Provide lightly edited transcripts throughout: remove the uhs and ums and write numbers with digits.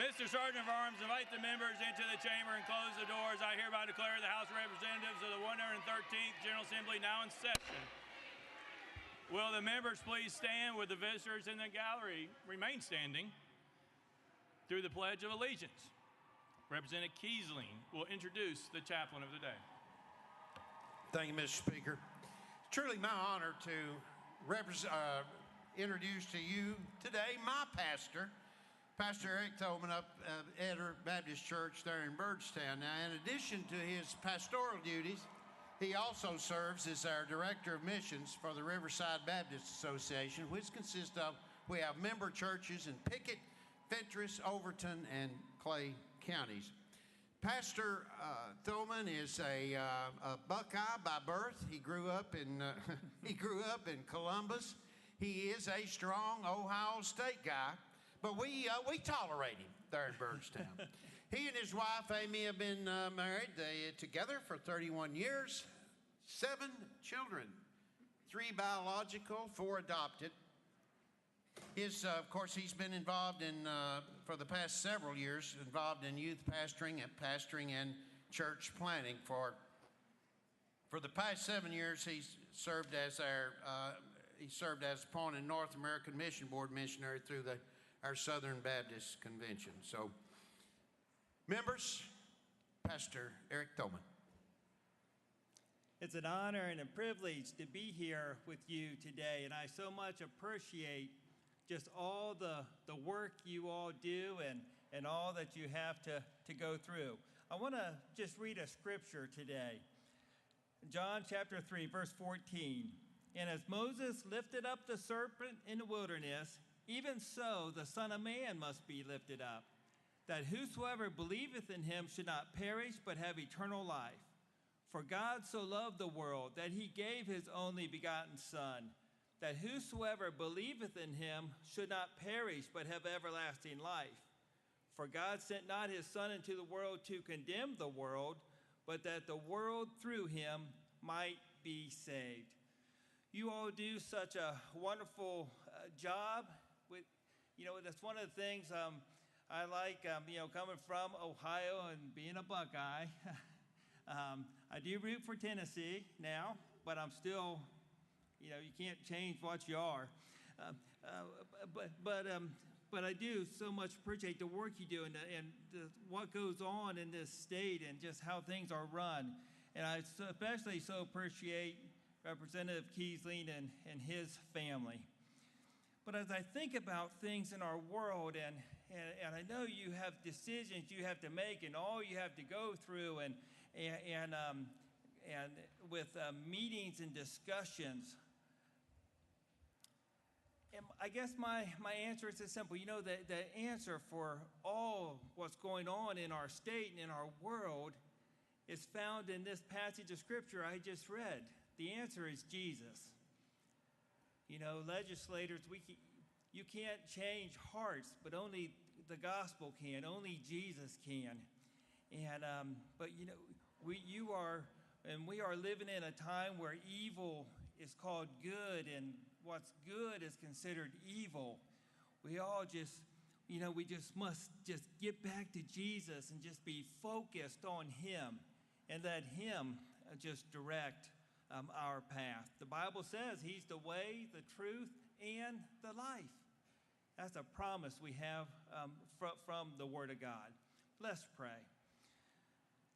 Mr. Sergeant of Arms, invite the members into the chamber and close the doors. I hereby declare the House of Representatives of the 113th General Assembly now in session. Will the members please stand with the visitors in the gallery remain standing through the Pledge of Allegiance. Representative Kiesling will introduce the chaplain of the day. Thank you, Mr. Speaker. It's truly my honor to introduce to you today my pastor, Pastor Eric Thoman up at Eder Baptist Church there in Byrdstown. Now, in addition to his pastoral duties, he also serves as our Director of Missions for the Riverside Baptist Association, which consists of, we have member churches in Pickett, Fentress, Overton, and Clay counties. Pastor Thoman is a Buckeye by birth. He grew up in Columbus. He is a strong Ohio State guy, but we tolerate him there in Byrdstown. He and his wife Amy have been married together for 31 years, 7 children, 3 biological, 4 adopted. Of course, he's been involved in, for the past several years, involved in youth pastoring and church planting. For the past 7 years, he's served as Pawn and North American Mission Board missionary through our Southern Baptist Convention. So, members, Pastor Eric Thoman. It's an honor and a privilege to be here with you today, and I so much appreciate just all the work you all do and all that you have to go through. I want to just read a scripture today. John chapter 3, verse 14. And as Moses lifted up the serpent in the wilderness, even so the Son of Man must be lifted up, that whosoever believeth in him should not perish but have eternal life. For God so loved the world that he gave his only begotten Son, that whosoever believeth in him should not perish but have everlasting life. For God sent not his Son into the world to condemn the world, but that the world through him might be saved. You all do such a wonderful job. That's one of the things I like, coming from Ohio and being a Buckeye. I do root for Tennessee now, but I'm still, you can't change what you are. But I do so much appreciate the work you do and what goes on in this state and just how things are run. And I especially so appreciate Representative Kiesling and his family. But as I think about things in our world, and I know you have decisions you have to make and all you have to go through, and with meetings and discussions, and I guess my answer is simple. The answer for all what's going on in our state and in our world is found in this passage of Scripture I just read. The answer is Jesus. Legislators, you can't change hearts, but only the gospel can. Only Jesus can. But we are living in a time where evil is called good, and what's good is considered evil. We all we must get back to Jesus and just be focused on him and let him just direct our path. The Bible says he's the way, the truth, and the life. That's a promise we have from the Word of God. Let's pray.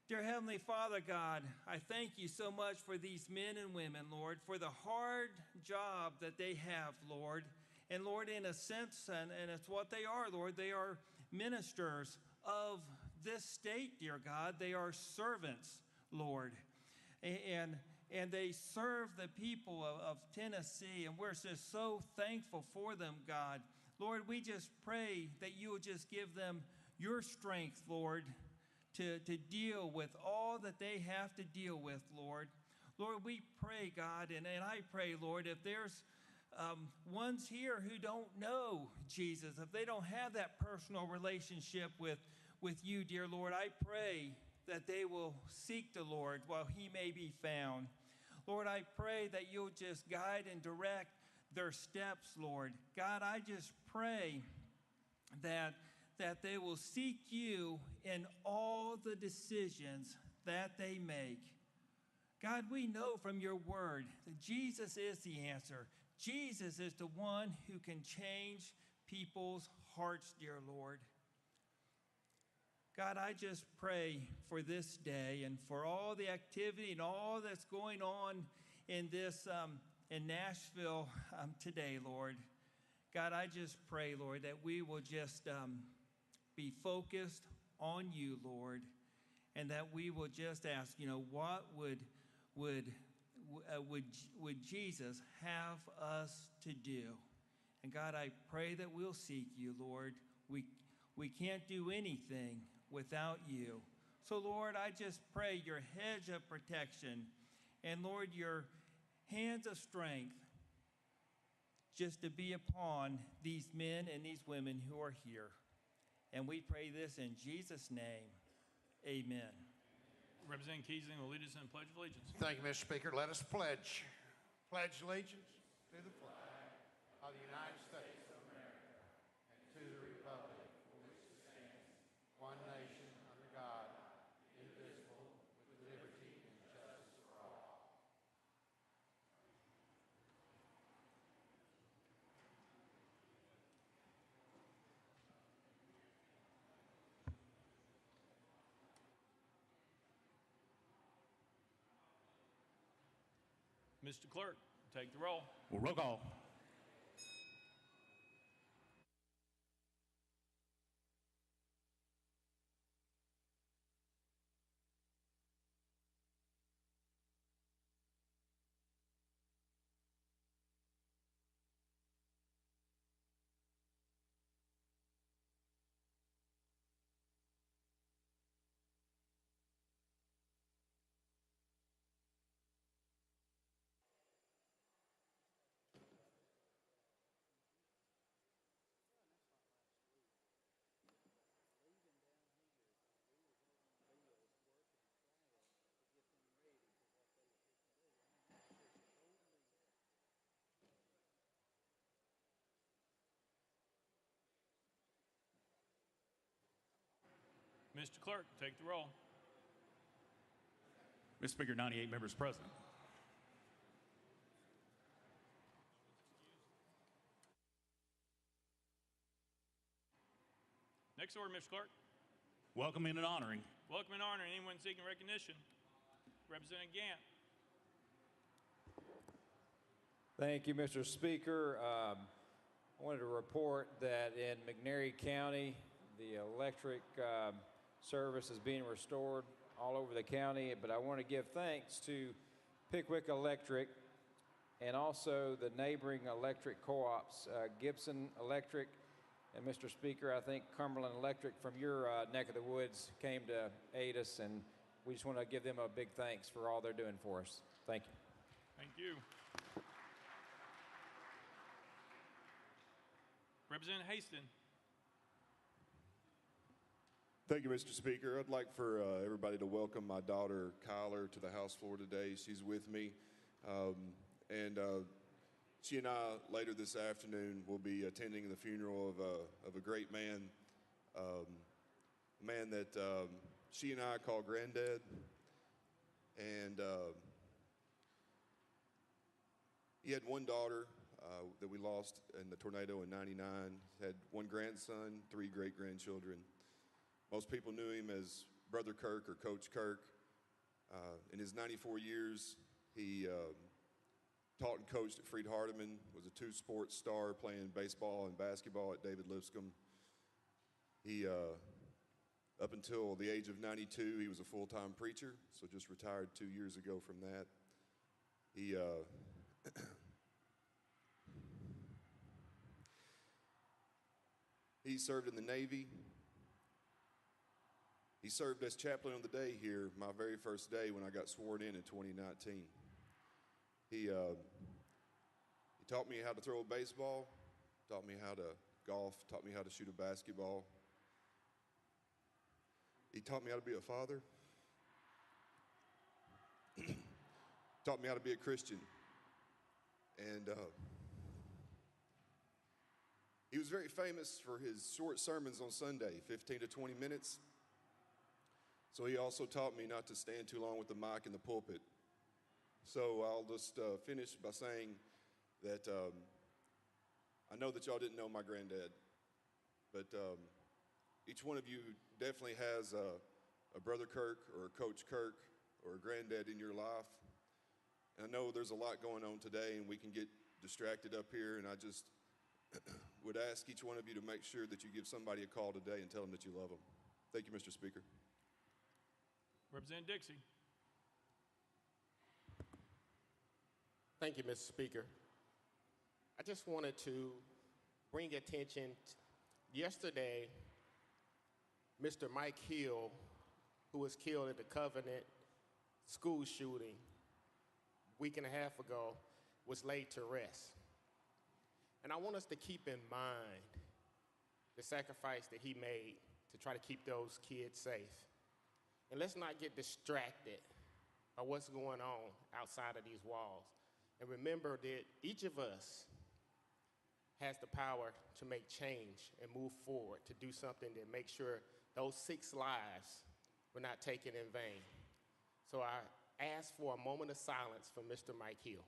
Dear Heavenly Father God, I thank you so much for these men and women, Lord, for the hard job that they have, Lord. And Lord, in a sense, and it's what they are, Lord, they are ministers of this state, dear God. They are servants, Lord. And they serve the people of Tennessee, and we're just so thankful for them, God. Lord, we just pray that you will just give them your strength, Lord, to deal with all that they have to deal with, Lord. Lord, we pray, God, and I pray, Lord, if there's ones here who don't know Jesus, if they don't have that personal relationship with you, dear Lord, I pray that they will seek the Lord while he may be found. Lord, I pray that you'll just guide and direct their steps, Lord. God, I just pray that that they will seek you in all the decisions that they make. God, we know from your word that Jesus is the answer. Jesus is the one who can change people's hearts, dear Lord. God, I just pray for this day and for all the activity and all that's going on in in Nashville today, Lord. God, I just pray, Lord, that we will just be focused on you, Lord, and that we will just ask, what would Jesus have us to do? And God, I pray that we'll seek you, Lord. We can't do anything without you. So, Lord, I just pray your hedge of protection and, Lord, your hands of strength just to be upon these men and these women who are here. And we pray this in Jesus' name. Amen. Representative Keesling will lead us in the Pledge of Allegiance. Thank you, Mr. Speaker. Let us pledge. Pledge allegiance to the flag of the United States of America and to the republic for which it stands, one nation under God, indivisible, with liberty and justice for all. Mr. Clerk, take the roll. Well, roll call. Mr. Clerk, take the roll. Mr. Speaker, 98 members present. Next order, Mr. Clerk. Welcoming and honoring. Welcome and honor anyone seeking recognition. Representative Gant. Thank you, Mr. Speaker. I wanted to report that in McNairy County, the electric service is being restored all over the county, but I want to give thanks to Pickwick Electric and also the neighboring electric co-ops, Gibson Electric, and Mr. Speaker, I think Cumberland Electric from your neck of the woods came to aid us, and we just want to give them a big thanks for all they're doing for us. Thank you. Thank you. Representative Haston. Thank you, Mr. Speaker. I'd like for everybody to welcome my daughter, Kyler, to the House floor today. She's with me. She and I, later this afternoon, will be attending the funeral of a great man, a man that she and I call Granddad. And he had one daughter that we lost in the tornado in '99. Had one grandson, 3 great-grandchildren. Most people knew him as Brother Kirk or Coach Kirk. In his 94 years, he taught and coached at Freed Hardeman, was a 2-sport star playing baseball and basketball at David Lipscomb. He, up until the age of 92, he was a full-time preacher, so just retired 2 years ago from that. He served in the Navy. He served as chaplain on the day here, my very first day when I got sworn in 2019. He taught me how to throw a baseball, taught me how to golf, taught me how to shoot a basketball. He taught me how to be a father, taught me how to be a Christian. And he was was very famous for his short sermons on Sunday, 15 to 20 minutes. So he also taught me not to stand too long with the mic in the pulpit. So I'll just finish by saying that I know that y'all didn't know my granddad, but each one of you definitely has a Brother Kirk or a Coach Kirk or a granddad in your life. And I know there's a lot going on today, and we can get distracted up here, and I just would ask each one of you to make sure that you give somebody a call today and tell them that you love them. Thank you, Mr. Speaker. Representative Dixie. Thank you, Mr. Speaker. I just wanted to bring attention. Yesterday, Mr. Mike Hill, who was killed at the Covenant school shooting a week and a half ago, was laid to rest. And I want us to keep in mind the sacrifice that he made to try to keep those kids safe. And let's not get distracted by what's going on outside of these walls. And remember that each of us has the power to make change and move forward, to do something that makes sure those 6 lives were not taken in vain. So I ask for a moment of silence for Mr. Mike Hill.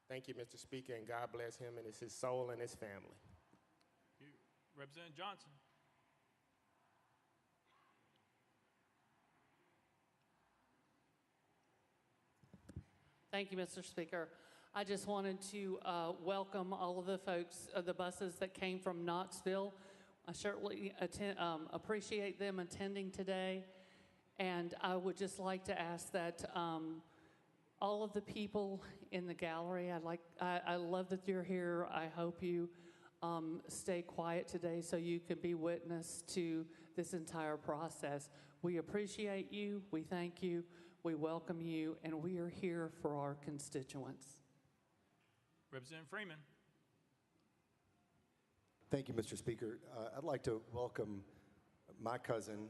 Thank you, Mr. Speaker, and God bless him and his soul and his family. Thank you. Representative Johnson. Thank you, Mr. Speaker. I just wanted to welcome all of the folks, the buses that came from Knoxville. I certainly appreciate them attending today. And I would just like to ask that all of the people in the gallery, I love that you're here. I hope you stay quiet today so you can be witness to this entire process. We appreciate you. We thank you. We welcome you, and we are here for our constituents. Representative Freeman. Thank you, Mr. Speaker. I'd like to welcome my cousin,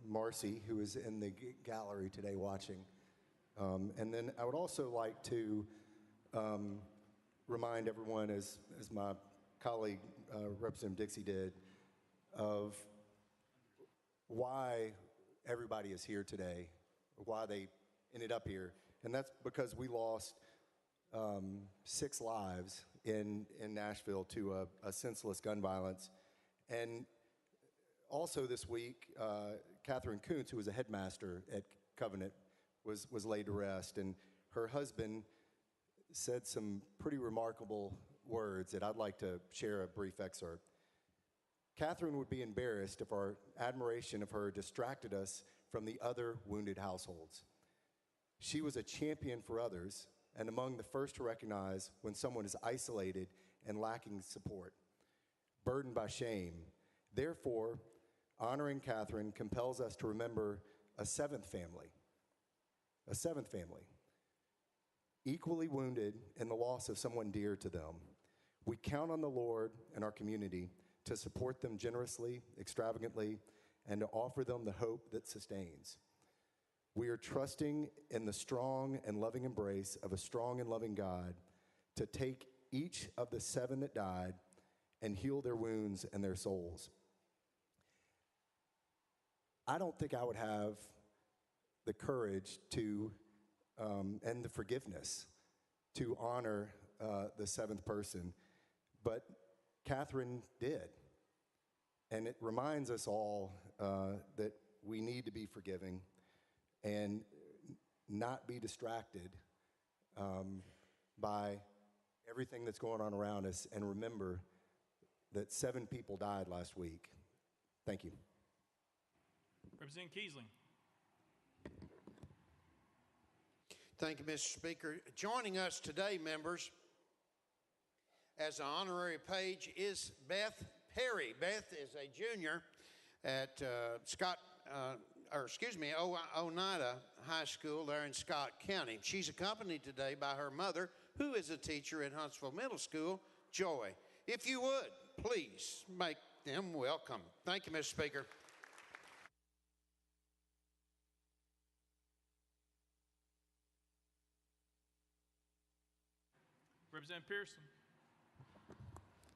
Marcy, who is in the gallery today watching. And then I would also like to remind everyone, as my colleague, Representative Dixie did, of why everybody is here today, why they ended up here. And that's because we lost 6 lives in Nashville to a senseless gun violence. And also this week, Catherine Kuntz, who was a headmaster at Covenant, was laid to rest. And her husband said some pretty remarkable words that I'd like to share a brief excerpt. Catherine would be embarrassed if our admiration of her distracted us from the other wounded households. She was a champion for others and among the first to recognize when someone is isolated and lacking support, burdened by shame. Therefore, honoring Catherine compels us to remember a seventh family, equally wounded in the loss of someone dear to them. We count on the Lord and our community to support them generously, extravagantly, and to offer them the hope that sustains. We are trusting in the strong and loving embrace of a strong and loving God to take each of the 7 that died and heal their wounds and their souls. I don't think I would have the courage to, and the forgiveness to honor the 7th person, but Catherine did. And it reminds us all that we need to be forgiving and not be distracted by everything that's going on around us, and remember that 7 people died last week. Thank you. Representative Keisling. Thank you, Mr. Speaker. Joining us today, members, as an honorary page is Beth Perry. Beth is a junior at Oneida High School there in Scott County. She's accompanied today by her mother, who is a teacher at Huntsville Middle School, Joy. If you would, please make them welcome. Thank you, Mr. Speaker. Representative Pearson.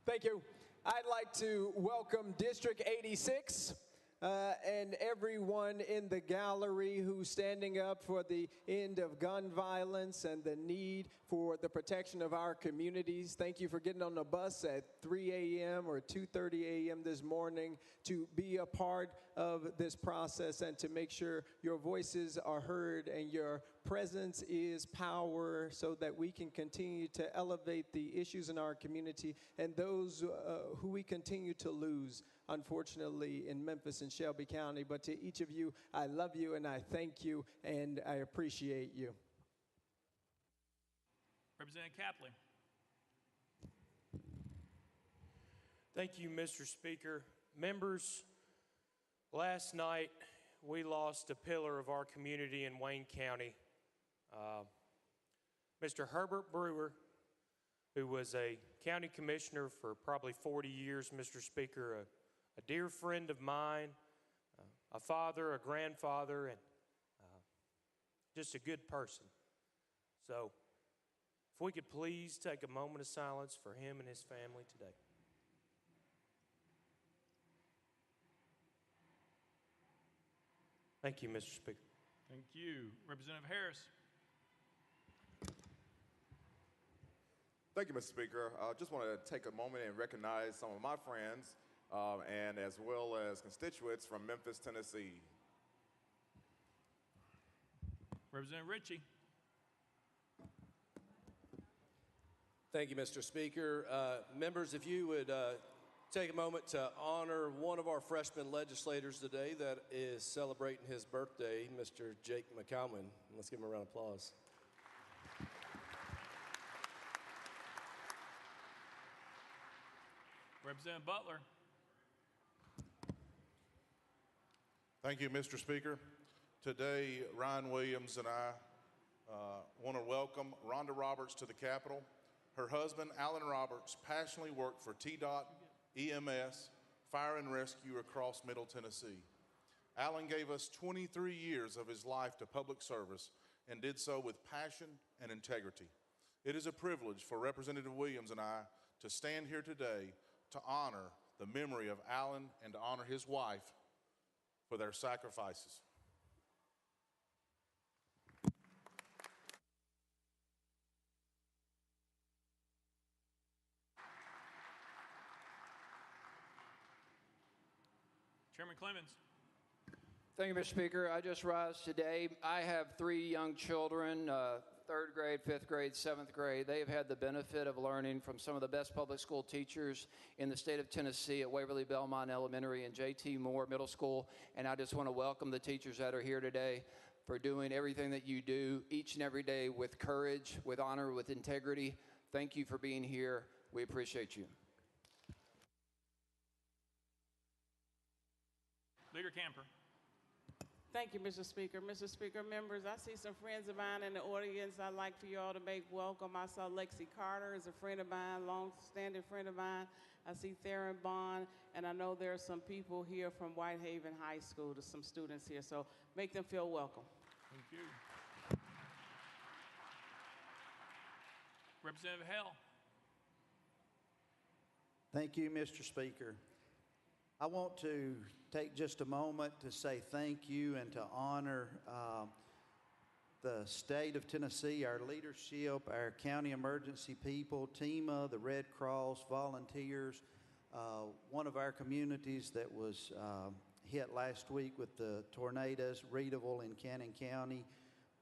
Thank you. I'd like to welcome District 86 and everyone in the gallery who's standing up for the end of gun violence and the need for the protection of our communities. Thank you for getting on the bus at 3 a.m. or 2:30 a.m. this morning to be a part of this process and to make sure your voices are heard and your presence is power so that we can continue to elevate the issues in our community and those who we continue to lose, unfortunately, in Memphis and Shelby County. But to each of you, I love you and I thank you and I appreciate you. Representative Capley. Thank you, Mr. Speaker. Members, last night we lost a pillar of our community in Wayne County. Mr. Herbert Brewer, who was a county commissioner for probably 40 years, Mr. Speaker, a dear friend of mine, a father, a grandfather, and just a good person. So, if we could please take a moment of silence for him and his family today. Thank you, Mr. Speaker. Thank you. Representative Harris. Thank you, Mr. Speaker. I just want to take a moment and recognize some of my friends and as well as constituents from Memphis, Tennessee. Representative Ritchie. Thank you, Mr. Speaker. Members, if you would take a moment to honor one of our freshman legislators today that is celebrating his birthday, Mr. Jake McCowan. Let's give him a round of applause. Representative Butler. Thank you, Mr. Speaker. Today, Ryan Williams and I want to welcome Rhonda Roberts to the Capitol. Her husband, Alan Roberts, passionately worked for TDOT, EMS, Fire and Rescue across Middle Tennessee. Alan gave us 23 years of his life to public service and did so with passion and integrity. It is a privilege for Representative Williams and I to stand here today to honor the memory of Alan and to honor his wife for their sacrifices. Chairman Clemens. Thank you, Mr. Speaker. I just rise today. I have 3 young children, 3rd grade, 5th grade, 7th grade. They have had the benefit of learning from some of the best public school teachers in the state of Tennessee at Waverly Belmont Elementary and J.T. Moore Middle School. And I just want to welcome the teachers that are here today for doing everything that you do each and every day with courage, with honor, with integrity. Thank you for being here. We appreciate you. Leader Camper. Thank you, Mr. Speaker. Mr. Speaker, members, I see some friends of mine in the audience I'd like for you all to make welcome. I saw Lexi Carter is a friend of mine, long-standing friend of mine. I see Theron Bond, and I know there are some people here from Whitehaven High School, there's some students here, so make them feel welcome. Thank you. Representative Hale. Thank you, Mr. Speaker. I want to take just a moment to say thank you and to honor the state of Tennessee, our leadership, our county emergency people, TEMA, the Red Cross, volunteers. One of our communities that was hit last week with the tornadoes, Reedville in Cannon County.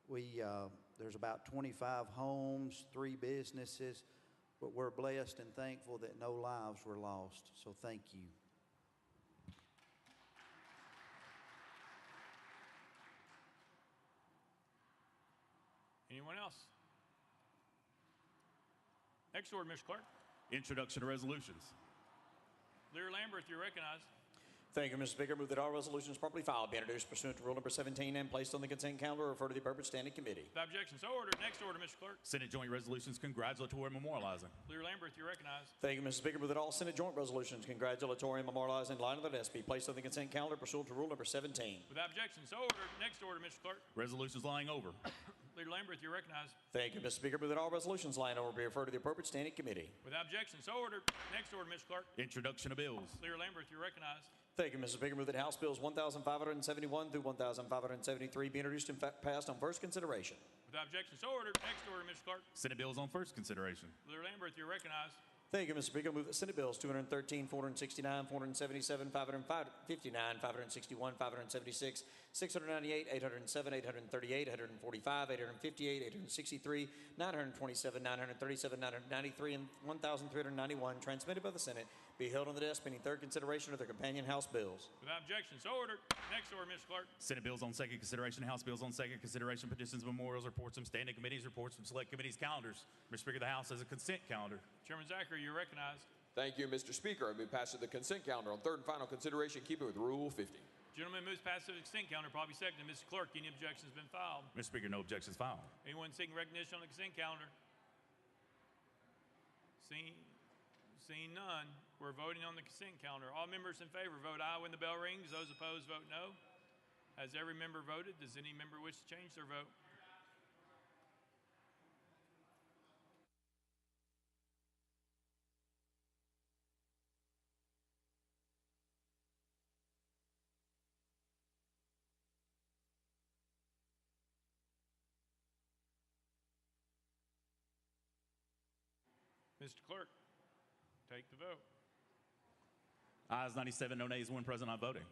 There's about 25 homes, 3 businesses, but we're blessed and thankful that no lives were lost. So thank you. Anyone else? Next order, Mr. Clerk. Introduction to resolutions. Leader Lambert, you're recognized. Thank you, Mr. Speaker. Move that all resolutions properly filed be introduced pursuant to Rule number 17 and placed on the consent calendar or refer to the appropriate standing committee. Without objection, so ordered. Next order, Mr. Clerk. Senate Joint Resolutions congratulatory and memorializing. Leader Lambert, you're recognized. Thank you, Mr. Speaker. Move that all Senate joint resolutions congratulatory and memorializing in line of the desk be placed on the consent calendar pursuant to Rule number 17. Without objection, so ordered. Next order, Mr. Clerk. Resolutions lying over. Leader Lambert, you're recognized. Thank you, Mr. Speaker. Move that all resolutions lying over be referred to the appropriate standing committee. Without objection, so ordered. Next order, Mr. Clerk. Introduction of bills. Leader Lambert, you're recognized. Thank you, Mr. Speaker. Move that House Bills 1,571 through 1,573 be introduced and passed on first consideration. Without objection, so ordered. Next order, Mr. Clerk. Senate bills on first consideration. Leader Lambert, you're recognized. Thank you, Mr. Speaker. Move that Senate bills 213, 469, 477, 559, 561, 576, 698, 807, 838, 845, 858, 863, 927, 937, 993, and 1,391 transmitted by the Senate be held on the desk pending third consideration of their companion House bills. Without objection, so ordered. Next order, Mr. Clerk. Senate bills on second consideration, House bills on second consideration, petitions, memorials, reports from standing committees, reports from select committees, calendars. Mr. Speaker, the House has a consent calendar. Chairman Zachary, you're recognized. Thank you, Mr. Speaker. I move passage of the consent calendar on third and final consideration, keeping with Rule 50. Gentleman moves passage of the consent calendar, probably seconded. Mr. Clerk, any objections been filed? Mr. Speaker, no objections filed. Anyone seeking recognition on the consent calendar? Seeing none, we're voting on the consent calendar. All members in favor vote aye when the bell rings. Those opposed vote no. Has every member voted? Does any member wish to change their vote? Mr. Clerk, take the vote. Ayes 97, no nays, one present not voting.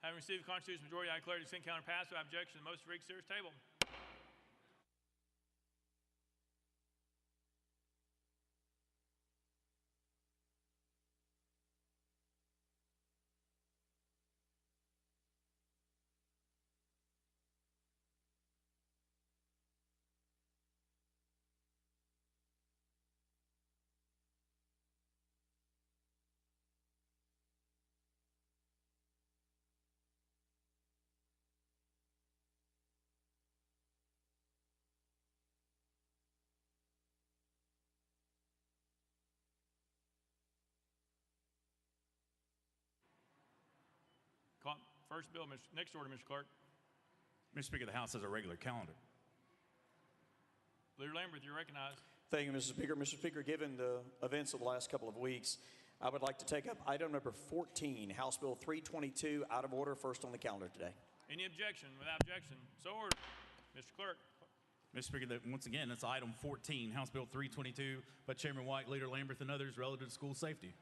Having received the constitutional majority, I declare the consent calendar passed without objection. The motion to reconsider is tabled. First bill, next order, Mr. Clerk. Mr. Speaker, the House has a regular calendar. Leader Lambert, you're recognized. Thank you, Mr. Speaker. Mr. Speaker, given the events of the last couple of weeks, I would like to take up item number 14, House Bill 322, out of order, first on the calendar today. Any objection? Without objection, so ordered. Mr. Clerk. Mr. Speaker, once again, that's item 14, House Bill 322, by Chairman White, Leader Lambert, and others relative to school safety.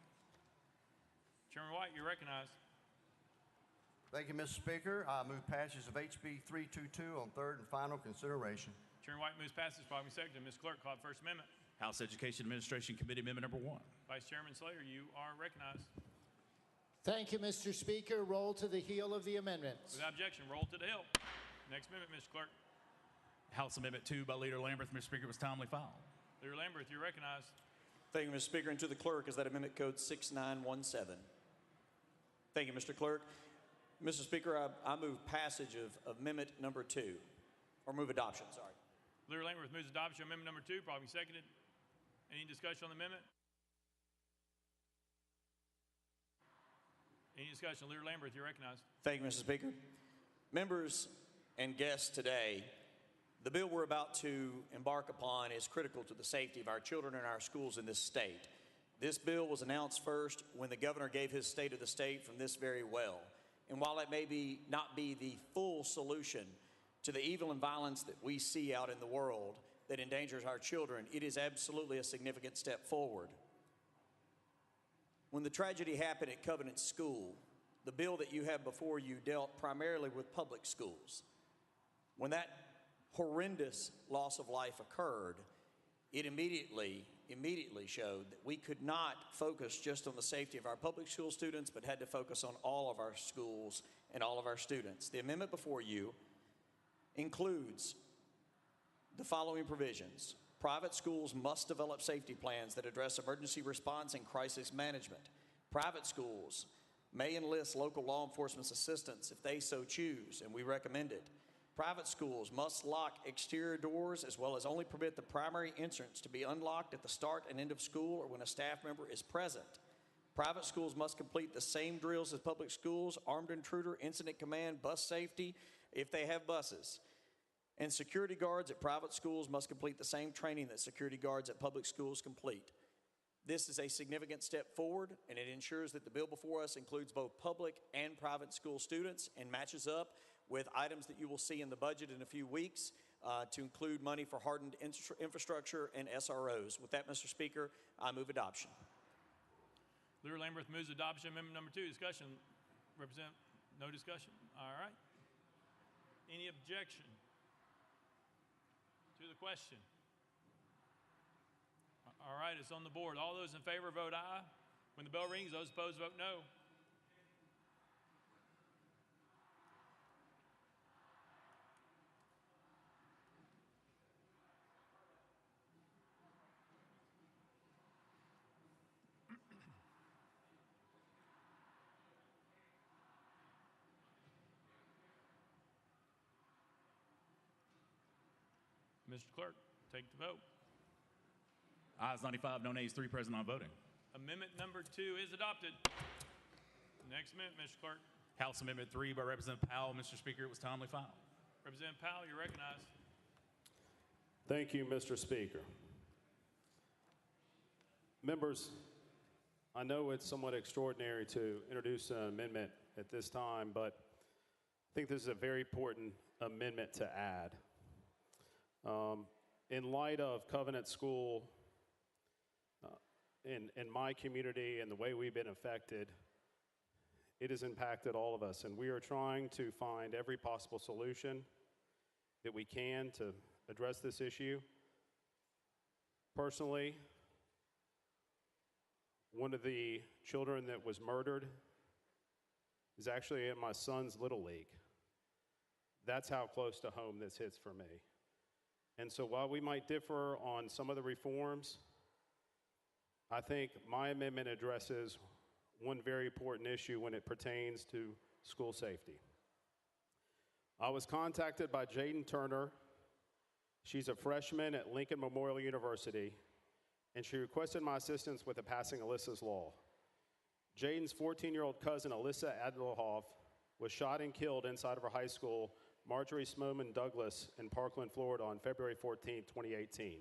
Chairman White, you're recognized. Thank you, Mr. Speaker. I move passage of HB 322 on third and final consideration. Chairman White moves passage, probably seconded. Ms. Clerk, call the First Amendment. House Education Administration Committee Amendment number 1. Vice Chairman Slater, you are recognized. Thank you, Mr. Speaker. Roll to the heel of the amendments. Without objection, roll to the hill. Next amendment, Mr. Clerk. House Amendment 2 by Leader Lambert, Mr. Speaker, was timely filed. Leader Lambert, you're recognized. Thank you, Mr. Speaker. And to the clerk is that amendment code 6917. Thank you, Mr. Clerk. Mr. Speaker, I move passage of amendment number 2, or move adoption, sorry. Leader Lambert moves adoption of amendment number 2, probably seconded. Any discussion on the amendment? Any discussion? Leader Lambert, you're recognized. Thank you, Mr. Speaker. Members and guests today, the bill we're about to embark upon is critical to the safety of our children and our schools in this state. This bill was announced first when the governor gave his state of the state from this very well. And while it may not be the full solution to the evil and violence that we see out in the world that endangers our children, it is absolutely a significant step forward. When the tragedy happened at Covenant School, the bill that you have before you dealt primarily with public schools. When that horrendous loss of life occurred, it immediately showed that we could not focus just on the safety of our public school students, but had to focus on all of our schools and all of our students. The amendment before you includes the following provisions. Private schools must develop safety plans that address emergency response and crisis management. Private schools may enlist local law enforcement's assistance if they so choose, and we recommend it. Private schools must lock exterior doors as well as only permit the primary entrance to be unlocked at the start and end of school or when a staff member is present. Private schools must complete the same drills as public schools: armed intruder, incident command, bus safety, if they have buses. And security guards at private schools must complete the same training that security guards at public schools complete. This is a significant step forward, and it ensures that the bill before us includes both public and private school students and matches up with items that you will see in the budget in a few weeks to include money for hardened infrastructure and SROs. With that, Mr. Speaker, I move adoption. Leader Lamberth moves adoption. Amendment number 2, discussion. Representative, no discussion. All right. Any objection to the question? All right, it's on the board. All those in favor vote aye. When the bell rings, those opposed vote no. Mr. Clerk, take the vote. Ayes 95, no nays, 3 present, not voting. Amendment number 2 is adopted. Next amendment, Mr. Clerk. House Amendment 3 by Representative Powell. Mr. Speaker, it was timely filed. Representative Powell, you're recognized. Thank you, Mr. Speaker. Members, I know it's somewhat extraordinary to introduce an amendment at this time, but I think this is a very important amendment to add. In light of Covenant School in my community and the way we've been affected, it has impacted all of us, and we are trying to find every possible solution that we can to address this issue. Personally, one of the children that was murdered is actually in my son's Little League. That's how close to home this hits for me. And so while we might differ on some of the reforms, I think my amendment addresses one very important issue when it pertains to school safety. I was contacted by Jaden Turner. She's a freshman at Lincoln Memorial University, and she requested my assistance with passing Alyssa's Law. Jaden's 14-year-old cousin, Alyssa Adlerhoff, was shot and killed inside of her high school, Marjorie Smoman Douglas, in Parkland, Florida, on February 14, 2018.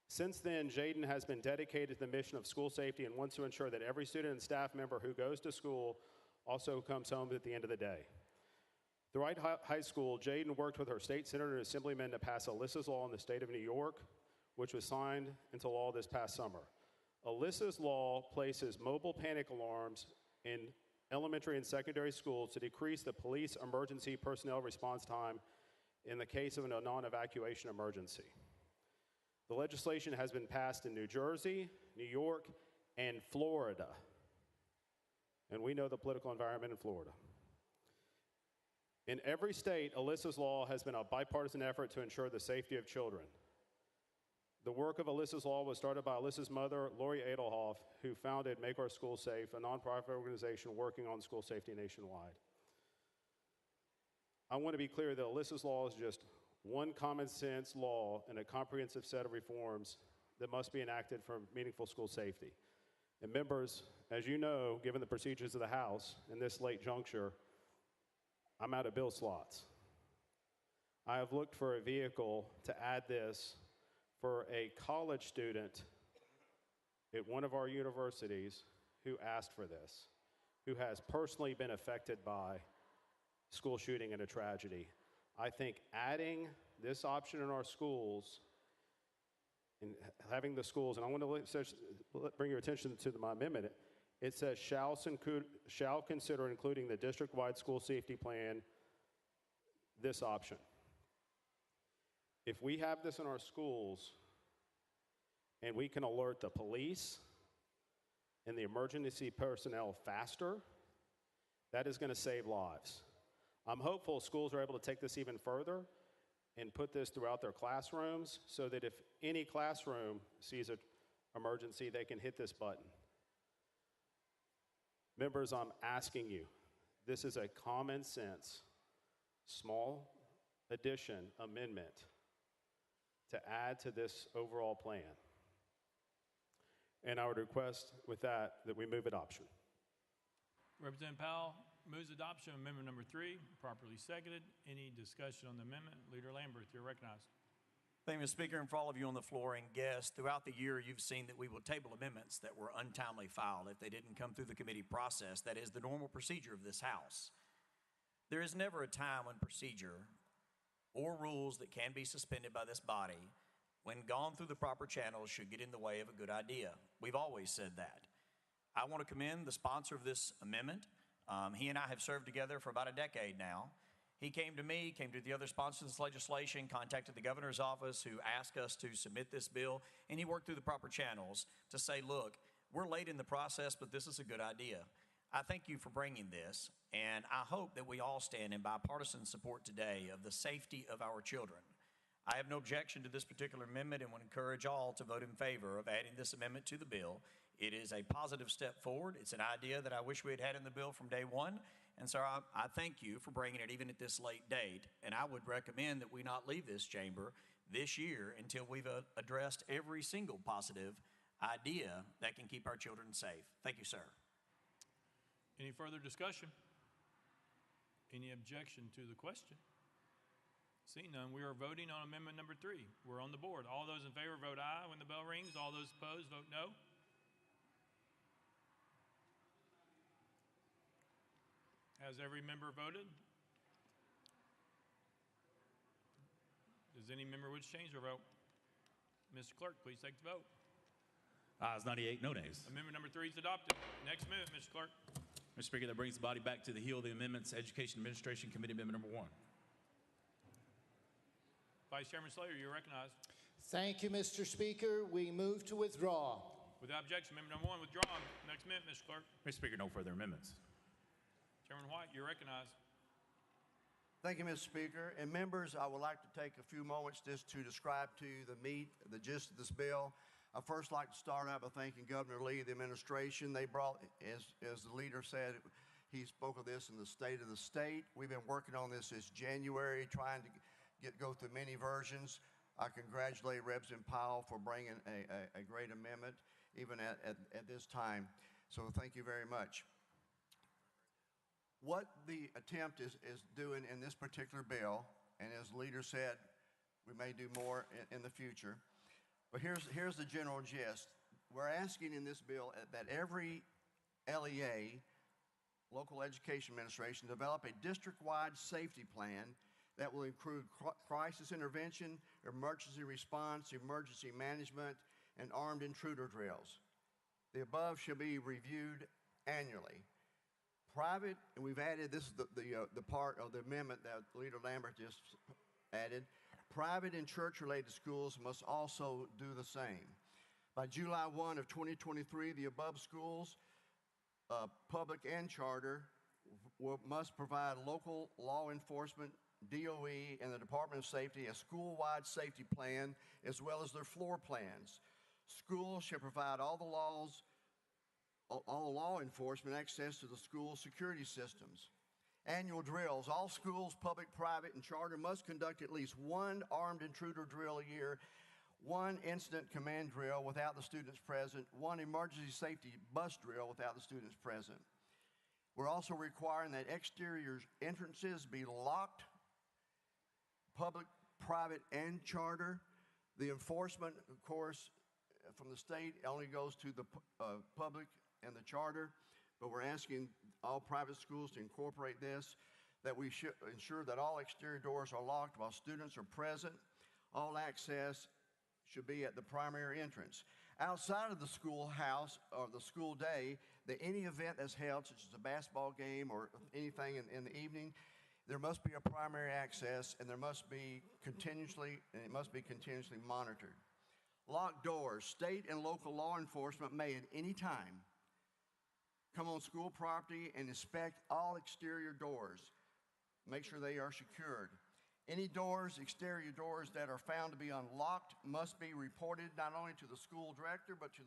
Since then, Jaden has been dedicated to the mission of school safety and wants to ensure that every student and staff member who goes to school also comes home at the end of the day. Throughout high school, Jaden worked with her state senator and assemblyman to pass Alyssa's Law in the state of New York, which was signed into law this past summer. Alyssa's Law places mobile panic alarms in elementary and secondary schools to decrease the police emergency personnel response time in the case of a non-evacuation emergency. The legislation has been passed in New Jersey, New York, and Florida. And we know the political environment in Florida. In every state, Alyssa's Law has been a bipartisan effort to ensure the safety of children. The work of Alyssa's Law was started by Alyssa's mother, Lori Adelhoff, who founded Make Our Schools Safe, a nonprofit organization working on school safety nationwide. I want to be clear that Alyssa's Law is just one common sense law and a comprehensive set of reforms that must be enacted for meaningful school safety. And members, as you know, given the procedures of the House in this late juncture, I'm out of bill slots. I have looked for a vehicle to add this for a college student at one of our universities who asked for this, who has personally been affected by school shooting and a tragedy. I think adding this option in our schools and having the schools, and I want to bring your attention to my amendment. It says shall consider including the district-wide school safety plan, this option. If we have this in our schools and we can alert the police and the emergency personnel faster, that is going to save lives. I'm hopeful schools are able to take this even further and put this throughout their classrooms so that if any classroom sees an emergency, they can hit this button. Members, I'm asking you, this is a common sense, small addition, amendment to add to this overall plan. And I would request with that we move adoption. Representative Powell moves adoption of amendment number 3, properly seconded. Any discussion on the amendment? Leader Lambert, you're recognized. Thank you, Mr. Speaker, and for all of you on the floor and guests, throughout the year you've seen that we will table amendments that were untimely filed if they didn't come through the committee process. That is the normal procedure of this House. There is never a time when procedure or rules that can be suspended by this body, when gone through the proper channels, should get in the way of a good idea. We've always said that. I want to commend the sponsor of this amendment. He and I have served together for about a decade now. He came to me, came to the other sponsors of this legislation, contacted the governor's office who asked us to submit this bill, and he worked through the proper channels to say, look, we're late in the process, but this is a good idea. I thank you for bringing this, and I hope that we all stand in bipartisan support today of the safety of our children. I have no objection to this particular amendment and would encourage all to vote in favor of adding this amendment to the bill. It is a positive step forward. It's an idea that I wish we had had in the bill from day one. And so I thank you for bringing it even at this late date. And I would recommend that we not leave this chamber this year until we've addressed every single positive idea that can keep our children safe. Thank you, sir. Any further discussion? Any objection to the question? Seeing none, we are voting on amendment number 3. We're on the board. All those in favor vote aye when the bell rings. All those opposed vote no. Has every member voted? Does any member wish to change their vote? Mr. Clerk, please take the vote. Ayes 98, no nays. Amendment number 3 is adopted. Next amendment, Mr. Clerk. Mr. Speaker, that brings the body back to the heel of the amendments. Education Administration Committee Amendment number 1. Vice Chairman Slater, you're recognized. Thank you, Mr. Speaker. We move to withdraw. Without objection, amendment number 1 withdrawn. Next amendment, Mr. Clerk. Mr. Speaker, no further amendments. Chairman White, you're recognized. Thank you, Mr. Speaker. And members, I would like to take a few moments just to describe to you the gist of this bill. I'd first like to start out by thanking Governor Lee, the administration. They brought, as the leader said, he spoke of this in the State of the State. We've been working on this since January, trying to go through many versions. I congratulate Representative Powell for bringing a great amendment, even at this time. So thank you very much. What the attempt is doing in this particular bill, and as the leader said, we may do more in the future, but here's the general gist. We're asking in this bill that every LEA, Local Education Administration, develop a district-wide safety plan that will include crisis intervention, emergency response, emergency management, and armed intruder drills. The above shall be reviewed annually. Private, and we've added, this is the part of the amendment that Leader Lambert just added, private and church-related schools must also do the same. By July 1 of 2023, the above schools, public and charter, must provide local law enforcement, DOE, and the Department of Safety a school-wide safety plan as well as their floor plans. Schools shall provide all law enforcement access to the school security systems. Annual drills. All schools, public, private, and charter must conduct at least one armed intruder drill a year, one incident command drill without the students present, one emergency safety bus drill without the students present. We're also requiring that exterior entrances be locked, public, private, and charter. The enforcement, of course, from the state only goes to the public and the charter, but we're asking all private schools to incorporate this, that we should ensure that all exterior doors are locked while students are present. All access should be at the primary entrance. Outside of the schoolhouse or the school day, any event that's held, such as a basketball game or anything in the evening, there must be a primary access, and it must be continuously monitored. Locked doors. State and local law enforcement may at any time come on school property and inspect all exterior doors. Make sure they are secured. Any doors, exterior doors that are found to be unlocked must be reported not only to the school director, but to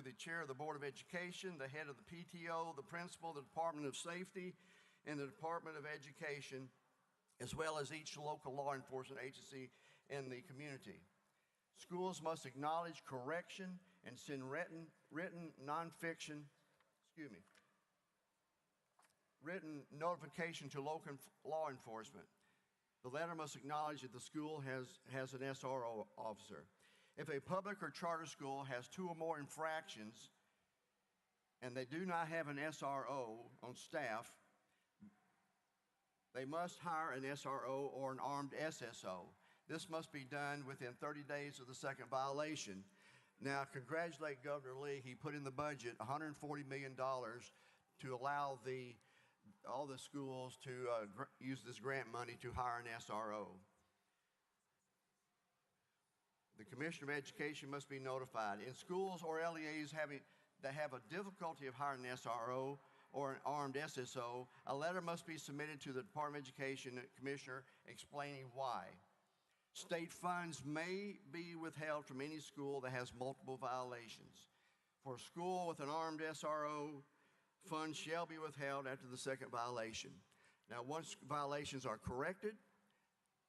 the chair of the Board of Education, the head of the PTO, the principal, the Department of Safety, and the Department of Education, as well as each local law enforcement agency in the community. Schools must acknowledge correction and send written nonfiction, written notification to local law enforcement. The letter must acknowledge that the school has an SRO officer. If a public or charter school has 2 or more infractions and they do not have an SRO on staff, they must hire an SRO or an armed SSO. This must be done within 30 days of the second violation. Now, congratulate Governor Lee. He put in the budget $140 million to allow all the schools to use this grant money to hire an SRO. The Commissioner of Education must be notified. In schools or LEAs that have a difficulty of hiring an SRO or an armed SSO, a letter must be submitted to the Department of Education Commissioner explaining why. State funds may be withheld from any school that has multiple violations. For a school with an armed SRO, funds shall be withheld after the second violation. Now, once violations are corrected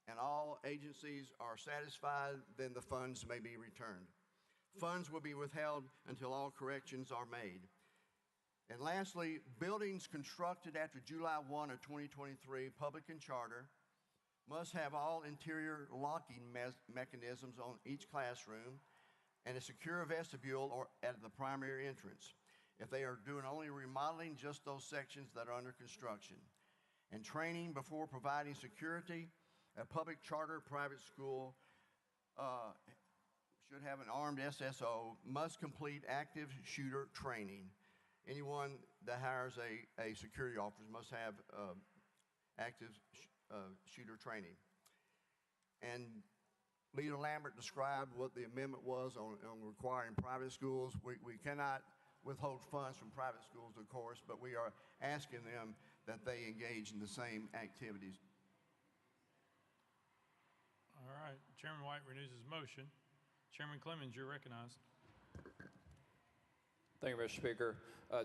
and all agencies are satisfied, then the funds may be returned. Funds will be withheld until all corrections are made. And lastly, buildings constructed after July 1 of 2023, public and charter, must have all interior locking mechanisms on each classroom and a secure vestibule or at the primary entrance. If they are doing only remodeling, just those sections that are under construction. And training before providing security, a public charter private school should have an armed SSO, must complete active shooter training. Anyone that hires a security officer must have active shooter training. And Leader Lambert described what the amendment was on requiring private schools. We cannot withhold funds from private schools, of course, but we are asking them that they engage in the same activities. All right. Chairman White renews his motion. Chairman Clemens, you're recognized. Thank you, Mr. Speaker.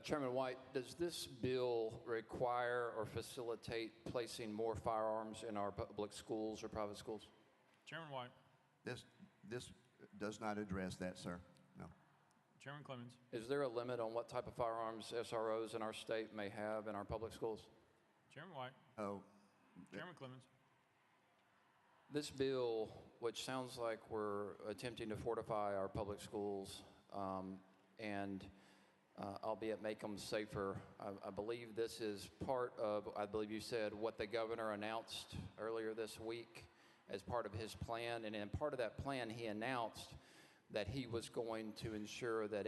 Chairman White, does this bill require or facilitate placing more firearms in our public schools or private schools? Chairman White. This does not address that, sir. No. Chairman Clemens. Is there a limit on what type of firearms SROs in our state may have in our public schools? Chairman White. Oh. Chairman Clemens. This bill, which sounds like we're attempting to fortify our public schools and albeit make them safer, I believe this is part of, I believe you said, what the governor announced earlier this week as part of his plan. And in part of that plan, he announced that he was going to ensure that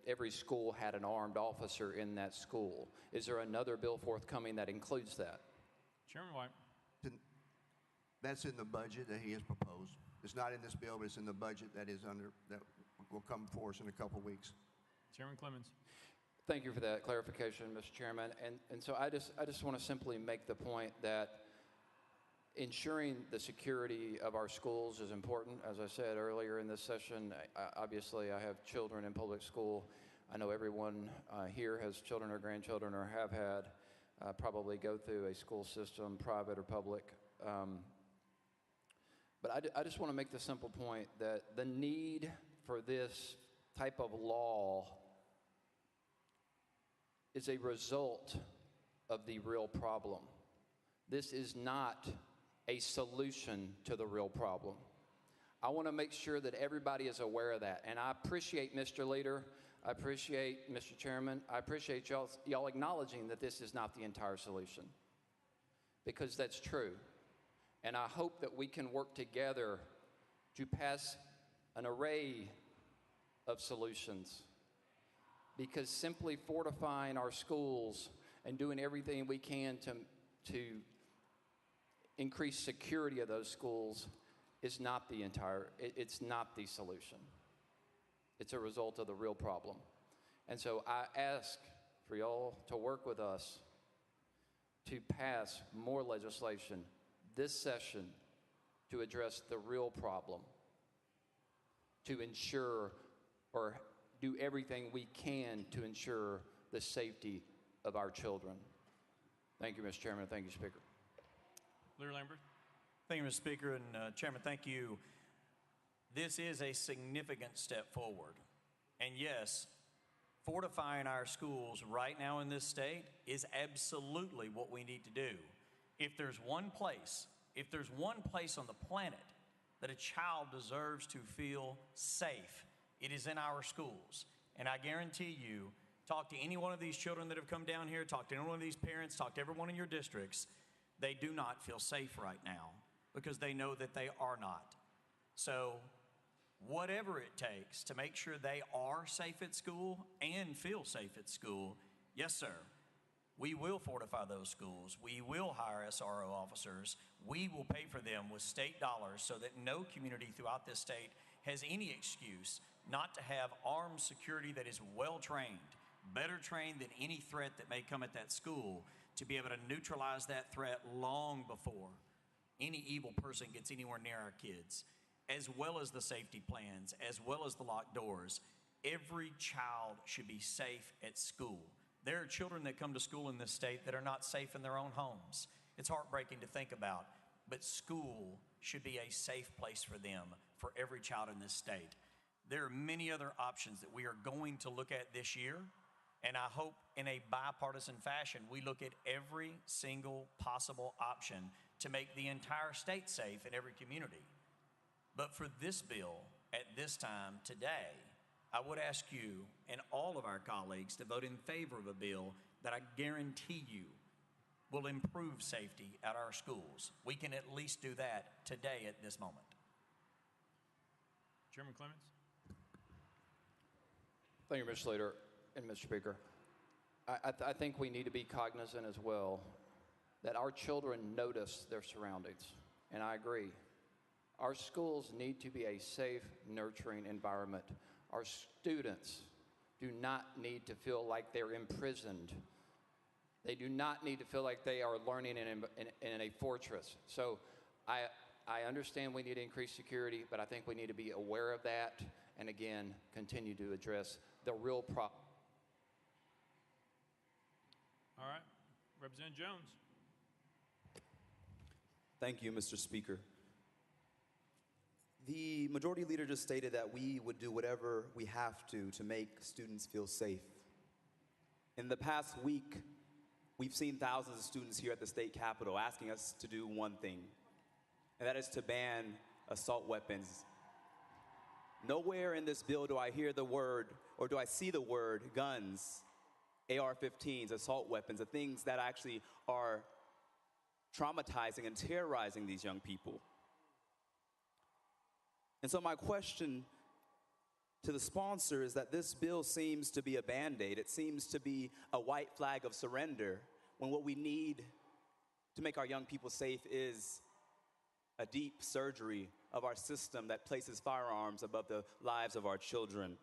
every school had an armed officer in that school. Is there another bill forthcoming that includes that? Chairman White. That's in the budget that he has proposed. It's not in this bill, but it's in the budget that will come for us in a couple of weeks. Chairman Clemens. Thank you for that clarification, Mr. Chairman. And so I just want to simply make the point that ensuring the security of our schools is important. As I said earlier in this session, obviously I have children in public school. I know everyone here has children or grandchildren or have had probably go through a school system, private or public. But I just want to make the simple point that the need for this type of law is a result of the real problem. This is not a solution to the real problem. I want to make sure that everybody is aware of that. And I appreciate Mr. Leader, I appreciate Mr. Chairman, I appreciate y'all acknowledging that this is not the entire solution, because that's true. And I hope that we can work together to pass an array of solutions, because simply fortifying our schools and doing everything we can to increase security of those schools is not it's not the solution. It's a result of the real problem. And so I ask for y'all to work with us to pass more legislation this session to address the real problem, to ensure or do everything we can to ensure the safety of our children. Thank you, Mr. Chairman. Thank you, Speaker. Leader Lambert. Thank you, Mr. Speaker, and Chairman, thank you. This is a significant step forward. And yes, fortifying our schools right now in this state is absolutely what we need to do. If there's one place on the planet that a child deserves to feel safe, it is in our schools. And I guarantee you, talk to any one of these children that have come down here, talk to any one of these parents, talk to everyone in your districts, they do not feel safe right now because they know that they are not. So whatever it takes to make sure they are safe at school and feel safe at school, yes, sir, we will fortify those schools. We will hire SRO officers. We will pay for them with state dollars so that no community throughout this state has any excuse not to have armed security that is well trained, better trained than any threat that may come at that school, to be able to neutralize that threat long before any evil person gets anywhere near our kids, as well as the safety plans, as well as the locked doors. Every child should be safe at school. There are children that come to school in this state that are not safe in their own homes. It's heartbreaking to think about, but school should be a safe place for them, for every child in this state. There are many other options that we are going to look at this year, and I hope in a bipartisan fashion we look at every single possible option to make the entire state safe in every community. But for this bill, at this time today, I would ask you and all of our colleagues to vote in favor of a bill that I guarantee you will improve safety at our schools. We can at least do that today at this moment. Chairman Clements. Thank you, Mr. Slater and Mr. Speaker. I think we need to be cognizant as well that our children notice their surroundings, and I agree. Our schools need to be a safe, nurturing environment. Our students do not need to feel like they're imprisoned. They do not need to feel like they are learning in a fortress. So I understand we need to increase security, but I think we need to be aware of that and, again, continue to address the real problem. All right. Representative Jones. Thank you, Mr. Speaker. The majority leader just stated that we would do whatever we have to make students feel safe. In the past week, we've seen thousands of students here at the state capitol asking us to do one thing, and that is to ban assault weapons. Nowhere in this bill do I hear the word, or do I see the word guns, AR-15s, assault weapons, the things that actually are traumatizing and terrorizing these young people. And so my question to the sponsor is that this bill seems to be a Band-Aid. It seems to be a white flag of surrender, when what we need to make our young people safe is a deep surgery of our system that places firearms above the lives of our children.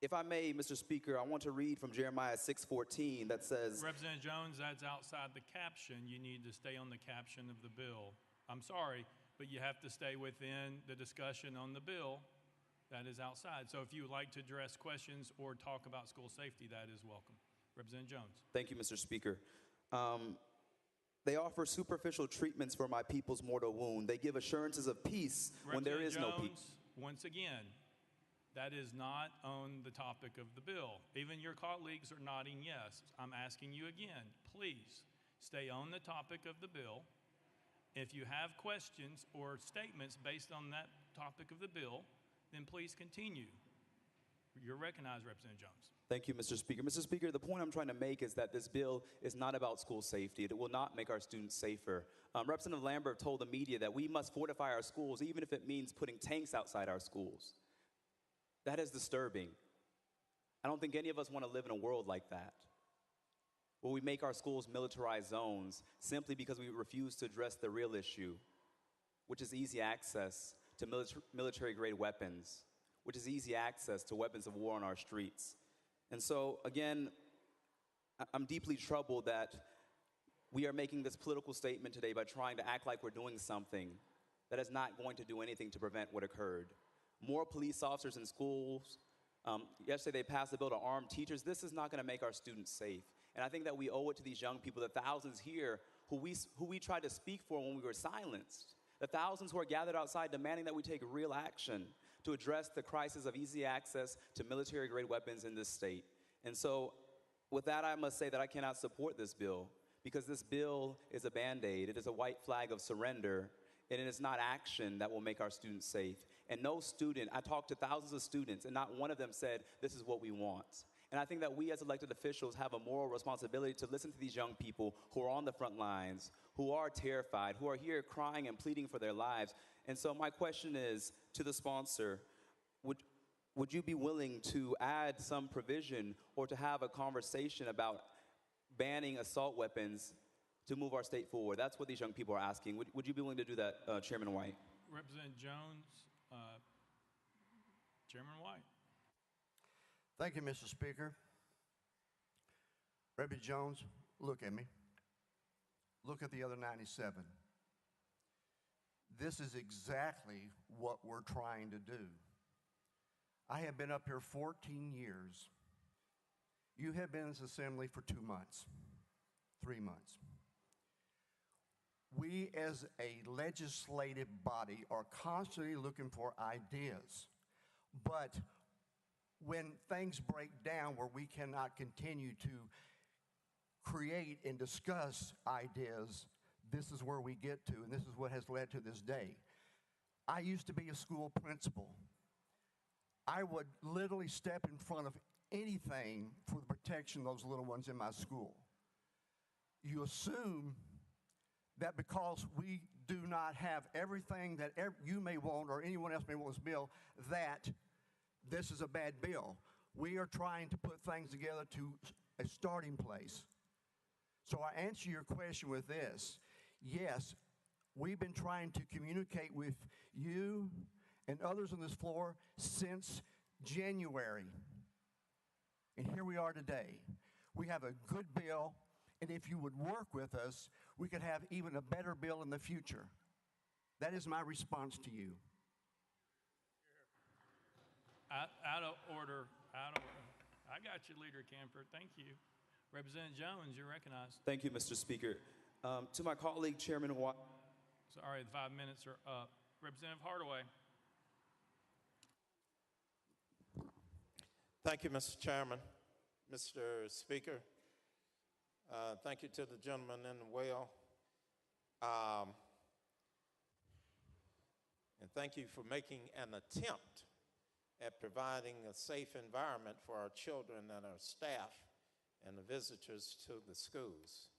If I may, Mr. Speaker, I want to read from Jeremiah 6:14 that says, Representative Jones, that's outside the caption. You need to stay on the caption of the bill. I'm sorry, but you have to stay within the discussion on the bill. That is outside. So if you would like to address questions or talk about school safety, that is welcome. Representative Jones. Thank you, Mr. Speaker. They offer superficial treatments for my people's mortal wound. They give assurances of peace when there is no peace. Once again, that is not on the topic of the bill. Even your colleagues are nodding yes. I'm asking you again, please stay on the topic of the bill. If you have questions or statements based on that topic of the bill, then please continue. You're recognized, Representative Jones. Thank you, Mr. Speaker. Mr. Speaker, the point I'm trying to make is that this bill is not about school safety. It will not make our students safer. Representative Lambert told the media that we must fortify our schools, even if it means putting tanks outside our schools. That is disturbing. I don't think any of us want to live in a world like that, where we make our schools militarized zones simply because we refuse to address the real issue, which is easy access to military-grade weapons, which is easy access to weapons of war on our streets. And so, again, I'm deeply troubled that we are making this political statement today by trying to act like we're doing something that is not going to do anything to prevent what occurred. More police officers in schools. Yesterday, they passed a bill to arm teachers. This is not going to make our students safe. And I think that we owe it to these young people, the thousands here who we tried to speak for when we were silenced, the thousands who are gathered outside demanding that we take real action, to address the crisis of easy access to military-grade weapons in this state. And so, with that, I must say that I cannot support this bill, because this bill is a Band-Aid. It is a white flag of surrender, and it is not action that will make our students safe. And no student, I talked to thousands of students, and not one of them said, this is what we want. And I think that we as elected officials have a moral responsibility to listen to these young people who are on the front lines, who are terrified, who are here crying and pleading for their lives. And so my question is to the sponsor, would you be willing to add some provision or to have a conversation about banning assault weapons to move our state forward? That's what these young people are asking. Would you be willing to do that, Chairman White? Representative Jones, Chairman White. Thank you, Mr. Speaker. Reverend Jones, look at me. Look at the other 97. This is exactly what we're trying to do. I have been up here 14 years. You have been in this assembly for 2 months, 3 months. We as a legislative body are constantly looking for ideas. But when things break down where we cannot continue to create and discuss ideas, this is where we get to, and this is what has led to this day. I used to be a school principal. I would literally step in front of anything for the protection of those little ones in my school. You assume that because we do not have everything that you may want or anyone else may want this bill, that this is a bad bill. We are trying to put things together to a starting place. So I answer your question with this. Yes, we've been trying to communicate with you and others on this floor since January. And here we are today. We have a good bill, and if you would work with us, we could have even a better bill in the future. That is my response to you. Out of order. I got you, Leader Camper. Thank you. Representative Jones, you're recognized. Thank you, Mr. Speaker. To my colleague, Chairman White. Sorry, the 5 minutes are up. Representative Hardaway. Thank you, Mr. Chairman. Mr. Speaker, thank you to the gentleman in the well. And thank you for making an attempt at providing a safe environment for our children and our staff and the visitors to the schools.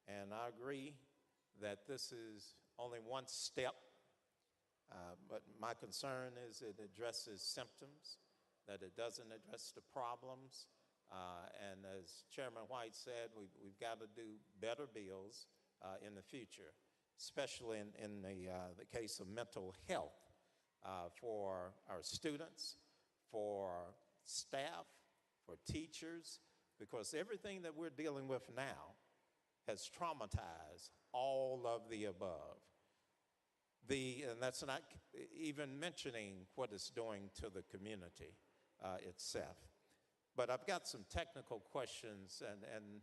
And I agree that this is only one step, but my concern is it addresses symptoms, that it doesn't address the problems. And as Chairman White said, we've got to do better bills in the future, especially in the case of mental health for our students, for staff, for teachers, because everything that we're dealing with now has traumatized all of the above. And that's not even mentioning what it's doing to the community itself. But I've got some technical questions, and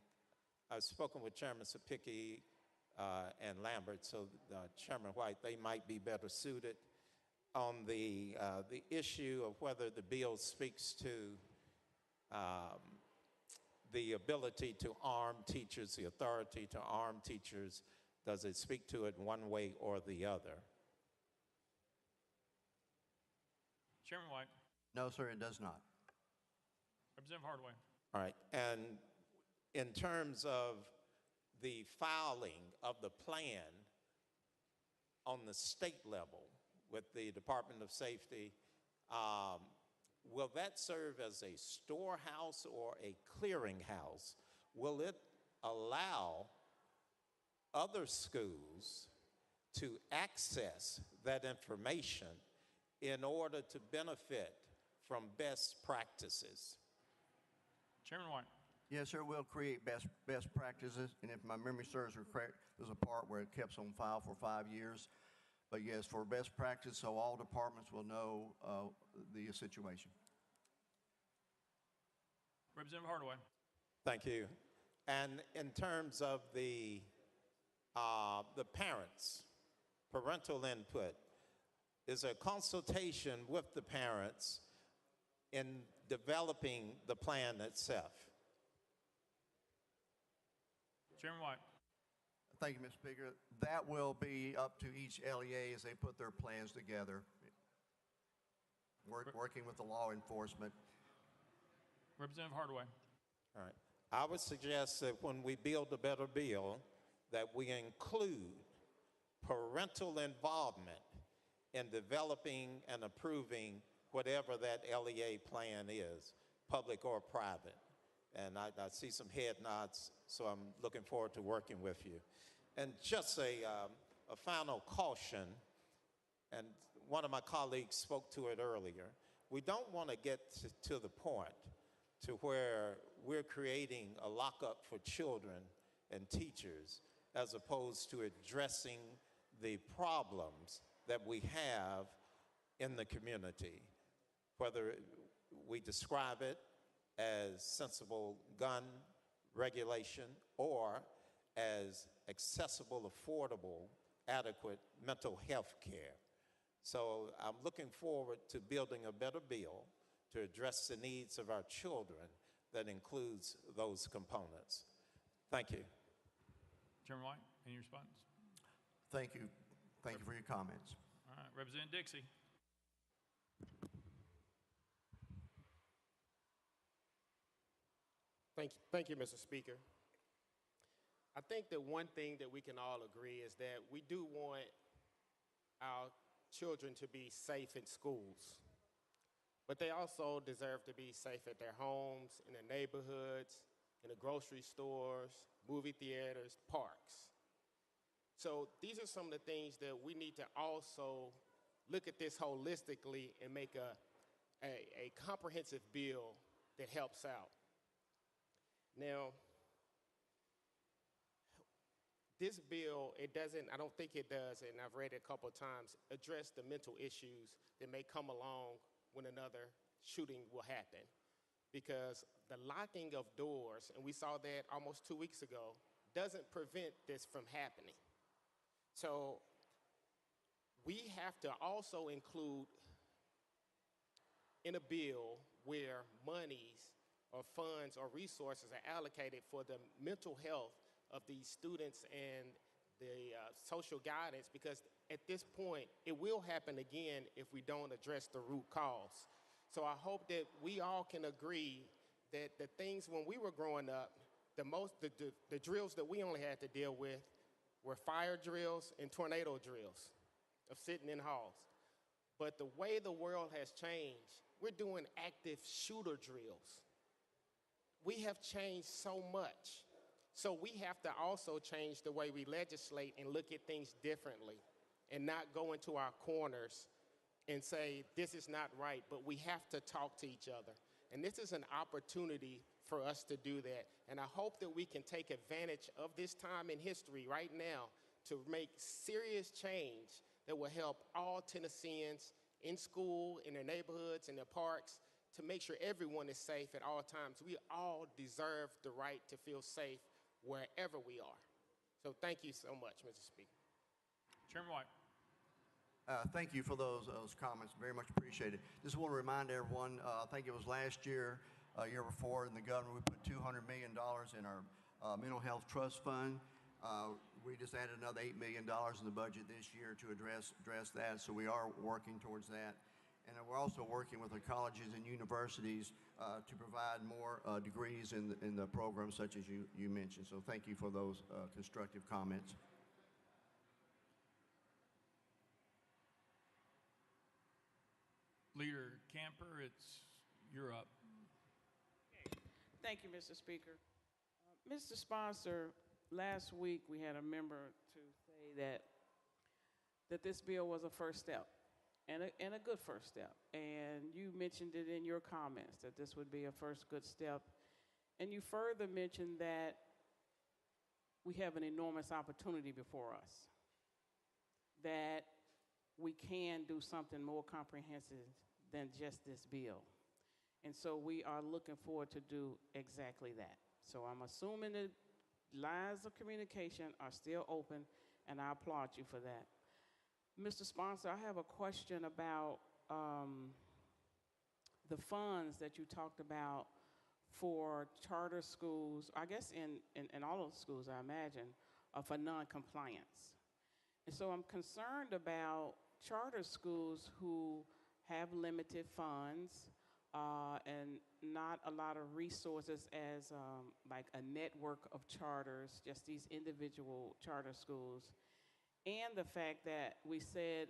I've spoken with Chairman Sapicki and Lambert, so Chairman White, they might be better suited on the issue of whether the bill speaks to the ability to arm teachers, the authority to arm teachers. Does it speak to it one way or the other? Chairman White. No, sir, it does not. Representative Hardaway. All right, and in terms of the filing of the plan on the state level with the Department of Safety, will that serve as a storehouse or a clearinghouse? Will it allow other schools to access that information in order to benefit from best practices? Chairman White. Yes, sir, we'll create best practices, and if my memory serves me correct, there's a part where it keeps on file for 5 years. But yes, for best practice, so all departments will know the situation. Representative Hardaway. Thank you. And in terms of the parents, parental input, is there consultation with the parents in developing the plan itself? Chairman White. Thank you, Mr. Speaker. That will be up to each LEA as they put their plans together, working with the law enforcement. Representative Hardaway. All right. I would suggest that when we build a better bill, that we include parental involvement in developing and approving whatever that LEA plan is, public or private. And I see some head nods, so I'm looking forward to working with you. And just a final caution, and one of my colleagues spoke to it earlier. We don't want to get to the point to where we're creating a lockup for children and teachers as opposed to addressing the problems that we have in the community, whether we describe it as sensible gun regulation or as accessible, affordable, adequate mental health care. So I'm looking forward to building a better bill to address the needs of our children that includes those components. Thank you. Chairman White, any response? Thank you. Thank you for your comments. All right, Representative Dixie. Thank you, Mr. Speaker. I think that one thing that we can all agree is that we do want our children to be safe in schools, but they also deserve to be safe at their homes, in their neighborhoods, in the grocery stores, movie theaters, parks. So these are some of the things that we need to also look at this holistically and make a comprehensive bill that helps out. Now, this bill, I don't think it does, and I've read it a couple of times, address the mental issues that may come along when another shooting will happen. Because the locking of doors, and we saw that almost 2 weeks ago, doesn't prevent this from happening. So we have to also include in a bill where monies or funds or resources are allocated for the mental health of these students and the social guidance, because at this point, it will happen again if we don't address the root cause. So I hope that we all can agree that the things when we were growing up, the drills that we only had to deal with were fire drills and tornado drills of sitting in halls. But the way the world has changed, we're doing active shooter drills. We have changed so much. So we have to also change the way we legislate and look at things differently and not go into our corners and say, this is not right, but we have to talk to each other. And this is an opportunity for us to do that. And I hope that we can take advantage of this time in history right now to make serious change that will help all Tennesseans in school, in their neighborhoods, in their parks, to make sure everyone is safe at all times. We all deserve the right to feel safe wherever we are. So thank you so much, Mr. Speaker. Chairman White. Thank you for those comments. Very much appreciated. Just want to remind everyone, I think it was last year, year before, in the government, we put $200 million in our mental health trust fund. We just added another $8 million in the budget this year to address that, so we are working towards that. And we're also working with the colleges and universities to provide more degrees in the program, such as you mentioned. So thank you for those constructive comments. Leader Camper, you're up. Thank you, Mr. Speaker. Mr. Sponsor, last week we had a member to say that this bill was a first step, and a good first step. And you mentioned it in your comments that this would be a first good step. And you further mentioned that we have an enormous opportunity before us, that we can do something more comprehensive than just this bill. And so we are looking forward to do exactly that. So I'm assuming the lines of communication are still open, and I applaud you for that. Mr. Sponsor, I have a question about the funds that you talked about for charter schools, I guess in all of the schools, I imagine, for non-compliance. And so I'm concerned about charter schools who have limited funds and not a lot of resources as like a network of charters, just these individual charter schools. And the fact that we said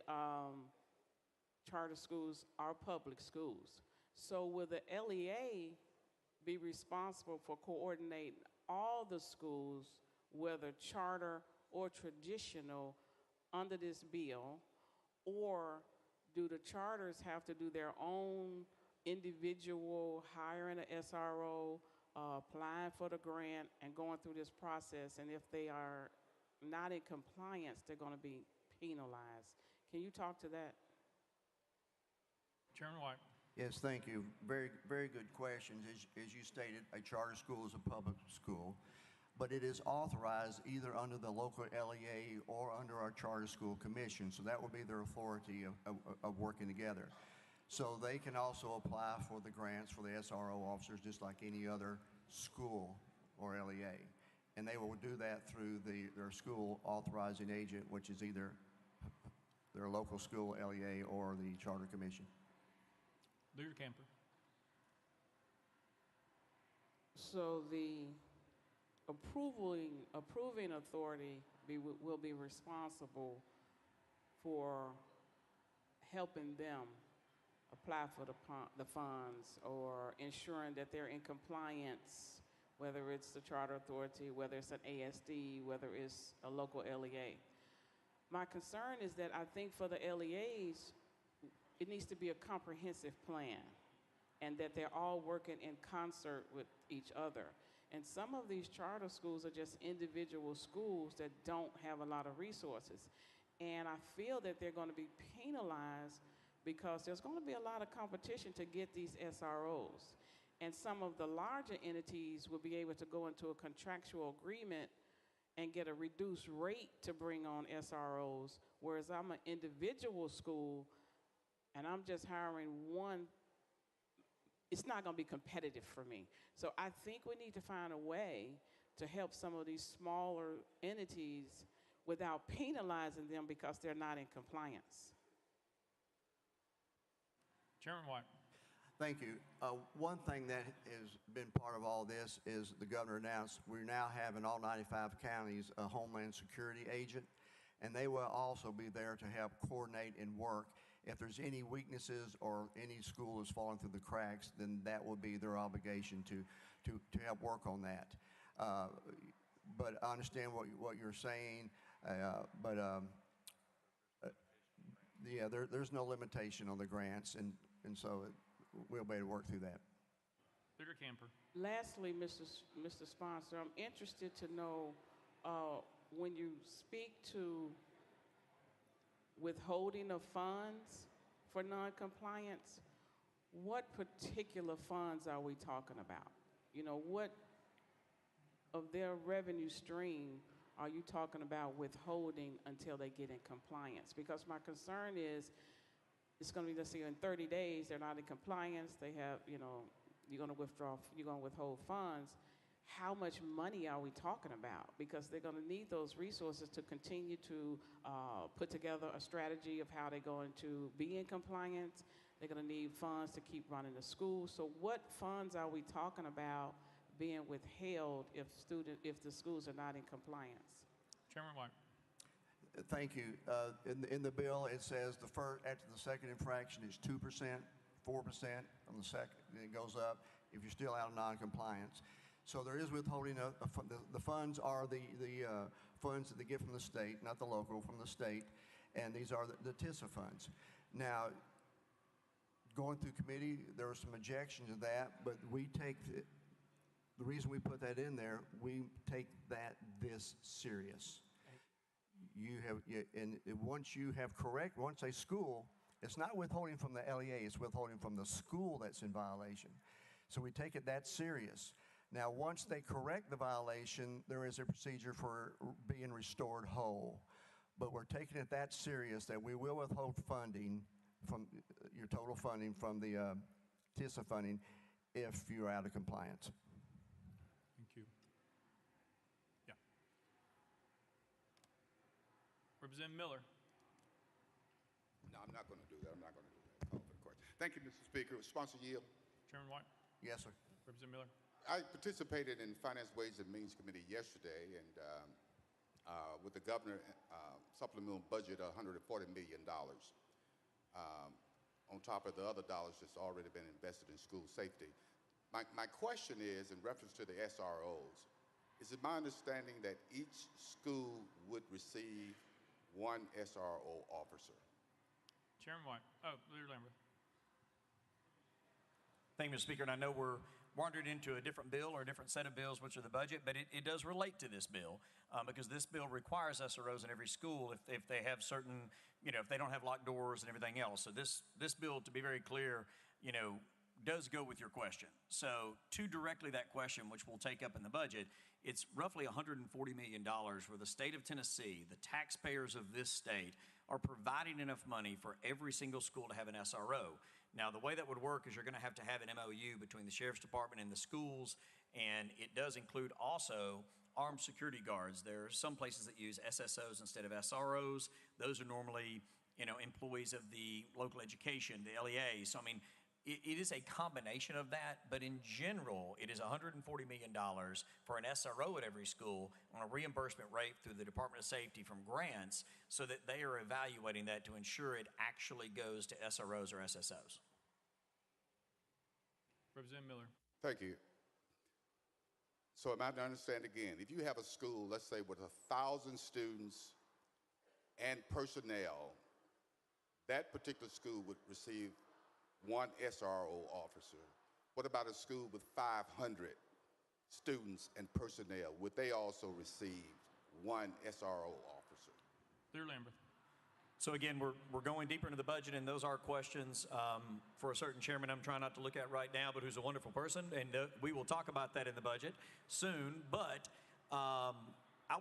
charter schools are public schools. So will the LEA be responsible for coordinating all the schools, whether charter or traditional, under this bill? Or do the charters have to do their own individual hiring an SRO, applying for the grant, and going through this process? And if they are not in compliance, they're going to be penalized. Can you talk to that? Chairman White. Yes, thank you. Very, very good questions. As you stated, a charter school is a public school, but it is authorized either under the local LEA or under our charter school commission. So that will be their authority of working together. So they can also apply for the grants for the SRO officers just like any other school or LEA. And they will do that through their school authorizing agent, which is either their local school LEA or the charter commission. Leader Camper. So the approving authority will be responsible for helping them apply for the funds or ensuring that they're in compliance, whether it's the charter authority, whether it's an ASD, whether it's a local LEA. My concern is that I think for the LEAs, it needs to be a comprehensive plan and that they're all working in concert with each other. And some of these charter schools are just individual schools that don't have a lot of resources. And I feel that they're going to be penalized because there's going to be a lot of competition to get these SROs. And some of the larger entities will be able to go into a contractual agreement and get a reduced rate to bring on SROs, whereas I'm an individual school and I'm just hiring one. It's not going to be competitive for me. So I think we need to find a way to help some of these smaller entities without penalizing them because they're not in compliance. Chairman White. Thank you. One thing that has been part of all this is the governor announced we now have in all 95 counties a Homeland Security agent, and they will also be there to help coordinate and work. If there's any weaknesses or any school is falling through the cracks, then that will be their obligation to help work on that. But I understand what you're saying, yeah, there's no limitation on the grants, and so we'll be able to work through that. Leader Camper. Lastly, Mr. Sponsor, I'm interested to know when you speak to withholding of funds for non-compliance, what particular funds are we talking about? You know, what of their revenue stream are you talking about withholding until they get in compliance? Because my concern is it's going to be, let's say, in 30 days, they're not in compliance, they have, you know, you're going to withhold funds. How much money are we talking about? Because they're going to need those resources to continue to put together a strategy of how they're going to be in compliance. They're going to need funds to keep running the school. So what funds are we talking about being withheld if the schools are not in compliance? Chairman White. Thank you. In the bill, it says after the second infraction is 2%, 4% on the second, then it goes up if you're still out of non-compliance. So there is withholding the funds are the funds that they get from the state, not the local, from the state, and these are the TISA funds. Now, going through committee, there was some objection to that, but we take the reason we put that in there, we take that this serious. Once a school, it's not withholding from the LEA, it's withholding from the school that's in violation. So we take it that serious. Now, once they correct the violation, there is a procedure for being restored whole. but we're taking it that serious that we will withhold funding from your total funding from the TISA funding if you're out of compliance. Thank you. Yeah. Representative Miller. No, I'm not going to do that. I'm not going to do that. Call for the question. Thank you, Mr. Speaker. Sponsor yield. Chairman White. Yes, sir. Representative Miller. I participated in Finance, Ways, and Means Committee yesterday, and with the governor supplemental budget of $140 million, on top of the other dollars that's already been invested in school safety. My question is, in reference to the SROs, is it my understanding that each school would receive one SRO officer? Chairman White. Oh, Leader Lambert. Thank you, Mr. Speaker. And I know we're wandered into a different bill or a different set of bills, which are the budget, but it does relate to this bill because this bill requires SROs in every school if they have certain, if they don't have locked doors and everything else. So this bill, to be very clear, does go with your question. So to directly that question, which we'll take up in the budget, it's roughly $140 million where the state of Tennessee, the taxpayers of this state, are providing enough money for every single school to have an SRO. Now, the way that would work is you're going to have an MOU between the Sheriff's Department and the schools, and it does include also armed security guards. There are some places that use SSOs instead of SROs. Those are normally, employees of the local education, the LEA. So, it is a combination of that, but in general, it is $140 million for an SRO at every school on a reimbursement rate through the Department of Safety from grants so that they are evaluating that to ensure it actually goes to SROs or SSOs. Representative Miller. Thank you. So am I to understand again, if you have a school, let's say with 1,000 students and personnel, that particular school would receive one SRO officer. What about a school with 500 students and personnel? Would they also receive one SRO officer? Leader Lambert. So again, we're going deeper into the budget, and those are questions for a certain chairman I'm trying not to look at right now, but who's a wonderful person, and we will talk about that in the budget soon. But I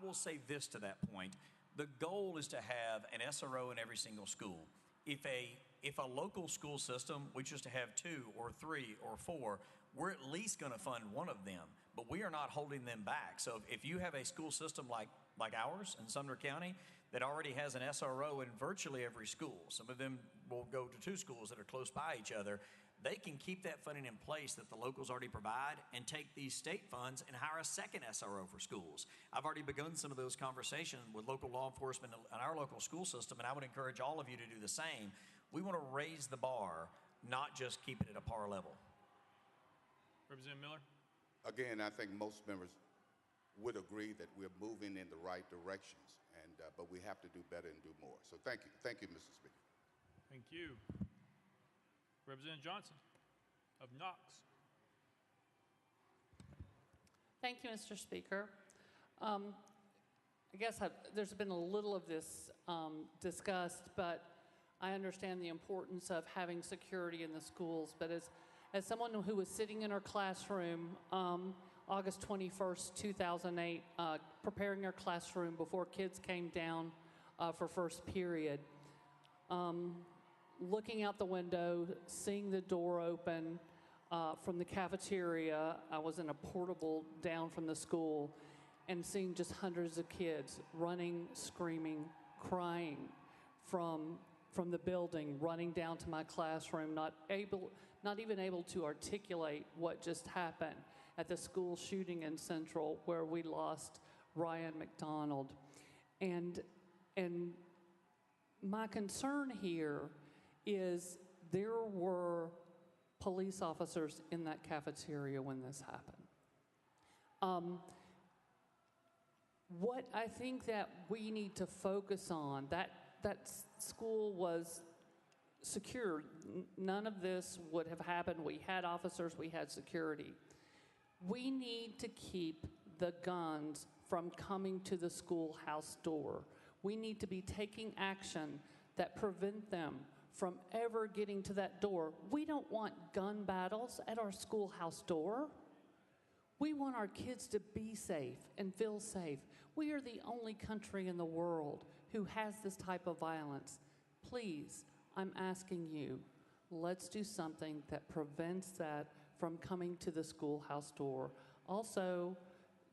will say this to that point. The goal is to have an SRO in every single school. If a local school system, we choose to have 2 or 3 or 4, we're at least going to fund one of them, but we are not holding them back. So if you have a school system like ours in Sumner County that already has an SRO in virtually every school, some of them will go to 2 schools that are close by each other, they can keep that funding in place that the locals already provide and take these state funds and hire a second SRO for schools. I've already begun some of those conversations with local law enforcement and our local school system, and I would encourage all of you to do the same. We want to raise the bar, not just keep it at a par level. Representative Miller. Again, I think most members would agree that we're moving in the right directions, but we have to do better and do more. So thank you, Mr. Speaker. Thank you. Representative Johnson of Knox. Thank you, Mr. Speaker. I guess there's been a little of this discussed, but I understand the importance of having security in the schools. But as someone who was sitting in our classroom August 21st, 2008, preparing our classroom before kids came down for first period, looking out the window, seeing the door open from the cafeteria, I was in a portable down from the school, and seeing just hundreds of kids running, screaming, crying from the building, running down to my classroom, not even able to articulate what just happened at the school shooting in Central where we lost Ryan McDonald. And my concern here is there were police officers in that cafeteria when this happened. What I think that we need to focus on, that school was secure. None of this would have happened. We had officers, we had security. We need to keep the guns from coming to the schoolhouse door. We need to be taking action that prevent them from ever getting to that door. We don't want gun battles at our schoolhouse door. We want our kids to be safe and feel safe. We are the only country in the world who has this type of violence, please, I'm asking you, let's do something that prevents that from coming to the schoolhouse door. Also,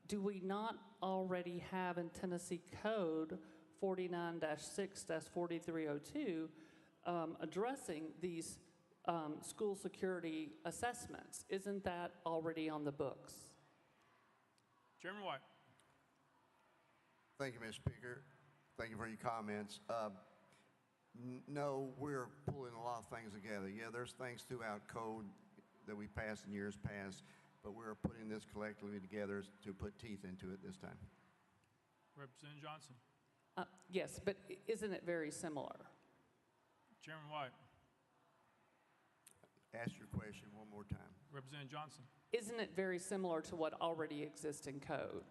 do we not already have in Tennessee Code 49-6-4302 addressing these school security assessments? Isn't that already on the books? Chairman White. Thank you, Mr. Speaker. Thank you for your comments. No, we're pulling a lot of things together. Yeah, there's things throughout code that we passed in years past, but we're putting this collectively together to put teeth into it this time. Representative Johnson. Yes, but isn't it very similar? Chairman White. Ask your question one more time. Representative Johnson. Isn't it very similar to what already exists in code?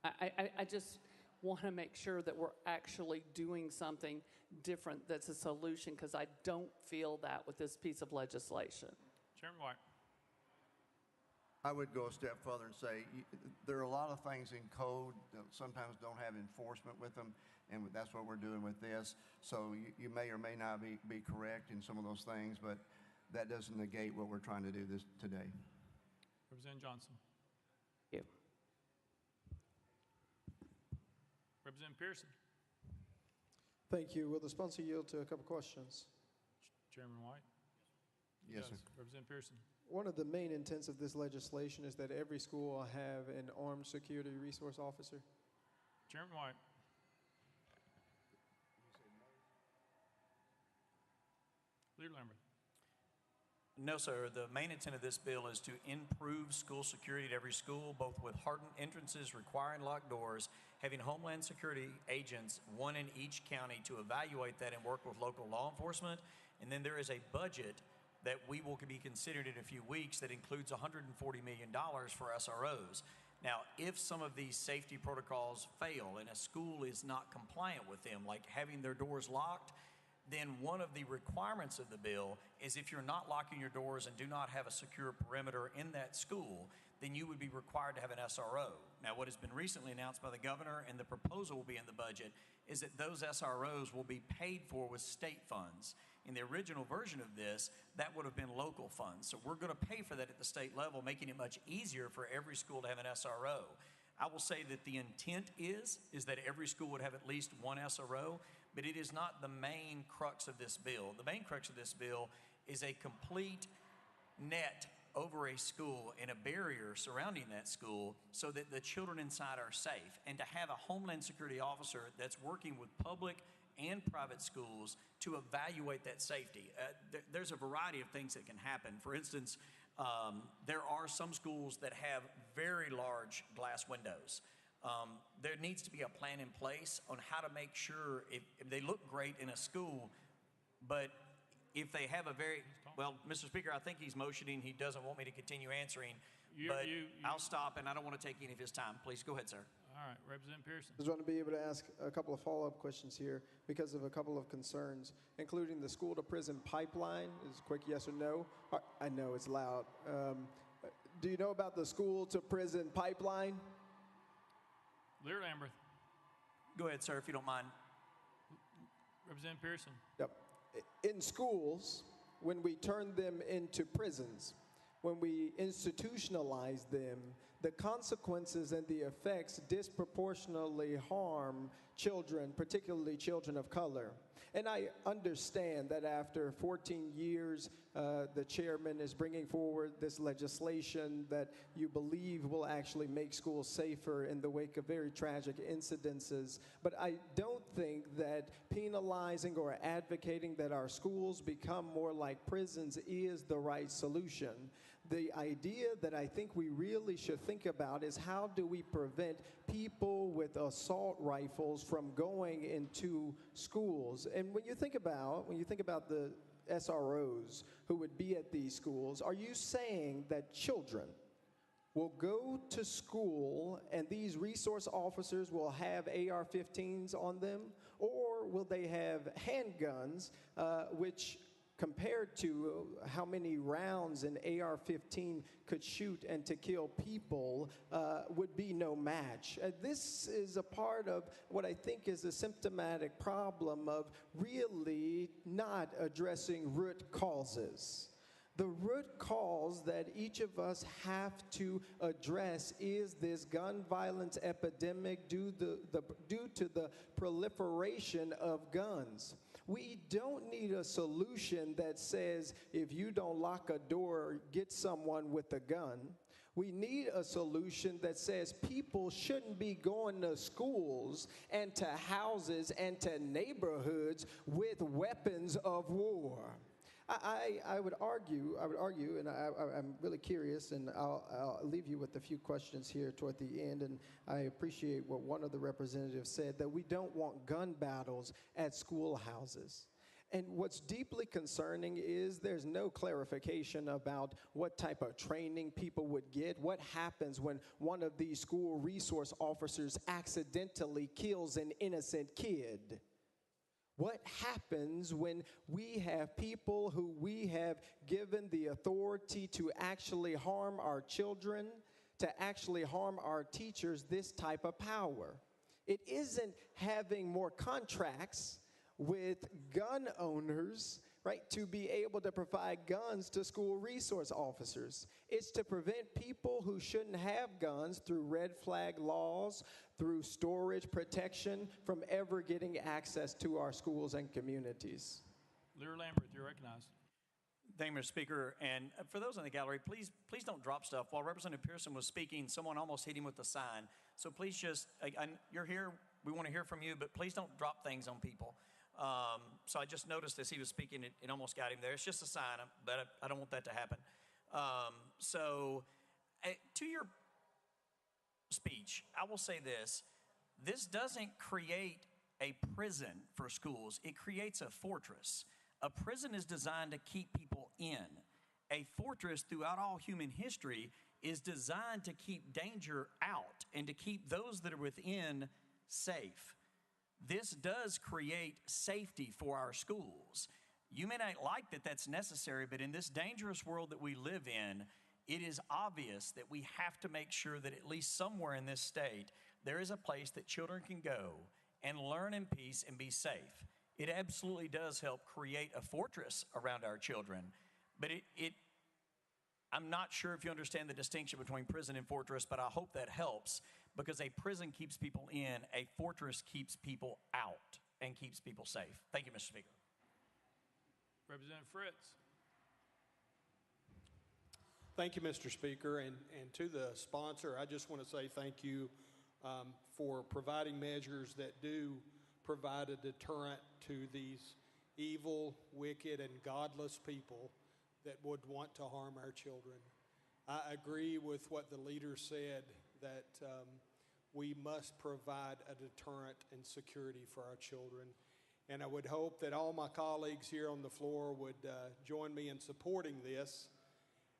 I just want to make sure that we're actually doing something different that's a solution, because I don't feel that with this piece of legislation. Chairman White. I would go a step further and say there are a lot of things in code that sometimes don't have enforcement with them, and that's what we're doing with this. So you may or may not be correct in some of those things, but that doesn't negate what we're trying to do this today. Representative Johnson. Thank you. Representative Pearson. Thank you. Will the sponsor yield to a couple questions? Chairman White. Yes, sir. Representative Pearson. One of the main intents of this legislation is that every school will have an armed security resource officer. Chairman White. Leader Lambert. No, sir. The main intent of this bill is to improve school security at every school, both with hardened entrances requiring locked doors, having Homeland Security agents, one in each county, to evaluate that and work with local law enforcement. And then there is a budget that we will be considering in a few weeks that includes $140 million for SROs. Now, if some of these safety protocols fail and a school is not compliant with them, like having their doors locked, then one of the requirements of the bill is if you're not locking your doors and do not have a secure perimeter in that school, then you would be required to have an SRO. Now, what has been recently announced by the governor, and the proposal will be in the budget, is that those SROs will be paid for with state funds. In the original version of this, that would have been local funds. So we're going to pay for that at the state level, making it much easier for every school to have an SRO. I will say that the intent is that every school would have at least one SRO, but it is not the main crux of this bill. The main crux of this bill is a complete net over a school and a barrier surrounding that school so that the children inside are safe, and to have a Homeland Security officer that's working with public and private schools to evaluate that safety. There's a variety of things that can happen. For instance, there are some schools that have very large glass windows. There needs to be a plan in place on how to make sure if they look great in a school, but if they have a very, well, Mr. Speaker, I think he's motioning. He doesn't want me to continue answering, but I'll stop, and I don't want to take any of his time. Please go ahead, sir. All right, Representative Pearson. I just want to be able to ask a couple of follow-up questions here because of a couple of concerns, including the school-to-prison pipeline. Is a quick yes or no? I know it's loud. Do you know about the school-to-prison pipeline? Leader Lambert. Go ahead, sir, if you don't mind. Representative Pearson. Yep. In schools, when we turn them into prisons, when we institutionalize them, the consequences and the effects disproportionately harm children, particularly children of color. And I understand that after 14 years, the chairman is bringing forward this legislation that you believe will actually make schools safer in the wake of very tragic incidences. But I don't think that penalizing or advocating that our schools become more like prisons is the right solution. The idea that I think we really should think about is how do we prevent people with assault rifles from going into schools? And when you think about the SROs who would be at these schools, are you saying that children will go to school and these resource officers will have AR-15s on them, or will they have handguns which compared to how many rounds an AR-15 could shoot and to kill people, would be no match. This is a part of what I think is a symptomatic problem of really not addressing root causes. The root cause that each of us have to address is this gun violence epidemic due to the proliferation of guns. We don't need a solution that says if you don't lock a door, get someone with a gun. We need a solution that says people shouldn't be going to schools and to houses and to neighborhoods with weapons of war. I would argue, and I'm really curious, and I'll leave you with a few questions here toward the end, and I appreciate what one of the representatives said, that we don't want gun battles at schoolhouses. And what's deeply concerning is there's no clarification about what type of training people would get. What happens when one of these school resource officers accidentally kills an innocent kid? What happens when we have people who we have given the authority to actually harm our children, to actually harm our teachers, this type of power? It isn't having more contracts with gun owners, right, to be able to provide guns to school resource officers. It's to prevent people who shouldn't have guns through red flag laws, through storage protection, from ever getting access to our schools and communities. Lear Lambert, you're recognized. Thank you, Mr. Speaker. And for those in the gallery, please don't drop stuff. While Representative Pearson was speaking, someone almost hit him with a sign. So please just, you're here, we want to hear from you, but please don't drop things on people. So I just noticed as he was speaking, it almost got him there. It's just a sign, but I don't want that to happen. To your speech, I will say this. This doesn't create a prison for schools. It creates a fortress. A prison is designed to keep people in. A fortress throughout all human history is designed to keep danger out and to keep those that are within safe. This does create safety for our schools. You may not like that that's necessary, but in this dangerous world that we live in, it is obvious that we have to make sure that at least somewhere in this state, there is a place that children can go and learn in peace and be safe. It absolutely does help create a fortress around our children, but I'm not sure if you understand the distinction between prison and fortress, but I hope that helps, because a prison keeps people in, a fortress keeps people out and keeps people safe. Thank you, Mr. Speaker. Representative Fritz. Thank you, Mr. Speaker, and to the sponsor, I just want to say thank you for providing measures that do provide a deterrent to these evil, wicked, and godless people that would want to harm our children. I agree with what the leader said, that we must provide a deterrent and security for our children. And I would hope that all my colleagues here on the floor would join me in supporting this,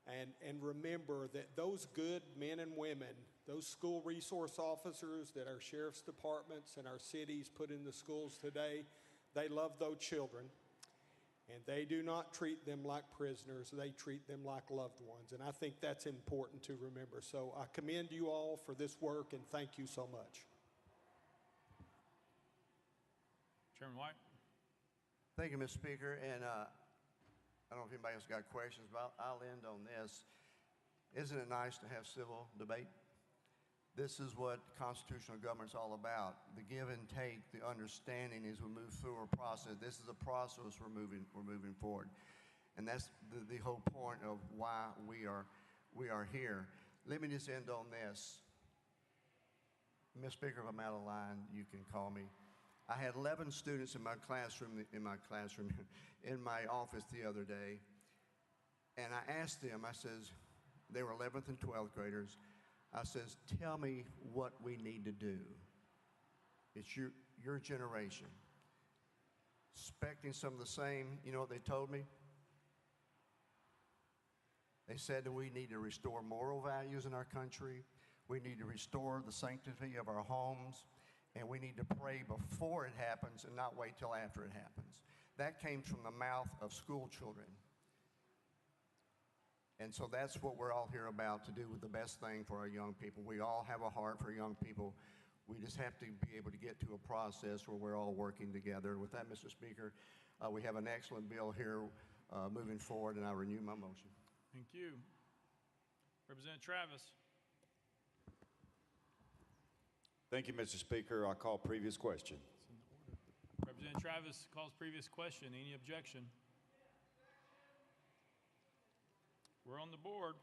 and remember that those good men and women, those school resource officers that our sheriff's departments and our cities put in the schools today, they love those children. And they do not treat them like prisoners. They treat them like loved ones. And I think that's important to remember. So I commend you all for this work, and thank you so much. Chairman White. Thank you, Mr. Speaker. And I don't know if anybody else got questions, but I'll end on this. Isn't it nice to have civil debate? This is what constitutional government's all about. The give and take, the understanding as we move through a process. This is a process we're moving forward. And that's the whole point of why we are here. Let me just end on this. Mr. Speaker, if I'm out of line, you can call me. I had 11 students in my classroom, in my office the other day, and I asked them, I says, they were 11th and 12th graders, I says, tell me what we need to do. It's your generation. Expecting some of the same, you know what they told me? They said that we need to restore moral values in our country. We need to restore the sanctity of our homes. And we need to pray before it happens and not wait till after it happens. That came from the mouth of school children. And so that's what we're all here about, to do with the best thing for our young people. We all have a heart for young people. We just have to be able to get to a process where we're all working together. With that, Mr. Speaker, we have an excellent bill here moving forward, and I renew my motion. Thank you. Representative Travis. Thank you, Mr. Speaker. I call previous question. Representative Travis calls previous question. Any objection? We're on the board.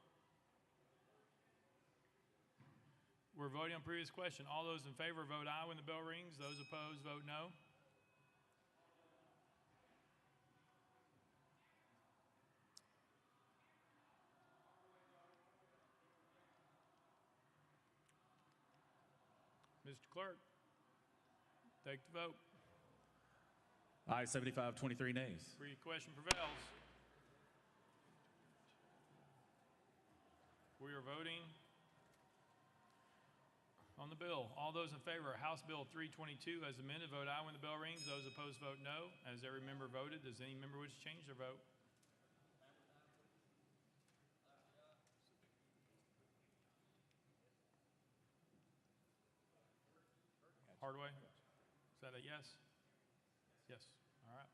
We're voting on previous question. All those in favor vote aye when the bell rings. Those opposed vote no. Mr. Clerk, take the vote. Aye 75, 23 nays. Question prevails. We are voting on the bill. All those in favor of House Bill 322 as amended vote aye when the bell rings. Those opposed vote no. As every member voted, does any member wish to change their vote? Hardaway? Is that a yes? Yes. All right.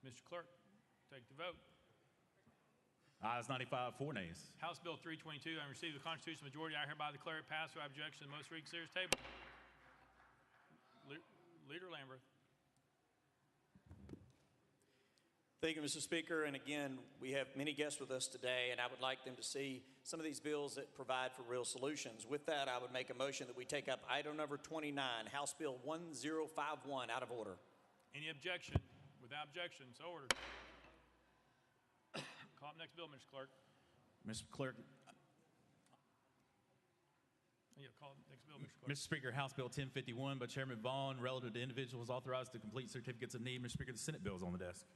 Mr. Clerk, take the vote. Ayes 95, 4 nays. House Bill 322, having received the constitutional majority, I hereby declare it passed without objection to the most reading considers table. Leader Lambert. Thank you, Mr. Speaker. And again, we have many guests with us today, and I would like them to see some of these bills that provide for real solutions. With that, I would make a motion that we take up item number 29, House Bill 1051, out of order. Any objection? Without objection, so ordered. Call up next bill, Mr. Clerk. Mr. Clerk. Yeah, call up next bill, Mr. Clerk. Mr. Speaker, House Bill 1051 by Chairman Vaughn, relative to individuals authorized to complete certificates of need. Mr. Speaker, the Senate bill is on the desk.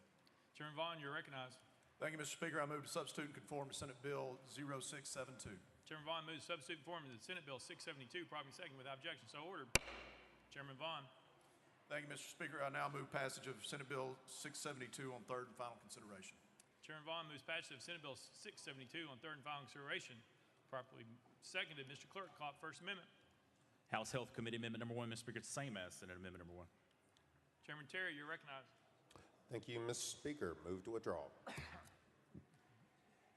Chairman Vaughn, you're recognized. Thank you, Mr. Speaker. I move to substitute and conform to Senate Bill 0672. Chairman Vaughn moves to substitute and conform to Senate Bill 672, properly second without objection, so ordered. Chairman Vaughn. Thank you, Mr. Speaker. I now move passage of Senate Bill 672 on third and final consideration. Chairman Vaughn moves passage of Senate Bill 672 on third and final consideration. Properly seconded. Mr. Clerk, call up First Amendment. House Health Committee Amendment number 1, Mr. Speaker, it's the same as Senate Amendment number 1. Chairman Terry, you're recognized. Thank you, Mr. Speaker. Move to withdraw.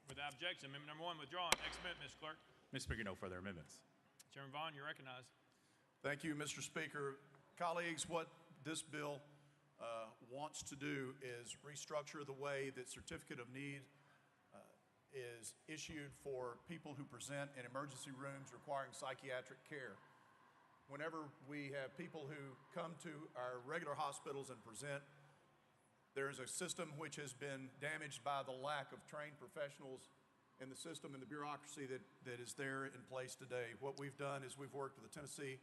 Without objection, amendment number 1 withdrawn. Next amendment, Mr. Clerk. Mr. Speaker, no further amendments. Chairman Vaughn, you're recognized. Thank you, Mr. Speaker. Colleagues, what this bill wants to do is restructure the way that certificate of need is issued for people who present in emergency rooms requiring psychiatric care. Whenever we have people who come to our regular hospitals and present, there is a system which has been damaged by the lack of trained professionals in the system and the bureaucracy that is there in place today. What we've done is we've worked with the Tennessee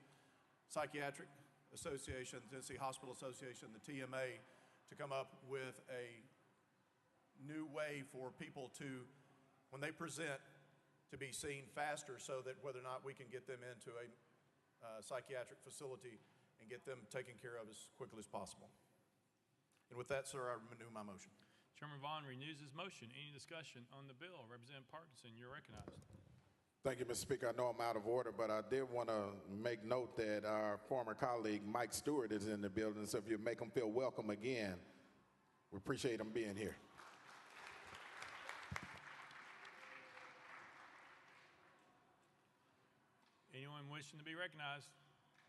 Psychiatric Association, the Tennessee Hospital Association, the TMA, to come up with a new way for people to, when they present, to be seen faster so that whether or not we can get them into a psychiatric facility and get them taken care of as quickly as possible. And with that, sir, I renew my motion. Chairman Vaughn renews his motion. Any discussion on the bill? Representative Parkinson, you're recognized. Thank you, Mr. Speaker. I know I'm out of order, but I did want to make note that our former colleague, Mike Stewart, is in the building, so if you make him feel welcome again, we appreciate him being here. Anyone wishing to be recognized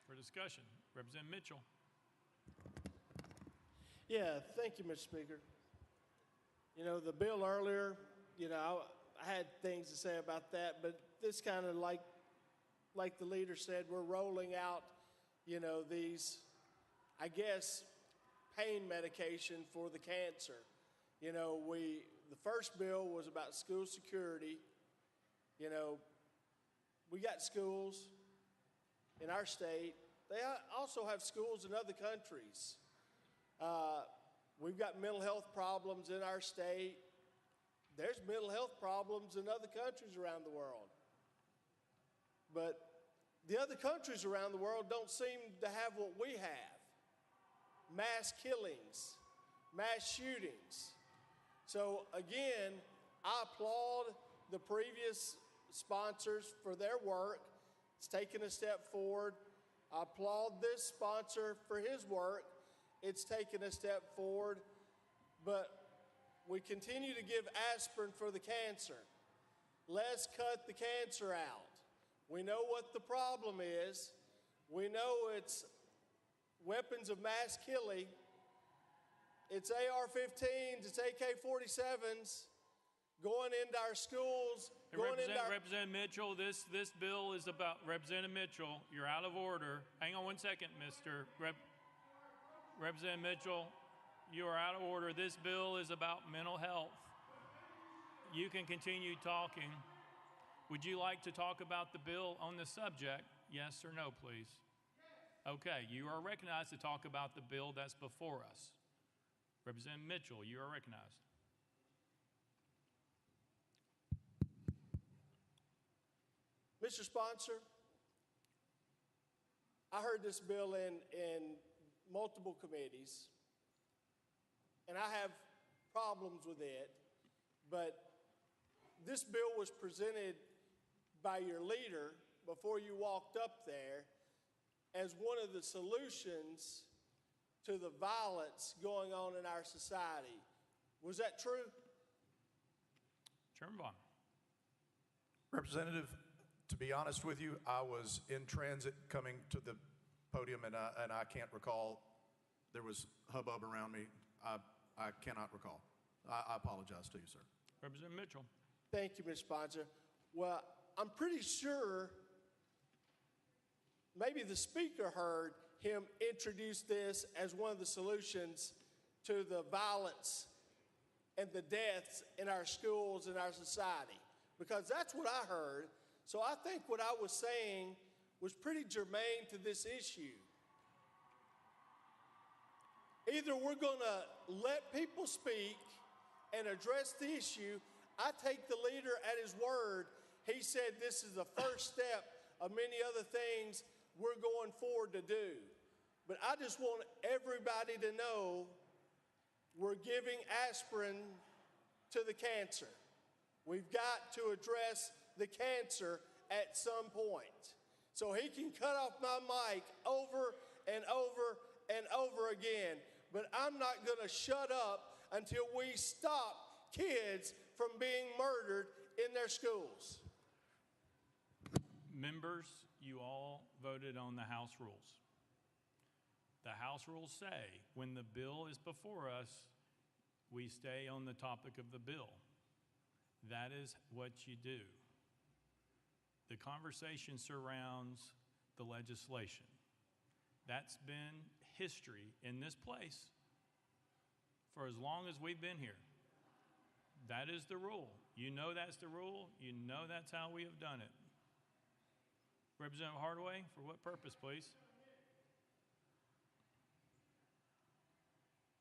for discussion? Representative Mitchell. Yeah, thank you, Mr. Speaker. You know, the bill earlier, you know, I had things to say about that, but this kind of like the leader said, we're rolling out, you know, these, I guess, pain medication for the cancer. You know, the first bill was about school security. You know, we got schools in our state. They also have schools in other countries. We've got mental health problems in our state. There's mental health problems in other countries around the world. But the other countries around the world don't seem to have what we have. Mass killings, mass shootings. So again, I applaud the previous sponsors for their work. It's taken a step forward. I applaud this sponsor for his work. It's taken a step forward. But we continue to give aspirin for the cancer. Let's cut the cancer out. We know what the problem is. We know it's weapons of mass killing. It's AR-15s, it's AK-47s going into our schools, Representative Mitchell, this bill is about, Representative Mitchell, you're out of order. Hang on one second, Representative Mitchell, you are out of order. This bill is about mental health. You can continue talking. Would you like to talk about the bill on the subject? Yes or no, please? Okay, you are recognized to talk about the bill that's before us. Representative Mitchell, you are recognized. Mr. Sponsor, I heard this bill in multiple committees, and I have problems with it, but this bill was presented by your leader before you walked up there as one of the solutions to the violence going on in our society. Was that true? Chairman Vaughn. Representative, to be honest with you, I was in transit coming to the podium, and I can't recall. There was hubbub around me. I cannot recall. I apologize to you, sir. Representative Mitchell. Thank you, Mr. Sponsor. Well, I'm pretty sure maybe the speaker heard him introduce this as one of the solutions to the violence and the deaths in our schools and our society, because that's what I heard. So I think what I was saying was pretty germane to this issue. Either we're going to let people speak and address the issue. I take the leader at his word. He said this is the first step of many other things we're going forward to do. But I just want everybody to know we're giving aspirin to the cancer. We've got to address the cancer at some point. So he can cut off my mic over and over and over again. But I'm not going to shut up until we stop kids from being murdered in their schools. Members, you all voted on the House rules. The House rules say when the bill is before us, we stay on the topic of the bill. That is what you do. The conversation surrounds the legislation. That's been history in this place for as long as we've been here. That is the rule. You know that's the rule. You know that's how we have done it. Representative Hardaway, for what purpose, please?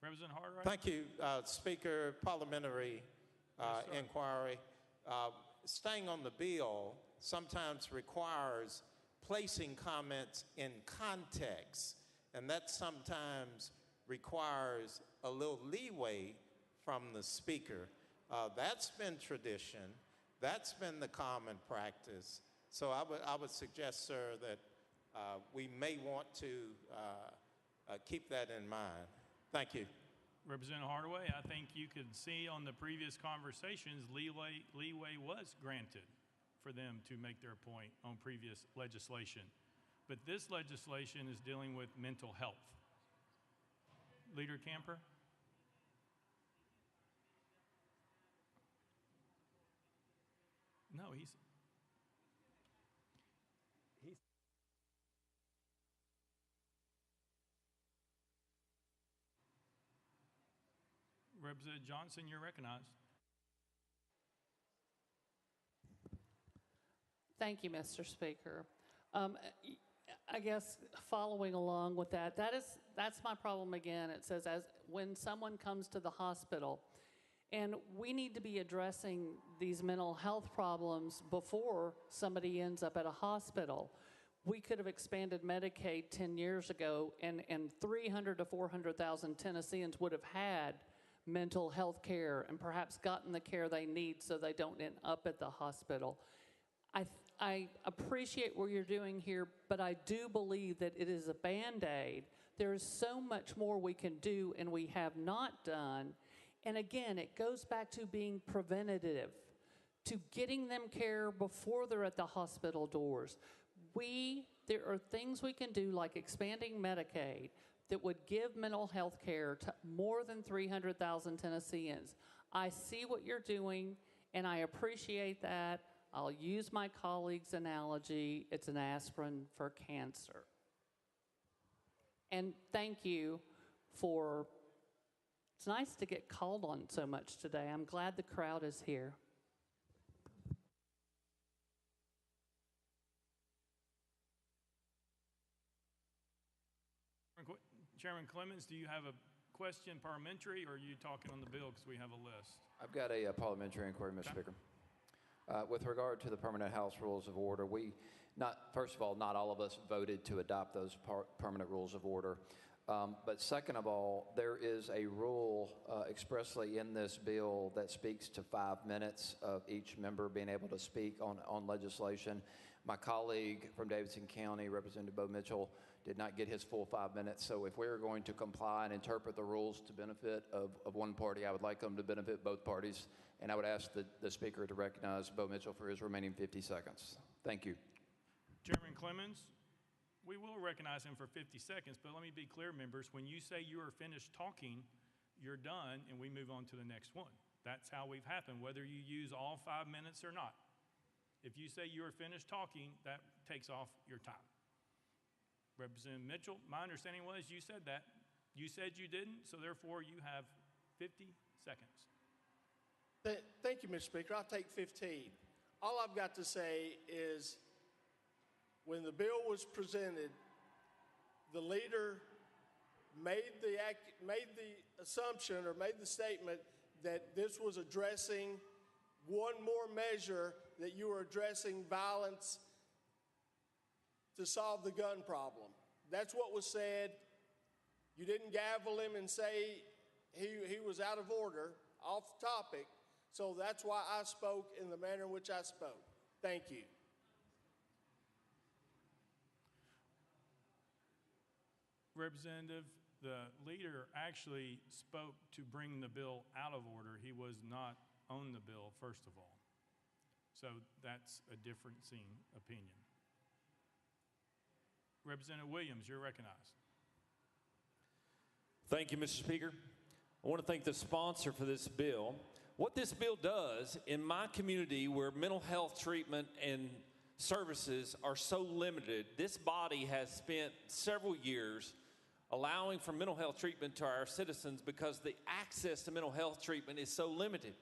Representative Hardaway. Thank you, Speaker. Parliamentary inquiry. Staying on the bill sometimes requires placing comments in context, and that sometimes requires a little leeway from the speaker. That's been tradition. That's been the common practice. So I would suggest, sir, that we may want to keep that in mind. Thank you. Representative Hardaway, I think you could see on the previous conversations, leeway was granted for them to make their point on previous legislation. But this legislation is dealing with mental health. Leader Camper? No, he's Representative Johnson, you're recognized. Thank you, Mr. Speaker. I guess following along with that, that's my problem again. It says as when someone comes to the hospital, and we need to be addressing these mental health problems before somebody ends up at a hospital. We could have expanded Medicaid 10 years ago, and 300 to 400,000 Tennesseans would have had mental health care and perhaps gotten the care they need so they don't end up at the hospital. I appreciate what you're doing here, but I do believe that it is a Band-Aid. There is so much more we can do and we have not done. And again, it goes back to being preventative, to getting them care before they're at the hospital doors. There are things we can do, like expanding Medicaid, that would give mental health care to more than 300,000 Tennesseans. I see what you're doing, and I appreciate that. I'll use my colleague's analogy. It's an aspirin for cancer. And thank you for, it's nice to get called on so much today. I'm glad the crowd is here. Chairman Clemens, do you have a question parliamentary, or are you talking on the bill because we have a list? I've got a parliamentary inquiry, Mr. Speaker. With regard to the permanent House rules of order, first of all, not all of us voted to adopt those permanent rules of order. But second of all, there is a rule expressly in this bill that speaks to 5 minutes of each member being able to speak on legislation. My colleague from Davidson County, Representative Bo Mitchell, did not get his full 5 minutes. So if we're going to comply and interpret the rules to benefit of one party, I would like them to benefit both parties. And I would ask the Speaker to recognize Bo Mitchell for his remaining 50 seconds. Thank you. Chairman Clemens, we will recognize him for 50 seconds, but let me be clear, members. When you say you are finished talking, you're done, and we move on to the next one. That's how we've happened, whether you use all 5 minutes or not. If you say you are finished talking, that takes off your time. Representative Mitchell, my understanding was you said that. You said you didn't, so therefore you have 50 seconds. Thank you, Mr. Speaker. I'll take 15. All I've got to say is when the bill was presented, the leader made the assumption or made the statement that this was addressing one more measure, that you were addressing violence to solve the gun problem. That's what was said. You didn't gavel him and say he was out of order, off topic. So that's why I spoke in the manner in which I spoke. Thank you. Representative, the leader actually spoke to bring the bill out of order. He was not on the bill, first of all. So that's a differencing opinion. Representative Williams, you're recognized. Thank you, Mr. Speaker. I want to thank the sponsor for this bill. What this bill does in my community, where mental health treatment and services are so limited, this body has spent several years allowing for mental health treatment to our citizens because the access to mental health treatment is so limited.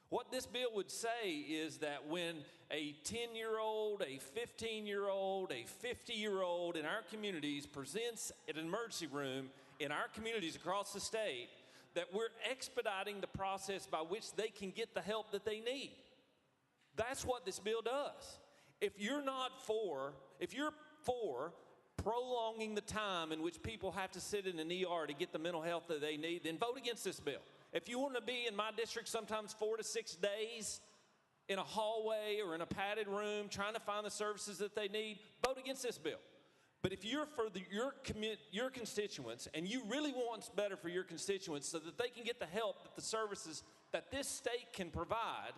What this bill would say is that when a 10-year-old, a 15-year-old, a 50-year-old in our communities presents at an emergency room in our communities across the state, that we're expediting the process by which they can get the help that they need. That's what this bill does. If you're for prolonging the time in which people have to sit in an ER to get the mental health that they need, then vote against this bill. If you want to be in my district sometimes 4 to 6 days in a hallway or in a padded room trying to find the services that they need, vote against this bill. But if you're for your constituents and you really want what's better for your constituents so that they can get the help, that the services that this state can provide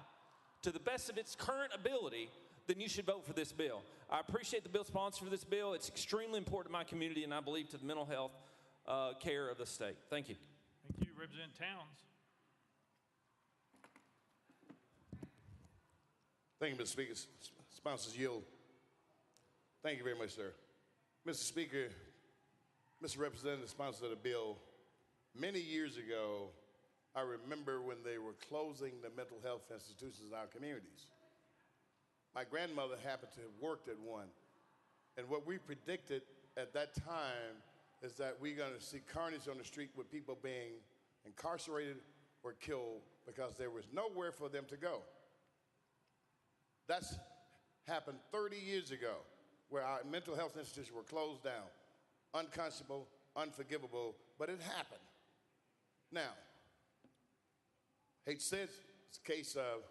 to the best of its current ability, then you should vote for this bill. I appreciate the bill sponsor for this bill. It's extremely important to my community and I believe to the mental health care of the state. Thank you. Thank you, Representative Towns. Thank you, Mr. Speaker. Sponsors yield. Thank you very much, sir. Mr. Speaker, Mr. Representative, sponsor of the bill, many years ago, I remember when they were closing the mental health institutions in our communities. My grandmother happened to have worked at one, and what we predicted at that time is that we're going to see carnage on the street with people being incarcerated or killed because there was nowhere for them to go. That's happened 30 years ago. where our mental health institutions were closed down. Unconscionable, unforgivable, but it happened. Now, hate says it's a case of,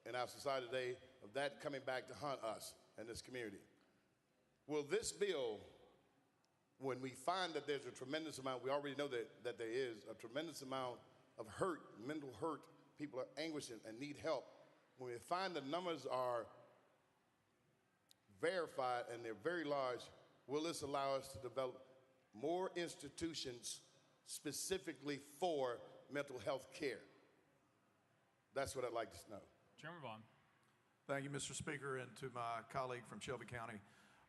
in our society today, of that coming back to haunt us and this community. Will this bill, when we find that there's a tremendous amount, we already know that there is a tremendous amount of hurt, mental hurt, people are anguished and need help. When we find the numbers are verified and they're very large, will this allow us to develop more institutions specifically for mental health care? That's what I'd like to know. Chairman Vaughn. Thank you, Mr. Speaker, and to my colleague from Shelby County.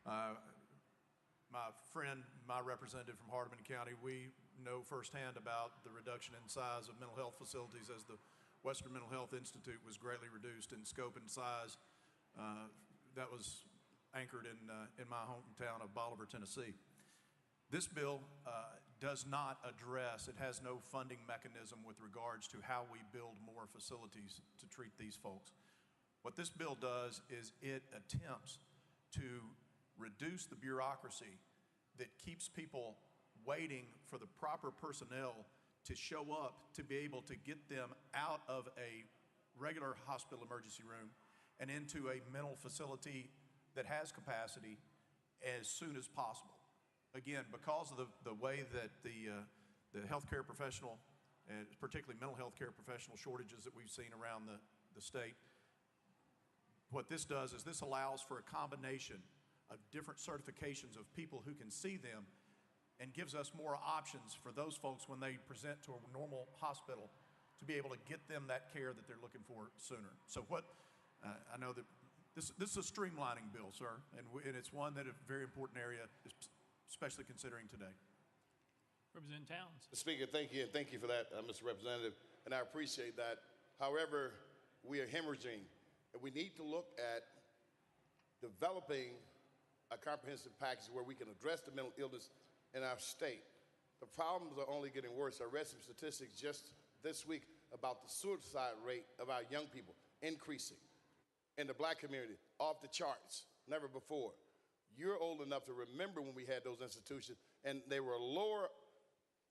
My friend, my representative from Hardeman County, we know firsthand about the reduction in size of mental health facilities as the Western Mental Health Institute was greatly reduced in scope and size. That was anchored in my hometown of Bolivar, Tennessee. This bill does not address, it has no funding mechanism with regards to how we build more facilities to treat these folks. What this bill does is it attempts to reduce the bureaucracy that keeps people waiting for the proper personnel to show up to be able to get them out of a regular hospital emergency room and into a mental facility that has capacity as soon as possible. Again, because of the way that the healthcare professional, and particularly mental health care professional shortages that we've seen around the state, what this does is this allows for a combination of different certifications of people who can see them and gives us more options for those folks when they present to a normal hospital to be able to get them that care that they're looking for sooner. So I know that this is a streamlining bill, sir, and it's one that is a very important area, especially considering today. Representative Towns. Mr. Speaker, thank you, and thank you for that, Mr. Representative, and I appreciate that. However, we are hemorrhaging, and we need to look at developing a comprehensive package where we can address the mental illness in our state. The problems are only getting worse. I read some statistics just this week about the suicide rate of our young people increasing. In the black community, off the charts, never before. You're old enough to remember when we had those institutions, and they were lower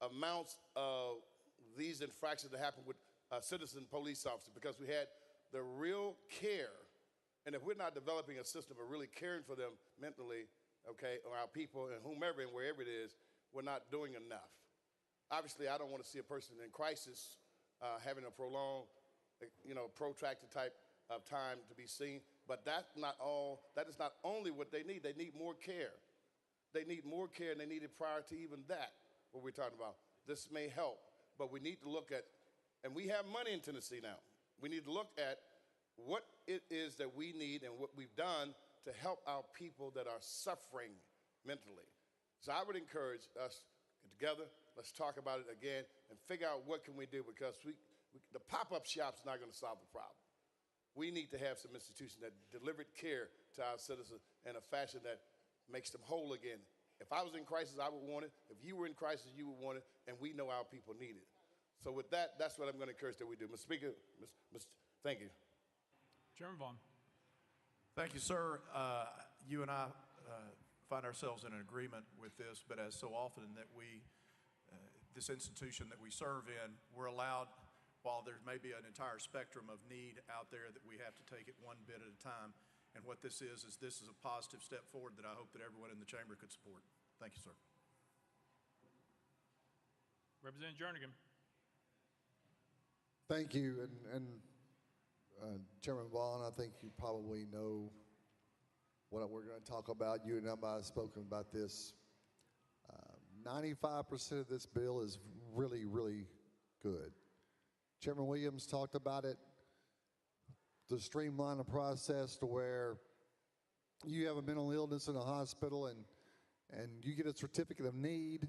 amounts of these infractions that happened with citizen police officers because we had the real care. And if we're not developing a system of really caring for them mentally, okay, or our people and whomever and wherever it is, we're not doing enough. Obviously, I don't want to see a person in crisis having a prolonged, protracted type of time to be seen. But that's not all. That is not only what they need. They need more care. They need more care, and they need it prior to even that, what we're talking about. This may help, but we need to look at, and we have money in Tennessee now. We need to look at what it is that we need and what we've done to help our people that are suffering mentally. So I would encourage us to get together, let's talk about it again, and figure out what can we do, because the pop-up shop's not going to solve the problem. We need to have some institutions that delivered care to our citizens in a fashion that makes them whole again. If I was in crisis, I would want it. If you were in crisis, you would want it, and we know our people need it. So with that, that's what I'm going to encourage that we do. Mr. Speaker, thank you. Chairman Vaughn. Thank you, sir. You and I find ourselves in an agreement with this, but as so often that this institution that we serve in, we're allowed, while there may be an entire spectrum of need out there, that we have to take it one bit at a time. And what this is a positive step forward that I hope that everyone in the chamber could support. Thank you, sir. Representative Jernigan. Thank you, and Chairman Vaughn, I think you probably know what we're going to talk about. You and I have spoken about this. 95% of this bill is really, really good. Chairman Williams talked about it, to streamline the process to where you have a mental illness in a hospital and you get a certificate of need,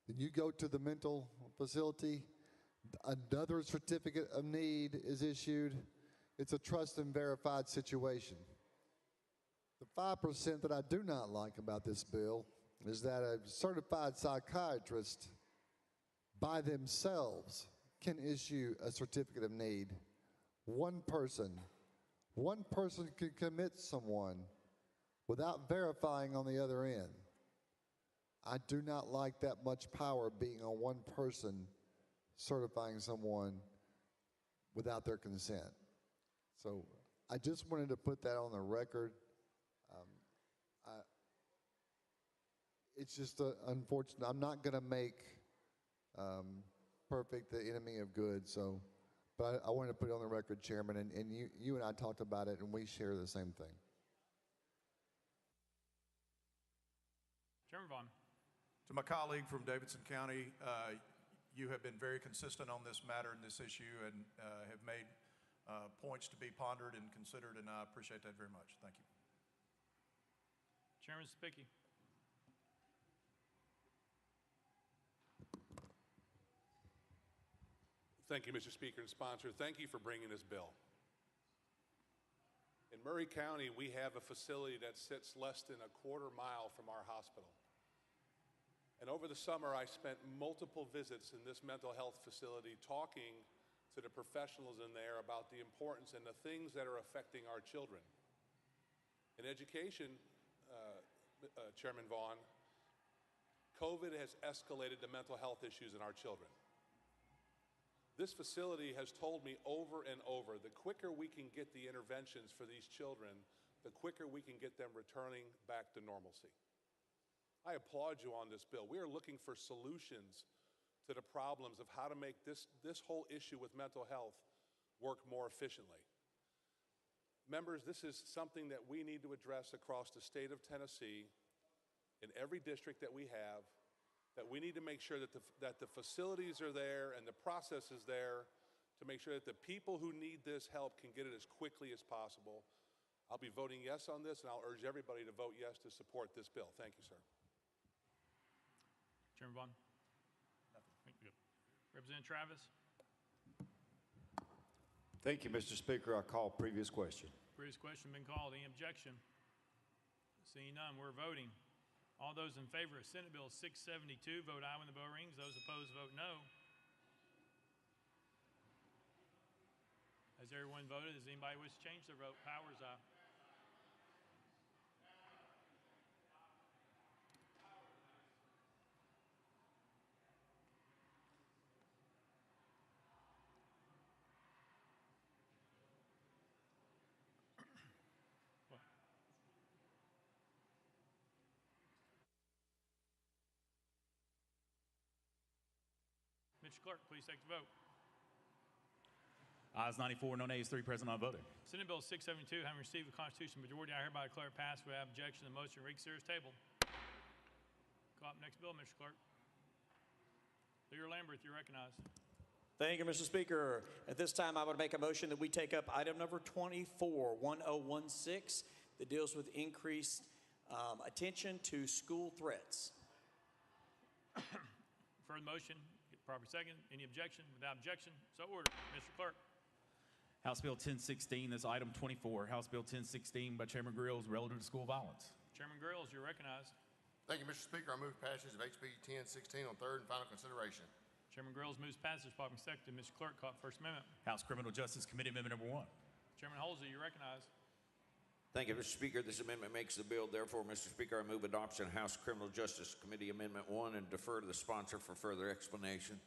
then you go to the mental facility, another certificate of need is issued. It's a trust and verified situation. The 5% that I do not like about this bill is that a certified psychiatrist by themselves can issue a certificate of need. One person can commit someone without verifying on the other end. I do not like that much power being on one person certifying someone without their consent. So I just wanted to put that on the record. It's just unfortunate. I'm not going to make perfect the enemy of good. So, but I wanted to put it on the record, Chairman, and you and I talked about it, and we share the same thing. Chairman Vaughn. To my colleague from Davidson County, you have been very consistent on this matter and this issue and have made points to be pondered and considered, and I appreciate that very much. Thank you. Chairman Spicky. Thank you, Mr. Speaker and sponsor. Thank you for bringing this bill. In Murray County, we have a facility that sits less than a quarter mile from our hospital. And over the summer, I spent multiple visits in this mental health facility talking to the professionals in there about the importance and the things that are affecting our children. In education, Chairman Vaughn, COVID has escalated the mental health issues in our children. This facility has told me over and over, the quicker we can get the interventions for these children, the quicker we can get them returning back to normalcy. I applaud you on this bill. We are looking for solutions to the problems of how to make this whole issue with mental health work more efficiently. Members, this is something that we need to address across the state of Tennessee in every district that we have, that we need to make sure that the facilities are there and the process is there to make sure that the people who need this help can get it as quickly as possible. I'll be voting yes on this, and I'll urge everybody to vote yes to support this bill. Thank you, sir. Chairman Vaughn. Nothing. Representative Travis. Thank you, Mr. Speaker. I call previous question. Previous question been called. Any objection? Seeing none, we're voting. All those in favor of Senate Bill 672, vote aye when the bell rings. Those opposed, vote no. Has everyone voted? Does anybody wish to change their vote? Powers aye. Mr. Clerk, please take the vote. Ayes 94, no nays, 3 present, not voting. Senate Bill 672, having received the constitutional majority, I hereby declare it passed without objection. The motion reconsider is tabled. Call up next bill, Mr. Clerk. Leader Lambert, you're recognized. Thank you, Mr. Speaker. At this time, I would make a motion that we take up item number 24, 1016, that deals with increased attention to school threats. For the motion, get the proper second. Any objection? Without objection, so ordered. Mr. Clerk. House Bill 1016, that's item 24. House Bill 1016 by Chairman Grills relative to school violence. Chairman Grills, you're recognized. Thank you, Mr. Speaker. I move passage of HB 1016 on third and final consideration. Chairman Grills moves passage, properly seconded. Mr. Clerk, call First Amendment. House Criminal Justice Committee Amendment number 1. Chairman Halsey, you're recognized. Thank you, Mr. Speaker. This amendment makes the bill. Therefore, Mr. Speaker, I move adoption of House Criminal Justice Committee Amendment 1 and defer to the sponsor for further explanation.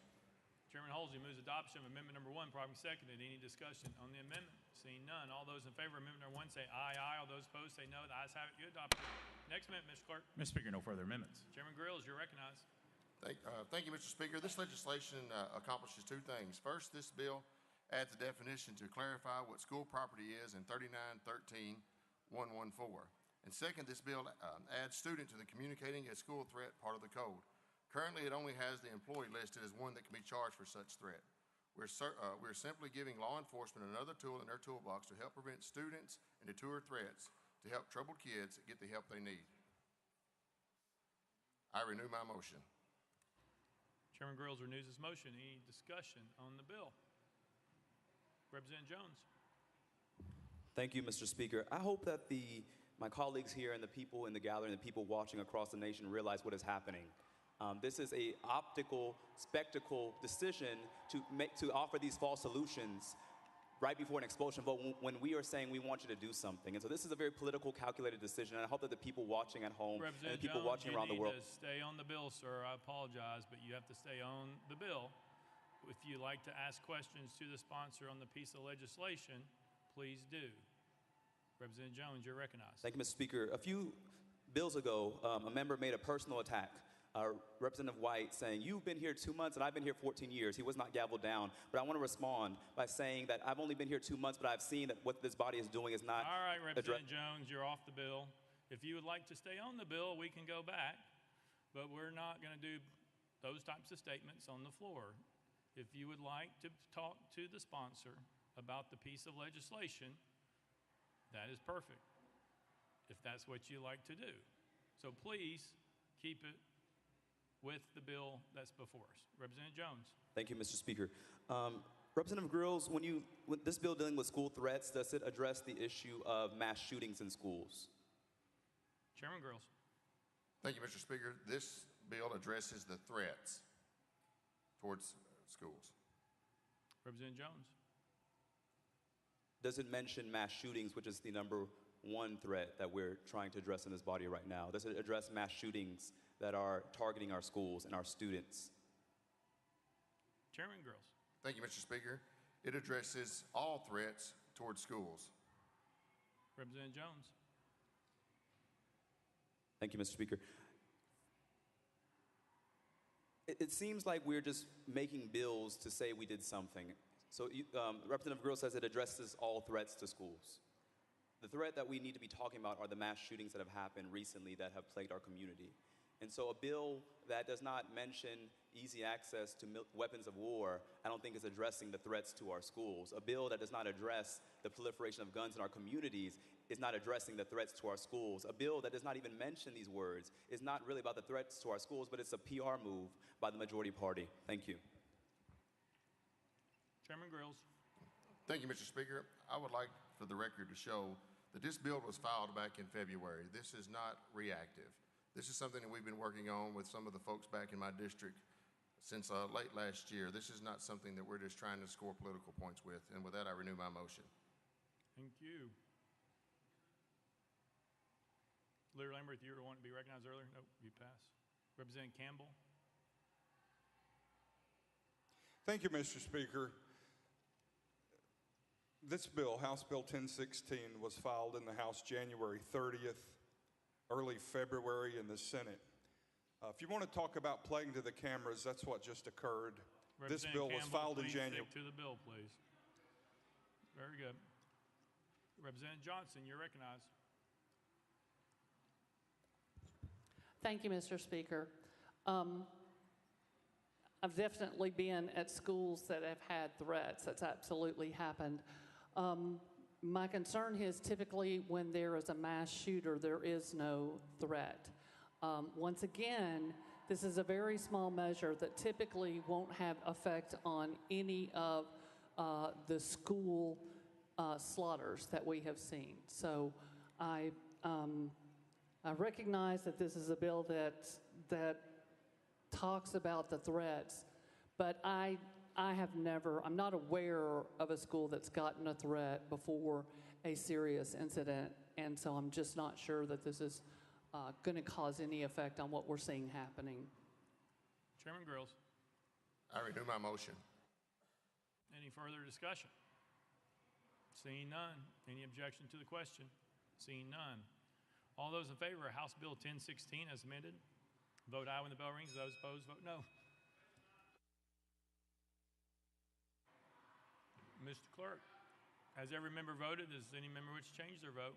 Chairman Halsey moves adoption of amendment number 1, properly seconded. Any discussion on the amendment? Seeing none, all those in favor of amendment number 1 say aye, aye. All those opposed say no. The ayes have it. You adopt it. Next amendment, Mr. Clerk. Mr. Speaker, no further amendments. Chairman Grills, you're recognized. Thank you, Mr. Speaker. This legislation accomplishes two things. First, this bill adds a definition to clarify what school property is in 3913-114. And second, this bill adds student to the communicating a school threat part of the code. Currently, it only has the employee listed as one that can be charged for such threat. We're simply giving law enforcement another tool in their toolbox to help prevent students and deter threats to help troubled kids get the help they need. I renew my motion. Chairman Grills renews his motion. Any discussion on the bill? Representative Jones. Thank you, Mr. Speaker. I hope that my colleagues here and the people in the gallery and the people watching across the nation realize what is happening. This is a optical spectacle decision to offer these false solutions right before an expulsion vote when we are saying we want you to do something. And so this is a very political, calculated decision, and I hope that the people watching at home and the people Jones, watching around the world. You need to stay on the bill, sir. I apologize, but you have to stay on the bill. If you'd like to ask questions to the sponsor on the piece of legislation, please do. Representative Jones, you're recognized. Thank you, Mr. Speaker. A few bills ago, a member made a personal attack. Representative White saying, you've been here 2 months and I've been here 14 years. He was not gavelled down. But I want to respond by saying that I've only been here 2 months, but I've seen that what this body is doing is not... All right, Representative Jones, you're off the bill. If you would like to stay on the bill, we can go back. But we're not going to do those types of statements on the floor. If you would like to talk to the sponsor about the piece of legislation, that is perfect, if that's what you like to do. So please keep it with the bill that's before us. Representative Jones. Thank you, Mr. Speaker. Representative Grills, when this bill dealing with school threats, does it address the issue of mass shootings in schools? Chairman Grills. Thank you, Mr. Speaker. This bill addresses the threats towards schools. Representative Jones. Does it mention mass shootings, which is the #1 threat that we're trying to address in this body right now? Does it address mass shootings that are targeting our schools and our students? Chairman Grills. Thank you, Mr. Speaker. It addresses all threats towards schools. Representative Jones. Thank you, Mr. Speaker. It seems like we're just making bills to say we did something. So Representative Grill says it addresses all threats to schools. The threat that we need to be talking about are the mass shootings that have happened recently that have plagued our community. And so a bill that does not mention easy access to weapons of war, I don't think is addressing the threats to our schools. A bill that does not address the proliferation of guns in our communities is not addressing the threats to our schools. A bill that does not even mention these words is not really about the threats to our schools, but it's a PR move by the majority party. Thank you. Chairman Grills. Thank you, Mr. Speaker. I would like for the record to show that this bill was filed back in February. This is not reactive. This is something that we've been working on with some of the folks back in my district since late last year. This is not something that we're just trying to score political points with. And with that, I renew my motion. Thank you. Leader Lambert, you were wanting to be recognized earlier? Nope, you pass. Representative Campbell. Thank you, Mr. Speaker. This bill, House Bill 1016, was filed in the House January 30th, early February in the Senate. If you want to talk about playing to the cameras, that's what just occurred. This bill was filed in January. Stick to the bill, please. Very good. Representative Johnson, you're recognized. Thank you, Mr. Speaker. I've definitely been at schools that have had threats. That's absolutely happened. My concern is typically when there is a mass shooter, there is no threat. Once again, this is a very small measure that typically won't have effect on any of the school slaughters that we have seen. So I recognize that this is a bill that talks about the threats, but I'm not aware of a school that's gotten a threat before a serious incident, and so I'm just not sure that this is going to cause any effect on what we're seeing happening. Chairman Grills. I renew my motion. Any further discussion? Seeing none. Any objection to the question? Seeing none. All those in favor of House Bill 1016 as amended, vote aye when the bell rings. Those opposed, vote no. Mr. Clerk, has every member voted? Does any member wish to change their vote?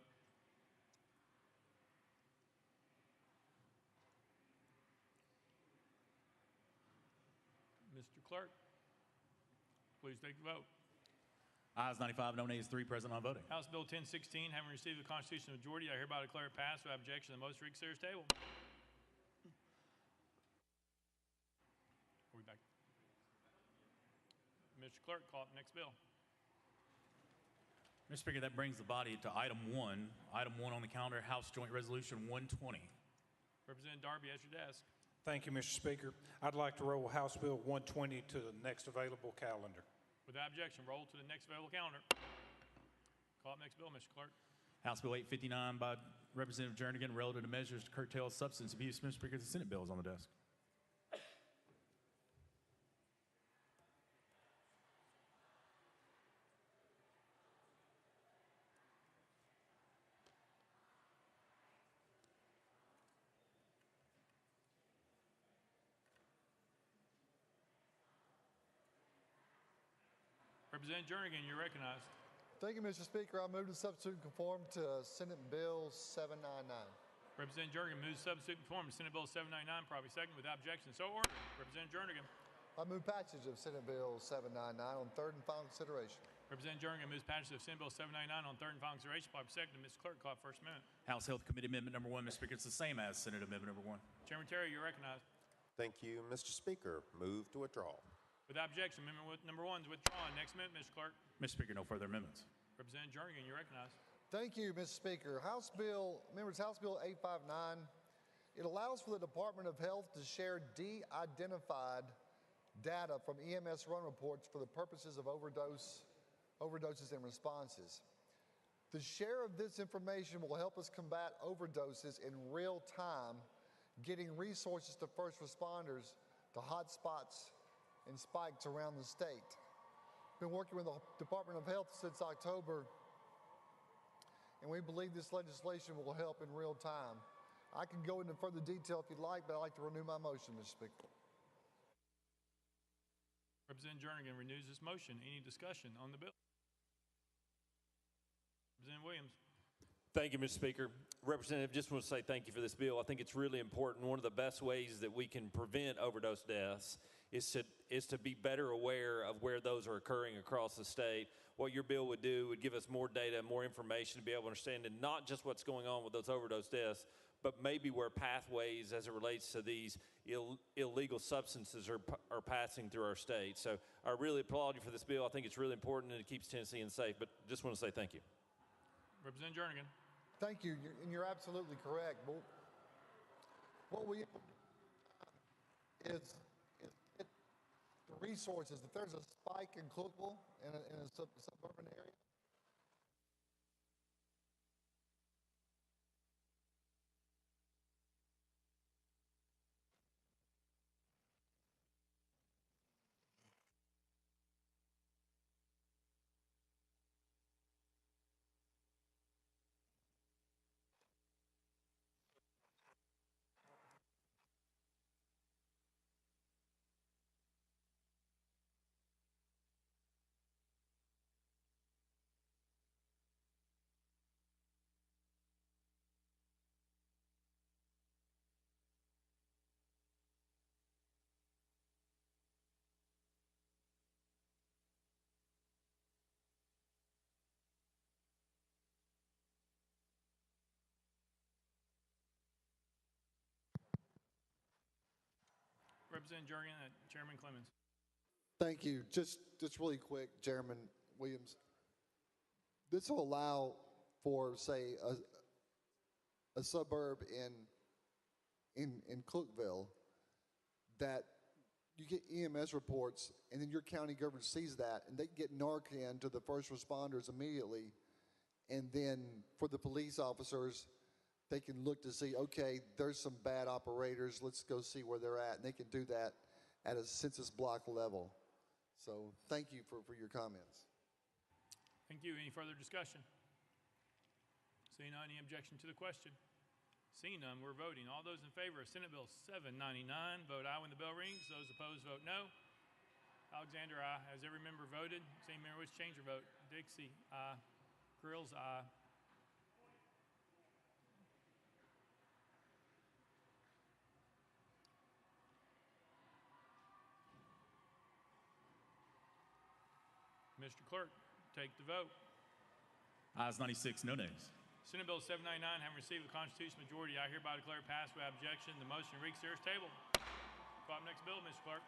Mr. Clerk, please take the vote. Ayes 95, no nays 3, present not voting. House Bill 1016, having received the constitutional majority, I hereby declare it passed without objection. The motion reconsiders table. We'll be back. Mr. Clerk, call up the next bill. Mr. Speaker, that brings the body to item 1. Item 1 on the calendar, House Joint Resolution 120. Representative Darby, at your desk. Thank you, Mr. Speaker. I'd like to roll House Bill 120 to the next available calendar. Without objection, roll to the next available calendar. Call up next bill, Mr. Clerk. House Bill 859 by Representative Jernigan, relative to measures to curtail substance abuse. Mr. Speaker, the Senate bill is on the desk. Representative Jernigan, you're recognized. Thank you, Mr. Speaker. I move to substitute and conform to Senate Bill 799. Representative Jernigan moves substitute and conform to Senate Bill 799, probably second without objection. So ordered. Representative Jernigan. I move passage of Senate Bill 799 on third and final consideration. Representative Jernigan moves passage of Senate Bill 799 on third and final consideration, probably second. Mr. Clerk, call up first amendment. House Health Committee Amendment number 1, Mr. Speaker, it's the same as Senate Amendment number 1. Chairman Terry, you're recognized. Thank you, Mr. Speaker. Move to withdraw. Without objection, amendment number 1 is withdrawn. Next amendment, Mr. Clerk. Mr. Speaker, no further amendments. Representative Jernigan, you're recognized. Thank you, Mr. Speaker. House Bill 859. It allows for the Department of Health to share de-identified data from EMS run reports for the purposes of overdoses and responses. The share of this information will help us combat overdoses in real time, getting resources to first responders to hot spots and spikes around the state. Been working with the Department of Health since October, and we believe this legislation will help in real time. I can go into further detail if you'd like, but I'd like to renew my motion, Mr. Speaker. Representative Jernigan renews his motion. Any discussion on the bill? Representative Williams. Thank you, Mr. Speaker. Representative, just want to say thank you for this bill. I think it's really important. One of the best ways that we can prevent overdose deaths is to be better aware of where those are occurring across the state. What your bill would do would give us more data, more information to be able to understand, and not just what's going on with those overdose deaths, but maybe where pathways as it relates to these illegal substances are passing through our state. So I really applaud you for this bill. I think it's really important and it keeps Tennessee safe, but just want to say thank you. Representative Jernigan. Thank you, and you're absolutely correct. But what we is get the resources. If there's a spike in Cookville in a suburban area, Representative Jernigan, Chairman Clemens. thank you. Just really quick, Chairman Williams. This will allow for, say, a suburb in Cookville that you get EMS reports, and then your county government sees that, and they get Narcan to the first responders immediately, and then for the police officers, they can look to see, okay, there's some bad operators, let's go see where they're at, and they can do that at a census block level. So thank you for your comments. Thank you. Any further discussion? Seeing none, any objection to the question? Seeing none, we're voting. All those in favor of Senate Bill 799, vote aye when the bell rings. Those opposed, vote no. Alexander, aye. Has every member voted? Same member wish to change your vote. Dixie, aye. Grills, aye. Mr. Clerk, take the vote. Ayes 96, no nays. Senate Bill 799, having received the constitutional majority, I hereby declare passed without objection. The motion reeks here is tabled. Call up next bill, Mr. Clerk.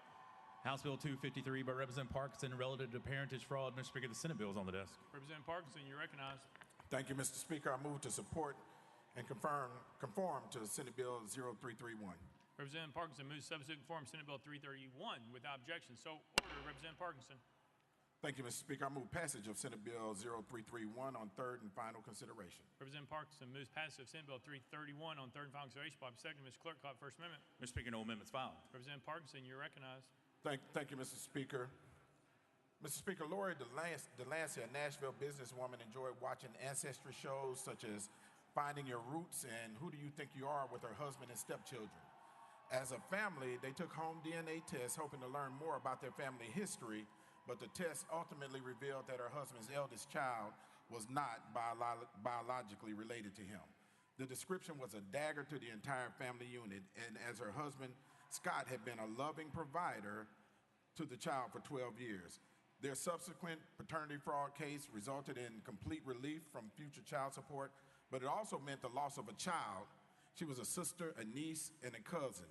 House Bill 253 by Representative Parkinson, relative to parentage fraud. Mr. Speaker, the Senate bill is on the desk. Representative Parkinson, you're recognized. Thank you, Mr. Speaker. I move to support and conform to Senate Bill 0331. Representative Parkinson moves substitute and conform Senate Bill 331 without objection. So ordered. Representative Parkinson. Thank you, Mr. Speaker. I move passage of Senate Bill 0331 on third and final consideration. Representative Parkinson moves passage of Senate Bill 331 on third and final consideration. Bob, second. Mr. Clerk, call the first amendment. Mr. Speaker, no amendments filed. Representative Parkinson, you're recognized. Thank you, Mr. Speaker. Mr. Speaker, Lori Delancey, a Nashville businesswoman, enjoyed watching ancestry shows such as Finding Your Roots and Who Do You Think You Are with her husband and stepchildren. As a family, they took home DNA tests hoping to learn more about their family history, but the test ultimately revealed that her husband's eldest child was not biologically related to him. The description was a dagger to the entire family unit, and as her husband, Scott, had been a loving provider to the child for 12 years. Their subsequent paternity fraud case resulted in complete relief from future child support, but it also meant the loss of a child. She was a sister, a niece, and a cousin.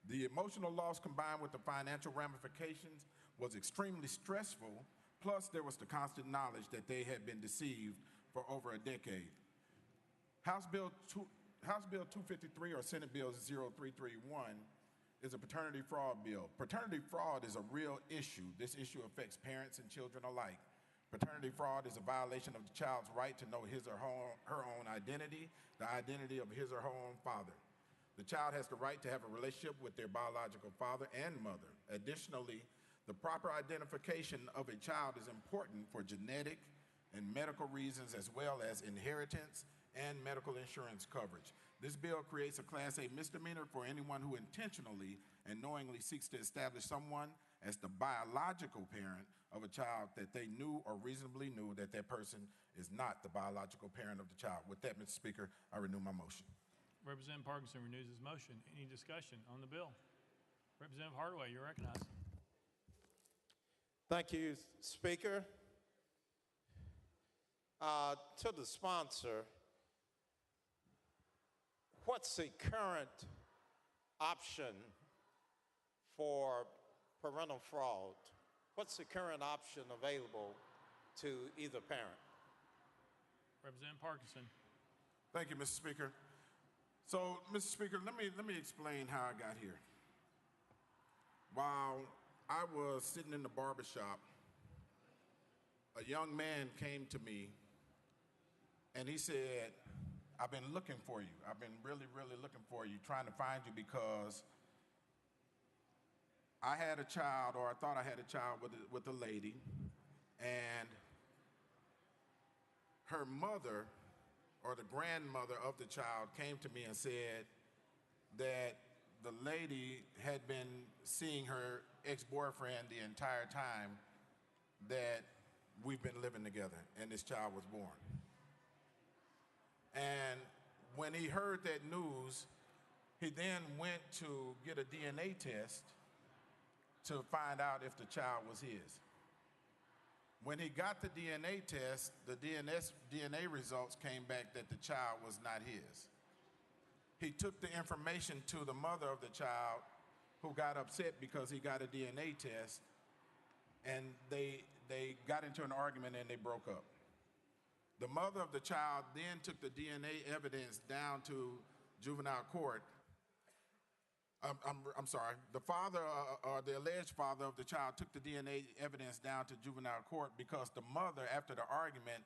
The emotional loss combined with the financial ramifications was extremely stressful, plus there was the constant knowledge that they had been deceived for over a decade. House Bill 253, or Senate Bill 0331, is a paternity fraud bill. Paternity fraud is a real issue. This issue affects parents and children alike. Paternity fraud is a violation of the child's right to know his or her own identity, the identity of his or her own father. The child has the right to have a relationship with their biological father and mother. Additionally, the proper identification of a child is important for genetic and medical reasons, as well as inheritance and medical insurance coverage. This bill creates a Class A misdemeanor for anyone who intentionally and knowingly seeks to establish someone as the biological parent of a child that they knew or reasonably knew that that person is not the biological parent of the child. With that, Mr. Speaker, I renew my motion. Representative Parkinson renews his motion. Any discussion on the bill? Representative Hardaway, you're recognized. Thank you, Speaker. To the sponsor, what's the current option for parental fraud? What's the current option available to either parent? Representative Parkinson. Thank you, Mr. Speaker. So, Mr. Speaker, let me explain how I got here. While I was sitting in the barbershop, a young man came to me and he said, I've been looking for you. I've been really, really looking for you, trying to find you because I had a child, or I thought I had a child with a lady, and her mother, or the grandmother of the child, came to me and said that the lady had been seeing her ex-boyfriend the entire time that we've been living together and this child was born. And when he heard that news, he then went to get a DNA test to find out if the child was his. When he got the DNA test, the DNA results came back that the child was not his. He took the information to the mother of the child, who got upset because he got a DNA test, and they got into an argument and they broke up. The mother of the child then took the DNA evidence down to juvenile court. I'm sorry. The father, or the alleged father of the child, took the DNA evidence down to juvenile court because the mother, after the argument,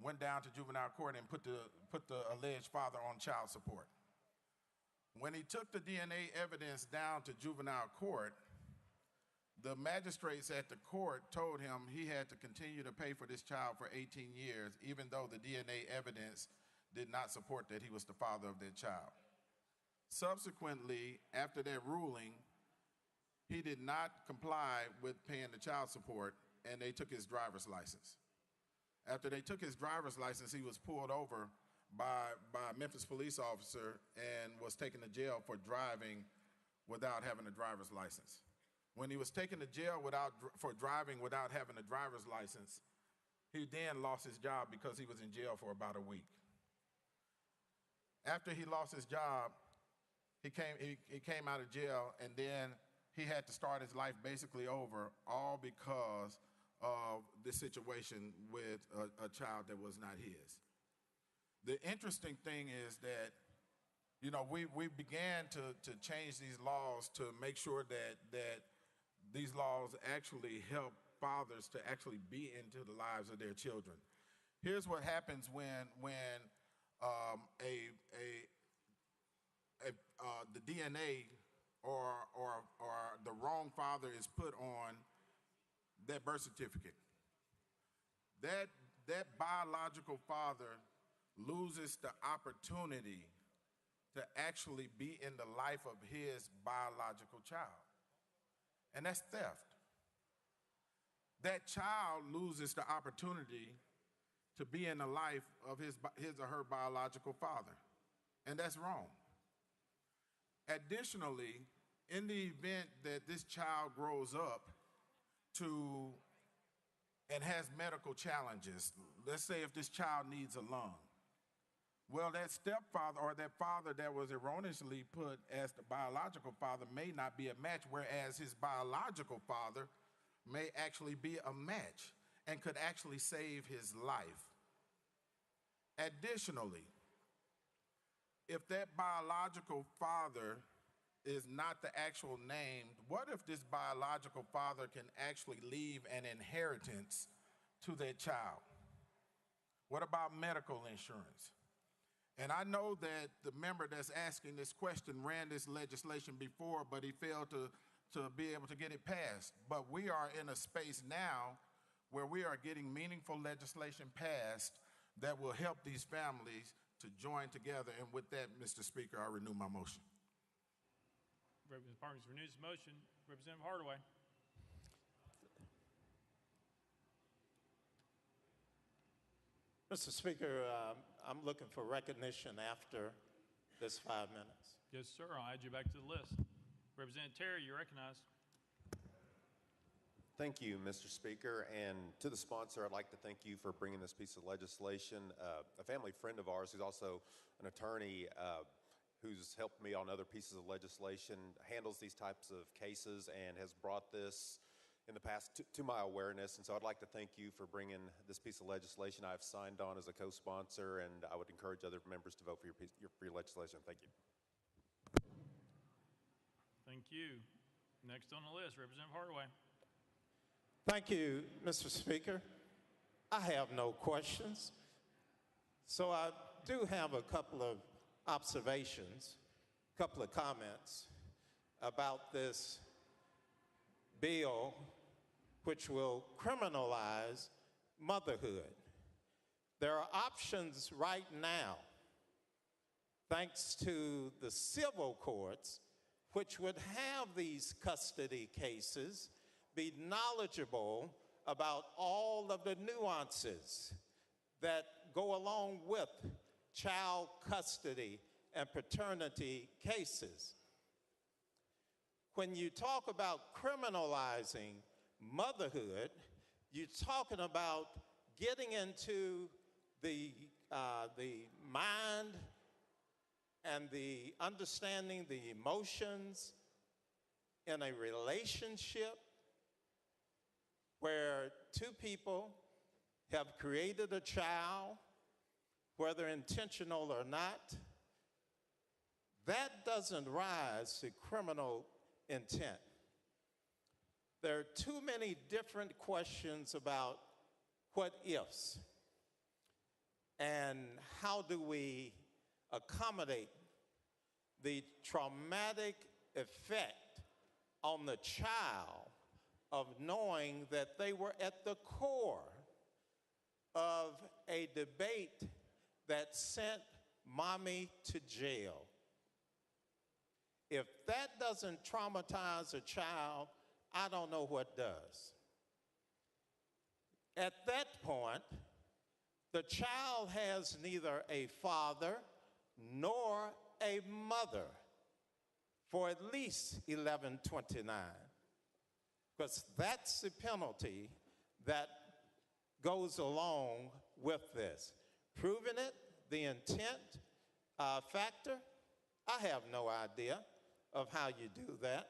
went down to juvenile court and put the alleged father on child support. When he took the DNA evidence down to juvenile court, the magistrates at the court told him he had to continue to pay for this child for 18 years, even though the DNA evidence did not support that he was the father of that child. Subsequently, after that ruling, he did not comply with paying the child support, and they took his driver's license. After they took his driver's license, he was pulled over by a Memphis police officer and was taken to jail for driving without having a driver's license. When he was taken to jail for driving without having a driver's license, he then lost his job because he was in jail for about a week. After he lost his job, he came out of jail, and then he had to start his life basically over, all because of this situation with a child that was not his. The interesting thing is that, you know, we began to change these laws to make sure that these laws actually help fathers to actually be into the lives of their children. Here's what happens when the DNA or the wrong father is put on that birth certificate. That biological father loses the opportunity to actually be in the life of his biological child. And that's theft. That child loses the opportunity to be in the life of his or her biological father. And that's wrong. Additionally, in the event that this child grows up and has medical challenges, let's say if this child needs a lung, well, that stepfather or that father that was erroneously put as the biological father may not be a match, whereas his biological father may actually be a match and could actually save his life. Additionally, if that biological father is not the actual name, what if this biological father can actually leave an inheritance to that child? What about medical insurance? And I know that the member that's asking this question ran this legislation before, but he failed to be able to get it passed. But we are in a space now where we are getting meaningful legislation passed that will help these families to join together. And with that, Mr. Speaker, I renew my motion. Representative Parkins renews his motion. Representative Hardaway. Mr. Speaker, I'm looking for recognition after this 5 minutes. Yes, sir. I'll add you back to the list. Representative Terry, you're recognized. Thank you, Mr. Speaker. And to the sponsor, I'd like to thank you for bringing this piece of legislation. A family friend of ours who's also an attorney who's helped me on other pieces of legislation handles these types of cases and has brought this in the past to my awareness. And so I'd like to thank you for bringing this piece of legislation. I've signed on as a co-sponsor, and I would encourage other members to vote for your legislation. Thank you. Thank you. Next on the list, Representative Hardaway. Thank you, Mr. Speaker. I have no questions. So I do have a couple of observations, a couple of comments about this bill which will criminalize motherhood. There are options right now, thanks to the civil courts, which would have these custody cases be knowledgeable about all of the nuances that go along with child custody and paternity cases. When you talk about criminalizing motherhood, you're talking about getting into the mind and the understanding the emotions in a relationship where two people have created a child, whether intentional or not. That doesn't rise to criminal intent. There are too many different questions about what ifs and how do we accommodate the traumatic effect on the child of knowing that they were at the core of a debate that sent mommy to jail. If that doesn't traumatize a child, I don't know what does. At that point, the child has neither a father nor a mother for at least 1129, because that's the penalty that goes along with this. Proving it, the intent factor, I have no idea of how you do that.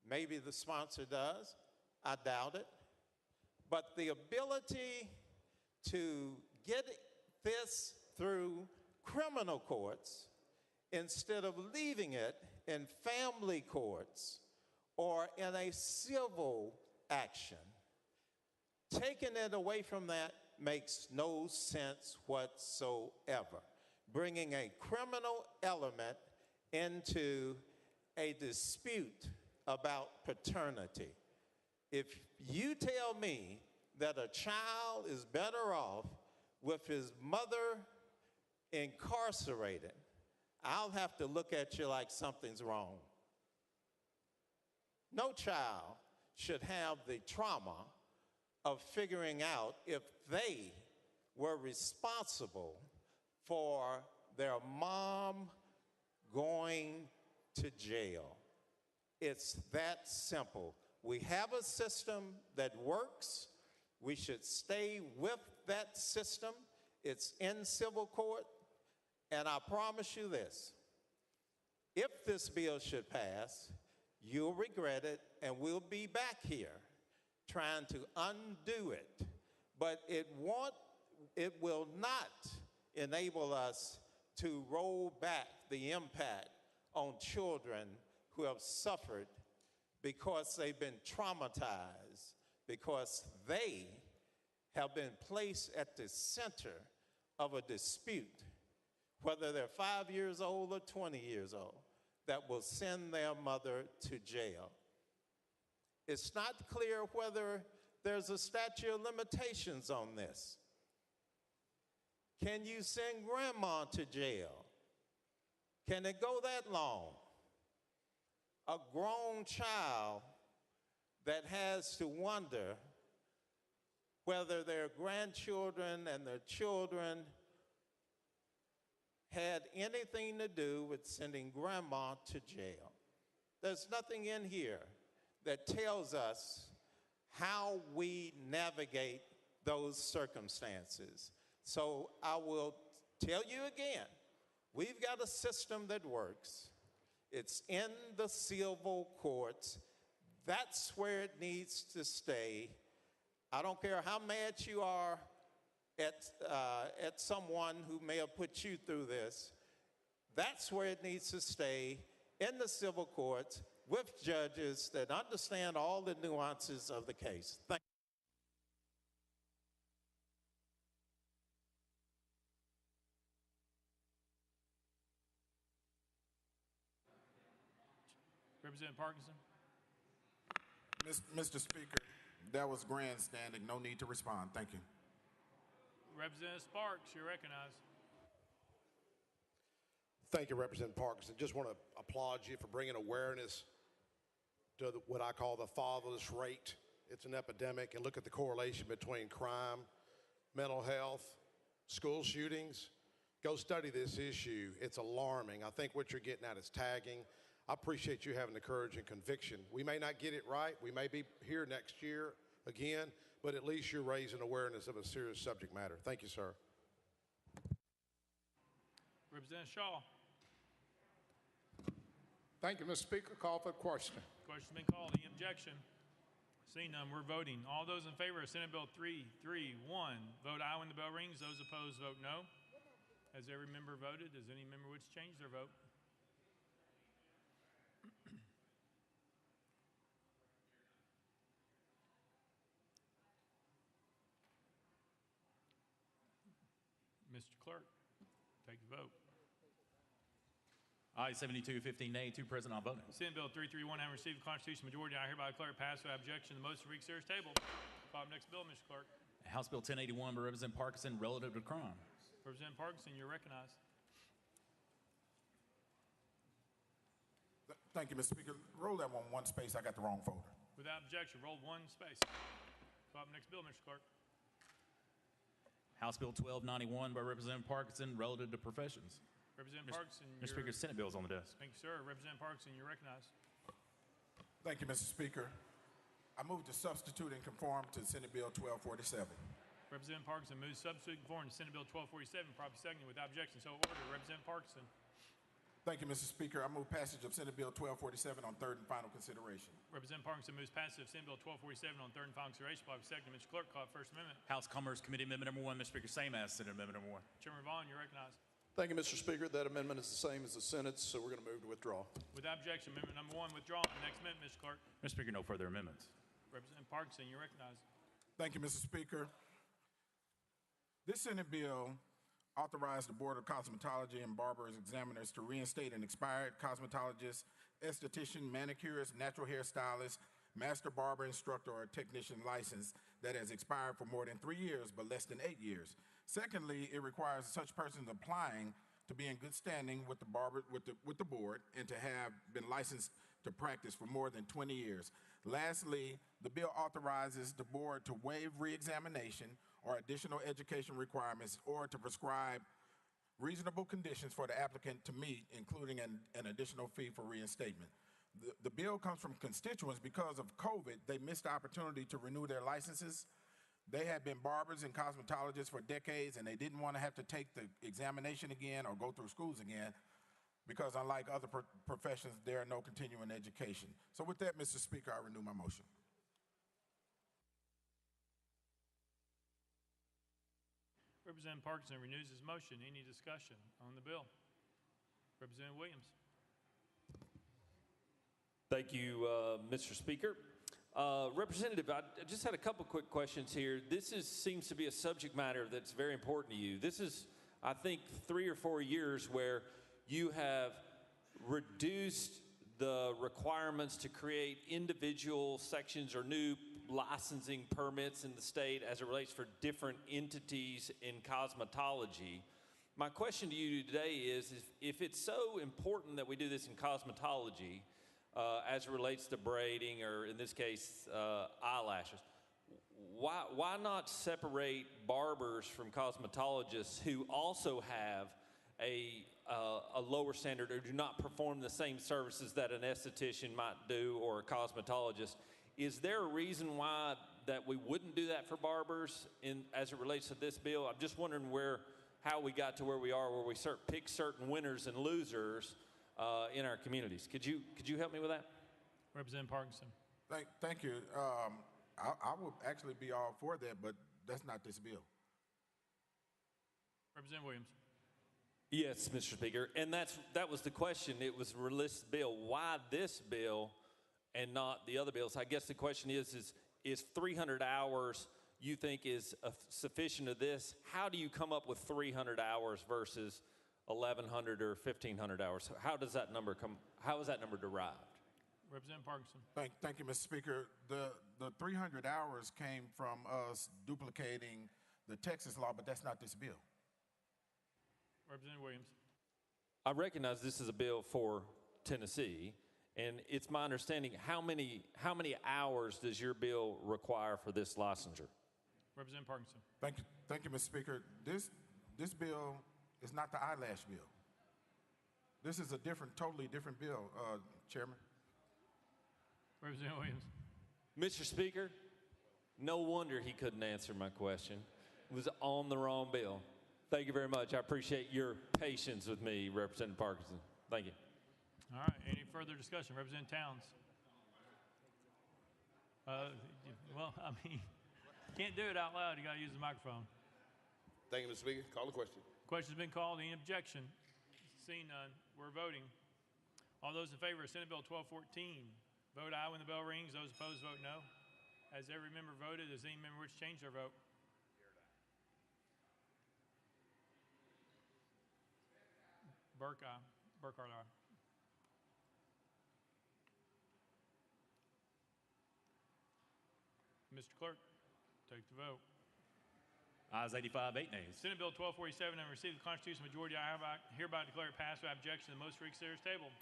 Maybe the sponsor does. I doubt it. But the ability to get this through criminal courts instead of leaving it in family courts or in a civil action Taking it away from that makes no sense whatsoever. Bringing a criminal element into a dispute about paternity. If you tell me that a child is better off with his mother incarcerated, I'll have to look at you like something's wrong. No child should have the trauma of figuring out if they were responsible for their mom going to jail. It's that simple. We have a system that works. We should stay with that system. It's in civil court. And I promise you this, if this bill should pass, you'll regret it, and we'll be back here trying to undo it. But it will not enable us to roll back the impact on children who have suffered because they've been traumatized, because they have been placed at the center of a dispute, whether they're 5 years old or 20 years old, that will send their mother to jail. It's not clear whether there's a statute of limitations on this. Can you send grandma to jail? Can it go that long? A grown child that has to wonder whether their grandchildren and their children had anything to do with sending grandma to jail. There's nothing in here that tells us how we navigate those circumstances. So I will tell you again, we've got a system that works. It's in the civil courts. That's where it needs to stay. I don't care how mad you are at someone who may have put you through this. That's where it needs to stay, in the civil courts, with judges that understand all the nuances of the case. Thank you. Representative Parkinson. Mr. Speaker, that was grandstanding. No need to respond. Thank you. Representative Sparks, you're recognized. Thank you, Representative Parkinson. Just want to applaud you for bringing awareness to what I call the fatherless rate. It's an epidemic, and look at the correlation between crime, mental health, school shootings. Go study this issue. It's alarming. I think what you're getting at is tagging. I appreciate you having the courage and conviction. We may not get it right. We may be here next year again, but at least you're raising awareness of a serious subject matter. Thank you, sir. Representative Shaw. Thank you, Mr. Speaker. Call for the question. Question's been called. Any objection? Seeing none, we're voting. All those in favor of Senate Bill 331, vote aye when the bell rings. Those opposed, vote no. Has every member voted? Does any member wish to change their vote? Mr. Clerk, take the vote. Aye, 72, 15 nay, 2 present, not voting. Senate Bill 331 having received the Constitution majority, I hereby declare it passed without objection. The motion to reconsider is tabled. Call up next bill, Mr. Clerk. House Bill 1081 by Representative Parkinson, relative to crime. Representative Parkinson, you're recognized. Thank you, Mr. Speaker. Roll that one space. I got the wrong folder. Without objection, rolled one space. Call up next bill, Mr. Clerk. House Bill 1291 by Representative Parkinson, relative to professions. Representative Parkinson, Mr. Speaker, Senate bill is on the desk. Thank you, sir. Representative Parkinson, you're recognized. Thank you, Mr. Speaker. I move to substitute and conform to Senate Bill 1247. Representative Parkinson moves substitute and conform to Senate Bill 1247, properly seconded without objection. So ordered. Representative Parkinson. Thank you, Mr. Speaker. I move passage of Senate Bill 1247 on third and final consideration. Representative Parkinson moves passage of Senate Bill 1247 on third and final consideration. Properly seconded. Mr. Clerk, call First Amendment. House Commerce Committee Amendment number 1, Mr. Speaker, same as Senate Amendment number 1. Chairman Vaughn, you're recognized. Thank you, Mr. Speaker. That amendment is the same as the Senate's, so we're going to move to withdraw. Without objection, amendment number 1 withdrawn. Next amendment, Mr. Clerk. Mr. Speaker, no further amendments. Representative Parkinson, you're recognized. Thank you, Mr. Speaker. This Senate bill authorized the Board of Cosmetology and Barbers Examiners to reinstate an expired cosmetologist, esthetician, manicurist, natural hair stylist, master barber instructor, or technician license that has expired for more than 3 years but less than 8 years. Secondly, it requires such persons applying to be in good standing with the board and to have been licensed to practice for more than 20 years. Lastly, the bill authorizes the board to waive reexamination or additional education requirements or to prescribe reasonable conditions for the applicant to meet, including an additional fee for reinstatement. The bill comes from constituents because of COVID. They missed the opportunity to renew their licenses. They had been barbers and cosmetologists for decades, and they didn't want to have to take the examination again or go through schools again because unlike other professions, there are no continuing education. So with that, Mr. Speaker, I renew my motion. Representative Parkinson renews his motion. Any discussion on the bill? Representative Williams. Thank you, Mr. Speaker. Representative, I just had a couple quick questions here. This seems to be a subject matter that's very important to you. This is, I think, 3 or 4 years where you have reduced the requirements to create individual sections or new licensing permits in the state as it relates for different entities in cosmetology. My question to you today is if it's so important that we do this in cosmetology, as it relates to braiding, or in this case, eyelashes, why not separate barbers from cosmetologists who also have a lower standard or do not perform the same services that an esthetician might do or a cosmetologist? Is there a reason why that we wouldn't do that for barbers as it relates to this bill? I'm just wondering how we got to where we are, where we pick certain winners and losers in our communities. Could you help me with that? Representative Parkinson. Thank you. I would actually be all for that, but that's not this bill. Representative Williams. Yes, Mr. Speaker, and that was the question. It was a released bill. Why this bill and not the other bills? I guess the question is 300 hours you think is sufficient of this? How do you come up with 300 hours versus 1,100 or 1,500 hours? How is that number derived? Representative Parkinson. Thank you, Mr. Speaker. The 300 hours came from us duplicating the Texas law, but that's not this bill. Representative Williams. I recognize this is a bill for Tennessee, and it's my understanding, how many hours does your bill require for this licensure? Representative Parkinson. Thank you, Mr. Speaker. This bill is not the eyelash bill. This is a totally different bill, Chairman. Representative Williams. Mr. Speaker, no wonder he couldn't answer my question. It was on the wrong bill. Thank you very much. I appreciate your patience with me, Representative Parkinson. Thank you. All right. Any further discussion? Representative Towns. Well, I mean, can't do it out loud. You got to use the microphone. Thank you, Mr. Speaker. Call the question. Question's been called. Any objection? Seeing none, we're voting. All those in favor of Senate Bill 1214, vote aye when the bell rings. Those opposed, vote no. Has every member voted? Does any member wish to change their vote? Burkhart, aye. Mr. Clerk, take the vote. Ayes 85, 8 nays. Senate Bill 1247 and received the constitutional majority. I hereby declare it passed without objection. The motion reeks there is tabled.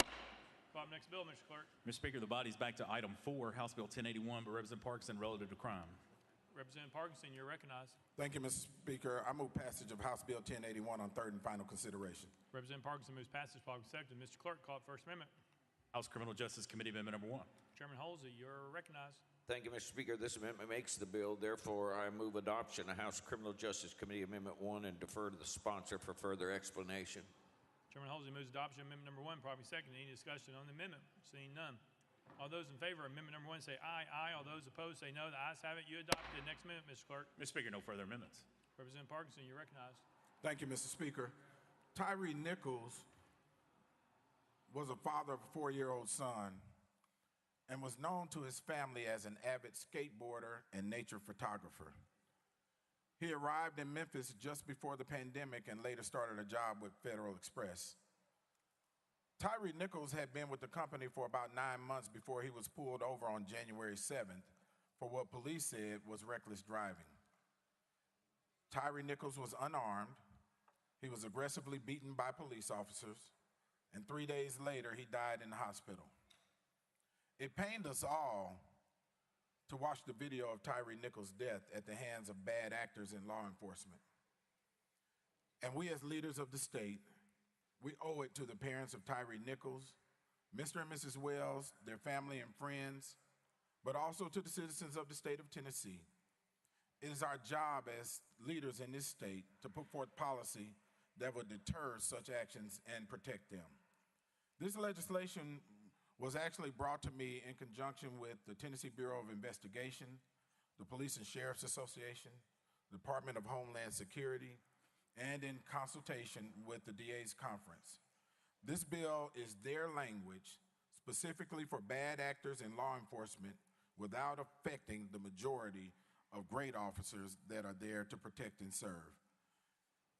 Call up next bill, Mr. Clerk. Mr. Speaker, the body's back to item 4, House Bill 1081, but Representative Parkinson relative to crime. Representative Parkinson, you're recognized. Thank you, Mr. Speaker. I move passage of House Bill 1081 on third and final consideration. Representative Parkinson moves passage. Following second. Mr. Clerk, call it First Amendment. House Criminal Justice Committee Amendment number 1. Chairman Halsey, you're recognized. Thank you, Mr. Speaker. This amendment makes the bill. Therefore, I move adoption of House Criminal Justice Committee Amendment 1 and defer to the sponsor for further explanation. Chairman Halsey moves adoption of Amendment number 1. Probably second. Any discussion on the amendment? Seeing none. All those in favor of Amendment number 1 say aye. Aye. All those opposed say no. The ayes have it. You adopted the next amendment, Mr. Clerk. Mr. Speaker, no further amendments. Representative Parkinson, you're recognized. Thank you, Mr. Speaker. Tyree Nichols was a father of a 4-year-old son and was known to his family as an avid skateboarder and nature photographer. He arrived in Memphis just before the pandemic and later started a job with Federal Express. Tyree Nichols had been with the company for about 9 months before he was pulled over on January 7th for what police said was reckless driving. Tyree Nichols was unarmed. He was aggressively beaten by police officers, and 3 days later, he died in the hospital. It pained us all to watch the video of Tyree Nichols' death at the hands of bad actors in law enforcement. And we as leaders of the state, we owe it to the parents of Tyree Nichols, Mr. and Mrs. Wells, their family and friends, but also to the citizens of the state of Tennessee. It is our job as leaders in this state to put forth policy that would deter such actions and protect them. This legislation was actually brought to me in conjunction with the Tennessee Bureau of Investigation, the Police and Sheriff's Association, the Department of Homeland Security, and in consultation with the DA's conference. This bill is their language specifically for bad actors in law enforcement without affecting the majority of great officers that are there to protect and serve.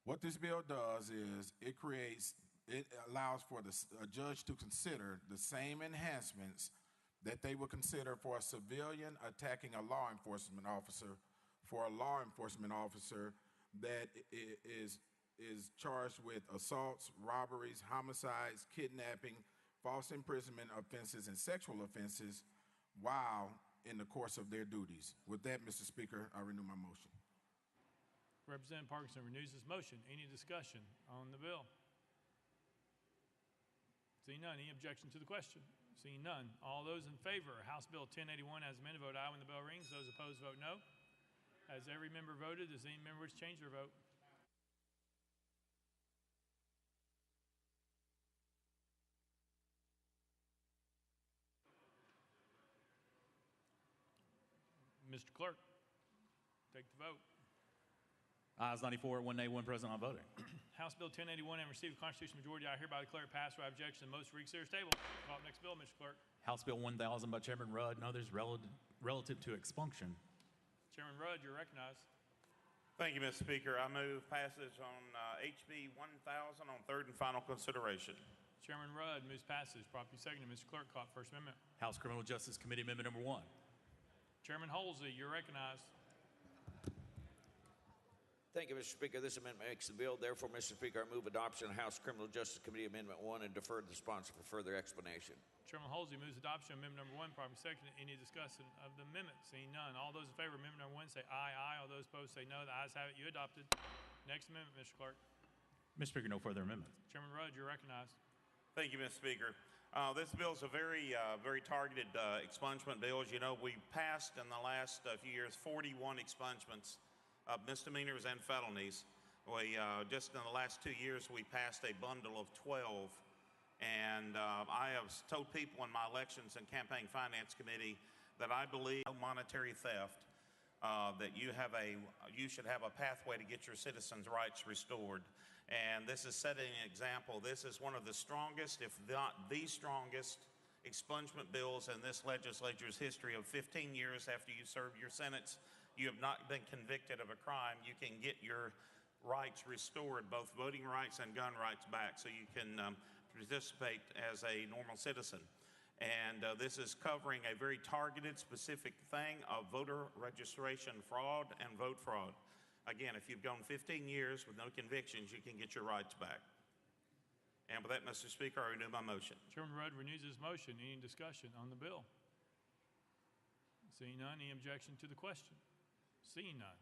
What this bill does is it allows for a judge to consider the same enhancements that they would consider for a civilian attacking a law enforcement officer, for a law enforcement officer that is charged with assaults, robberies, homicides, kidnapping, false imprisonment offenses, and sexual offenses while in the course of their duties. With that, Mr. Speaker, I renew my motion. Representative Parkinson renews his motion. Any discussion on the bill? Seeing none, any objection to the question? Seeing none, all those in favor of House Bill 1081 as amended, vote aye when the bell rings. Those opposed, vote no. Has every member voted? Does any member wish to change their vote? Mr. Clerk, take the vote. Ayes 94, 1 nay, 1 present, not voting. House Bill 1081 and received a constitutional majority. I hereby declare it passed without objection. The most reconsidered table. Call up next bill, Mr. Clerk. House Bill 1000 by Chairman Rudd and others relative to expunction. Chairman Rudd, you're recognized. Thank you, Mr. Speaker. I move passage on HB 1000 on third and final consideration. Chairman Rudd moves passage. Properly seconded. Mr. Clerk, call up First Amendment. House Criminal Justice Committee Amendment number 1. Chairman Holsey, you're recognized. Thank you, Mr. Speaker. This amendment makes the bill. Therefore, Mr. Speaker, I move adoption of House Criminal Justice Committee Amendment 1 and defer to the sponsor for further explanation. Chairman Holsey moves adoption of amendment number 1. Properly seconded. Any discussion of the amendment? Seeing none. All those in favor of amendment number 1 say aye, aye. All those opposed say no. The ayes have it. You adopted. Next amendment, Mr. Clerk. Mr. Speaker, no further amendments. Chairman Rudd, you're recognized. Thank you, Mr. Speaker. This bill is a very targeted expungement bill. As you know, we passed in the last few years 41 expungements of misdemeanors and felonies. We just in the last 2 years, we passed a bundle of 12. And I have told people in my elections and campaign finance committee that I believe monetary theft, that you should have a pathway to get your citizens' rights restored. And this is setting an example. This is one of the strongest, if not the strongest, expungement bills in this legislature's history. Of 15 years after you served your sentence, you have not been convicted of a crime, you can get your rights restored, both voting rights and gun rights back, so you can participate as a normal citizen. And this is covering a very targeted, specific thing of voter registration fraud and vote fraud. Again, if you've gone 15 years with no convictions, you can get your rights back. And with that, Mr. Speaker, I renew my motion. Chairman Rudd renews his motion. Any discussion on the bill? Seeing none, any objection to the question? Seeing none,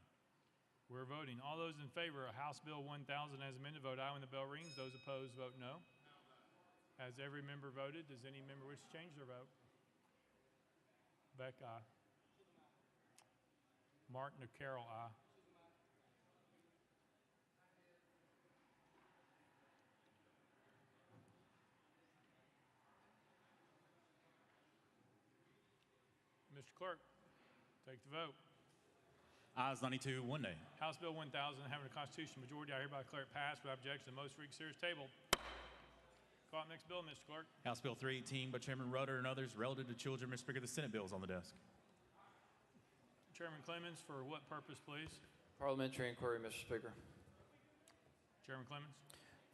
we're voting. All those in favor of House Bill 1000 as amended, vote aye when the bell rings. Those opposed, vote no. Has every member voted? Does any member wish to change their vote? Beck, aye. Martin or Carroll, aye. Mr. Clerk, take the vote. Ayes 92, 1 nay. House Bill 1000 having a constitutional majority, I hereby declare it passed without objection. The most reconsidered table. Call up next bill, Mr. Clerk. House Bill 318 by Chairman Rudder and others relative to children. Mr. Speaker, the Senate bill is on the desk. Chairman Clemens, for what purpose, please? Parliamentary inquiry, Mr. Speaker. Chairman Clemens.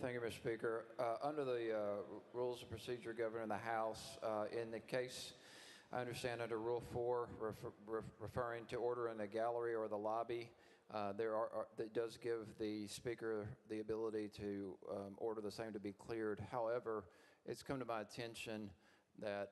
Thank you, Mr. Speaker. Under the rules of procedure governing the House, in the case, I understand under Rule 4, referring to order in the gallery or the lobby, that does give the Speaker the ability to order the same to be cleared. However, it's come to my attention that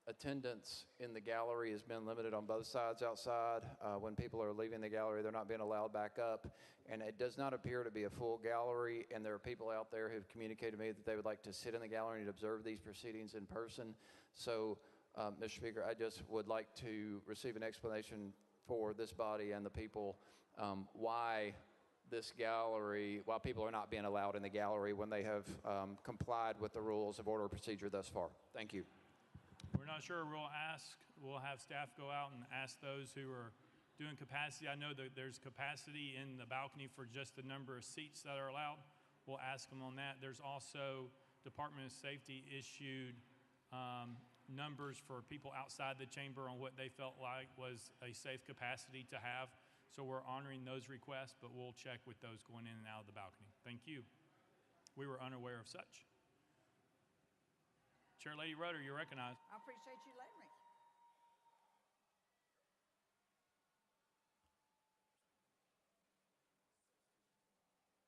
attendance in the gallery has been limited on both sides outside. When people are leaving the gallery, they're not being allowed back up. And it does not appear to be a full gallery, and there are people out there who have communicated to me that they would like to sit in the gallery and observe these proceedings in person. So, Mr. Speaker, I just would like to receive an explanation for this body and the people why people are not being allowed in the gallery when they have complied with the rules of order of procedure thus far. Thank you. We're not sure. We'll have staff go out and ask those who are doing capacity. I know that there's capacity in the balcony for just the number of seats that are allowed. We'll ask them on that. There's also Department of Safety issued numbers for people outside the chamber on what they felt like was a safe capacity to have. So we're honoring those requests, but we'll check with those going in and out of the balcony. Thank you. We were unaware of such. Chair Lady Rudder, you're recognized. I appreciate you letting me.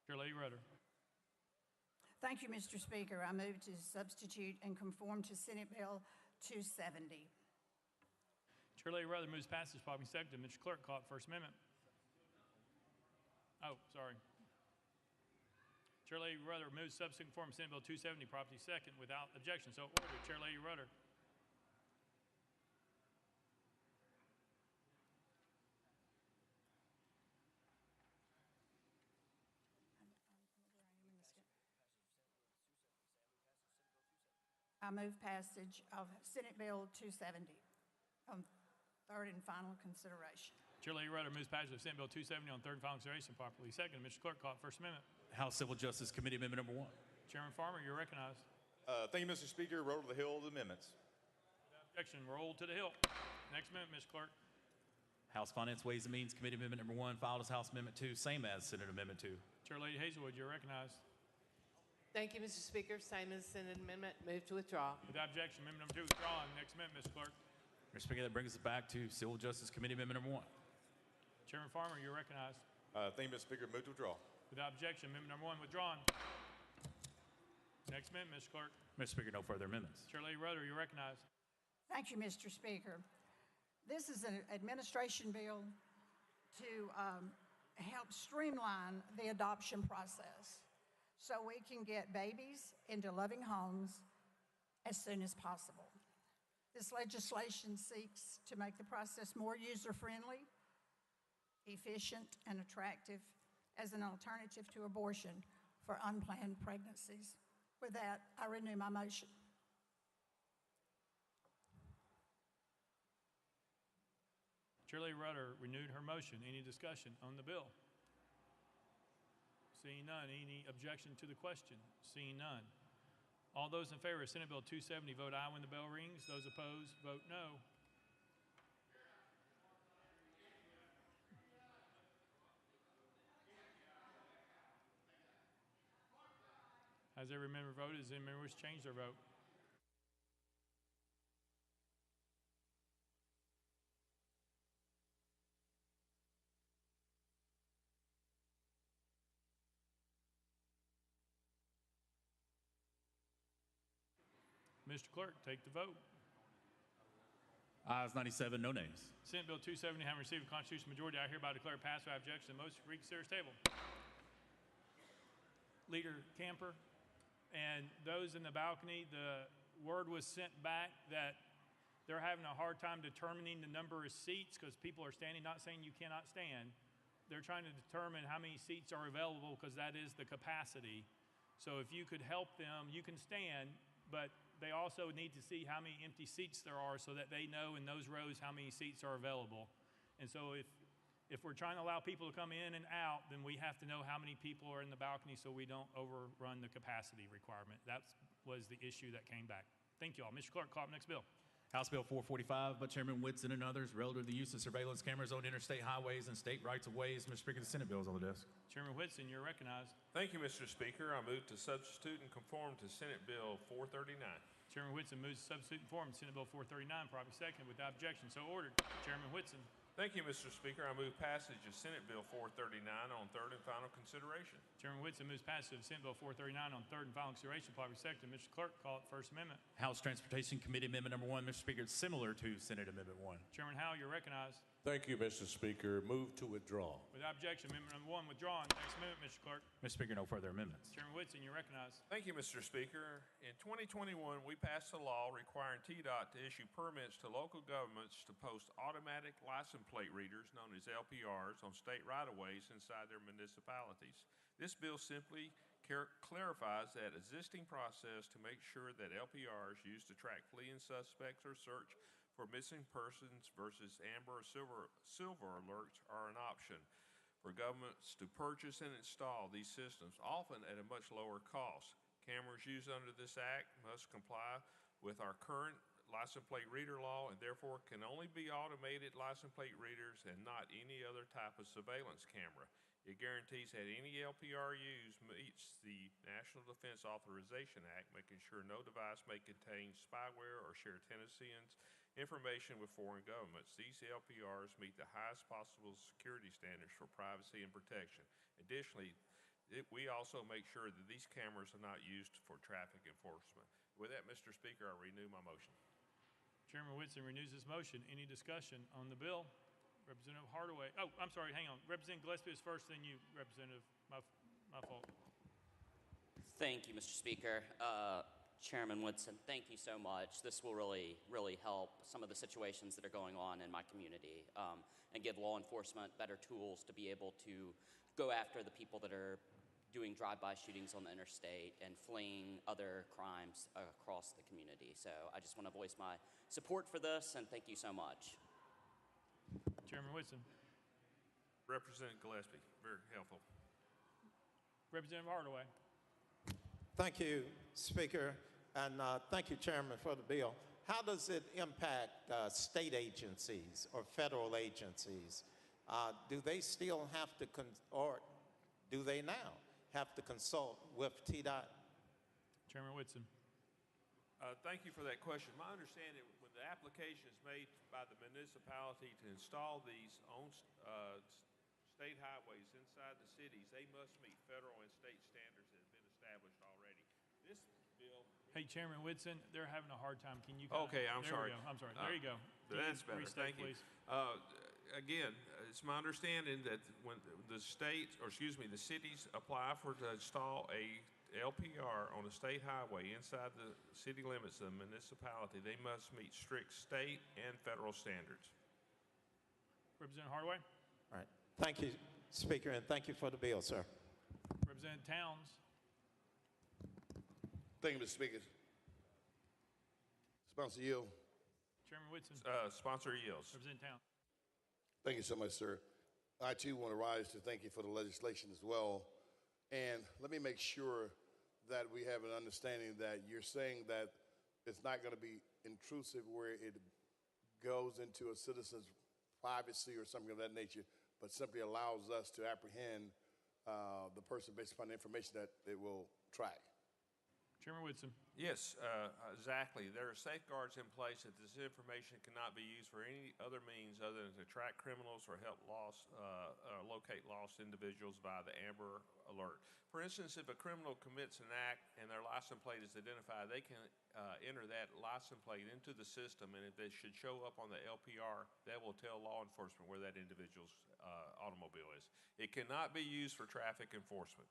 Chair Lady Rudder. Thank you, Mr. Speaker. I move to substitute and conform to Senate Bill 270. Chair Lady Rudder moves passage. Properly seconded. Mr. Clerk, call it First Amendment. Oh, sorry. Chair Lady Rudder moves substitute and conform to Senate Bill 270. Properly second without objection. So ordered. Chair Lady Rudder. I move passage of Senate Bill 270 on third and final consideration. Chair Lady Rudder moves passage of Senate Bill 270 on third and final consideration. Properly second. Mr. Clerk, call it First Amendment. House Civil Justice Committee Amendment number 1. Chairman Farmer, you're recognized. Thank you, Mr. Speaker. Roll to the Hill of the amendments. Without objection, roll to the Hill. Next amendment, Mr. Clerk. House Finance Ways and Means Committee Amendment number 1, filed as House Amendment 2, same as Senate Amendment 2. Chair Lady Hazelwood, you're recognized. Thank you, Mr. Speaker. Same as Senate Amendment. Move to withdraw. Without objection, amendment number 2 withdrawn. Next amendment, Mr. Clerk. Mr. Speaker, that brings us back to Civil Justice Committee Amendment number 1. Chairman Farmer, you're recognized. Thank you, Mr. Speaker. Move to withdraw. Without objection, amendment number 1 withdrawn. Next amendment, Mr. Clerk. Mr. Speaker, no further amendments. Chair Lady Rudder, you're recognized. Thank you, Mr. Speaker. This is an administration bill to help streamline the adoption process so we can get babies into loving homes as soon as possible. This legislation seeks to make the process more user-friendly, efficient, and attractive as an alternative to abortion for unplanned pregnancies. With that, I renew my motion. Chair Lady Rudder renewed her motion. Any discussion on the bill? Seeing none. Any objection to the question? Seeing none. All those in favor of Senate Bill 270 vote aye when the bell rings. Those opposed vote no. Has every member voted? Does any member wish to change their vote? Mr. Clerk, take the vote. Ayes 97, no nays. Senate Bill 270 having received a constitutional majority, I hereby declare passed without objection. The motion reconsider is tabled. Leader Camper and those in the balcony, the word was sent back that they're having a hard time determining the number of seats because people are standing, not saying you cannot stand. They're trying to determine how many seats are available because that is the capacity. So if you could help them, you can stand, but they also need to see how many empty seats there are so that they know in those rows how many seats are available. And so if if we're trying to allow people to come in and out, then we have to know how many people are in the balcony so we don't overrun the capacity requirement. That was the issue that came back. Thank you all. Mr. Clerk, call up next bill. House Bill 445 by Chairman Whitson and others, relative to the use of surveillance cameras on interstate highways and state rights-of-ways. Mr. Speaker, the Senate bill is on the desk. Chairman Whitson, you're recognized. Thank you, Mr. Speaker. I move to substitute and conform to Senate Bill 439. Chairman Whitson moves to substitute and form Senate Bill 439, properly second. Without objection, so ordered. Chairman Whitson. Thank you, Mr. Speaker. I move passage of Senate Bill 439 on third and final consideration. Chairman Whitson moves passage of Senate Bill 439 on third and final consideration, properly second. Mr. Clerk, call it First Amendment. House Transportation Committee Amendment number 1, Mr. Speaker, it's similar to Senate Amendment 1. Chairman Howell, you're recognized. Thank you, Mr. Speaker. Move to withdraw. Without objection, amendment number 1 withdrawn. Next amendment, Mr. Clerk. Mr. Speaker, no further amendments. Chairman Whitson, you're recognized. Thank you, Mr. Speaker. In 2021, we passed a law requiring TDOT to issue permits to local governments to post automatic license plate readers, known as LPRs, on state right-of-ways inside their municipalities. This bill simply clarifies that existing process to make sure that LPRs used to track fleeing suspects or search for missing persons versus amber or silver alerts are an option for governments to purchase and install these systems, often at a much lower cost. Cameras used under this act must comply with our current license plate reader law and therefore can only be automated license plate readers and not any other type of surveillance camera. It guarantees that any LPR used meets the National Defense Authorization Act, making sure no device may contain spyware or share Tennesseans' information with foreign governments. These LPRs meet the highest possible security standards for privacy and protection. Additionally, we also make sure that these cameras are not used for traffic enforcement. With that, Mr. Speaker, I renew my motion. Chairman Whitson renews his motion. Any discussion on the bill? Representative Hardaway. Oh, I'm sorry, hang on. Representative Gillespie is first, then you, Representative. My fault. Thank you, Mr. Speaker. Chairman Woodson, thank you so much. This will really help some of the situations that are going on in my community and give law enforcement better tools to be able to go after the people that are doing drive-by shootings on the interstate and fleeing other crimes across the community. So I just want to voice my support for this and thank you so much. Chairman Whitson. Representative Gillespie, very helpful. Representative Hardaway. Thank you, Speaker, and thank you, Chairman, for the bill. How does it impact state agencies or federal agencies? Do they still have to, or do they now have to consult with TDOT? Chairman Whitson. Thank you for that question. My understanding, when the application is made by the municipality to install these on state highways inside the cities, they must meet federal and state standards that have been established already. This bill. Hey, Chairman Whitson, they're having a hard time. Can you? Okay, I'm sorry. I'm sorry. There you go. That's better. Thank you. Again, it's my understanding that when the state, or excuse me, the cities apply to install a LPR on a state highway inside the city limits of the municipality, they must meet strict state and federal standards. Representative Hardaway. All right. Thank you, Speaker, and thank you for the bill, sir. Representative Towns. Thank you, Mr. Speaker. Sponsor yield. Chairman Whitson. Sponsor yields. Representative Towns. Thank you so much, sir. I, too, want to rise to thank you for the legislation as well. And let me make sure that we have an understanding that you're saying that it's not going to be intrusive where it goes into a citizen's privacy or something of that nature, but simply allows us to apprehend the person based upon the information that it will track. Chairman Whitson. Yes, exactly. There are safeguards in place that this information cannot be used for any other means other than to track criminals or help locate lost individuals via the Amber Alert. For instance, if a criminal commits an act and their license plate is identified, they can enter that license plate into the system, and if they should show up on the LPR, that will tell law enforcement where that individual's automobile is. It cannot be used for traffic enforcement.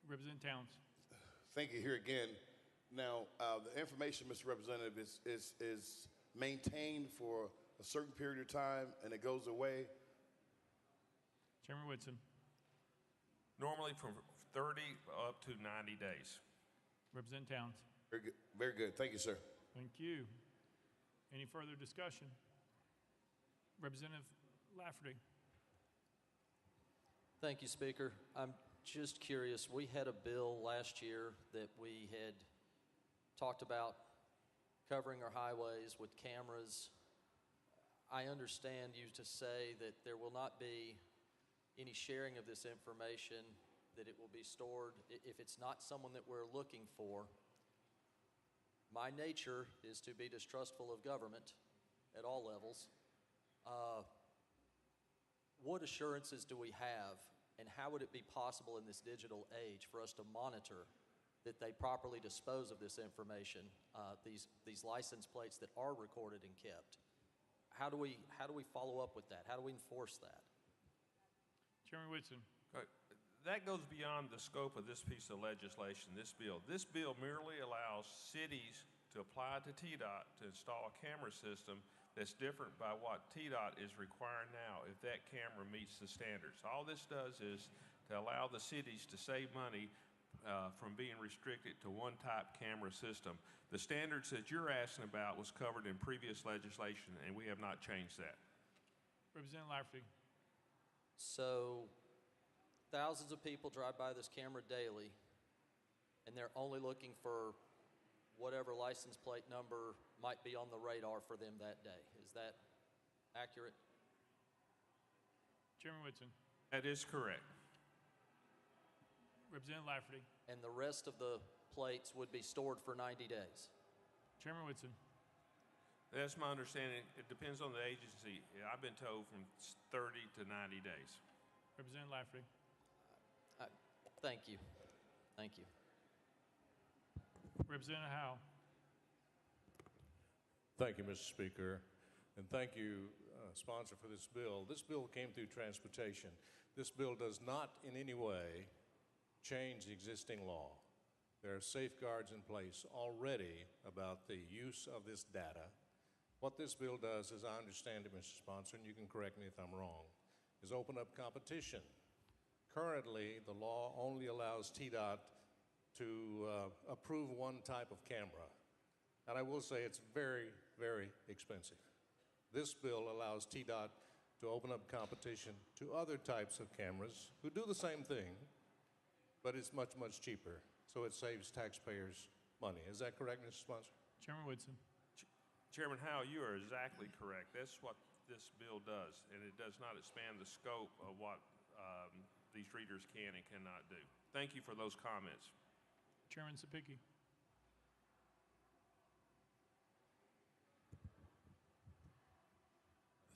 Representative Towns. Thank you here again. Now, the information, Mr. Representative, is maintained for a certain period of time and it goes away. Chairman Whitson. Normally from 30 up to 90 days. Representative Towns. Very good. Very good. Thank you, sir. Thank you. Any further discussion? Representative Lafferty. Thank you, Speaker. I'm just curious. We had a bill last year that we had talked about covering our highways with cameras. I understand you to say that there will not be any sharing of this information, that it will be stored if it's not someone that we're looking for. My nature is to be distrustful of government at all levels. What assurances do we have, and how would it be possible in this digital age for us to monitor that they properly dispose of this information, these license plates that are recorded and kept? How do we follow up with that? How do we enforce that? Chairman Whitson. That goes beyond the scope of this piece of legislation, this bill. This bill merely allows cities to apply to TDOT to install a camera system that's different by what TDOT is requiring now if that camera meets the standards. All this does is to allow the cities to save money from being restricted to one type camera system. The standards that you're asking about was covered in previous legislation, and we have not changed that. Representative Lafferty. So thousands of people drive by this camera daily, and they're only looking for whatever license plate number might be on the radar for them that day. Is that accurate? Chairman Whitson. That is correct. Representative Lafferty. And the rest of the plates would be stored for 90 days. Chairman Whitson. That's my understanding. It depends on the agency. I've been told from 30 to 90 days. Representative Lafferty. Thank you. Thank you. Representative Howe. Thank you, Mr. Speaker, and thank you, sponsor, for this bill. This bill came through transportation. This bill does not in any way change the existing law. There are safeguards in place already about the use of this data. What this bill does, as I understand it, Mr. Sponsor, and you can correct me if I'm wrong, is open up competition. Currently, the law only allows TDOT to approve one type of camera. And I will say it's very, very expensive. This bill allows TDOT to open up competition to other types of cameras who do the same thing, but it's much, much cheaper. So it saves taxpayers money. Is that correct, Mr. Sponsor? Chairman Whitson. Chairman Howe, you are exactly correct. That's what this bill does, and it does not expand the scope of what these readers can and cannot do. Thank you for those comments. Chairman Sapicki.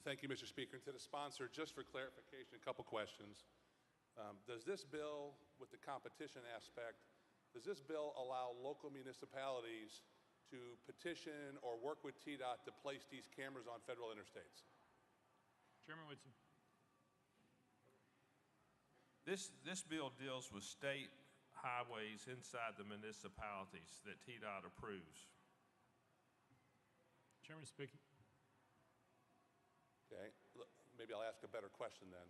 Thank you, Mr. Speaker. And to the sponsor, just for clarification, a couple questions. Does this bill, with the competition aspect, does this bill allow local municipalities to petition or work with TDOT to place these cameras on federal interstates? Chairman Whitson. This bill deals with state highways inside the municipalities that TDOT approves. Chairman Sapicki. Okay, maybe I'll ask a better question then.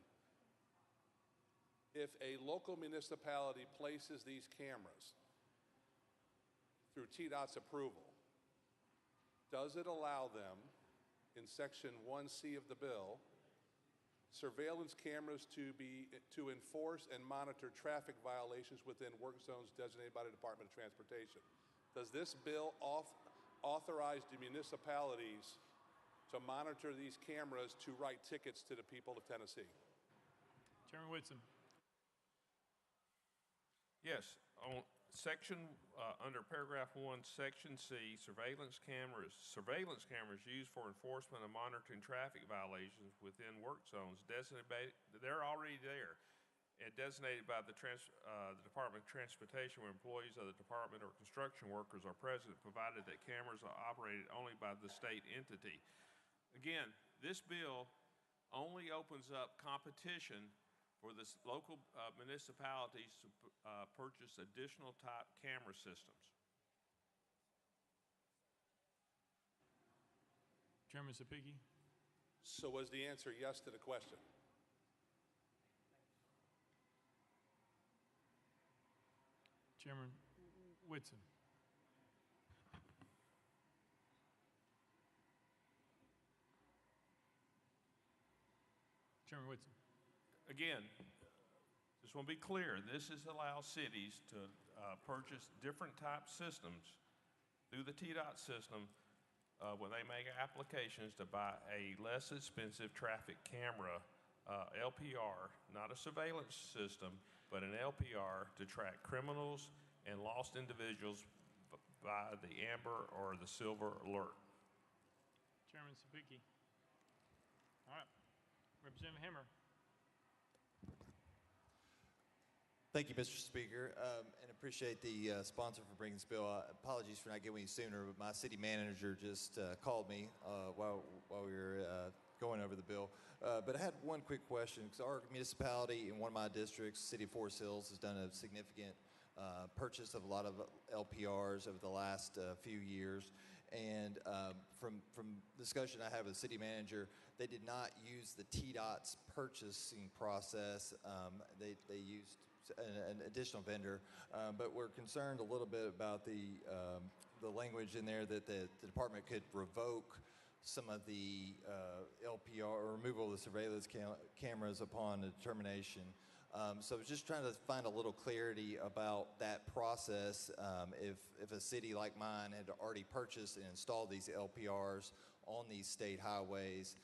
If a local municipality places these cameras through TDOT's approval, does it allow them, in Section 1C of the bill, surveillance cameras to enforce and monitor traffic violations within work zones designated by the Department of Transportation? Does this bill authorize the municipalities to monitor these cameras to write tickets to the people of Tennessee? Chairman Whitson. Yes, on under paragraph 1, section C, surveillance cameras used for enforcement and monitoring traffic violations within work zones designated, they're already there, and designated by the Department of Transportation, where employees of the department or construction workers are present, provided that cameras are operated only by the state entity. Again, this bill only opens up competition for the local municipalities to purchase additional type camera systems. Chairman Sapicki. So was the answer yes to the question? Chairman Whitson. Chairman Whitson. Again, just want to be clear, this is allow cities to purchase different type systems through the TDOT system when they make applications to buy a less expensive traffic camera, LPR, not a surveillance system, but an LPR to track criminals and lost individuals by the amber or the silver alert. Chairman Sapiki. All right. Representative Hemmer. Thank you, Mr. Speaker, and appreciate the sponsor for bringing this bill. Apologies for not getting you sooner, but my city manager just called me while we were going over the bill. But I had one quick question, because our municipality in one of my districts, City of Forest Hills, has done a significant purchase of a lot of LPRs over the last few years. And from discussion I had with the city manager, they did not use the TDOT's purchasing process. They used an additional vendor, but we're concerned a little bit about the language in there that the department could revoke some of the LPR or removal of the surveillance cameras upon a determination. So I was just trying to find a little clarity about that process. If a city like mine had already purchased and installed these LPRs on these state highways,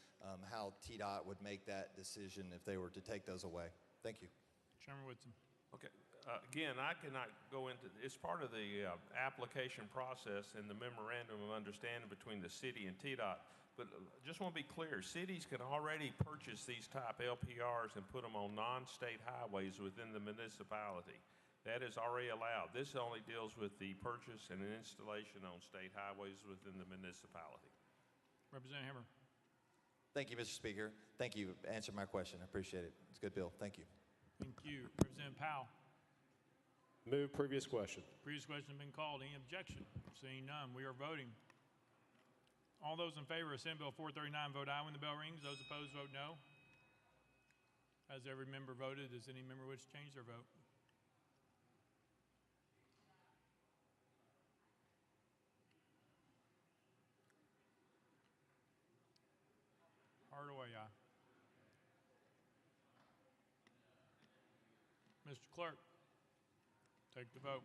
how TDOT would make that decision if they were to take those away. Thank you. Chairman Whitson. Okay. Again, I cannot go into, it's part of the application process and the memorandum of understanding between the city and TDOT. But just want to be clear, cities can already purchase these type LPRs and put them on non-state highways within the municipality. That is already allowed. This only deals with the purchase and installation on state highways within the municipality. Representative Hemmer. Thank you, Mr. Speaker. Thank you for answering my question. I appreciate it. It's a good bill. Thank you. Thank you. Representative Powell. Move previous question. Previous question has been called. Any objection? Seeing none, we are voting. All those in favor of Senate Bill 439 vote aye when the bell rings. Those opposed vote no. Has every member voted? Does any member wish to change their vote? Hardaway, aye. Mr. Clerk, take the vote.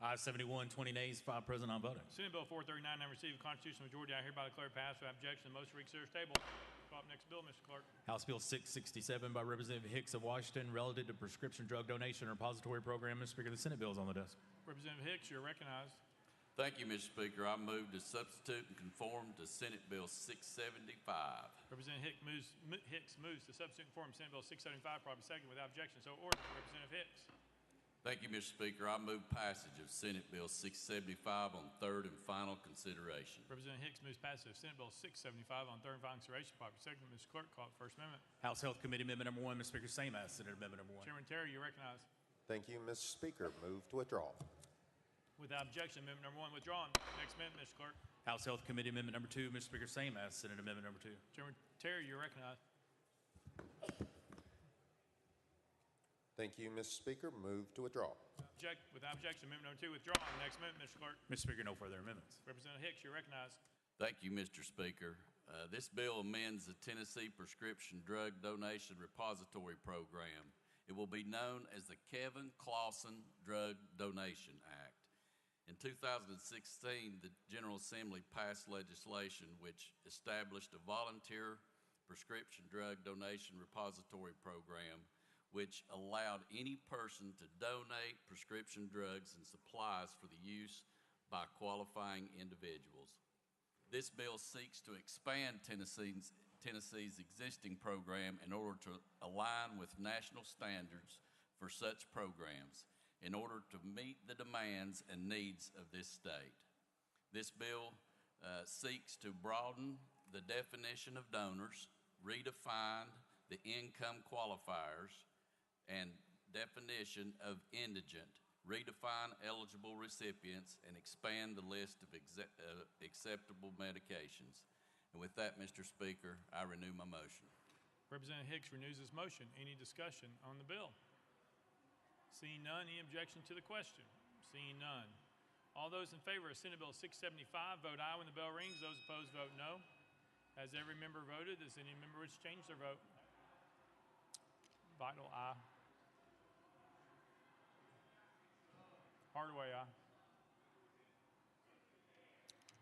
Ayes 71, 20 nays, 5 present, non voting. Senate Bill 439 now received a constitutional majority. I hereby declare passed without objection. The motion to reconsider is tabled. Call up next bill, Mr. Clerk. House Bill 667 by Representative Hicks of Washington, relative to prescription drug donation repository program. Mr. Speaker, the Senate bill is on the desk. Representative Hicks, you're recognized. Thank you, Mr. Speaker. I move to substitute and conform to Senate Bill 675. Representative Hicks moves to substitute and conform to Senate Bill 675, probably second without objection. So ordered. Representative Hicks. Thank you, Mr. Speaker. I move passage of Senate Bill 675 on third and final consideration. Representative Hicks moves passage of Senate Bill 675 on third and final consideration. Probably second. Mr. Clerk, call it First Amendment. House Health Committee Amendment number 1, Mr. Speaker, same as Senate Amendment number 1. Chairman Terry, you're recognized. Thank you, Mr. Speaker. Move to withdraw. Without objection, Amendment number 1 withdrawn. Next amendment, Mr. Clerk. House Health Committee Amendment number 2, Mr. Speaker, same as Senate Amendment number 2. Chairman Terry, you're recognized. Thank you, Mr. Speaker. Move to withdraw. Without objection, Amendment number 2 withdrawn. Next amendment, Mr. Clerk. Mr. Speaker, no further amendments. Representative Hicks, you're recognized. Thank you, Mr. Speaker. This bill amends the Tennessee Prescription Drug Donation Repository Program. It will be known as the Kevin Clausen Drug Donation Act. In 2016, the General Assembly passed legislation which established a volunteer prescription drug donation repository program which allowed any person to donate prescription drugs and supplies for the use by qualifying individuals. This bill seeks to expand Tennessee's existing program in order to align with national standards for such programs in order to meet the demands and needs of this state. This bill seeks to broaden the definition of donors, redefine the income qualifiers and definition of indigent, redefine eligible recipients, and expand the list of acceptable medications. And with that, Mr. Speaker, I renew my motion. Representative Hicks renews his motion. Any discussion on the bill? Seeing none, any objection to the question? Seeing none. All those in favor of Senate Bill 675 vote aye when the bell rings. Those opposed vote no. Has every member voted? Does any member wish to change their vote? Vital, aye. Hardaway, aye.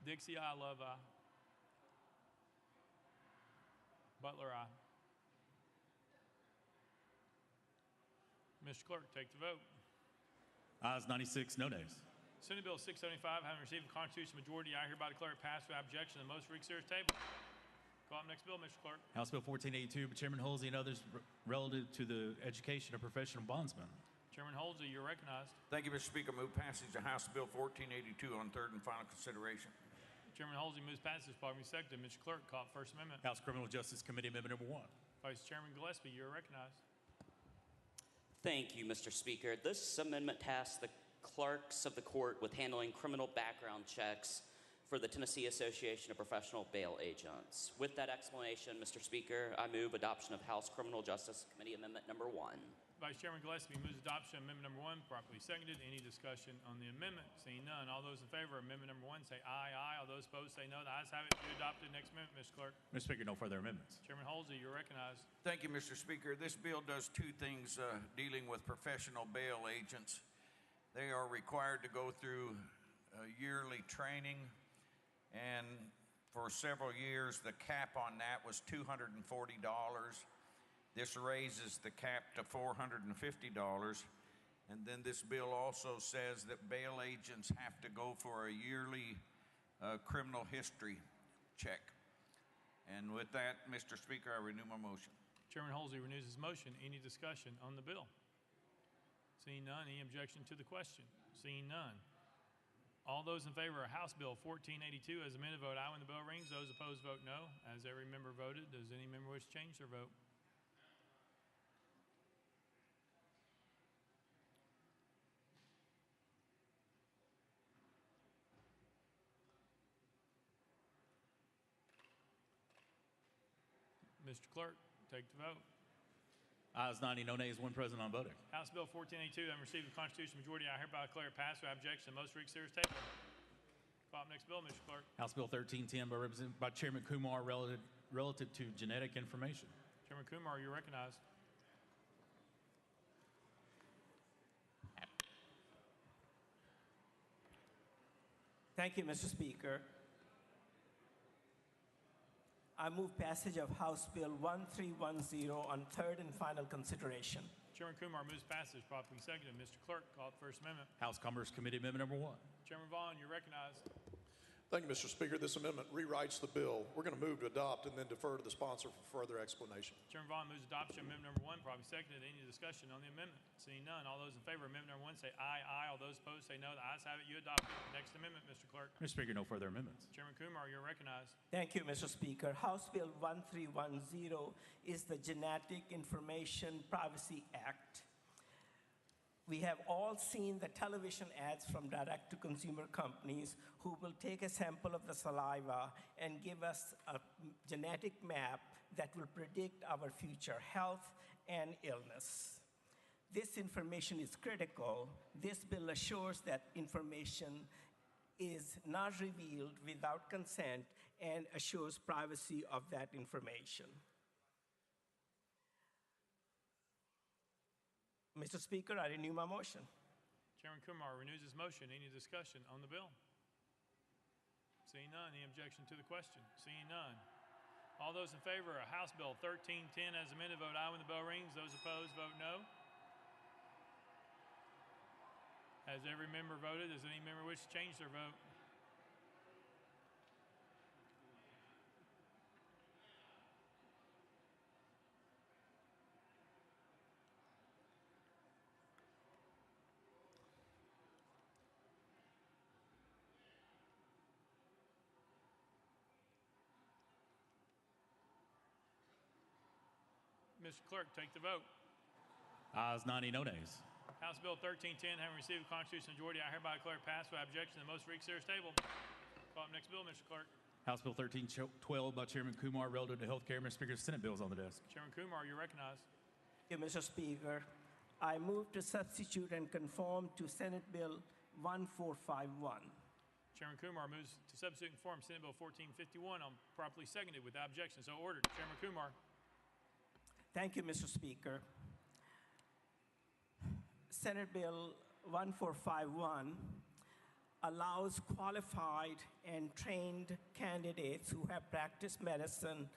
Dixie, aye. Love, aye. Butler, aye. Mr. Clerk, take the vote. Ayes 96, no nays. Senate Bill 675, having received a constitutional majority, I hereby declare it passed without objection to the most reconsidered table. Call up next bill, Mr. Clerk. House Bill 1482 by Chairman Halsey and others relative to the education of professional bondsmen. Chairman Halsey, you're recognized. Thank you, Mr. Speaker. Move passage of House Bill 1482 on third and final consideration. Chairman Halsey moves passage, properly seconded. Mr. Clerk, call up First Amendment. House Criminal Justice Committee Amendment number 1. Vice Chairman Gillespie, you're recognized. Thank you, Mr. Speaker. This amendment tasks the clerks of the court with handling criminal background checks for the Tennessee Association of Professional Bail Agents. With that explanation, Mr. Speaker, I move adoption of House Criminal Justice Committee Amendment number 1. Vice Chairman Gillespie moves adoption of amendment number 1, properly seconded. Any discussion on the amendment? Seeing none. All those in favor of amendment number 1 say aye, aye. All those opposed say no. The ayes have it. You adopted. Next amendment, Mr. Clerk. Mr. Speaker, no further amendments. Chairman Halsey, you're recognized. Thank you, Mr. Speaker. This bill does two things dealing with professional bail agents. They are required to go through yearly training, and for several years, the cap on that was $240. This raises the cap to $450. And then this bill also says that bail agents have to go for a yearly criminal history check. And with that, Mr. Speaker, I renew my motion. Chairman Halsey renews his motion. Any discussion on the bill? Seeing none. Any objection to the question? Seeing none. All those in favor of House Bill 1482 as amended vote aye when the bell rings. Those opposed vote no. As every member voted, does any member wish to change their vote? Mr. Clerk, take the vote. Ayes 90, no nays, 1 present, on voting. House Bill 1482, having received the constitutional majority, I hereby declare it passed without objection to the most reconsidered table. Call up next bill, Mr. Clerk. House Bill 1310 by Chairman Kumar relative to genetic information. Chairman Kumar, you're recognized. Thank you, Mr. Speaker. I move passage of House Bill 1310 on third and final consideration. Chairman Kumar moves passage, properly seconded. Mr. Clerk, call up First Amendment. House Commerce Committee Amendment number 1. Chairman Vaughn, you're recognized. Thank you, Mr. Speaker. This amendment rewrites the bill. We're going to move to adopt and then defer to the sponsor for further explanation. Chairman Vaughn moves adoption of amendment number 1, properly seconded. Any discussion on the amendment? Seeing none. All those in favor of amendment number 1 say aye, aye. All those opposed say no. The ayes have it. You adopted. Next amendment, Mr. Clerk. Mr. Speaker, no further amendments. Chairman Kumar, you're recognized. Thank you, Mr. Speaker. House Bill 1310 is the Genetic Information Privacy Act. We have all seen the television ads from direct-to-consumer companies who will take a sample of the saliva and give us a genetic map that will predict our future health and illness. This information is critical. This bill assures that information is not revealed without consent and assures privacy of that information. Mr. Speaker, I renew my motion. Chairman Kumar renews his motion. Any discussion on the bill? Seeing none. Any objection to the question? Seeing none. All those in favor of House Bill 1310 as amended vote aye when the bell rings. Those opposed vote no. Has every member voted? Does any member wish to change their vote? Mr. Clerk, take the vote. Ayes 90, no nays. House Bill 1310, having received a constitutional majority, I hereby declare it passed without objection to the most reconsidered table. Call up next bill, Mr. Clerk. House Bill 1312 by Chairman Kumar relative to health care. Mr. Speaker, Senate bills on the desk. Chairman Kumar, you're recognized. Thank you, Mr. Speaker. I move to substitute and conform to Senate Bill 1451. Chairman Kumar moves to substitute and form Senate Bill 1451 on properly seconded without objection. So ordered. Chairman Kumar. Thank you, Mr. Speaker. Senate Bill 1451 allows qualified and trained candidates who have practiced medicine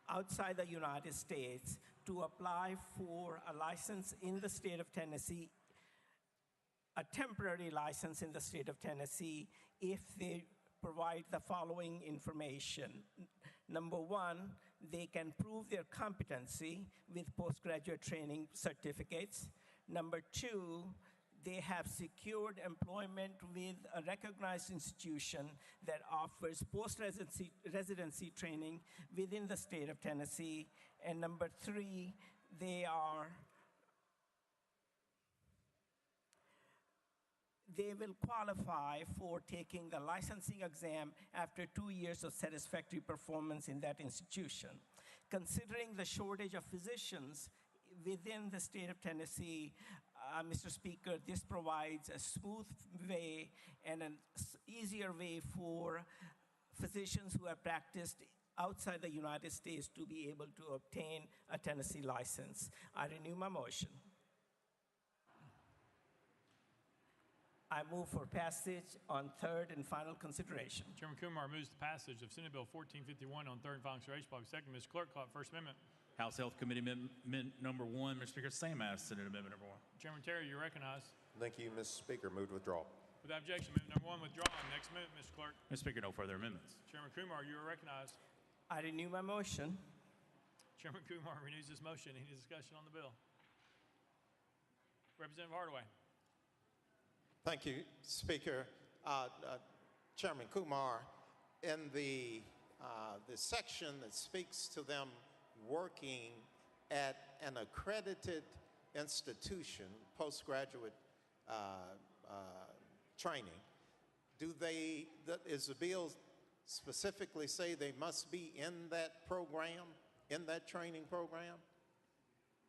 outside the United States to apply for a license in the state of Tennessee, a temporary license in the state of Tennessee, if they provide the following information. Number one, they can prove their competency with postgraduate training certificates. Number two, they have secured employment with a recognized institution that offers post-residency training within the state of Tennessee. And number three, they will qualify for taking the licensing exam after 2 years of satisfactory performance in that institution. Considering the shortage of physicians within the state of Tennessee, Mr. Speaker, this provides a smooth way and an easier way for physicians who have practiced outside the United States to be able to obtain a Tennessee license. I renew my motion. I move for passage on third and final consideration. Chairman Kumar moves the passage of Senate Bill 1451 on third and final consideration. Probably second. Mr. Clerk, call it First Amendment. House Health Committee Amendment number 1. Mr. Speaker, same as Senate Amendment number 1. Chairman Terry, you're recognized. Thank you, Mr. Speaker. Move to withdraw. Without objection, amendment number 1 withdrawn. Next amendment, Mr. Clerk. Mr. Speaker, no further amendments. Chairman Kumar, you are recognized. I renew my motion. Chairman Kumar renews his motion. Any discussion on the bill? Representative Hardaway. Thank you, Speaker. Chairman Kumar, in the section that speaks to them working at an accredited institution, postgraduate training, is the bill specifically say they must be in that program, in that training program,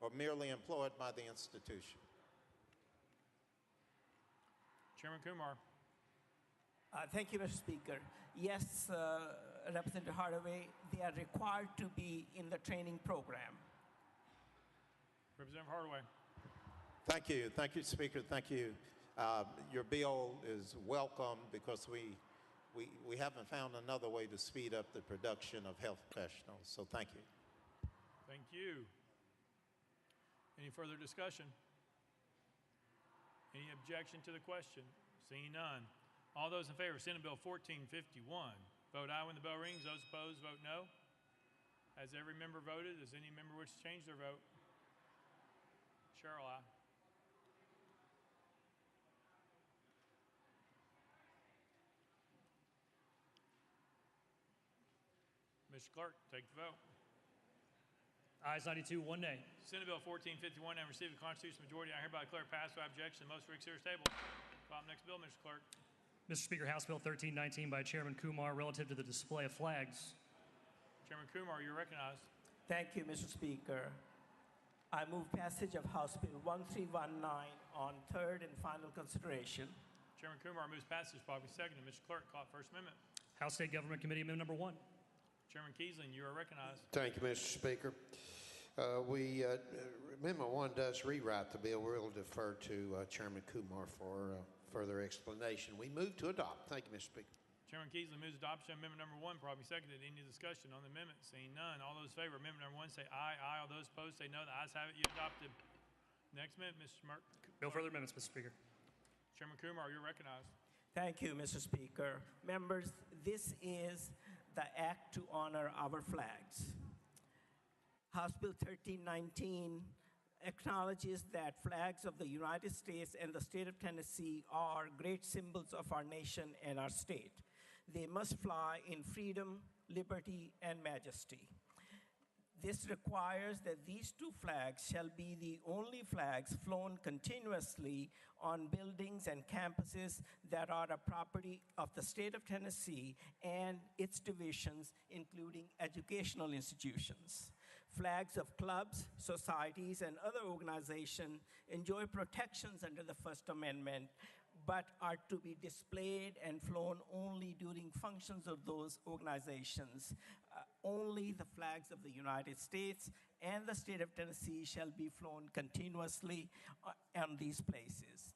or merely employed by the institution? Chairman Kumar. Thank you, Mr. Speaker. Yes, Representative Hardaway, they are required to be in the training program. Representative Hardaway. Thank you, Speaker. Thank you. Your bill is welcome because we haven't found another way to speed up the production of health professionals. So thank you. Thank you. Any further discussion? Any objection to the question? Seeing none. All those in favor of Senate Bill 1451, vote aye when the bell rings. Those opposed, vote no. Has every member voted? Does any member wish to change their vote? Cheryl, aye. Mr. Clerk, take the vote. Ayes 92, one nay. Senate Bill 1451 and received a constitutional majority. I hereby declare passed without objection. The motion for consider is tabled. Call the next bill, Mr. Clerk. Mr. Speaker, House Bill 1319 by Chairman Kumar relative to the display of flags. Chairman Kumar, you're recognized. Thank you, Mr. Speaker. I move passage of House Bill 1319 on third and final consideration. Chairman Kumar moves passage. Probably seconded. Mr. Clerk, call it First Amendment. House State Government Committee Amendment number 1. Chairman Keesling, you are recognized. Thank you, Mr. Speaker. Amendment 1 does rewrite the bill. We'll defer to Chairman Kumar for further explanation. We move to adopt. Thank you, Mr. Speaker. Chairman Keesling moves adoption of amendment number 1. Probably seconded. Any discussion on the amendment? Seeing none. All those in favor of amendment number 1 say aye. Aye. All those opposed say no. The ayes have it. You adopted. Next amendment, Mr. Schmerk. No further amendments, Mr. Speaker. Chairman Kumar, you're recognized. Thank you, Mr. Speaker. Members, this is the act to honor our flags. House Bill 1319 acknowledges that flags of the United States and the state of Tennessee are great symbols of our nation and our state. They must fly in freedom, liberty, and majesty. This requires that these two flags shall be the only flags flown continuously on buildings and campuses that are a property of the state of Tennessee and its divisions, including educational institutions. Flags of clubs, societies, and other organizations enjoy protections under the First Amendment, but are to be displayed and flown only during functions of those organizations. Only the flags of the United States and the state of Tennessee shall be flown continuously on these places.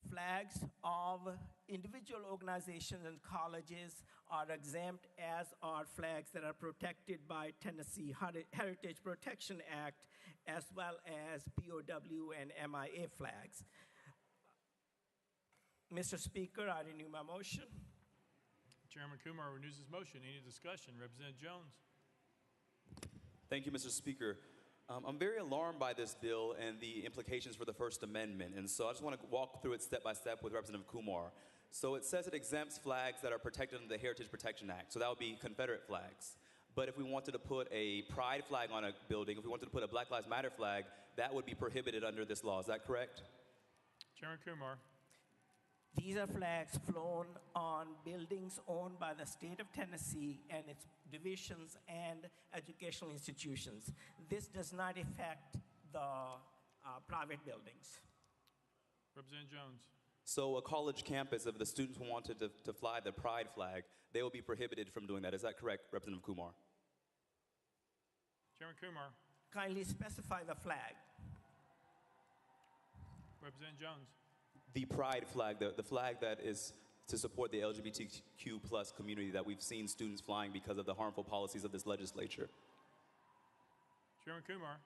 Flags of individual organizations and colleges are exempt, as are flags that are protected by Tennessee Heritage Protection Act, as well as POW and MIA flags. Mr. Speaker, I renew my motion. Chairman Kumar renews his motion. Any discussion? Representative Jones. Thank you, Mr. Speaker. I'm very alarmed by this bill and the implications for the First Amendment, and so I just want to walk through it step by step with Representative Kumar. So it says it exempts flags that are protected under the Heritage Protection Act, so that would be Confederate flags. But if we wanted to put a pride flag on a building, if we wanted to put a Black Lives Matter flag, that would be prohibited under this law. Is that correct? Chairman Kumar. These are flags flown on buildings owned by the state of Tennessee and its divisions and educational institutions. This does not affect the private buildings. Representative Jones. So a college campus, if the students wanted to fly the pride flag, they will be prohibited from doing that. Is that correct, Representative Kumar? Chairman Kumar. Kindly specify the flag. Representative Jones. The pride flag, the flag that is to support the LGBTQ plus community that we've seen students flying because of the harmful policies of this legislature. Chairman Kumar.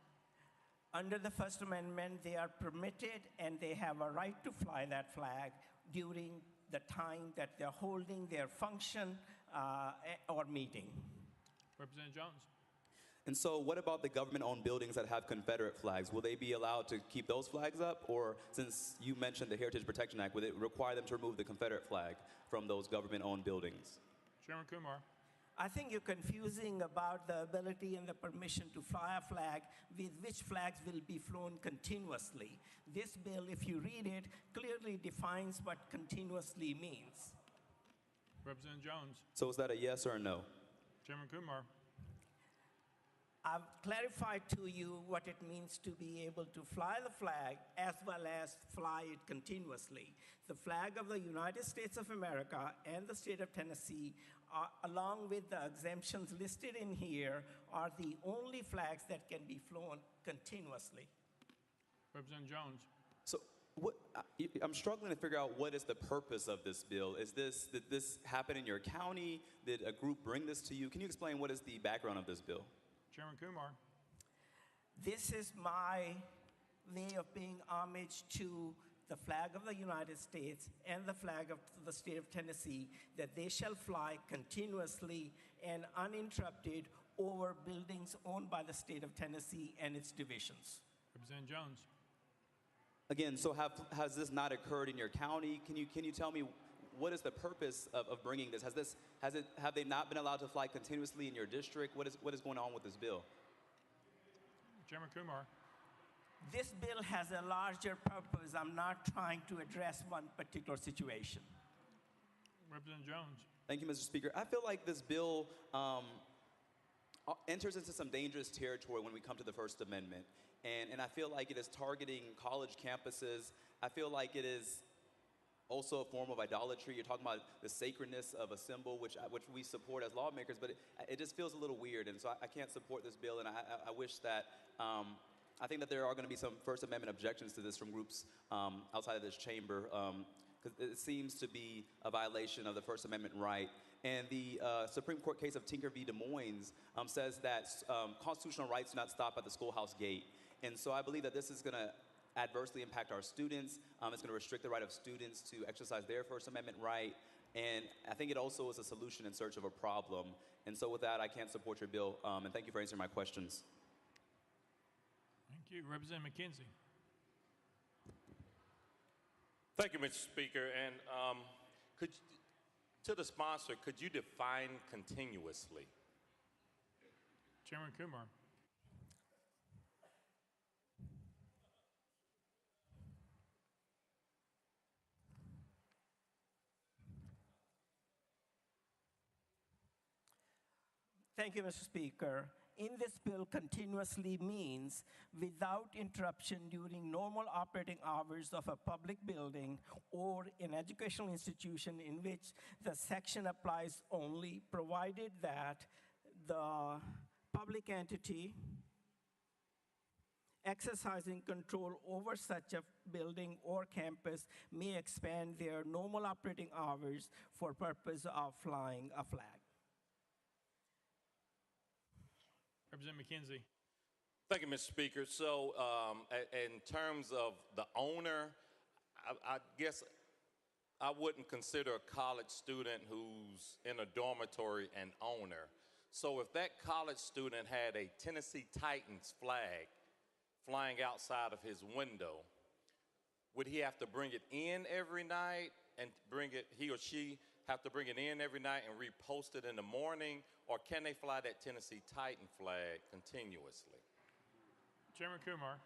Under the First Amendment, they are permitted and they have a right to fly that flag during the time that they're holding their function or meeting. Representative Jones. And so what about the government-owned buildings that have Confederate flags? Will they be allowed to keep those flags up? Or since you mentioned the Heritage Protection Act, would it require them to remove the Confederate flag from those government-owned buildings? Chairman Kumar. I think you're confusing about the ability and the permission to fly a flag with which flags will be flown continuously. This bill, if you read it, clearly defines what continuously means. Representative Jones. So is that a yes or a no? Chairman Kumar. I've clarified to you what it means to be able to fly the flag as well as fly it continuously. The flag of the United States of America and the state of Tennessee, along with the exemptions listed in here, are the only flags that can be flown continuously. Representative Jones. So I'm struggling to figure out what is the purpose of this bill. Did this happen in your county? Did a group bring this to you? Can you explain what is the background of this bill? Chairman Kumar. This is my way of paying homage to the flag of the United States and the flag of the state of Tennessee, that they shall fly continuously and uninterrupted over buildings owned by the state of Tennessee and its divisions. Representative Jones. Again, so has this not occurred in your county? Can you tell me what is the purpose of bringing this? Have they not been allowed to fly continuously in your district? What is going on with this bill? Chairman Kumar. This bill has a larger purpose. I'm not trying to address one particular situation. Representative Jones. Thank you, Mr. Speaker. I feel like this bill enters into some dangerous territory when we come to the First Amendment. And I feel like it is targeting college campuses. I feel like it is also a form of idolatry. You're talking about the sacredness of a symbol, which we support as lawmakers, but it just feels a little weird, and so I can't support this bill, and I wish that, I think that there are going to be some First Amendment objections to this from groups outside of this chamber, because it seems to be a violation of the First Amendment right. And the Supreme Court case of Tinker v. Des Moines says that constitutional rights do not stop at the schoolhouse gate. And so I believe that this is going to adversely impact our students. It's going to restrict the right of students to exercise their First Amendment right. And I think it also is a solution in search of a problem. And so with that, I can't support your bill. And thank you for answering my questions. Thank you. Representative McKenzie. Thank you, Mr. Speaker. And to the sponsor, could you define continuously? Chairman Kumar. Thank you, Mr. Speaker. in this bill, continuously means without interruption during normal operating hours of a public building or an educational institution in which the section applies only, provided that the public entity exercising control over such a building or campus may expand their normal operating hours for purpose of flying a flag. Representative McKenzie. Thank you, Mr. Speaker. So, in terms of the owner, I guess I wouldn't consider a college student who's in a dormitory an owner. So, if that college student had a Tennessee Titans flag flying outside of his window, would he have to bring it in every night and he or she have to bring it in every night and repost it in the morning, or can they fly that Tennessee Titan flag continuously? Chairman Kumar.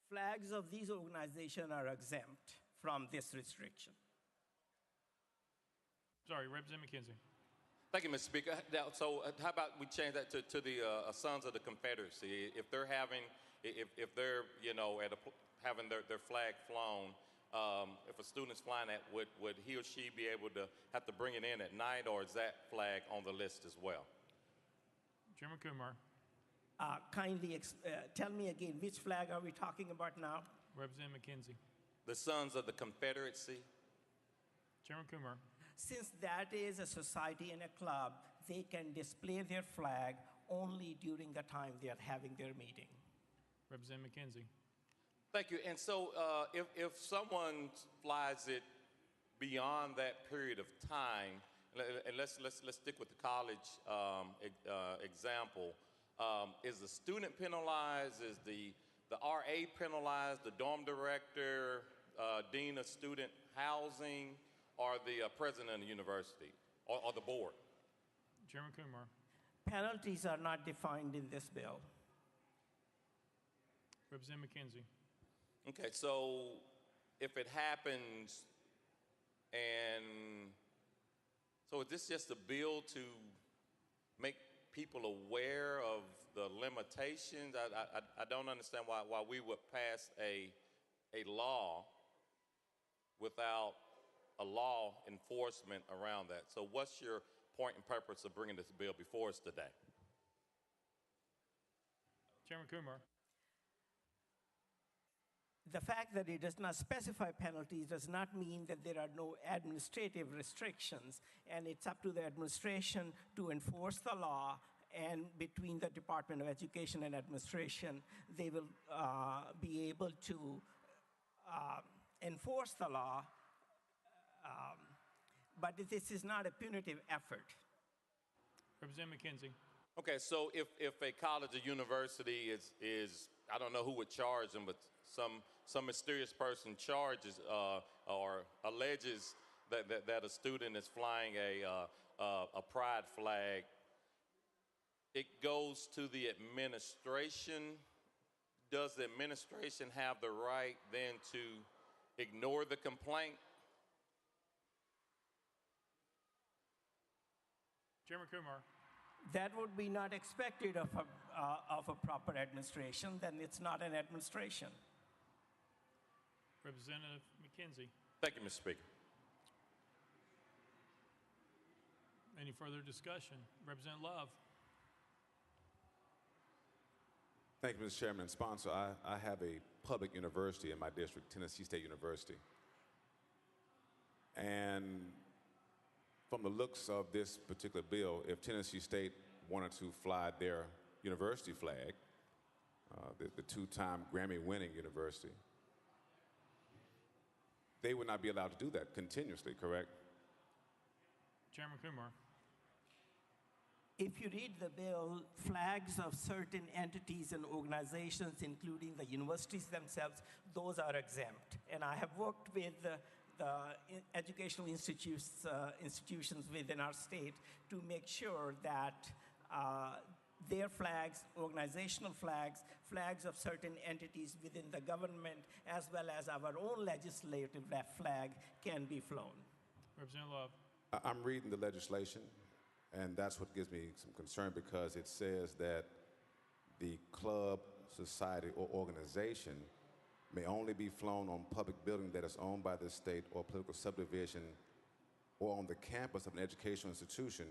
Flags of these organizations are exempt from this restriction. Sorry, Representative McKenzie. Thank you, Mr. Speaker. Now, so how about we change that to the Sons of the Confederacy? If they're having, if they're, having their flag flown, if a student's flying that, would he or she be able to have to bring it in at night, or is that flag on the list as well? Chairman Kumar. Kindly tell me again, which flag are we talking about now? Representative McKenzie. The Sons of the Confederacy. Chairman Kumar. Since that is a society and a club, they can display their flag only during the time they are having their meeting. Representative McKenzie. Thank you. And so if someone flies it beyond that period of time, and let's stick with the college example, is the student penalized? Is the RA penalized? The dorm director, dean of student housing, or the president of the university, or the board? Chairman Kumar. Penalties are not defined in this bill. Representative McKenzie. Okay, so if it happens, and so is this just a bill to make people aware of the limitations? I don't understand why we would pass a law without a law enforcement around that. So what's your point and purpose of bringing this bill before us today? Chairman Kumar. The fact that it does not specify penalties does not mean that there are no administrative restrictions, and it's up to the administration to enforce the law, and between the Department of Education and administration, they will be able to enforce the law, but this is not a punitive effort. Representative McKenzie. Okay, so if a college or university is I don't know who would charge them, but some mysterious person charges or alleges that a student is flying a pride flag, it goes to the administration. Does the administration have the right then to ignore the complaint? Chairman Kumar. That would be not expected of a proper administration, then it's not an administration. Representative McKenzie. Thank you, Mr. Speaker. Any further discussion? Representative Love. Thank you, Mr. Chairman and sponsor. I have a public university in my district, Tennessee State University. And from the looks of this particular bill, if Tennessee State wanted to fly their university flag, the two-time Grammy-winning university, they would not be allowed to do that continuously, correct? Chairman Kumar. If you read the bill, flags of certain entities and organizations, including the universities themselves, those are exempt. And I have worked with the educational institutions within our state to make sure that their flags, organizational flags, flags of certain entities within the government, as well as our own legislative flag, can be flown. Representative Love. I'm reading the legislation, and that's what gives me some concern, because it says that the club, society, or organization may only be flown on public building that is owned by the state or political subdivision or on the campus of an educational institution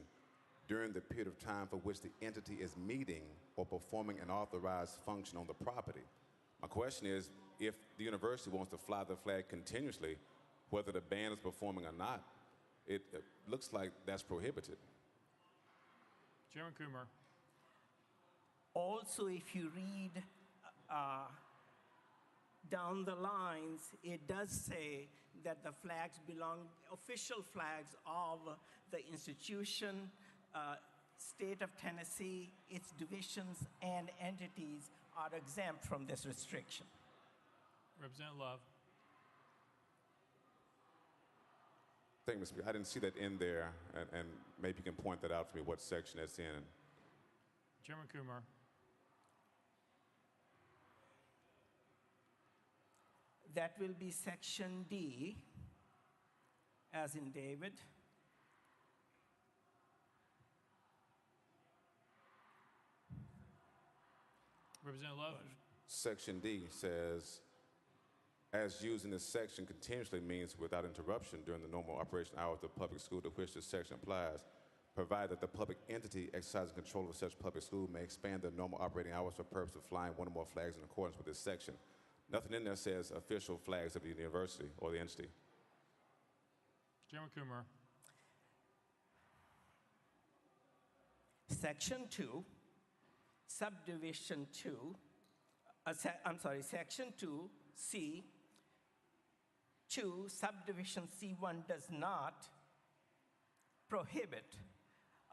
during the period of time for which the entity is meeting or performing an authorized function on the property. My question is, if the university wants to fly the flag continuously, whether the band is performing or not, it looks like that's prohibited. Chairman Kumar. Also, if you read down the lines, it does say that the flags belong, official flags of the institution, state of Tennessee, its divisions and entities are exempt from this restriction. Representative Love. Thank you, Mr. Speaker. I didn't see that in there, and maybe you can point that out for me, what section that's in. Chairman Kumar. That will be section D, as in David. Representative Love. Section D says, as used in this section continuously means without interruption during the normal operation hours of the public school to which this section applies, provided that the public entity exercising control of such public school may expand their normal operating hours for the purpose of flying one or more flags in accordance with this section. Nothing in there says official flags of the university or the entity. Chairman Kumar. Section 2, subdivision 2, section 2, C, 2, subdivision C1 does not prohibit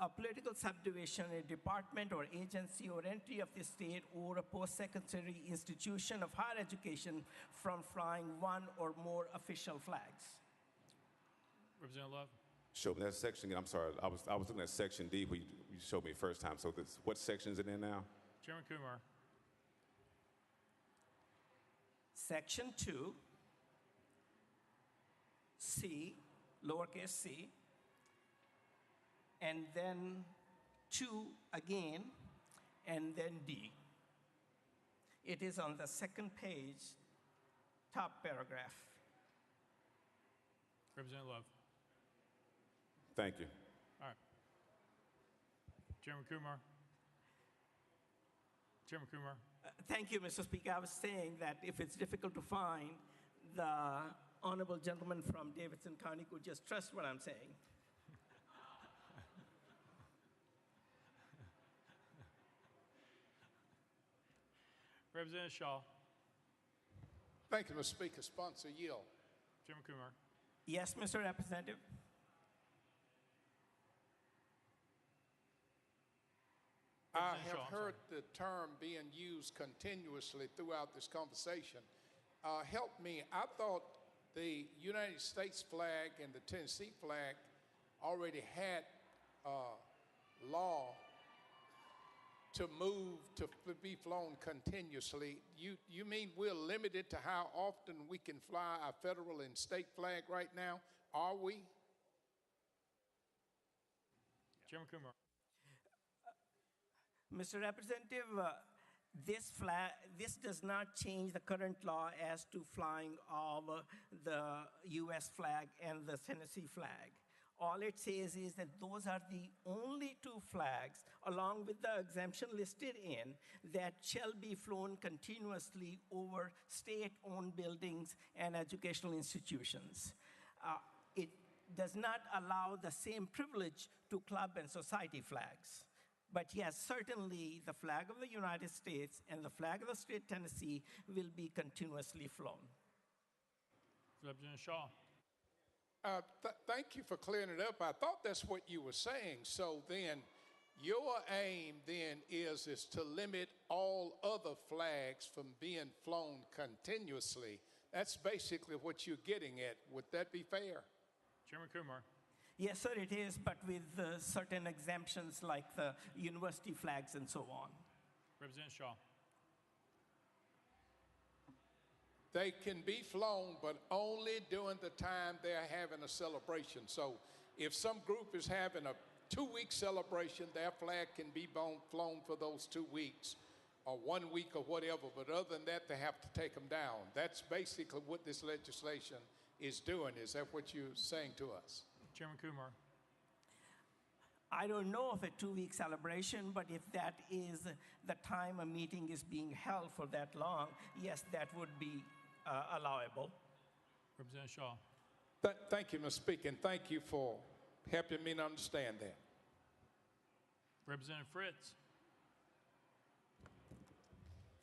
a political subdivision, a department or agency or entity of the state or a post-secondary institution of higher education from flying one or more official flags. Representative Love. Show me that section again. I'm sorry, I was looking at section D, where you showed me first time. So what section is it in now? Chairman Kumar. Section 2, C, lowercase c, and then 2 again, and then D. It is on the second page, top paragraph. Representative Love. Thank you. All right. Chairman Kumar. Chairman Kumar. Thank you, Mr. Speaker. I was saying that if it's difficult to find, the honorable gentleman from Davidson County could just trust what I'm saying. Representative Shaw. Thank you, Mr. Speaker. Sponsor yield. Chairman Kumar. Yes, Mr. Representative. I have heard the term being used continuously throughout this conversation. Help me. I thought the United States flag and the Tennessee flag already had law to move to be flown continuously. You mean we're limited to how often we can fly our federal and state flag right now? Are we? Chairman Kumar. Mr. Representative, this does not change the current law as to flying of the U.S. flag and the Tennessee flag. All it says is that those are the only two flags, along with the exemption listed in, that shall be flown continuously over state-owned buildings and educational institutions. It does not allow the same privilege to club and society flags. But yes, certainly the flag of the United States and the flag of the state of Tennessee will be continuously flown. Representative Shaw. Thank you for clearing it up. I thought that's what you were saying. So then your aim then is to limit all other flags from being flown continuously. That's basically what you're getting at. Would that be fair? Chairman Kumar. Yes, sir, it is, but with certain exemptions like the university flags and so on. Representative Shaw. They can be flown, but only during the time they're having a celebration. So if some group is having a 2-week celebration, their flag can be flown for those 2 weeks. or 1 week or whatever, but other than that, they have to take them down. That's basically what this legislation is doing. Is that what you're saying to us? Chairman Kumar. I don't know of a 2-week celebration, but if that is the time a meeting is being held for that long, yes, that would be allowable. Representative Shaw. Thank you, Mr. Speaker, and thank you for helping me to understand that. Representative Fritz.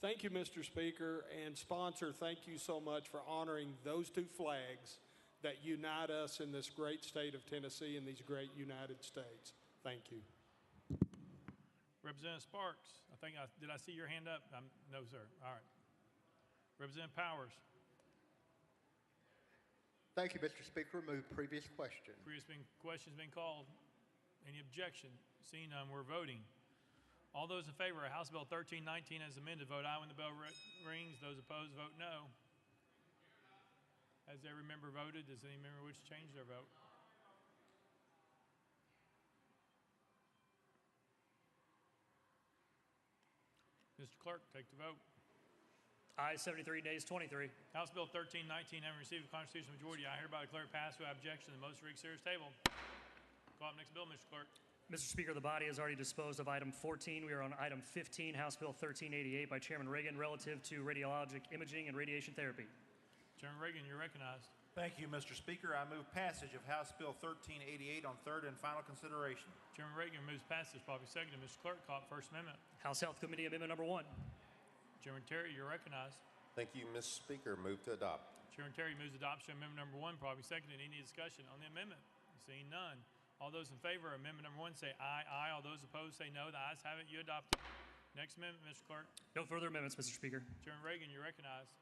Thank you, Mr. Speaker, and sponsor, thank you so much for honoring those two flags that unite us in this great state of Tennessee and these great United States. Thank you. Representative Sparks. Did I see your hand up? No, sir. All right. Representative Powers. Thank you, Mr. Speaker. Move previous question. Question's been called. Any objection? Seeing none, we're voting. All those in favor of House Bill 1319 as amended, vote aye when the bell rings. Those opposed, vote no. Has every member voted? Does any member wish to change their vote? Mr. Clerk, take the vote. Ayes 73, nays 23. House Bill 1319 having received a constitutional majority, I hereby declare it passed without objection. The motion reads series table. Call up next bill, Mr. Clerk. Mr. Speaker, the body has already disposed of item 14. We are on item 15, House Bill 1388 by Chairman Reagan relative to radiologic imaging and radiation therapy. Chairman Reagan, you're recognized. Thank you, Mr. Speaker. I move passage of House Bill 1388 on third and final consideration. Chairman Reagan moves passage. Probably seconded. Mr. Clerk, call up First Amendment. House Health Committee Amendment number 1. Chairman Terry, you're recognized. Thank you, Mr. Speaker. Move to adopt. Chairman Terry moves adoption of Amendment number 1. Probably seconded. Any discussion on the amendment? Seeing none. All those in favor of Amendment number 1 say aye, aye. All those opposed say no. The ayes have it. You adopt it. Next amendment, Mr. Clerk. No further amendments, Mr. Speaker. Chairman Reagan, you're recognized.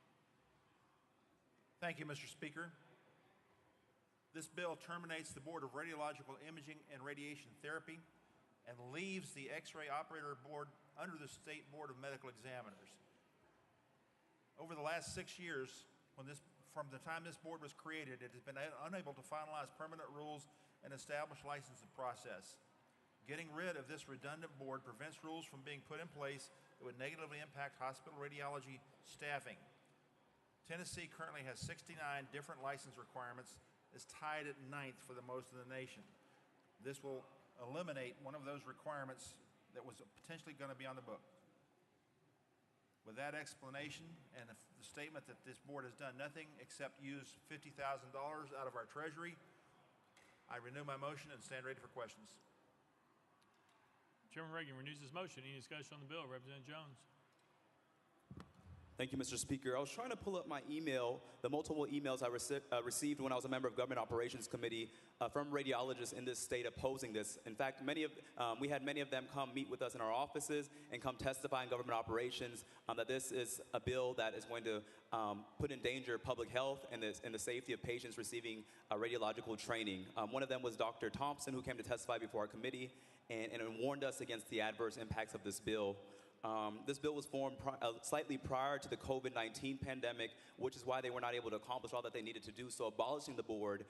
Thank you, Mr. Speaker. This bill terminates the Board of Radiological Imaging and Radiation Therapy and leaves the X-ray Operator Board under the State Board of Medical Examiners. Over the last 6 years, from the time this board was created, it has been unable to finalize permanent rules and establish licensing process. Getting rid of this redundant board prevents rules from being put in place that would negatively impact hospital radiology staffing. Tennessee currently has 69 different license requirements, is tied at 9th for the most in the nation. This will eliminate one of those requirements that was potentially going to be on the book. With that explanation and the statement that this board has done nothing except use $50,000 out of our treasury, I renew my motion and stand ready for questions. Chairman Reagan renews his motion. Any discussion on the bill? Representative Jones. Thank you, Mr. Speaker. I was trying to pull up my email, the multiple emails I received when I was a member of Government Operations Committee from radiologists in this state opposing this. In fact, we had many of them come meet with us in our offices and come testify in government operations that this is a bill that is going to put in danger public health and the safety of patients receiving radiological training. One of them was Dr. Thompson, who came to testify before our committee and warned us against the adverse impacts of this bill. This bill was formed slightly prior to the COVID-19 pandemic, which is why they were not able to accomplish all that they needed to do. So abolishing the board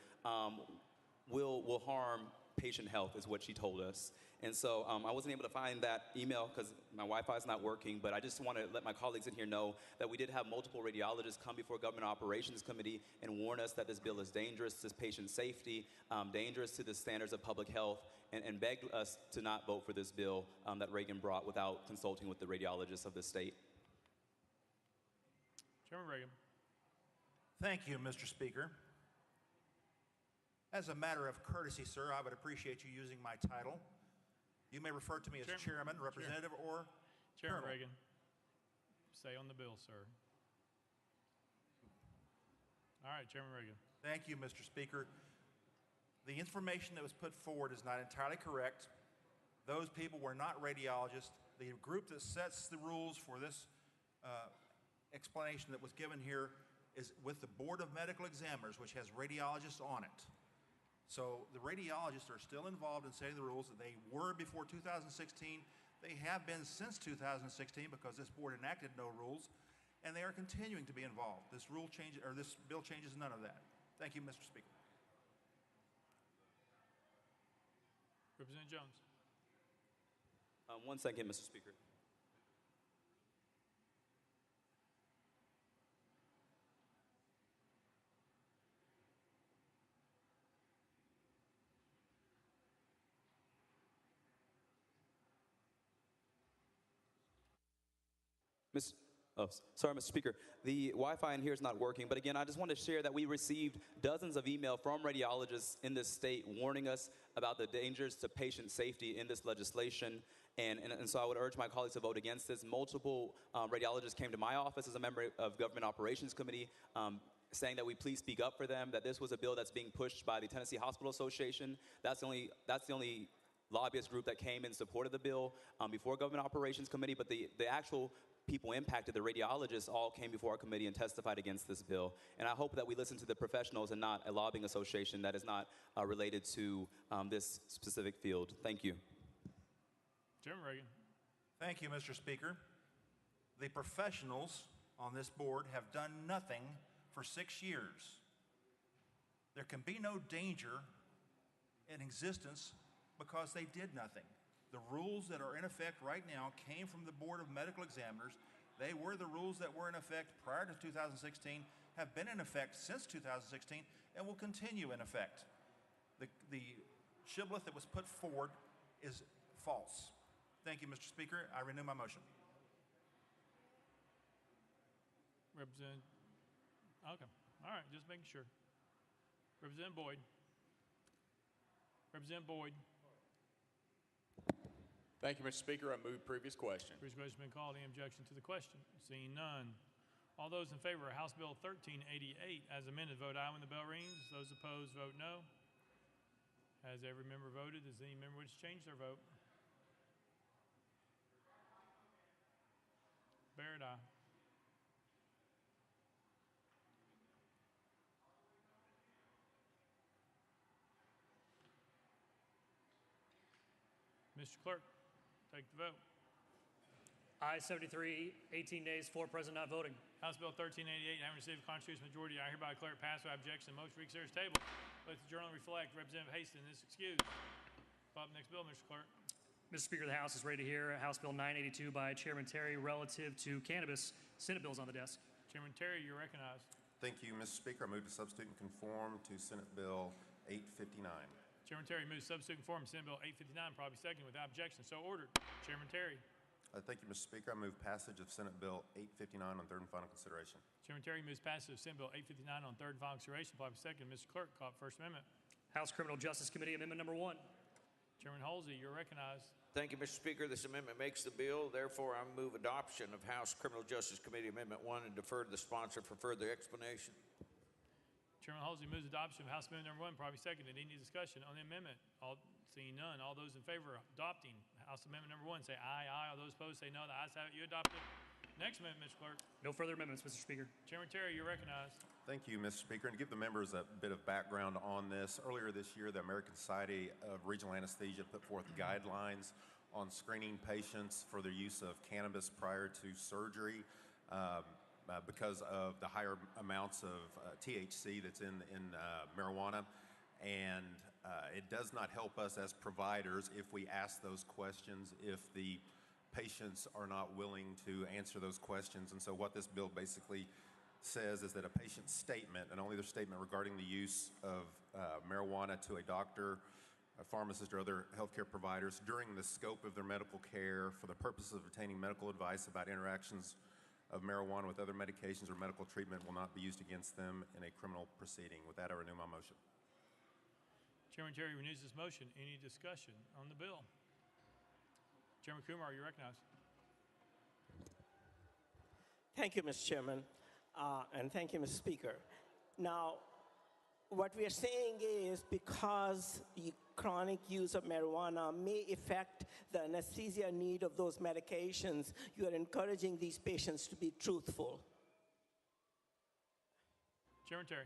will harm patient health, is what she told us. And so I wasn't able to find that email because my Wi-Fi is not working, but I just want to let my colleagues in here know that we did have multiple radiologists come before Government Operations Committee and warn us that this bill is dangerous to patient safety, dangerous to the standards of public health, and begged us to not vote for this bill that Reagan brought without consulting with the radiologists of the state. Chairman Reagan. Thank you, Mr. Speaker. As a matter of courtesy, sir, I would appreciate you using my title. You may refer to me as Chairman, Representative, or Chairman Colonel. Reagan. Say on the bill, sir. All right, Chairman Reagan. Thank you, Mr. Speaker. The information that was put forward is not entirely correct. Those people were not radiologists. The group that sets the rules for this explanation that was given here is with the Board of Medical Examiners, which has radiologists on it. So the radiologists are still involved in setting the rules that they were before 2016. They have been since 2016 because this board enacted no rules, and they are continuing to be involved. This bill changes none of that. Thank you, Mr. Speaker. Representative Jones. 1 second, Mr. Speaker. Sorry, Mr. Speaker. The Wi-Fi in here is not working, but again, I just want to share that we received dozens of email from radiologists in this state warning us about the dangers to patient safety in this legislation. And so I would urge my colleagues to vote against this. Multiple radiologists came to my office as a member of Government Operations Committee saying that we please speak up for them, that this was a bill that's being pushed by the Tennessee Hospital Association. That's the only lobbyist group that came in support of the bill before Government Operations Committee, but the actual people impacted, the radiologists, all came before our committee and testified against this bill. And I hope that we listen to the professionals and not a lobbying association that is not related to this specific field. Thank you. Chairman Reagan. Thank you, Mr. Speaker. The professionals on this board have done nothing for 6 years. There can be no danger in existence because they did nothing. The rules that are in effect right now came from the Board of Medical Examiners. They were the rules that were in effect prior to 2016, have been in effect since 2016, and will continue in effect. The shibboleth that was put forward is false. Thank you, Mr. Speaker. I renew my motion. Okay. All right, just making sure. Representative Boyd. Representative Boyd. Thank you, Mr. Speaker. I move previous question. Previous question has been called. Any objection to the question? Seeing none. All those in favor of House Bill 1388 as amended, vote aye when the bell rings. Those opposed, vote no. Has every member voted? Does any member wish to change their vote? Barrett, aye. Mr. Clerk, take the vote. Aye 73, 18 nays, 4 present not voting. House Bill 1388, having received a constitutional majority, I hereby declare it passed without objection. The motion to reconsider is tabled. Let the journal reflect. Representative Hastings is excused. Bob, next bill, Mr. Clerk. Mr. Speaker, the House is ready to hear House Bill 982 by Chairman Terry relative to cannabis. Senate bills on the desk. Chairman Terry, you're recognized. Thank you, Mr. Speaker. I move to substitute and conform to Senate Bill 859. Chairman Terry moves substitute and conform Senate Bill 859, probably second without objection. So ordered. Chairman Terry. Thank you, Mr. Speaker. I move passage of Senate Bill 859 on third and final consideration. Chairman Terry moves passage of Senate Bill 859 on third and final consideration, probably second. Mr. Clerk, call for First Amendment. House Criminal Justice Committee Amendment number 1. Chairman Halsey, you're recognized. Thank you, Mr. Speaker. This amendment makes the bill. Therefore, I move adoption of House Criminal Justice Committee Amendment 1 and defer to the sponsor for further explanation. Chairman Halsey moves adoption of House Amendment number 1, probably seconded. Any discussion on the amendment? Seeing none. All those in favor of adopting House Amendment number 1 say aye, aye. All those opposed say no. The ayes have it. You adopt it. Next amendment, Mr. Clerk. No further amendments, Mr. Speaker. Chairman Terry, you're recognized. Thank you, Mr. Speaker. And to give the members a bit of background on this, earlier this year, the American Society of Regional Anesthesia put forth guidelines on screening patients for their use of cannabis prior to surgery because of the higher amounts of THC that's in marijuana. And it does not help us as providers if we ask those questions, if the patients are not willing to answer those questions. And so what this bill basically says is that a patient's statement, and only their statement regarding the use of marijuana to a doctor, a pharmacist, or other healthcare providers during the scope of their medical care for the purposes of obtaining medical advice about interactions of marijuana with other medications or medical treatment will not be used against them in a criminal proceeding. With that, I renew my motion. Chairman Terry renews his motion. Any discussion on the bill? Chairman Kumar, you recognized. Thank you, Mr. Chairman, and thank you, Mr. Speaker. Now, what we are saying is because the chronic use of marijuana may affect the anesthesia need of those medications, you are encouraging these patients to be truthful. Chairman Terry.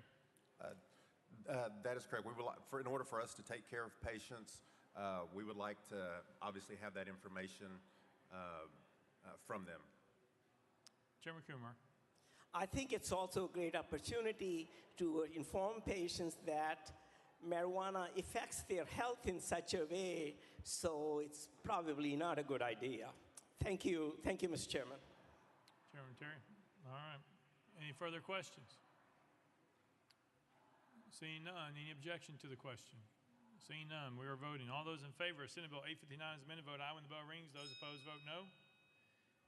That is correct. We would like, in order for us to take care of patients, we would like to obviously have that information from them. Chairman Kumar. I think it's also a great opportunity to inform patients that marijuana affects their health in such a way, so it's probably not a good idea. Thank you, Mr. Chairman. Chairman Terry. All right. Any further questions? Seeing none, any objection to the question? Seeing none, we are voting. All those in favor of Senate Bill 859 as amended, vote aye when the bell rings. Those opposed, vote no.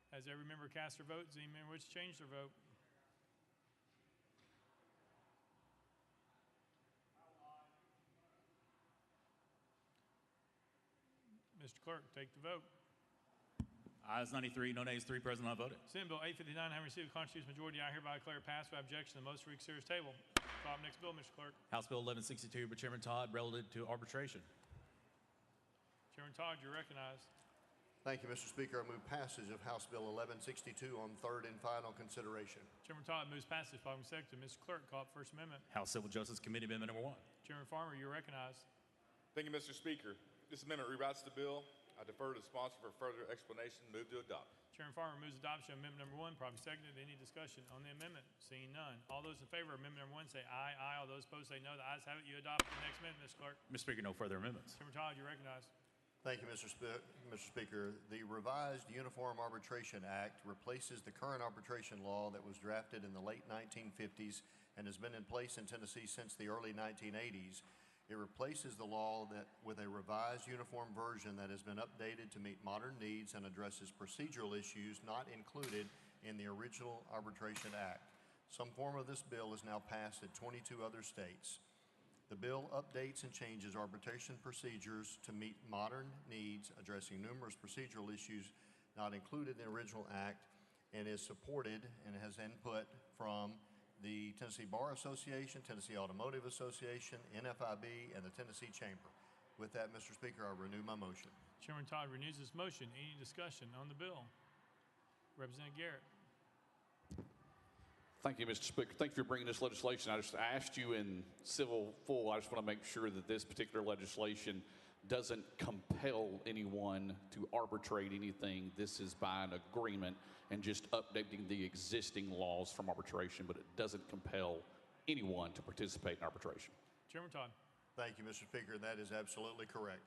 Has every member cast their vote? Does any member wish to change their vote? Mr. Clerk, take the vote. Ayes 93, no nays 3, present not voting. Senate Bill 859 having received a constitutional majority, I hereby declare passed by objection to the most read series table. Call up next bill, Mr. Clerk. House Bill 1162 by Chairman Todd, relative to arbitration. Chairman Todd, you're recognized. Thank you, Mr. Speaker. I move passage of House Bill 1162 on third and final consideration. Chairman Todd moves passage following second. Mr. Clerk, call up First Amendment. House Civil Justice Committee Amendment number 1. Chairman Farmer, you're recognized. Thank you, Mr. Speaker. This amendment rewrites the bill. I defer to the sponsor for further explanation. Move to adopt. Chairman Farmer moves adoption of amendment number 1. Properly seconded. Any discussion on the amendment? Seeing none. All those in favor of amendment number 1 say aye. Aye. All those opposed say no. The ayes have it. You adopt the next amendment, Mr. Clerk. Mr. Speaker, no further amendments. Chairman Todd, you're recognized. Thank you, Mr. Speaker. The revised Uniform Arbitration Act replaces the current arbitration law that was drafted in the late 1950s and has been in place in Tennessee since the early 1980s. It replaces the law with a revised uniform version that has been updated to meet modern needs and addresses procedural issues not included in the original Arbitration Act. Some form of this bill is now passed in 22 other states. The bill updates and changes arbitration procedures to meet modern needs, addressing numerous procedural issues not included in the original act, and is supported and has input from the Tennessee Bar Association, Tennessee Automotive Association, NFIB, and the Tennessee Chamber. With that, Mr. Speaker, I renew my motion. Chairman Todd renews his motion. Any discussion on the bill? Representative Garrett. Thank you, Mr. Speaker. Thank you for bringing this legislation. I asked you in civil full, I just want to make sure that this particular legislation doesn't compel anyone to arbitrate anything. This is by an agreement and just updating the existing laws from arbitration, but it doesn't compel anyone to participate in arbitration. Chairman Todd. Thank you, Mr. Speaker. That is absolutely correct.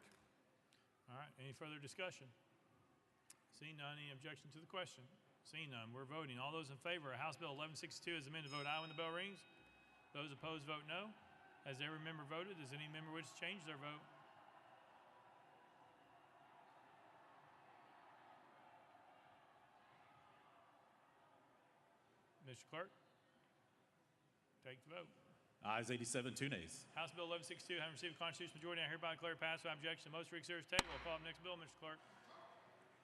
All right. Any further discussion? Seeing none, any objection to the question? Seeing none, we're voting. All those in favor of House Bill 1162 as amended, vote aye when the bell rings. Those opposed, vote no. Has every member voted? Does any member wish to change their vote? Mr. Clerk, take the vote. Ayes 87, 2 nays. House Bill 1162 having received a constitutional majority, I hereby declare passed by objection to most read series table. We'll call up next bill, Mr. Clerk.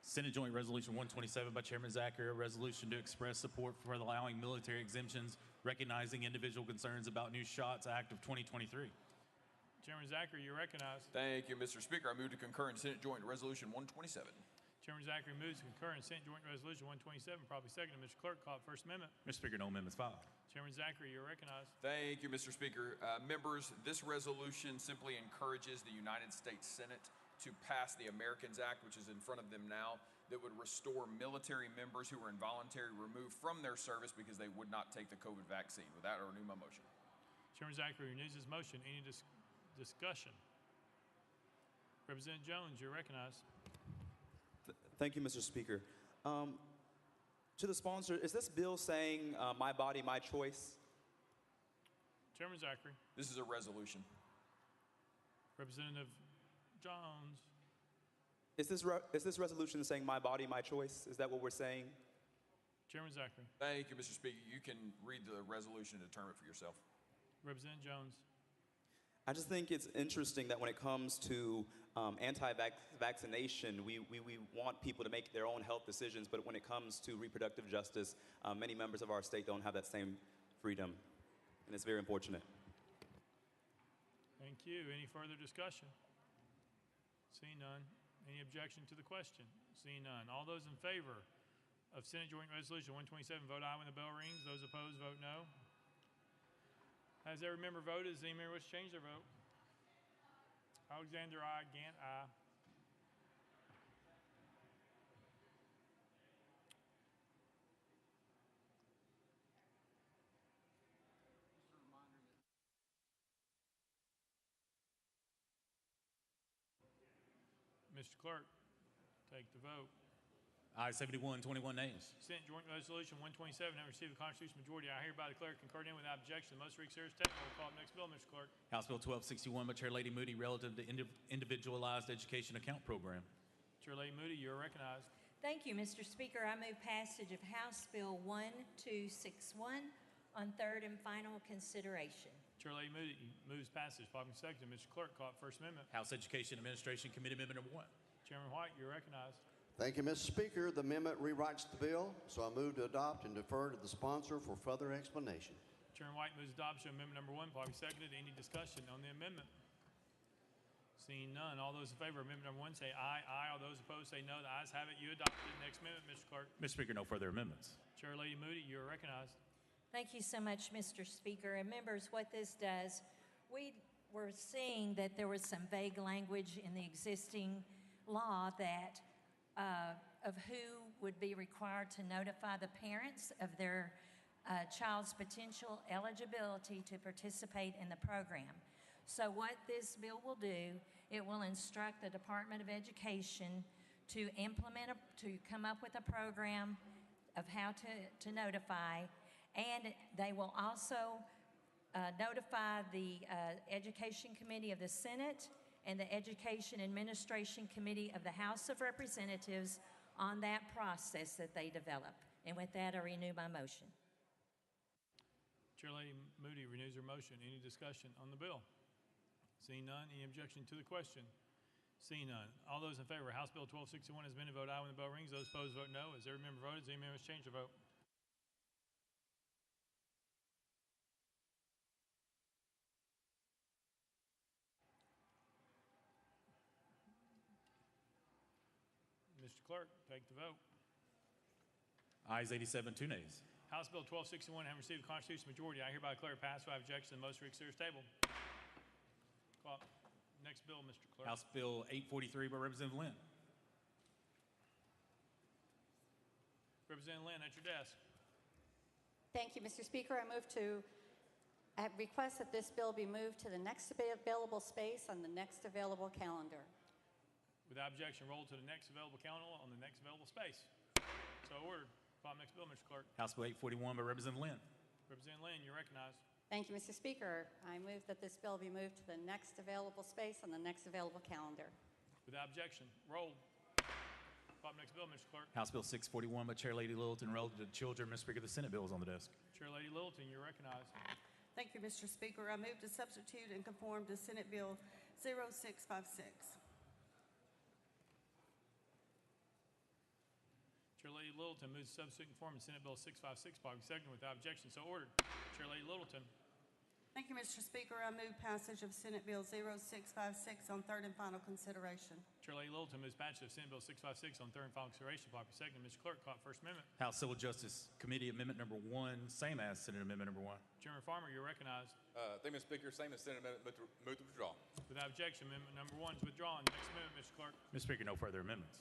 Senate Joint Resolution 127 by Chairman Zachary, a resolution to express support for allowing military exemptions, recognizing individual concerns about New Shots Act of 2023. Chairman Zachary, you're recognized. Thank you, Mr. Speaker. I move to concur in Senate Joint Resolution 127. Chairman Zachary moves to concur in Senate Joint Resolution 127, probably seconded. Mr. Clerk, call it First Amendment. Mr. Speaker, no amendments filed. Chairman Zachary, you're recognized. Thank you, Mr. Speaker. Members, this resolution simply encourages the United States Senate to pass the Americans Act, which is in front of them now, that would restore military members who were involuntarily removed from their service because they would not take the COVID vaccine. With that, I renew my motion. Chairman Zachary renews his motion. Any discussion? Representative Jones, you're recognized. Thank you, Mr. Speaker. To the sponsor, is this bill saying my body, my choice? Chairman Zachary. This is a resolution. Representative Jones. Is this resolution saying my body, my choice? Is that what we're saying? Chairman Zachary. Thank you, Mr. Speaker. You can read the resolution and determine it for yourself. Representative Jones. I just think it's interesting that when it comes to anti-vaccination, we want people to make their own health decisions, but when it comes to reproductive justice, many members of our state don't have that same freedom, and it's very unfortunate. Thank you. Any further discussion? Seeing none. Any objection to the question? Seeing none. All those in favor of Senate Joint Resolution 127, vote aye when the bell rings. Those opposed, vote no. Has every member voted? Does any member wish to change their vote? Alexander, aye. Gant, aye. Mr. Clerk, take the vote. Ayes 71, 21 nays. Senate Joint Resolution 127 having received a constitutional majority, I hereby declare concurred in without objection. The most read series table. We'll call up next bill, Mr. Clerk. House Bill 1261 by Chair Lady Moody, relative to individualized education account program. Chair Lady Moody, you're recognized. Thank you, Mr. Speaker. I move passage of House Bill 1261 on third and final consideration. Chair Lady Moody moves passage. Properly seconded. Mr. Clerk, call it First Amendment. House Education Administration Committee Amendment number 1. Chairman White, you're recognized. Thank you, Mr. Speaker. The amendment rewrites the bill, so I move to adopt and defer to the sponsor for further explanation. Chairman White moves adoption of amendment number 1. Properly seconded. Any discussion on the amendment? Seeing none, all those in favor of amendment number 1 say aye. Aye. All those opposed say no. The ayes have it. You adopted. Next amendment, Mr. Clerk. Mr. Speaker, no further amendments. Chair Lady Moody, you are recognized. Thank you so much, Mr. Speaker. And members, what this does, we were seeing that there was some vague language in the existing law that of who would be required to notify the parents of their child's potential eligibility to participate in the program. So what this bill will do, it will instruct the Department of Education to come up with a program of how to notify, and they will also notify the Education Committee of the Senate and the Education Administration Committee of the House of Representatives on that process that they develop. And with that, I renew my motion. Chair Lady Moody renews her motion. Any discussion on the bill? Seeing none, any objection to the question? Seeing none, all those in favor of House Bill 1261 has been to vote aye when the bell rings. Those opposed vote no. As every member voted, does any member change their vote? Mr. Clerk, take the vote. Ayes 87, 2 nays. House Bill 1261 having received a constitutional majority, I hereby declare it passed without objection. The motion reads serious table. Call next bill, Mr. Clerk. House Bill 843 by Representative Lynn. Representative Lynn, at your desk. Thank you, Mr. Speaker. I request that this bill be moved to the next available space on the next available calendar. Without objection, roll to the next available calendar on the next available space. So ordered. Call next bill, Mr. Clerk. House Bill 841 by Representative Lynn. Representative Lynn, you're recognized. Thank you, Mr. Speaker. I move that this bill be moved to the next available space on the next available calendar. Without objection, roll. Call next bill, Mr. Clerk. House Bill 641 by Chair Lady Littleton relative to children. Mr. Speaker, the Senate bill is on the desk. Chair Lady Littleton, you're recognized. Thank you, Mr. Speaker. I move to substitute and conform to Senate Bill 0656. Chair Lady Littleton moves to substitute and conform to Senate Bill 656. Probably second without objection. So ordered. Chair Lady Littleton. Thank you, Mr. Speaker. I move passage of Senate Bill 0656 on third and final consideration. Chair Lady Littleton moves passage of Senate Bill 656 on third and final consideration. Probably second. Mr. Clerk, call it First Amendment. House Civil Justice Committee Amendment number 1, same as Senate Amendment number 1. Chairman Farmer, you're recognized. Thank you, Mr. Speaker. Same as Senate amendment, move to withdraw. Without objection, amendment number 1 is withdrawn. Next amendment, Mr. Clerk. Mr. Speaker, no further amendments.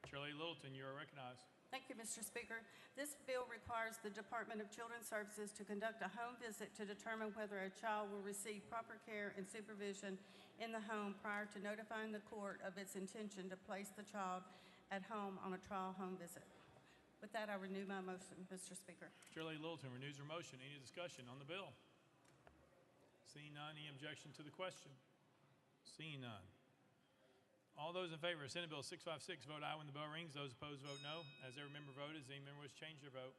Chair Lady Littleton, you are recognized. Thank you, Mr. Speaker. This bill requires the Department of Children's Services to conduct a home visit to determine whether a child will receive proper care and supervision in the home prior to notifying the court of its intention to place the child at home on a trial home visit. With that, I renew my motion, Mr. Speaker. Chair Lady Littleton renews her motion. Any discussion on the bill? Seeing none, any objection to the question? Seeing none. All those in favor of Senate Bill 656 vote aye when the bell rings. Those opposed vote no. As every member voted, does any member wish to change their vote?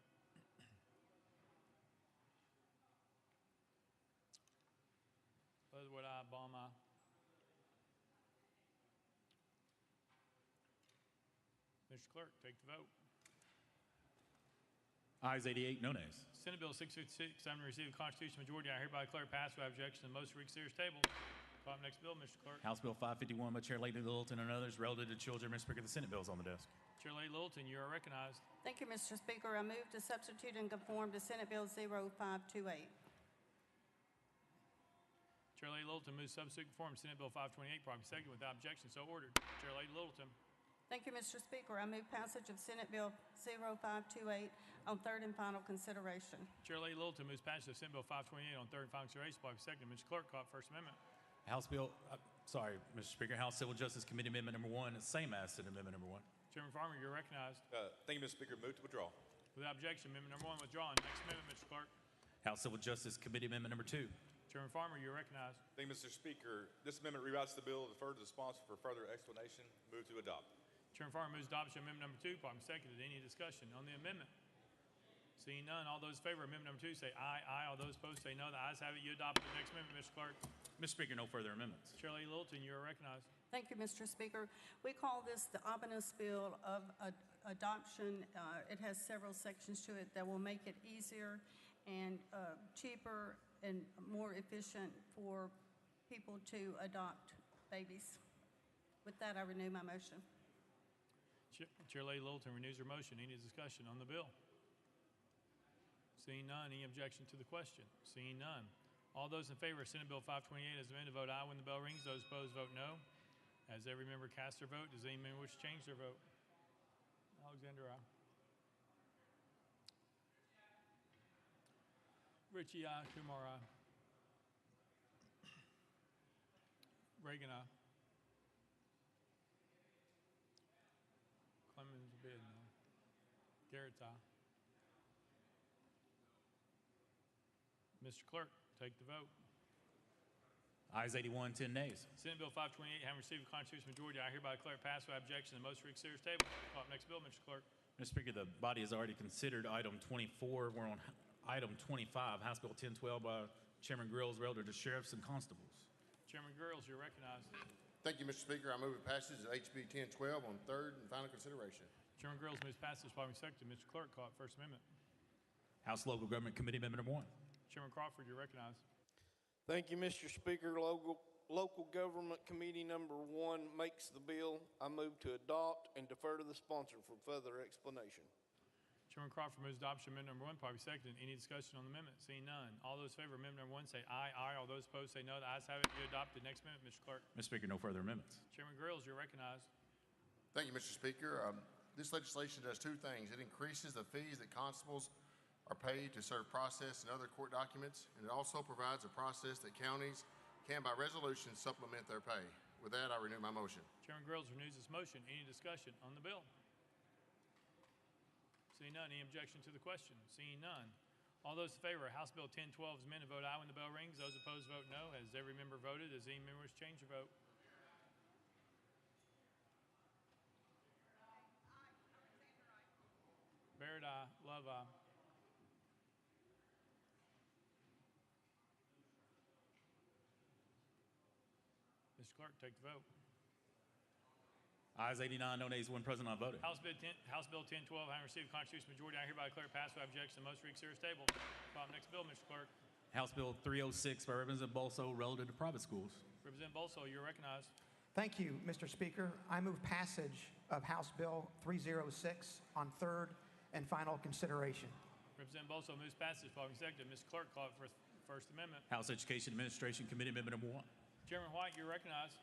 Buzzword aye, bomb aye. Mr. Clerk, take the vote. Ayes 88, no nays. Senate Bill 656, having received a constitutional majority, I hereby declare it passed without objection. The motion reads serious table. Call up next bill, Mr. Clerk. House Bill 551 by Chair Lady Littleton and others relative to children. Mr. Speaker, the Senate bill is on the desk. Chair Lady Littleton, you are recognized. Thank you, Mr. Speaker. I move to substitute and conform to Senate Bill 0528. Chair Lady Littleton moves substitute conform to Senate Bill 528, probably second without objection. So ordered. Chair Lady Littleton. Thank you, Mr. Speaker. I move passage of Senate Bill 0528 on third and final consideration. Chair Lady Littleton moves passage of Senate Bill 528 on third and final consideration, probably second. Mr. Clerk, call it First Amendment. House Bill, Mr. Speaker, House Civil Justice Committee Amendment number 1, same as Senate Amendment number 1. Chairman Farmer, you're recognized. Thank you, Mr. Speaker. Move to withdraw. Without objection, amendment number 1 withdrawn. Next amendment, Mr. Clerk. House Civil Justice Committee Amendment number 2. Chairman Farmer, you're recognized. Thank you, Mr. Speaker. This amendment rewrites the bill, defer to the sponsor for further explanation. Move to adopt. Chairman Farmer moves adoption of amendment number 2, properly seconded. Any discussion on the amendment? Seeing none, all those in favor of amendment number 2 say aye. Aye. All those opposed say no. The ayes have it. You adopt the next amendment, Mr. Clerk. Mr. Speaker, no further amendments. Chair Lady Littleton, you are recognized. Thank you, Mr. Speaker. We call this the omnibus bill of adoption. It has several sections to it that will make it easier and cheaper and more efficient for people to adopt babies. With that, I renew my motion. Chair Lady Littleton renews her motion. Any discussion on the bill? Seeing none, any objection to the question? Seeing none. All those in favor of Senate Bill 528 as amended vote aye when the bell rings. Those opposed vote no. As every member casts their vote, does any member wish to change their vote? Alexander, aye. Ritchie, aye. Kumar, aye. Reagan, aye. Clemens, bid, no. Garrett's aye. Mr. Clerk, take the vote. Ayes 81, 10 nays. Senate Bill 528 having received a constitutional majority, I hereby declare it passed without objection. The motion to reconsider is tabled. Call up next bill, Mr. Clerk. Mr. Speaker, the body has already considered item 24. We're on item 25, House Bill 1012 by Chairman Grills relative to sheriffs and constables. Chairman Grills, you're recognized. Thank you, Mr. Speaker. I move the passage of HB 1012 on third and final consideration. Chairman Grills moves passage by second. Mr. Clerk, call it First Amendment. House Local Government Committee Amendment number 1. Chairman Crawford, you're recognized. Thank you, Mr. Speaker. Local Government Committee number 1 makes the bill. I move to adopt and defer to the sponsor for further explanation. Chairman Crawford moves adoption of amendment number 1, probably seconded. Any discussion on the amendment? Seeing none. All those in favor of amendment number 1 say aye. Aye. All those opposed say no. The ayes have it. You adopt the next amendment, Mr. Clerk. Mr. Speaker, no further amendments. Chairman Grills, you're recognized. Thank you, Mr. Speaker. This legislation does two things. It increases the fees that constables are paid to serve process and other court documents, and it also provides a process that counties can, by resolution, supplement their pay. With that, I renew my motion. Chairman Grills renews his motion. Any discussion on the bill? Seeing none. Any objection to the question? Seeing none. All those in favor of House Bill 1012 as amended vote aye when the bell rings. Those opposed vote no. Has every member voted? Does any member wish to change their vote? Barrett, aye. Love, aye. Mr. Clerk, take the vote. Ayes 89, no nays, 1 present, not voting. House Bill 1012, having received a constitutional majority, I hereby declare it passed without objection. The motion to reconsider is tabled. Call up next bill, Mr. Clerk. House Bill 306 by Representative Bolso relative to private schools. Representative Bolso, you're recognized. Thank you, Mr. Speaker. I move passage of House Bill 306 on third and final consideration. Representative Bolso moves passage, following second. Mr. Clerk, call it for First Amendment. House Education Administration Committee Amendment number 1. Chairman White, you're recognized.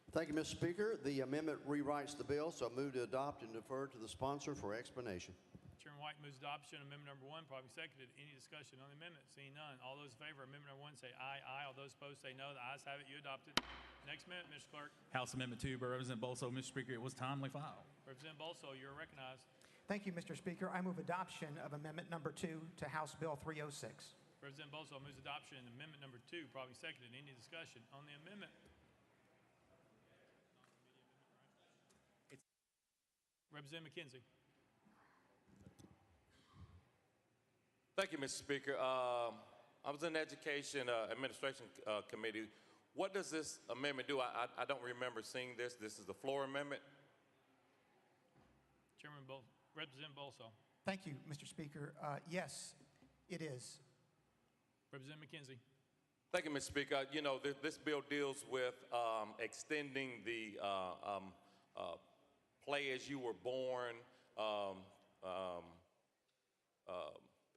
Thank you, Mr. Speaker. The amendment rewrites the bill, so I move to adopt and defer to the sponsor for explanation. Chairman White moves adoption of amendment number 1, probably seconded. Any discussion on the amendment? Seeing none. All those in favor of amendment number 1 say aye. Aye. All those opposed say no. The ayes have it. You adopted. Next amendment, Mr. Clerk. House Amendment 2 by Representative Bolso. Mr. Speaker, it was timely filed. Representative Bolso, you're recognized. Thank you, Mr. Speaker. I move adoption of amendment number 2 to House Bill 306. Representative Bolso moves adoption of amendment number 2, probably seconded. Any discussion on the amendment? Representative McKenzie. Thank you, Mr. Speaker. I was in the Education Administration Committee. What does this amendment do? I don't remember seeing this. This is the floor amendment. Representative Bolso. Thank you, Mr. Speaker. Yes, it is. Representative McKenzie. Thank you, Mr. Speaker. You know, this bill deals with extending the play as you were born,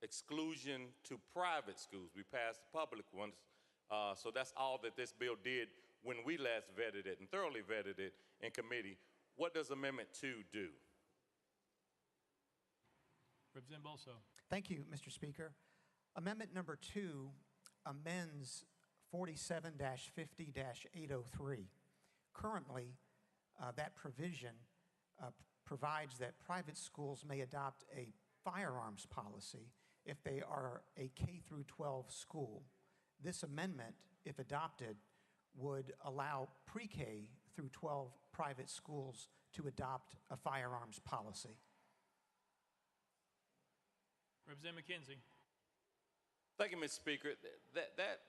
exclusion to private schools. We passed public ones. So that's all that this bill did when we last vetted it and thoroughly vetted it in committee. What does Amendment 2 do? Representative Bolso. Thank you, Mr. Speaker. Amendment number 2 amends 47-50-803. Currently, that provision provides that private schools may adopt a firearms policy if they are a K through 12 school. This amendment, if adopted, would allow pre-K through 12 private schools to adopt a firearms policy. Representative McKenzie. Thank you, Mr. Speaker.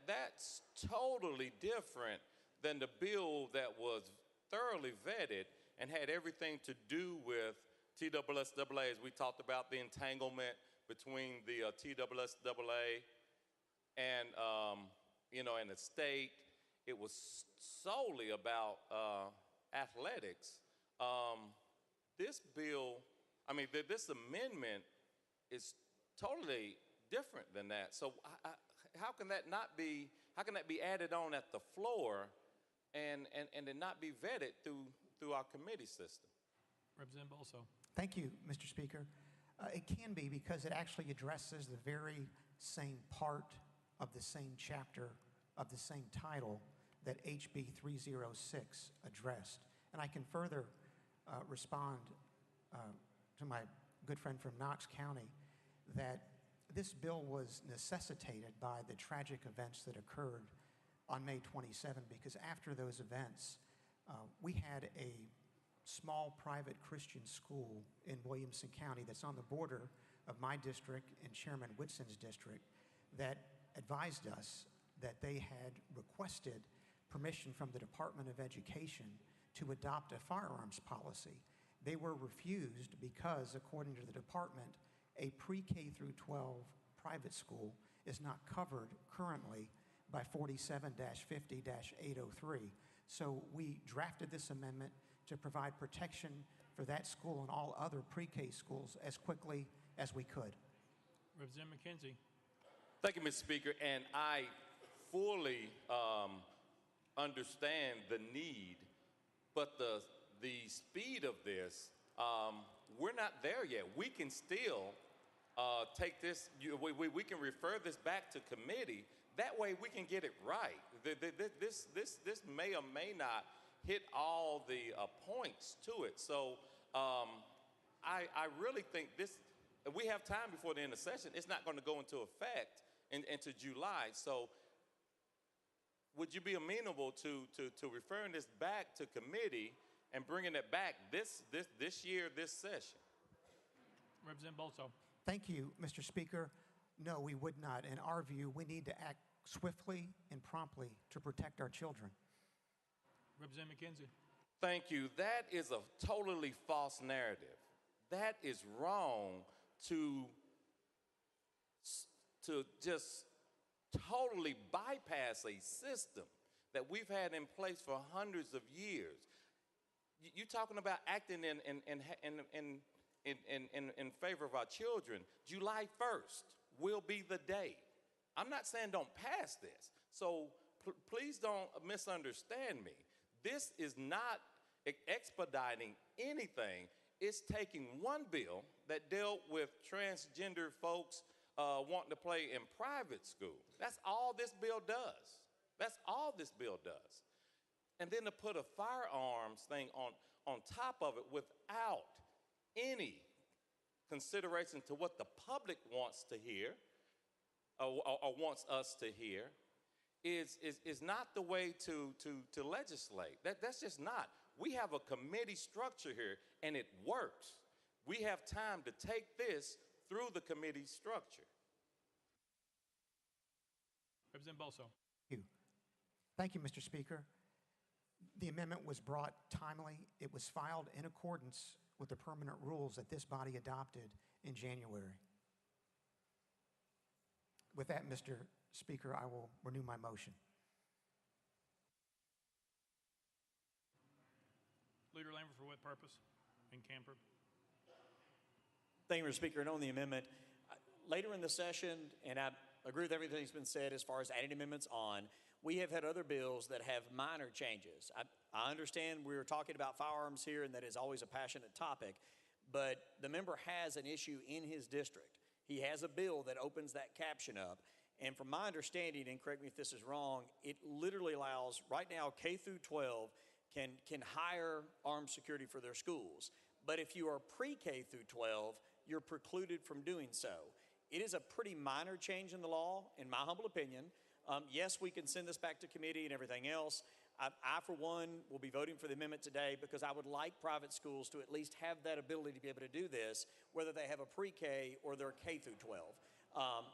That's totally different than the bill that was thoroughly vetted and had everything to do with TSSAA, as we talked about the entanglement between the TSSAA and, and the state. It was solely about athletics. This bill, this amendment is totally different than that. So how can that be added on at the floor and it not be vetted through our committee system? Representative Bolso. Thank you, Mr. Speaker. It can be because it actually addresses the very same part of the same chapter of the same title that HB 306 addressed. And I can further respond to my good friend from Knox County that this bill was necessitated by the tragic events that occurred on May 27, because after those events, we had a small private Christian school in Williamson County that's on the border of my district and Chairman Whitson's district that advised us that they had requested permission from the Department of Education to adopt a firearms policy. They were refused because, according to the department, a pre-K through 12 private school is not covered currently by 47-50-803. So we drafted this amendment to provide protection for that school and all other pre-K schools as quickly as we could. Representative McKenzie. Thank you, Mr. Speaker, and I fully understand the need, but the speed of this, we're not there yet. We can still take this, we can refer this back to committee. That way we can get it right. This may or may not hit all the points to it. So I really think this, we have time before the end of session. It's not going to go into effect into July. So would you be amenable to referring this back to committee and bringing it back this year, this session? Representative Bolso. Thank you, Mr. Speaker. No, we would not. In our view, we need to act swiftly and promptly to protect our children. Representative McKenzie. Thank you. That is a totally false narrative. That is wrong to just totally bypass a system that we've had in place for hundreds of years. You're talking about acting in favor of our children. July 1st will be the day. I'm not saying don't pass this. So please don't misunderstand me. This is not expediting anything. It's taking one bill that dealt with transgender folks wanting to play in private school. That's all this bill does. That's all this bill does. And then to put a firearms thing on top of it without any consideration to what the public wants to hear or wants us to hear is not the way to legislate. That's just not. We have a committee structure here, and it works. We have time to take this through the committee structure. Representative Bolso. Thank you, Mr. Speaker. The amendment was brought timely. It was filed in accordance with the permanent rules that this body adopted in January. With that, Mr. Speaker, I will renew my motion. Leader Lambert, for what purpose? And Camper. Thank you, Mr. Speaker. And on the amendment, later in the session, and I agree with everything that's been said as far as adding amendments on, we have had other bills that have minor changes. I understand we're talking about firearms here, and that is always a passionate topic, but the member has an issue in his district. He has a bill that opens that caption up. And from my understanding, and correct me if this is wrong, it literally allows, right now, K through 12 can hire armed security for their schools. But if you are pre-K through 12, you're precluded from doing so. It is a pretty minor change in the law, in my humble opinion. Yes, we can send this back to committee and everything else. I, for one, will be voting for the amendment today because I would like private schools to at least have that ability to be able to do this, whether they have a pre-K or they're K through 12.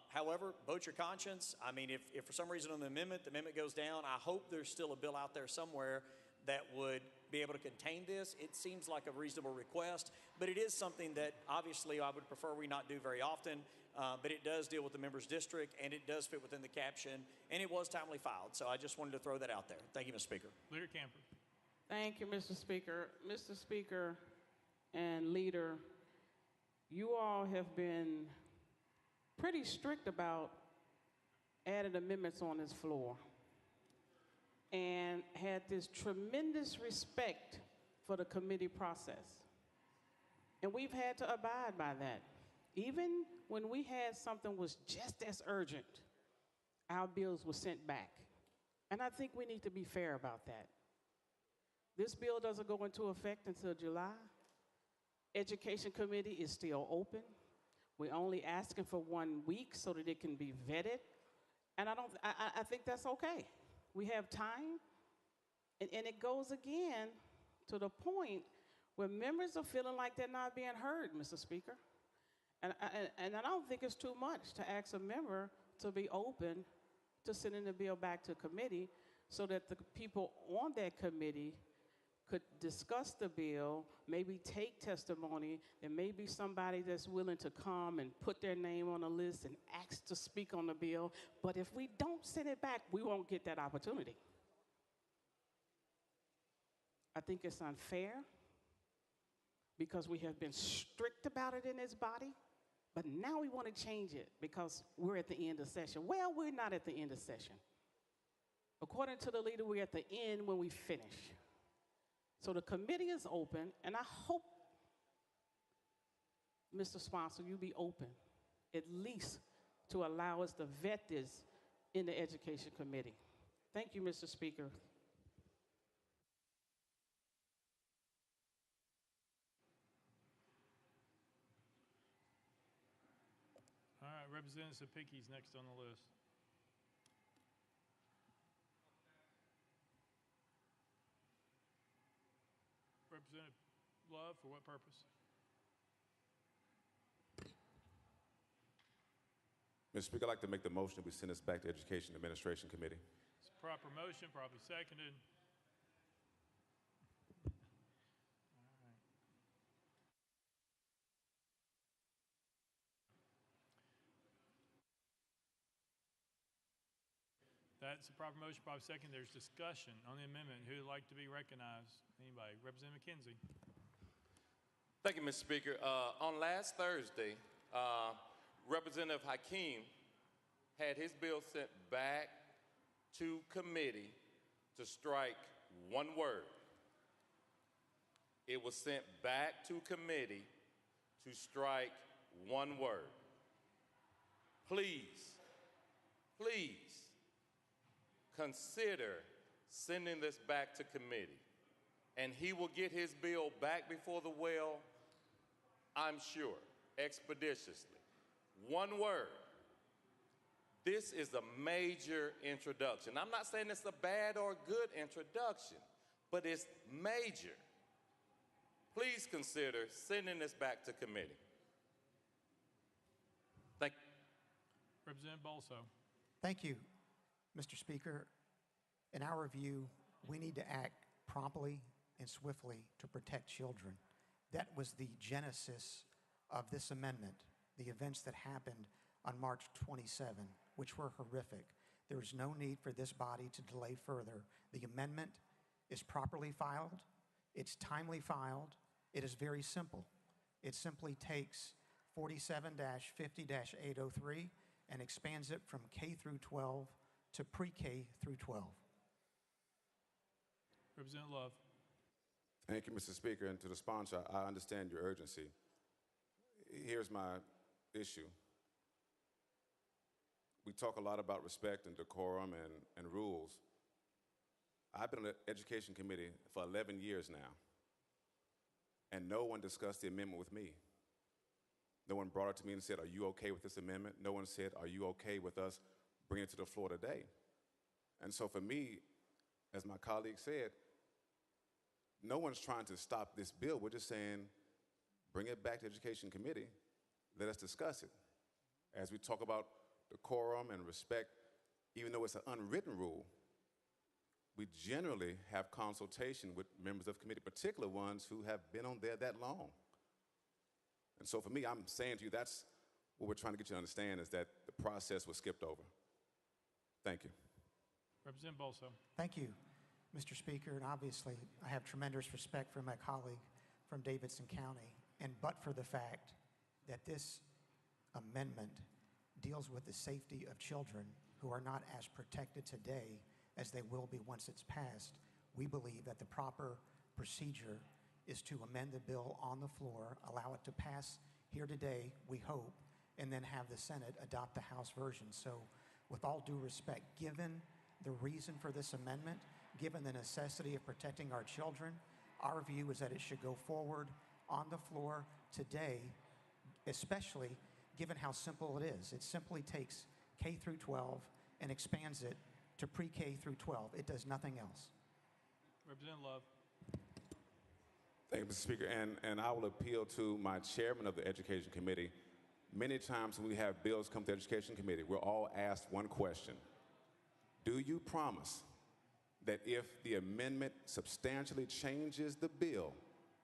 However, vote your conscience. I mean, if for some reason on the amendment goes down, I hope there's still a bill out there somewhere that would be able to contain this. It seems like a reasonable request, but it is something that obviously I would prefer we not do very often, but it does deal with the member's district, and it does fit within the caption, and it was timely filed. So I just wanted to throw that out there. Thank you, Mr. Speaker. Leader Camper. Thank you, Mr. Speaker. Mr. Speaker and Leader, you all have been pretty strict about adding amendments on this floor and had this tremendous respect for the committee process. And we've had to abide by that. Even when we had something was just as urgent, our bills were sent back. And I think we need to be fair about that. This bill doesn't go into effect until July. Education Committee is still open. We're only asking for 1 week so that it can be vetted. And I think that's okay. We have time. And it goes again to the point where members are feeling like they're not being heard, Mr. Speaker. And I don't think it's too much to ask a member to be open to sending the bill back to committee so that the people on that committee could discuss the bill, maybe take testimony, and maybe somebody that's willing to come and put their name on a list and ask to speak on the bill. But if we don't send it back, we won't get that opportunity. I think it's unfair because we have been strict about it in this body, but now we want to change it because we're at the end of session. Well, we're not at the end of session. According to the leader, we're at the end when we finish. So the committee is open, and I hope, Mr. Sponsor, you be open, at least to allow us to vet this in the Education Committee. Thank you, Mr. Speaker. All right, Representative Sapicki's next on the list. Representative Love, for what purpose? Mr. Speaker, I'd like to make the motion that we send this back to Education Administration Committee. It's a proper motion, probably seconded. That's a proper motion, probably second. There's discussion on the amendment. Who would like to be recognized? Anybody? Representative McKenzie. Thank you, Mr. Speaker. On last Thursday, Representative Hakeem had his bill sent back to committee to strike one word. It was sent back to committee to strike one word. Please, please consider sending this back to committee, and he will get his bill back before the well, I'm sure, expeditiously. One word. This is a major introduction. I'm not saying it's a bad or good introduction, but it's major. Please consider sending this back to committee. Thank you. Representative Bolso. Thank you, Mr. Speaker. In our view, we need to act promptly and swiftly to protect children. That was the genesis of this amendment, the events that happened on March 27, which were horrific. There is no need for this body to delay further. The amendment is properly filed. It's timely filed. It is very simple. It simply takes 47-50-803 and expands it from K through 12 to pre-K through 12. Representative Love. Thank you, Mr. Speaker, and to the sponsor, I understand your urgency. Here's my issue. We talk a lot about respect and decorum and rules. I've been on the Education Committee for 11 years now, and no one discussed the amendment with me. No one brought it to me and said, are you okay with this amendment? No one said, are you okay with us bringing it to the floor today? And so for me, as my colleague said, no one's trying to stop this bill. We're just saying, bring it back to Education Committee. Let us discuss it. As we talk about decorum and respect, even though it's an unwritten rule, we generally have consultation with members of committee, particular ones who have been on there that long. And so for me, I'm saying to you, that's what we're trying to get you to understand, is that the process was skipped over. Thank you. Representative Bolso. Thank you, Mr. Speaker. And obviously, I have tremendous respect for my colleague from Davidson County. And but for the fact that this amendment deals with the safety of children who are not as protected today as they will be once it's passed, we believe that the proper procedure is to amend the bill on the floor, allow it to pass here today, we hope, and then have the Senate adopt the House version. So with all due respect, given the reason for this amendment, given the necessity of protecting our children, our view is that it should go forward on the floor today, especially given how simple it is. It simply takes K through 12 and expands it to pre-K through 12. It does nothing else. Representative Love. Thank you, Mr. Speaker. And I will appeal to my chairman of the Education Committee. Many times when we have bills come to the Education Committee, we're all asked one question. Do you promise that if the amendment substantially changes the bill,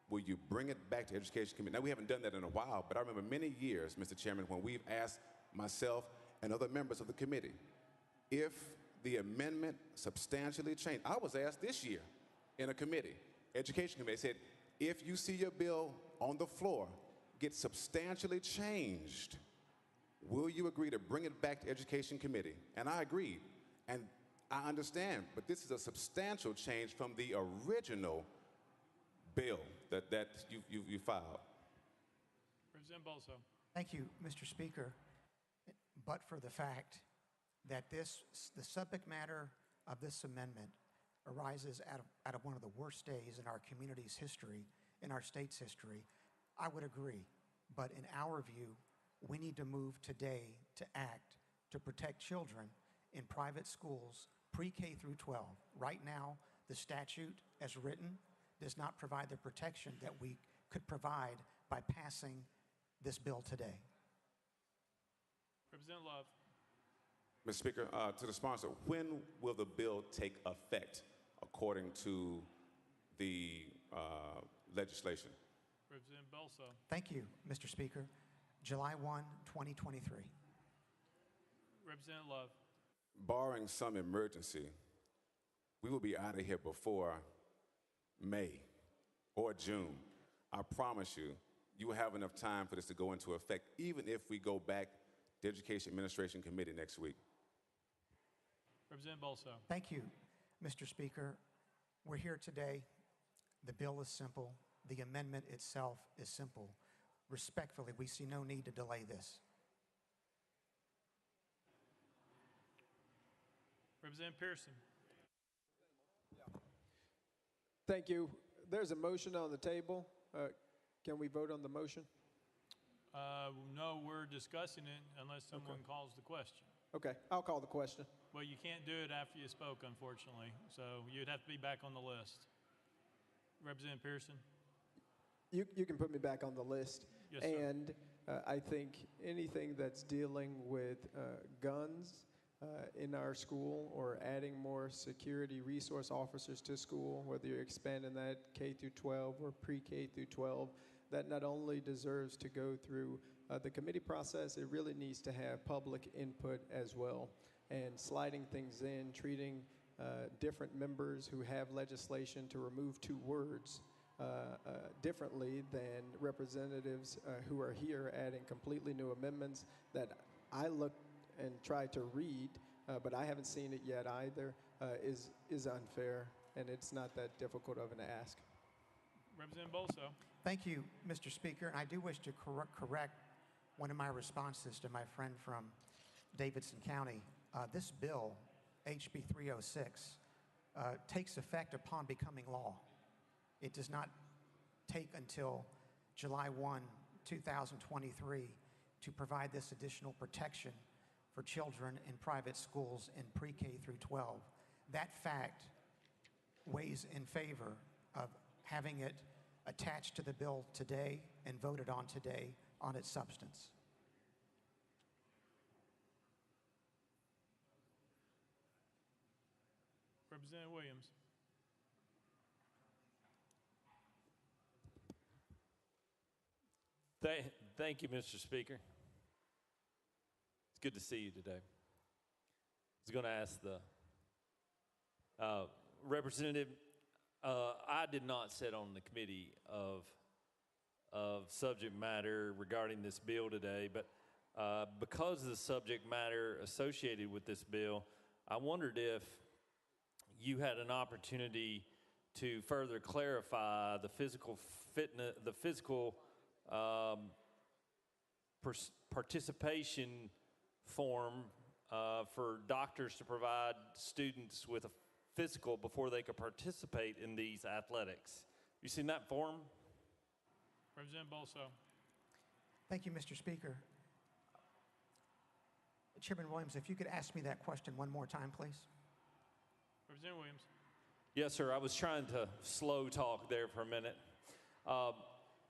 will you bring it back to Education Committee? Now, we haven't done that in a while, but I remember many years, Mr. Chairman, when we've asked myself and other members of the committee, if the amendment substantially changed. I was asked this year in a committee, Education Committee, said, if you see your bill on the floor get substantially changed, will you agree to bring it back to Education Committee? And I agreed. And I understand, but this is a substantial change from the original bill that you filed. Representative Bolso. Thank you, Mr. Speaker. But for the fact that the subject matter of this amendment arises out of one of the worst days in our community's history, in our state's history, I would agree. But in our view, we need to move today to act to protect children in private schools pre-K through 12. Right now, the statute as written does not provide the protection that we could provide by passing this bill today. Representative Love. Mr. Speaker, to the sponsor, when will the bill take effect according to the legislation? Representative Bolso. Thank you, Mr. Speaker. July 1, 2023. Representative Love. Barring some emergency, we will be out of here before May or June. I promise you, you will have enough time for this to go into effect, even if we go back to Education Administration Committee next week. Representative Bolso. Thank you, Mr. Speaker. We're here today. The bill is simple. The amendment itself is simple. Respectfully, we see no need to delay this. Representative Pearson. Thank you. There's a motion on the table. Can we vote on the motion? No, we're discussing it unless someone calls the question. Okay, I'll call the question. Well, you can't do it after you spoke, unfortunately. So you'd have to be back on the list. Representative Pearson. You can put me back on the list. Yes, sir. And I think anything that's dealing with guns in our school or adding more security resource officers to school, whether you're expanding that K through 12 or pre-K through 12, that not only deserves to go through the committee process, it really needs to have public input as well. And sliding things in, treating different members who have legislation to remove two words differently than representatives who are here adding completely new amendments that I looked and tried to read, but I haven't seen it yet either, is unfair, and it's not that difficult of an ask. Representative Bolso. Thank you, Mr. Speaker. And I do wish to correct one of my responses to my friend from Davidson County. This bill, HB 306, takes effect upon becoming law. It does not take until July 1, 2023 to provide this additional protection for children in private schools in pre-K through 12. That fact weighs in favor of having it attached to the bill today and voted on today on its substance. Representative Williams. Thank you, Mr. Speaker. It's good to see you today. I was going to ask the representative. I did not sit on the committee of subject matter regarding this bill today, but because of the subject matter associated with this bill, I wondered if you had an opportunity to further clarify the physical fitness, the physical participation form for doctors to provide students with a physical before they could participate in these athletics. You seen that form? Representative Bolso. Thank you, Mr. Speaker. Chairman Williams, if you could ask me that question one more time, please. Representative Williams. Yes, sir. I was trying to slow talk there for a minute.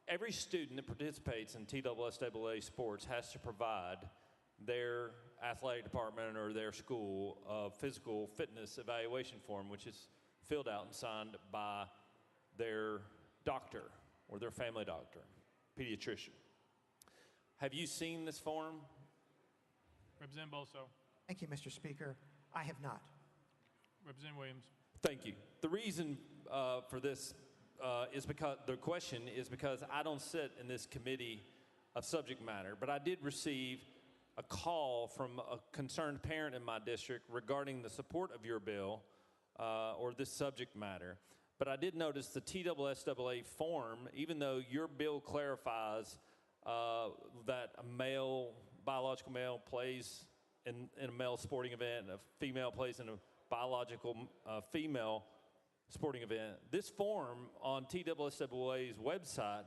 Every student that participates in TSSAA sports has to provide their athletic department or their school a physical fitness evaluation form, which is filled out and signed by their doctor or their family doctor, pediatrician. Have you seen this form? Representative Bolso. Thank you, Mr. Speaker. I have not. Representative Williams. Thank you. The reason for this is because the question is because I don't sit in this committee of subject matter, but I did receive a call from a concerned parent in my district regarding the support of your bill or this subject matter. But I did notice the TSSAA form, even though your bill clarifies that a male, biological male plays in a male sporting event, a female plays in a biological female sporting event. This form on TSSAA's website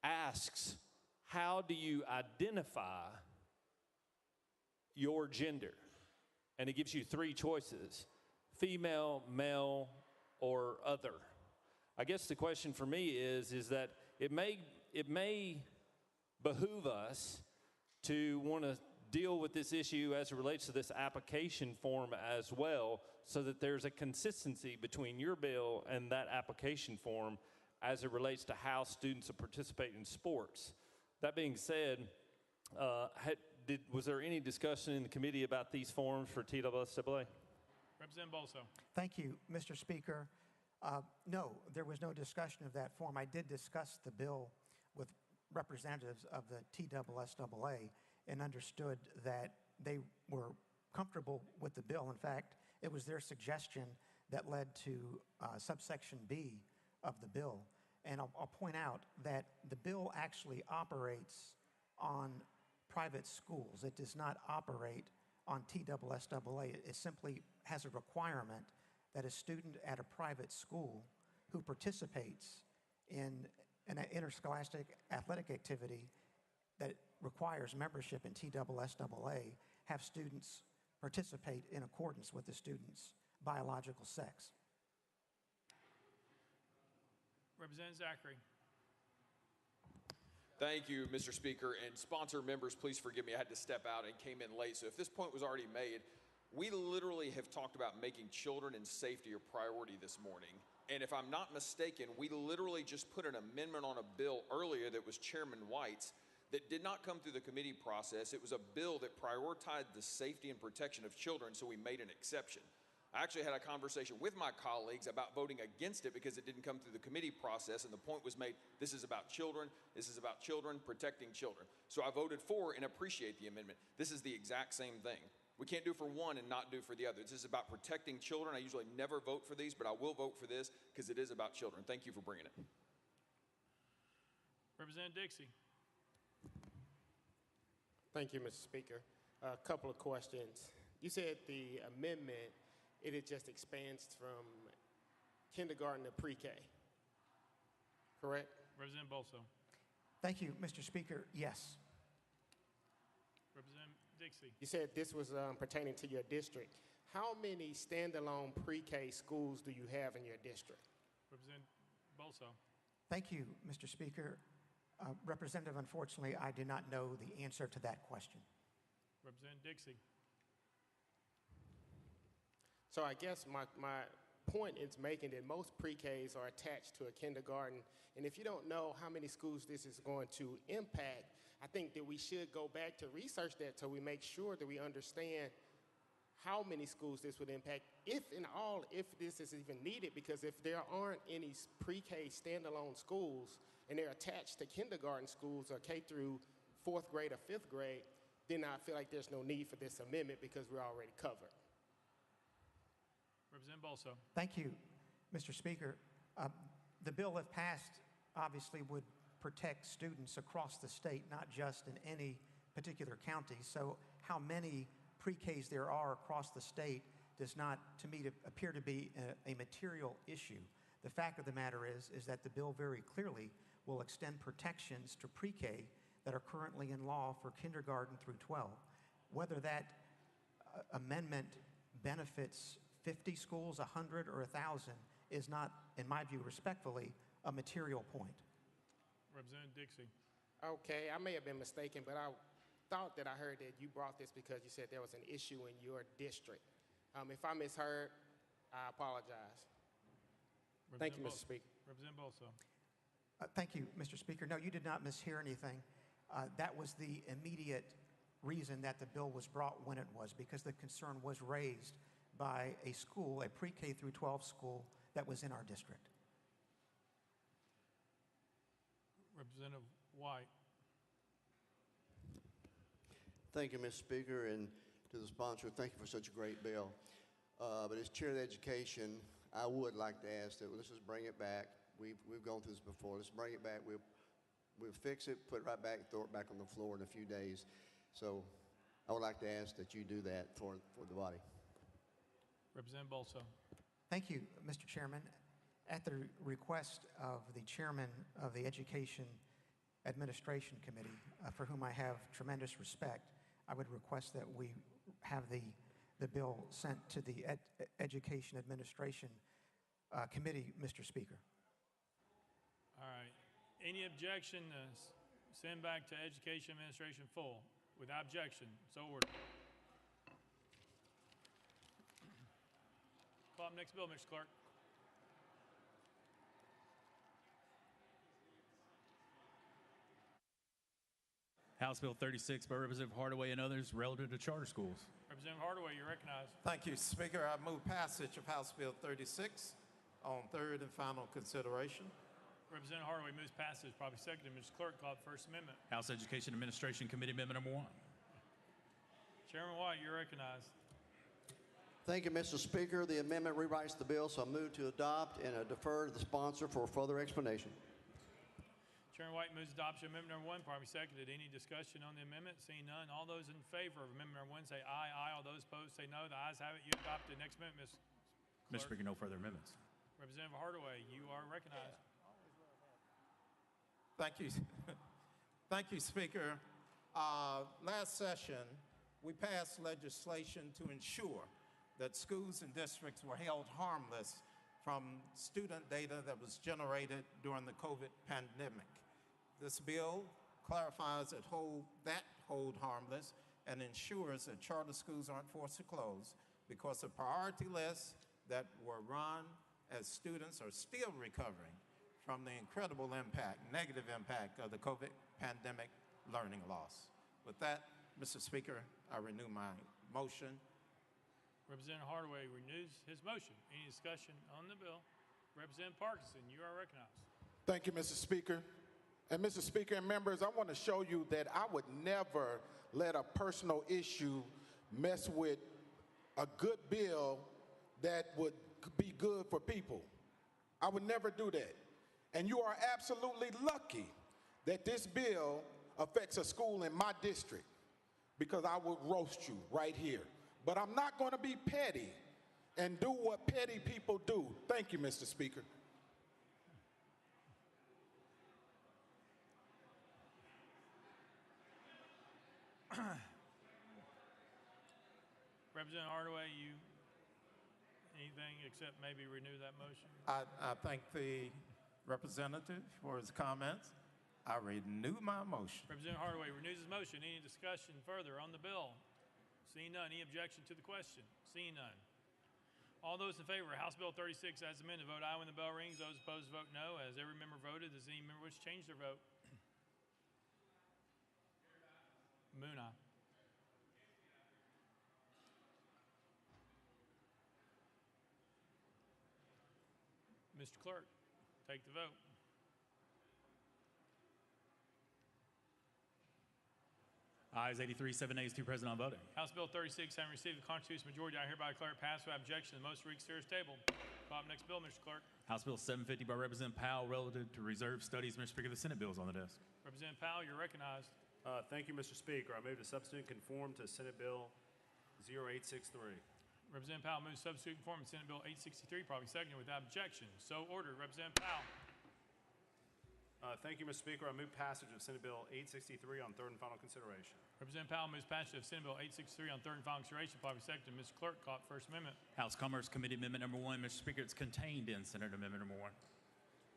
asks, how do you identify your gender? And it gives you three choices: female, male, or other. I guess the question for me is that it may behoove us to want to deal with this issue as it relates to this application form as well, so that there's a consistency between your bill and that application form as it relates to how students participate in sports. That being said, was there any discussion in the committee about these forms for TSSAA? Representative Bolso. Thank you, Mr. Speaker. No, there was no discussion of that form. I did discuss the bill with representatives of the TSSAA and understood that they were comfortable with the bill. In fact, it was their suggestion that led to subsection B of the bill. And I'll point out that the bill actually operates on private schools. It does not operate on TSSAA. It simply has a requirement that a student at a private school who participates in an interscholastic athletic activity that requires membership in TSSAA have students participate in accordance with the student's biological sex. Representative Zachary. Thank you, Mr. Speaker. And sponsor members, please forgive me. I had to step out and came in late. So if this point was already made, we literally have talked about making children and safety a priority this morning. And if I'm not mistaken, we literally just put an amendment on a bill earlier that was Chairman White's that did not come through the committee process. It was a bill that prioritized the safety and protection of children, so we made an exception. I actually had a conversation with my colleagues about voting against it because it didn't come through the committee process, and the point was made, this is about children, protecting children. So I voted for and appreciate the amendment. This is the exact same thing. We can't do for one and not do for the other. This is about protecting children. I usually never vote for these, but I will vote for this because it is about children. Thank you for bringing it. Representative Dixie. Thank you, Mr. Speaker. A couple of questions. You said the amendment, it just expands from kindergarten to pre-K, correct? Representative Bolso. Thank you, Mr. Speaker. Yes. Representative Dixie. You said this was pertaining to your district. how many standalone pre-K schools do you have in your district? Representative Bolso. Thank you, Mr. Speaker. Representative, unfortunately, I do not know the answer to that question. Representative Dixie. So I guess my point is making that most pre-Ks are attached to a kindergarten, and if you don't know how many schools this is going to impact, I think that we should go back to research that so we make sure that we understand how many schools this would impact, if this is even needed, because if there aren't any pre-K standalone schools and they're attached to kindergarten schools or K through 4th grade or 5th grade, then I feel like there's no need for this amendment because we're already covered. Representative Bolso. Thank you, Mr. Speaker. The bill, if passed, obviously would protect students across the state, not just in any particular county. So how many pre-Ks there are across the state does not, to me, appear to be a material issue. The fact of the matter is that the bill very clearly will extend protections to pre-K that are currently in law for kindergarten through 12. Whether that amendment benefits 50 schools, 100, or 1,000 is not, in my view, respectfully, a material point. Representative Dixie. Okay, I may have been mistaken, but I thought that I heard that you brought this because you said there was an issue in your district. If I misheard, I apologize. Thank you, Mr. Speaker. Representative Bolso. Thank you, Mr. Speaker. No, you did not mishear anything. That was the immediate reason that the bill was brought when it was, because the concern was raised by a school, a pre-K through 12 school that was in our district. Representative White. Thank you, Mr. Speaker, and to the sponsor, thank you for such a great bill. But as Chair of Education, I would like to ask that, let's just bring it back. We've gone through this before. Let's bring it back. We'll fix it, put it right back, throw it back on the floor in a few days. So I would like to ask that you do that for the body. Representative Bolso. Thank you, Mr. Chairman. At the request of the chairman of the Education Administration Committee, for whom I have tremendous respect, I would request that we have the bill sent to the Education Administration Committee, Mr. Speaker. All right. Any objection to send back to Education Administration full? Without objection, so ordered. Call up next bill, Mr. Clerk. House Bill 36 by Representative Hardaway and others relative to charter schools. Representative Hardaway, you're recognized. Thank you, Speaker. I move passage of House Bill 36 on third and final consideration. Representative Hardaway moves passage, probably seconded. Mr. Clerk, call up First Amendment. House Education Administration Committee Amendment number 1. Chairman White, you're recognized. Thank you, Mr. Speaker. The amendment rewrites the bill, so I move to adopt and defer to the sponsor for further explanation. Chairman White moves adoption of amendment number 1, probably seconded. Any discussion on the amendment? Seeing none, all those in favor of amendment number 1 say aye, aye. All those opposed say no. The ayes have it. You adopt the next amendment, Ms. Clerk. Mr. Speaker, no further amendments. Representative Hardaway, you are recognized. Thank you. Thank you, Speaker. Last session, we passed legislation to ensure that schools and districts were held harmless from student data that was generated during the COVID pandemic. This bill clarifies that hold harmless and ensures that charter schools aren't forced to close because the priority lists that were run as students are still recovering from the incredible impact, negative impact of the COVID pandemic learning loss. With that, Mr. Speaker, I renew my motion. Representative Hardaway renews his motion. Any discussion on the bill? Representative Parkinson, you are recognized. Thank you, Mr. Speaker. And Mr. Speaker and members, I want to show you that I would never let a personal issue mess with a good bill that would be good for people. I would never do that. And you are absolutely lucky that this bill affects a school in my district, because I would roast you right here. But I'm not going to be petty and do what petty people do. Thank you, Mr. Speaker. Representative Hardaway, you except maybe renew that motion. I thank the representative for his comments. I renew my motion. Representative Hardaway renews his motion. Any discussion further on the bill? Seeing none. Any objection to the question? Seeing none. All those in favor of House Bill 36 as amended, vote aye when the bell rings. Those opposed, vote no. As every member voted, does any member wish to change their vote? Moon eye. Mr. Clerk, take the vote. Ayes 83, 7 nays, 2 present, on voting. House Bill 36, having received the constitutional majority, I hereby declare it passed without objection. The motion reads serious table. Call up next bill, Mr. Clerk. House Bill 750 by Representative Powell, relative to reserve studies. Mr. Speaker, the Senate bill is on the desk. Representative Powell, you're recognized. Thank you, Mr. Speaker. I move to substitute and conform to Senate Bill 0863. Representative Powell moves substitute and conform to Senate Bill 863, probably seconded without objection. So ordered. Representative Powell. Thank you, Mr. Speaker. I move passage of Senate Bill 863 on third and final consideration. Representative Powell moves passage of Senate Bill 863 on third and final consideration, probably seconded. Mr. Clerk, call up First Amendment. House Commerce Committee Amendment number 1. Mr. Speaker, it's contained in Senate Amendment number 1.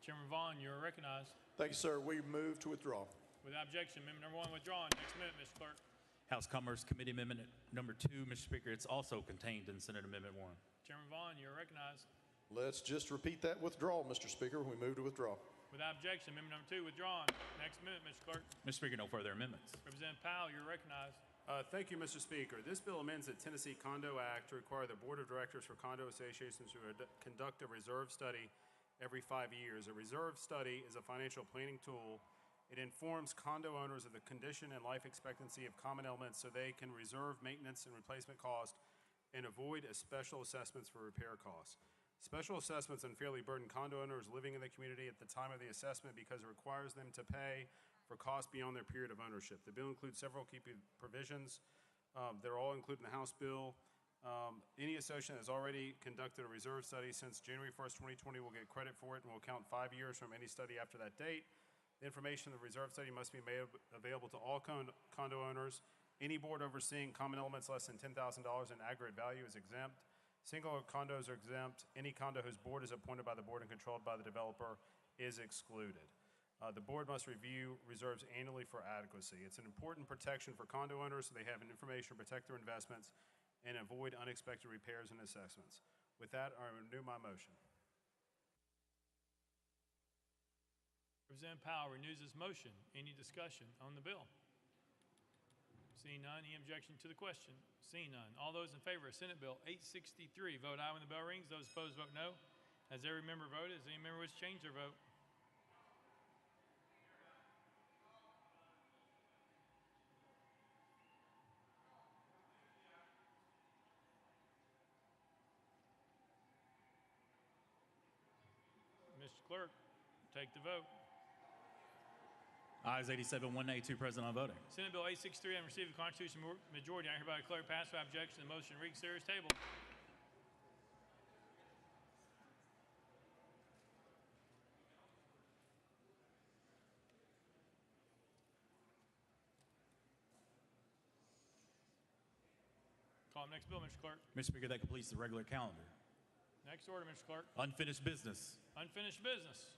Chairman Vaughn, you're recognized. Thank you, sir. We move to withdraw. Without objection, amendment number 1 withdrawn. Next amendment, Mr. Clerk. House Commerce Committee Amendment number 2. Mr. Speaker, it's also contained in Senate Amendment 1. Chairman Vaughn, you're recognized. Let's just repeat that withdrawal, Mr. Speaker. We move to withdraw. Without objection, amendment number 2 withdrawn. Next amendment, Mr. Clerk. Mr. Speaker, no further amendments. Representative Powell, you're recognized. Thank you, Mr. Speaker. This bill amends the Tennessee Condo Act to require the Board of Directors for condo associations to conduct a reserve study every 5 years. A reserve study is a financial planning tool. It informs condo owners of the condition and life expectancy of common elements so they can reserve maintenance and replacement costs and avoid special assessments for repair costs. Special assessments unfairly burden condo owners living in the community at the time of the assessment because it requires them to pay for costs beyond their period of ownership. The bill includes several key provisions. They're all included in the House bill. Any association that has already conducted a reserve study since January 1st, 2020 will get credit for it and will count 5 years from any study after that date. The information in the reserve study must be made available to all condo owners. Any board overseeing common elements less than $10,000 in aggregate value is exempt. Single condos are exempt. Any condo whose board is appointed by the board and controlled by the developer is excluded. The board must review reserves annually for adequacy. It's an important protection for condo owners so they have information to protect their investments and avoid unexpected repairs and assessments. With that, I renew my motion. Representative Powell renews his motion. Any discussion on the bill? Seeing none, any objection to the question? Seeing none. All those in favor of Senate Bill 863, vote aye when the bell rings. Those opposed, vote no. Has every member voted? Does any member wish to change their vote? Mr. Clerk, take the vote. Ayes 87, 1 nay, 2 present, on voting. Senate Bill 863, having received the constitutional majority, I hereby declare it passed without objection. The motion reads serious table. Call up next bill, Mr. Clerk. Mr. Speaker, that completes the regular calendar. Next order, Mr. Clerk. Unfinished business. Unfinished business.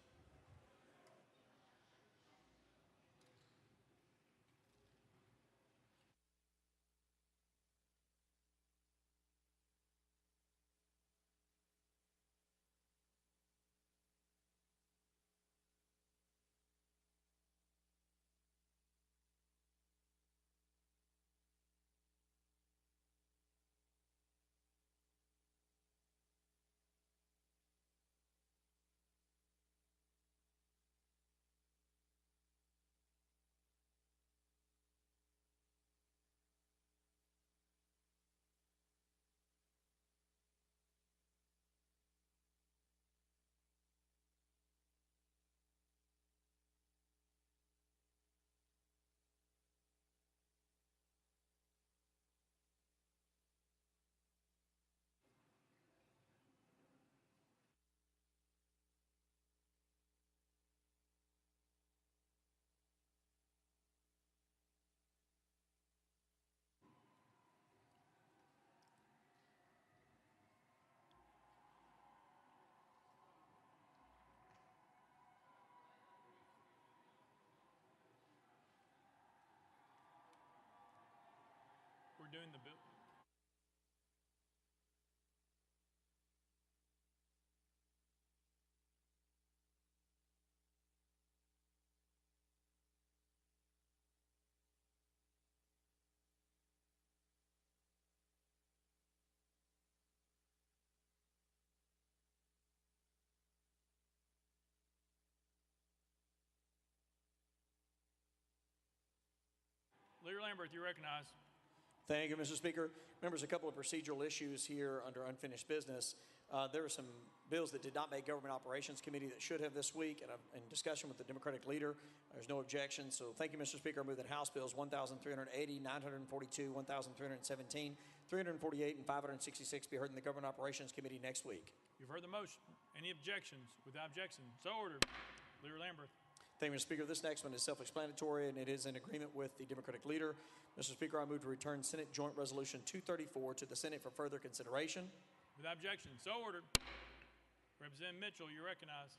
we're doing the bill. Leader Lambert, you recognize. Thank you, Mr. Speaker. Members, a couple of procedural issues here under unfinished business. There are some bills that did not make Government Operations Committee that should have this week, and in discussion with the Democratic leader, there's no objection. So thank you, Mr. Speaker. I move that House Bills 1,380, 942, 1,317, 348, and 566 be heard in the Government Operations Committee next week. You've heard the motion. Any objections? Without objection, so ordered. Leader Lambert. Thank you, Mr. Speaker. This next one is self-explanatory, and it is in agreement with the Democratic leader. Mr. Speaker, I move to return Senate Joint Resolution 234 to the Senate for further consideration. Without objection, so ordered. Representative Mitchell, you recognize.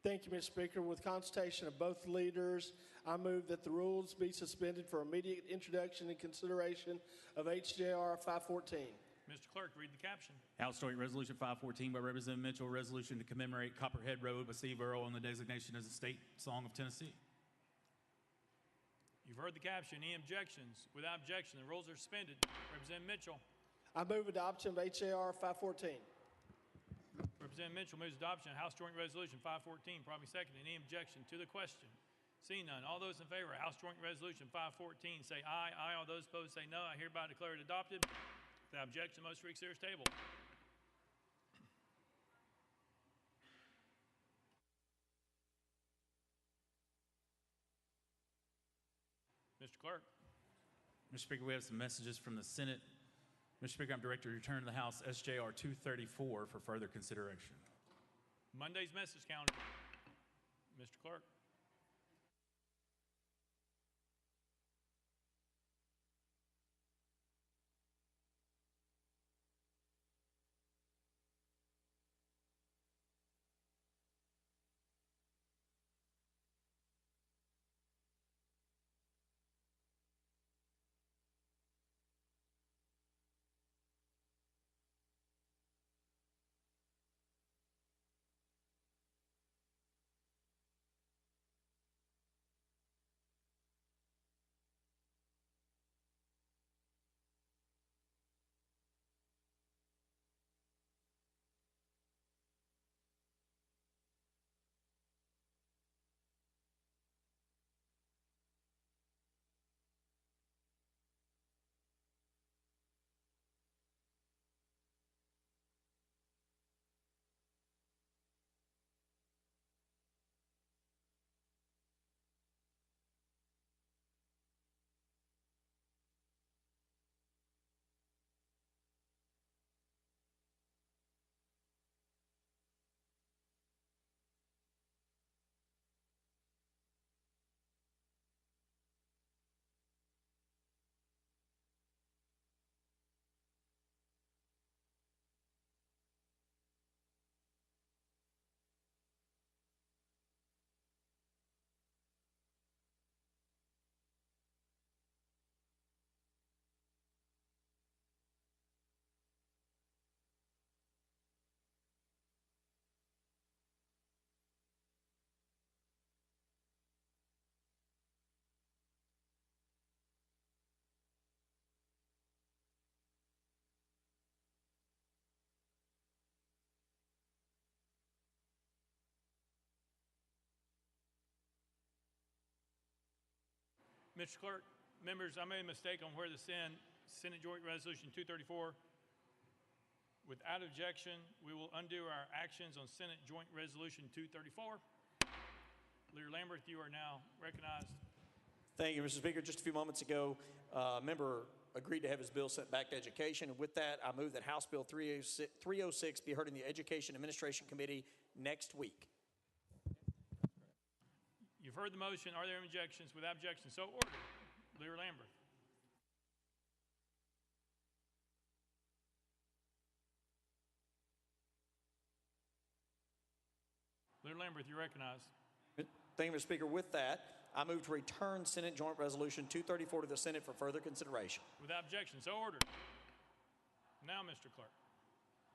Thank you, Mr. Speaker. With consultation of both leaders, I move that the rules be suspended for immediate introduction and consideration of HJR 514. Mr. Clerk, read the caption. House Joint Resolution 514 by Representative Mitchell, resolution to commemorate Copperhead Road by Steve Earle on the designation as a state song of Tennessee. You've heard the caption. Any objections? Without objection, the rules are suspended. Representative Mitchell. I move adoption of HJR 514. Representative Mitchell moves adoption of House Joint Resolution 514. Probably second. Any objection to the question? Seeing none. All those in favor of House Joint Resolution 514 say aye. Aye. All those opposed say no. I hereby declare it adopted. Without objection, the motion for reconsider is tabled. Mr. Clerk. Mr. Speaker, we have some messages from the Senate. Mr. Speaker, I'm directed to return to the House SJR 234 for further consideration. Monday's message calendar. Mr. Clerk. Mr. Clerk, members, I made a mistake on where to send Senate Joint Resolution 234. Without objection, we will undo our actions on Senate Joint Resolution 234. Leader Lambert, you are now recognized. Thank you, Mr. Speaker. Just a few moments ago, a member agreed to have his bill sent back to education. And with that, I move that House Bill 306 be heard in the Education Administration Committee next week. You've heard the motion. Are there objections? Without objection, so ordered. Leader Lambert. Leader Lambert, you recognize. Thank you, Mr. Speaker. With that, I move to return Senate Joint Resolution 234 to the Senate for further consideration. Without objection, so ordered. Now, Mr. Clerk.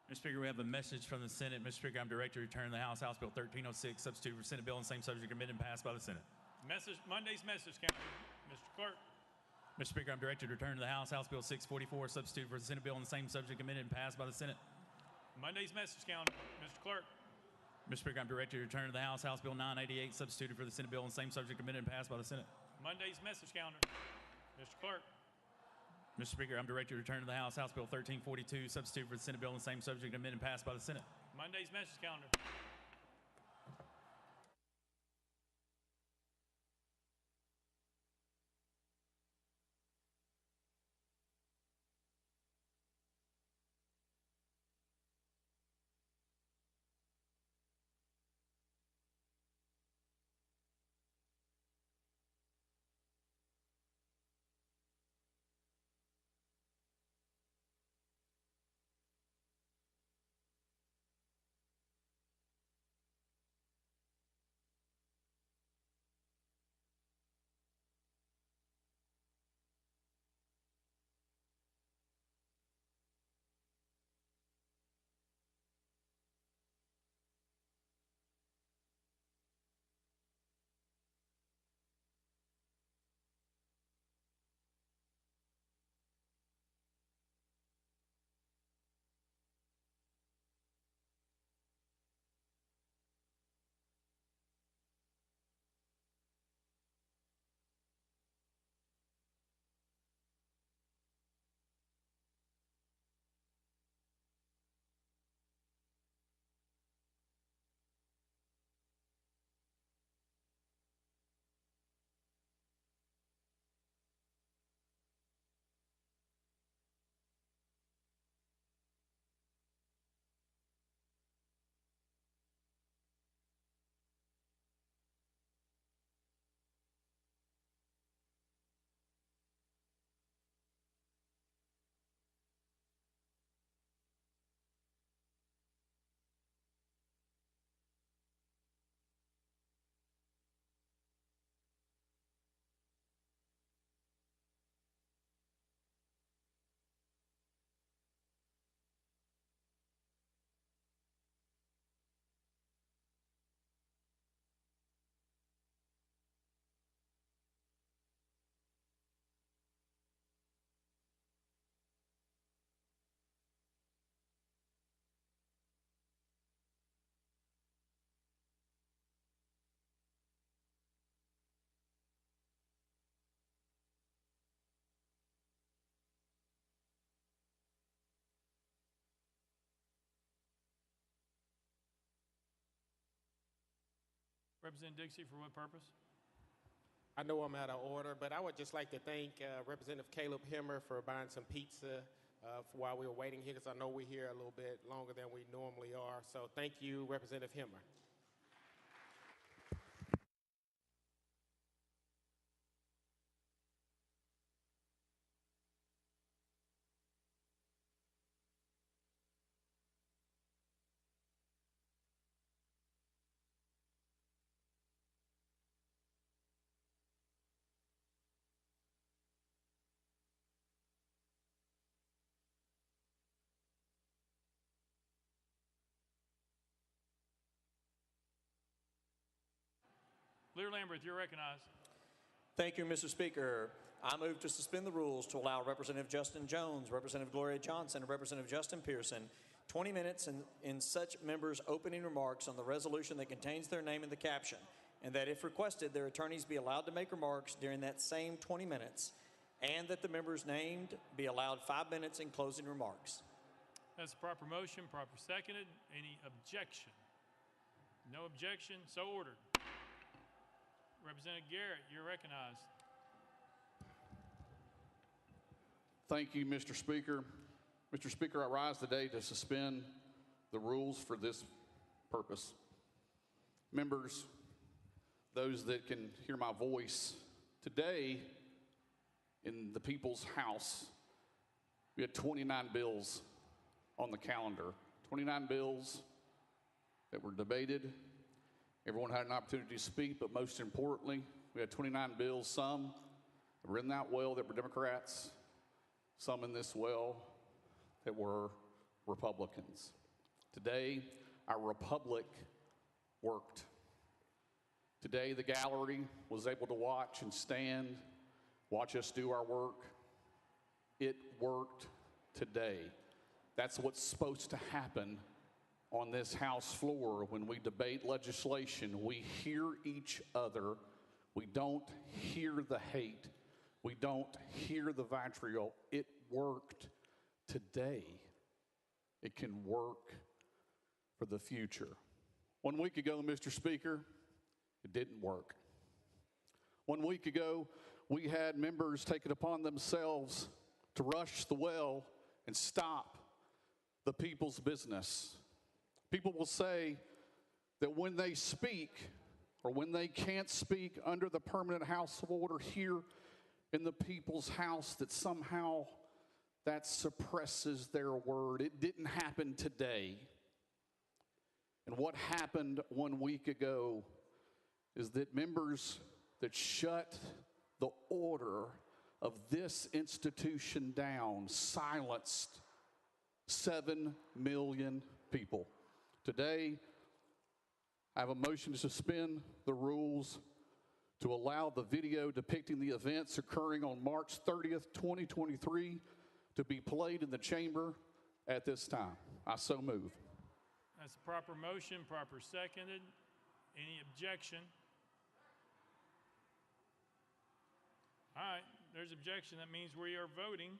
Mr. Speaker, we have a message from the Senate. Mr. Speaker, I'm directed to return the House Bill 1306, substitute for Senate bill on same subject, amended and passed by the Senate. Monday's message calendar. Mr. Clerk. Mr. Speaker, I'm directed to return to the House Bill 644, substitute for the Senate bill on the same subject, amended and passed by the Senate. Monday's message calendar. Mr. Clerk. Mr. Speaker, I'm directed to return to the House Bill 988, substituted for the Senate bill on the same subject, amended and passed by the Senate. Monday's message calendar. Mr. Clerk. Mr. Speaker, I'm directed to return to the House Bill 1342, substitute for the Senate bill on the same subject, amended and passed by the Senate. Monday's message calendar. Representative Dixie, for what purpose? I know I'm out of order, but I would just like to thank Representative Caleb Hemmer for buying some pizza while we were waiting here, because I know we're here a little bit longer than we normally are. So thank you, Representative Hemmer. Leader Lambert, you're recognized. Thank you, Mr. Speaker. I move to suspend the rules to allow Representative Justin Jones, Representative Gloria Johnson, and Representative Justin Pearson 20 minutes in such members' opening remarks on the resolution that contains their name in the caption, and that if requested, their attorneys be allowed to make remarks during that same 20 minutes, and that the members named be allowed 5 minutes in closing remarks. That's a proper motion, proper seconded. Any objection? No objection, so ordered. Representative Garrett, you're recognized. Thank you, Mr. Speaker. Mr. Speaker, I rise today to suspend the rules for this purpose. Members, those that can hear my voice, today in the People's House, we had 29 bills on the calendar. 29 bills that were debated. Everyone had an opportunity to speak, but most importantly, we We had 29 bills, some that were in that well that were Democrats, some in this well that were Republicans. Today, our republic worked. Today, the gallery was able to watch and stand, watch us do our work. It worked today. That's what's supposed to happen on this House floor when we debate legislation. We hear each other. We don't hear the hate. We don't hear the vitriol. It worked today. It can work for the future. 1 week ago, Mr. Speaker, it didn't work. 1 week ago, we had members take it upon themselves to rush the well and stop the people's business. People will say that when they speak or when they can't speak under the permanent house of order here in the people's house, that somehow that suppresses their word. It didn't happen today. And what happened 1 week ago is that members that shut the order of this institution down silenced 7 million people. Today, I have a motion to suspend the rules to allow the video depicting the events occurring on March 30th, 2023 to be played in the chamber at this time. I so move. That's a proper motion, proper seconded. Any objection? All right, there's objection. That means we are voting.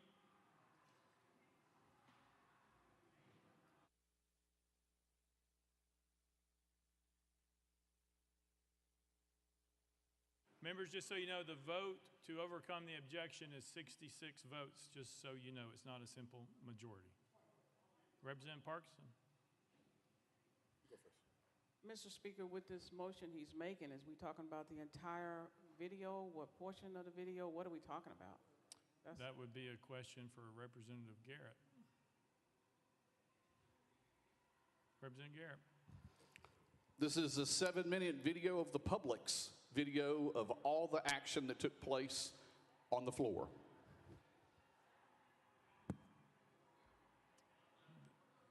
Members, just so you know, the vote to overcome the objection is 66 votes, just so you know. It's not a simple majority. Representative Parkinson. Mr. Speaker, with this motion he's making, is we talking about the entire video? What portion of the video? What are we talking about? That would be a question for Representative Garrett. Representative Garrett. This is a 7-minute video of the public's video of all the action that took place on the floor.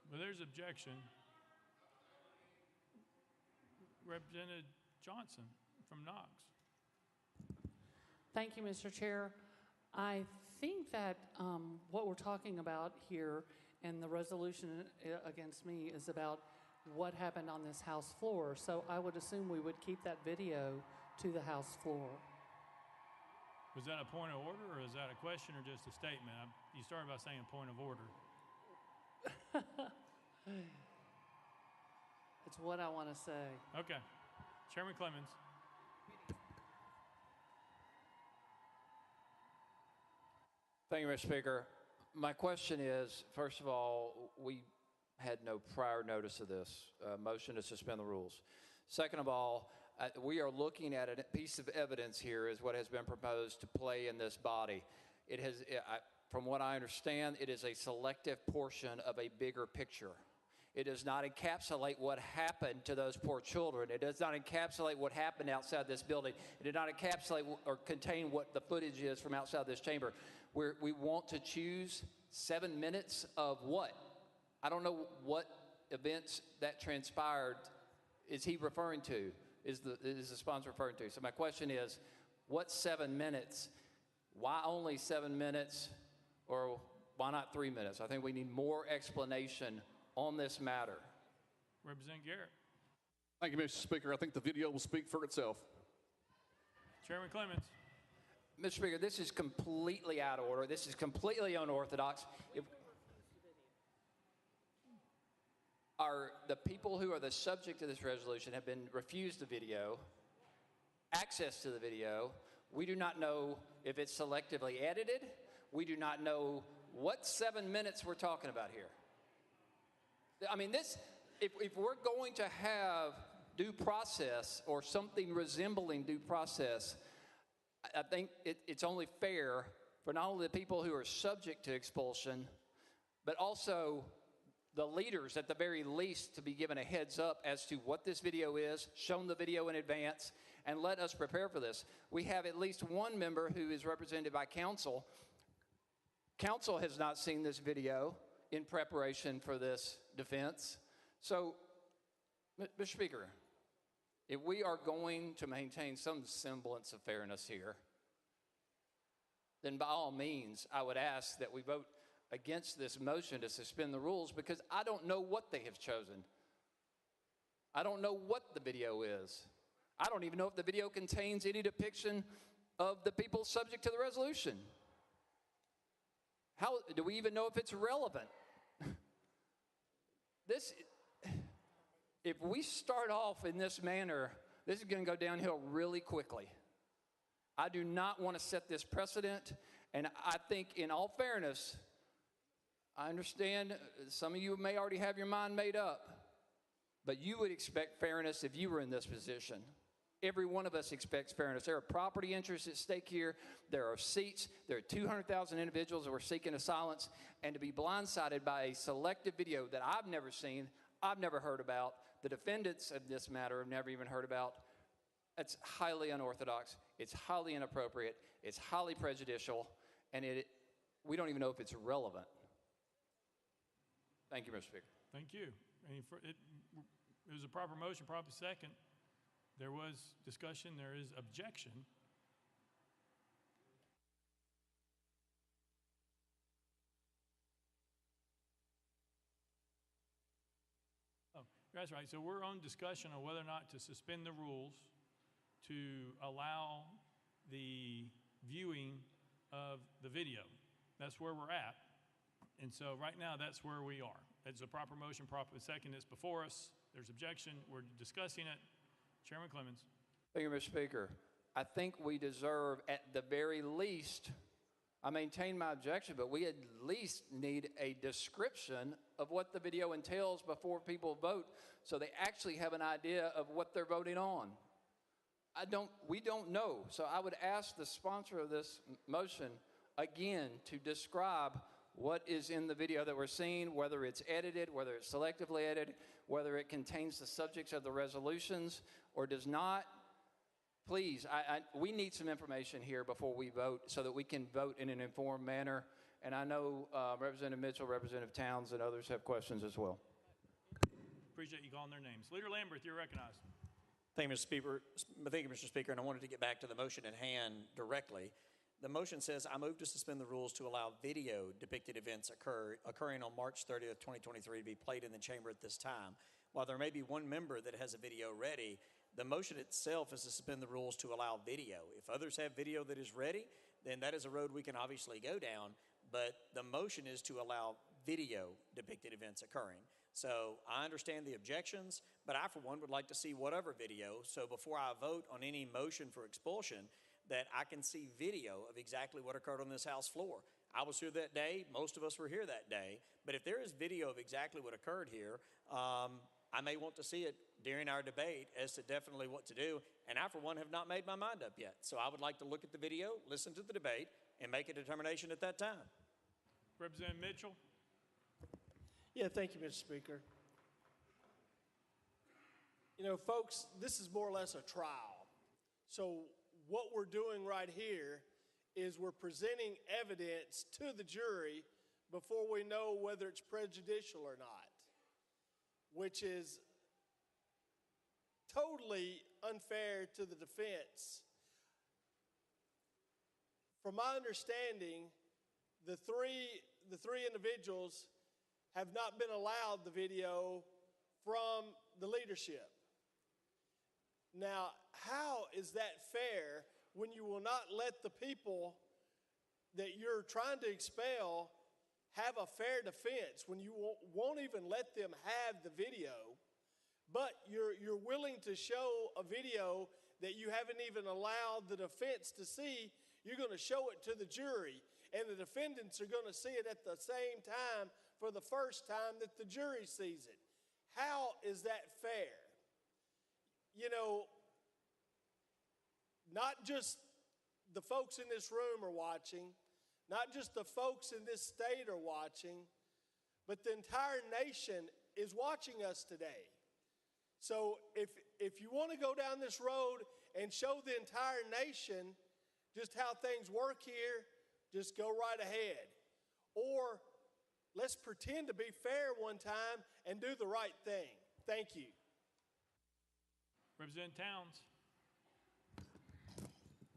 Well, there's objection. Representative Johnson from Knox. Thank you, Mr. Chair. I think that what we're talking about here and the resolution against me is about what happened on this House floor. So I would assume we would keep that video to the House floor. Was that a point of order, or is that a question, or just a statement? You started by saying point of order. It's what I want to say. Okay. Chairman Clemens. Thank you, Mr. Speaker. My question is, first of all, we had no prior notice of this motion to suspend the rules. Second of all, we are looking at a piece of evidence here is what has been proposed to play in this body. It has, from what I understand, it is a selective portion of a bigger picture. It does not encapsulate what happened to those poor children. It does not encapsulate what happened outside this building. It did not encapsulate or contain what the footage is from outside this chamber. We want to choose 7 minutes of what? I don't know what events that transpired is he referring to, is the sponsor referring to. So my question is, what 7 minutes? Why only 7 minutes, or why not 3 minutes? I think we need more explanation on this matter. Representative Garrett. Thank you, Mr. Speaker. I think the video will speak for itself. Chairman Clemens. Mr. Speaker, this is completely out of order. This is completely unorthodox. The people who are the subject of this resolution have been refused the video, access to the video. We do not know if it's selectively edited. We do not know what 7 minutes we're talking about here. I mean, if we're going to have due process or something resembling due process, I think it's only fair for not only the people who are subject to expulsion, but also the leaders at the very least to be given a heads up as to what this video is, shown the video in advance, and let us prepare for this. We have at least one member who is represented by counsel. Counsel has not seen this video in preparation for this defense. So, Mr. Speaker, if we are going to maintain some semblance of fairness here, then by all means, I would ask that we vote against this motion to suspend the rules, because I don't know what they have chosen. I don't know what the video is. I don't even know if the video contains any depiction of the people subject to the resolution. How do we even know if it's relevant? If we start off in this manner, this is going to go downhill really quickly. I do not want to set this precedent, and I think, in all fairness, I understand some of you may already have your mind made up, but you would expect fairness if you were in this position. Every one of us expects fairness. There are property interests at stake here. There are seats. There are 200,000 individuals who are seeking a silence, and to be blindsided by a selective video that I've never seen, I've never heard about, the defendants of this matter have never even heard about, it's highly unorthodox, it's highly inappropriate, it's highly prejudicial, and we don't even know if it's relevant. Thank you, Mr. Speaker. Thank you. It was a proper motion, proper second. There was discussion, there is objection. Oh, that's right. So we're on discussion on whether or not to suspend the rules to allow the viewing of the video. That's where we're at. And so right now, that's where we are. It's a proper motion, proper second. It's before us. There's objection. We're discussing it. Chairman Clemens. Thank you, Mr. Speaker. I think we deserve, at the very least, I maintain my objection, but we at least need a description of what the video entails before people vote, so they actually have an idea of what they're voting on. We don't know. So I would ask the sponsor of this motion again to describe what is in the video that we're seeing, whether it's edited, whether it's selectively edited, whether it contains the subjects of the resolutions or does not. Please, we need some information here before we vote so that we can vote in an informed manner. And I know Representative Mitchell, Representative Towns, and others have questions as well. Appreciate you calling their names. Leader Lamberth, you're recognized. Thank you, Mr. Speaker, and I wanted to get back to the motion at hand directly. The motion says, I move to suspend the rules to allow video depicted events occurring on March 30th, 2023 to be played in the chamber at this time. While there may be one member that has a video ready, the motion itself is to suspend the rules to allow video. If others have video that is ready, then that is a road we can obviously go down, but the motion is to allow video depicted events occurring. So I understand the objections, but I, for one, would like to see whatever video, so before I vote on any motion for expulsion, that I can see video of exactly what occurred on this House floor. I was here that day. Most of us were here that day. But if there is video of exactly what occurred here, I may want to see it during our debate as to definitely what to do. And I, for one, have not made my mind up yet. So I would like to look at the video, listen to the debate, and make a determination at that time. Representative Mitchell. Yeah, thank you, Mr. Speaker. You know, folks, this is more or less a trial. So what we're doing right here is we're presenting evidence to the jury before we know whether it's prejudicial or not, which is totally unfair to the defense. From my understanding, the three individuals have not been allowed the video from the leadership. Now, how is that fair when you will not let the people that you're trying to expel have a fair defense, when you won't even let them have the video, but you're willing to show a video that you haven't even allowed the defense to see? You're going to show it to the jury, and the defendants are going to see it at the same time for the first time that the jury sees it. How is that fair? You know, not just the folks in this room are watching, not just the folks in this state are watching, but the entire nation is watching us today. So if you want to go down this road and show the entire nation just how things work here, just go right ahead. Or let's pretend to be fair one time and do the right thing. Thank you. Representative Towns.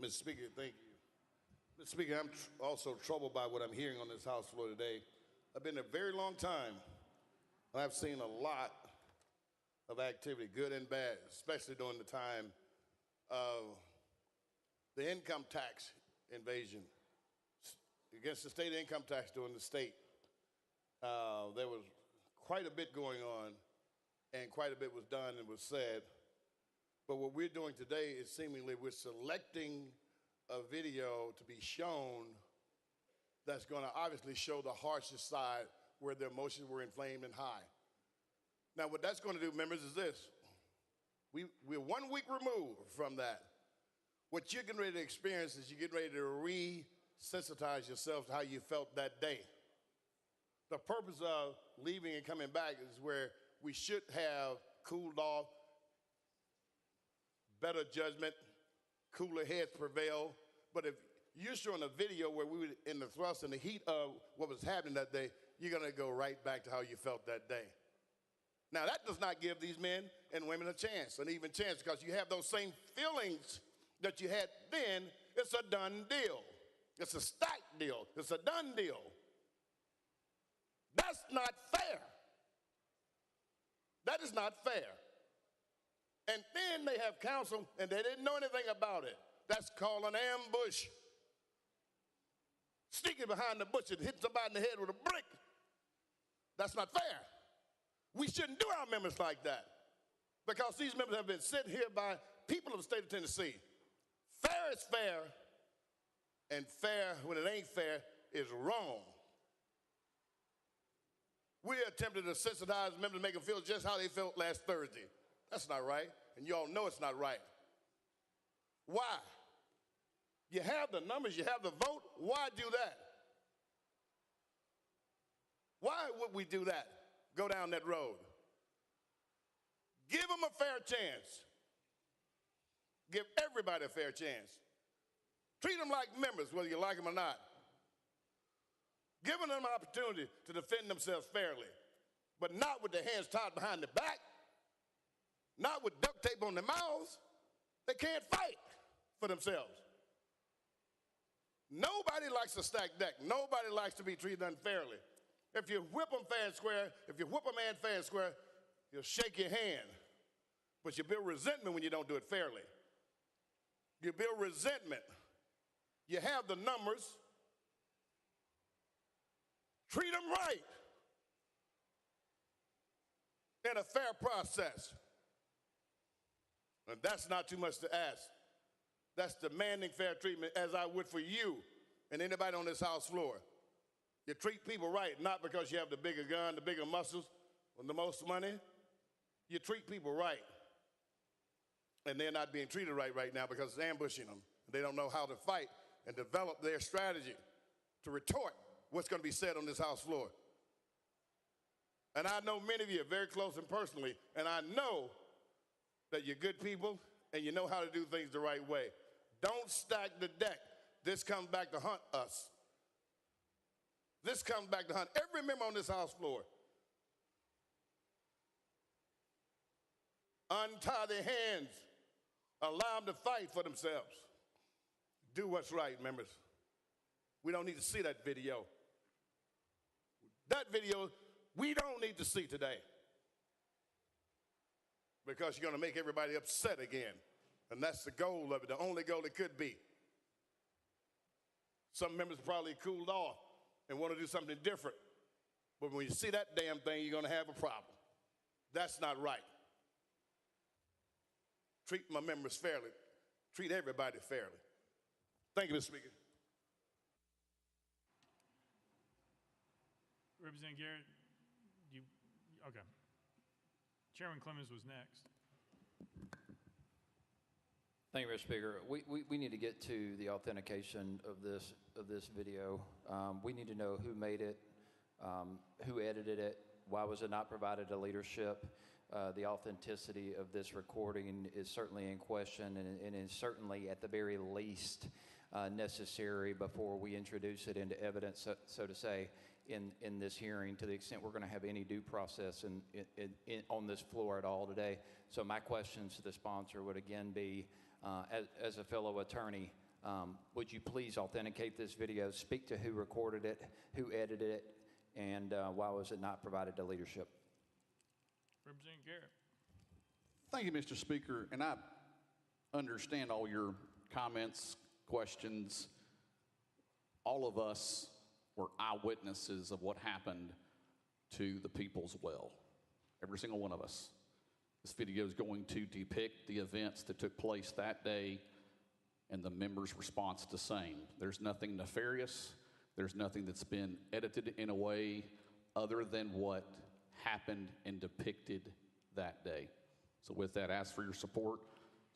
Mr. Speaker, thank you. Mr. Speaker, I'm also troubled by what I'm hearing on this House floor today. I've been there a very long time, and I've seen a lot of activity, good and bad, especially during the time of the income tax invasion against the state income tax during the state. There was quite a bit going on, and quite a bit was done and was said. But what we're doing today is seemingly we're selecting a video to be shown that's going to obviously show the harshest side where the emotions were inflamed and high. Now, what that's going to do, members, is this. We're 1 week removed from that. What you're getting ready to experience is you're getting ready to re-sensitize yourself to how you felt that day. The purpose of leaving and coming back is where we should have cooled off, better judgment, cooler heads prevail. But if you're showing a video where we were in the thrust and the heat of what was happening that day, you're going to go right back to how you felt that day. Now, that does not give these men and women a chance, an even chance, because you have those same feelings that you had then. It's a done deal. It's a stacked deal. It's a done deal. That's not fair. That is not fair. And then they have counsel, and they didn't know anything about it. That's called an ambush. Sneaking behind the bushes, hitting somebody in the head with a brick. That's not fair. We shouldn't do our members like that, because these members have been sent here by people of the state of Tennessee. Fair is fair, and fair when it ain't fair is wrong. We attempted to sensitize members to make them feel just how they felt last Thursday. That's not right, and you all know it's not right. Why? You have the numbers, you have the vote. Why do that? Why would we do that? Go down that road. Give them a fair chance. Give everybody a fair chance. Treat them like members, whether you like them or not. Giving them an opportunity to defend themselves fairly, but not with their hands tied behind their back, not with duct tape on their mouths. They can't fight for themselves. Nobody likes a stacked deck. Nobody likes to be treated unfairly. If you whip them fair and square, if you whip a man fair and square, you'll shake your hand. But you build resentment when you don't do it fairly. You build resentment. You have the numbers. Treat them right in a fair process. And that's not too much to ask. That's demanding fair treatment, as I would for you and anybody on this House floor. You treat people right, not because you have the bigger gun, the bigger muscles, or the most money. You treat people right. And they're not being treated right now because it's ambushing them. They don't know how to fight and develop their strategy to retort what's going to be said on this House floor. And I know many of you are very close and personally, and I know that you're good people and you know how to do things the right way. Don't stack the deck. This comes back to hunt us. This comes back to hunt every member on this House floor. Untie their hands. Allow them to fight for themselves. Do what's right, members. We don't need to see that video. That video, we don't need to see today, because you're going to make everybody upset again. And that's the goal of it, the only goal it could be. Some members probably cooled off and want to do something different. But when you see that damn thing, you're going to have a problem. That's not right. Treat my members fairly. Treat everybody fairly. Thank you, Mr. Speaker. Representative Garrett, okay. Chairman Clemens was next. Thank you, Mr. Speaker. We need to get to the authentication of this video. We need to know who made it, who edited it, Why was it not provided to leadership? The authenticity of this recording is certainly in question and is certainly at the very least necessary before we introduce it into evidence, so to say, in this hearing, to the extent we're going to have any due process on this floor at all today. So my questions to the sponsor would again be, as a fellow attorney, would you please authenticate this video, speak to who recorded it, who edited it, and why was it not provided to leadership? Representative Garrett. Thank you, Mr. Speaker, and I understand all your comments, questions. All of us were eyewitnesses of what happened to the People's Well. Every single one of us. This video is going to depict the events that took place that day and the members' response to same. There's nothing nefarious. There's nothing that's been edited in a way other than what happened and depicted that day. So with that, ask for your support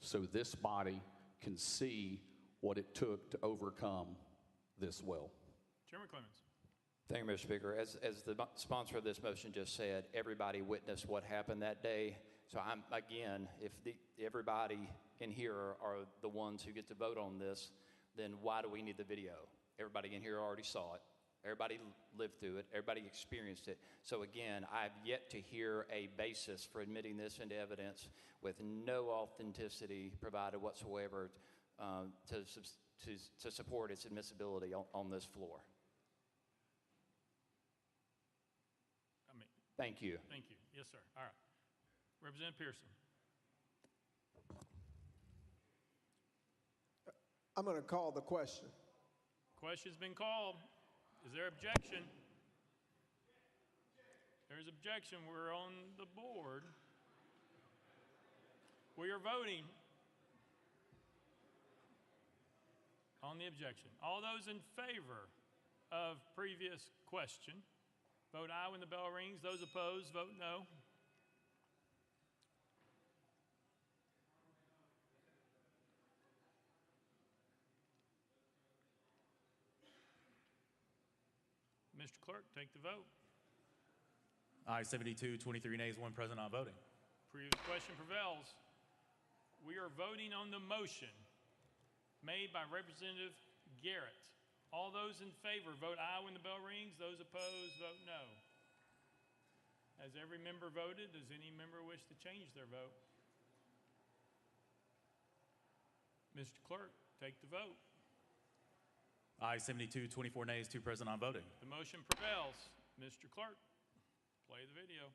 so this body can see what it took to overcome this well. Chairman Clemens. Thank you, Mr. Speaker. As the sponsor of this motion just said, everybody witnessed what happened that day. So I'm, again, if everybody in here are the ones who get to vote on this, then why do we need the video? Everybody in here already saw it. Everybody lived through it. Everybody experienced it. So again, I've yet to hear a basis for admitting this into evidence with no authenticity provided whatsoever to support its admissibility on this floor. Thank you. Thank you. Yes, sir. All right. Representative Pearson. I'm going to call the question. Question's been called. Is there objection? There's objection. We're on the board. We are voting on the objection. All those in favor of previous question, vote aye when the bell rings. Those opposed, vote no. Mr. Clerk, take the vote. Aye, 72, 23 nays, 1 present, not voting. Previous question prevails. We are voting on the motion made by Representative Garrett. All those in favor, vote aye when the bell rings. Those opposed, vote no. Has every member voted? Does any member wish to change their vote? Mr. Clerk, take the vote. Aye, 72, 24 nays, 2 present, not voting. The motion prevails. Mr. Clerk, play the video.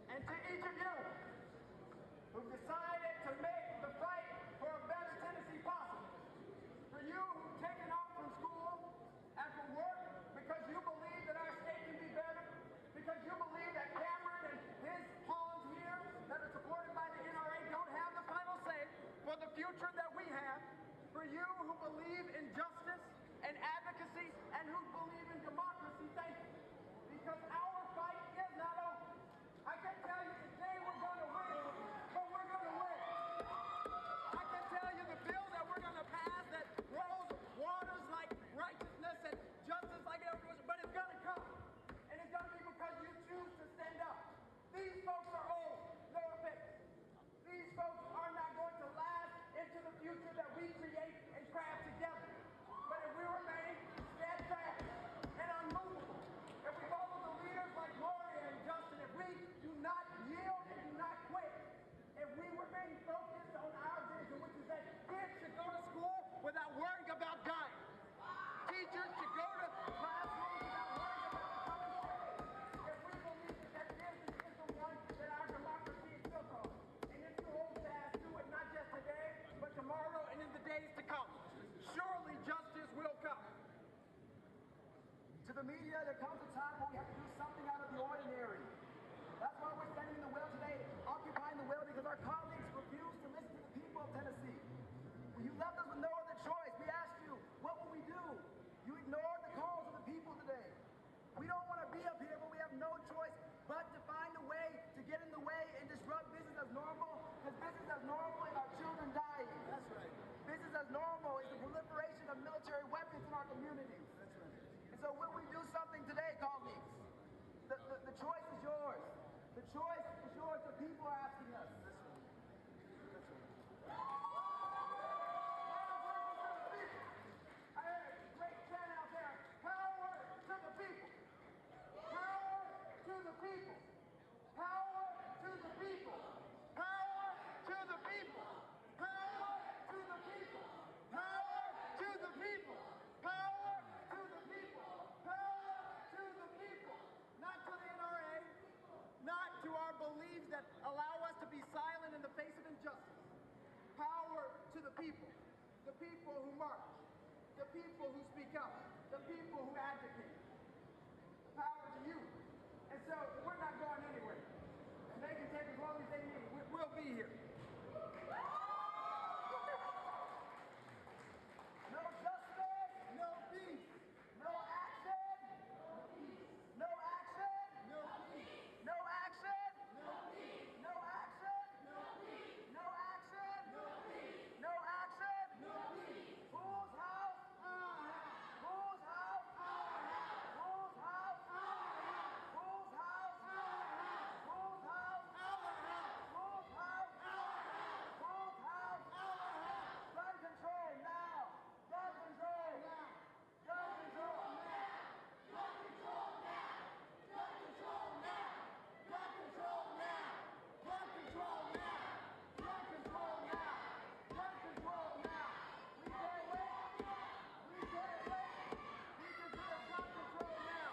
And to each of you who decided to make the fight for a better Tennessee possible, for you who've taken off from school and from work because you believe that our state can be better, because you believe that Cameron and his pawns here that are supported by the NRA don't have the final say for the future that we have, for you who believe in justice and advocacy and who believe in democracy, thank you. Because our fight is not over. I can tell you today we're going to win, but we're going to win. I can tell you the bill that we're going to pass that grows waters like righteousness and justice like everyone, but it's going to come. And it's going to be because you choose to stand up. These folks are old. They're fixed. These folks are not going to last into worrying about dying. Teachers should go to classrooms without worrying about becoming sick. If we believe that this is the one that our democracy is built on, and it's too old to ask, do it not just today, but tomorrow and in the days to come. Surely justice will come. To the media, there comes a time when we have to do something out of the ordinary. That's why we're standing in the well today, occupying the well, because our colleagues refuse to listen to the people of Tennessee. You left us with no other choice. We asked you, what will we do? You ignored the calls of the people today. We don't want to be up here, but we have no choice but to find a way to get in the way and disrupt business as normal, because business as normal is our children dying. That's right. Business as normal is the proliferation of military weapons in our communities. That's right. And so will we do something today, colleagues? The choice is yours. The choice is yours. The people are asking us. That's right. That's right. I heard a great chant out there. Power to the people. Power to the people. Power to the people. Power to the people. Power to the people. Power to the people. Power to the people. Power to the people. Not to the NRA. Not to our beliefs that allow us to be silent in the face of injustice. Power to the people who march, the people who speak up, the people who advocate. Power to you. And so we're not going anywhere. And they can take as long as they need. We'll be here. No justice, no peace. No action, no peace. No action, no peace. No action, no peace. No action, no peace. No action, no peace. No action, no peace. Whose house? Our house. Whose house? Our house. Whose house? Our house. Whose house? Our house. Whose house? Our house. Whose house? Our house. Whose house? Our house. Gun control now. Gun control now. Gun control now. Gun control now. Gun control now. Gun control now. Gun control now. Gun control now. Gun control now. We can't wait. We can't wait. We deserve gun control now.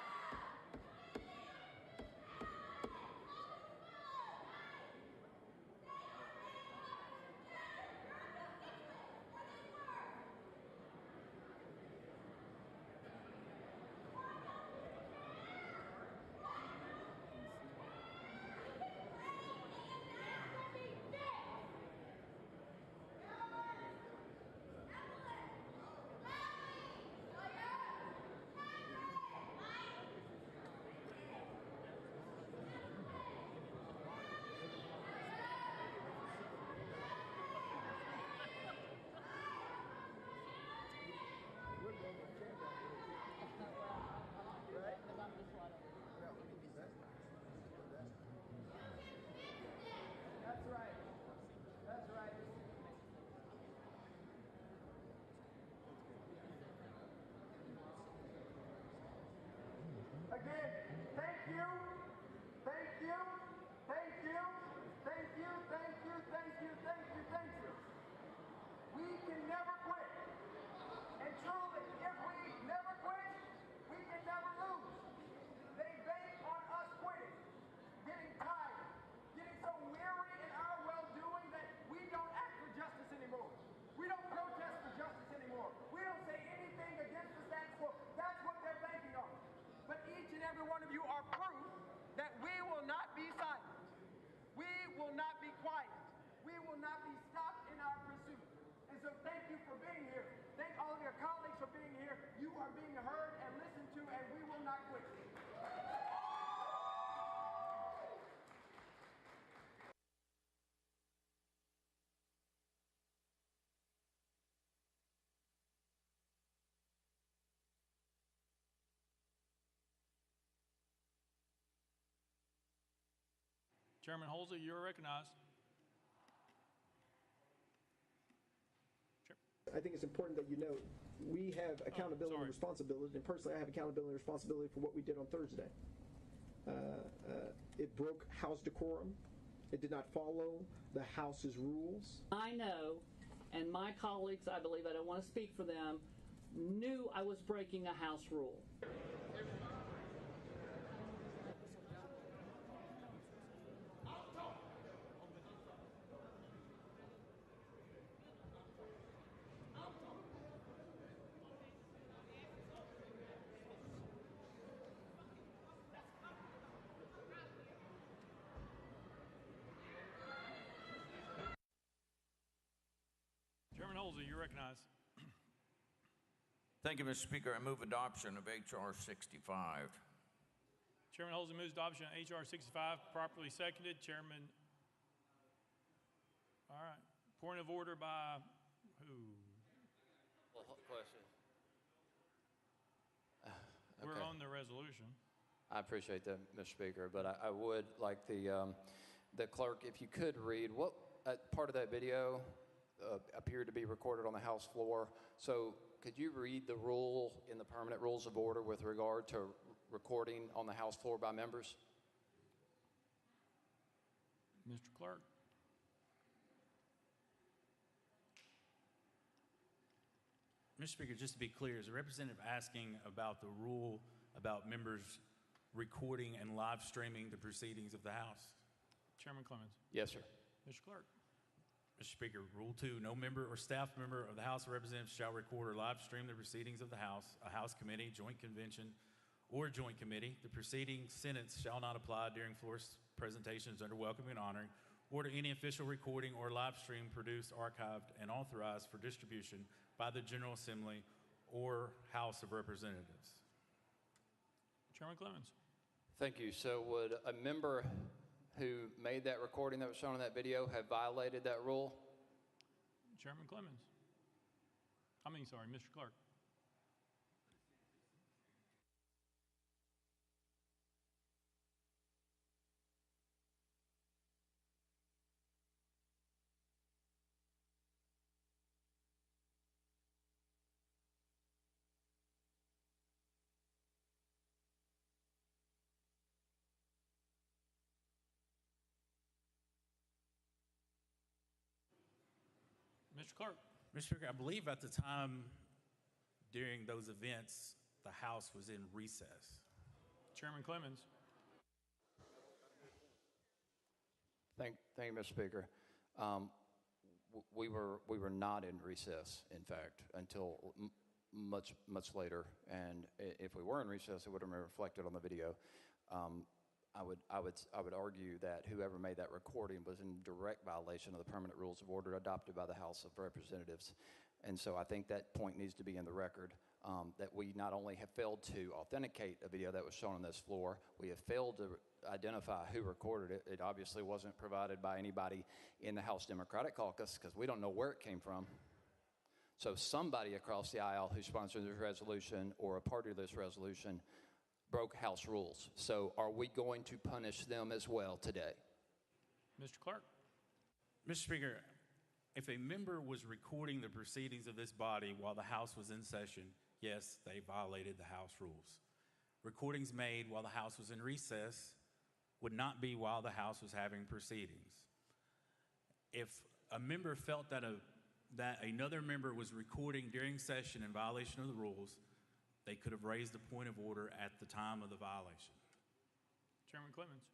That's right. That's right. Again, thank you. Thank you. Thank you. Thank you. Thank you. Thank you. Thank you. Thank you. We can never quit. And truly, if we never quit, we can never lose. They bank on us quitting, getting tired, getting so weary in our well-doing that we don't act for justice anymore. We don't protest for justice anymore. We don't say anything against the status quo. That's what they're banking on. But each and every one of you are proof that we will not be silent. We will not be quiet. We will not be stopped in our pursuit. And so thank you for being here. Thank all of your colleagues for being here. You are being heard and listened to, and we will not quit. Chairman Holsey, you're recognized. I think it's important that you note we have accountability and responsibility, and personally I have accountability and responsibility for what we did on Thursday. It broke House decorum. It did not follow the House's rules. I know, and my colleagues, I believe, I don't want to speak for them, knew I was breaking a House rule. Chairman Holsey, you recognize. Thank you, Mr. Speaker. I move adoption of H.R. 65. Chairman Holsey moves adoption of H.R. 65, properly seconded. Chairman. All right. Point of order by who? Question. We're on the resolution. I appreciate that, Mr. Speaker, but I would like the clerk, if you could read what part of that video appeared to be recorded on the House floor. So could you read the rule in the permanent rules of order with regard to recording on the House floor by members? Mr. Clerk. Mr. Speaker, just to be clear, is the representative asking about the rule about members recording and live streaming the proceedings of the House? Chairman Clemens. Yes, sir. Mr. Clerk. Mr. Speaker, Rule 2, no member or staff member of the House of Representatives shall record or live stream the proceedings of the House, a House committee, joint convention, or joint committee. The preceding sentence shall not apply during floor presentations under welcoming and honoring, or to any official recording or live stream produced, archived, and authorized for distribution by the General Assembly or House of Representatives. Chairman Clemens. Thank you. So would a member who made that recording that was shown in that video have violated that rule? Chairman Clemens. Sorry, Mr. Clerk. Mr. Clerk. Mr. Speaker, I believe at the time during those events, the House was in recess. Chairman Clemens. Thank you, Mr. Speaker. We were not in recess, in fact, until much later. And if we were in recess, it would have been reflected on the video. I would argue that whoever made that recording was in direct violation of the permanent rules of order adopted by the House of Representatives. And so I think that point needs to be in the record, that we not only have failed to authenticate a video that was shown on this floor, we have failed to identify who recorded it. It obviously wasn't provided by anybody in the House Democratic Caucus because we don't know where it came from. So somebody across the aisle who sponsored this resolution or a part of this resolution broke House rules. So are we going to punish them as well today? Mr. Clerk. Mr. Speaker, if a member was recording the proceedings of this body while the House was in session, yes, they violated the House rules. Recordings made while the House was in recess would not be while the House was having proceedings. If a member felt that another member was recording during session in violation of the rules, they could have raised a point of order at the time of the violation. Chairman Clemens.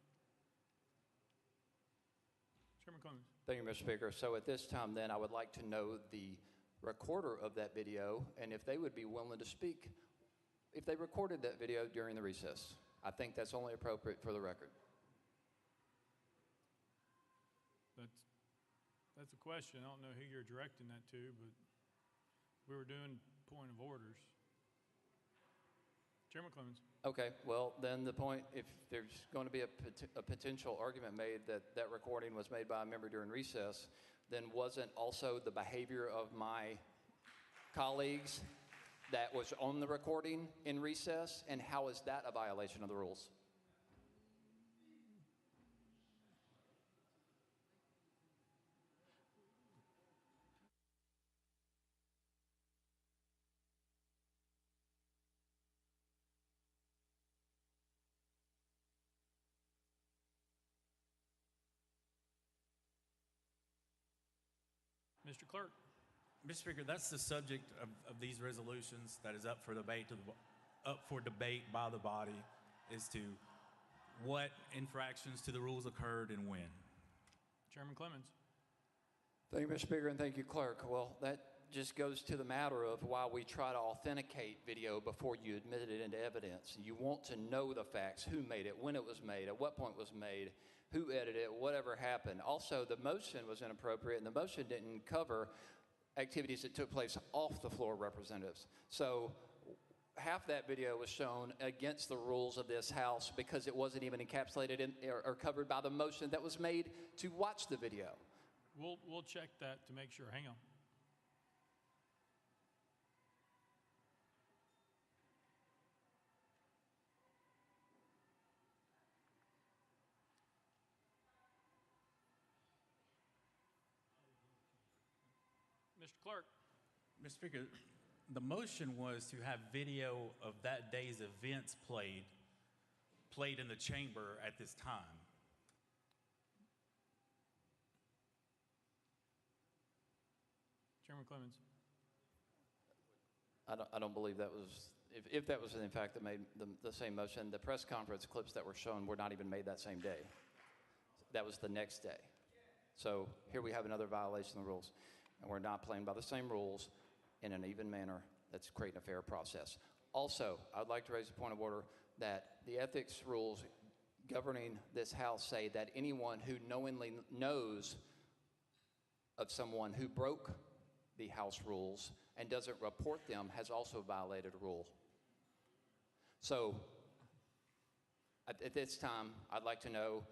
Chairman Clemens. Thank you, Mr. Speaker. So at this time, then, I would like to know the recorder of that video and if they would be willing to speak if they recorded that video during the recess. I think that's only appropriate for the record. That's a question. I don't know who you're directing that to, but we were doing point of orders. Chairman Clemens. Okay, well, then the point, if there's going to be a potential argument made that that recording was made by a member during recess, then wasn't also the behavior of my colleagues that was on the recording in recess? And how is that a violation of the rules? Mr. Clerk. Mr. Speaker, that's the subject of these resolutions that is up for debate by the body, as to what infractions to the rules occurred and when. Chairman Clemens. Thank you, Mr. Speaker, and thank you, Clerk. Well, that just goes to the matter of why we try to authenticate video before you admit it into evidence. You want to know the facts, who made it, when it was made, at what point it was made, who edited it, whatever happened. Also, the motion was inappropriate, and the motion didn't cover activities that took place off the floor of representatives. So half that video was shown against the rules of this House because it wasn't even encapsulated in, or covered by the motion that was made to watch the video. We'll check that to make sure. Hang on. Mr. Clerk. Mr. Speaker, the motion was to have video of that day's events played in the chamber at this time. Chairman Clemens. I don't believe that was, if that was in fact the same motion, the press conference clips that were shown were not even made that same day. That was the next day. So here we have another violation of the rules, and we're not playing by the same rules in an even manner that's creating a fair process. Also, I'd like to raise a point of order that the ethics rules governing this House say that anyone who knowingly knows of someone who broke the House rules and doesn't report them has also violated a rule. So at this time, I'd like to know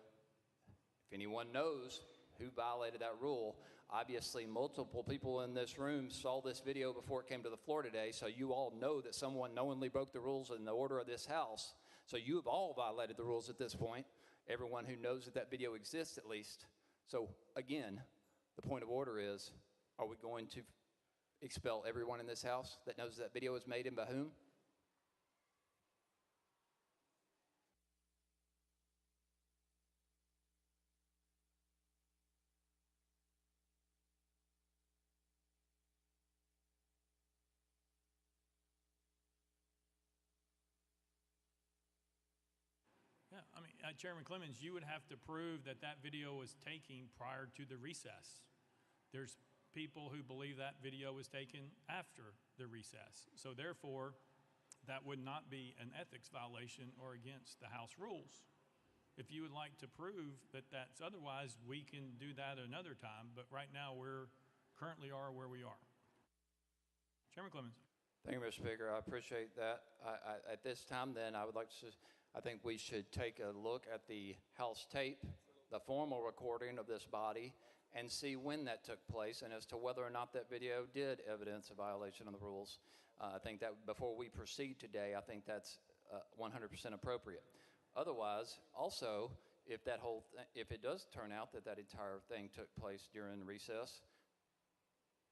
if anyone knows who violated that rule. Obviously, multiple people in this room saw this video before it came to the floor today, so you all know that someone knowingly broke the rules in the order of this House. So you have all violated the rules at this point, everyone who knows that that video exists at least. So again, the point of order is, are we going to expel everyone in this House that knows that video was made and by whom? Yeah, I mean, Chairman Clemens, you would have to prove that that video was taken prior to the recess. There's people who believe that video was taken after the recess. So therefore, that would not be an ethics violation or against the House rules. If you would like to prove that that's otherwise, we can do that another time, but right now we're currently are where we are. Chairman Clemens. Thank you, Mr. Speaker. I appreciate that. At this time, then, I would like to, I think we should take a look at the House tape, the formal recording of this body, and see when that took place and as to whether or not that video did evidence a violation of the rules. I think that before we proceed today, I think that's 100% appropriate. Otherwise, also, if that if it does turn out that that entire thing took place during recess,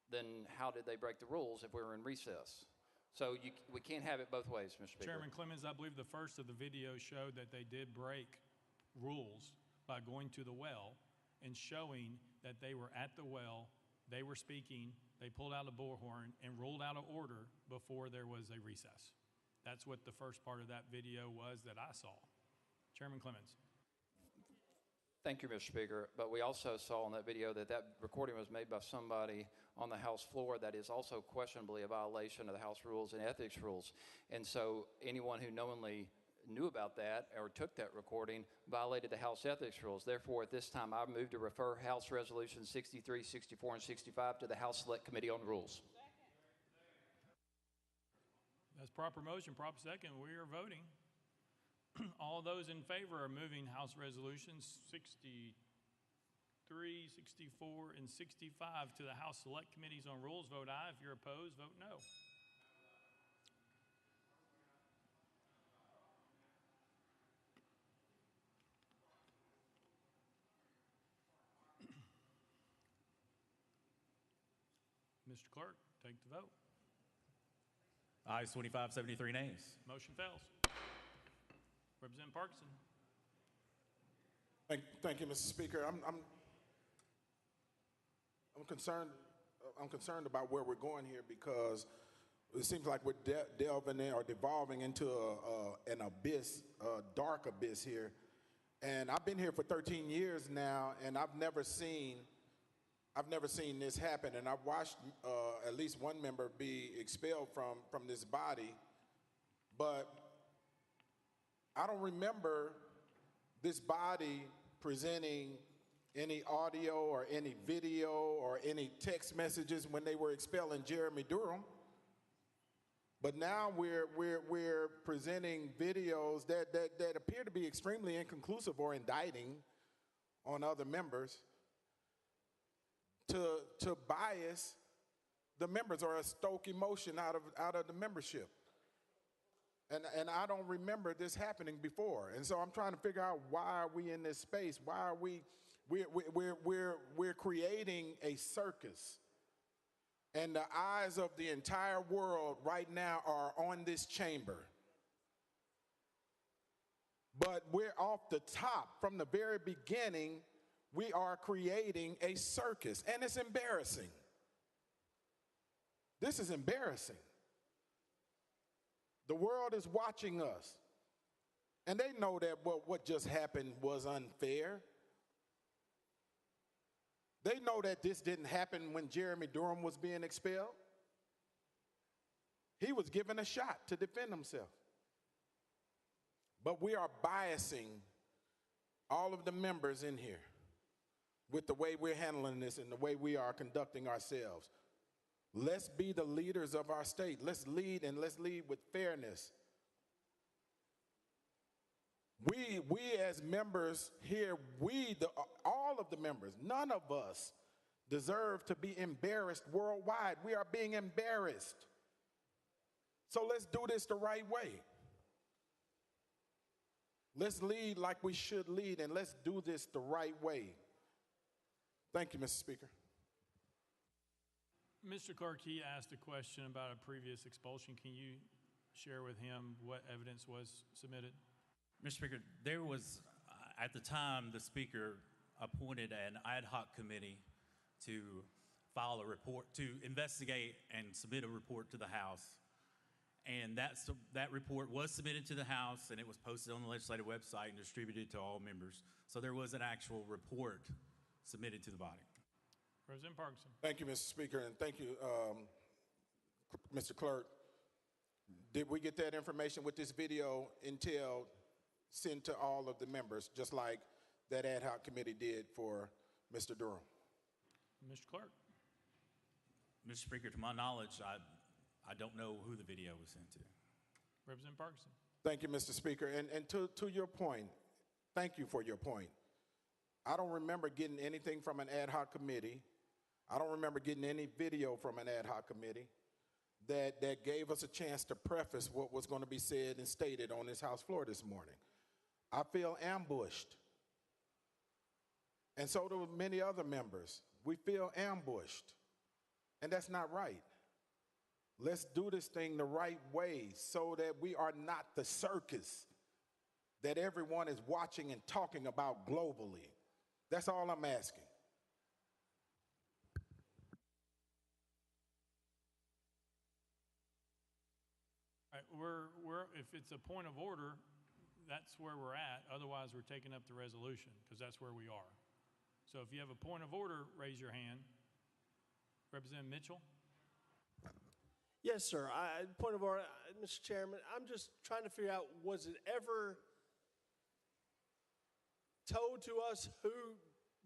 then how did they break the rules if we were in recess? So we can't have it both ways, Mr. Speaker. Chairman Clemens, I believe the first of the videos showed that they did break rules by going to the well and showing that they were at the well, they were speaking, they pulled out a bullhorn and ruled out an order before there was a recess. That's what the first part of that video was that I saw. Chairman Clemens. Thank you, Mr. Speaker. But we also saw in that video that that recording was made by somebody on the House floor that is also questionably a violation of the House rules and ethics rules. And so anyone who knowingly knew about that or took that recording violated the House ethics rules. Therefore, at this time, I move to refer House Resolution 63, 64, and 65 to the House Select Committee on Rules. That's proper motion, proper second. We are voting. All those in favor of moving House Resolutions 63, 64, and 65 to the House Select Committees on Rules, vote aye. If you're opposed, vote no. Mr. Clerk, take the vote. Ayes 25, 73 nays. Motion fails. Representative Parkinson. Thank you, Mr. Speaker. I'm concerned I'm concerned about where we're going here because it seems like we're delving in or devolving into an abyss, a dark abyss here. And I've been here for 13 years now, and I've never seen this happen. And I've watched at least one member be expelled from this body, but I don't remember this body presenting any audio or any video or any text messages when they were expelling Jeremy Durham. But now we're presenting videos that appear to be extremely inconclusive or indicting on other members to bias the members or stoke emotion out of the membership. And I don't remember this happening before. And so I'm trying to figure out, why are we in this space? Why are we're creating a circus? And the eyes of the entire world right now are on this chamber. But we're off the top. From the very beginning, we are creating a circus. And it's embarrassing. This is embarrassing. The world is watching us. And they know that what just happened was unfair. They know that this didn't happen when Jeremy Durham was being expelled. He was given a shot to defend himself. But we are biasing all of the members in here with the way we're handling this and the way we are conducting ourselves. Let's be the leaders of our state. Let's lead, and let's lead with fairness. We as members here, all of the members, none of us deserve to be embarrassed worldwide. We are being embarrassed. So let's do this the right way. Let's lead like we should lead, and let's do this the right way. Thank you, Mr. Speaker. Mr. Clerk, he asked a question about a previous expulsion. Can you share with him what evidence was submitted? Mr. Speaker, there was, at the time, the Speaker appointed an ad hoc committee to file a report, to investigate and submit a report to the House. And that report was submitted to the House, and it was posted on the legislative website and distributed to all members. So there was an actual report submitted to the body. President Parkinson. Thank you, Mr. Speaker, and thank you, Mr. Clerk. Did we get that information with this video sent to all of the members, just like that ad hoc committee did for Mr. Durham? Mr. Clerk. Mr. Speaker, to my knowledge, I don't know who the video was sent to. Representative Parkinson. Thank you, Mr. Speaker. And to your point, thank you for your point. I don't remember getting anything from an ad hoc committee. I don't remember getting any video from an ad hoc committee that gave us a chance to preface what was going to be said and stated on this House floor this morning. I feel ambushed. And so do many other members. We feel ambushed. And that's not right. Let's do this thing the right way so that we are not the circus that everyone is watching and talking about globally. That's all I'm asking. All right, if it's a point of order, that's where we're at. Otherwise, we're taking up the resolution because that's where we are. So if you have a point of order, raise your hand. Representative Mitchell. Yes, sir. Point of order, Mr. Chairman. I'm just trying to figure out, was it ever told to us who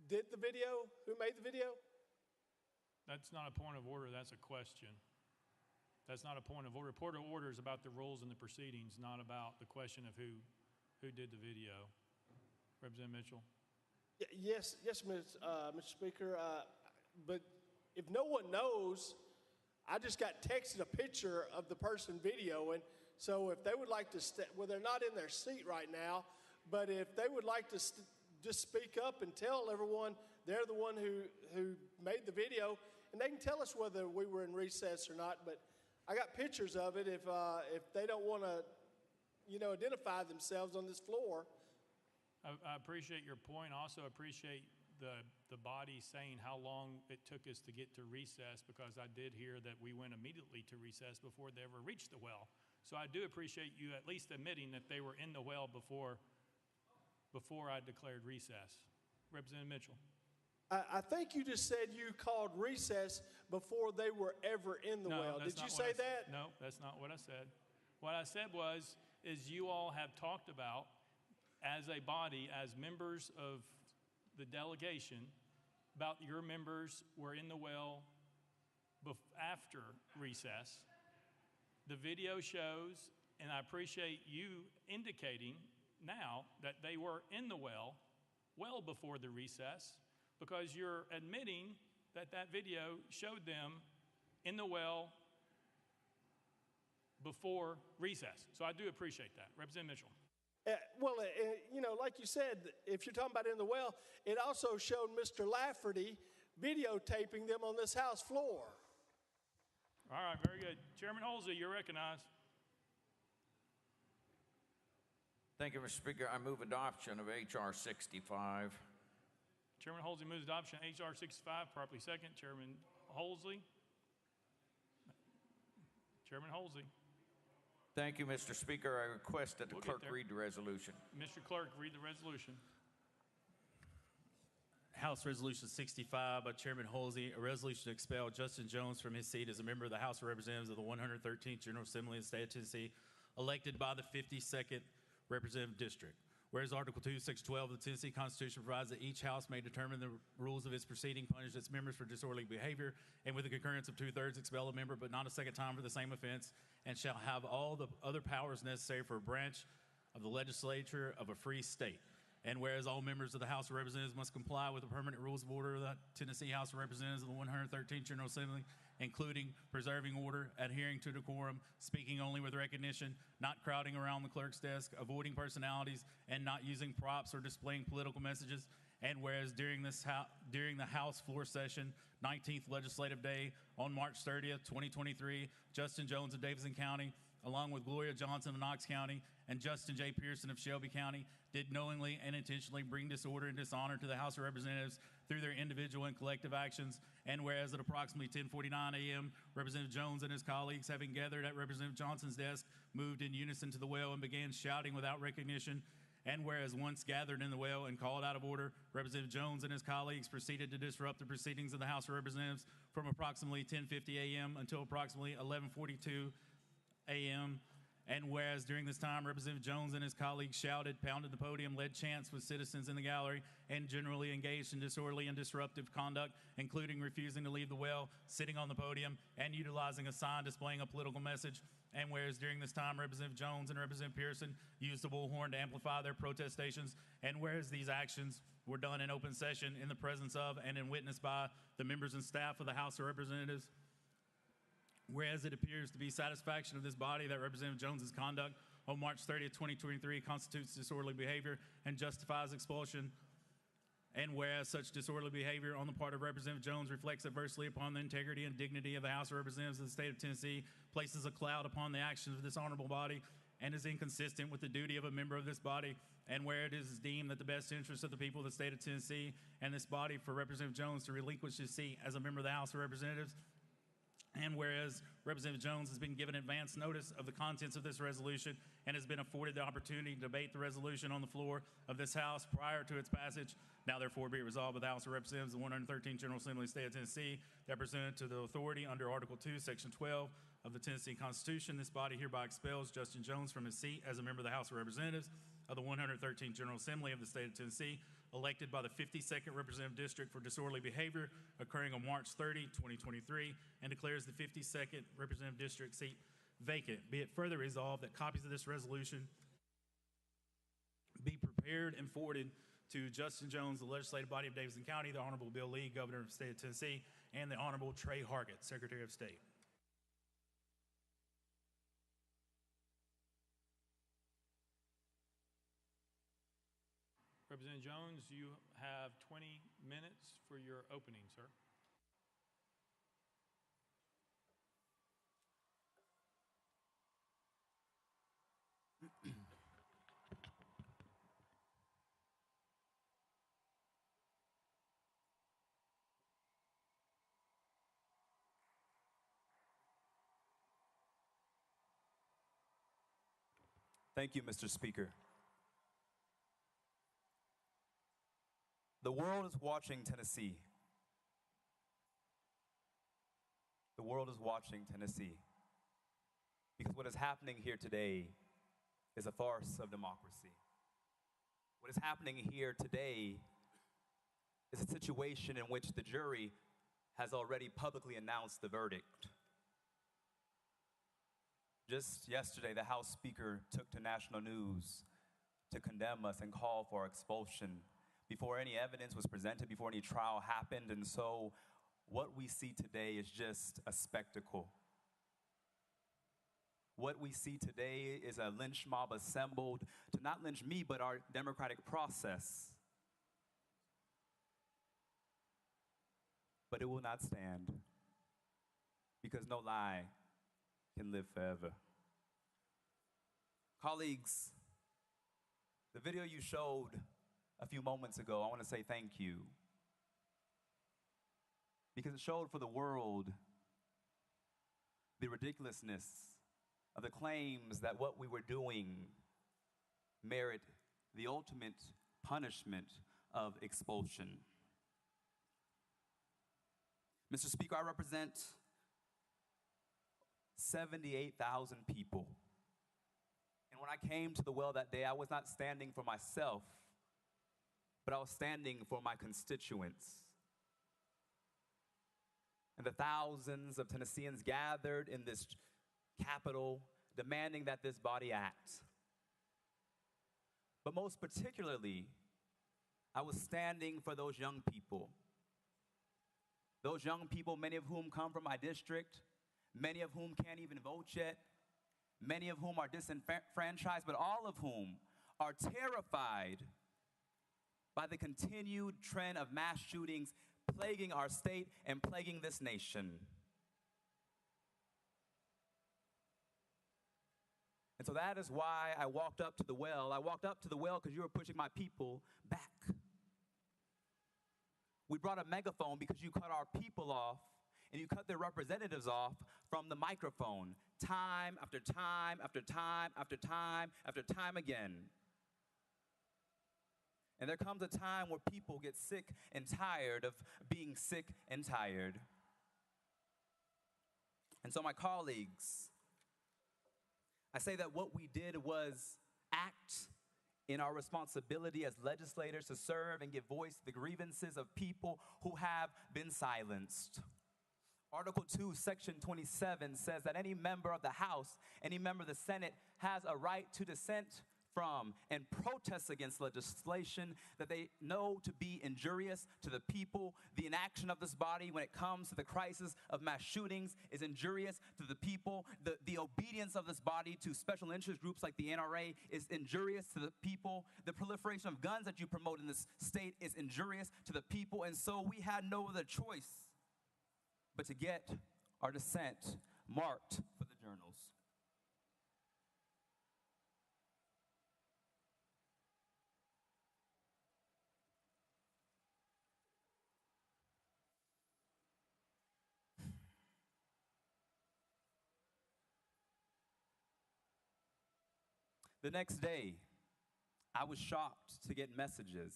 did the video, who made the video? That's not a point of order. That's a question. That's not a point of order. Point of order is about the rules and the proceedings, not about the question of who did the video. Representative Mitchell. Yes, Mr. Speaker. But if no one knows, I just got texted a picture of the person videoing. So if they would like to, well, they're not in their seat right now, but if they would like to just speak up and tell everyone they're the one who made the video, and they can tell us whether we were in recess or not. But I got pictures of it. If they don't want to, identify themselves on this floor. I appreciate your point. Also appreciate the body saying how long it took us to get to recess, because I did hear that we went immediately to recess before they ever reached the well. So I do appreciate you at least admitting that they were in the well before I declared recess. Representative Mitchell. I think you just said you called recess before they were ever in the well. Did you say that? No, that's not what I said. What I said is you all have talked about, as a body, as members of the delegation, about your members were in the well after recess. The video shows, and I appreciate you indicating now that they were in the well before the recess, because you're admitting that that video showed them in the well before recess. So I do appreciate that. Representative Mitchell. Like you said, if you're talking about in the well, it also showed Mr. Lafferty videotaping them on this House floor. All right, very good. Chairman Holsey, you're recognized. Thank you, Mr. Speaker. I move adoption of H.R. 65. Chairman Holsey moves adoption of H.R. 65, properly second. Chairman Holsey. Chairman Holsey. Thank you, Mr. Speaker. I request that the clerk read the resolution. Mr. Clerk, read the resolution. House Resolution 65 by Chairman Holsey, a resolution to expel Justin Jones from his seat as a member of the House of Representatives of the 113th General Assembly of the State of Tennessee, elected by the 52nd Representative District. Whereas Article 2, Section 12 of the Tennessee Constitution provides that each House may determine the rules of its proceeding, punish its members for disorderly behavior, and with the concurrence of 2/3 expel a member, but not a second time for the same offense, and shall have all the other powers necessary for a branch of the legislature of a free state. And whereas all members of the House of Representatives must comply with the permanent rules of order of the Tennessee House of Representatives of the 113th General Assembly, including preserving order, adhering to decorum, speaking only with recognition, not crowding around the clerk's desk, avoiding personalities, and not using props or displaying political messages. And whereas during the House floor session, 19th legislative day on March 30th, 2023, Justin Jones of Davidson County, along with Gloria Johnson of Knox County and Justin J. Pearson of Shelby County, did knowingly and intentionally bring disorder and dishonor to the House of Representatives through their individual and collective actions. And whereas at approximately 10:49 a.m., Representative Jones and his colleagues, having gathered at Representative Johnson's desk, moved in unison to the well and began shouting without recognition. And whereas once gathered in the well and called out of order, Representative Jones and his colleagues proceeded to disrupt the proceedings of the House of Representatives from approximately 10:50 a.m. until approximately 11:42 a.m. And whereas during this time, Representative Jones and his colleagues shouted, pounded the podium, led chants with citizens in the gallery, and generally engaged in disorderly and disruptive conduct, including refusing to leave the well, sitting on the podium, and utilizing a sign displaying a political message. And whereas during this time, Representative Jones and Representative Pearson used the bullhorn to amplify their protestations, and whereas these actions were done in open session in the presence of and in witness by the members and staff of the House of Representatives, whereas it appears to be satisfaction of this body that Representative Jones's conduct on March 30th, 2023 constitutes disorderly behavior and justifies expulsion, and whereas such disorderly behavior on the part of Representative Jones reflects adversely upon the integrity and dignity of the House of Representatives of the state of Tennessee, places a cloud upon the actions of this honorable body, and is inconsistent with the duty of a member of this body, and where it is deemed that the best interest of the people of the state of Tennessee and this body for Representative Jones to relinquish his seat as a member of the House of Representatives. And whereas Representative Jones has been given advance notice of the contents of this resolution and has been afforded the opportunity to debate the resolution on the floor of this House prior to its passage, now therefore be it resolved by the House of Representatives of the 113th General Assembly of the State of Tennessee that pursuant to the authority under Article 2, Section 12 of the Tennessee Constitution, this body hereby expels Justin Jones from his seat as a member of the House of Representatives of the 113th General Assembly of the State of Tennessee, elected by the 52nd Representative District for disorderly behavior occurring on March 30, 2023, and declares the 52nd Representative District seat vacant. Be it further resolved that copies of this resolution be prepared and forwarded to Justin Jones, the legislative body of Davidson County, the Honorable Bill Lee, Governor of the State of Tennessee, and the Honorable Trey Hargett, Secretary of State. Representative Jones, you have 20 minutes for your opening, sir. Thank you, Mr. Speaker. The world is watching Tennessee. The world is watching Tennessee. Because what is happening here today is a farce of democracy. What is happening here today is a situation in which the jury has already publicly announced the verdict. Just yesterday, the House Speaker took to national news to condemn us and call for our expulsion before any evidence was presented, before any trial happened. And so what we see today is just a spectacle. What we see today is a lynch mob assembled to not lynch me, but our democratic process. But it will not stand, because no lie can live forever. Colleagues, the video you showed a few moments ago, I want to say thank you, because it showed for the world the ridiculousness of the claims that what we were doing merit the ultimate punishment of expulsion. Mr. Speaker, I represent 78,000 people. And when I came to the well that day, I was not standing for myself, but I was standing for my constituents. And the thousands of Tennesseans gathered in this Capitol demanding that this body act. But most particularly, I was standing for those young people. Those young people, many of whom come from my district, many of whom can't even vote yet, many of whom are disenfranchised, but all of whom are terrified by the continued trend of mass shootings plaguing our state and plaguing this nation. And so that is why I walked up to the well. I walked up to the well because you were pushing my people back. We brought a megaphone because you cut our people off and you cut their representatives off from the microphone time after time after time after time after time again. And there comes a time where people get sick and tired of being sick and tired. And so my colleagues, I say that what we did was act in our responsibility as legislators to serve and give voice to the grievances of people who have been silenced. Article 2, Section 27 says that any member of the House, any member of the Senate has a right to dissent from and protest against legislation that they know to be injurious to the people. The inaction of this body when it comes to the crisis of mass shootings is injurious to the people. The obedience of this body to special interest groups like the NRA is injurious to the people. The proliferation of guns that you promote in this state is injurious to the people. And so we had no other choice but to get our dissent marked for the journals. The next day, I was shocked to get messages,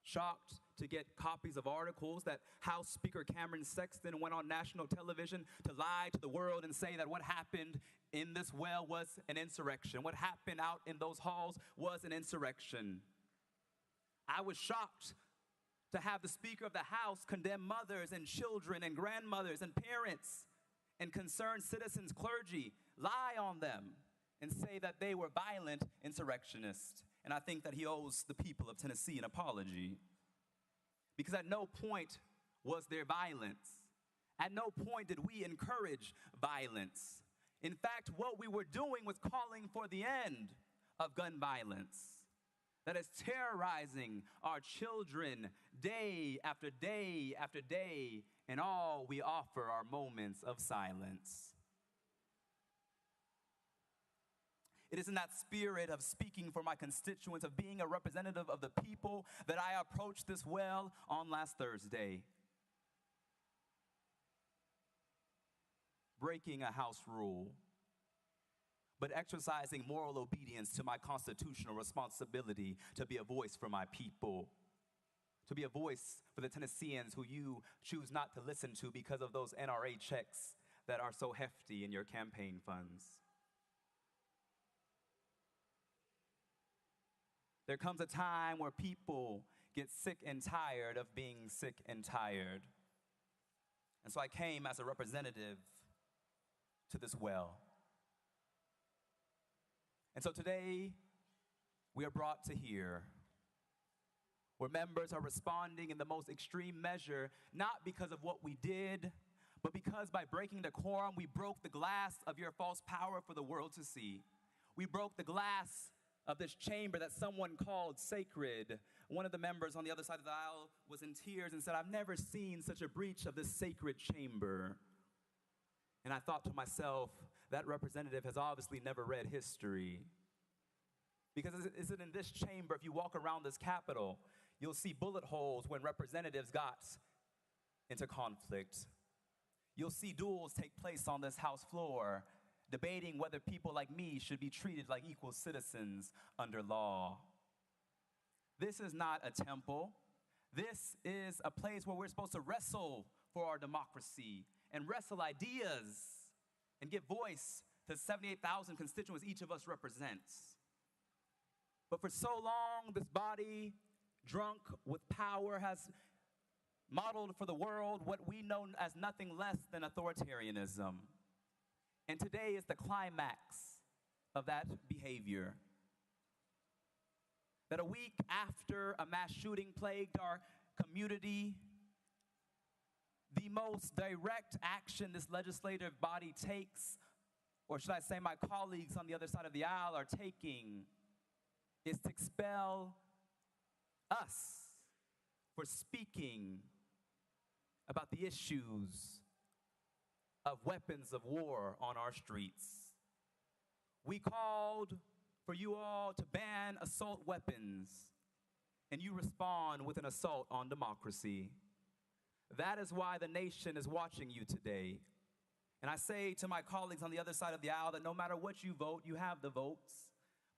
shocked to get copies of articles that House Speaker Cameron Sexton went on national television to lie to the world and say that what happened in this well was an insurrection. What happened out in those halls was an insurrection. I was shocked to have the Speaker of the House condemn mothers and children and grandmothers and parents and concerned citizens, clergy, lie on them and say that they were violent insurrectionists. And I think that he owes the people of Tennessee an apology. Because at no point was there violence. At no point did we encourage violence. In fact, what we were doing was calling for the end of gun violence that is terrorizing our children day after day after day, and all we offer are moments of silence. It is in that spirit of speaking for my constituents, of being a representative of the people, that I approached this well on last Thursday, breaking a House rule, but exercising moral obedience to my constitutional responsibility to be a voice for my people, to be a voice for the Tennesseans who you choose not to listen to because of those NRA checks that are so hefty in your campaign funds. There comes a time where people get sick and tired of being sick and tired. And so I came as a representative to this well. And so today, we are brought to here, where members are responding in the most extreme measure, not because of what we did, but because by breaking the quorum, we broke the glass of your false power for the world to see. We broke the glass of this chamber that someone called sacred. One of the members on the other side of the aisle was in tears and said, "I've never seen such a breach of this sacred chamber." And I thought to myself, that representative has obviously never read history. Because is it in this chamber, if you walk around this Capitol, you'll see bullet holes when representatives got into conflict. You'll see duels take place on this House floor, debating whether people like me should be treated like equal citizens under law. This is not a temple. This is a place where we're supposed to wrestle for our democracy and wrestle ideas and give voice to 78,000 constituents each of us represents. But for so long, this body, drunk with power, has modeled for the world what we know as nothing less than authoritarianism. And today is the climax of that behavior. That a week after a mass shooting plagued our community, the most direct action this legislative body takes, or should I say my colleagues on the other side of the aisle are taking, is to expel us for speaking about the issues of weapons of war on our streets. We called for you all to ban assault weapons, and you respond with an assault on democracy. That is why the nation is watching you today. And I say to my colleagues on the other side of the aisle that no matter what you vote, you have the votes,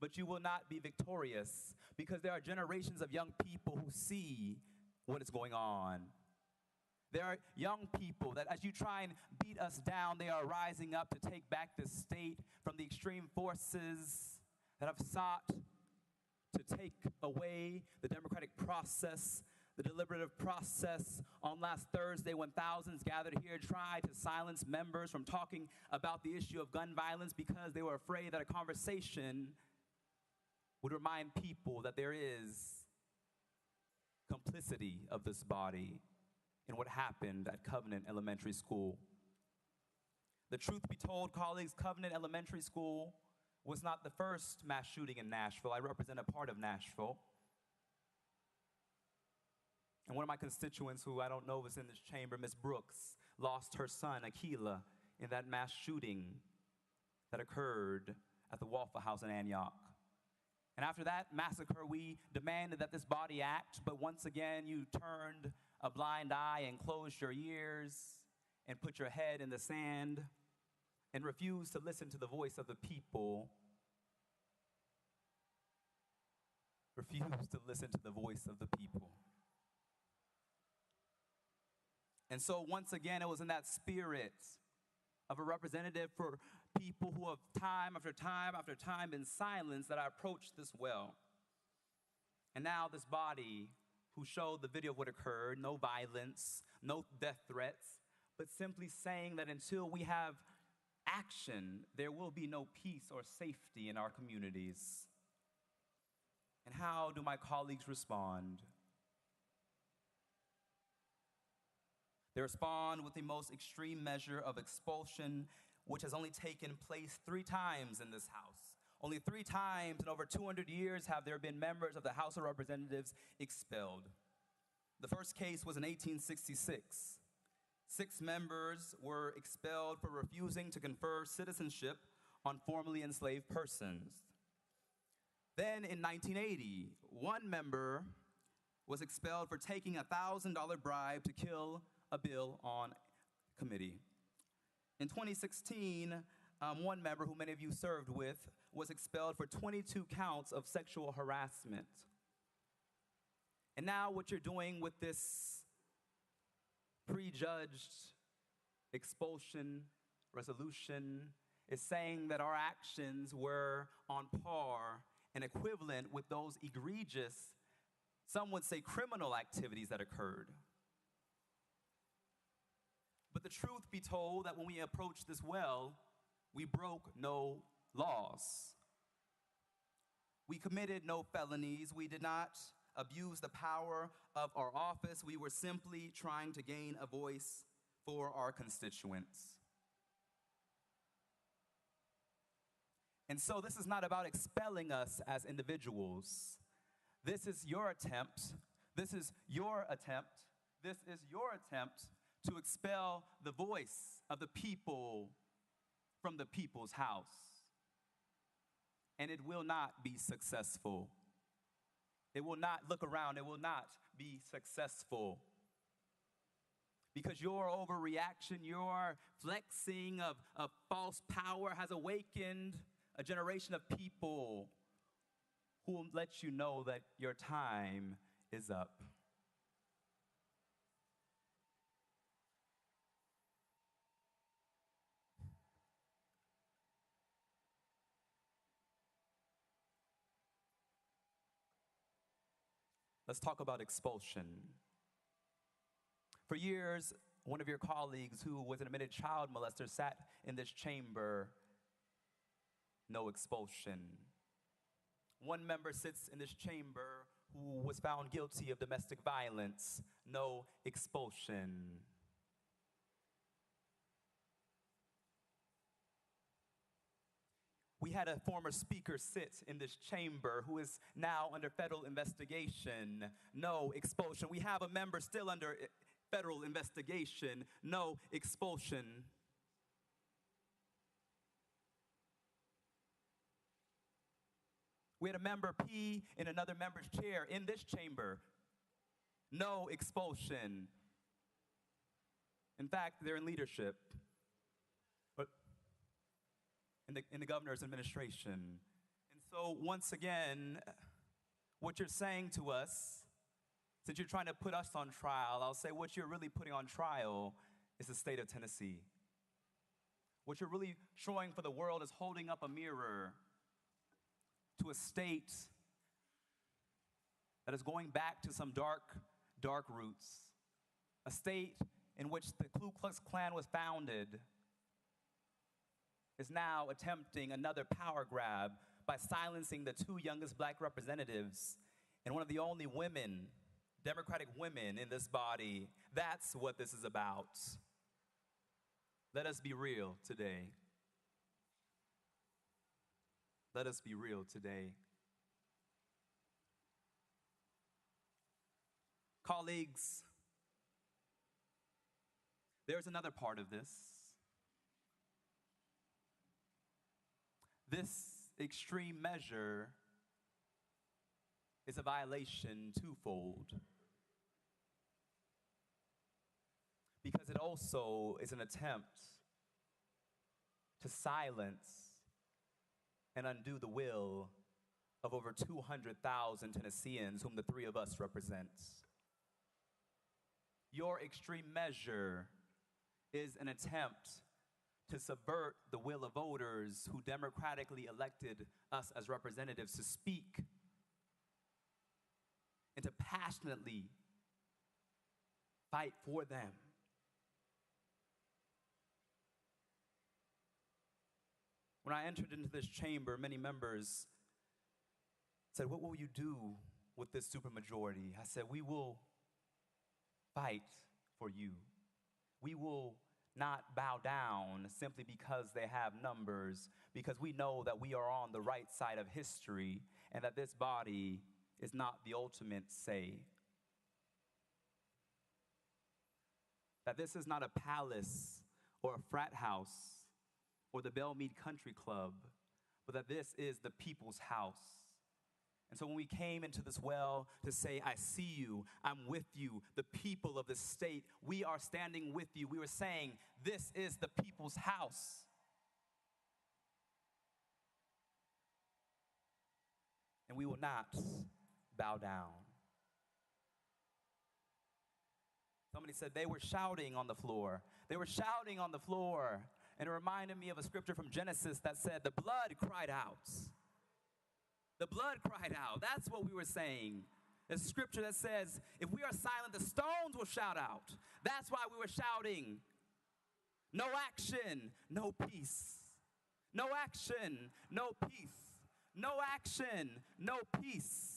but you will not be victorious because there are generations of young people who see what is going on. There are young people that as you try and beat us down, they are rising up to take back this state from the extreme forces that have sought to take away the democratic process, the deliberative process. On last Thursday, when thousands gathered here, tried to silence members from talking about the issue of gun violence because they were afraid that a conversation would remind people that there is complicity of this body in what happened at Covenant Elementary School. The truth be told, colleagues, Covenant Elementary School was not the first mass shooting in Nashville. I represent a part of Nashville. And one of my constituents, who I don't know is in this chamber, Ms. Brooks, lost her son, Akila, in that mass shooting that occurred at the Waffle House in Antioch. And after that massacre, we demanded that this body act, but once again, you turned a blind eye and closed your ears and put your head in the sand and refused to listen to the voice of the people. Refused to listen to the voice of the people. And so once again, it was in that spirit of a representative for people who have time after time after time been silenced that I approached this well. And now this body who showed the video of what occurred, no violence, no death threats, but simply saying that until we have action, there will be no peace or safety in our communities. And how do my colleagues respond? They respond with the most extreme measure of expulsion, which has only taken place 3 times in this House. Only 3 times in over 200 years have there been members of the House of Representatives expelled. The first case was in 1866. 6 members were expelled for refusing to confer citizenship on formerly enslaved persons. Then in 1980, 1 member was expelled for taking a $1,000 bribe to kill a bill on committee. In 2016, one member who many of you served with was expelled for 22 counts of sexual harassment. And now what you're doing with this prejudged expulsion resolution is saying that our actions were on par and equivalent with those egregious, some would say criminal activities that occurred. But the truth be told, that when we approached this well, we broke no laws. We committed no felonies. We did not abuse the power of our office. We were simply trying to gain a voice for our constituents. And so this is not about expelling us as individuals. This is your attempt. This is your attempt. This is your attempt to expel the voice of the people from the people's house. And it will not be successful. It will not, look around, it will not be successful. Because your overreaction, your flexing of false power has awakened a generation of people who will let you know that your time is up. Let's talk about expulsion. For years, one of your colleagues who was an admitted child molester sat in this chamber. No expulsion. One member sits in this chamber who was found guilty of domestic violence. No expulsion. We had a former speaker sit in this chamber who is now under federal investigation. No expulsion. We have a member still under federal investigation. No expulsion. We had a member pee in another member's chair in this chamber. No expulsion. In fact, they're in leadership. But in the governor's administration. And so once again, what you're saying to us, since you're trying to put us on trial, I'll say what you're really putting on trial is the state of Tennessee. What you're really showing for the world is holding up a mirror to a state that is going back to some dark, dark roots. A state in which the Ku Klux Klan was founded is now attempting another power grab by silencing the two youngest black representatives and one of the only women, Democratic women in this body. That's what this is about. Let us be real today. Let us be real today. Colleagues, there's another part of this. This extreme measure is a violation twofold. Because it also is an attempt to silence and undo the will of over 200,000 Tennesseans whom the three of us represent. Your extreme measure is an attempt to subvert the will of voters who democratically elected us as representatives to speak and to passionately fight for them. When I entered into this chamber, many members said, "What will you do with this supermajority?" I said, "We will fight for you. We will not bow down simply because they have numbers, because we know that we are on the right side of history and that this body is not the ultimate say. That this is not a palace or a frat house or the Belmead Country Club, but that this is the people's house. And so when we came into this well to say, I see you, I'm with you, the people of the state, we are standing with you. We were saying, this is the people's house. we will not bow down. Somebody said they were shouting on the floor. They were shouting on the floor. And it reminded me of a scripture from Genesis that said, the blood cried out. The blood cried out. That's what we were saying. There's a scripture that says, if we are silent, the stones will shout out. That's why we were shouting. No action, no peace. No action, no peace. No action, no peace.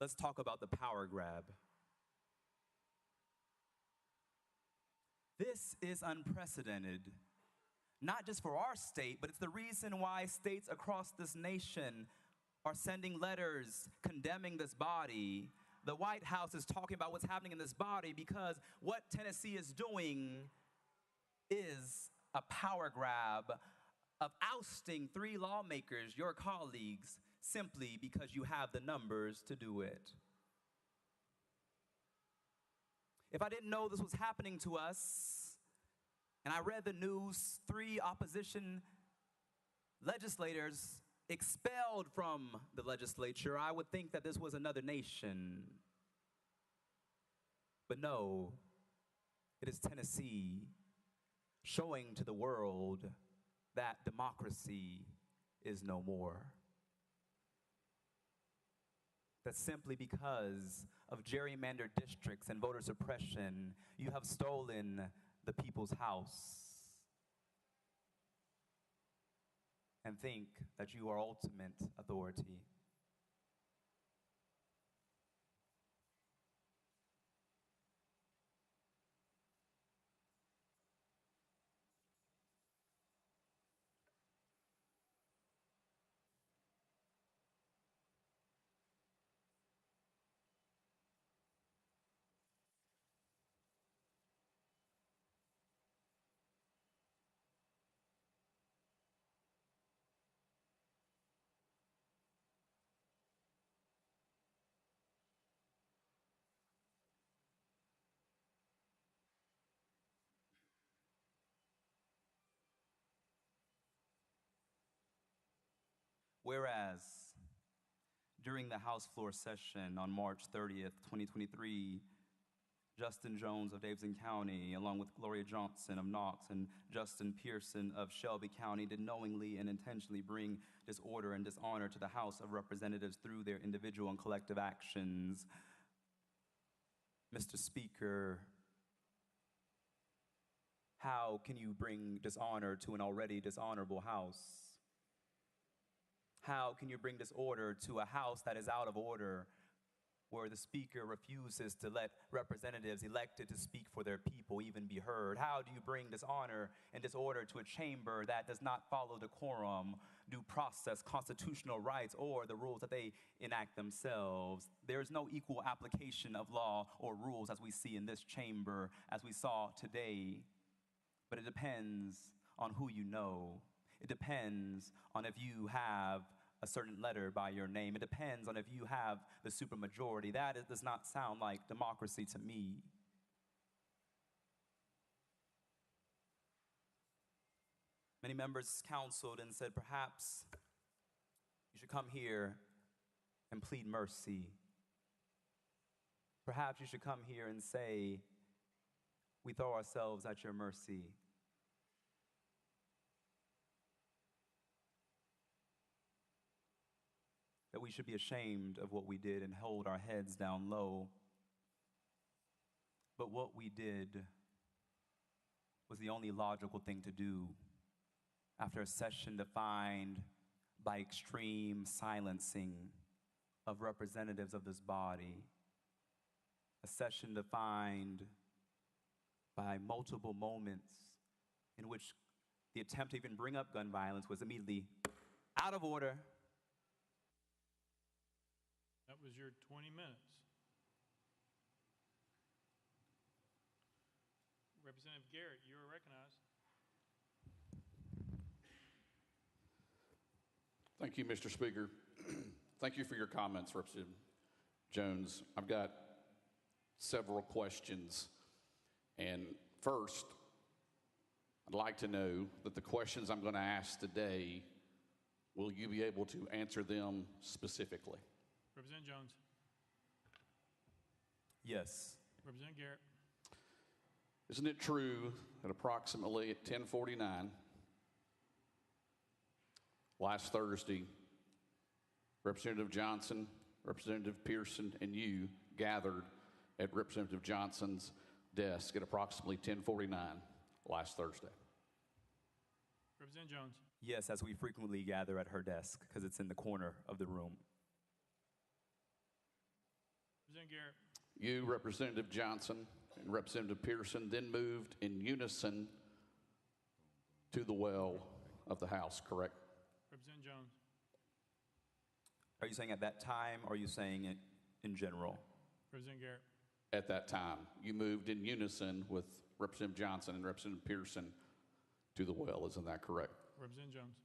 Let's talk about the power grab. This is unprecedented, not just for our state, but it's the reason why states across this nation are sending letters condemning this body. The White House is talking about what's happening in this body because what Tennessee is doing is a power grab of ousting 3 lawmakers, your colleagues, simply because you have the numbers to do it. If I didn't know this was happening to us, and I read the news, 3 opposition legislators expelled from the legislature, I would think that this was another nation. But no, it is Tennessee showing to the world that democracy is no more. That simply because of gerrymandered districts and voter suppression, you have stolen the people's house and think that you are ultimate authority. Whereas, during the House floor session on March 30th, 2023, Justin Jones of Davidson County, along with Gloria Johnson of Knox and Justin Pearson of Shelby County, did knowingly and intentionally bring disorder and dishonor to the House of Representatives through their individual and collective actions. Mr. Speaker, how can you bring dishonor to an already dishonorable House? How can you bring disorder to a House that is out of order, where the Speaker refuses to let representatives elected to speak for their people even be heard? How do you bring dishonor and disorder to a chamber that does not follow decorum, due process, constitutional rights, or the rules that they enact themselves? There is no equal application of law or rules as we see in this chamber, as we saw today. But it depends on who you know. It depends on if you have a certain letter by your name. It depends on if you have the supermajority. Does not sound like democracy to me. Many members counseled and said, perhaps you should come here and plead mercy. Perhaps you should come here and say, we throw ourselves at your mercy. That we should be ashamed of what we did and hold our heads down low. But what we did was the only logical thing to do after a session defined by extreme silencing of representatives of this body. A session defined by multiple moments in which the attempt to even bring up gun violence was immediately out of order. That was your 20 minutes. Representative Garrett, you are recognized. Thank you, Mr. Speaker. Thank you for your comments, Representative Jones. I've got several questions. And first, I'd like to know that the questions I'm going to ask today, will you be able to answer them specifically? Representative Jones. Yes. Representative Garrett. Isn't it true that approximately at 10:49 last Thursday, Representative Johnson, Representative Pearson, and you gathered at Representative Johnson's desk at approximately 10:49 last Thursday? Representative Jones. Yes, as we frequently gather at her desk because it's in the corner of the room. Representative Garrett. You, Representative Johnson, and Representative Pearson then moved in unison to the well of the House, correct? Representative Jones. Are you saying at that time, or are you saying it in general? Representative Garrett. At that time, you moved in unison with Representative Johnson and Representative Pearson to the well, isn't that correct? Representative Jones.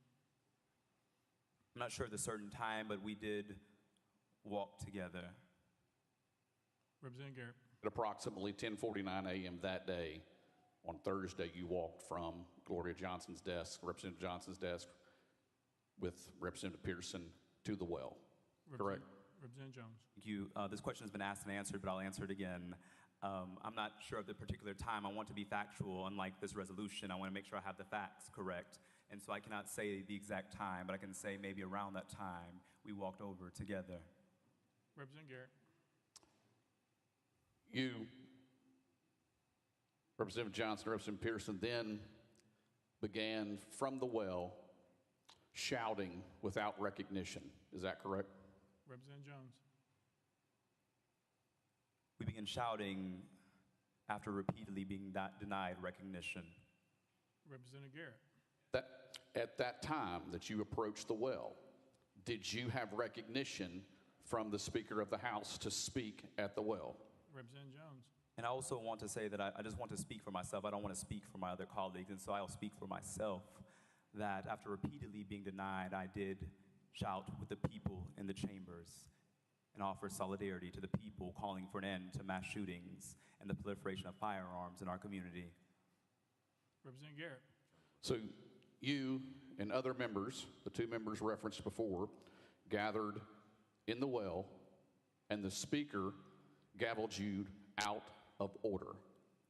I'm not sure the certain time, but we did walk together. Representative Garrett. At approximately 10:49 a.m. that day, on Thursday, you walked from Gloria Johnson's desk, Representative Johnson's desk, with Representative Pearson to the well, correct? Representative Jones. Thank you. This question has been asked and answered, but I'll answer it again. I'm not sure of the particular time. I want to be factual. Unlike this resolution, I want to make sure I have the facts correct. And so I cannot say the exact time, but I can say maybe around that time we walked over together. Representative Garrett. You, Representative Johnson, Representative Pearson, then began from the well shouting without recognition. Is that correct? Representative Jones. We began shouting after repeatedly being denied recognition. Representative Garrett. At that time that you approached the well, did you have recognition from the Speaker of the House to speak at the well? Representative Jones. And I also want to say that I just want to speak for myself. I don't want to speak for my other colleagues, and so I'll speak for myself that after repeatedly being denied, I did shout with the people in the chambers and offer solidarity to the people calling for an end to mass shootings and the proliferation of firearms in our community. Representative Garrett. So you and other members, the two members referenced before, gathered in the well, and the Speaker gavelled you out of order.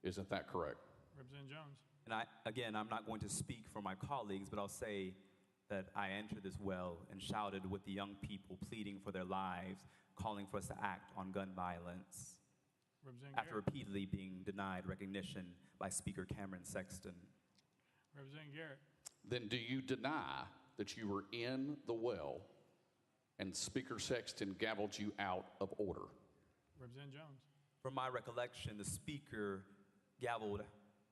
Isn't that correct? Representative Jones. And I'm not going to speak for my colleagues, but I'll say that I entered this well and shouted with the young people, pleading for their lives, calling for us to act on gun violence. After repeatedly being denied recognition by Speaker Cameron Sexton. Representative Garrett. Then do you deny that you were in the well and Speaker Sexton gavelled you out of order? Representative Jones. From my recollection, the Speaker gavelled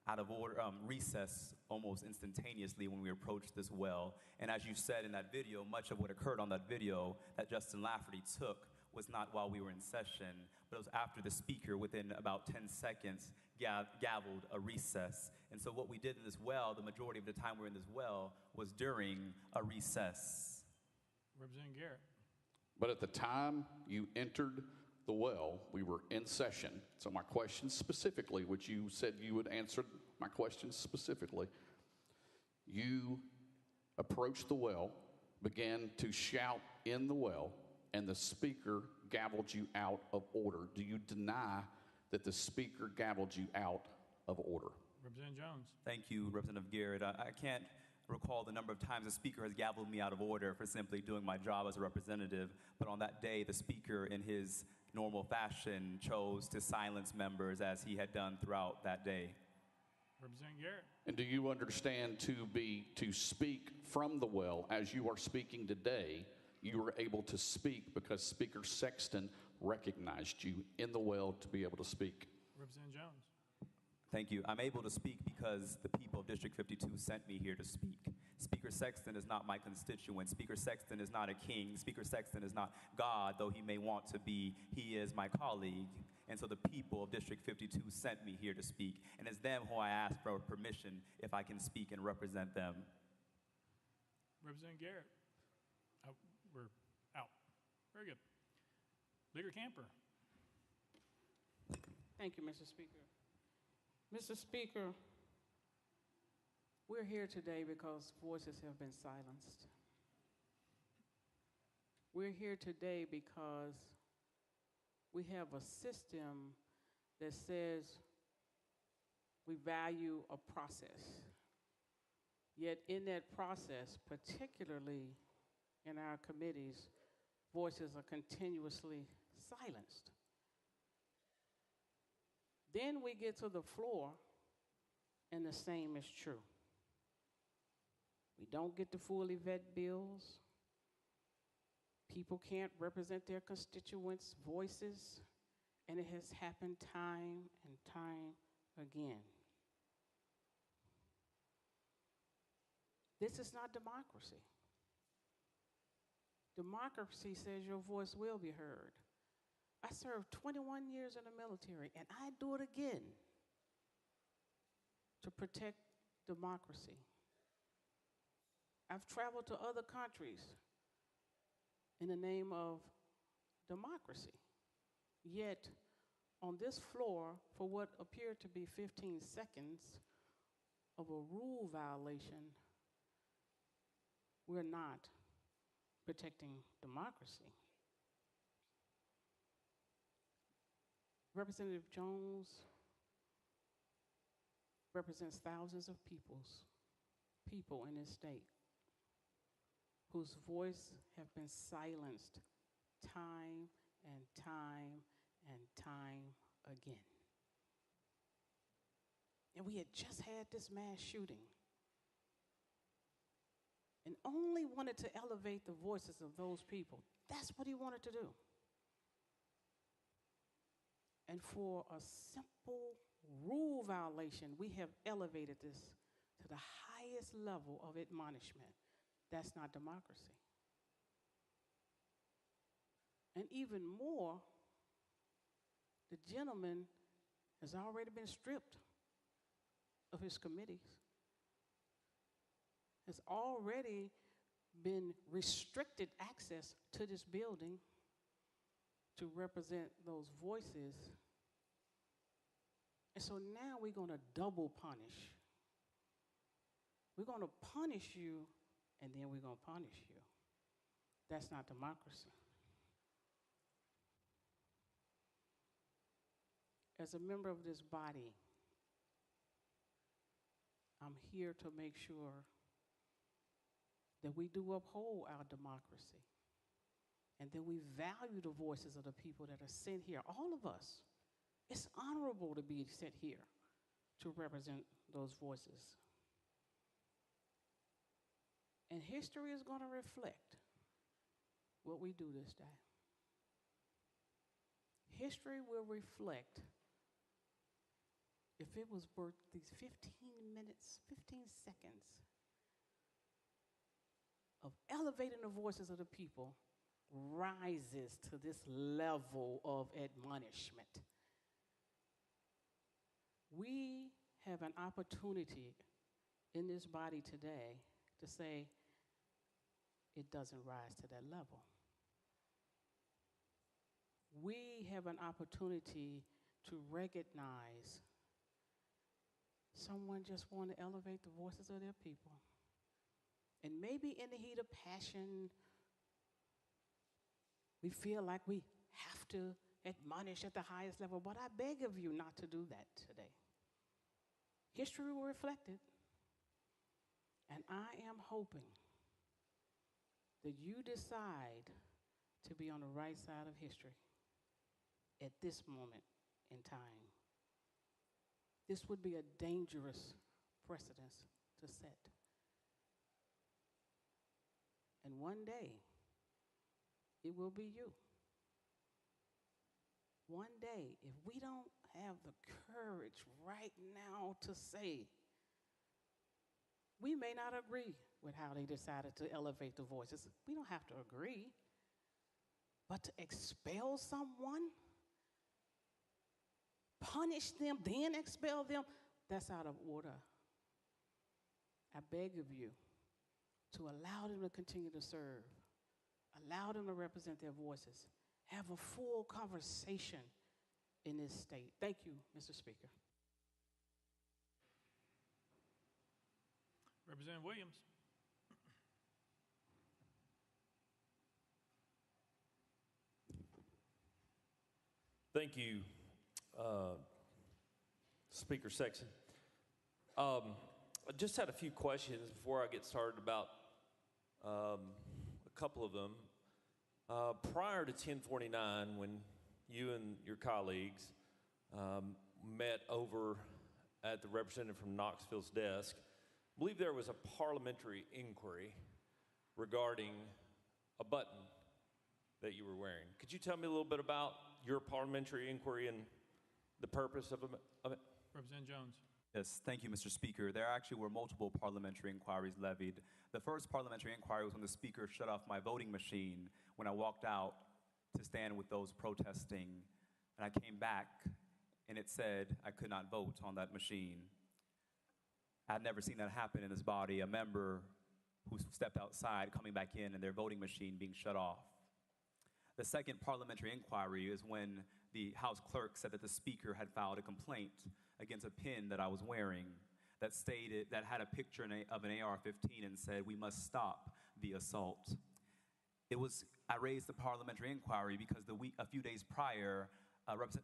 out of order, recess almost instantaneously when we approached this well. And as you said in that video, much of what occurred on that video that Justin Lafferty took was not while we were in session, but it was after the Speaker, within about 10 seconds, gavelled a recess. And so what we did in this well, the majority of the time we were in this well, was during a recess. Representative Garrett. But at the time you entered the well, we were in session. So my question specifically, which you said you would answer my question specifically, you approached the well, began to shout in the well, and the Speaker gavelled you out of order. Do you deny that the Speaker gavelled you out of order? Representative Jones. Thank you, Representative Garrett. I can't recall the number of times the Speaker has gavelled me out of order for simply doing my job as a representative, but on that day, the Speaker, in his normal fashion, chose to silence members as he had done throughout that day. Representative Garrett. And do you understand to speak from the well as you are speaking today, you were able to speak because Speaker Sexton recognized you in the well to be able to speak? Representative Jones. Thank you. I'm able to speak because the people of District 52 sent me here to speak. Speaker Sexton is not my constituent. Speaker Sexton is not a king. Speaker Sexton is not God, though he may want to be. He is my colleague. And so the people of District 52 sent me here to speak, and it's them who I ask for permission if I can speak and represent them. Representative Garrett. Oh, we're out. Very good. Leader Camper. Thank you, Mr. Speaker. Mr. Speaker, we're here today because voices have been silenced. We're here today because we have a system that says we value a process. Yet in that process, particularly in our committees, voices are continuously silenced. Then we get to the floor, and the same is true. We don't get to fully vet bills. People can't represent their constituents' voices, and it has happened time and time again. This is not democracy. Democracy says your voice will be heard. I served 21 years in the military, and I do it again to protect democracy. I've traveled to other countries in the name of democracy. Yet, on this floor, for what appeared to be 15 seconds of a rule violation, we're not protecting democracy. Representative Jones represents thousands of people in this state whose voice have been silenced time and time and time again. And we had just had this mass shooting and only wanted to elevate the voices of those people. That's what he wanted to do. And for a simple rule violation, we have elevated this to the highest level of admonishment. That's not democracy. And even more, the gentleman has already been stripped of his committees, has already been restricted access to this building to represent those voices. And so now we're going to double punish. We're going to punish you, and then we're going to punish you. That's not democracy. As a member of this body, I'm here to make sure that we do uphold our democracy and that we value the voices of the people that are sent here, all of us. It's honorable to be sent here to represent those voices. And history is going to reflect what we do this day. History will reflect if it was worth these 15 minutes, 15 seconds of elevating the voices of the people rises to this level of admonishment. We have an opportunity in this body today to say it doesn't rise to that level. We have an opportunity to recognize someone just want to elevate the voices of their people. And maybe in the heat of passion, we feel like we have to admonish at the highest level, but I beg of you not to do that today. History will reflect it. And I am hoping that you decide to be on the right side of history at this moment in time. This would be a dangerous precedence to set. And one day, it will be you. One day, if we don't have the courage right now to say, we may not agree with how they decided to elevate the voices. We don't have to agree. But to expel someone punish them, then expel them, that's out of order. I beg of you to allow them to continue to serve, allow them to represent their voices, have a full conversation in this state. Thank you, Mr. Speaker. Representative Williams. Thank you, Speaker Sexton. I just had a few questions before I get started about a couple of them. Prior to 1049, when you and your colleagues met over at the representative from Knoxville's desk, I believe there was a parliamentary inquiry regarding a button that you were wearing. Could you tell me a little bit about your parliamentary inquiry and the purpose of it? Representative Jones. Yes, thank you, Mr. Speaker. There actually were multiple parliamentary inquiries levied. The first parliamentary inquiry was when the Speaker shut off my voting machine when I walked out to stand with those protesting. And I came back, and it said I could not vote on that machine. I'd never seen that happen in this body, a member who stepped outside coming back in and their voting machine being shut off. The second parliamentary inquiry is when the House clerk said that the Speaker had filed a complaint against a pin that I was wearing that stated, that had a picture of an AR-15 and said, "We must stop the assault." I raised the parliamentary inquiry because a few days prior,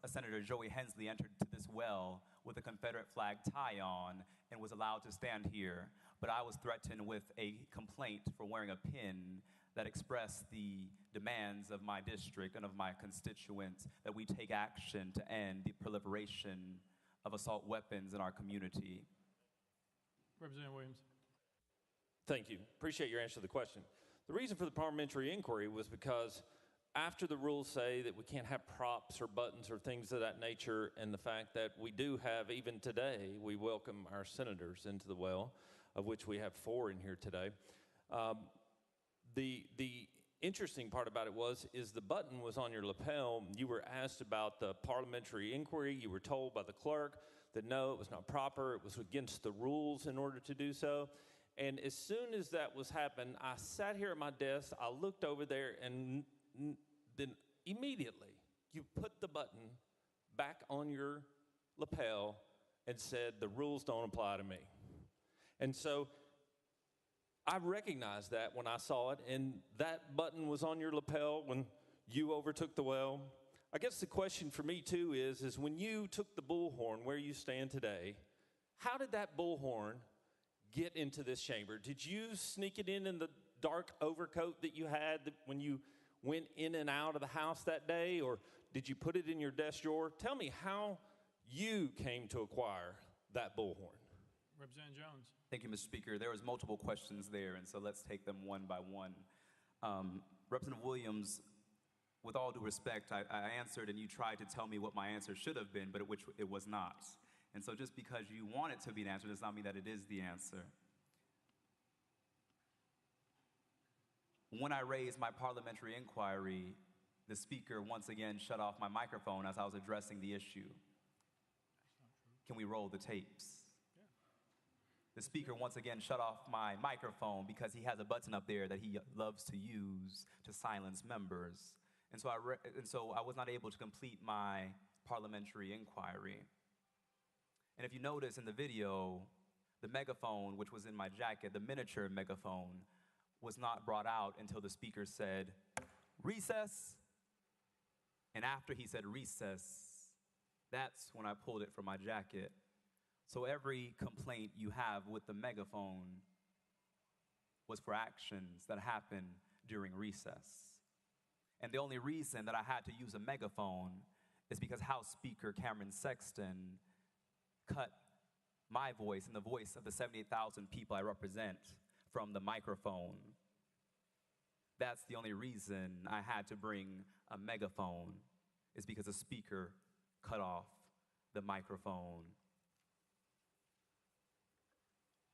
Senator Joey Hensley entered to this well with a Confederate flag tie on and was allowed to stand here. But I was threatened with a complaint for wearing a pin that expressed the demands of my district and of my constituents that we take action to end the proliferation of assault weapons in our community. Representative Williams. Thank you. Appreciate your answer to the question. The reason for the parliamentary inquiry was because after the rules say that we can't have props or buttons or things of that nature, and the fact that we do have, even today, we welcome our senators into the well, of which we have 4 in here today. The interesting part about it is the button was on your lapel. You were asked about the parliamentary inquiry. You were told by the clerk that no, it was not proper. It was against the rules in order to do so. And as soon as that was happened, I sat here at my desk, I looked over there, and then immediately you put the button back on your lapel and said, "The rules don't apply to me." And so I recognized that when I saw it, and that button was on your lapel when you overtook the well. I guess the question for me too is when you took the bullhorn where you stand today, how did that bullhorn get into this chamber? Did you sneak it in the dark overcoat that you had when you went in and out of the house that day, or did you put it in your desk drawer? Tell me how you came to acquire that bullhorn. Representative Jones. Thank you, Mr. Speaker. There was multiple questions there, and so let's take them one by one. Representative Williams, with all due respect, I answered, and you tried to tell me what my answer should have been, but which it was not. And so just because you want it to be an answer does not mean that it is the answer. When I raised my parliamentary inquiry, the Speaker once again shut off my microphone as I was addressing the issue. Can we roll the tapes? The Speaker once again shut off my microphone because he has a button up there that he loves to use to silence members. And so I was not able to complete my parliamentary inquiry. And if you notice in the video, the megaphone, which was in my jacket, the miniature megaphone, was not brought out until the Speaker said, "Recess." And after he said recess, that's when I pulled it from my jacket. So every complaint you have with the megaphone was for actions that happened during recess. And the only reason that I had to use a megaphone is because House Speaker Cameron Sexton cut my voice and the voice of the 78,000 people I represent from the microphone. That's the only reason I had to bring a megaphone, is because the Speaker cut off the microphone.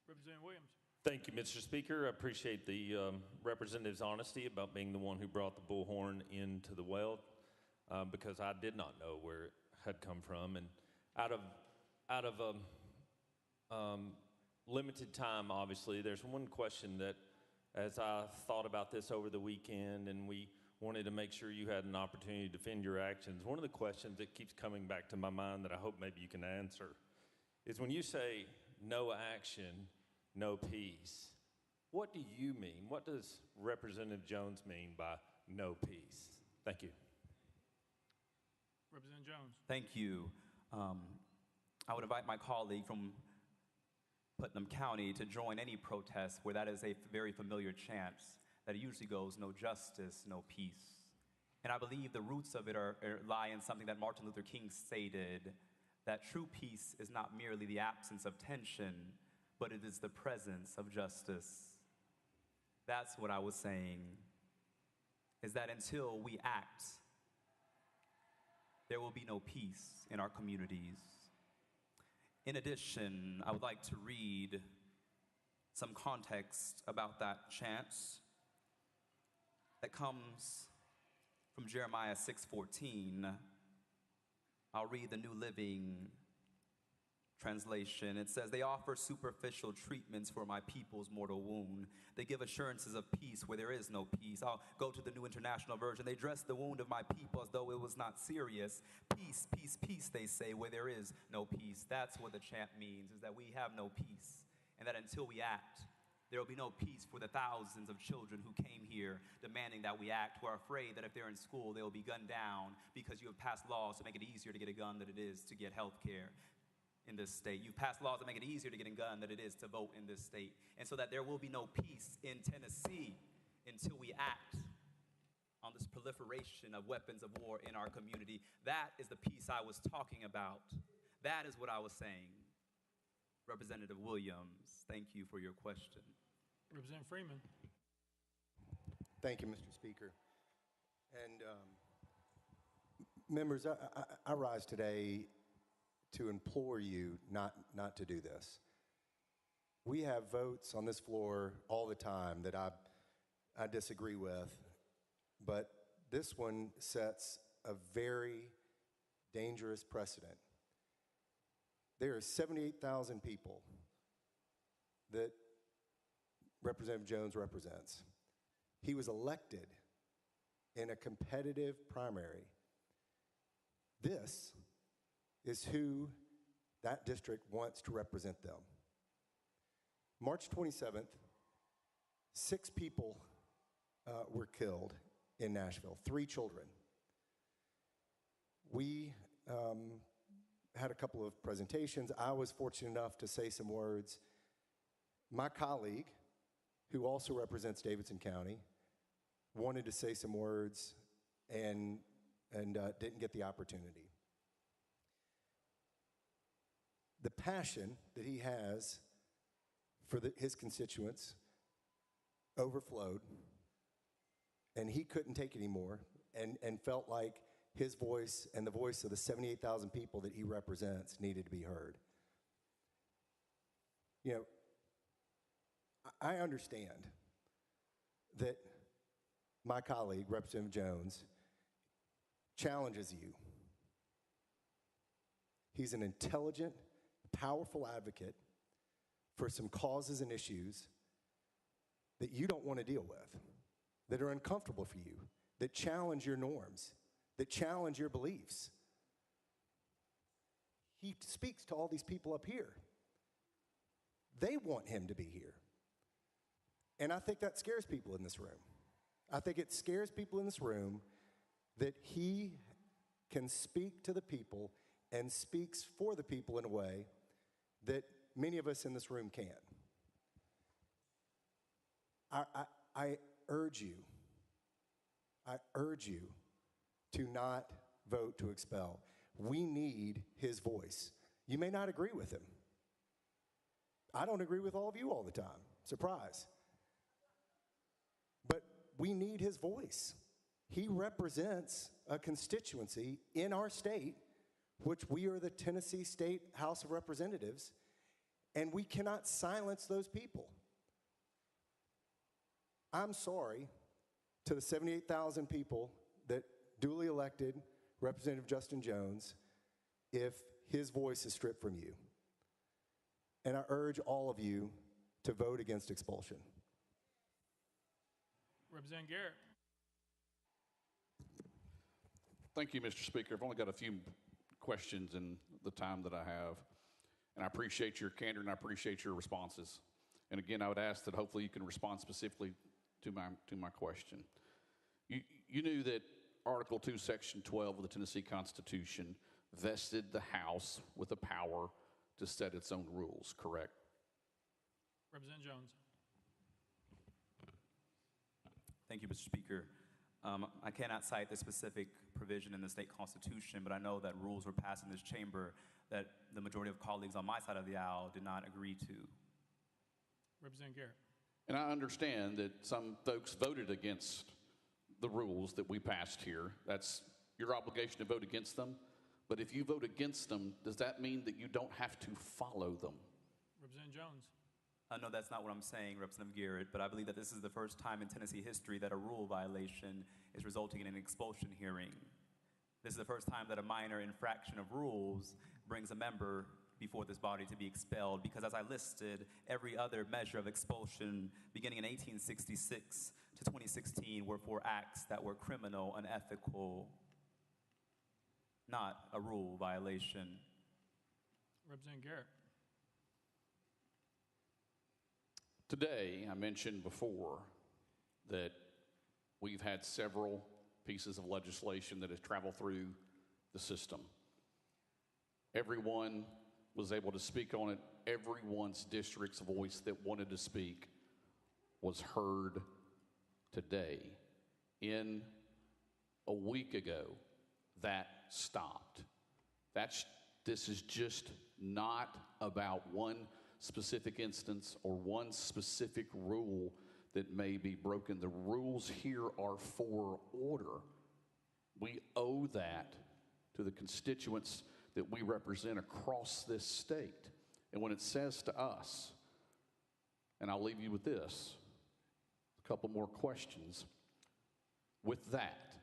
Representative Williams. Thank you, Mr. Speaker. I appreciate the representative's honesty about being the one who brought the bullhorn into the well, because I did not know where it had come from. And out of limited time, obviously, there's one question that, as I thought about this over the weekend, and we wanted to make sure you had an opportunity to defend your actions, one of the questions that keeps coming back to my mind that I hope maybe you can answer is when you say no action, no peace, what do you mean? What does Representative Jones mean by no peace? Thank you. Representative Jones. Thank you. I would invite my colleague from Putnam County to join any protest where that is a very familiar chant that usually goes, no justice, no peace. And I believe the roots of it lie in something that Martin Luther King stated, that true peace is not merely the absence of tension, but it is the presence of justice. That's what I was saying, is that until we act, there will be no peace in our communities. In addition, I would like to read some context about that chant that comes from Jeremiah 6:14. I'll read the New Living Translation. It says, they offer superficial treatments for my people's mortal wound. They give assurances of peace where there is no peace. I'll go to the New International Version. They dress the wound of my people as though it was not serious. Peace, peace, peace, they say, where there is no peace. That's what the chant means, is that we have no peace. And that until we act, there will be no peace for the thousands of children who came here demanding that we act, who are afraid that if they're in school, they will be gunned down because you have passed laws to make it easier to get a gun than it is to get health care in this state. You've passed laws that make it easier to get a gun than it is to vote in this state. And so that there will be no peace in Tennessee until we act on this proliferation of weapons of war in our community. That is the peace I was talking about. That is what I was saying. Representative Williams, thank you for your question. Representative Freeman. Thank you, Mr. Speaker. And members, I rise today to implore you not to do this. We have votes on this floor all the time that I disagree with, but this one sets a very dangerous precedent. There are 78,000 people that Representative Jones represents. He was elected in a competitive primary. This is who that district wants to represent them. March 27th, 6 people were killed in Nashville, 3 children. We had a couple of presentations. I was fortunate enough to say some words. My colleague, who also represents Davidson County, wanted to say some words and didn't get the opportunity. The passion that he has for his constituents overflowed, and he couldn't take it anymore and felt like his voice and the voice of the 78,000 people that he represents needed to be heard. You know, I understand that my colleague, Representative Jones, challenges you. He's an intelligent, powerful advocate for some causes and issues that you don't want to deal with, that are uncomfortable for you, that challenge your norms, that challenge your beliefs. He speaks to all these people up here. They want him to be here. And I think that scares people in this room. I think it scares people in this room that he can speak to the people and speaks for the people in a way that many of us in this room can't. I urge you to not vote to expel. We need his voice. You may not agree with him. I don't agree with all of you all the time. Surprise. But we need his voice. He represents a constituency in our state, which we are the Tennessee State House of Representatives, and we cannot silence those people. I'm sorry to the 78,000 people that duly elected Representative Justin Jones if his voice is stripped from you. And I urge all of you to vote against expulsion. Representative Garrett. Thank you, Mr. Speaker. I've only got a few questions in the time that I have, and I appreciate your candor and I appreciate your responses. And again, I would ask that hopefully you can respond specifically to my question. You knew that Article 2, Section 12 of the Tennessee Constitution vested the House with the power to set its own rules, correct? Representative Jones. Thank you, Mr. Speaker. I cannot cite the specific provision in the state constitution, but I know that rules were passed in this chamber that the majority of colleagues on my side of the aisle did not agree to. Representative Garrett. And I understand that some folks voted against the rules that we passed here. That's your obligation to vote against them. But if you vote against them, does that mean that you don't have to follow them? Representative Jones. No, that's not what I'm saying, Representative Garrett, but I believe that this is the first time in Tennessee history that a rule violation is resulting in an expulsion hearing. This is the first time that a minor infraction of rules brings a member before this body to be expelled, because as I listed, every other measure of expulsion beginning in 1866 to 2016 were for acts that were criminal, unethical, not a rule violation. Representative Garrett. Today, I mentioned before that we've had several pieces of legislation that has traveled through the system. Everyone was able to speak on it. Everyone's district's voice that wanted to speak was heard today. In a week ago, that stopped. This is just not about one specific instance or one specific rule that may be broken. The rules here are for order. We owe that to the constituents that we represent across this state. And when it says to us, and I'll leave you with this, a couple more questions. With that,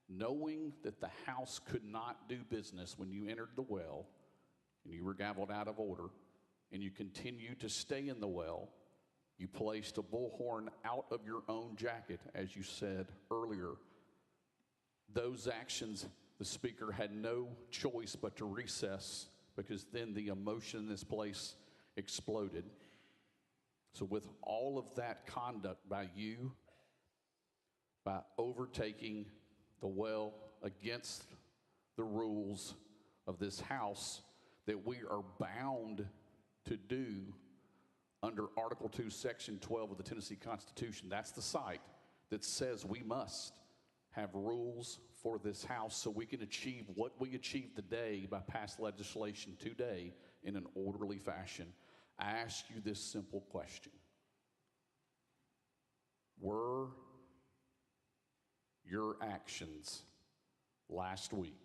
knowing that the House could not do business when you entered the well and you were gavelled out of order, and you continue to stay in the well, you placed a bullhorn out of your own jacket, as you said earlier. Those actions, the Speaker had no choice but to recess, because then the emotion in this place exploded. So with all of that conduct by you, by overtaking the well against the rules of this House that we are bound to do under Article 2, Section 12 of the Tennessee Constitution. That's the site that says we must have rules for this House so we can achieve what we achieved today by passed legislation today in an orderly fashion. I ask you this simple question. Were your actions last week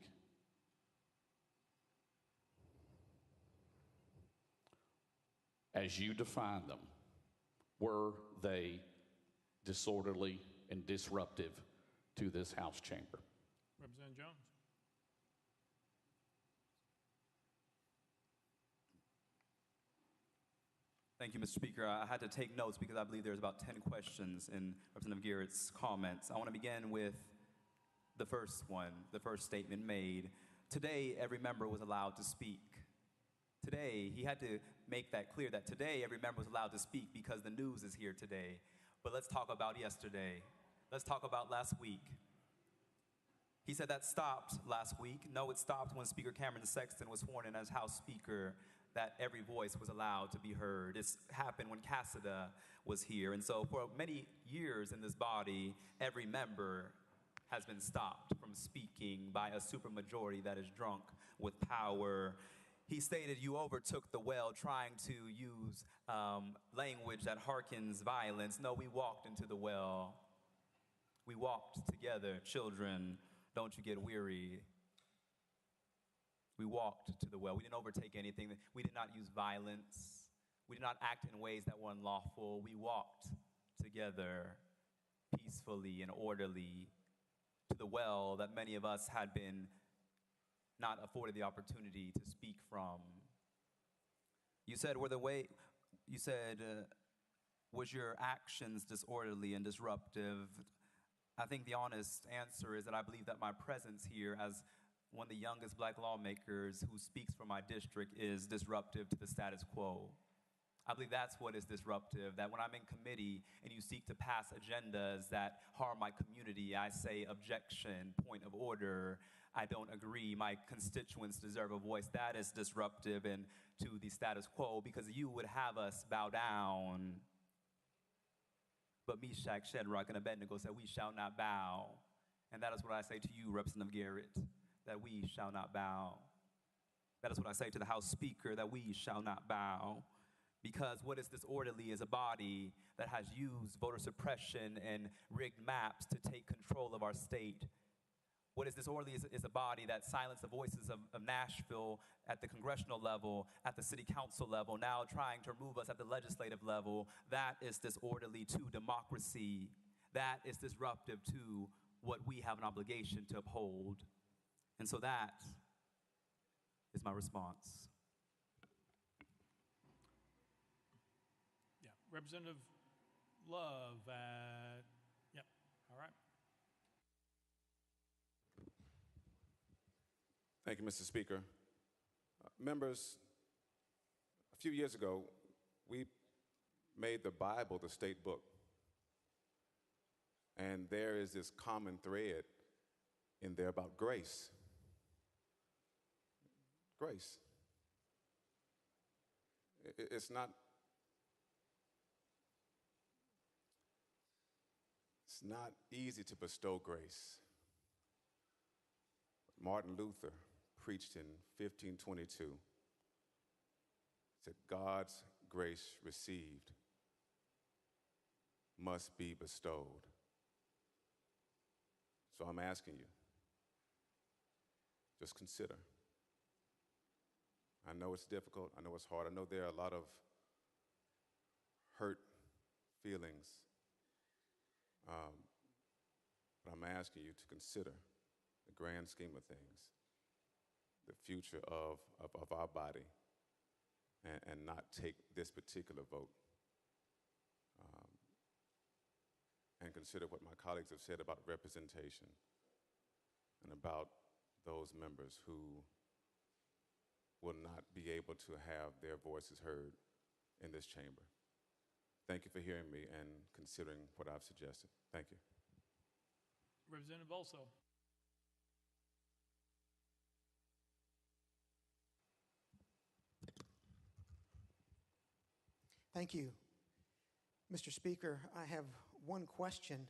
as you define them, were they disorderly and disruptive to this House chamber? Representative Jones. Thank you, Mr. Speaker. I had to take notes because I believe there's about 10 questions in Representative Garrett's comments. I want to begin with the first one, the first statement made. Today, every member was allowed to speak. Today, he had to make that clear that today every member was allowed to speak because the news is here today. But let's talk about yesterday. Let's talk about last week. He said that stopped last week. No, it stopped when Speaker Cameron Sexton was sworn in as House Speaker, that every voice was allowed to be heard. This happened when Cassida was here. And so for many years in this body, every member has been stopped from speaking by a supermajority that is drunk with power. He stated you overtook the well trying to use language that harkens violence. No, we walked into the well. We walked together. Children, don't you get weary. We walked to the well. We didn't overtake anything. We did not use violence. We did not act in ways that were unlawful. We walked together peacefully and orderly to the well that many of us had been not afforded the opportunity to speak from. You said, was your actions disorderly and disruptive? I think the honest answer is that I believe that my presence here as one of the youngest black lawmakers who speaks for my district is disruptive to the status quo. I believe that's what is disruptive, that when I'm in committee and you seek to pass agendas that harm my community, I say objection, point of order, I don't agree, my constituents deserve a voice. That is disruptive and to the status quo, because you would have us bow down. But Meshach, Shadrach, and Abednego said, we shall not bow. And that is what I say to you, Representative Garrett, that we shall not bow. That is what I say to the House Speaker, that we shall not bow. Because what is disorderly is a body that has used voter suppression and rigged maps to take control of our state. What is disorderly is a body that silenced the voices of Nashville at the congressional level, at the city council level, now trying to remove us at the legislative level. That is disorderly to democracy. That is disruptive to what we have an obligation to uphold. And so that is my response. Yeah, Representative Love yep, all right. Thank you, Mr. Speaker. Members, a few years ago, we made the Bible the state book. And there is this common thread in there about grace. Grace. It's not easy to bestow grace. Martin Luther preached in 1522, said, God's grace received must be bestowed. So I'm asking you, just consider. I know it's difficult. I know it's hard. I know there are a lot of hurt feelings. But I'm asking you to consider the grand scheme of things, the future of our body, and not take this particular vote. And consider what my colleagues have said about representation and about those members who will not be able to have their voices heard in this chamber. Thank you for hearing me and considering what I've suggested. Thank you. Representative also. Thank you. Mr. Speaker, I have one question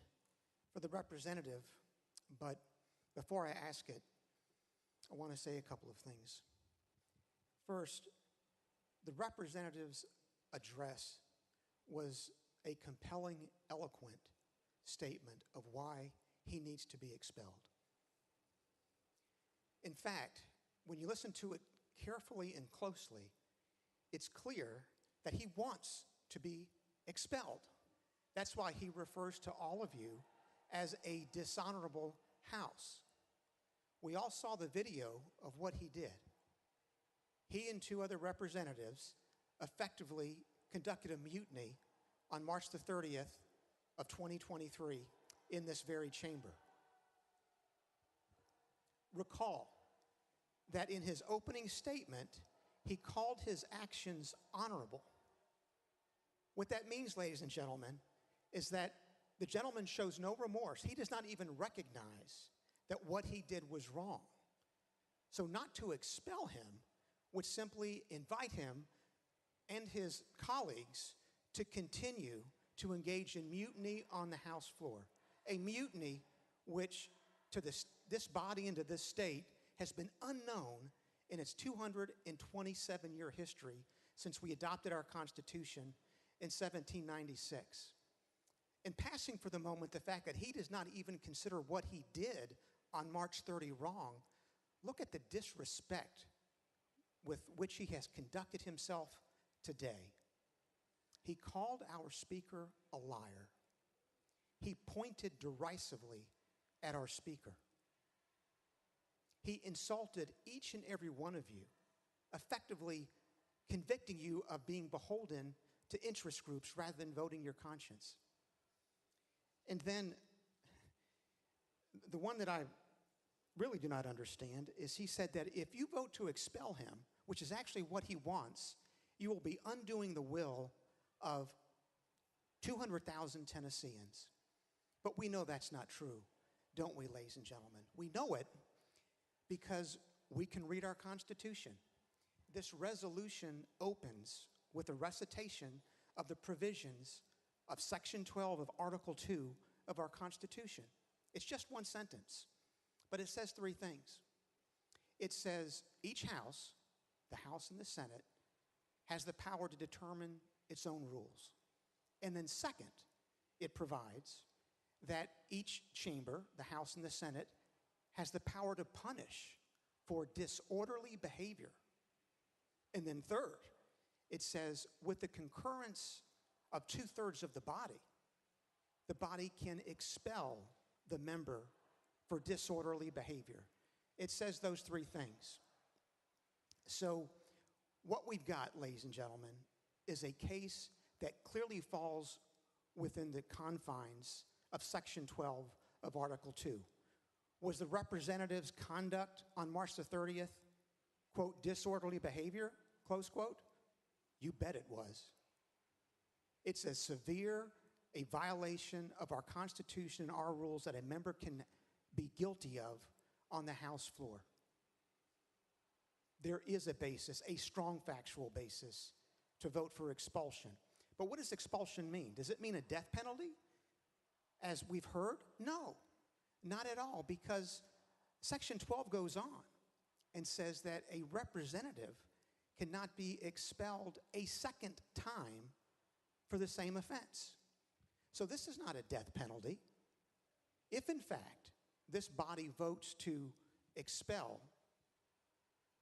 for the representative, but before I ask it, I want to say a couple of things. First, the representative's address was a compelling, eloquent statement of why he needs to be expelled. In fact, when you listen to it carefully and closely, it's clear that he wants to be expelled. That's why he refers to all of you as a dishonorable house. We all saw the video of what he did. He and two other representatives effectively conducted a mutiny on March the 30th of 2023 in this very chamber. Recall that in his opening statement, he called his actions honorable. What that means, ladies and gentlemen, is that the gentleman shows no remorse. He does not even recognize that what he did was wrong. So not to expel him would simply invite him and his colleagues to continue to engage in mutiny on the House floor, a mutiny which to this body and to this state has been unknown in its 227-year history since we adopted our Constitution in 1796. In passing for the moment the fact that he does not even consider what he did on March 30 wrong, look at the disrespect with which he has conducted himself today. He called our speaker a liar. He pointed derisively at our speaker. He insulted each and every one of you, effectively convicting you of being beholden to interest groups rather than voting your conscience. And then the one that I really do not understand is he said that if you vote to expel him, which is actually what he wants, you will be undoing the will of 200,000 Tennesseans. But we know that's not true, don't we, ladies and gentlemen? We know it because we can read our Constitution. This resolution opens with a recitation of the provisions of Section 12 of Article 2 of our Constitution. It's just one sentence, but it says three things. It says each house, the House and the Senate, has the power to determine its own rules. And then second, it provides that each chamber, the House and the Senate, has the power to punish for disorderly behavior. And then third, it says with the concurrence of 2/3 of the body can expel the member for disorderly behavior. It says those three things. So what we've got, ladies and gentlemen, is a case that clearly falls within the confines of Section 12 of Article 2. Was the representative's conduct on March the 30th, quote, disorderly behavior, close quote? You bet it was. It's as severe a violation of our Constitution and our rules that a member can be guilty of on the House floor. There is a basis, a strong factual basis, to vote for expulsion. But what does expulsion mean? Does it mean a death penalty, as we've heard? No, not at all, because Section 12 goes on and says that a representative cannot be expelled a second time for the same offense. So this is not a death penalty. If, in fact, this body votes to expel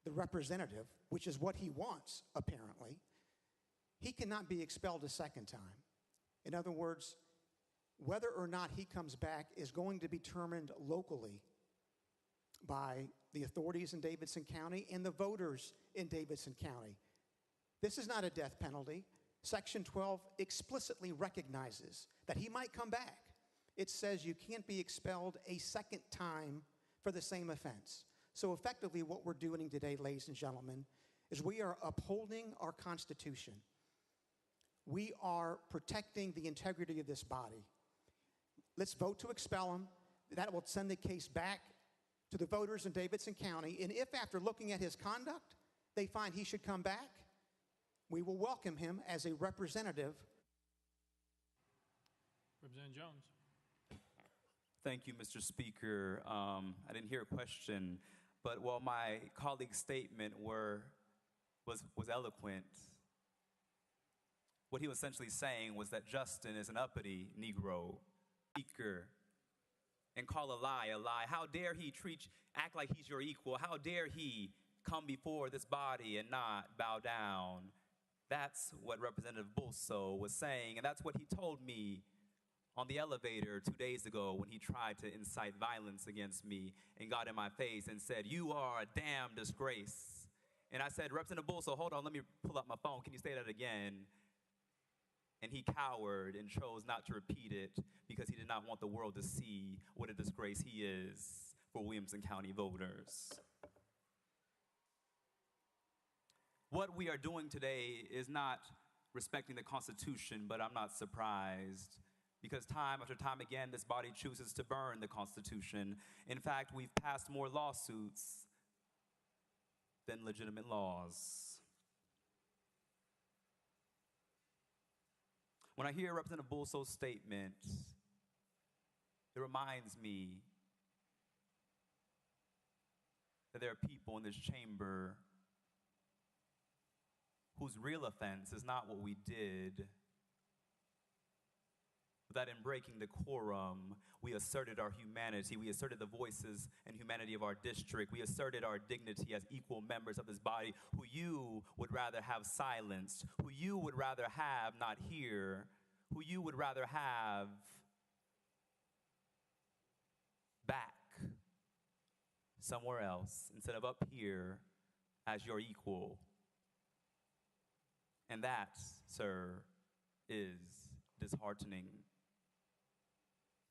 the representative, which is what he wants, apparently, he cannot be expelled a second time. In other words, whether or not he comes back is going to be determined locally by the authorities in Davidson County and the voters in Davidson County. This is not a death penalty. Section 12 explicitly recognizes that he might come back. It says you can't be expelled a second time for the same offense. So effectively what we're doing today, ladies and gentlemen, is we are upholding our Constitution. We are protecting the integrity of this body. Let's vote to expel him. That will send the case back to the voters in Davidson County. And if after looking at his conduct, they find he should come back, we will welcome him as a representative. Representative Jones. Thank you, Mr. Speaker. I didn't hear a question, but while my colleague's statement was eloquent, what he was essentially saying was that Justin is an uppity Negro speaker and call a lie a lie. How dare he act like he's your equal? How dare he come before this body and not bow down? That's what Representative Bulso was saying, and that's what he told me on the elevator 2 days ago when he tried to incite violence against me and got in my face and said, "You are a damn disgrace." And I said, "Representative Bulso, hold on, let me pull up my phone. Can you say that again?" And he cowered and chose not to repeat it because he did not want the world to see what a disgrace he is for Williamson County voters. What we are doing today is not respecting the Constitution, but I'm not surprised because time after time again, this body chooses to burn the Constitution. In fact, we've passed more lawsuits than legitimate laws. When I hear Representative Bulso's statement, it reminds me that there are people in this chamber whose real offense is not what we did, but that in breaking the quorum, we asserted our humanity, we asserted the voices and humanity of our district, we asserted our dignity as equal members of this body who you would rather have silenced, who you would rather have not hear, who you would rather have back somewhere else instead of up here as your equal. And that, sir, is disheartening.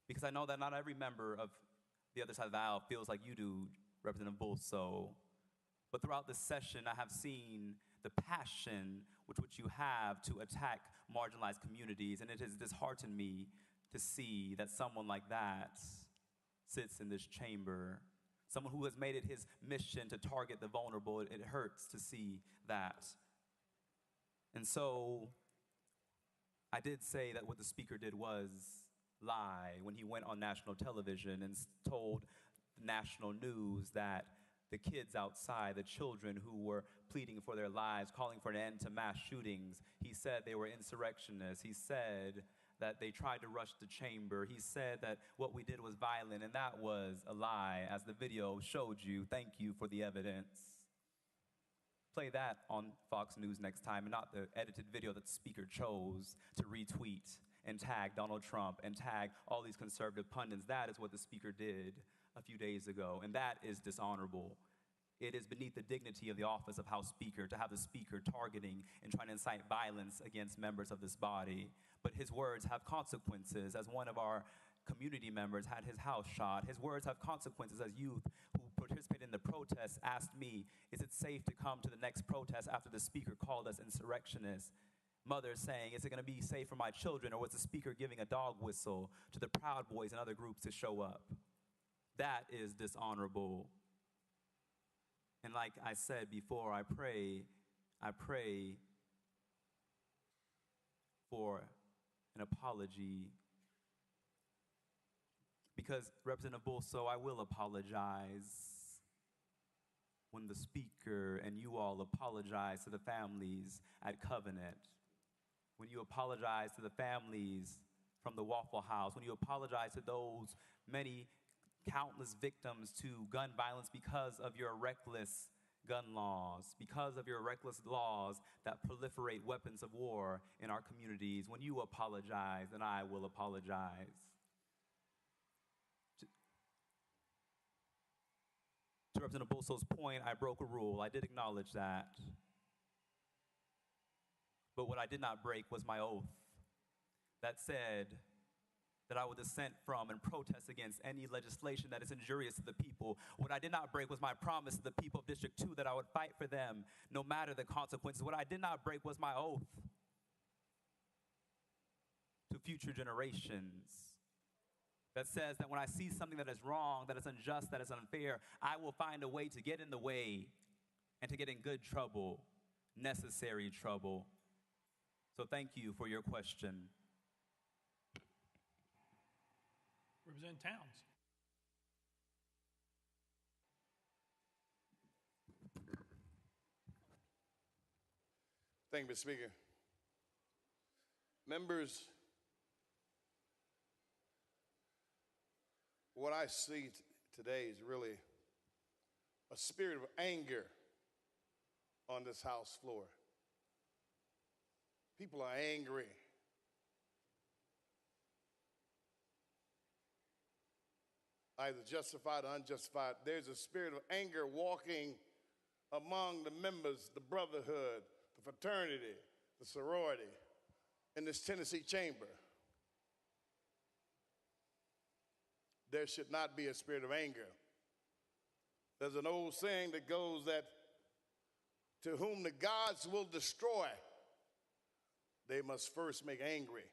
Because I know that not every member of the other side of the aisle feels like you do, Representative Bulso. But throughout this session, I have seen the passion with which you have to attack marginalized communities, and it has disheartened me to see that someone like that sits in this chamber. Someone who has made it his mission to target the vulnerable. It hurts to see that. And so I did say that what the speaker did was lie when he went on national television and told national news that the kids outside, the children who were pleading for their lives, calling for an end to mass shootings, he said they were insurrectionists. He said that they tried to rush the chamber. He said that what we did was violent, and that was a lie, as the video showed you. Thank you for the evidence. Play that on Fox News next time, and not the edited video that the speaker chose to retweet and tag Donald Trump and tag all these conservative pundits. That is what the speaker did a few days ago, and that is dishonorable. It is beneath the dignity of the office of House Speaker to have the speaker targeting and trying to incite violence against members of this body. But his words have consequences. As one of our community members had his house shot, his words have consequences. As youth who participated in the protests asked me, is it safe to come to the next protest after the speaker called us insurrectionists? Mothers saying, is it going to be safe for my children? Or was the speaker giving a dog whistle to the Proud Boys and other groups to show up? That is dishonorable. And like I said before, I pray for an apology. Because, Representative Bulso, I will apologize when the speaker and you all apologize to the families at Covenant. When you apologize to the families from the Waffle House. When you apologize to those many countless victims to gun violence because of your reckless gun laws, because of your reckless laws that proliferate weapons of war in our communities. When you apologize, then I will apologize. To Representative Bulso's point, I broke a rule. I did acknowledge that. But what I did not break was my oath that said that I would dissent from and protest against any legislation that is injurious to the people. What I did not break was my promise to the people of District 2 that I would fight for them no matter the consequences. What I did not break was my oath to future generations that says that when I see something that is wrong, that is unjust, that is unfair, I will find a way to get in the way and to get in good trouble, necessary trouble. So thank you for your question. Representative Towns. Thank you, Mr. Speaker. Members, what I see today is really a spirit of anger on this House floor. People are angry. Either justified or unjustified. There's a spirit of anger walking among the members, the brotherhood, the fraternity, the sorority in this Tennessee chamber. There should not be a spirit of anger. There's an old saying that goes that to whom the gods will destroy, they must first make angry.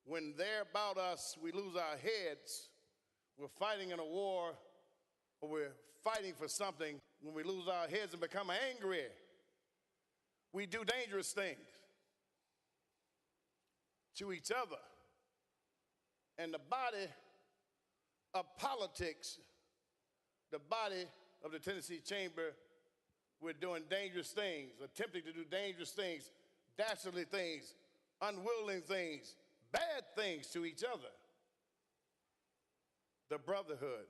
When they're about us, we lose our heads. We're fighting in a war, or we're fighting for something. When we lose our heads and become angry, we do dangerous things to each other. And the body of politics, the body of the Tennessee Chamber, we're doing dangerous things, attempting to do dangerous things, dastardly things, unwilling things, bad things to each other. The brotherhood,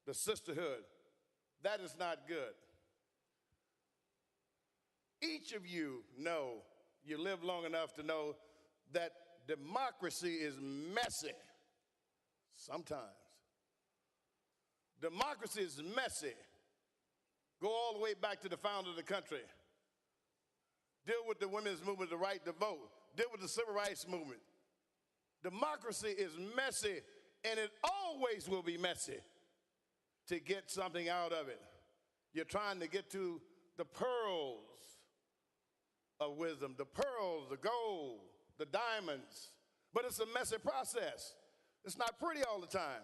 the sisterhood, that is not good. Each of you know, you live long enough to know that democracy is messy sometimes. Democracy is messy. Go all the way back to the founder of the country. Deal with the women's movement, the right to vote. Deal with the civil rights movement. Democracy is messy, and it always will be messy to get something out of it. You're trying to get to the pearls of wisdom, the pearls, the gold, the diamonds. But it's a messy process. It's not pretty all the time.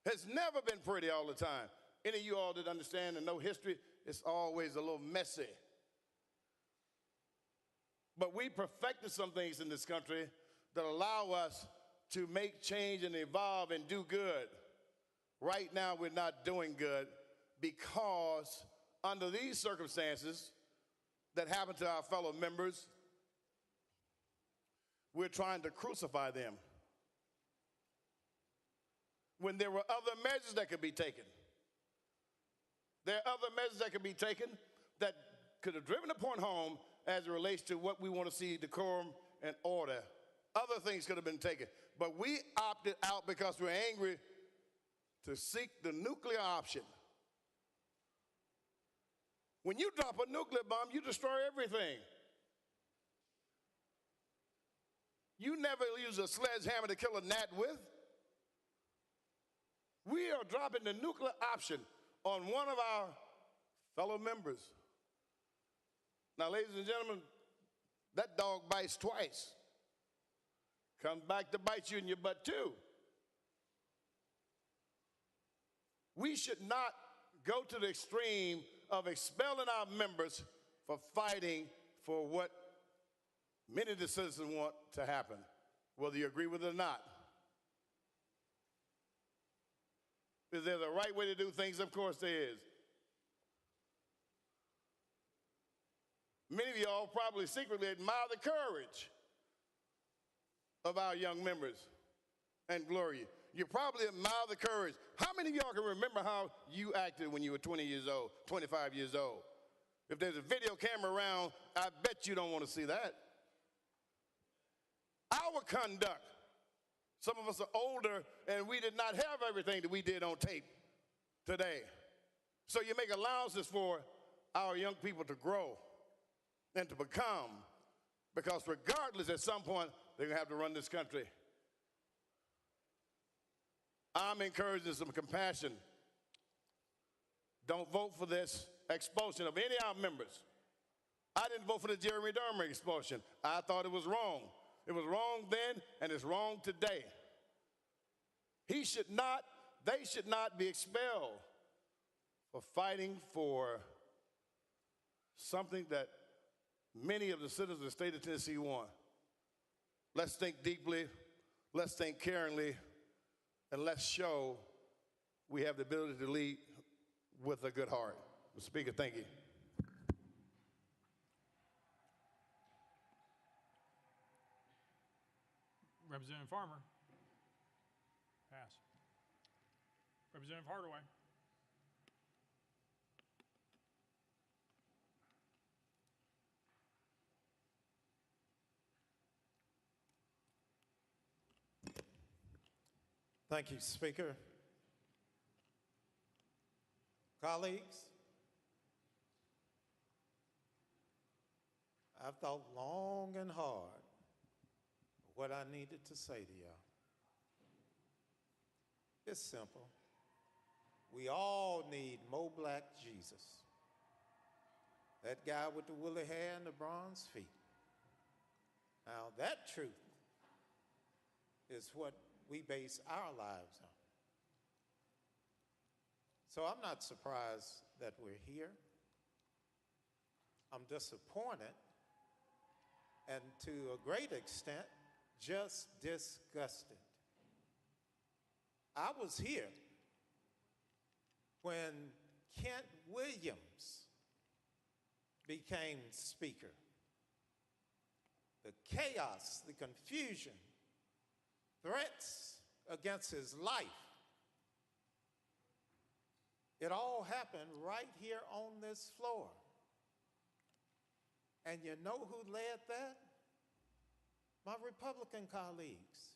It's never been pretty all the time. Any of you all that understand and know history, it's always a little messy. But we perfected some things in this country that allow us to make change and evolve and do good. Right now, we're not doing good because under these circumstances that happen to our fellow members, we're trying to crucify them when there were other measures that could be taken. There are other measures that could be taken that could have driven the point home as it relates to what we want to see, decorum and order. Other things could have been taken. But we opted out because we're angry to seek the nuclear option. When you drop a nuclear bomb, you destroy everything. You never use a sledgehammer to kill a gnat with. We are dropping the nuclear option on one of our fellow members. Now, ladies and gentlemen, that dog bites twice. Comes back to bite you in your butt too. We should not go to the extreme of expelling our members for fighting for what many of the citizens want to happen, whether you agree with it or not. Is there the right way to do things? Of course there is. Many of y'all probably secretly admire the courage of our young members and glory. You probably admire the courage. How many of y'all can remember how you acted when you were 20 years old, 25 years old? If there's a video camera around, I bet you don't want to see that. Our conduct. Some of us are older and we did not have everything that we did on tape today. So you make allowances for our young people to grow and to become, because regardless, at some point, they're going to have to run this country. I'm encouraging some compassion. Don't vote for this expulsion of any of our members. I didn't vote for the Jeremy Dermer expulsion. I thought it was wrong. It was wrong then, and it's wrong today. They should not be expelled for fighting for something that many of the citizens of the state of Tennessee want. Let's think deeply, let's think caringly, and let's show we have the ability to lead with a good heart. Mr. Speaker, thank you. Representative Farmer. Pass. Representative Hardaway. Thank you, Speaker. Colleagues, I've thought long and hard what I needed to say to y'all. It's simple. We all need Mo Black Jesus. That guy with the woolly hair and the bronze feet. Now, that truth is what we base our lives on. So I'm not surprised that we're here. I'm disappointed and to a great extent, just disgusted. I was here when Kent Williams became Speaker. The chaos, the confusion, threats against his life, it all happened right here on this floor. And you know who led that? My Republican colleagues.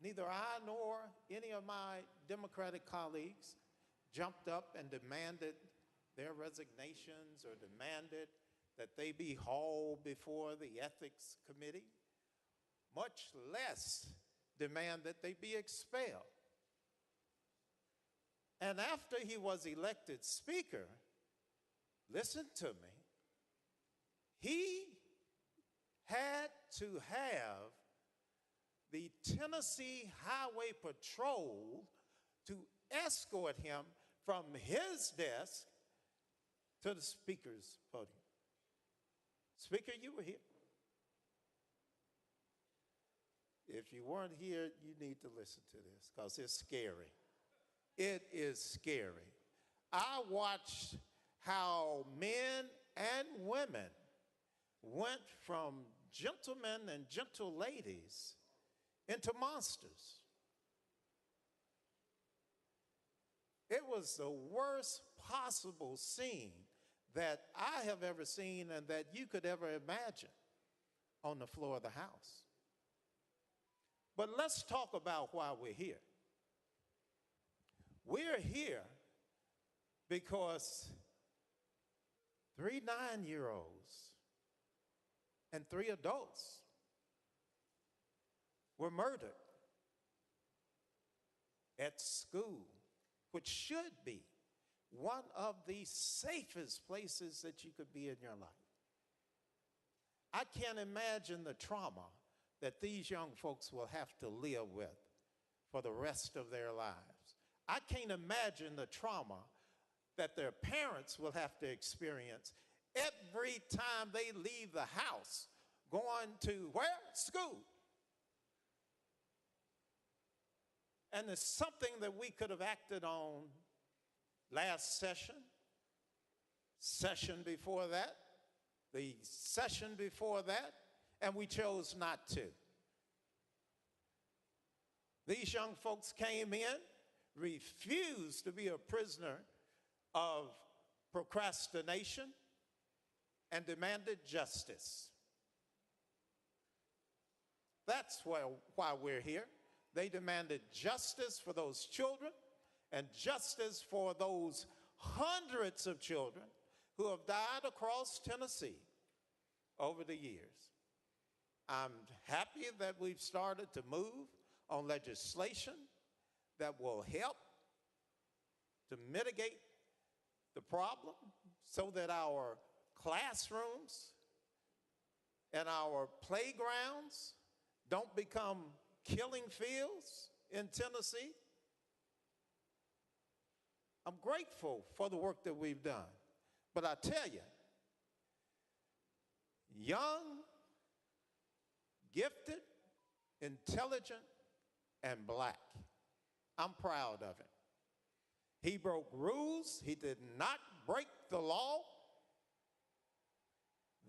neither I nor any of my Democratic colleagues jumped up and demanded their resignations or demanded that they be hauled before the Ethics Committee, much less demand that they be expelled. And after he was elected Speaker, listen to me, he had to have the Tennessee Highway Patrol to escort him from his desk to the Speaker's podium. Speaker, you were here. If you weren't here, you need to listen to this because it's scary. It is scary. I watched how men and women went from gentlemen and gentle ladies into monsters. It was the worst possible scene that I have ever seen and that you could ever imagine on the floor of the House. But let's talk about why we're here. We're here because 3 9-year-olds and 3 adults were murdered at school, which should be one of the safest places that you could be in your life. I can't imagine the trauma that these young folks will have to live with for the rest of their lives. I can't imagine the trauma that their parents will have to experience every time they leave the house going to where? School. And it's something that we could have acted on last session, session before that, the session before that, and we chose not to. These young folks came in, refused to be a prisoner of procrastination, and demanded justice. That's why we're here. They demanded justice for those children and justice for those hundreds of children who have died across Tennessee over the years. I'm happy that we've started to move on legislation that will help to mitigate the problem so that our classrooms and our playgrounds don't become killing fields in Tennessee. I'm grateful for the work that we've done. But I tell you, young, gifted, intelligent, and black, I'm proud of him. He broke rules. He did not break the law.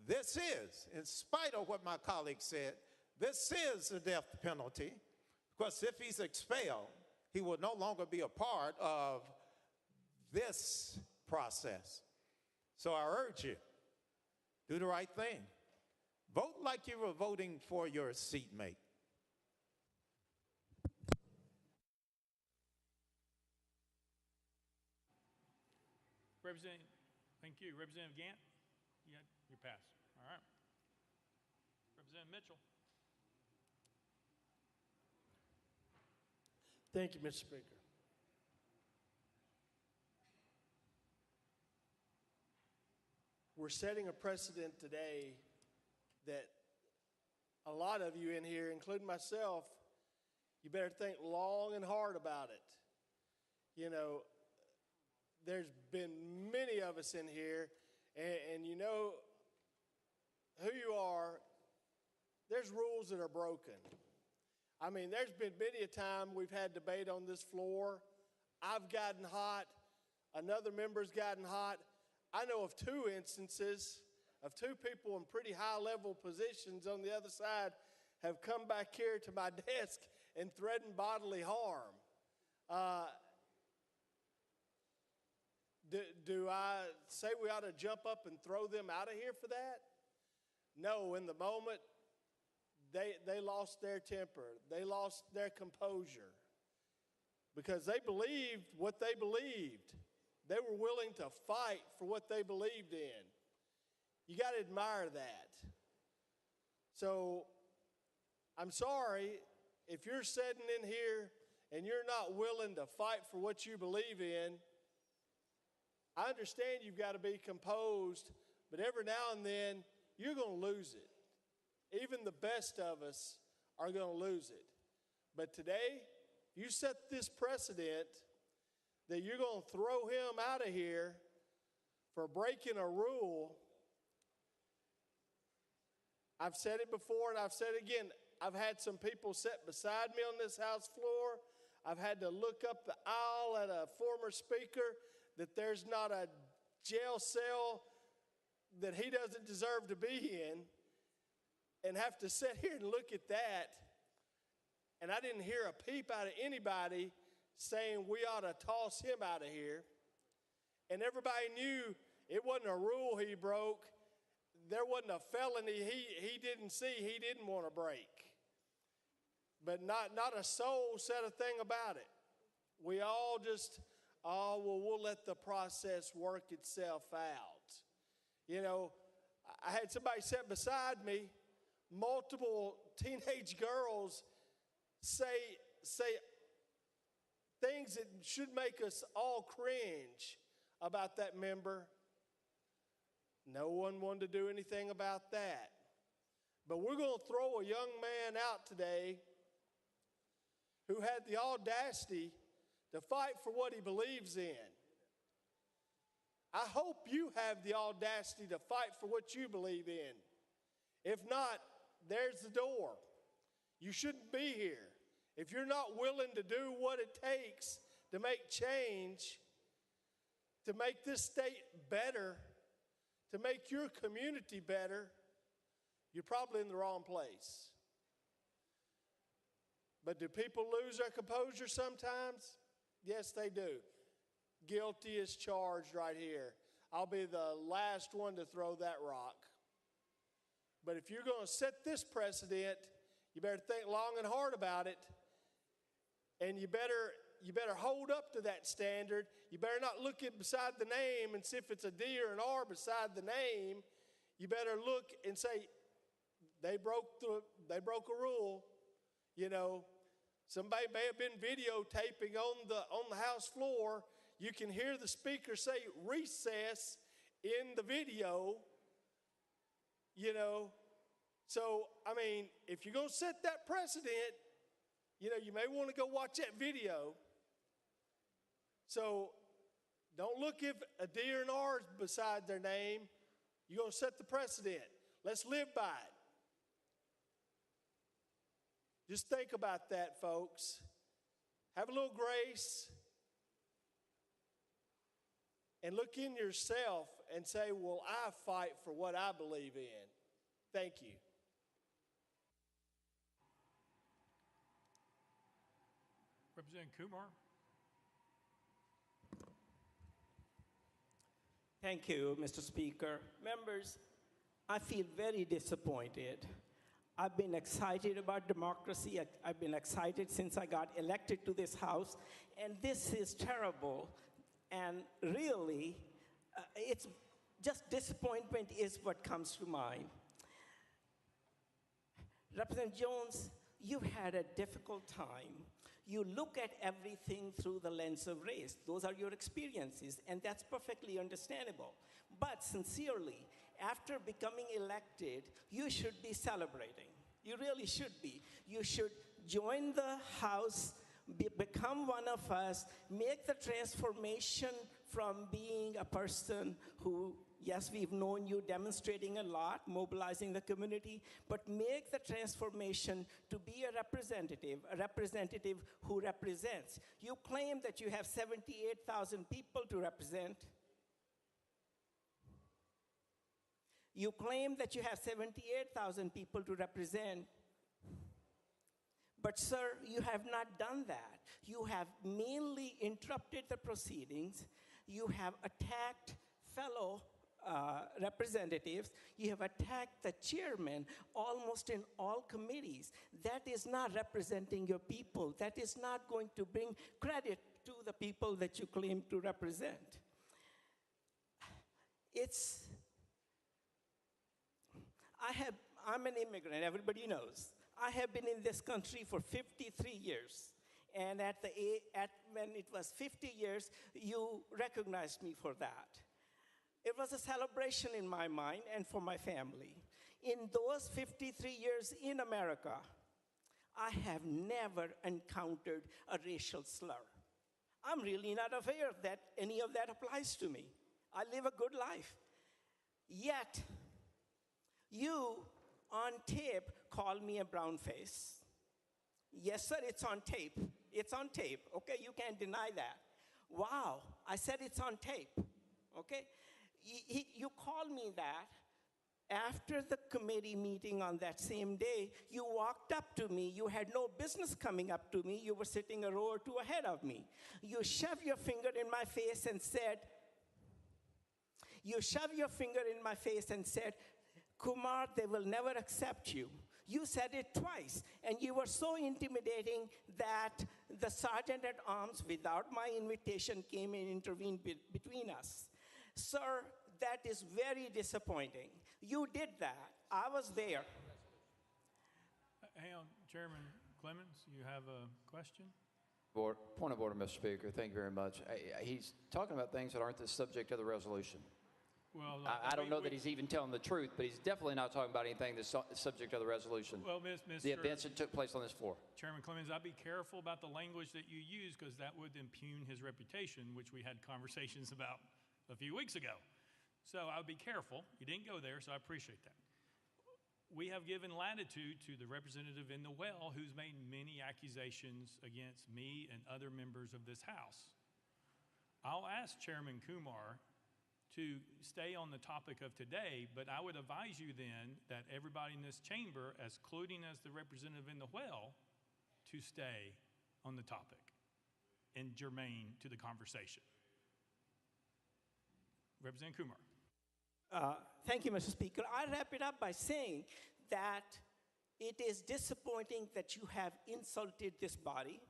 This is, in spite of what my colleague said, this is the death penalty, because if he's expelled, he will no longer be a part of this process. So I urge you, do the right thing. Vote like you were voting for your seatmate. Thank you. Representative Gant, you got your pass. All right. Representative Mitchell. Thank you, Mr. Speaker. We're setting a precedent today that a lot of you in here, including myself, you better think long and hard about it. You know, there's been many of us in here, and you know who you are, there's rules that are broken. I mean, there's been many a time we've had debate on this floor. I've gotten hot. Another member's gotten hot. I know of 2 instances of 2 people in pretty high-level positions on the other side have come back here to my desk and threatened bodily harm. Do I say we ought to jump up and throw them out of here for that? No, in the moment, they lost their temper. They lost their composure because they believed what they believed. They were willing to fight for what they believed in. You got to admire that. So I'm sorry if you're sitting in here and you're not willing to fight for what you believe in. I understand you've got to be composed, but every now and then you're going to lose it. Even the best of us are going to lose it. But today, you set this precedent that you're going to throw him out of here for breaking a rule. I've said it before and I've said it again. I've had some people sit beside me on this House floor. I've had to look up the aisle at a former speaker that there's not a jail cell that he doesn't deserve to be in, and have to sit here and look at that. And I didn't hear a peep out of anybody saying we ought to toss him out of here. And everybody knew it wasn't a rule he broke. There wasn't a felony he didn't see, he didn't want to break. But not a soul said a thing about it. We all just, we'll let the process work itself out. You know, I had somebody sit beside me, multiple teenage girls say things that should make us all cringe about that member. No one wanted to do anything about that. But we're going to throw a young man out today who had the audacity to fight for what he believes in. I hope you have the audacity to fight for what you believe in. If not, there's the door. You shouldn't be here. If you're not willing to do what it takes to make change, to make this state better, to make your community better, you're probably in the wrong place. But do people lose their composure sometimes? Yes, they do. Guilty is charged right here. I'll be the last one to throw that rock. But if you're going to set this precedent, you better think long and hard about it. And you better hold up to that standard. You better not look at beside the name and see if it's a D or an R beside the name. You better look and say, they broke a rule. You know, somebody may have been videotaping on the House floor. You can hear the speaker say recess in the video, you know. So, I mean, if you're going to set that precedent, you know, you may want to go watch that video. So, don't look if a D or an R is beside their name. You're going to set the precedent. Let's live by it. Just think about that, folks. Have a little grace. And look in yourself and say, will I fight for what I believe in? Thank you. Representative Kumar. Thank you, Mr. Speaker. Members, I feel very disappointed. I've been excited about democracy. I've been excited since I got elected to this House, and this is terrible. And really, it's just disappointment is what comes to mind. Representative Jones, you had a difficult time. You look at everything through the lens of race. Those are your experiences, and that's perfectly understandable. But sincerely, after becoming elected, you should be celebrating. You really should be. You should join the House, become one of us, make the transformation from being a person who, yes, we've known you demonstrating a lot, mobilizing the community, but make the transformation to be a representative who represents. You claim that you have 78,000 people to represent. You claim that you have 78,000 people to represent. But, sir, you have not done that. You have mainly interrupted the proceedings. You have attacked fellow representatives. You have attacked the chairman almost in all committees. That is not representing your people. That is not going to bring credit to the people that you claim to represent. I'm an immigrant, everybody knows. I have been in this country for 53 years. And when it was 50 years, you recognized me for that. It was a celebration in my mind and for my family. In those 53 years in America, I have never encountered a racial slur. I'm really not aware that any of that applies to me. I live a good life. Yet, you on tape call me a brown face. Yes, sir, it's on tape. It's on tape, okay? You can't deny that. Wow, I said it's on tape, okay? You called me that. After the committee meeting on that same day, you walked up to me. You had no business coming up to me. You were sitting a row or two ahead of me. You shoved your finger in my face and said, Kumar, they will never accept you. You said it twice, and you were so intimidating that the sergeant at arms, without my invitation, came and intervened between us. Sir, that is very disappointing. You did that. I was there. Hang on, Chairman Clemens, you have a question? Point of order, Mr. Speaker. Thank you very much. He's talking about things that aren't the subject of the resolution. Well, I don't know that he's even telling the truth, but he's definitely not talking about anything that's subject of the resolution. Well, the events that took place on this floor. Chairman Clemens, I'd be careful about the language that you use because that would impugn his reputation, which we had conversations about a few weeks ago. So I would be careful. You didn't go there, so I appreciate that. We have given latitude to the representative in the well who's made many accusations against me and other members of this House. I'll ask Chairman Kumar to stay on the topic of today, but I would advise you then that everybody in this chamber, including as the representative in the well, to stay on the topic and germane to the conversation. Representative Kumar. Thank you, Mr. Speaker. I wrap it up by saying that it is disappointing that you have insulted this body.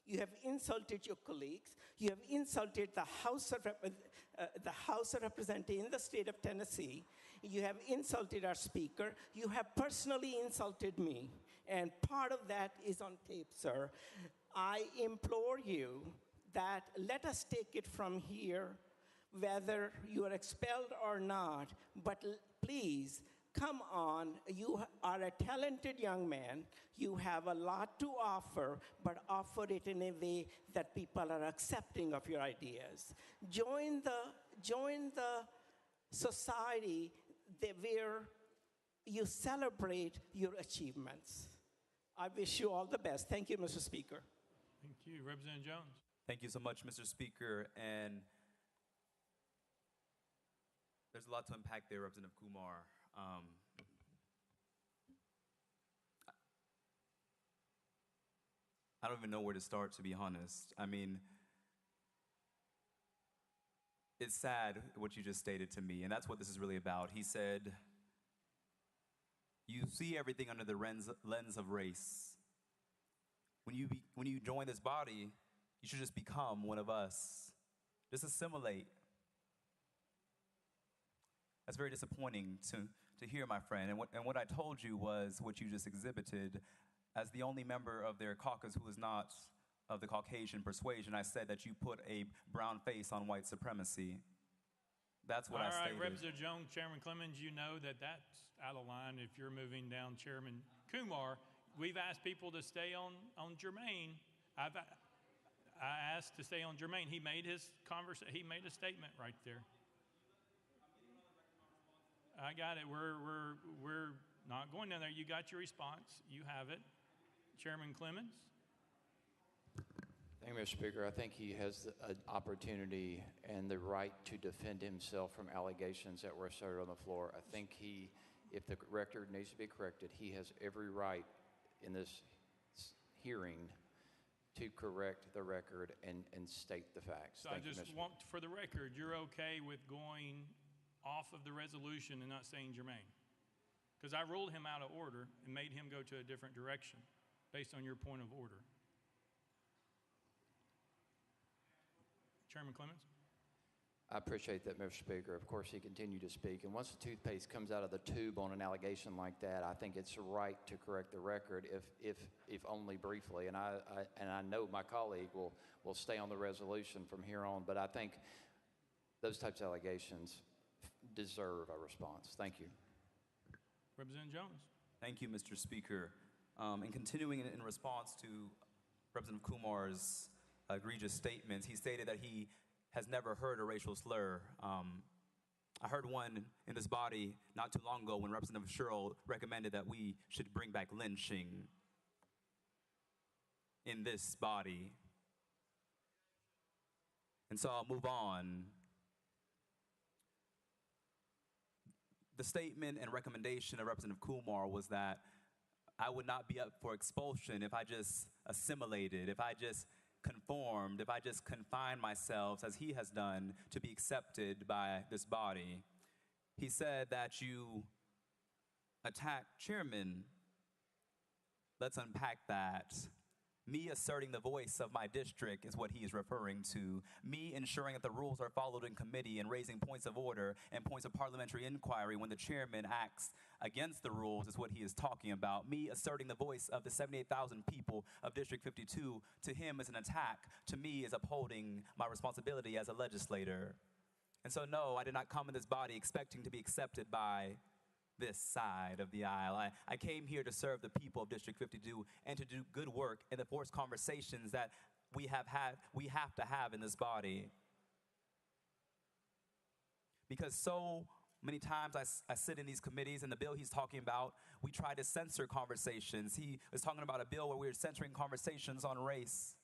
You have insulted your colleagues. You have insulted the House of Representatives in the state of Tennessee. You have insulted our Speaker. You have personally insulted me. And part of that is on tape, sir. I implore you that let us take it from here, whether you are expelled or not, but please, come on. You are a talented young man. You have a lot to offer, but offer it in a way that people are accepting of your ideas. Join the society where you celebrate your achievements. I wish you all the best. Thank you, Mr. Speaker. Thank you. Representative Jones. Thank you so much, Mr. Speaker. And there's a lot to unpack there, Representative Kumar. I don't even know where to start, to be honest. I mean, it's sad what you just stated to me, and that's what this is really about. He said, you see everything under the lens of race. When you join this body, you should just become one of us. Just assimilate. That's very disappointing to hear, my friend. And what I told you was what you just exhibited. As the only member of their caucus who is not of the Caucasian persuasion, I said that you put a brown face on white supremacy. That's what I stated. All right, Representative Jones, Chairman Clemens, you know that that's out of line if you're moving down Chairman Kumar. We've asked people to stay on germane. I asked to stay on germane. He made his he made a statement right there. I got it. We're not going down there. You got your response. You have it. Chairman Clemens. Thank you, Mr. Speaker. I think he has an opportunity and the right to defend himself from allegations that were asserted on the floor. I think if the record needs to be corrected, he has every right in this hearing to correct the record and state the facts. So I just want, for the record, you're okay with going off of the resolution and not saying germane. Because I ruled him out of order and made him go to a different direction based on your point of order. Chairman Clemens? I appreciate that, Mr. Speaker. Of course, he continued to speak. And once the toothpaste comes out of the tube on an allegation like that, I think it's right to correct the record, if only briefly. And I know my colleague will stay on the resolution from here on. But I think those types of allegations deserve a response. Thank you. Representative Jones. Thank you, Mr. Speaker. And continuing in response to Representative Kumar's egregious statements, he stated that he has never heard a racial slur. I heard one in this body not too long ago when Representative Sherrill recommended that we should bring back lynching in this body. And so I'll move on. The statement and recommendation of Representative Kumar was that I would not be up for expulsion if I just assimilated, if I just conformed, if I just confined myself, as he has done, to be accepted by this body. He said that you attack chairman. Let's unpack that. Me asserting the voice of my district is what he is referring to. Me ensuring that the rules are followed in committee and raising points of order and points of parliamentary inquiry when the chairman acts against the rules is what he is talking about. Me asserting the voice of the 78,000 people of District 52 to him is an attack. To me is upholding my responsibility as a legislator. And so no, I did not come in this body expecting to be accepted by this side of the aisle. I came here to serve the people of District 52 and to do good work and to force conversations that we have to have in this body. Because so many times I sit in these committees, and the bill he's talking about, we try to censor conversations. He was talking about a bill where we were censoring conversations on race,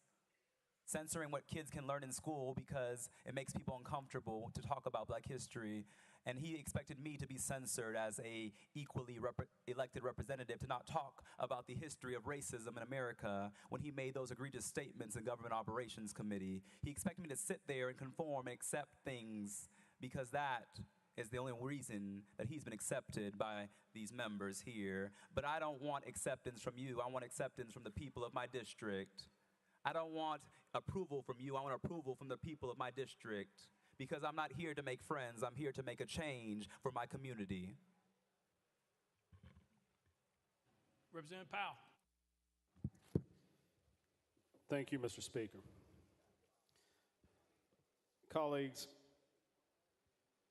censoring what kids can learn in school because it makes people uncomfortable to talk about Black history. And he expected me to be censored as a equally elected representative to not talk about the history of racism in America when he made those egregious statements in Government Operations Committee. He expected me to sit there and conform and accept things because that is the only reason that he's been accepted by these members here. But I don't want acceptance from you. I want acceptance from the people of my district. I don't want approval from you. I want approval from the people of my district. Because I'm not here to make friends, I'm here to make a change for my community. Representative Powell. Thank you, Mr. Speaker. Colleagues,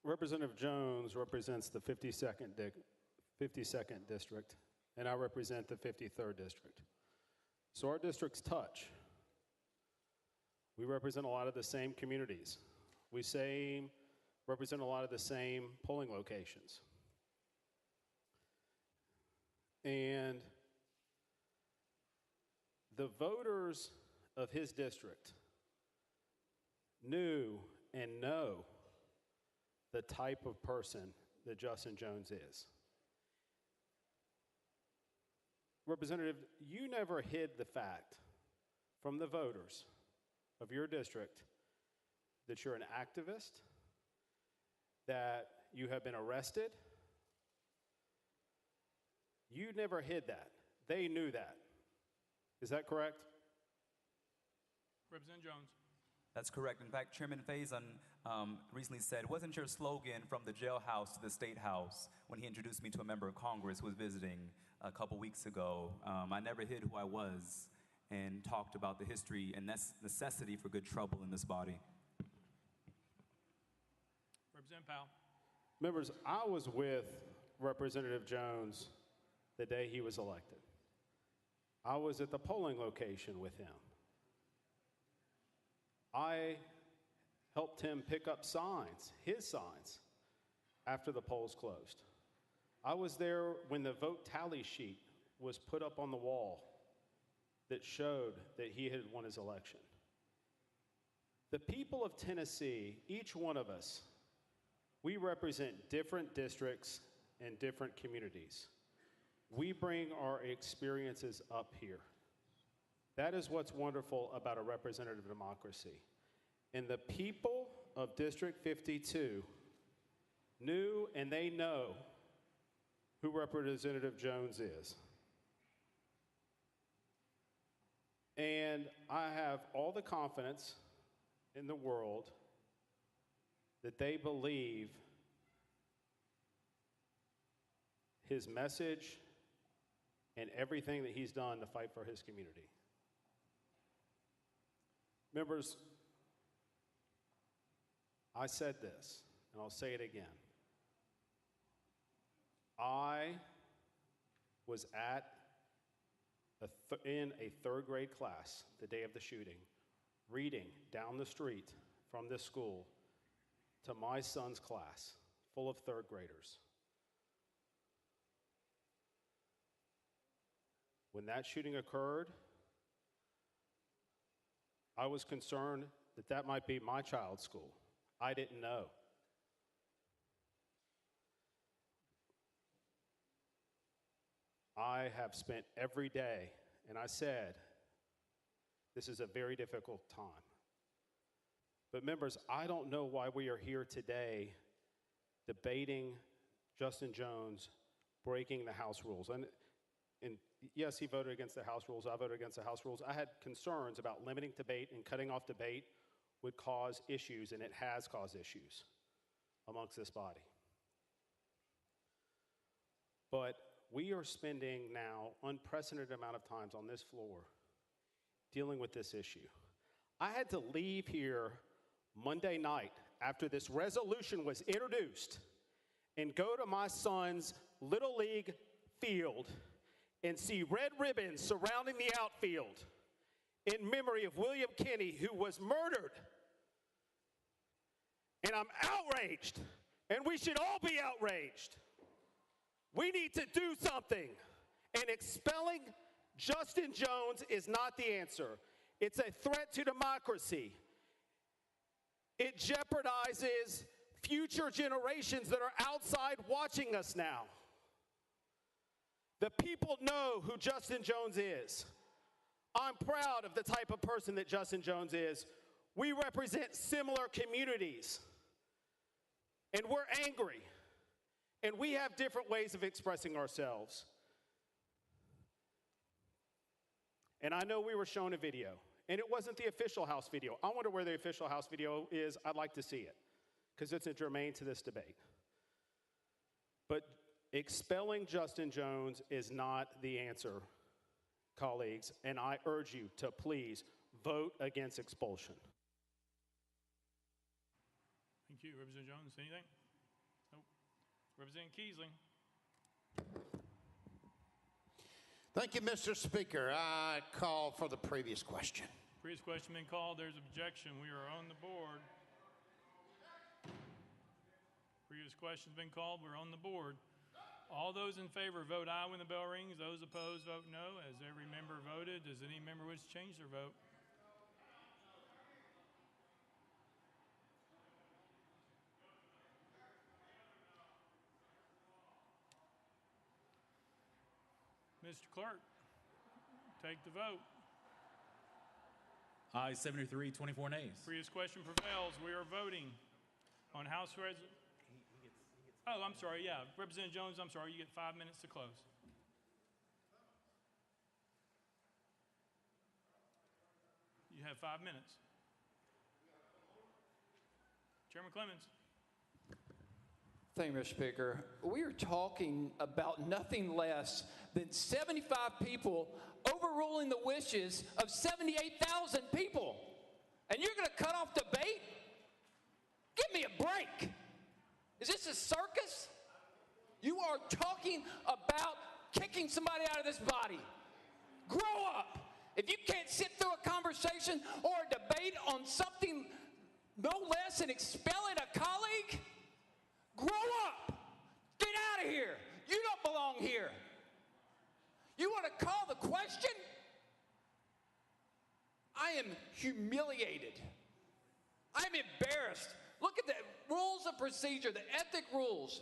Representative Jones represents the 52nd District, and I represent the 53rd District. So our districts touch. We represent a lot of the same communities. We represent a lot of the same polling locations. And the voters of his district knew and know the type of person that Justin Jones is. Representative, you never hid the fact from the voters of your district that you're an activist, that you have been arrested. You never hid that. They knew that. Is that correct? Representative Jones. That's correct. In fact, Chairman Faison recently said, wasn't your slogan from the jailhouse to the State House when he introduced me to a member of Congress who was visiting a couple weeks ago? I never hid who I was and talked about the history and necessity for good trouble in this body. Representative Powell. Members, I was with Representative Jones the day he was elected. I was at the polling location with him. I helped him pick up signs, his signs, after the polls closed. I was there when the vote tally sheet was put up on the wall that showed that he had won his election. The people of Tennessee, each one of us, we represent different districts and different communities. We bring our experiences up here. That is what's wonderful about a representative democracy. And the people of District 52 knew and they know who Representative Jones is. And I have all the confidence in the world that they believe his message and everything that he's done to fight for his community. Members, I said this, and I'll say it again. I was in a third grade class the day of the shooting, reading down the street from this school to my son's class, full of third graders. When that shooting occurred, I was concerned that that might be my child's school. I didn't know. I have spent every day, and I said, this is a very difficult time. But members, I don't know why we are here today debating Justin Jones breaking the House rules. And yes, he voted against the House rules. I voted against the House rules. I had concerns about limiting debate and cutting off debate would cause issues, and it has caused issues amongst this body. But we are spending now unprecedented amount of times on this floor dealing with this issue. I had to leave here Monday night after this resolution was introduced and go to my son's Little League field and see red ribbons surrounding the outfield in memory of William Kinney, who was murdered. And I'm outraged, and we should all be outraged. We need to do something, and expelling Justin Jones is not the answer. It's a threat to democracy. It jeopardizes future generations that are outside watching us now. The people know who Justin Jones is. I'm proud of the type of person that Justin Jones is. We represent similar communities, and we're angry. And we have different ways of expressing ourselves. And I know we were shown a video, and it wasn't the official House video. I wonder where the official House video is. I'd like to see it, because it's germane to this debate. But expelling Justin Jones is not the answer, colleagues, and I urge you to please vote against expulsion. Thank you. Representative Jones, anything? Nope. Representative Keisling. Thank you, Mr. Speaker. I call for the previous question. Previous question been called. There's objection. We are on the board. Previous question's been called. We're on the board. All those in favor vote aye when the bell rings. Those opposed vote no. As every member voted, does any member wish to change their vote? Mr. Clerk, take the vote. Aye, 73, 24 nays. Previous question prevails. We are voting on House Resolution. Oh, I'm sorry, yeah. Representative Jones, I'm sorry, you get 5 minutes to close. You have 5 minutes. Chairman Clemens. Thank you, Mr. Speaker. We are talking about nothing less than 75 people overruling the wishes of 78,000 people. And you're going to cut off debate? Give me a break. Is this a circus? You are talking about kicking somebody out of this body. Grow up. If you can't sit through a conversation or a debate on something no less than expelling a colleague, grow up. Get out of here. You don't belong here. You want to call the question? I am humiliated. I'm embarrassed. Look at the rules of procedure, the ethic rules.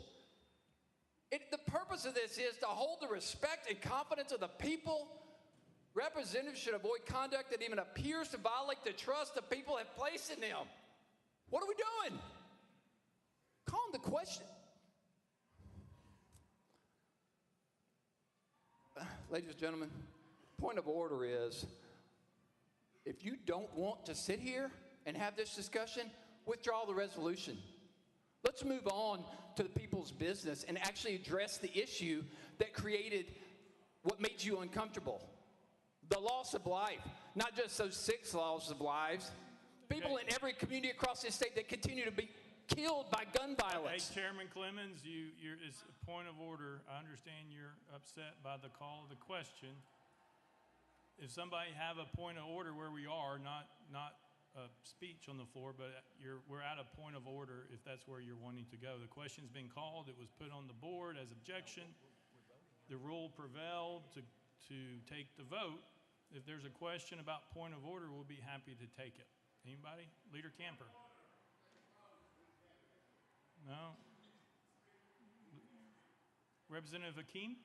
The purpose of this is to hold the respect and confidence of the people. Representatives should avoid conduct that even appears to violate the trust the people have placed in them. What are we doing? Calling the question. Ladies and gentlemen, point of order is, if you don't want to sit here and have this discussion, withdraw the resolution. Let's move on to the people's business and actually address the issue that created what made you uncomfortable. The loss of life, not just those 6 losses of lives, people in every community across this state that continue to be killed by gun violence. Hey, Chairman Clemens, it's a point of order. I understand you're upset by the call of the question. If somebody have a point of order where we are, not a speech on the floor, but we're at a point of order if that's where you're wanting to go. The question's been called. It was put on the board as objection. The rule prevailed to take the vote. If there's a question about point of order, we'll be happy to take it. Anybody? Leader Camper? No? Representative Hakeem?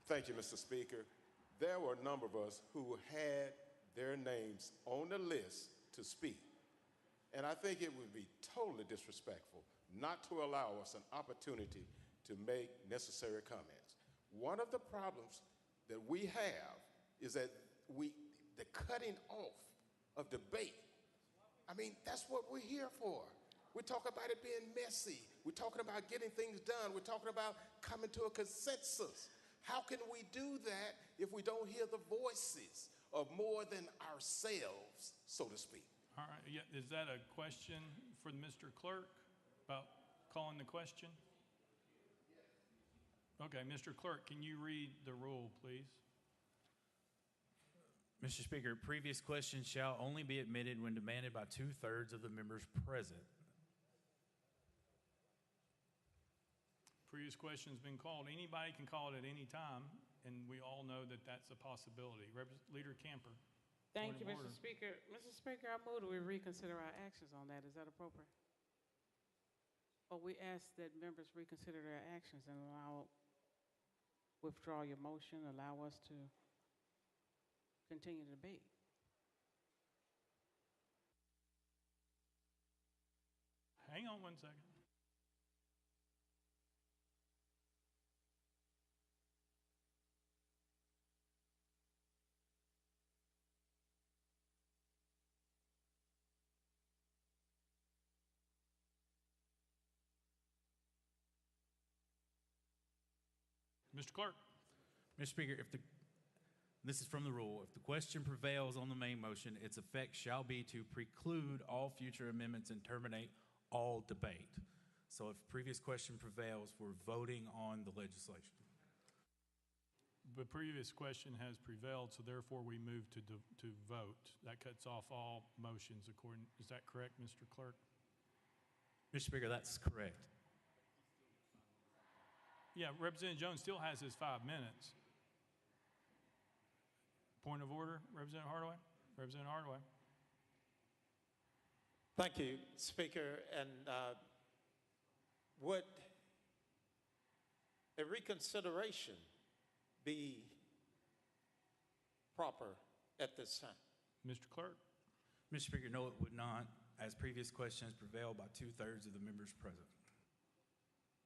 Thank you, Mr. Speaker. There were a number of us who had their names on the list to speak. And I think it would be totally disrespectful not to allow us an opportunity to make necessary comments. One of the problems that we have is that the cutting off of debate. I mean, that's what we're here for. We talk about it being messy. We're talking about getting things done. We're talking about coming to a consensus. How can we do that if we don't hear the voices of more than ourselves, so to speak? All right. Yeah, is that a question for Mr. Clerk about calling the question? Okay, Mr. Clerk, can you read the rule, please? Mr. Speaker, previous questions shall only be admitted when demanded by 2/3 of the members present. Previous question's been called. Anybody can call it at any time, and we all know that that's a possibility. Leader Camper. Thank you, Point of Mr. order. Speaker. Mr. Speaker, I move that we reconsider our actions on that. Is that appropriate? Or we ask that members reconsider their actions and withdraw your motion, allow us to continue the debate. Hang on one second. Mr. Clerk. Mr. Speaker, this is from the rule. If the question prevails on the main motion, its effect shall be to preclude all future amendments and terminate all debate. So if previous question prevails, we're voting on the legislation. The previous question has prevailed, so therefore we move to vote. That cuts off all motions is that correct, Mr. Clerk? Mr. Speaker, that's correct. Yeah, Representative Jones still has his 5 minutes. Point of order, Representative Hardaway? Representative Hardaway. Thank you, Speaker. And would a reconsideration be proper at this time? Mr. Clerk. Mr. Speaker, no, it would not, as previous questions prevailed by 2/3 of the members present.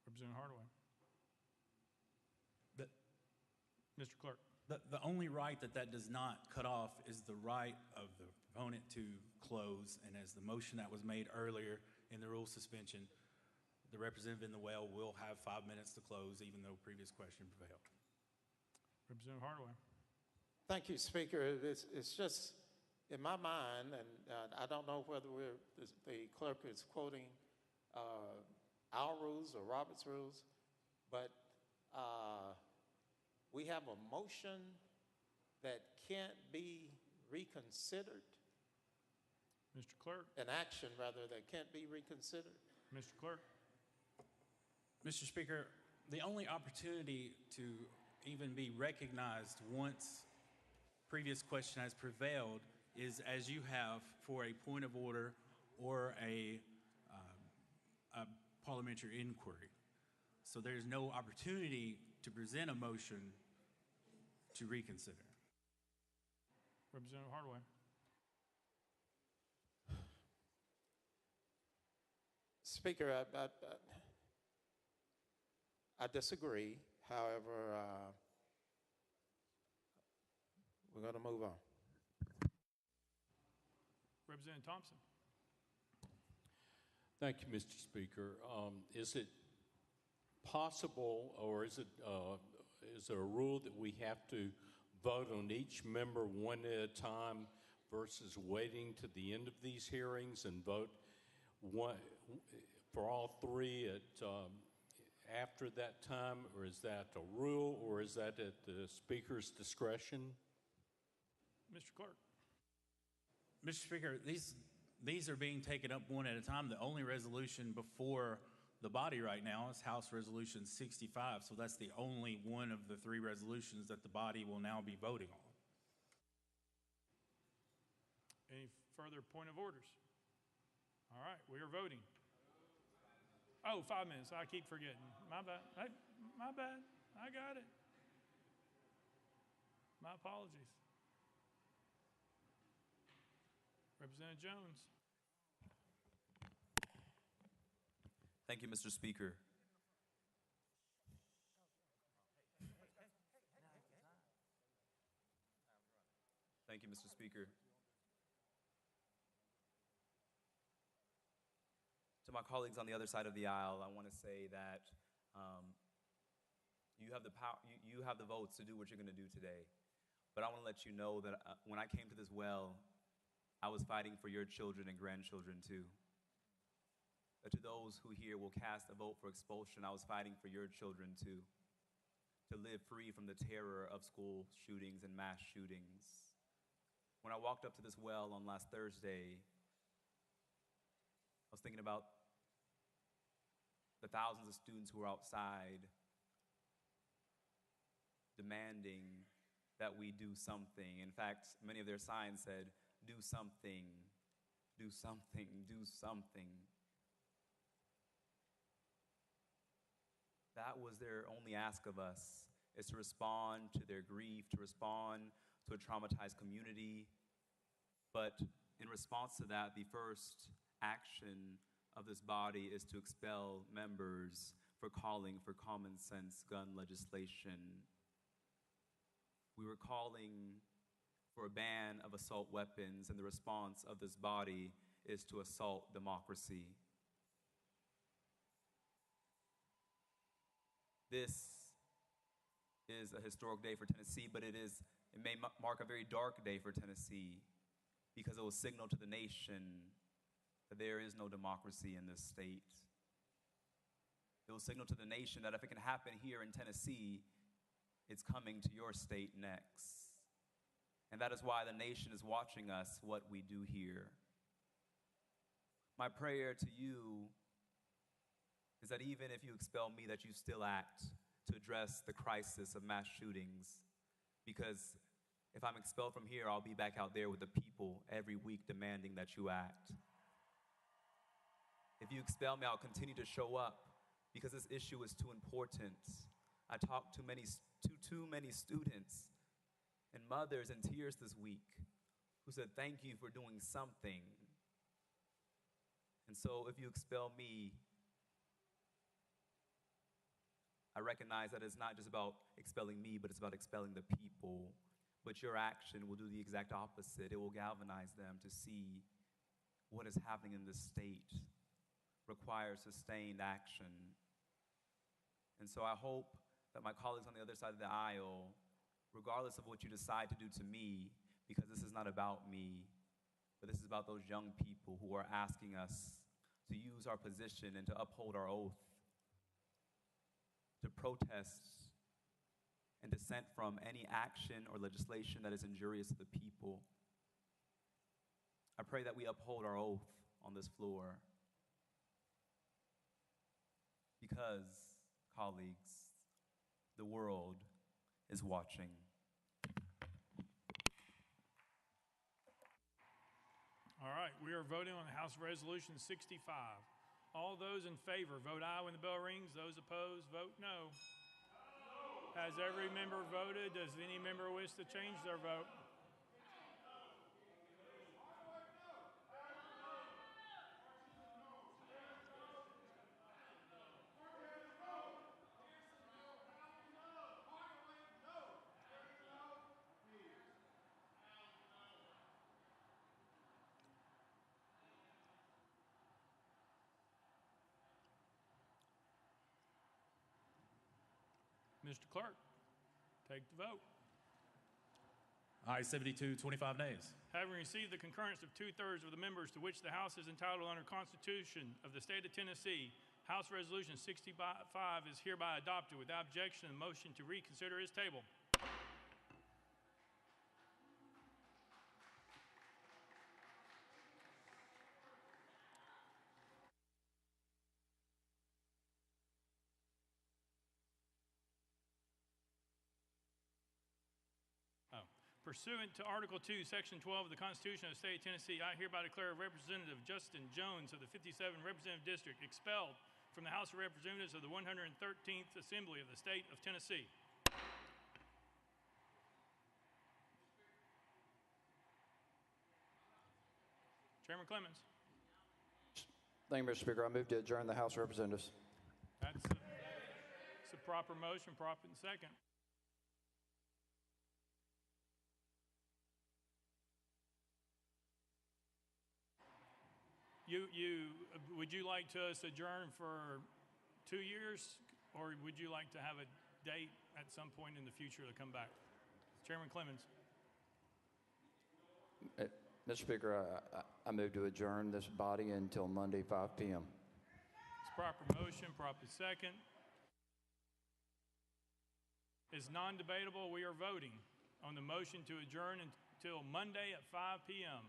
Representative Hardaway. Mr. Clerk. The only right that does not cut off is the right of the opponent to close. And as the motion that was made earlier in the rule suspension, the representative in the well will have 5 minutes to close, even though previous question prevailed. Representative Hardaway. Thank you, Speaker. It's just in my mind, and I don't know whether the clerk is quoting our rules or Robert's rules, but we have a motion that can't be reconsidered. Mr. Clerk. An action, rather, that can't be reconsidered. Mr. Clerk. Mr. Speaker, the only opportunity to even be recognized once previous question has prevailed is as you have for a point of order or a parliamentary inquiry. So there's no opportunity to present a motion to reconsider. Representative Hardaway. Speaker, I disagree. However, we're going to move on. Representative Thompson. Thank you, Mr. Speaker. Is it possible, or is there a rule that we have to vote on each member one at a time versus waiting to the end of these hearings and vote one for all three after that time, or is that a rule, or is that at the Speaker's discretion? Mr. Clerk. Mr. Speaker, these are being taken up one at a time. The only resolution before the body right now is House Resolution 65, so that's the only one of the three resolutions that the body will now be voting on. Any further point of orders? All right, we are voting. Oh, 5 minutes. I keep forgetting. My bad. My bad. I got it. My apologies. Representative Jones. Thank you, Mr. Speaker. Thank you, Mr. Speaker. To my colleagues on the other side of the aisle, I want to say that you have the power, you have the votes to do what you're going to do today. But I want to let you know that when I came to this well, I was fighting for your children and grandchildren too. To those who here will cast a vote for expulsion, I was fighting for your children too, to live free from the terror of school shootings and mass shootings. When I walked up to this well on last Thursday, I was thinking about the thousands of students who were outside demanding that we do something. In fact, many of their signs said, do something, do something, do something. That was their only ask of us, is to respond to their grief, to respond to a traumatized community. But in response to that, the first action of this body is to expel members for calling for common sense gun legislation. We were calling for a ban of assault weapons, and the response of this body is to assault democracy. This is a historic day for Tennessee, but it may mark a very dark day for Tennessee, because it will signal to the nation that there is no democracy in this state. It will signal to the nation that if it can happen here in Tennessee, it's coming to your state next. And that is why the nation is watching us, what we do here. My prayer to you is that even if you expel me, that you still act to address the crisis of mass shootings. Because if I'm expelled from here, I'll be back out there with the people every week demanding that you act. If you expel me, I'll continue to show up because this issue is too important. I talked to too many students and mothers in tears this week who said, thank you for doing something. And so if you expel me, I recognize that it's not just about expelling me, but it's about expelling the people. But your action will do the exact opposite. It will galvanize them to see what is happening in this state requires sustained action. And so I hope that my colleagues on the other side of the aisle, regardless of what you decide to do to me, because this is not about me, but this is about those young people who are asking us to use our position and to uphold our oath, to protest and dissent from any action or legislation that is injurious to the people. I pray that we uphold our oath on this floor because, colleagues, the world is watching. All right, we are voting on House Resolution 65. All those in favor, vote aye when the bell rings. Those opposed, vote no. Has every member voted? Does any member wish to change their vote? Mr. Clerk, take the vote. Ayes 72, 25 nays. Having received the concurrence of 2/3 of the members to which the House is entitled under Constitution of the State of Tennessee, House Resolution 65 is hereby adopted without objection. The motion to reconsider is tabled. Pursuant to Article 2, Section 12 of the Constitution of the State of Tennessee, I hereby declare Representative Justin Jones of the 57th Representative District expelled from the House of Representatives of the 113th Assembly of the State of Tennessee. Chairman Clemens. Thank you, Mr. Speaker. I move to adjourn the House of Representatives. That's a proper motion, proper and second. Would you like to us adjourn for 2 years, or would you like to have a date at some point in the future to come back? Chairman Clemens. Mr. Speaker, I move to adjourn this body until Monday, 5 p.m. It's proper motion, proper second. It's non-debatable. We are voting on the motion to adjourn until Monday at 5 p.m.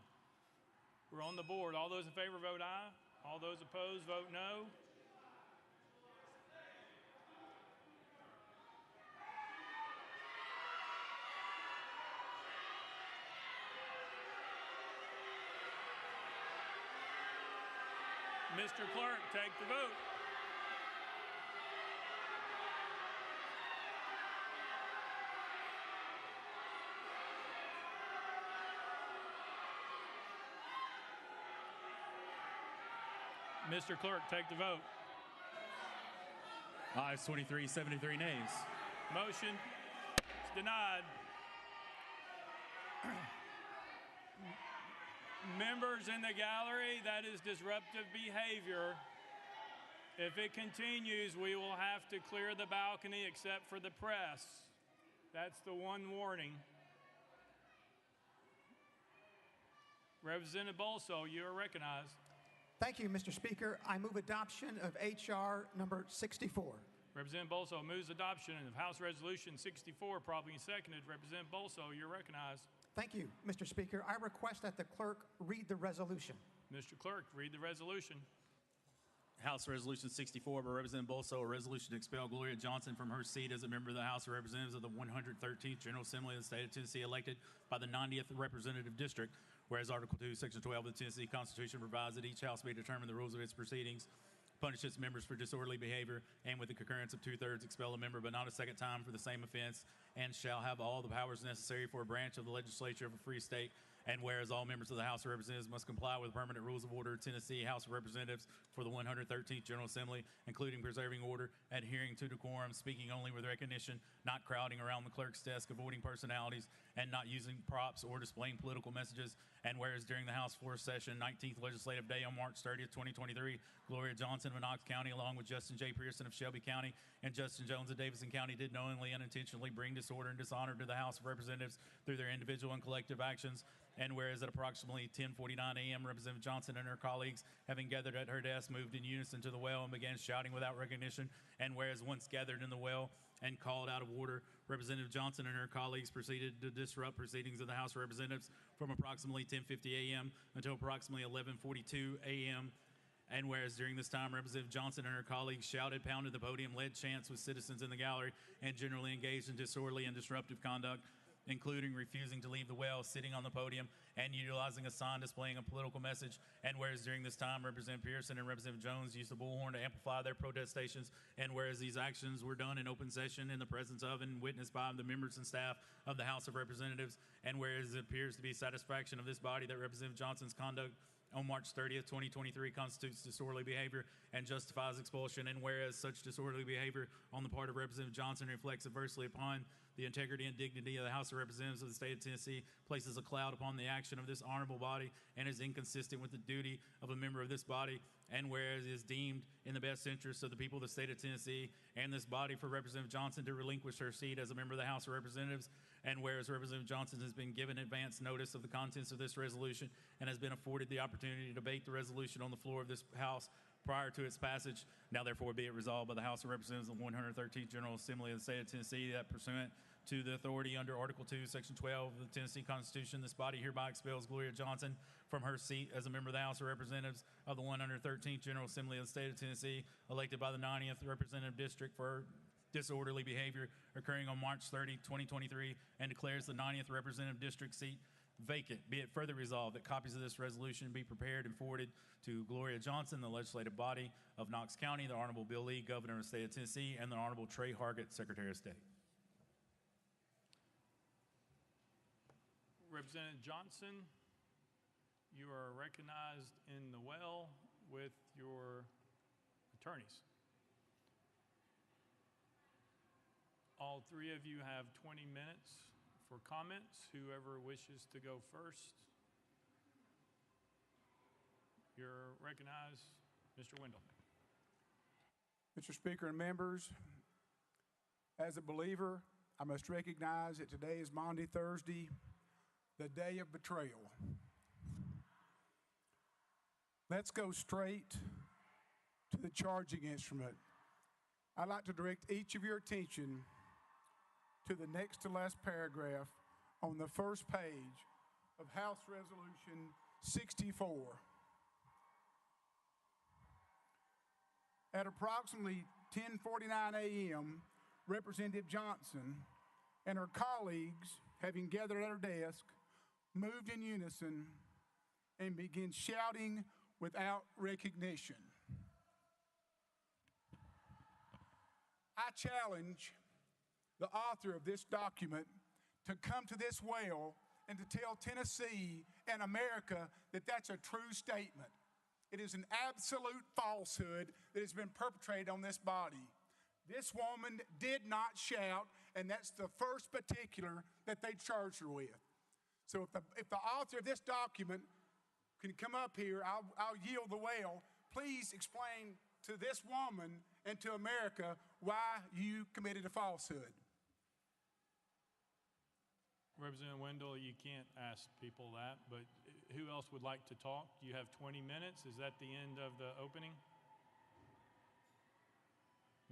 We're on the board. All those in favor vote aye. All those opposed vote no. Mr. Clerk, take the vote. Mr. Clerk, take the vote. Ayes 23, 73 nays. Motion is denied. Members in the gallery, that is disruptive behavior. If it continues, we will have to clear the balcony except for the press. That's the one warning. Representative Bolso, you are recognized. Thank you, Mr. Speaker. I move adoption of H.R. number 64. Representative Bolso moves adoption of House Resolution 64, properly seconded. Representative Bolso, you're recognized. Thank you, Mr. Speaker. I request that the clerk read the resolution. Mr. Clerk, read the resolution. House Resolution 64 by Representative Bolso, a resolution to expel Gloria Johnson from her seat as a member of the House of Representatives of the 113th General Assembly of the State of Tennessee, elected by the 90th Representative District. Whereas Article 2, Section 12 of the Tennessee Constitution provides that each House may determine the rules of its proceedings, punish its members for disorderly behavior, and with the concurrence of 2/3 expel a member, but not a second time for the same offense, and shall have all the powers necessary for a branch of the legislature of a free state. And whereas all members of the House of Representatives must comply with permanent rules of order of Tennessee House of Representatives for the 113th General Assembly, including preserving order, adhering to decorum, speaking only with recognition, not crowding around the clerk's desk, avoiding personalities, and not using props or displaying political messages. And whereas during the House floor session, 19th Legislative Day on March 30th, 2023, Gloria Johnson of Knox County, along with Justin J. Pearson of Shelby County and Justin Jones of Davidson County, did knowingly and intentionally bring disorder and dishonor to the House of Representatives through their individual and collective actions. And whereas at approximately 10:49 a.m., Representative Johnson and her colleagues, having gathered at her desk, moved in unison to the well and began shouting without recognition. And whereas once gathered in the well and called out of order, Representative Johnson and her colleagues proceeded to disrupt proceedings of the House of Representatives from approximately 10:50 a.m. until approximately 11:42 a.m. And whereas during this time, Representative Johnson and her colleagues shouted, pounded the podium, led chants with citizens in the gallery, and generally engaged in disorderly and disruptive conduct, including refusing to leave the well, sitting on the podium, and utilizing a sign displaying a political message. And whereas during this time, Representative Pearson and Representative Jones used the bullhorn to amplify their protestations, and whereas these actions were done in open session in the presence of and witnessed by the members and staff of the House of Representatives, and whereas it appears to be satisfaction of this body that Representative Johnson's conduct on March 30th, 2023 constitutes disorderly behavior and justifies expulsion, and whereas such disorderly behavior on the part of Representative Johnson reflects adversely upon the integrity and dignity of the House of Representatives of the State of Tennessee, places a cloud upon the action of this honorable body, and is inconsistent with the duty of a member of this body, and whereas it is deemed in the best interest of the people of the state of Tennessee and this body for Representative Johnson to relinquish her seat as a member of the House of Representatives, and whereas Representative Johnson has been given advance notice of the contents of this resolution and has been afforded the opportunity to debate the resolution on the floor of this House prior to its passage, now therefore be it resolved by the House of Representatives of the 113th General Assembly of the state of Tennessee that pursuant to the authority under Article 2, Section 12 of the Tennessee Constitution, this body hereby expels Gloria Johnson from her seat as a member of the House of Representatives of the 113th General Assembly of the state of Tennessee, elected by the 90th Representative District for disorderly behavior occurring on March 30, 2023, and declares the 90th Representative District seat vacant. Be it further resolved that copies of this resolution be prepared and forwarded to Gloria Johnson, the legislative body of Knox County, the Honorable Bill Lee, Governor of the state of Tennessee, and the Honorable Trey Hargett, Secretary of State. Representative Johnson, you are recognized in the well with your attorneys. All three of you have 20 minutes for comments. Whoever wishes to go first, you're recognized. Mr. Wendell. Mr. Speaker and members, as a believer, I must recognize that today is Maundy Thursday, the day of betrayal. Let's go straight to the charging instrument. I'd like to direct each of your attention to the next to last paragraph on the first page of House Resolution 64. At approximately 10:49 a.m., Representative Johnson and her colleagues, having gathered at her desk, moved in unison and began shouting without recognition. I challenge the author of this document to come to this well and to tell Tennessee and America that that's a true statement. It is an absolute falsehood that has been perpetrated on this body. This woman did not shout, and that's the first particular that they charged her with. So if the author of this document can come up here, I'll yield the well. Please explain to this woman and to America why you committed a falsehood. Representative Wendell, you can't ask people that, but who else would like to talk? You have 20 minutes. Is that the end of the opening?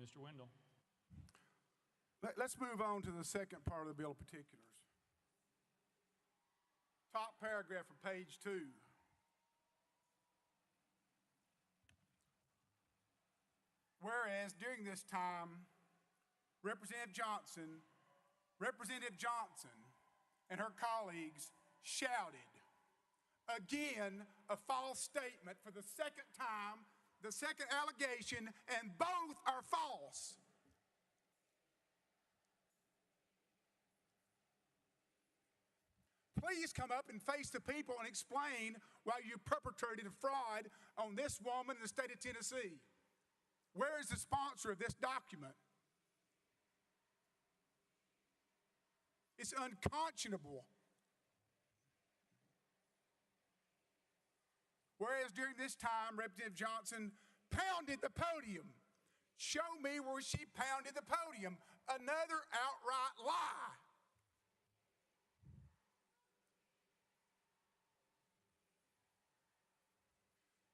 Mr. Wendell. Let's move on to the second part of the bill of particulars. Top paragraph of page 2. Whereas during this time, Representative Johnson and her colleagues shouted, again, a false statement for the second time, the second allegation, and both are false. Please come up and face the people and explain why you perpetrated a fraud on this woman in the state of Tennessee. Where is the sponsor of this document? It's unconscionable. Whereas during this time, Representative Johnson pounded the podium. Show me where she pounded the podium. Another outright lie.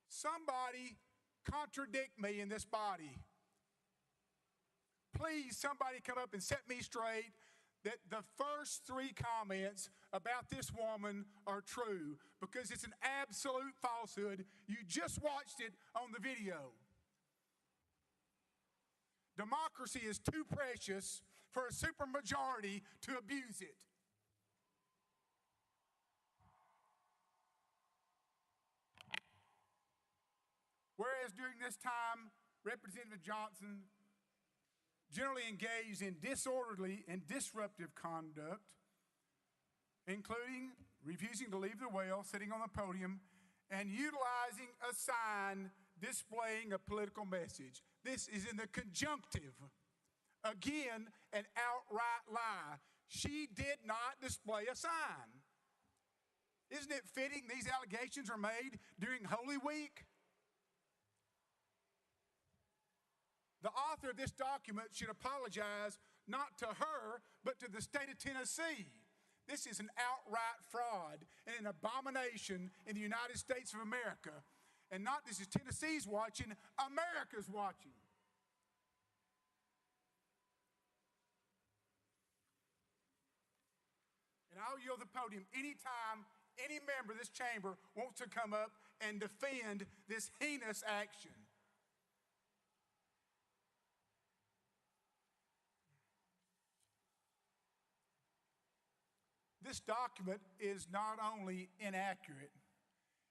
Somebody contradict me in this body. Please, somebody come up and set me straight that the first 3 comments about this woman are true, because it's an absolute falsehood. You just watched it on the video. Democracy is too precious for a supermajority to abuse it. Whereas during this time, Representative Johnson generally engaged in disorderly and disruptive conduct, including refusing to leave the well, sitting on the podium, and utilizing a sign displaying a political message. This is in the conjunctive. Again, an outright lie. She did not display a sign. Isn't it fitting these allegations are made during Holy Week? The author of this document should apologize not to her, but to the state of Tennessee. This is an outright fraud and an abomination in the United States of America. And not this is Tennessee's watching, America's watching. And I'll yield the podium anytime any member of this chamber wants to come up and defend this heinous action. This document is not only inaccurate,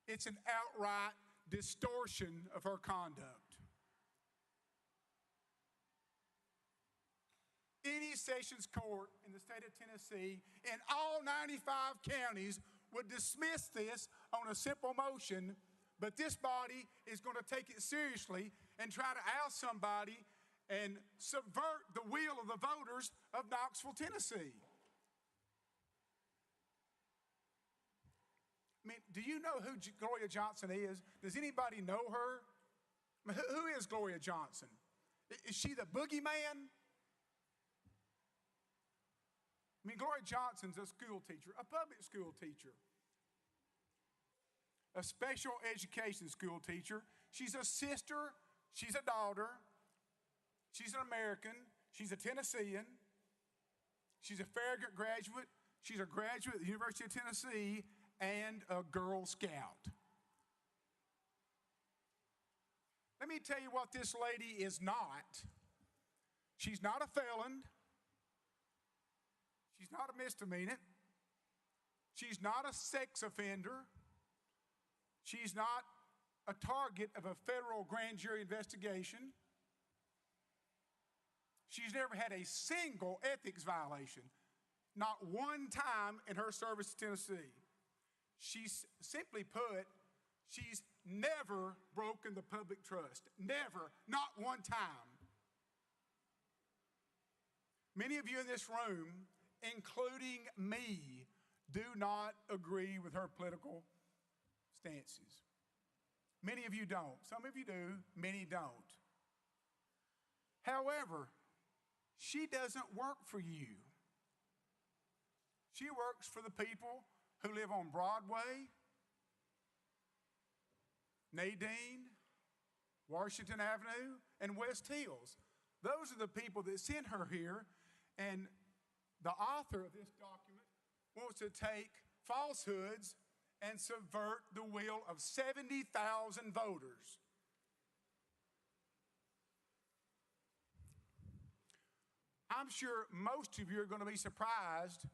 it's an outright distortion of her conduct. Any sessions court in the state of Tennessee in all 95 counties would dismiss this on a simple motion, but this body is going to take it seriously and try to oust somebody and subvert the will of the voters of Knoxville, Tennessee. I mean, do you know who Gloria Johnson is? Does anybody know her? I mean, who is Gloria Johnson? Is she the boogeyman? I mean, Gloria Johnson's a school teacher, a public school teacher, a special education school teacher. She's a sister, she's a daughter, she's an American, she's a Tennessean, she's a Farragut graduate, she's a graduate of the University of Tennessee, and a Girl Scout. Let me tell you what this lady is not. She's not a felon. She's not a misdemeanor. She's not a sex offender. She's not a target of a federal grand jury investigation. She's never had a single ethics violation, not one time in her service to Tennessee. She's simply put, she's never broken the public trust. Never, not one time. Many of you in this room, including me, do not agree with her political stances. Many of you don't. Some of you do, many don't. However, she doesn't work for you. She works for the people who live on Broadway, Nadine, Washington Avenue, and West Hills. Those are the people that sent her here, and the author of this document wants to take falsehoods and subvert the will of 70,000 voters. I'm sure most of you are going to be surprised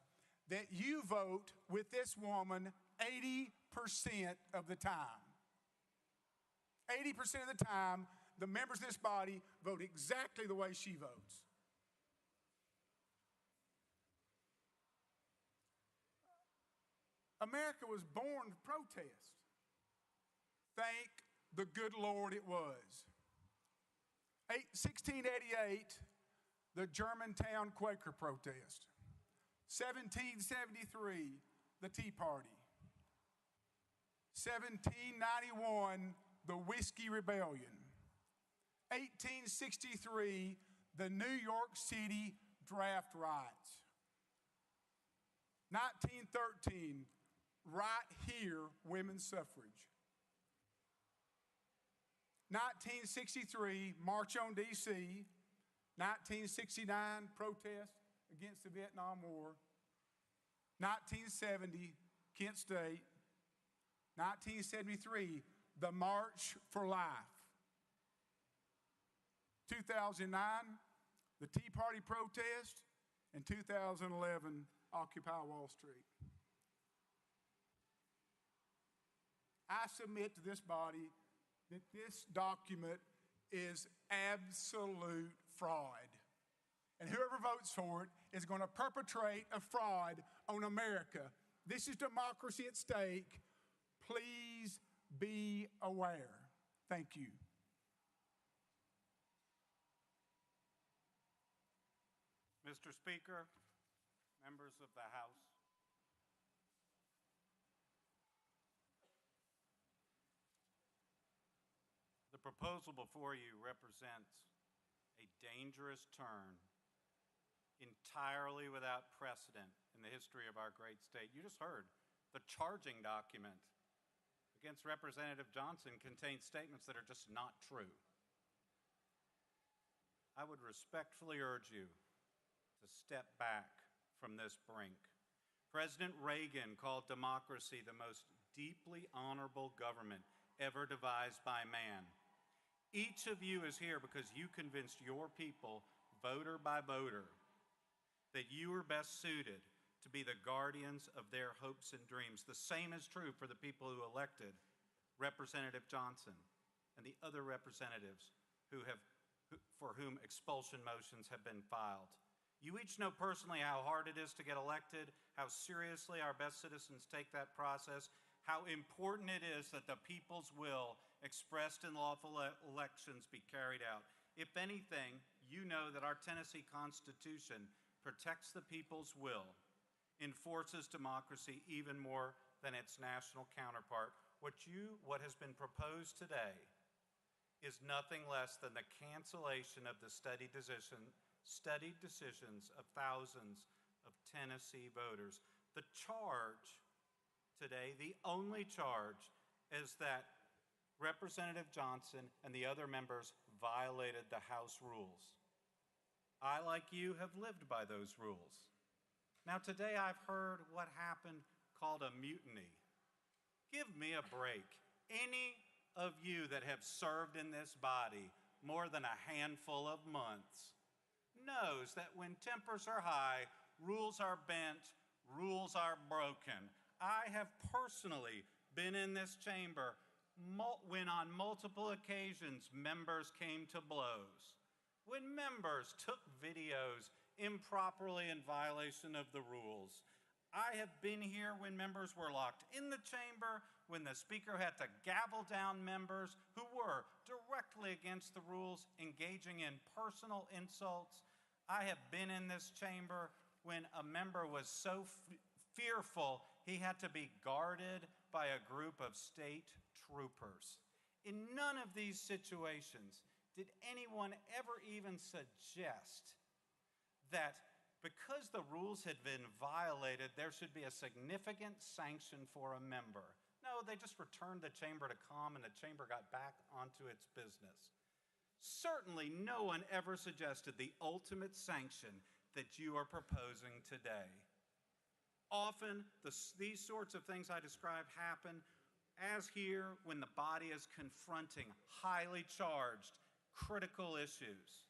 that you vote with this woman 80% of the time. 80% of the time, the members of this body vote exactly the way she votes. America was born to protest. Thank the good Lord it was. 1688, the Germantown Quaker protest. 1773, the Tea Party. 1791, the Whiskey Rebellion. 1863, the New York City draft riots. 1913, right here, women's suffrage. 1963, March on D.C. 1969, protest against the Vietnam War. 1970, Kent State. 1973, the March for Life. 2009, the Tea Party protest. And 2011, Occupy Wall Street. I submit to this body that this document is absolute fraud. And whoever votes for it is going to perpetrate a fraud on America. This is democracy at stake. Please be aware. Thank you. Mr. Speaker, members of the House, the proposal before you represents a dangerous turn entirely without precedent in the history of our great state. You just heard the charging document against Representative Johnson contains statements that are just not true. I would respectfully urge you to step back from this brink. President Reagan called democracy the most deeply honorable government ever devised by man. Each of you is here because you convinced your people, voter by voter, that you are best suited to be the guardians of their hopes and dreams. The same is true for the people who elected Representative Johnson and the other representatives for whom expulsion motions have been filed. You each know personally how hard it is to get elected, how seriously our best citizens take that process, how important it is that the people's will expressed in lawful elections be carried out. If anything, you know that our Tennessee Constitution protects the people's will, enforces democracy even more than its national counterpart. What has been proposed today is nothing less than the cancellation of the studied decisions of thousands of Tennessee voters. The charge today, the only charge, is that Representative Johnson and the other members violated the House rules. I, like you, have lived by those rules. Now, today I've heard what happened called a mutiny. Give me a break. Any of you that have served in this body more than a handful of months knows that when tempers are high, rules are bent, rules are broken. I have personally been in this chamber when on multiple occasions members came to blows, when members took videos improperly in violation of the rules. I have been here when members were locked in the chamber, when the speaker had to gavel down members who were directly against the rules, engaging in personal insults. I have been in this chamber when a member was so fearful he had to be guarded by a group of state troopers. In none of these situations did anyone ever even suggest that because the rules had been violated, there should be a significant sanction for a member. No, they just returned the chamber to calm and the chamber got back onto its business. Certainly no one ever suggested the ultimate sanction that you are proposing today. Often, these sorts of things I describe happen, as here, when the body is confronting highly charged, critical issues.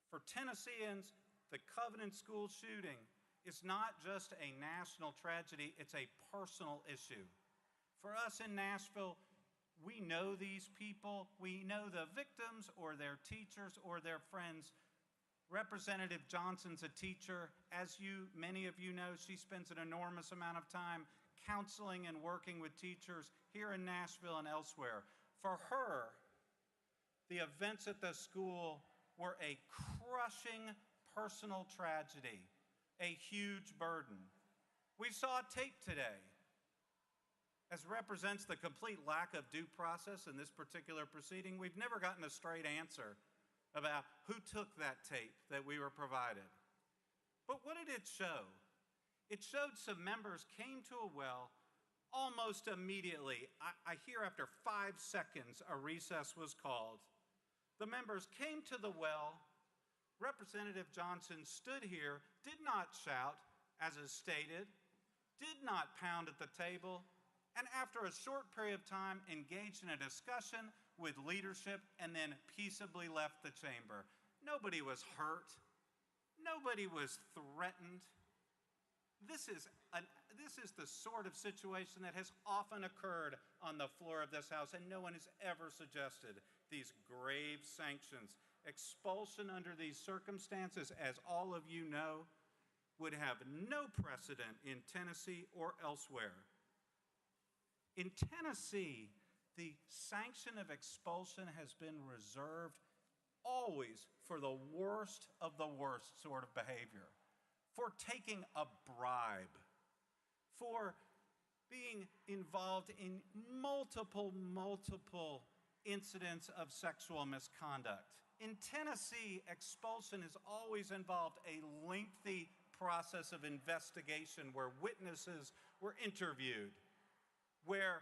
For Tennesseans, the Covenant School shooting is not just a national tragedy, it's a personal issue. For us in Nashville, we know these people, we know the victims or their teachers or their friends. Representative Johnson's a teacher. As many of you know, she spends an enormous amount of time counseling and working with teachers here in Nashville and elsewhere. For her, the events at the school were a crushing personal tragedy, a huge burden. We saw tape today as represents the complete lack of due process in this particular proceeding. We've never gotten a straight answer about who took that tape that we were provided. But what did it show? It showed some members came to a well almost immediately. I hear after 5 seconds a recess was called. The members came to the well. Representative Johnson stood here, did not shout, as is stated, did not pound at the table, and after a short period of time engaged in a discussion with leadership and then peaceably left the chamber. Nobody was hurt. Nobody was threatened. This is the sort of situation that has often occurred on the floor of this House, and no one has ever suggested these grave sanctions. Expulsion under these circumstances, as all of you know, would have no precedent in Tennessee or elsewhere. In Tennessee, the sanction of expulsion has been reserved always for the worst of the worst sort of behavior, for taking a bribe, for being involved in multiple incidents of sexual misconduct. in Tennessee, expulsion has always involved a lengthy process of investigation where witnesses were interviewed, where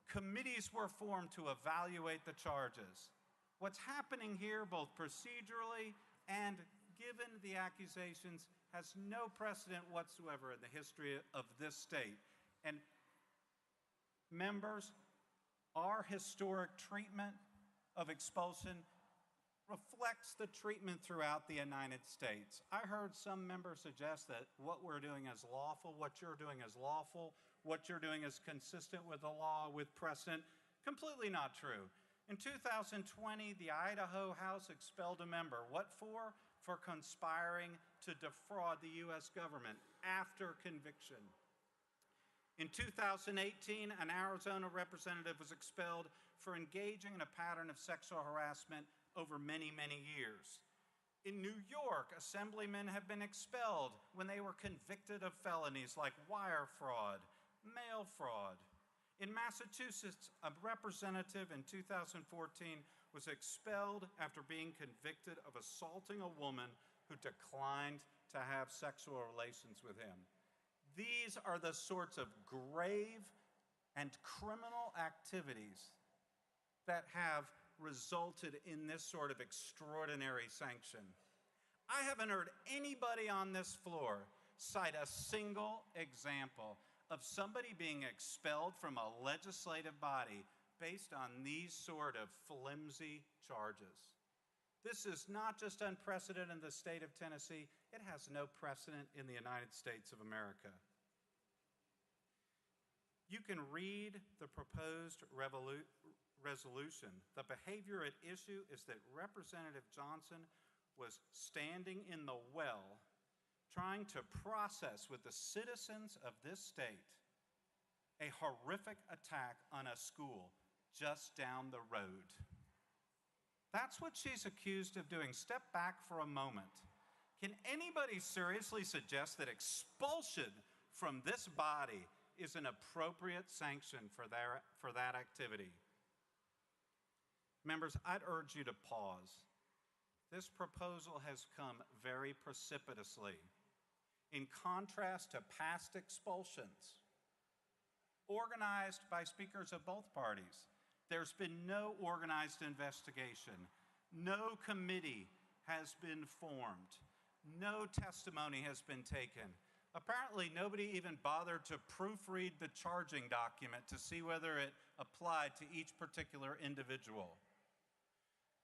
committees were formed to evaluate the charges. What's happening here, both procedurally and given the accusations, has no precedent whatsoever in the history of this state. And members, our historic treatment of expulsion reflects the treatment throughout the United States. I heard some members suggest that what we're doing is lawful, what you're doing is lawful, what you're doing is consistent with the law, with precedent. Completely not true. In 2020, the Idaho House expelled a member. What for? For conspiring to defraud the U.S. government after conviction. In 2018, an Arizona representative was expelled for engaging in a pattern of sexual harassment over many, many years. In New York, assemblymen have been expelled when they were convicted of felonies like wire fraud, mail fraud. In Massachusetts, a representative in 2014 was expelled after being convicted of assaulting a woman who declined to have sexual relations with him. These are the sorts of grave and criminal activities that have resulted in this sort of extraordinary sanction. I haven't heard anybody on this floor cite a single example of somebody being expelled from a legislative body based on these sort of flimsy charges. This is not just unprecedented in the state of Tennessee, it has no precedent in the United States of America. You can read the proposed resolution. The behavior at issue is that Representative Johnson was standing in the well trying to process with the citizens of this state a horrific attack on a school just down the road. That's what she's accused of doing. Step back for a moment. Can anybody seriously suggest that expulsion from this body is an appropriate sanction for that activity? Members, I'd urge you to pause. This proposal has come very precipitously. In contrast to past expulsions, organized by speakers of both parties, there's been no organized investigation. No committee has been formed. No testimony has been taken. Apparently, nobody even bothered to proofread the charging document to see whether it applied to each particular individual.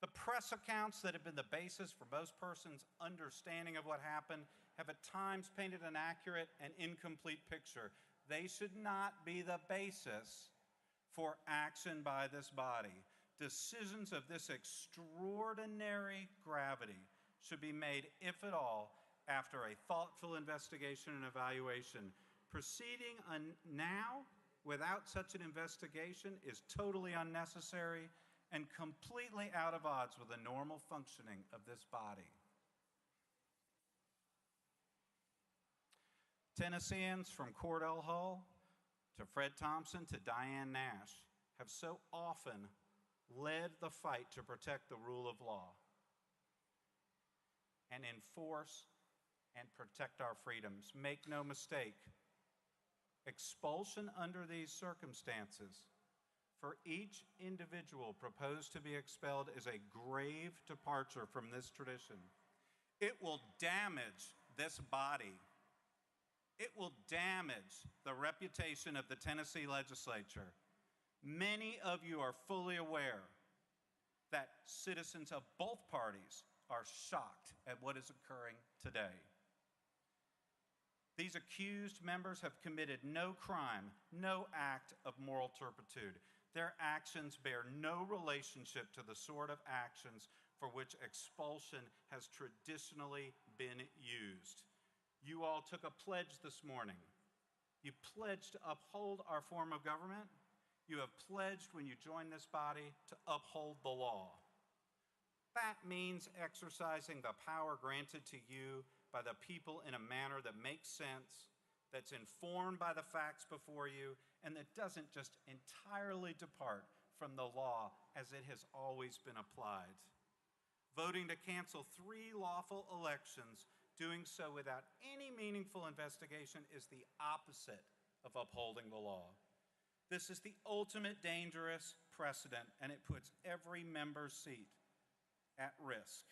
The press accounts that have been the basis for most persons' understanding of what happened have at times painted an accurate and incomplete picture. They should not be the basis for action by this body. Decisions of this extraordinary gravity should be made, if at all, after a thoughtful investigation and evaluation. Proceeding now without such an investigation is totally unnecessary and completely out of odds with the normal functioning of this body. Tennesseans from Cordell Hull to Fred Thompson to Diane Nash have so often led the fight to protect the rule of law and enforce and protect our freedoms. Make no mistake, expulsion under these circumstances for each individual proposed to be expelled is a grave departure from this tradition. It will damage this body. It will damage the reputation of the Tennessee legislature. Many of you are fully aware that citizens of both parties are shocked at what is occurring today. These accused members have committed no crime, no act of moral turpitude. Their actions bear no relationship to the sort of actions for which expulsion has traditionally been used. You all took a pledge this morning. You pledged to uphold our form of government. You have pledged when you join this body to uphold the law. That means exercising the power granted to you by the people in a manner that makes sense, that's informed by the facts before you, and that doesn't just entirely depart from the law as it has always been applied. voting to cancel 3 lawful elections, doing so without any meaningful investigation, is the opposite of upholding the law. This is the ultimate dangerous precedent, and it puts every member's seat at risk.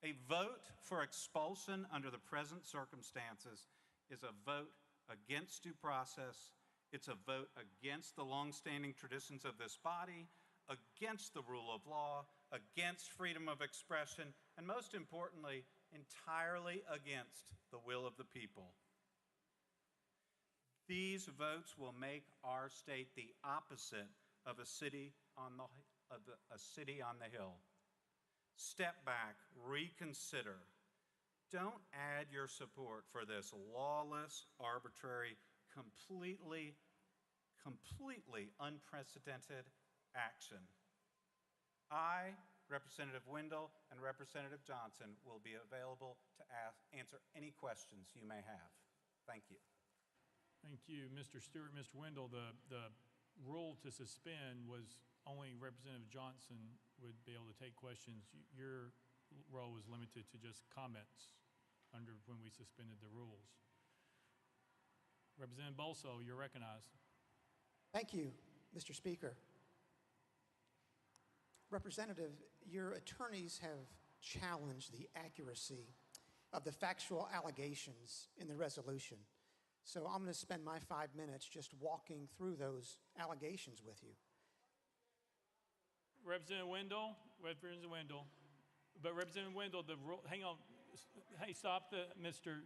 A vote for expulsion under the present circumstances is a vote against due process. It's a vote against the longstanding traditions of this body, against the rule of law, against freedom of expression, and most importantly, entirely against the will of the people. These votes will make our state the opposite of a city on the hill. Step back, reconsider. Don't add your support for this lawless, arbitrary, completely unprecedented action. I, Representative Wendell, and Representative Johnson will be available to answer any questions you may have. Thank you. Thank you, Mr. Stewart. Mr. Wendell, the rule to suspend was only Representative Johnson would be able to take questions. Your role was limited to just comments under when we suspended the rules. Representative Bolso, you're recognized. Thank you, Mr. Speaker. Representative, your attorneys have challenged the accuracy of the factual allegations in the resolution. So I'm going to spend my 5 minutes just walking through those allegations with you. Representative Wendell, But Representative Wendell, the rule, hang on. Hey, stop the, Mr.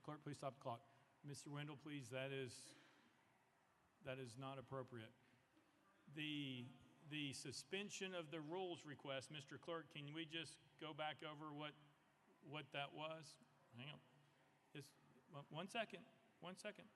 Clerk, please stop the clock. Mr. Wendell, please, that is not appropriate. The suspension of the rules request, Mr. Clerk, can we just go back over what that was? Hang on. Just 1 second. 1 second.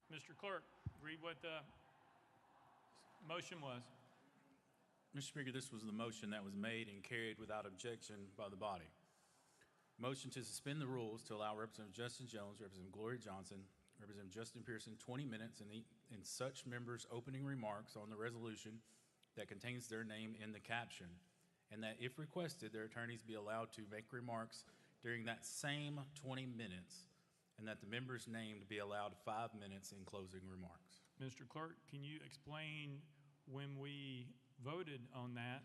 Mr. Clerk, read what the motion was. Mr. Speaker, this was the motion that was made and carried without objection by the body. Motion to suspend the rules to allow Representative Justin Jones, Representative Gloria Johnson, Representative Justin Pearson 20 minutes in such members' opening remarks on the resolution that contains their name in the caption, and that if requested, their attorneys be allowed to make remarks during that same 20 minutes, and that the members named be allowed 5 minutes in closing remarks. Mr. Clerk, can you explain when we voted on that?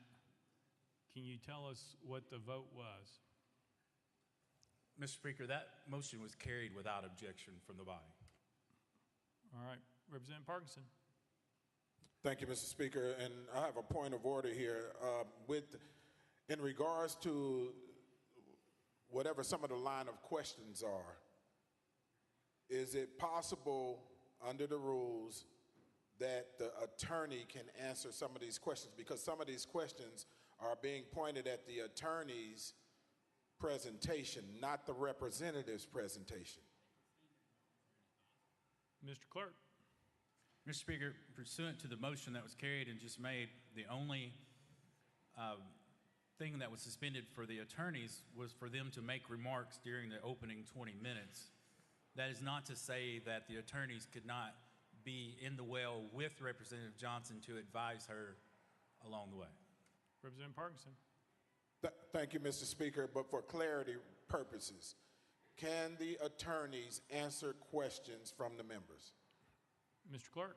Can you tell us what the vote was? Mr. Speaker, that motion was carried without objection from the body. All right, Representative Parkinson. Thank you, Mr. Speaker, and I have a point of order here. In regards to whatever some of the line of questions are, is it possible under the rules that the attorney can answer some of these questions? Because some of these questions are being pointed at the attorney's presentation, not the representative's presentation. Mr. Clerk. Mr. Speaker, pursuant to the motion that was carried and just made, the only thing that was suspended for the attorneys was for them to make remarks during the opening 20 minutes. That is not to say that the attorneys could not be in the well with Representative Johnson to advise her along the way. Representative Parkinson. Thank you, Mr. Speaker, but for clarity purposes, can the attorneys answer questions from the members? Mr. Clerk.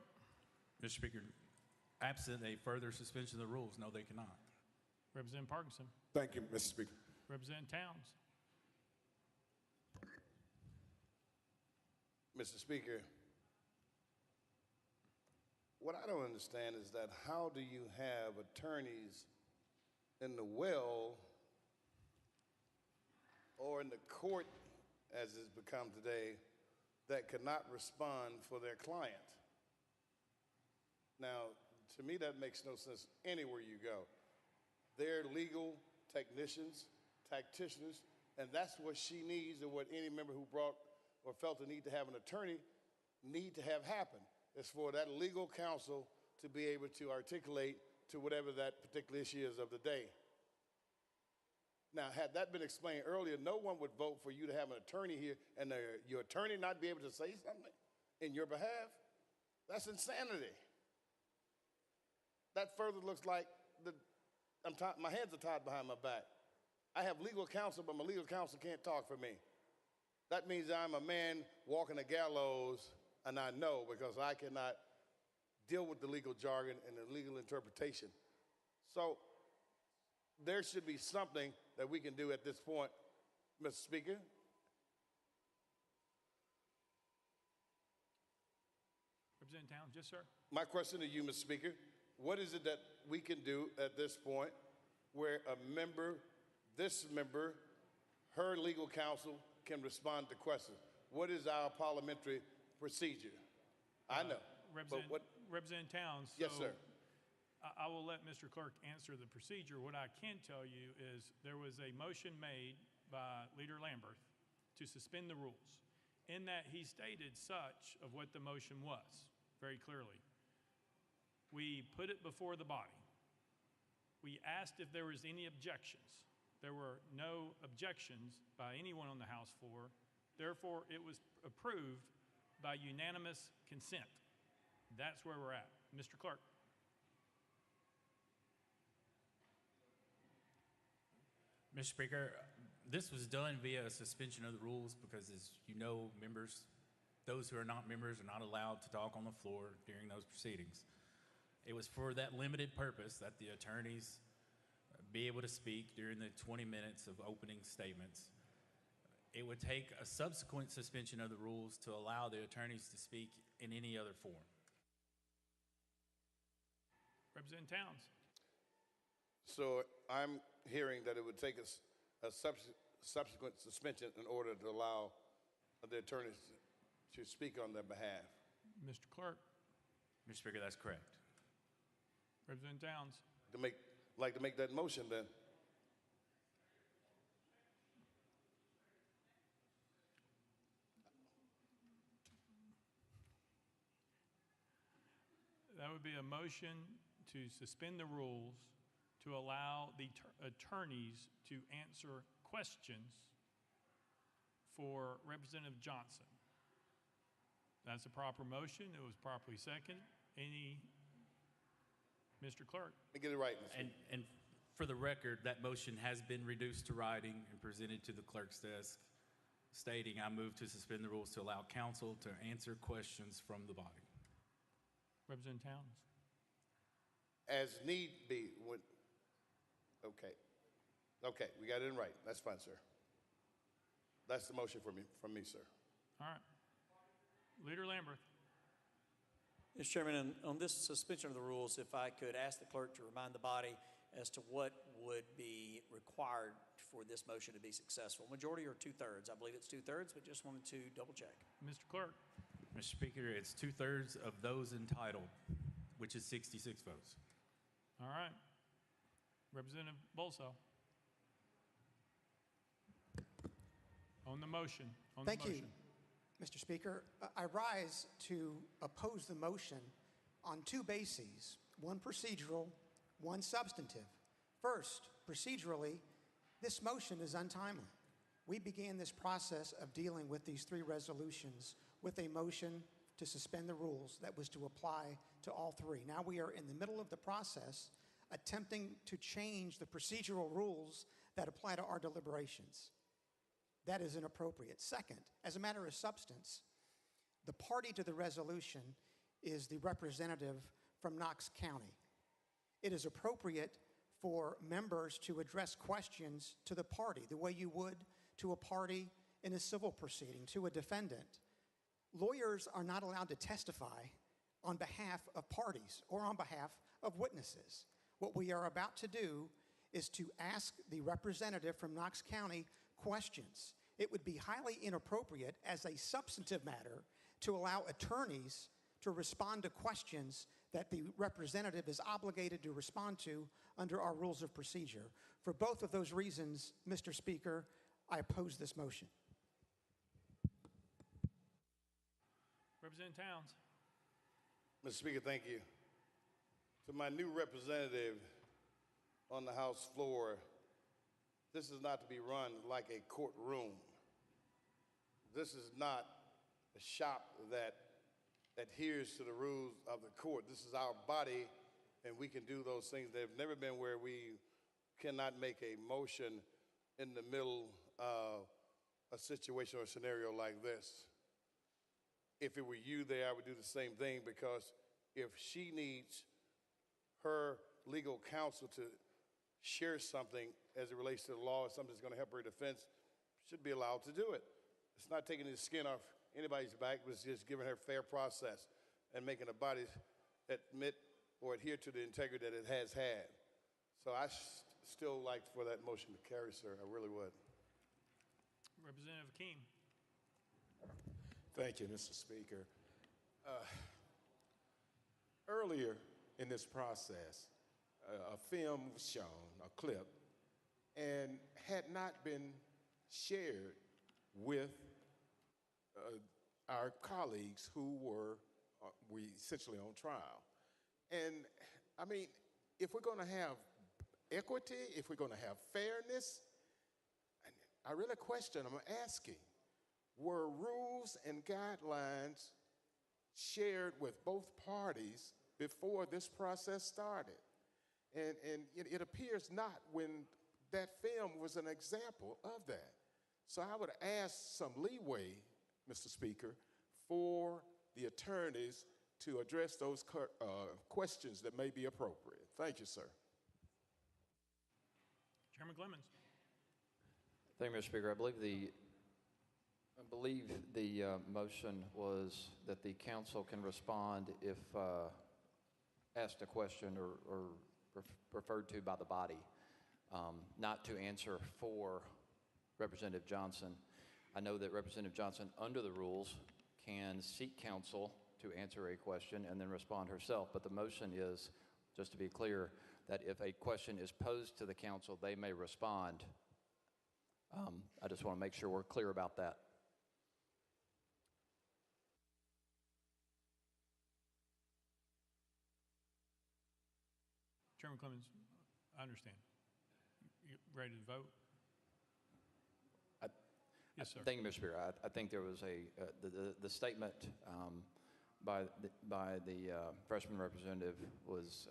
Mr. Speaker, absent a further suspension of the rules, no, they cannot. Representative Parkinson. Thank you, Mr. Speaker. Representative Towns. Mr. Speaker, what I don't understand is that how do you have attorneys in the well or in the court, as it's become today, that cannot respond for their client? Now, to me, that makes no sense anywhere you go. They're legal technicians, tacticians, and that's what she needs, or what any member who brought or felt the need to have an attorney need to have happen, is for that legal counsel to be able to articulate to whatever that particular issue is of the day. Now, had that been explained earlier, no one would vote for you to have an attorney here and your attorney not be able to say something in your behalf. That's insanity. That further looks like my hands are tied behind my back. I have legal counsel, but my legal counsel can't talk for me. That means I'm a man walking a gallows, and I know, because I cannot deal with the legal jargon and the legal interpretation. So there should be something that we can do at this point, Mr. Speaker. Representative Towns. Yes, sir. My question to you, Mr. Speaker, what is it that we can do at this point where this member, her legal counsel, can respond to questions? What is our parliamentary procedure? I know. Representative Towns. Yes, sir. I will let Mr. Clerk answer the procedure. What I can tell you is there was a motion made by Leader Lambert to suspend the rules. In that, he stated such of what the motion was very clearly. We put it before the body. We asked if there was any objections. There were no objections by anyone on the House floor. Therefore, it was approved by unanimous consent. That's where we're at. Mr. Clerk. Mr. Speaker, this was done via a suspension of the rules because, as you know, members, those who are not members, are not allowed to talk on the floor during those proceedings. It was for that limited purpose that the attorneys be able to speak during the 20 minutes of opening statements. It would take a subsequent suspension of the rules to allow the attorneys to speak in any other form. Representative Towns. So I'm hearing that it would take a subsequent suspension in order to allow the attorneys to speak on their behalf. Mr. Clerk. Mr. Speaker, that's correct. Representative Towns. Like to make that motion then. That would be a motion to suspend the rules to allow the attorneys to answer questions for Representative Johnson. That's a proper motion. It was properly seconded. Mr. Clerk. Let me get it right. And for the record, that motion has been reduced to writing and presented to the clerk's desk, stating, I move to suspend the rules to allow counsel to answer questions from the body. Representative Towns. As need be. Okay, we got it in right. That's fine, sir. That's the motion from me, sir. All right. Leader Lambert. Mr. Chairman, on this suspension of the rules, if I could ask the clerk to remind the body as to what would be required for this motion to be successful. Majority or two-thirds? I believe it's two-thirds, but just wanted to double check. Mr. Clerk. Mr. Speaker, it's two-thirds of those entitled, which is 66 votes. All right. Representative Bolso. On the motion. Thank you, Mr. Speaker. I rise to oppose the motion on two bases, one procedural, one substantive. First, procedurally, this motion is untimely. We began this process of dealing with these three resolutions with a motion to suspend the rules that was to apply to all three. Now we are in the middle of the process attempting to change the procedural rules that apply to our deliberations. That is inappropriate. Second, as a matter of substance, the party to the resolution is the representative from Knox County. It is appropriate for members to address questions to the party the way you would to a party in a civil proceeding, to a defendant. Lawyers are not allowed to testify on behalf of parties or on behalf of witnesses. What we are about to do is to ask the representative from Knox County questions. It would be highly inappropriate as a substantive matter to allow attorneys to respond to questions that the representative is obligated to respond to under our rules of procedure. For both of those reasons, Mr. Speaker, I oppose this motion. Representative Towns. Mr. Speaker, thank you. To my new representative on the House floor, this is not to be run like a courtroom. This is not a shop that adheres to the rules of the court. This is our body, and we can do those things. They've never been where we cannot make a motion in the middle of a situation or a scenario like this. If it were you there, I would do the same thing, because if she needs her legal counsel to share something as it relates to the law, or something that's going to help her defense, should be allowed to do it. It's not taking the skin off anybody's back, but it's just giving her fair process and making the body admit or adhere to the integrity that it has had. So I still like for that motion to carry, sir. I really would. Representative Akeem. Thank you, Mr. Speaker. Earlier in this process, a film was shown, a clip, and had not been shared with our colleagues who were essentially on trial. And I mean, if we're going to have equity, if we're going to have fairness, I really question, I'm asking, were rules and guidelines shared with both parties before this process started? And it appears not, when that film was an example of that. So I would ask some leeway, Mr. Speaker, for the attorneys to address those questions that may be appropriate. Thank you, sir. Chairman Clemens. Thank you, Mr. Speaker. I believe the motion was that the council can respond if asked a question or referred to by the body, not to answer for Representative Johnson. I know that Representative Johnson, under the rules, can seek counsel to answer a question and then respond herself. But the motion is, just to be clear, that if a question is posed to the council, they may respond. I just want to make sure we're clear about that. Chairman Clemens, I understand. You ready to vote? Yes, sir. Thank you, Mr. Speaker. I think there was the statement by the freshman representative was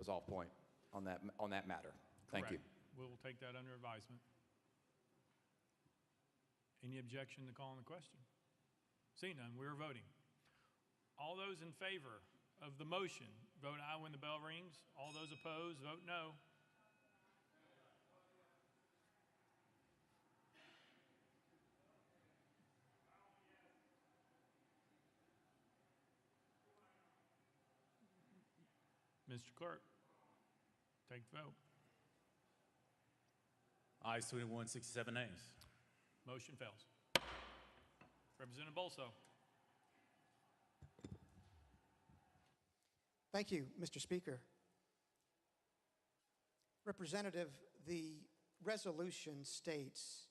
off point on that matter. Thank you. We'll take that under advisement. Any objection to calling the question? Seeing none, we're voting. All those in favor of the motion, vote aye when the bell rings. All those opposed, vote no. Mr. Clerk, take the vote. Ayes 21, 67 nays. Motion fails. Representative Bolso. Thank you, Mr. Speaker. Representative, the resolution states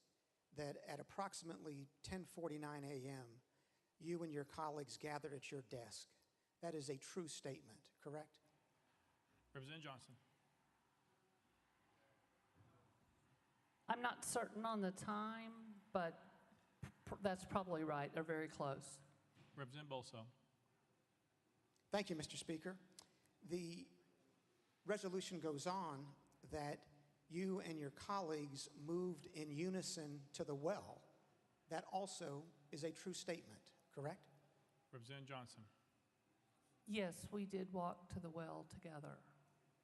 that at approximately 10:49 a.m., you and your colleagues gathered at your desk. That is a true statement, correct? Representative Johnson. I'm not certain on the time, but that's probably right. They're very close. Representative Bolso. Thank you, Mr. Speaker. The resolution goes on that you and your colleagues moved in unison to the well. That also is a true statement, correct? Representative Johnson. Yes, we did walk to the well together.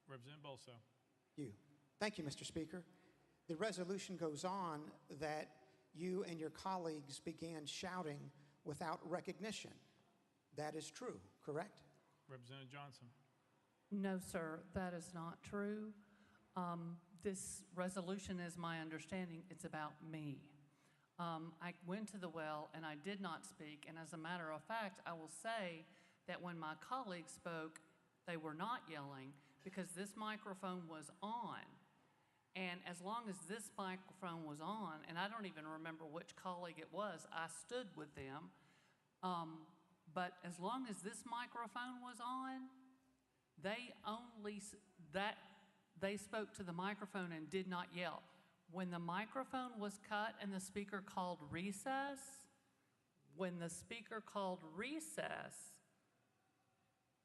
Representative Bolso. You. Thank you, Mr. Speaker. The resolution goes on that you and your colleagues began shouting without recognition. That is true, correct? Representative Johnson. No, sir, that is not true. This resolution, is my understanding, it's about me. I went to the well and I did not speak, and as a matter of fact, I will say that when my colleagues spoke, they were not yelling because this microphone was on. And as long as this microphone was on, and I don't even remember which colleague it was, I stood with them. But as long as this microphone was on, they spoke to the microphone and did not yell. When the microphone was cut and the speaker called recess,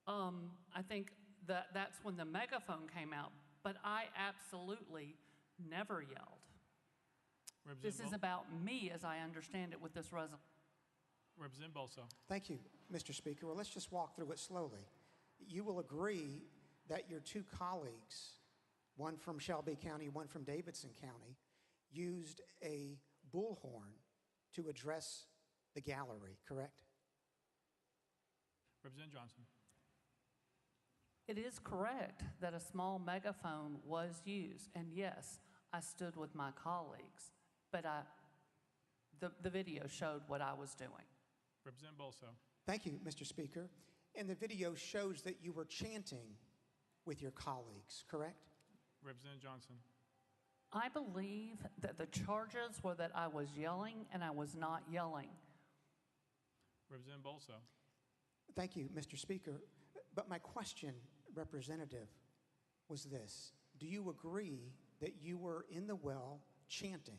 I think that's when the megaphone came out. But I absolutely never yelled. This is about me, as I understand it, with this resolution. Representative Bolso. Thank you, Mr. Speaker. Well, let's just walk through it slowly. You will agree that your two colleagues, one from Shelby County, one from Davidson County, used a bullhorn to address the gallery, correct? Representative Johnson. It is correct that a small megaphone was used, and yes, I stood with my colleagues, but the video showed what I was doing. Representative Bolso. Thank you, Mr. Speaker. And the video shows that you were chanting with your colleagues, correct? Representative Johnson. I believe that the charges were that I was yelling and I was not yelling. Representative Bolso. Thank you, Mr. Speaker. But my question, Representative, was this. Do you agree that you were in the well chanting?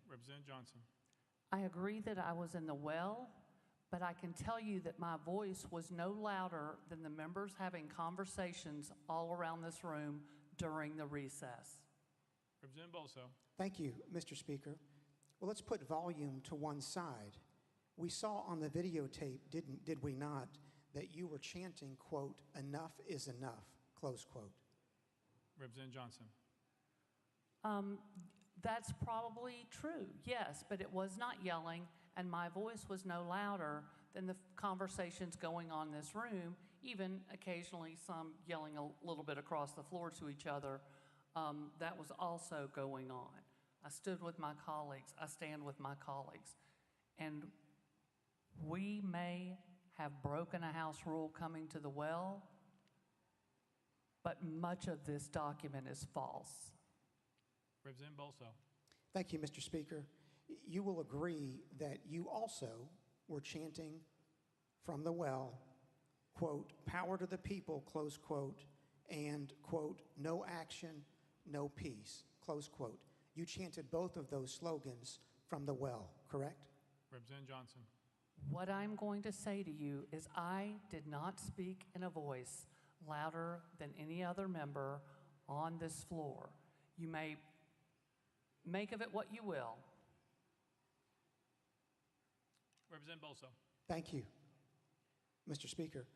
Representative Johnson. I agree that I was in the well, but I can tell you that my voice was no louder than the members having conversations all around this room during the recess. Representative Bolso. Thank you, Mr. Speaker. Well, let's put volume to one side. We saw on the videotape, did we not, that you were chanting, quote, "Enough is enough," close quote. Representative Johnson. That's probably true, yes, but it was not yelling, and my voice was no louder than the conversations going on in this room, even occasionally some yelling a little bit across the floor to each other. That was also going on. I stood with my colleagues. I stand with my colleagues. And we may have broken a House rule coming to the well, but much of this document is false. Representative Bolso. Thank you, Mr. Speaker. You will agree that you also were chanting from the well, quote, "Power to the people," close quote, and, quote, "No action, no peace," close quote. You chanted both of those slogans from the well, correct? Representative Johnson. What I'm going to say to you is I did not speak in a voice louder than any other member on this floor. You may make of it what you will. Representative Bolso. Thank you, Mr. Speaker.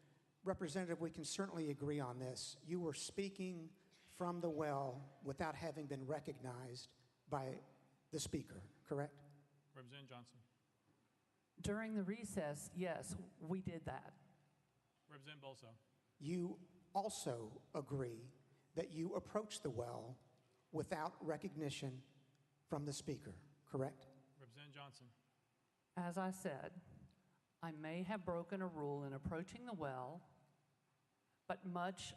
Representative, we can certainly agree on this. You were speaking from the well without having been recognized by the speaker, correct? Representative Johnson. During the recess, yes, we did that. Representative Bolso. You also agree that you approached the well without recognition from the speaker, correct? Representative Johnson. As I said, I may have broken a rule in approaching the well, but much...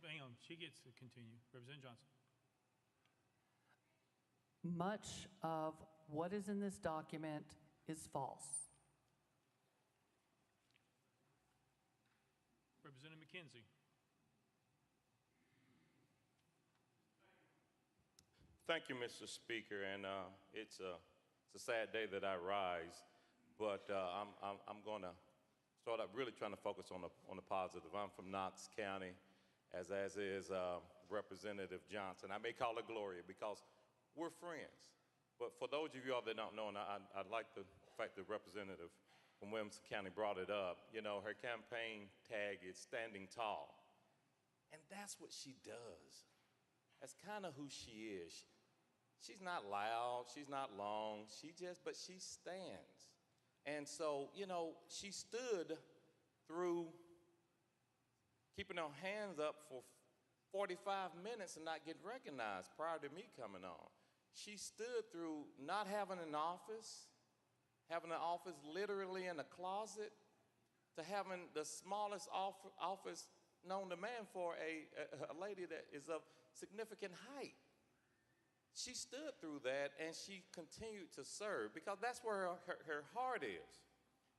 Hang on, she gets to continue. Representative Johnson. Much of what is in this document is false. Representative McKenzie. Thank you, Mr. Speaker, and it's a sad day that I rise, but I'm going to start out really trying to focus on the positive. I'm from Knox County, as is Representative Johnson. I may call her Gloria because we're friends. But for those of you all that don't know, and I like the fact the representative from Williamson County brought it up, you know, her campaign tag is standing tall. And that's what she does. That's kind of who she is. She's not loud, she's not long, but she stands. And so, you know, she stood through keeping her hands up for 45 minutes and not getting recognized prior to me coming on. She stood through not having an office, having an office literally in a closet, to having the smallest office known to man for a lady that is of significant height. She stood through that and she continued to serve because that's where her heart is.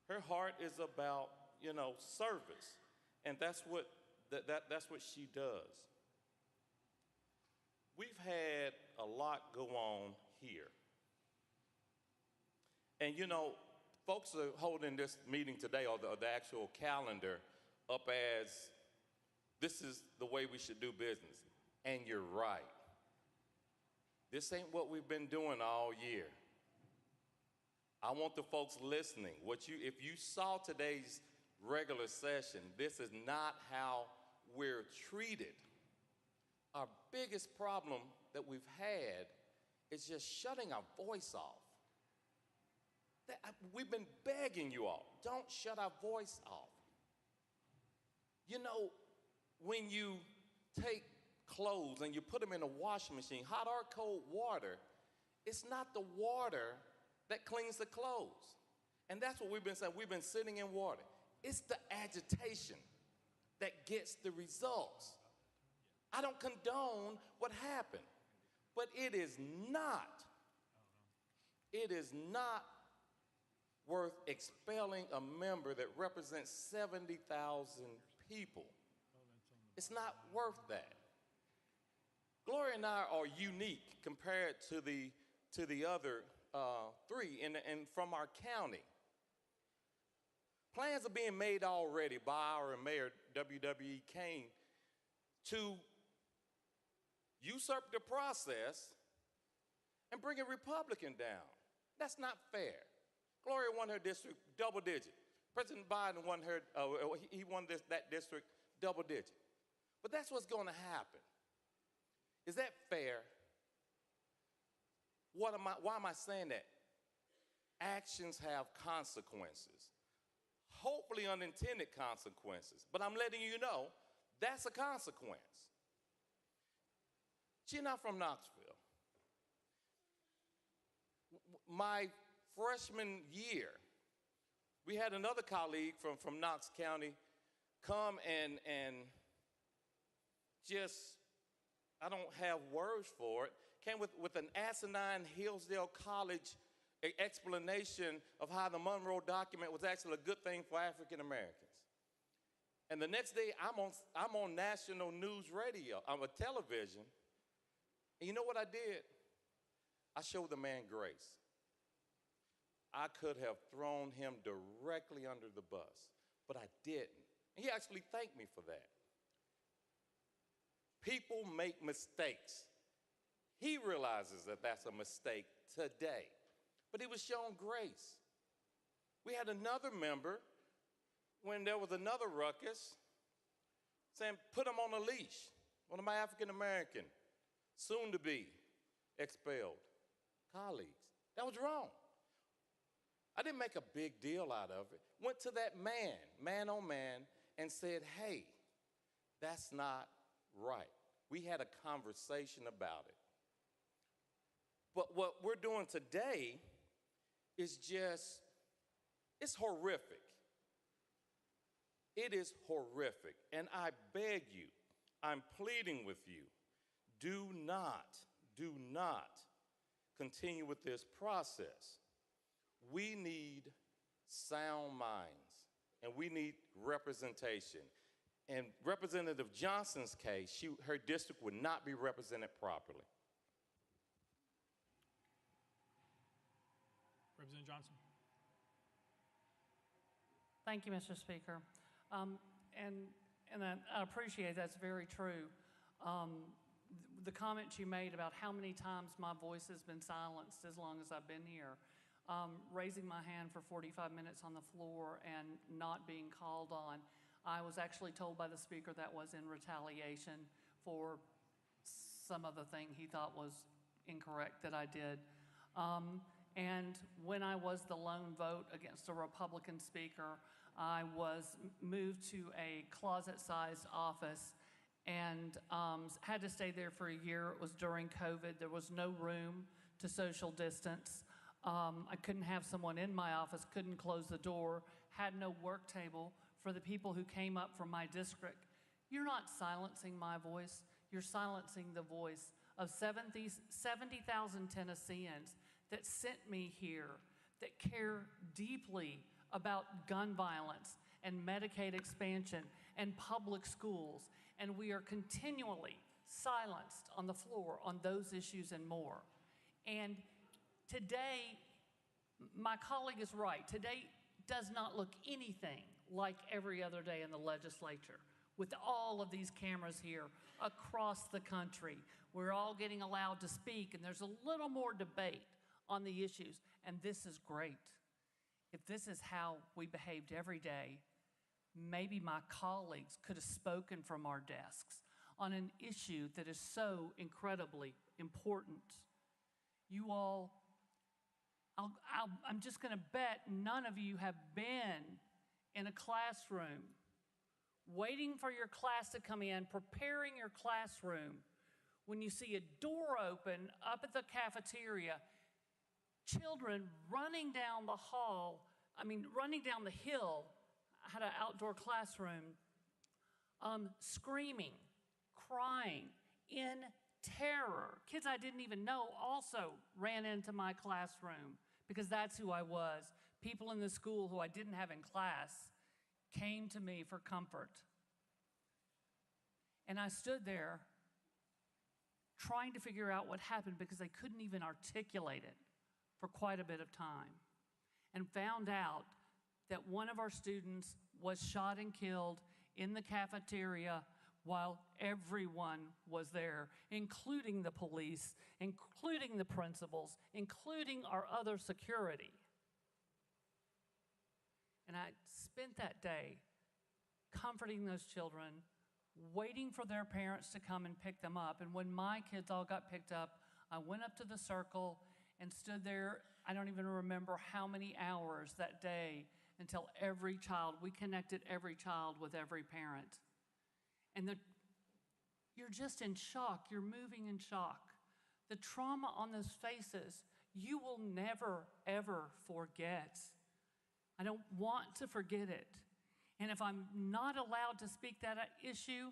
Her heart is about, you know, service, and that's what she does. We've had a lot go on here. And you know, folks are holding this meeting today, or the actual calendar, up as this is the way we should do business. And you're right. This ain't what we've been doing all year. I want the folks listening, if you saw today's regular session, this is not how we're treated. Our biggest problem that we've had is just shutting our voice off. We've been begging you all, don't shut our voice off. You know, when you take clothes and you put them in a washing machine, hot or cold water, it's not the water that cleans the clothes. And that's what we've been saying. We've been sitting in water. It's the agitation that gets the results. I don't condone what happened, but it is not worth expelling a member that represents 70,000 people. It's not worth that. Gloria and I are unique compared to the other three and from our county. Plans are being made already by our mayor, WWE Kane, to usurp the process and bring a Republican down. That's not fair. Gloria won her district double digit. President Biden won he won that district double digit. But that's what's going to happen. Is that fair? Why am I saying that? Actions have consequences. Hopefully unintended consequences. But I'm letting you know that's a consequence. She's not from Knoxville. My freshman year, we had another colleague from Knox County come and just, I don't have words for it, came with an asinine Hillsdale College explanation of how the Monroe document was actually a good thing for African Americans. And the next day, I'm on national news radio, on television, and you know what I did? I showed the man grace. I could have thrown him directly under the bus, but I didn't. And he actually thanked me for that. People make mistakes. He realizes that that's a mistake today, but he was shown grace. We had another member, when there was another ruckus, saying, put him on a leash, one of my African-American, soon-to-be expelled colleagues. That was wrong. I didn't make a big deal out of it. Went to that man on man, and said, hey, that's not right. We had a conversation about it. But what we're doing today is just, it's horrific. It is horrific. And I beg you, I'm pleading with you, do not continue with this process. We need sound minds, and we need representation. In Representative Johnson's case, her district would not be represented properly. Representative Johnson. Thank you, Mr. Speaker. And I appreciate that's very true. the comments you made about how many times my voice has been silenced as long as I've been here. Raising my hand for 45 minutes on the floor and not being called on. I was actually told by the speaker that was in retaliation for some other thing he thought was incorrect that I did. And when I was the lone vote against a Republican speaker, I was moved to a closet-sized office and had to stay there for a year. It was during COVID. There was no room to social distance. I couldn't have someone in my office, couldn't close the door, had no work table for the people who came up from my district. You're not silencing my voice. You're silencing the voice of 70,000 Tennesseans that sent me here, that care deeply about gun violence and Medicaid expansion and public schools. And we are continually silenced on the floor on those issues and more. And today, my colleague is right. Today does not look anything like every other day in the legislature. With all of these cameras here across the country, we're all getting allowed to speak, and there's a little more debate on the issues, and this is great. If this is how we behaved every day, maybe my colleagues could have spoken from our desks on an issue that is so incredibly important. You all, I'm just going to bet none of you have been in a classroom waiting for your class to come in, preparing your classroom, when you see a door open up at the cafeteria, children running down the hall, running down the hill. I had an outdoor classroom, screaming, crying, in terror. Kids I didn't even know also ran into my classroom because that's who I was. People in the school who I didn't have in class came to me for comfort. And I stood there trying to figure out what happened because they couldn't even articulate it for quite a bit of time, and found out that one of our students was shot and killed in the cafeteria while everyone was there, including the police, including the principals, including our other security. And I spent that day comforting those children, waiting for their parents to come and pick them up. And when my kids all got picked up, I went up to the circle and stood there, I don't even remember how many hours that day, until every child, we connected every child with every parent. And you're just in shock, you're moving in shock. The trauma on those faces, you will never, ever forget. I don't want to forget it. And if I'm not allowed to speak that issue,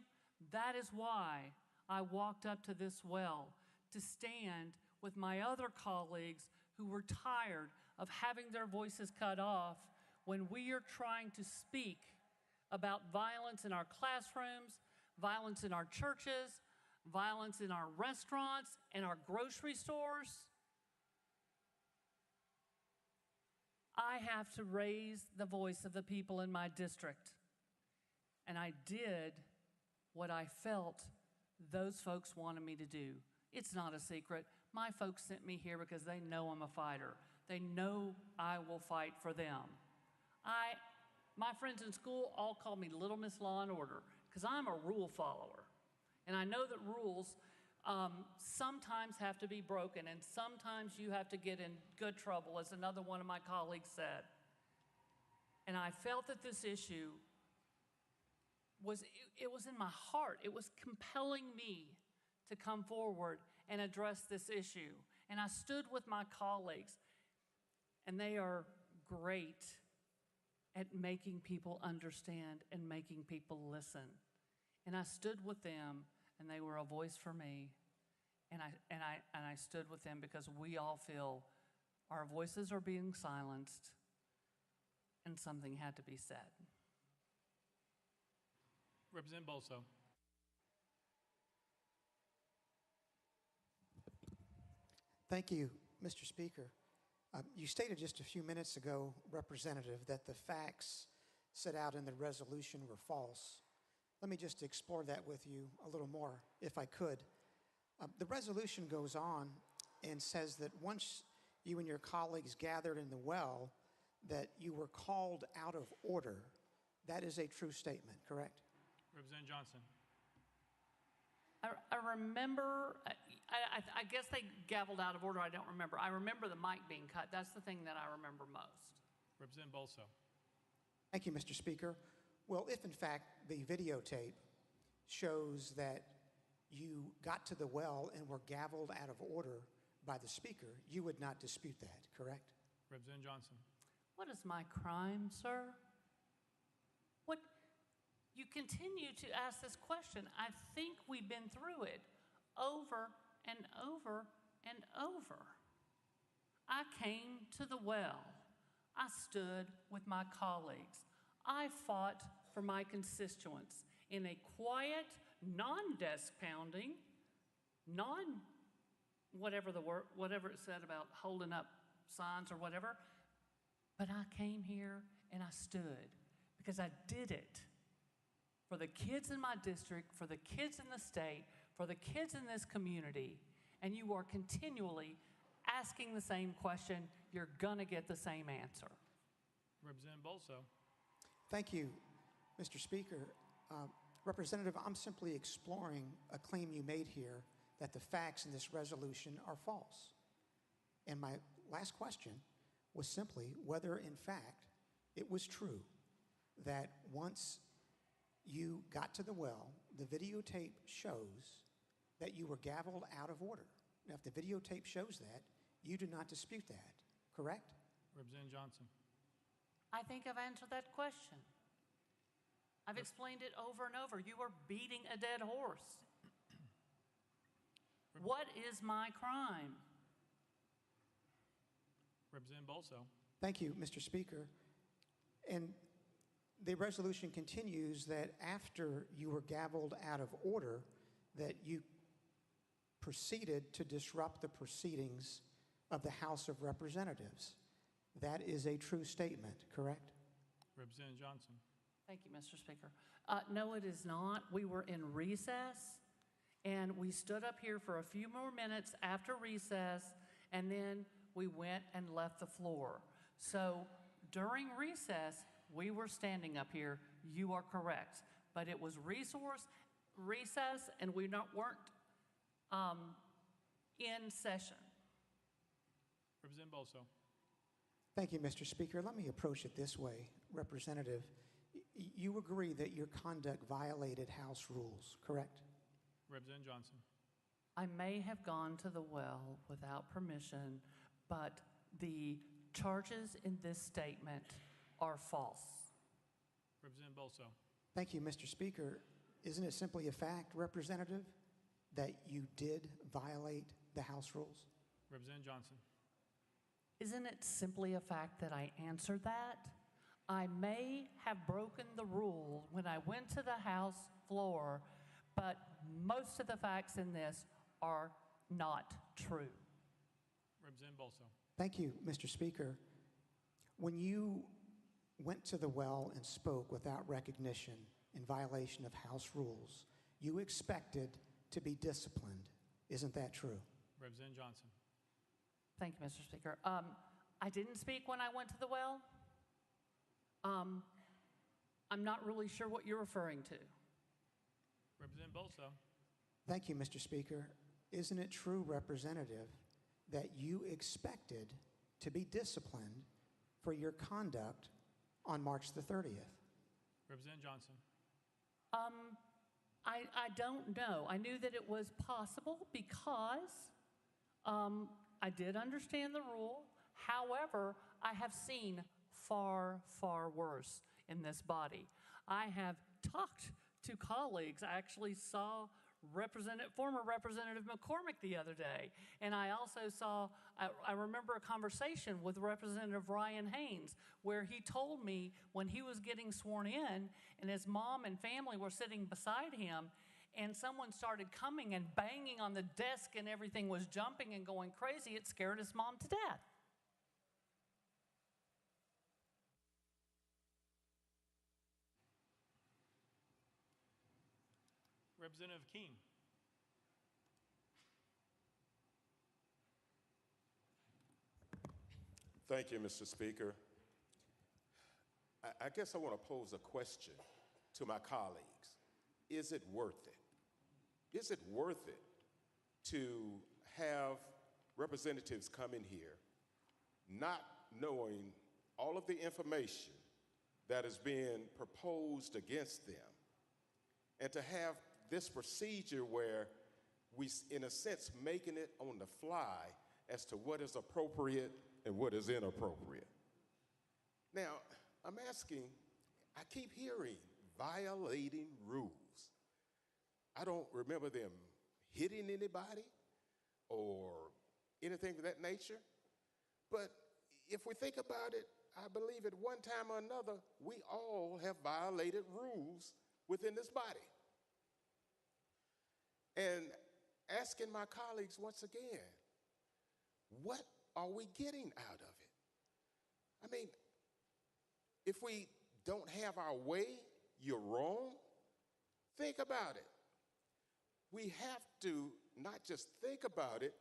that is why I walked up to this well, to stand with my other colleagues who were tired of having their voices cut off when we are trying to speak about violence in our classrooms, violence in our churches, violence in our restaurants and our grocery stores. I have to raise the voice of the people in my district. And I did what I felt those folks wanted me to do. It's not a secret. My folks sent me here because they know I'm a fighter. They know I will fight for them. My friends in school all call me Little Miss Law and Order because I'm a rule follower. And I know that rules sometimes have to be broken, and sometimes you have to get in good trouble, as another one of my colleagues said. And I felt that this issue was in my heart. It was compelling me to come forward and address this issue. And I stood with my colleagues, and they are great at making people understand and making people listen. And I stood with them, and they were a voice for me. And I stood with them because we all feel our voices are being silenced, and something had to be said. Representative Bolso. Thank you, Mr. Speaker. You stated just a few minutes ago, Representative, that the facts set out in the resolution were false. Let me just explore that with you a little more, if I could. The resolution goes on and says that once you and your colleagues gathered in the well, that you were called out of order. That is a true statement, correct? Representative Johnson. I remember, I guess they gavelled out of order. I don't remember. I remember the mic being cut. That's the thing that I remember most. Representative Bolso. Thank you, Mr. Speaker. Well, if in fact the videotape shows that you got to the well and were gavelled out of order by the speaker, you would not dispute that, correct? Representative Johnson. What is my crime, sir? What? You continue to ask this question. I think we've been through it over and over and over. I came to the well. I stood with my colleagues. I fought for my constituents in a quiet, non-desk pounding, whatever it said about holding up signs or whatever. But I came here and I stood because I did it for the kids in my district, for the kids in the state, for the kids in this community. And you are continually asking the same question. You're gonna get the same answer. Representative Bolso. Thank you, Mr. Speaker. Representative, I'm simply exploring a claim you made here that the facts in this resolution are false. And my last question was simply whether, in fact, it was true that once you got to the well, the videotape shows that you were gavelled out of order. Now, if the videotape shows that, you do not dispute that, correct? Representative Johnson. I think I've answered that question. I've explained it over and over. You are beating a dead horse. What is my crime? Representative Bolso. Thank you, Mr. Speaker. And the resolution continues that after you were gavelled out of order, that you proceeded to disrupt the proceedings of the House of Representatives. That is a true statement, correct? Representative Johnson. Thank you, Mr. Speaker. No, it is not. We were in recess, and we stood up here for a few more minutes after recess, and then we went and left the floor. So during recess, we were standing up here. You are correct. But it was recess, and we weren't in session. Representative Bolso. Thank you, Mr. Speaker. Let me approach it this way. Representative, you agree that your conduct violated House rules, correct? Representative Johnson. I may have gone to the well without permission, but the charges in this statement are false. Representative Bolso. Thank you, Mr. Speaker. Isn't it simply a fact, Representative, that you did violate the House rules? Representative Johnson. Isn't it simply a fact that I answered that? I may have broken the rule when I went to the House floor, but most of the facts in this are not true. Representative Bolso. Thank you, Mr. Speaker. When you went to the well and spoke without recognition in violation of House rules, you expected to be disciplined. Isn't that true? Representative Johnson. Thank you, Mr. Speaker. I didn't speak when I went to the well. I'm not really sure what you're referring to. Representative Bolso. Thank you, Mr. Speaker. Isn't it true, Representative, that you expected to be disciplined for your conduct on March the 30th? Representative Johnson. I don't know. I knew that it was possible because I did understand the rule. However, I have seen far, far worse in this body. I have talked to colleagues. I actually saw former Representative McCormick the other day, and I also I remember a conversation with Representative Ryan Haynes where he told me when he was getting sworn in and his mom and family were sitting beside him, and someone started coming and banging on the desk and everything was jumping and going crazy, it scared his mom to death. Representative Keene. Thank you, Mr. Speaker. I guess I want to pose a question to my colleagues. Is it worth it? Is it worth it to have representatives come in here not knowing all of the information that is being proposed against them, and to have this procedure where we, in a sense, making it on the fly as to what is appropriate and what is inappropriate? Now, I'm asking, I keep hearing violating rules. I don't remember them hitting anybody or anything of that nature. But if we think about it, I believe at one time or another, we all have violated rules within this body. And asking my colleagues once again, what are we getting out of it? I mean, if we don't have our way, you're wrong. Think about it. We have to not just think about it,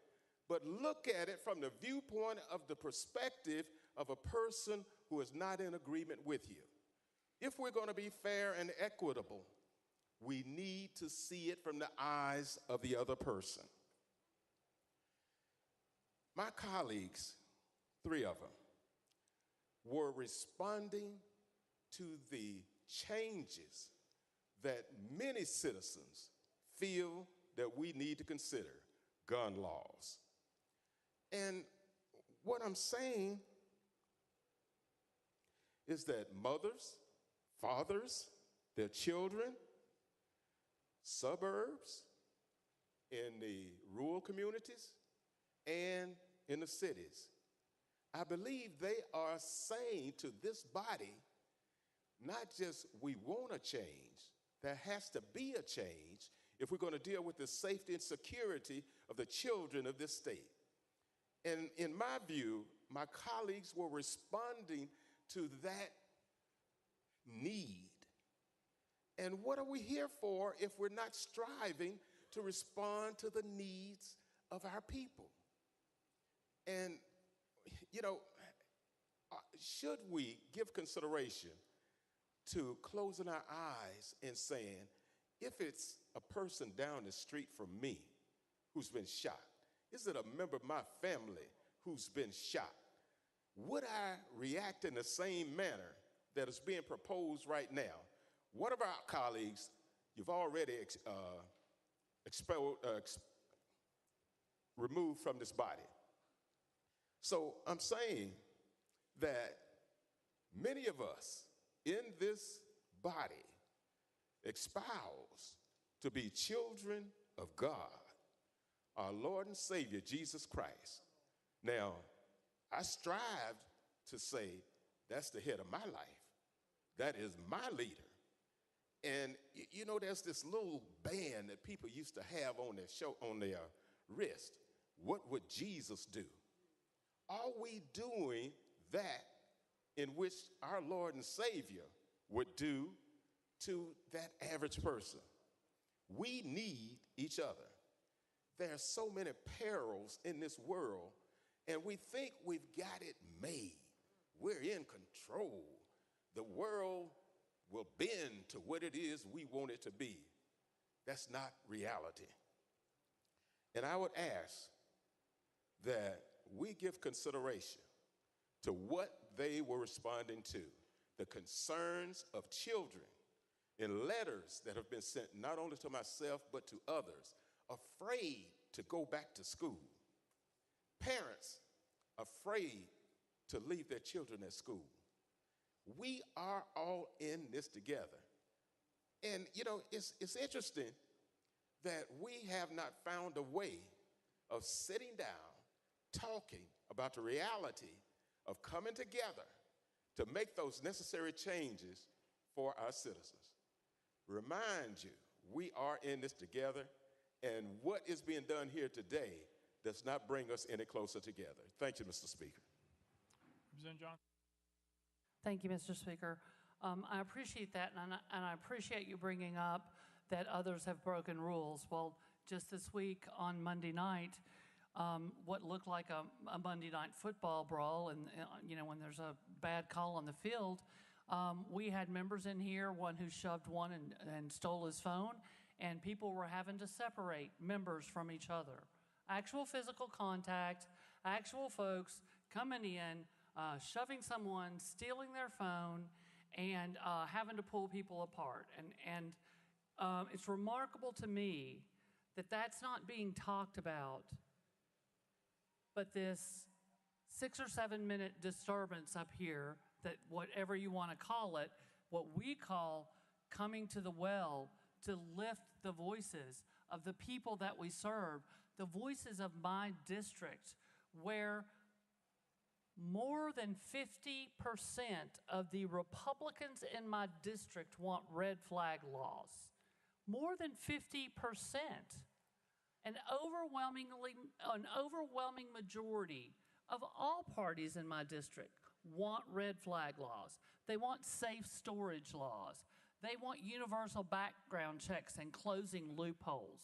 but look at it from the viewpoint of the perspective of a person who is not in agreement with you. If we're going to be fair and equitable, we need to see it from the eyes of the other person. My colleagues, 3 of them, were responding to the changes that many citizens feel that we need to consider, gun laws. And what I'm saying is that mothers, fathers, their children, suburbs, in the rural communities, and in the cities, I believe they are saying to this body, not just we want a change, there has to be a change if we're going to deal with the safety and security of the children of this state. And in my view, my colleagues were responding to that need. And what are we here for if we're not striving to respond to the needs of our people? And, you know, should we give consideration to closing our eyes and saying, if it's a person down the street from me who's been shot, is it a member of my family who's been shot? Would I react in the same manner that is being proposed right now? One of our colleagues, you've already removed from this body. So I'm saying that many of us in this body espouse to be children of God, our Lord and Savior, Jesus Christ. Now, I strive to say that's the head of my life. That is my leader. And you know, there's this little band that people used to have on their wrist. What would Jesus do? Are we doing that in which our Lord and Savior would do to that average person? We need each other. There are so many perils in this world, and we think we've got it made. We're in control. The world will bend to what it is we want it to be. That's not reality. And I would ask that we give consideration to what they were responding to, the concerns of children in letters that have been sent not only to myself but to others, afraid to go back to school. Parents afraid to leave their children at school. We are all in this together. And, you know, it's interesting that we have not found a way of sitting down, talking about the reality of coming together to make those necessary changes for our citizens. Remind you, we are in this together, and what is being done here today does not bring us any closer together. Thank you, Mr. Speaker. Representative John. Thank you, Mr. Speaker. I appreciate that, and I appreciate you bringing up that others have broken rules. Well, just this week on Monday night, what looked like a Monday night football brawl, and when there's a bad call on the field, we had members in here, one who shoved one and stole his phone, and people were having to separate members from each other. Actual physical contact, actual folks coming in, shoving someone, stealing their phone, and having to pull people apart. And it's remarkable to me that that's not being talked about, but this 6 or 7 minute disturbance up here, that whatever you want to call it, what we call coming to the well to lift the voices of the people that we serve, the voices of my district, where more than 50% of the Republicans in my district want red flag laws. More than 50%. An overwhelming majority of all parties in my district want red flag laws. They want safe storage laws. They want universal background checks and closing loopholes.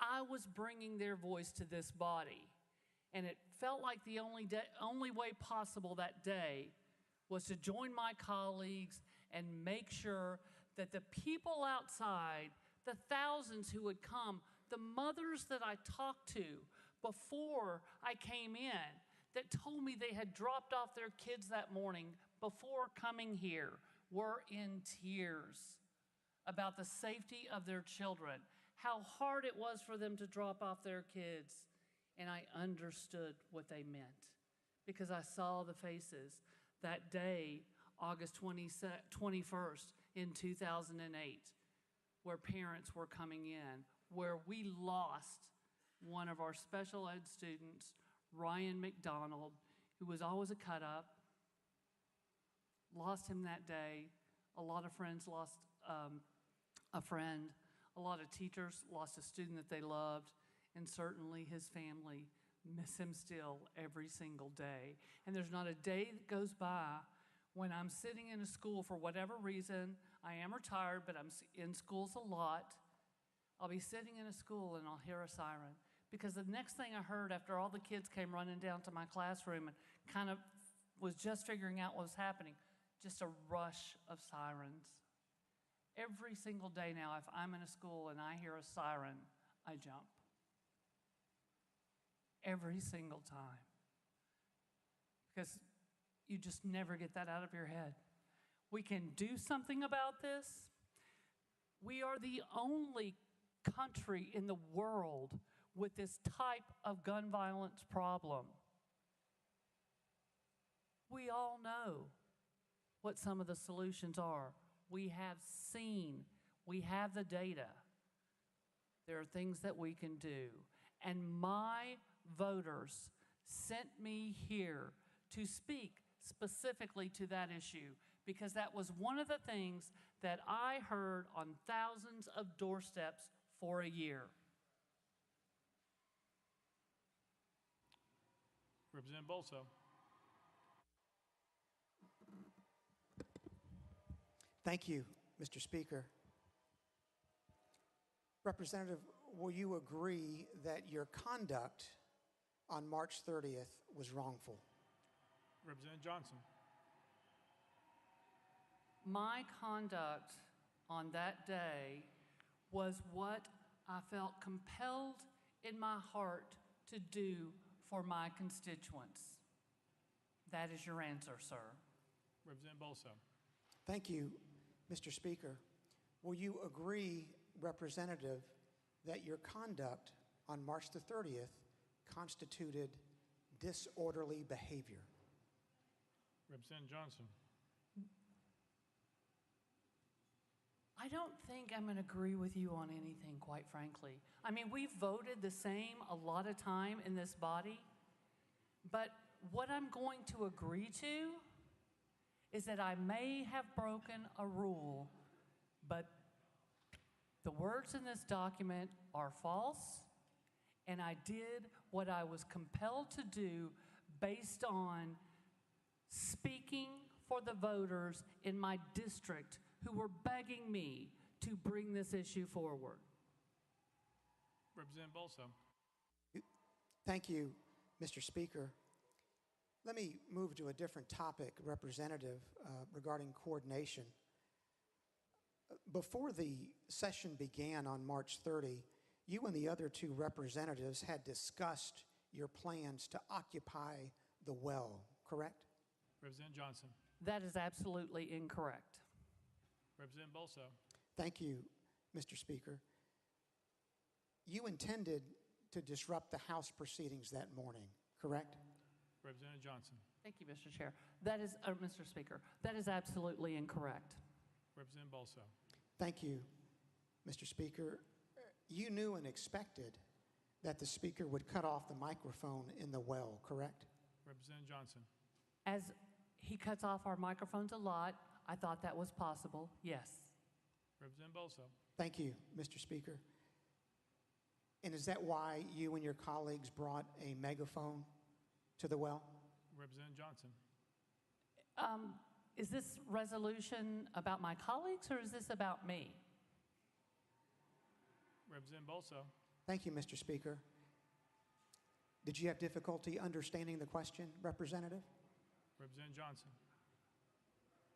I was bringing their voice to this body, and it felt like the only way possible that day was to join my colleagues and make sure that the people outside, the thousands who would come, the mothers that I talked to before I came in that told me they had dropped off their kids that morning before coming here were in tears about the safety of their children, how hard it was for them to drop off their kids. And I understood what they meant because I saw the faces that day, August 21st in 2008, where parents were coming in, where we lost one of our special ed students, Ryan McDonald, who was always a cut-up. Lost him that day. A lot of friends lost a friend. A lot of teachers lost a student that they loved. And certainly his family miss him still every single day. And there's not a day that goes by when I'm sitting in a school for whatever reason. I am retired, but I'm in schools a lot. I'll be sitting in a school and I'll hear a siren. Because the next thing I heard after all the kids came running down to my classroom and kind of was just figuring out what was happening, just a rush of sirens. Every single day now, if I'm in a school and I hear a siren, I jump. Every single time. Because you just never get that out of your head. We can do something about this. We are the only country in the world with this type of gun violence problem. We all know what some of the solutions are. We have seen, we have the data. There are things that we can do. And my voters sent me here to speak specifically to that issue because that was one of the things that I heard on thousands of doorsteps for a year. Representative Bolso. Thank you, Mr. Speaker. Representative, will you agree that your conduct on March 30th was wrongful? Representative Johnson. My conduct on that day was what I felt compelled in my heart to do for my constituents. That is your answer, sir. Representative Bolso. Thank you, Mr. Speaker. Will you agree, Representative, that your conduct on March the 30th constituted disorderly behavior? Representative Johnson. I don't think I'm going to agree with you on anything, quite frankly. I mean, we've voted the same a lot of time in this body, but what I'm going to agree to is that I may have broken a rule, but the words in this document are false, and I did what I was compelled to do based on speaking for the voters in my district who were begging me to bring this issue forward. Representative Bolso. Thank you, Mr. Speaker. Let me move to a different topic, Representative, regarding coordination. Before the session began on March 30, you and the other two representatives had discussed your plans to occupy the well, correct? Representative Johnson. That is absolutely incorrect. Representative Bolso. Thank you, Mr. Speaker. You intended to disrupt the House proceedings that morning, correct? Representative Johnson. Thank you, Mr. Chair. That is, Mr. Speaker, that is absolutely incorrect. Representative Bolso. Thank you, Mr. Speaker. You knew and expected that the Speaker would cut off the microphone in the well, correct? Representative Johnson. As he cuts off our microphones a lot, I thought that was possible, yes. Representative Bolso. Thank you, Mr. Speaker. And is that why you and your colleagues brought a megaphone to the well? Representative Johnson. Is this resolution about my colleagues or is this about me? Representative Bolso. Thank you, Mr. Speaker. Did you have difficulty understanding the question, Representative? Representative Johnson.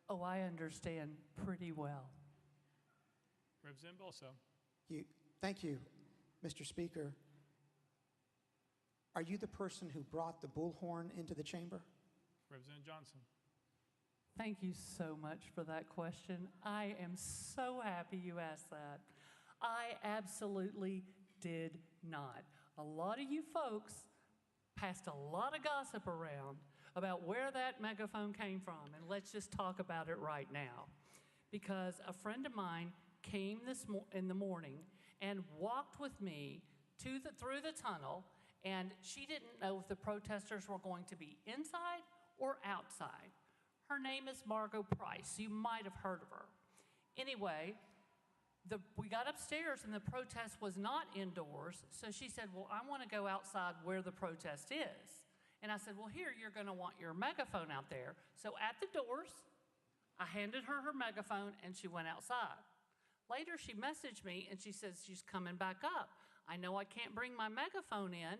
Oh, I understand pretty well. Representative Bolso. Thank you, Mr. Speaker. Are you the person who brought the bullhorn into the chamber? Representative Johnson. Thank you so much for that question. I am so happy you asked that. I absolutely did not. A lot of you folks passed a lot of gossip around about where that megaphone came from, and let's just talk about it right now. Because a friend of mine came in the morning and walked with me through the tunnel, and she didn't know if the protesters were going to be inside or outside. Her name is Margot Price. You might have heard of her. Anyway, we got upstairs and the protest was not indoors, so she said, well, I want to go outside where the protest is. And I said, well, here, you're going to want your megaphone out there. So at the doors, I handed her her megaphone and she went outside. Later, she messaged me and she says she's coming back up. I know I can't bring my megaphone in.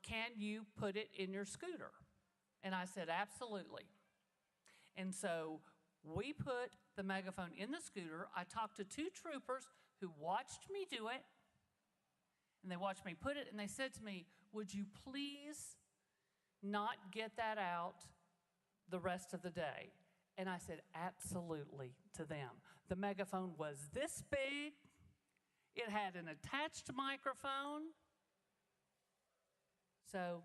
Can you put it in your scooter? And I said, absolutely. And so we put the megaphone in the scooter. I talked to two troopers who watched me do it, and they watched me put it, and they said to me, would you please not get that out the rest of the day? And I said, absolutely, to them. The megaphone was this big. It had an attached microphone. So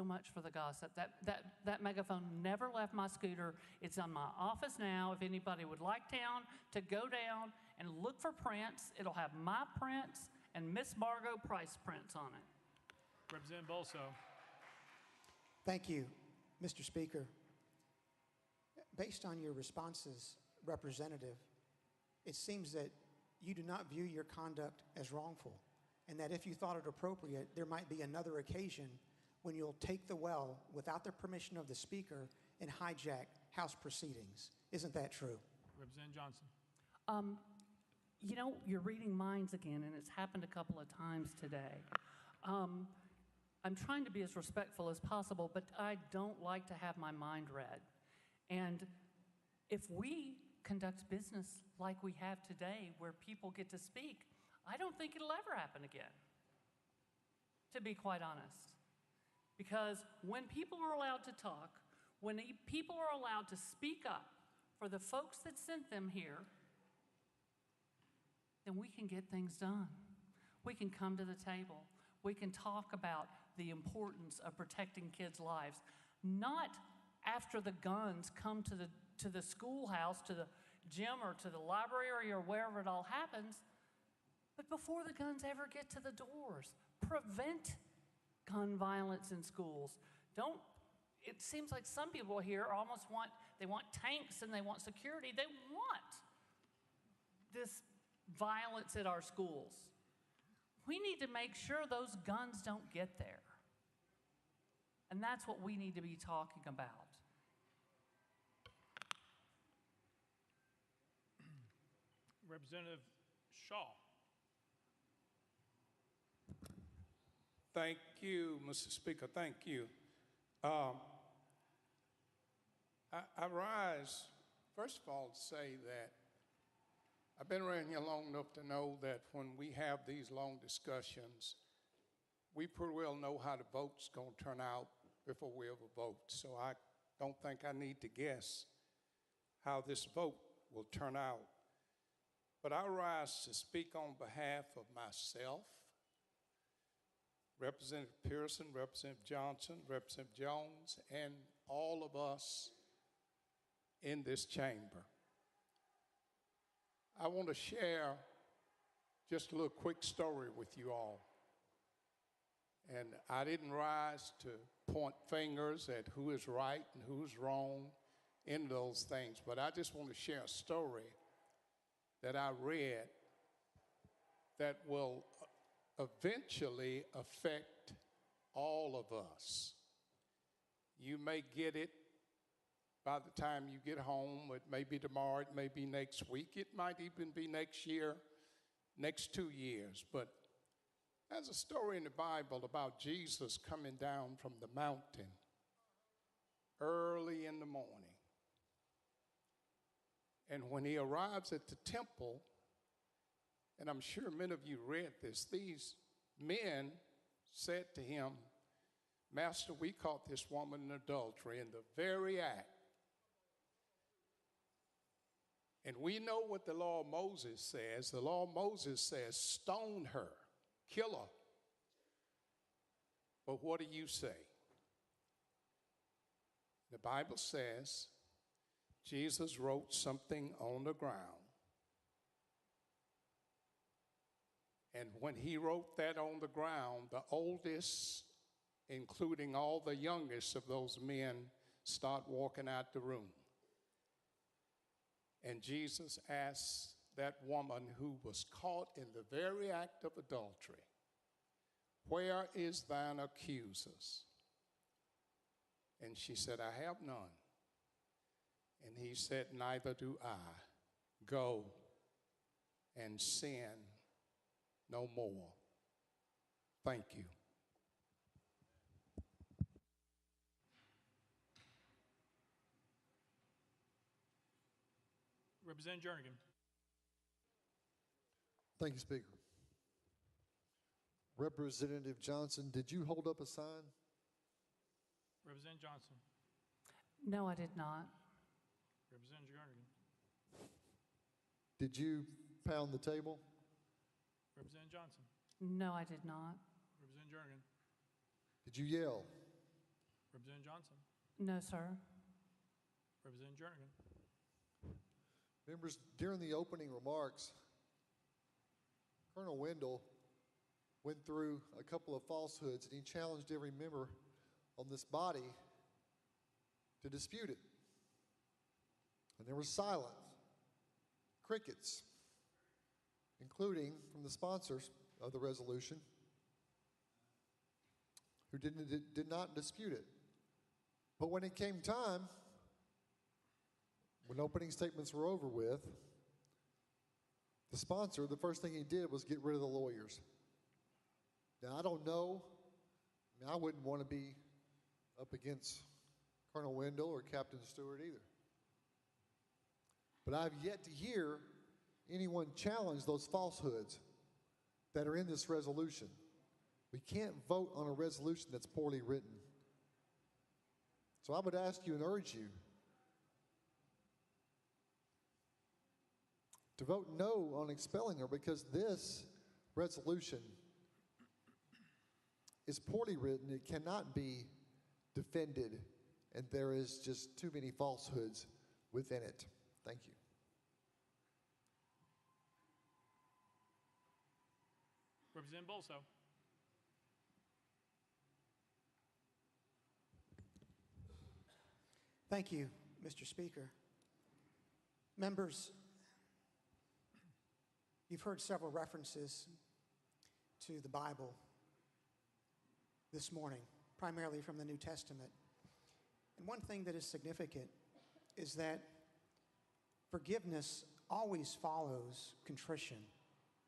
much for the gossip. That megaphone never left my scooter. It's on my office now. If anybody would like to go down and look for prints, it'll have my prints and Miss Margot Price prints on it. Representative Bolso. Thank you, Mr. Speaker. Based on your responses, Representative, it seems that you do not view your conduct as wrongful, and that if you thought it appropriate, there might be another occasion when you'll take the well without the permission of the Speaker and hijack House proceedings. Isn't that true? Representative Johnson. You know, you're reading minds again, and it's happened a couple of times today. I'm trying to be as respectful as possible, but I don't like to have my mind read. And if we conduct business like we have today, where people get to speak, I don't think it'll ever happen again, to be quite honest. Because when people are allowed to talk, when people are allowed to speak up for the folks that sent them here, then we can get things done. We can come to the table. We can talk about the importance of protecting kids' lives, not after the guns come to the schoolhouse, to the gym, or to the library, or wherever it all happens, but before the guns ever get to the doors. Prevent gun violence in schools. It seems like some people here they want tanks and they want security. They want this violence at our schools. We need to make sure those guns don't get there. And that's what we need to be talking about. Representative Shaw. Thank you, Mr. Speaker. Thank you. I rise, first of all, to say that I've been around here long enough to know that when we have these long discussions, we pretty well know how the vote's going to turn out before we ever vote. So I don't think I need to guess how this vote will turn out. But I rise to speak on behalf of myself, Representative Pearson, Representative Johnson, Representative Jones, and all of us in this chamber. I want to share just a little quick story with you all. And I didn't rise to point fingers at who is right and who's wrong in those things, but I just want to share a story that I read that will eventually affect all of us. You may get it by the time you get home. It may be tomorrow, it may be next week, it might even be next year, next 2 years. But there's a story in the Bible about Jesus coming down from the mountain early in the morning. And when he arrives at the temple, and I'm sure many of you read this, these men said to him, "Master, we caught this woman in adultery in the very act." And we know what the law of Moses says. The law of Moses says, stone her, kill her. But what do you say? The Bible says Jesus wrote something on the ground. And when he wrote that on the ground, the oldest, including all the youngest of those men, start walking out the room. And Jesus asked that woman who was caught in the very act of adultery, "Where is thine accusers?" And she said, "I have none." And he said, "Neither do I. Go and sin no more." Thank you. Representative Jernigan. Thank you, Speaker. Representative Johnson, did you hold up a sign? Representative Johnson. No, I did not. Representative Jernigan. Did you pound the table? Representative Johnson. No, I did not. Representative Jernigan. Did you yell? Representative Johnson. No, sir. Representative Jernigan. Members, during the opening remarks, Colonel Wendell went through a couple of falsehoods, and he challenged every member on this body to dispute it. And there was silence, crickets, including from the sponsors of the resolution, who did not dispute it. But when it came time, when opening statements were over with, the sponsor, the first thing he did was get rid of the lawyers. Now, I don't know. I wouldn't want to be up against Colonel Wendell or Captain Stewart either. But I've yet to hear anyone challenge those falsehoods that are in this resolution. We can't vote on a resolution that's poorly written. So I would ask you and urge you to vote no on expelling her, because this resolution is poorly written. It cannot be defended, and there is just too many falsehoods within it. Thank you. Representative Bolso. Thank you, Mr. Speaker. Members, you've heard several references to the Bible this morning, primarily from the New Testament. And one thing that is significant is that forgiveness always follows contrition.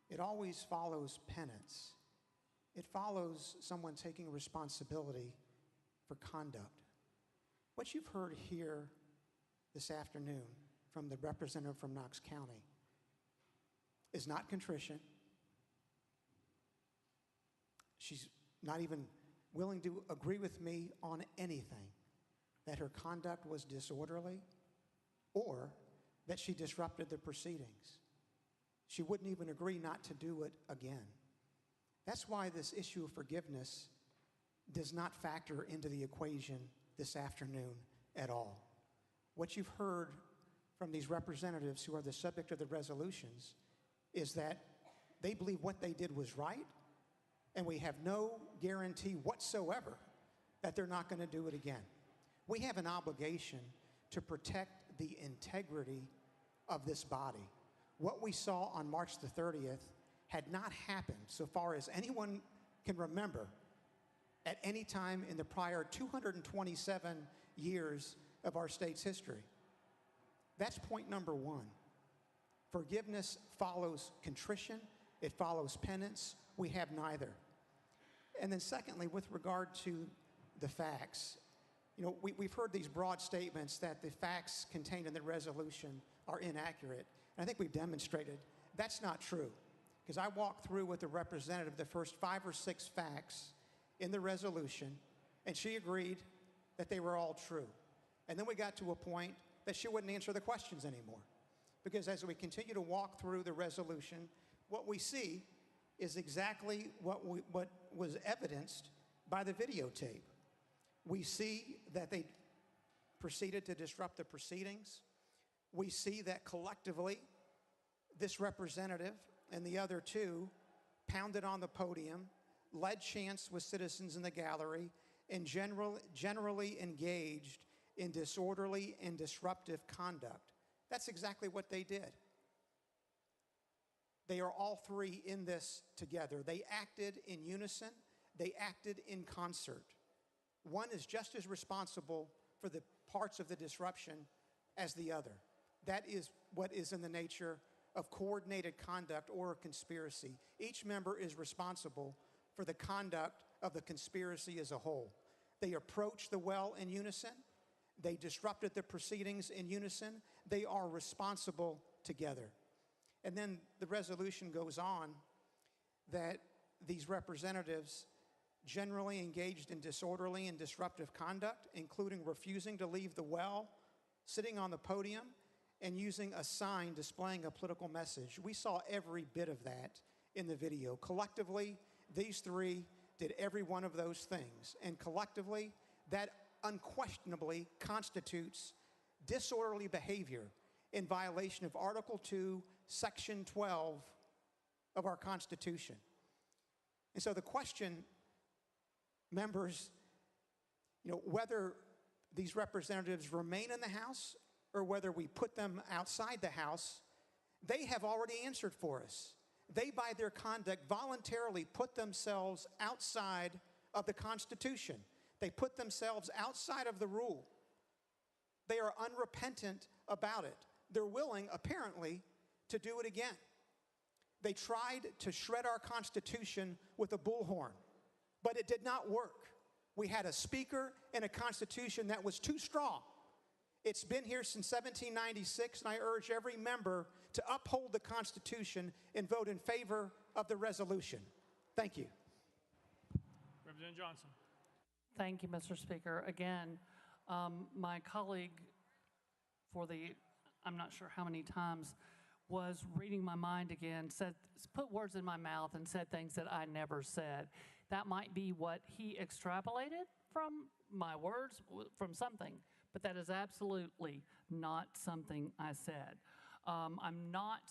It always follows penance. it follows someone taking responsibility for conduct. What you've heard here this afternoon from the representative from Knox County is not contrition. She's not even willing to agree with me on anything, that her conduct was disorderly or that she disrupted the proceedings. She wouldn't even agree not to do it again. That's why this issue of forgiveness does not factor into the equation this afternoon at all. What you've heard from these representatives who are the subject of the resolutions is that they believe what they did was right, and we have no guarantee whatsoever that they're not going to do it again. We have an obligation to protect the integrity of this body. What we saw on March the 30th had not happened, so far as anyone can remember, at any time in the prior 227 years of our state's history. That's point number one. Forgiveness follows contrition. It follows penance. We have neither. And then secondly, with regard to the facts, we've heard these broad statements that the facts contained in the resolution are inaccurate. And I think we've demonstrated that's not true. Because I walked through with the representative the first 5 or 6 facts in the resolution, and she agreed that they were all true. And then we got to a point that she wouldn't answer the questions anymore. Because as we continue to walk through the resolution, what we see is exactly what was evidenced by the videotape. We see that they proceeded to disrupt the proceedings. We see that collectively, this representative and the other 2 pounded on the podium, led chants with citizens in the gallery, and generally engaged in disorderly and disruptive conduct. That's exactly what they did. They are all 3 in this together. They acted in unison. They acted in concert. One is just as responsible for the parts of the disruption as the other. That is what is in the nature of coordinated conduct or a conspiracy. Each member is responsible for the conduct of the conspiracy as a whole. They approached the well in unison. They disrupted the proceedings in unison. They are responsible together. And then the resolution goes on that these representatives generally engaged in disorderly and disruptive conduct, including refusing to leave the well, sitting on the podium, and using a sign displaying a political message. We saw every bit of that in the video. Collectively, these 3 did every one of those things. And collectively, that unquestionably constitutes disorderly behavior in violation of Article 2, Section 12 of our Constitution. And so the question, members, whether these representatives remain in the House or whether we put them outside the House, they have already answered for us. They, by their conduct, voluntarily put themselves outside of the Constitution. They put themselves outside of the rule. They are unrepentant about it. They're willing, apparently, to do it again. They tried to shred our Constitution with a bullhorn, but it did not work. We had a speaker and a Constitution that was too strong. It's been here since 1796, and I urge every member to uphold the Constitution and vote in favor of the resolution. Thank you. Representative Johnson. Thank you, Mr. Speaker. Again, my colleague I'm not sure how many times, was reading my mind again, put words in my mouth and said things that I never said. That might be what he extrapolated from my words, from something, but that is absolutely not something I said. I'm not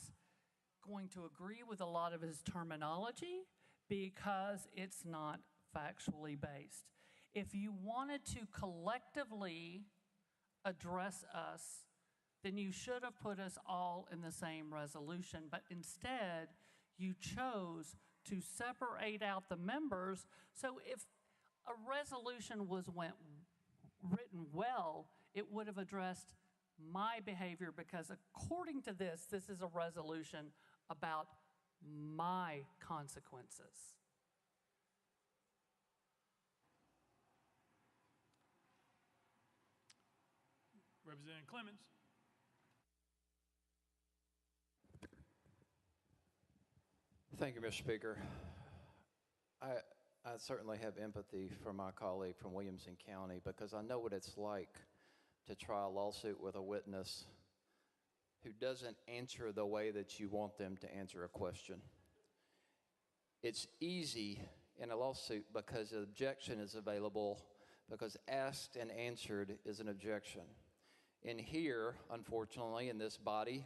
going to agree with a lot of his terminology because it's not factually based. If you wanted to collectively address us, then you should have put us all in the same resolution. But instead, you chose to separate out the members. So if a resolution was written well, it would have addressed my behavior, because according to this is a resolution about my consequences. Representative Clemens. Thank you, Mr. Speaker. I certainly have empathy for my colleague from Williamson County because I know what it's like to try a lawsuit with a witness who doesn't answer the way that you want them to answer a question. It's easy in a lawsuit because an objection is available, because asked and answered is an objection. In here, unfortunately, in this body,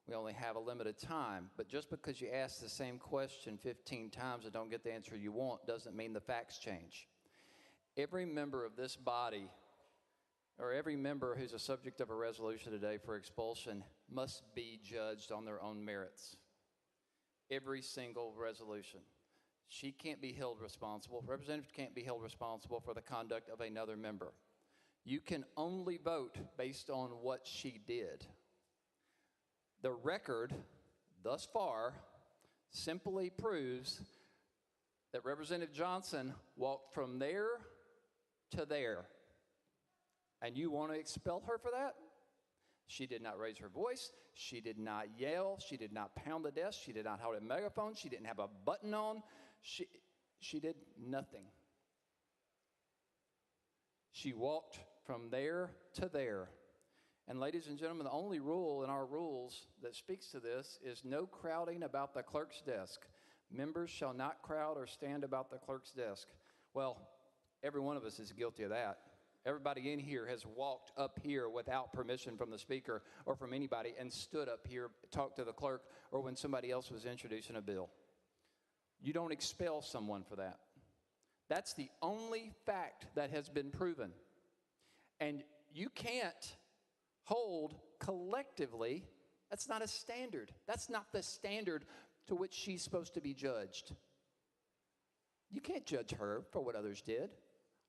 we only have a limited time, but just because you ask the same question 15 times and don't get the answer you want doesn't mean the facts change. Every member of this body, or every member who's a subject of a resolution today for expulsion, must be judged on their own merits. Every single resolution. She can't be held responsible, representative can't be held responsible for the conduct of another member. You can only vote based on what she did. The record, thus far, simply proves that Representative Johnson walked from there to there. And you want to expel her for that? She did not raise her voice. She did not yell. She did not pound the desk. She did not hold a megaphone. She didn't have a button on. She did nothing. She walked from there to there. And ladies and gentlemen, the only rule in our rules that speaks to this is no crowding about the clerk's desk. Members shall not crowd or stand about the clerk's desk. Well, every one of us is guilty of that. Everybody in here has walked up here without permission from the speaker or from anybody and stood up here, talked to the clerk, or when somebody else was introducing a bill. You don't expel someone for that. That's the only fact that has been proven. And you can't hold collectively. That's not a standard. That's not the standard to which she's supposed to be judged. You can't judge her for what others did.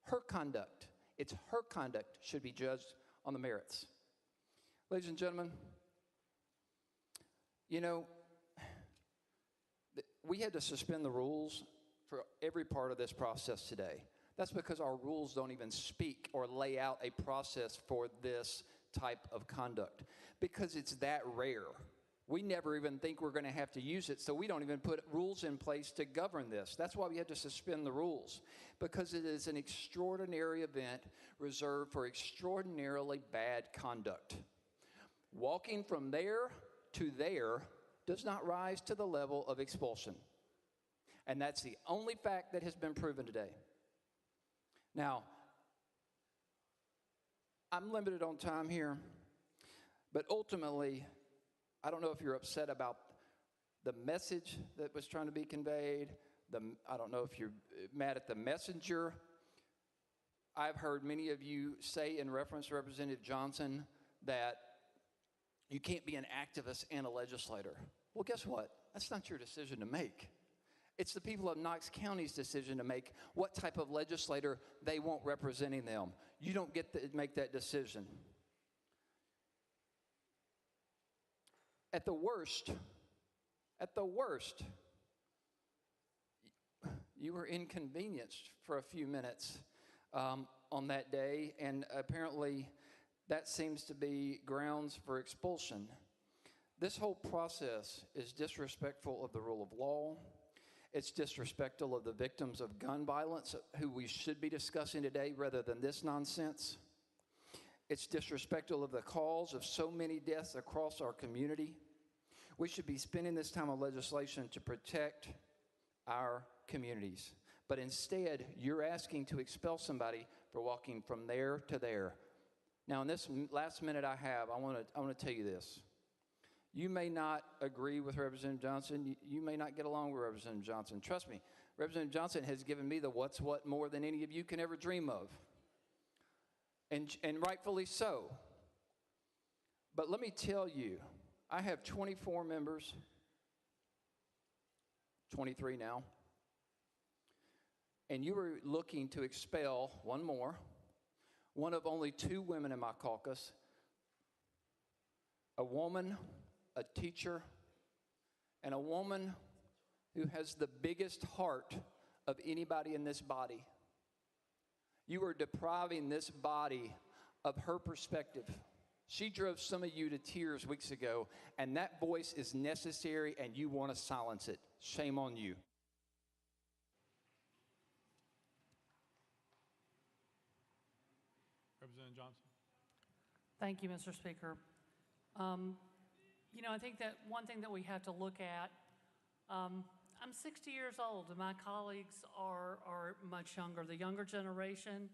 Her conduct, it's her conduct should be judged on the merits. Ladies and gentlemen, you know, we had to suspend the rules for every part of this process today. That's because our rules don't even speak or lay out a process for this type of conduct, because it's that rare. We never even think we're going to have to use it, so we don't even put rules in place to govern this. That's why we had to suspend the rules, because it is an extraordinary event reserved for extraordinarily bad conduct. Walking from there to there does not rise to the level of expulsion. And that's the only fact that has been proven today. Now, I'm limited on time here, but ultimately, I don't know if you're upset about the message that was trying to be conveyed. I don't know if you're mad at the messenger. I've heard many of you say in reference to Representative Johnson that you can't be an activist and a legislator. Well, guess what? That's not your decision to make. It's the people of Knox County's decision to make what type of legislator they want representing them. You don't get to make that decision. At the worst, you were inconvenienced for a few minutes on that day, and apparently that seems to be grounds for expulsion. This whole process is disrespectful of the rule of law. It's disrespectful of the victims of gun violence, who we should be discussing today rather than this nonsense. It's disrespectful of the cause of so many deaths across our community. We should be spending this time of legislation to protect our communities. But instead, you're asking to expel somebody for walking from there to there. Now, in this last minute I have, I want to tell you this. You may not agree with Representative Johnson. You may not get along with Representative Johnson. Trust me, Representative Johnson has given me the what's what more than any of you can ever dream of. And rightfully so. But let me tell you, I have 24 members, 23 now, and you were looking to expel one more, one of only 2 women in my caucus, a woman, a teacher, and a woman who has the biggest heart of anybody in this body. You are depriving this body of her perspective. She drove some of you to tears weeks ago, and that voice is necessary, and you want to silence it. Shame on you. Representative Johnson. Thank you, Mr. Speaker. I think that one thing that we have to look at, I'm 60 years old and my colleagues are much younger. The younger generation,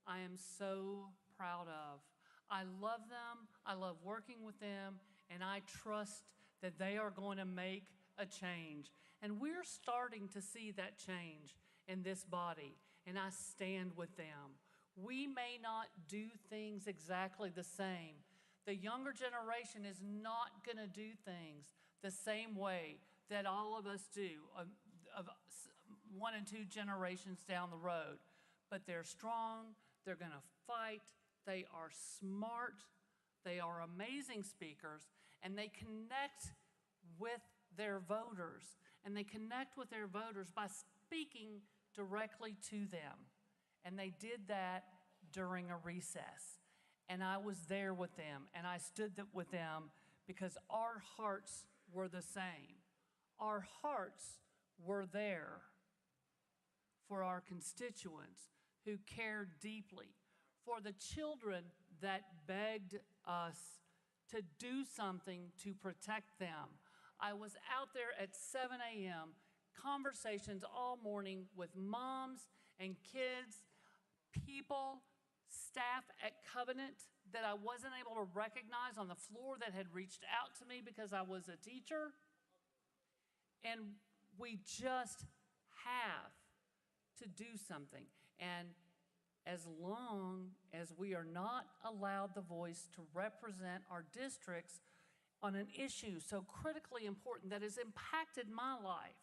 I am so proud of. I love them, I love working with them, and I trust that they are going to make a change. And we're starting to see that change in this body, and I stand with them. We may not do things exactly the same. The younger generation is not going to do things the same way that all of us do, of 1 and 2 generations down the road. But they're strong, they're going to fight, they are smart, they are amazing speakers, and they connect with their voters. And they connect with their voters by speaking directly to them. And they did that during a recess. And I was there with them, and I stood with them because our hearts were the same. Our hearts were there for our constituents who cared deeply, for the children that begged us to do something to protect them. I was out there at 7 a.m., conversations all morning with moms and kids, people, staff at Covenant that I wasn't able to recognize on the floor that had reached out to me because I was a teacher. And we just have to do something. And as long as we are not allowed the voice to represent our districts on an issue so critically important that has impacted my life.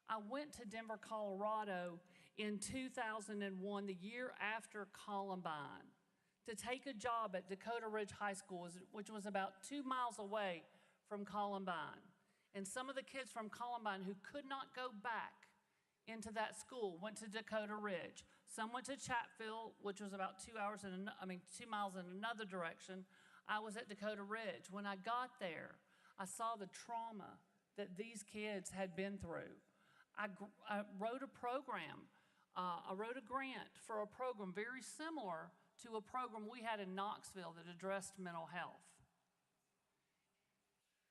I went to Denver, Colorado in 2001, the year after Columbine, to take a job at Dakota Ridge High School, which was about 2 miles away from Columbine. And some of the kids from Columbine who could not go back into that school went to Dakota Ridge. Some went to Chatfield, which was about 2 miles in another direction. I was at Dakota Ridge. When I got there, I saw the trauma that these kids had been through. I wrote a program. I wrote a grant for a program very similar to a program we had in Knoxville that addressed mental health.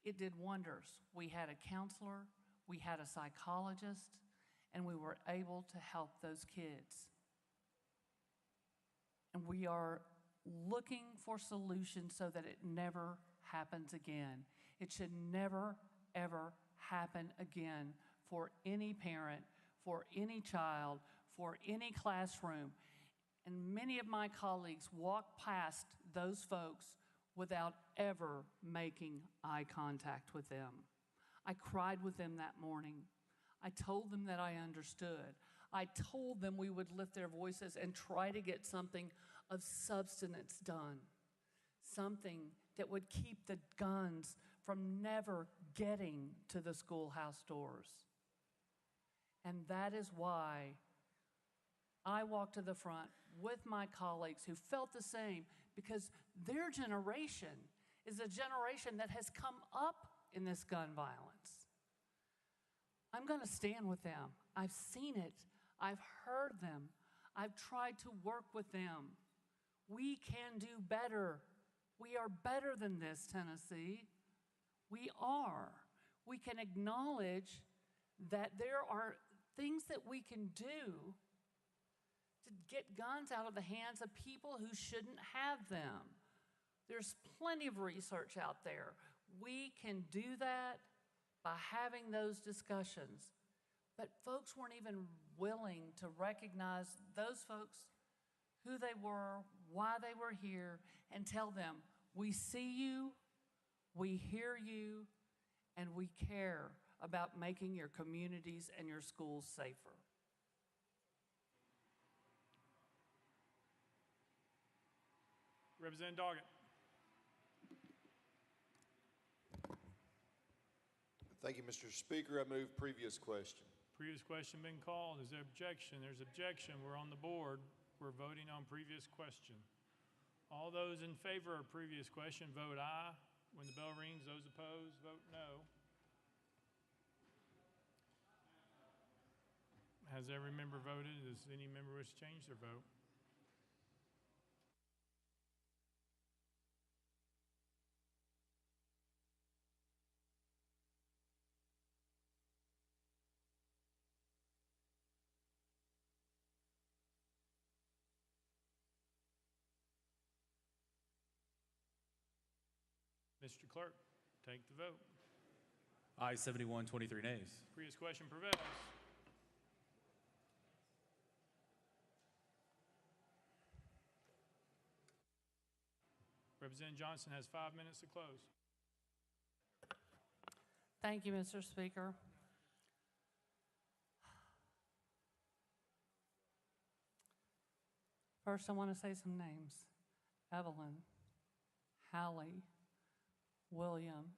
It did wonders. We had a counselor, we had a psychologist, and we were able to help those kids. And we are looking for solutions so that it never happens again. It should never, ever happen again for any parent, for any child, for any classroom. And many of my colleagues walk past those folks without ever making eye contact with them. I cried with them that morning. I told them that I understood. I told them we would lift their voices and try to get something of substance done, something that would keep the guns from never getting to the schoolhouse doors. And that is why I walked to the front with my colleagues who felt the same, because their generation is a generation that has come up in this gun violence. I'm going to stand with them. I've seen it. I've heard them. I've tried to work with them. We can do better. We are better than this, Tennessee. We are. We can acknowledge that there are things that we can do to get guns out of the hands of people who shouldn't have them. There's plenty of research out there. We can do that by having those discussions. But folks weren't even willing to recognize those folks, who they were, why they were here, and tell them, we see you, we hear you, and we care about making your communities and your schools safer. Representative Doggett. Thank you, Mr. Speaker. I move previous question. Previous question been called. Is there objection? There's objection. We're on the board. We're voting on previous question. All those in favor of previous question, vote aye. When the bell rings, those opposed, vote no. Has every member voted? Does any member wish to change their vote? Mr. Clerk, take the vote. Ayes 71, 23 nays. Previous question prevails. Representative Johnson has 5 minutes to close. Thank you, Mr. Speaker. First, I want to say some names. Evelyn, Hallie, William,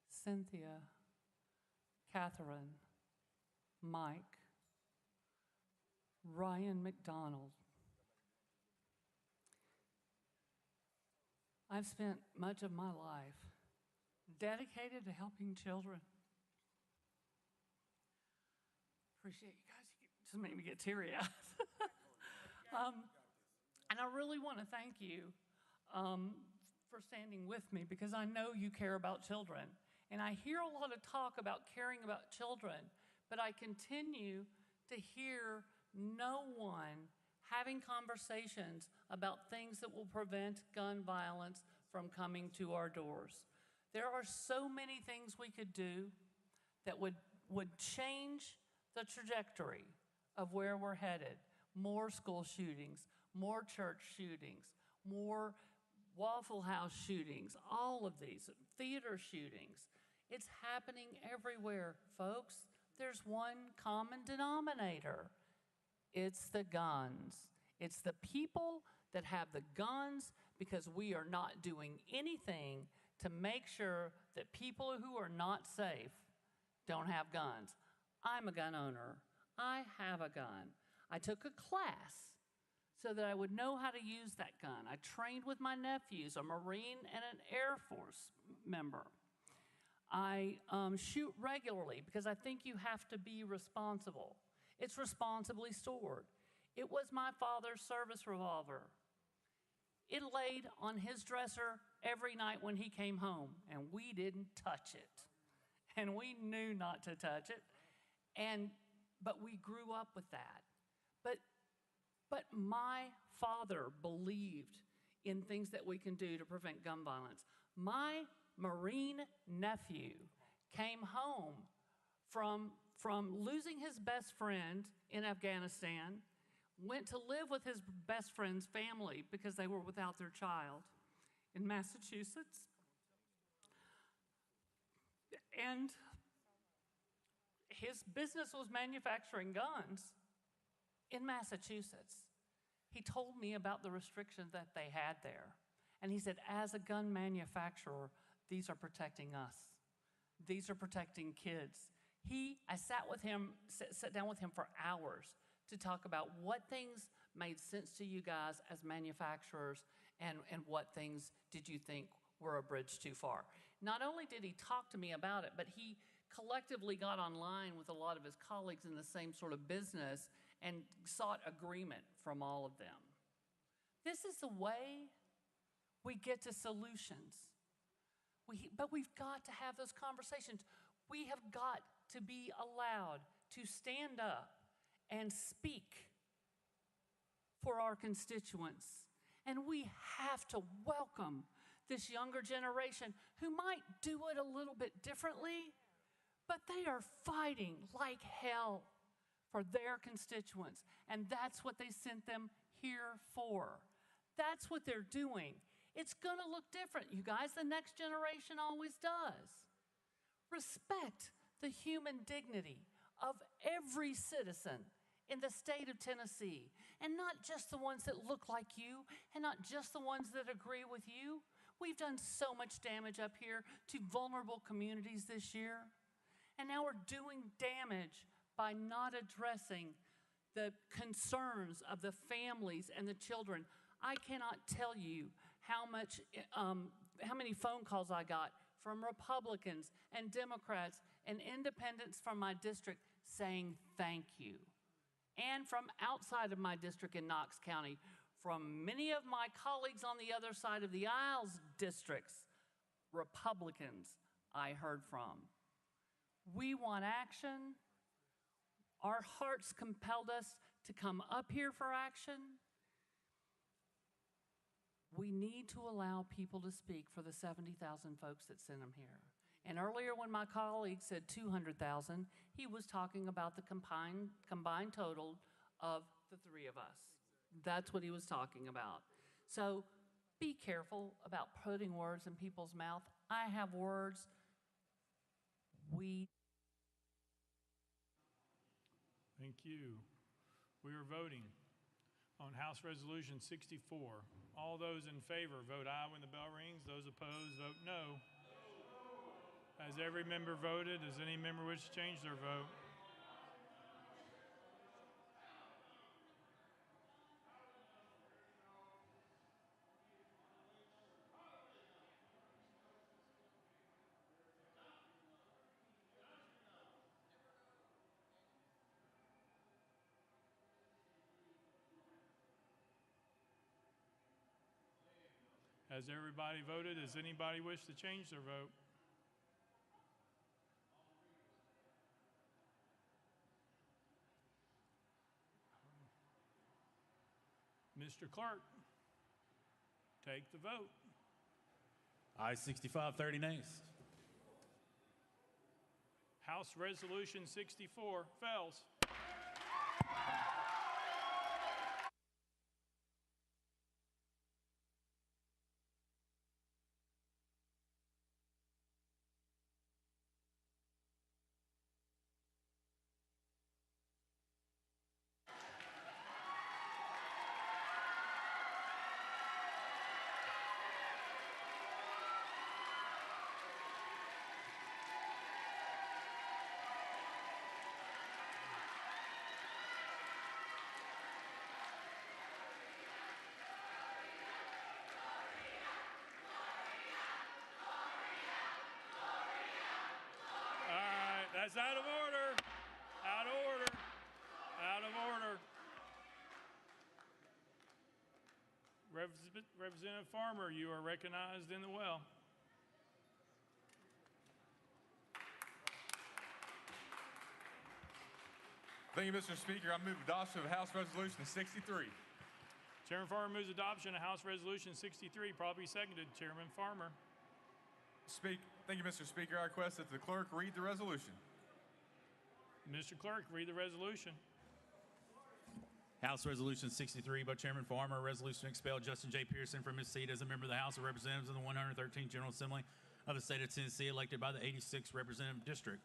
Cynthia, Catherine, Mike, Ryan McDonald. I've spent much of my life dedicated to helping children. Appreciate you guys. You just make me get teary-eyed. And I really want to thank you for standing with me, because I know you care about children. And I hear a lot of talk about caring about children, but I continue to hear no one having conversations about things that will prevent gun violence from coming to our doors. There are so many things we could do that would change the trajectory of where we're headed. More school shootings, more church shootings, more Waffle House shootings, all of these, theater shootings. It's happening everywhere, folks. There's one common denominator. It's the guns. It's the people that have the guns, because we are not doing anything to make sure that people who are not safe don't have guns. I'm a gun owner. I have a gun. I took a class so that I would know how to use that gun. I trained with my nephews, a Marine and an Air Force member. I shoot regularly because I think you have to be responsible. It's responsibly stored. It was my father's service revolver. It laid on his dresser every night when he came home, and we didn't touch it. And we knew not to touch it. But we grew up with that. But my father believed in things that we can do to prevent gun violence. My Marine nephew came home from losing his best friend in Afghanistan, went to live with his best friend's family because they were without their child in Massachusetts. And his business was manufacturing guns in Massachusetts. He told me about the restrictions that they had there. And he said, as a gun manufacturer, these are protecting us. These are protecting kids. I sat down with him for hours to talk about what things made sense to you guys as manufacturers, and what things did you think were a bridge too far. Not only did he talk to me about it, but he collectively got online with a lot of his colleagues in the same sort of business and sought agreement from all of them. This is the way we get to solutions. But we've got to have those conversations. We have got to be allowed to stand up and speak for our constituents. And we have to welcome this younger generation who might do it a little bit differently, but they are fighting like hell for their constituents. And that's what they sent them here for. That's what they're doing. It's going to look different, you guys. The next generation always does. Respect the human dignity of every citizen in the state of Tennessee, and not just the ones that look like you, and not just the ones that agree with you. We've done so much damage up here to vulnerable communities this year, and now we're doing damage by not addressing the concerns of the families and the children. I cannot tell you how many phone calls I got from Republicans and Democrats and independents from my district saying thank you. And from outside of my district in Knox County, from many of my colleagues on the other side of the aisles districts, Republicans I heard from. We want action. Our hearts compelled us to come up here for action. We need to allow people to speak for the 70,000 folks that sent them here. And earlier when my colleague said 200,000, he was talking about the combined total of the three of us. That's what he was talking about. So be careful about putting words in people's mouth. I have words. Thank you. We are voting on House Resolution 64. All those in favor vote aye when the bell rings. Those opposed vote no. Has every member voted? Does any member wish to change their vote? Has everybody voted? Does anybody wish to change their vote? Mr. Clerk, take the vote. Aye 65, 30 nays. House Resolution 64 fails. That's out of order. Out of order. Out of order. Representative Farmer, you are recognized in the well. Thank you, Mr. Speaker. I move adoption of House Resolution 63. Chairman Farmer moves adoption of House Resolution 63, probably seconded. Chairman Farmer. Thank you, Mr. Speaker. I request that the clerk read the resolution. Mr. Clerk, read the resolution. House Resolution 63 by Chairman Farmer, a resolution to expel Justin J. Pearson from his seat as a member of the House of Representatives in the 113th General Assembly of the state of Tennessee, elected by the 86th Representative District.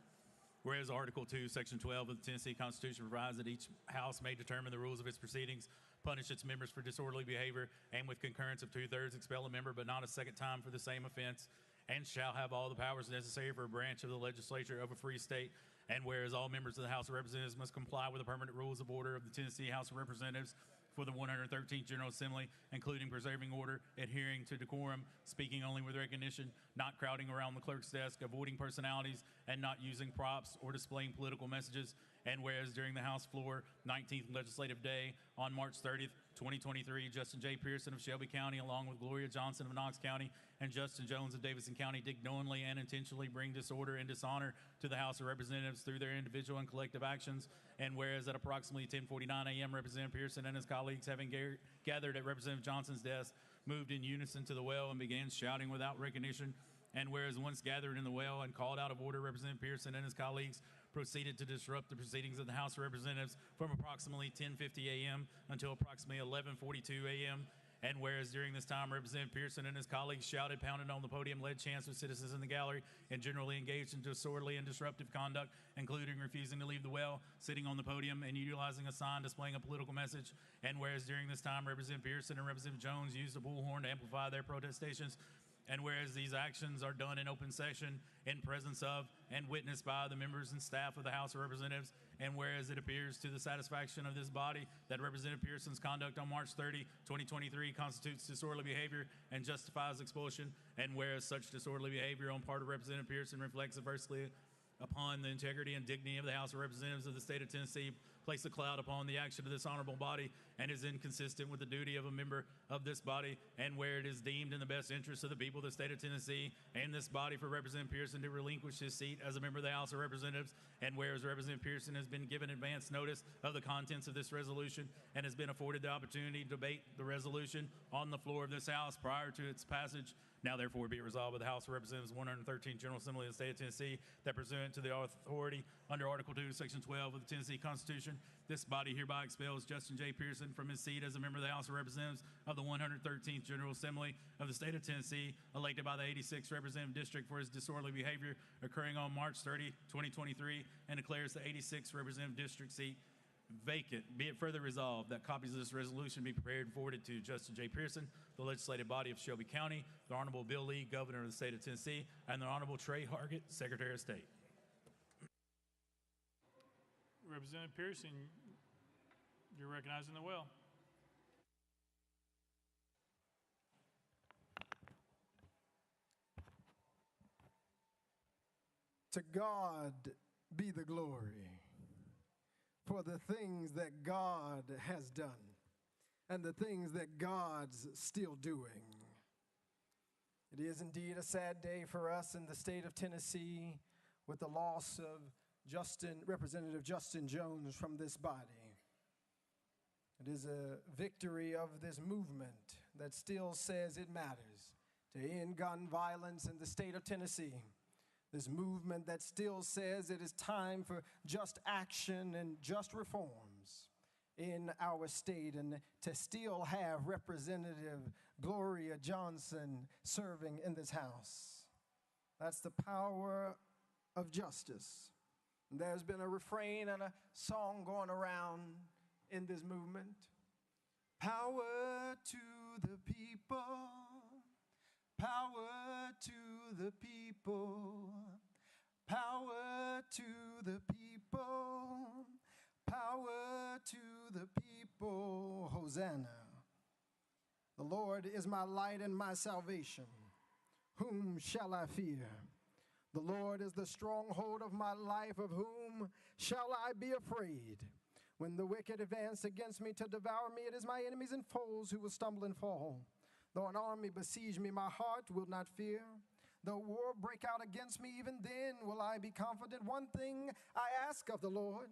Whereas Article 2, Section 12 of the Tennessee Constitution provides that each House may determine the rules of its proceedings, punish its members for disorderly behavior, and with concurrence of 2/3 expel a member, but not a second time for the same offense, and shall have all the powers necessary for a branch of the legislature of a free state. And whereas all members of the House of Representatives must comply with the permanent rules of order of the Tennessee House of Representatives for the 113th General Assembly, including preserving order, adhering to decorum, speaking only with recognition, not crowding around the clerk's desk, avoiding personalities, and not using props or displaying political messages. And whereas during the House floor 19th Legislative Day on March 30th, 2023, Justin J. Pearson of Shelby County, along with Gloria Johnson of Knox County and Justin Jones of Davidson County, did knowingly and intentionally bring disorder and dishonor to the House of Representatives through their individual and collective actions. And whereas at approximately 10:49 a.m., Representative Pearson and his colleagues, having gathered at Representative Johnson's desk, moved in unison to the well and began shouting without recognition. And whereas once gathered in the well and called out of order, Representative Pearson and his colleagues proceeded to disrupt the proceedings of the House of Representatives from approximately 10:50 a.m. until approximately 11:42 a.m. And whereas during this time, Representative Pearson and his colleagues shouted, pounded on the podium, led chants with citizens in the gallery, and generally engaged in disorderly and disruptive conduct, including refusing to leave the well, sitting on the podium, and utilizing a sign displaying a political message. And whereas during this time, Representative Pearson and Representative Jones used a bullhorn to amplify their protestations, And whereas these actions are done in open session in presence of and witnessed by the members and staff of the House of Representatives, and whereas it appears to the satisfaction of this body that Representative Pearson's conduct on March 30, 2023 constitutes disorderly behavior and justifies expulsion, and whereas such disorderly behavior on part of Representative Pearson reflects adversely upon the integrity and dignity of the House of Representatives of the state of Tennessee, place a cloud upon the action of this honorable body, and is inconsistent with the duty of a member of this body, and where it is deemed in the best interest of the people of the state of Tennessee and this body for Representative Pearson to relinquish his seat as a member of the House of Representatives, and whereas Representative Pearson has been given advance notice of the contents of this resolution and has been afforded the opportunity to debate the resolution on the floor of this House prior to its passage, now therefore be it resolved by the House of Representatives 113th General Assembly of the State of Tennessee that pursuant to the authority under Article 2, Section 12 of the Tennessee Constitution, this body hereby expels Justin J. Pearson from his seat as a member of the House of Representatives of the 113th General Assembly of the State of Tennessee, elected by the 86th Representative District for his disorderly behavior occurring on March 30, 2023, and declares the 86th Representative District seat vacant. Be it further resolved that copies of this resolution be prepared and forwarded to Justin J. Pearson, the legislative body of Shelby County, the Honorable Bill Lee, Governor of the State of Tennessee, and the Honorable Trey Hargett, Secretary of State. Representative Pearson, you're recognized in the well. To God be the glory for the things that God has done and the things that God's still doing. It is indeed a sad day for us in the state of Tennessee with the loss of Representative Justin Jones from this body. It is a victory of this movement that still says it matters to end gun violence in the state of Tennessee. This movement that still says it is time for just action and just reforms in our state, and to still have Representative Gloria Johnson serving in this House. That's the power of justice. There's been a refrain and a song going around in this movement. Power to the people, power to the people, power to the people, power to the people, Hosanna. The Lord is my light and my salvation. Whom shall I fear? The Lord is the stronghold of my life. Of whom shall I be afraid? When the wicked advance against me to devour me, it is my enemies and foes who will stumble and fall. Though an army besiege me, my heart will not fear. Though war break out against me, even then will I be confident. One thing I ask of the Lord,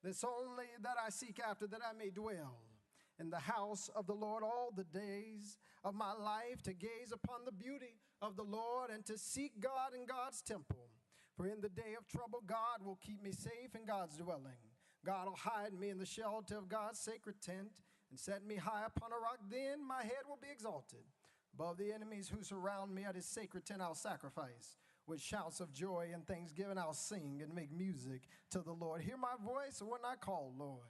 this only that I seek after, that I may dwell in the house of the Lord all the days of my life, to gaze upon the beauty of the Lord and to seek God in God's temple. For in the day of trouble, God will keep me safe in God's dwelling. God will hide me in the shelter of God's sacred tent and set me high upon a rock. Then my head will be exalted. Above the enemies who surround me at his sacred tent I'll sacrifice. With shouts of joy and thanksgiving I'll sing and make music to the Lord. Hear my voice when I call, Lord.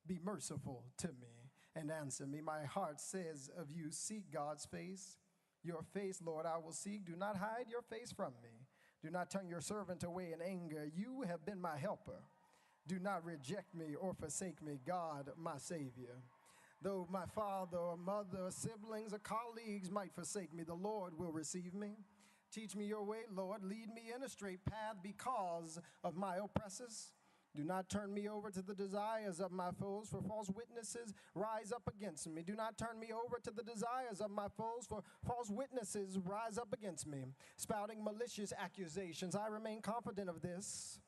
Be merciful to me and answer me. My heart says of you, seek God's face. Your face, Lord, I will seek. Do not hide your face from me. Do not turn your servant away in anger. You have been my helper. Do not reject me or forsake me, God, my Savior. Though my father or mother, siblings or colleagues might forsake me, the Lord will receive me. Teach me your way, Lord. Lead me in a straight path because of my oppressors. Do not turn me over to the desires of my foes, for false witnesses rise up against me. Do not turn me over to the desires of my foes, for false witnesses rise up against me, spouting malicious accusations. I remain confident of this,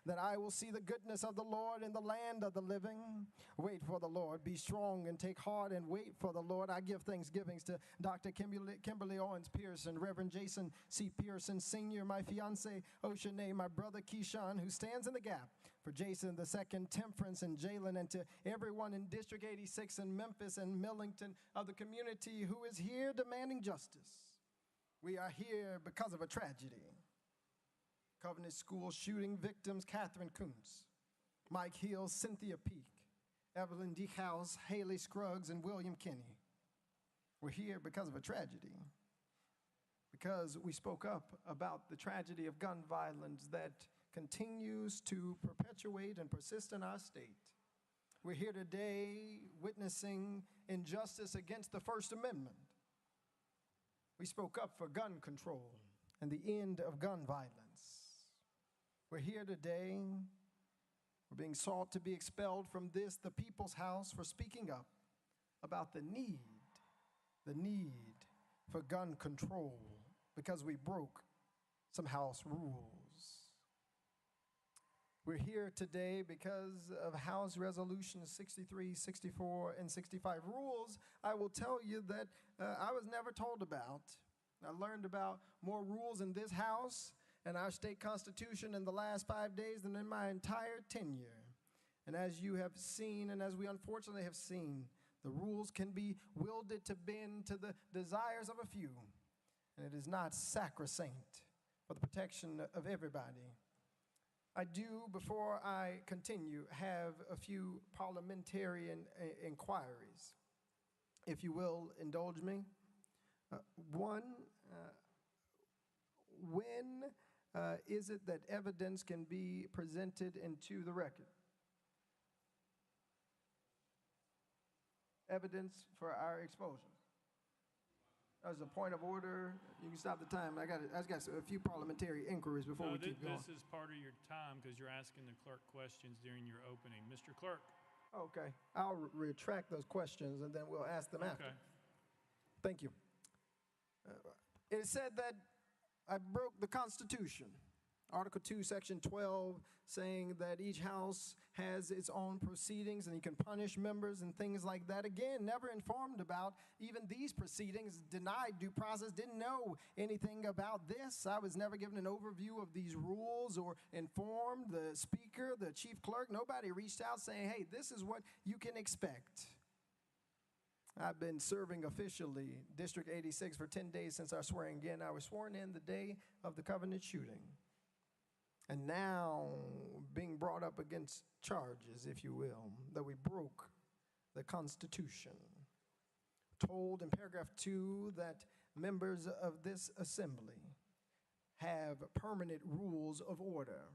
that I will see the goodness of the Lord in the land of the living. Wait for the Lord. Be strong and take heart and wait for the Lord. I give thanksgivings to Dr. Kimberly Owens Pearson, Reverend Jason C. Pearson Sr., my fiance Oceanae, my brother Keyshawn, who stands in the gap for Jason II, Temperance, and Jalen, and to everyone in District 86 in Memphis and Millington of the community who is here demanding justice. We are here because of a tragedy. Covenant School shooting victims Catherine Kuntz, Mike Hill, Cynthia Peak, Evelyn Dehouse, Haley Scruggs, and William Kinney. We're here because of a tragedy. because we spoke up about the tragedy of gun violence that continues to perpetuate and persist in our state. We're here today witnessing injustice against the First Amendment. We spoke up for gun control and the end of gun violence. We're here today. We're being sought to be expelled from this, the people's house, for speaking up about the need for gun control because we broke some house rules. We're here today because of House Resolutions 63, 64, and 65 rules. I will tell you that I was never told about. I learned about more rules in this House and our state constitution in the last 5 days than in my entire tenure. And as you have seen, and as we unfortunately have seen, the rules can be wielded to bend to the desires of a few, and it is not sacrosanct for the protection of everybody. I do, before I continue, have a few parliamentarian inquiries. If you will indulge me. One, when is it that evidence can be presented into the record? Evidence for our expulsion. As a point of order, you can stop the time. I got a few parliamentary inquiries before we keep going. This is part of your time because you're asking the clerk questions during your opening. Mr. Clerk. Okay. I'll retract those questions and then we'll ask them after. Thank you. It said that I broke the Constitution. Article 2, Section 12, saying that each house has its own proceedings and you can punish members and things like that. Again, never informed about even these proceedings, denied due process, didn't know anything about this. I was never given an overview of these rules or informed the speaker, the chief clerk. Nobody reached out saying, hey, this is what you can expect. I've been serving officially District 86 for 10 days since our swearing in. I was sworn in the day of the Covenant shooting. And now being brought up against charges, if you will, that we broke the Constitution. Told in paragraph 2 that members of this assembly have permanent rules of order.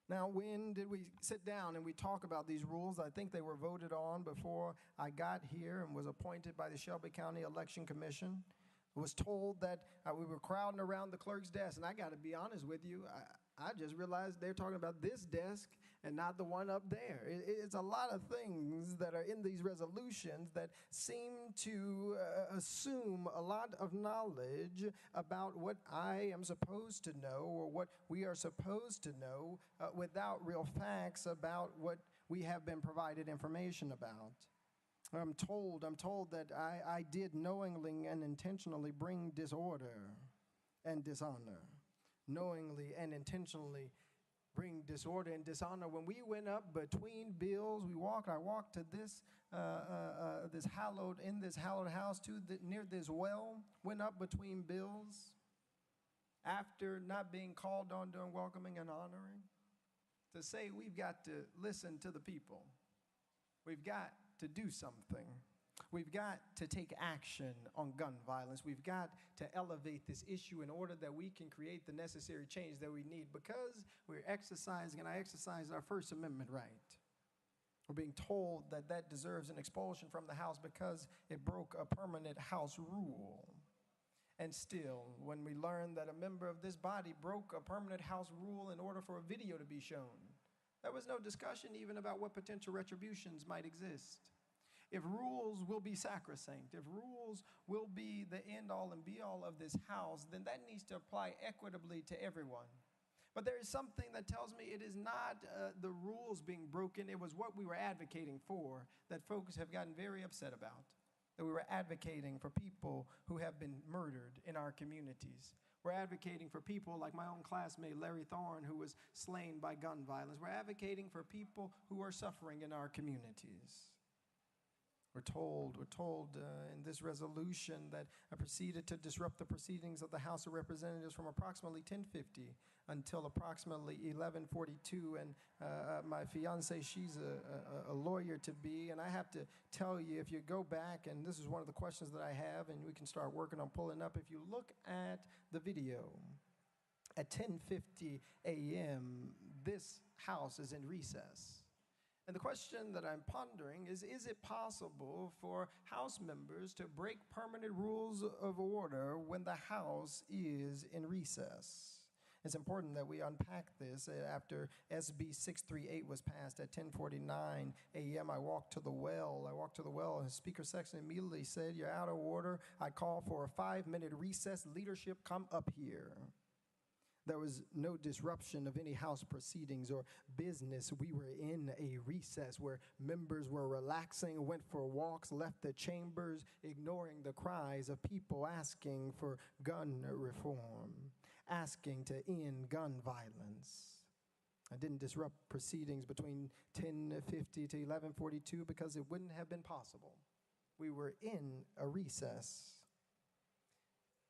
Now, when did we sit down and we talk about these rules? I think they were voted on before I got here and was appointed by the Shelby County Election Commission. I was told that we were crowding around the clerk's desk, and I got to be honest with you, I just realized they're talking about this desk and not the one up there. It's a lot of things that are in these resolutions that seem to assume a lot of knowledge about what I am supposed to know or what we are supposed to know without real facts about what we have been provided information about. I'm told that I did knowingly and intentionally bring disorder and dishonor. Knowingly and intentionally bring disorder and dishonor. When we went up between bills, I walked to this hallowed house near this well, went up between bills after not being called on during welcoming and honoring to say we've got to listen to the people. We've got to do something. We've got to take action on gun violence. We've got to elevate this issue in order that we can create the necessary change that we need because we're exercising, and I exercise our First Amendment right. We're being told that that deserves an expulsion from the House because it broke a permanent House rule. And still, when we learn that a member of this body broke a permanent House rule in order for a video to be shown, there was no discussion even about what potential retributions might exist. If rules will be sacrosanct, if rules will be the end-all and be-all of this House, then that needs to apply equitably to everyone. But there is something that tells me it is not the rules being broken, it was what we were advocating for that folks have gotten very upset about. That we were advocating for people who have been murdered in our communities. We're advocating for people like my own classmate, Larry Thorne, who was slain by gun violence. We're advocating for people who are suffering in our communities. We're told in this resolution that I proceeded to disrupt the proceedings of the House of Representatives from approximately 10:50 until approximately 11:42. And my fiance, she's a lawyer to be, and I have to tell you, if you go back, and this is one of the questions that I have, and we can start working on pulling up. If you look at the video, at 10:50 a.m., this House is in recess. And the question that I'm pondering is it possible for House members to break permanent rules of order when the House is in recess? It's important that we unpack this. After SB 638 was passed at 10:49 a.m., I walked to the well, and Speaker Sexton immediately said, "You're out of order. I call for a 5-minute recess. Leadership, come up here." There was no disruption of any House proceedings or business. We were in a recess where members were relaxing, went for walks, left the chambers, ignoring the cries of people asking for gun reform, asking to end gun violence. I didn't disrupt proceedings between 10:50 to 11:42 because it wouldn't have been possible. We were in a recess.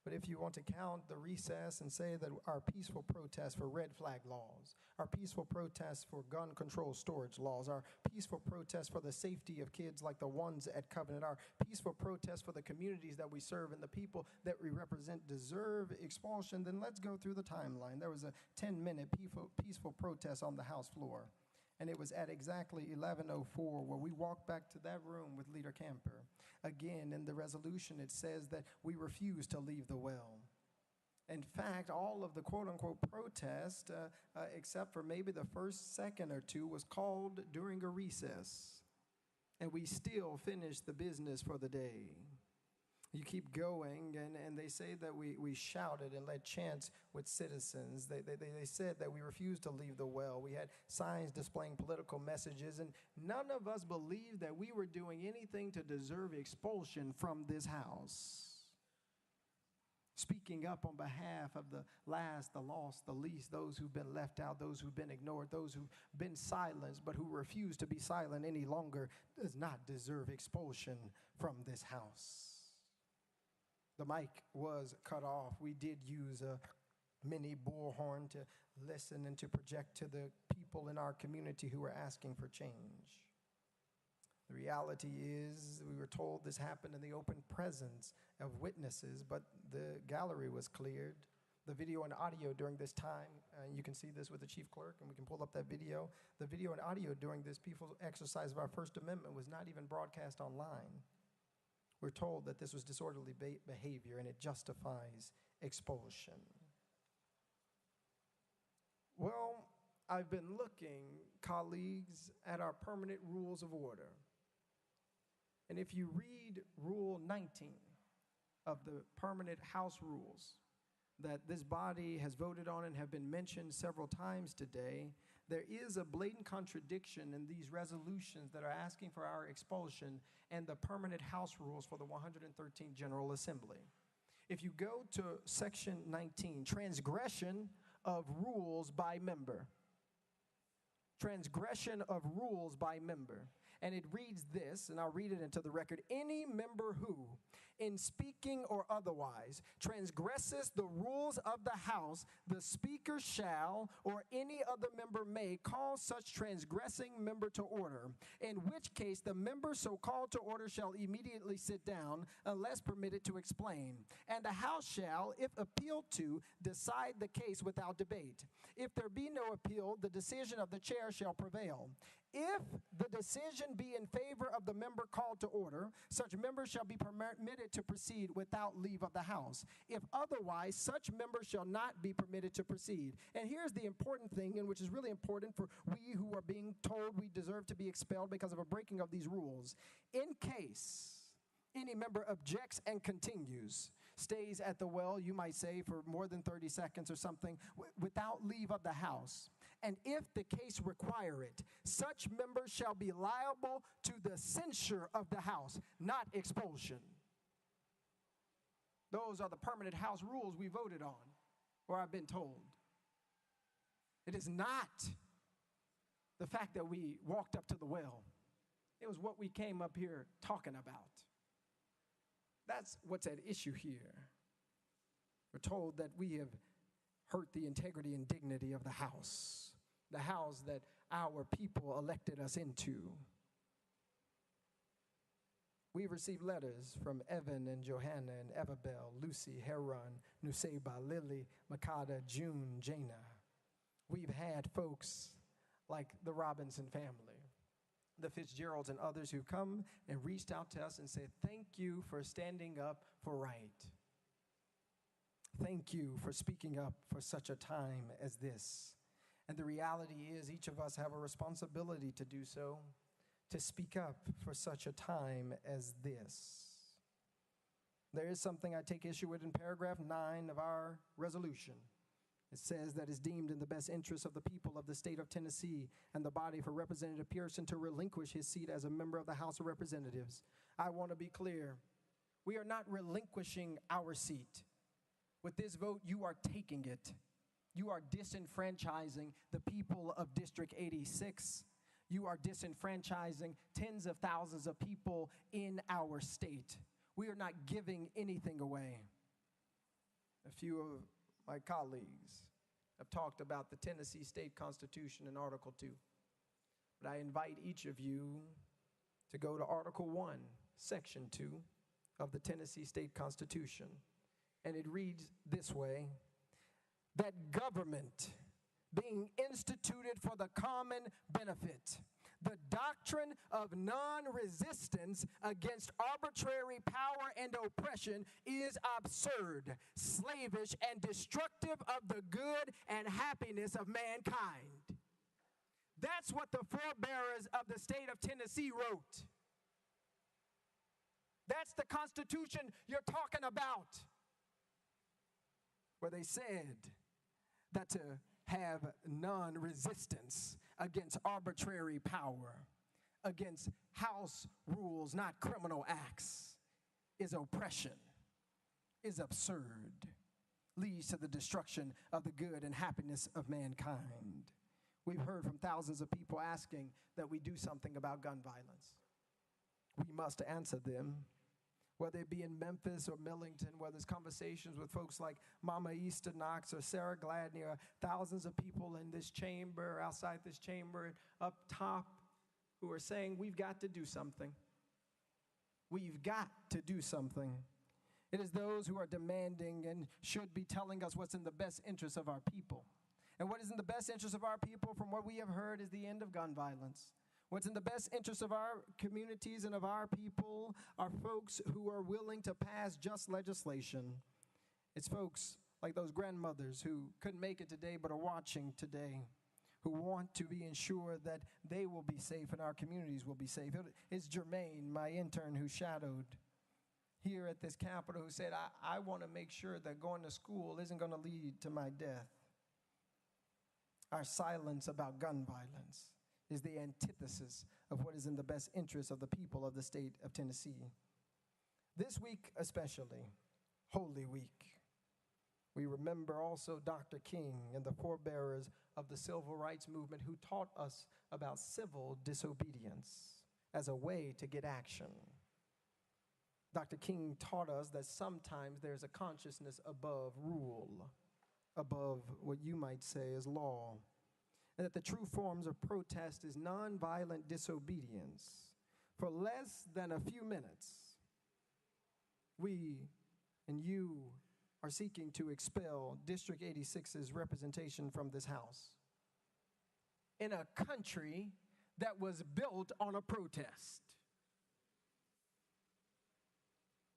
But if you want to count the recess and say that our peaceful protests for red flag laws, our peaceful protests for gun control storage laws, our peaceful protests for the safety of kids like the ones at Covenant, our peaceful protests for the communities that we serve and the people that we represent deserve expulsion, then let's go through the timeline. There was a 10-minute peaceful protest on the House floor, and it was at exactly 11:04 where we walked back to that room with Leader Camper. Again, in the resolution, it says that we refuse to leave the well. In fact, all of the quote-unquote protest, except for maybe the first second or two, was called during a recess. And we still finished the business for the day. You keep going, and they say that we shouted and led chants with citizens. They said that we refused to leave the well. We had signs displaying political messages, and none of us believed that we were doing anything to deserve expulsion from this house. Speaking up on behalf of the last, the lost, the least, those who've been left out, those who've been ignored, those who've been silenced, but who refuse to be silent any longer, does not deserve expulsion from this house. The mic was cut off. We did use a mini bullhorn to listen and to project to the people in our community who were asking for change. The reality is, we were told this happened in the open presence of witnesses, but the gallery was cleared. The video and audio during this time, and you can see this with the chief clerk, and we can pull up that video. The video and audio during this peaceful exercise of our First Amendment was not even broadcast online. We're told that this was disorderly behavior and it justifies expulsion. Well, I've been looking, colleagues, at our permanent rules of order. And if you read Rule 19 of the permanent House rules that this body has voted on and have been mentioned several times today, there is a blatant contradiction in these resolutions that are asking for our expulsion and the permanent House rules for the 113th General Assembly. If you go to section 19, transgression of rules by member. Transgression of rules by member. And it reads this, and I'll read it into the record. Any member who, in speaking or otherwise, transgresses the rules of the House, the Speaker shall, or any other member may, call such transgressing member to order, in which case the member so called to order shall immediately sit down, unless permitted to explain. And the House shall, if appealed to, decide the case without debate. If there be no appeal, the decision of the chair shall prevail. If the decision be in favor of the member called to order, such member shall be permitted to proceed without leave of the House. If otherwise, such member shall not be permitted to proceed. And here's the important thing, and which is really important for we who are being told we deserve to be expelled because of a breaking of these rules. In case any member objects and continues, stays at the well, you might say, for more than 30 seconds or something, without leave of the House. And if the case require it, such members shall be liable to the censure of the House, not expulsion. Those are the permanent House rules we voted on, or I've been told. It is not the fact that we walked up to the well. It was what we came up here talking about. That's what's at issue here. We're told that we have hurt the integrity and dignity of the house that our people elected us into. We've received letters from Evan and Johanna and Evabel, Lucy, Heron, Nuseba, Lily, Makada, June, Jana. We've had folks like the Robinson family, the Fitzgeralds and others who've come and reached out to us and said, thank you for standing up for right. Thank you for speaking up for such a time as this. And the reality is each of us have a responsibility to do so, to speak up for such a time as this. There is something I take issue with in paragraph 9 of our resolution. It says that it's deemed in the best interest of the people of the state of Tennessee and the body for Representative Pearson to relinquish his seat as a member of the House of Representatives. I want to be clear. We are not relinquishing our seat. With this vote, you are taking it. You are disenfranchising the people of District 86. You are disenfranchising tens of thousands of people in our state. We are not giving anything away. A few of my colleagues have talked about the Tennessee State Constitution in Article 2. But I invite each of you to go to Article 1, Section 2 of the Tennessee State Constitution. And it reads this way, that government being instituted for the common benefit, the doctrine of non-resistance against arbitrary power and oppression is absurd, slavish, and destructive of the good and happiness of mankind. That's what the forebearers of the state of Tennessee wrote. That's the Constitution you're talking about, where they said that to have non-resistance against arbitrary power, against house rules, not criminal acts, is oppression, is absurd, leads to the destruction of the good and happiness of mankind. We've heard from thousands of people asking that we do something about gun violence. We must answer them. Whether it be in Memphis or Millington, whether it's conversations with folks like Mama Easter Knox or Sarah Gladney, or thousands of people in this chamber, outside this chamber, and up top, who are saying, we've got to do something. We've got to do something. It is those who are demanding and should be telling us what's in the best interest of our people. And what is in the best interest of our people, from what we have heard, is the end of gun violence. What's in the best interest of our communities and of our people are folks who are willing to pass just legislation. It's folks like those grandmothers who couldn't make it today but are watching today, who want to be ensured that they will be safe and our communities will be safe. It's Jermaine, my intern who shadowed here at this Capitol, who said, I want to make sure that going to school isn't going to lead to my death. Our silence about gun violence is the antithesis of what is in the best interest of the people of the state of Tennessee. This week especially, Holy Week, we remember also Dr. King and the forebearers of the civil rights movement who taught us about civil disobedience as a way to get action. Dr. King taught us that sometimes there's a consciousness above rule, above what you might say is law, and that the true forms of protest is nonviolent disobedience. For less than a few minutes, we and you are seeking to expel District 86's representation from this House in a country that was built on a protest.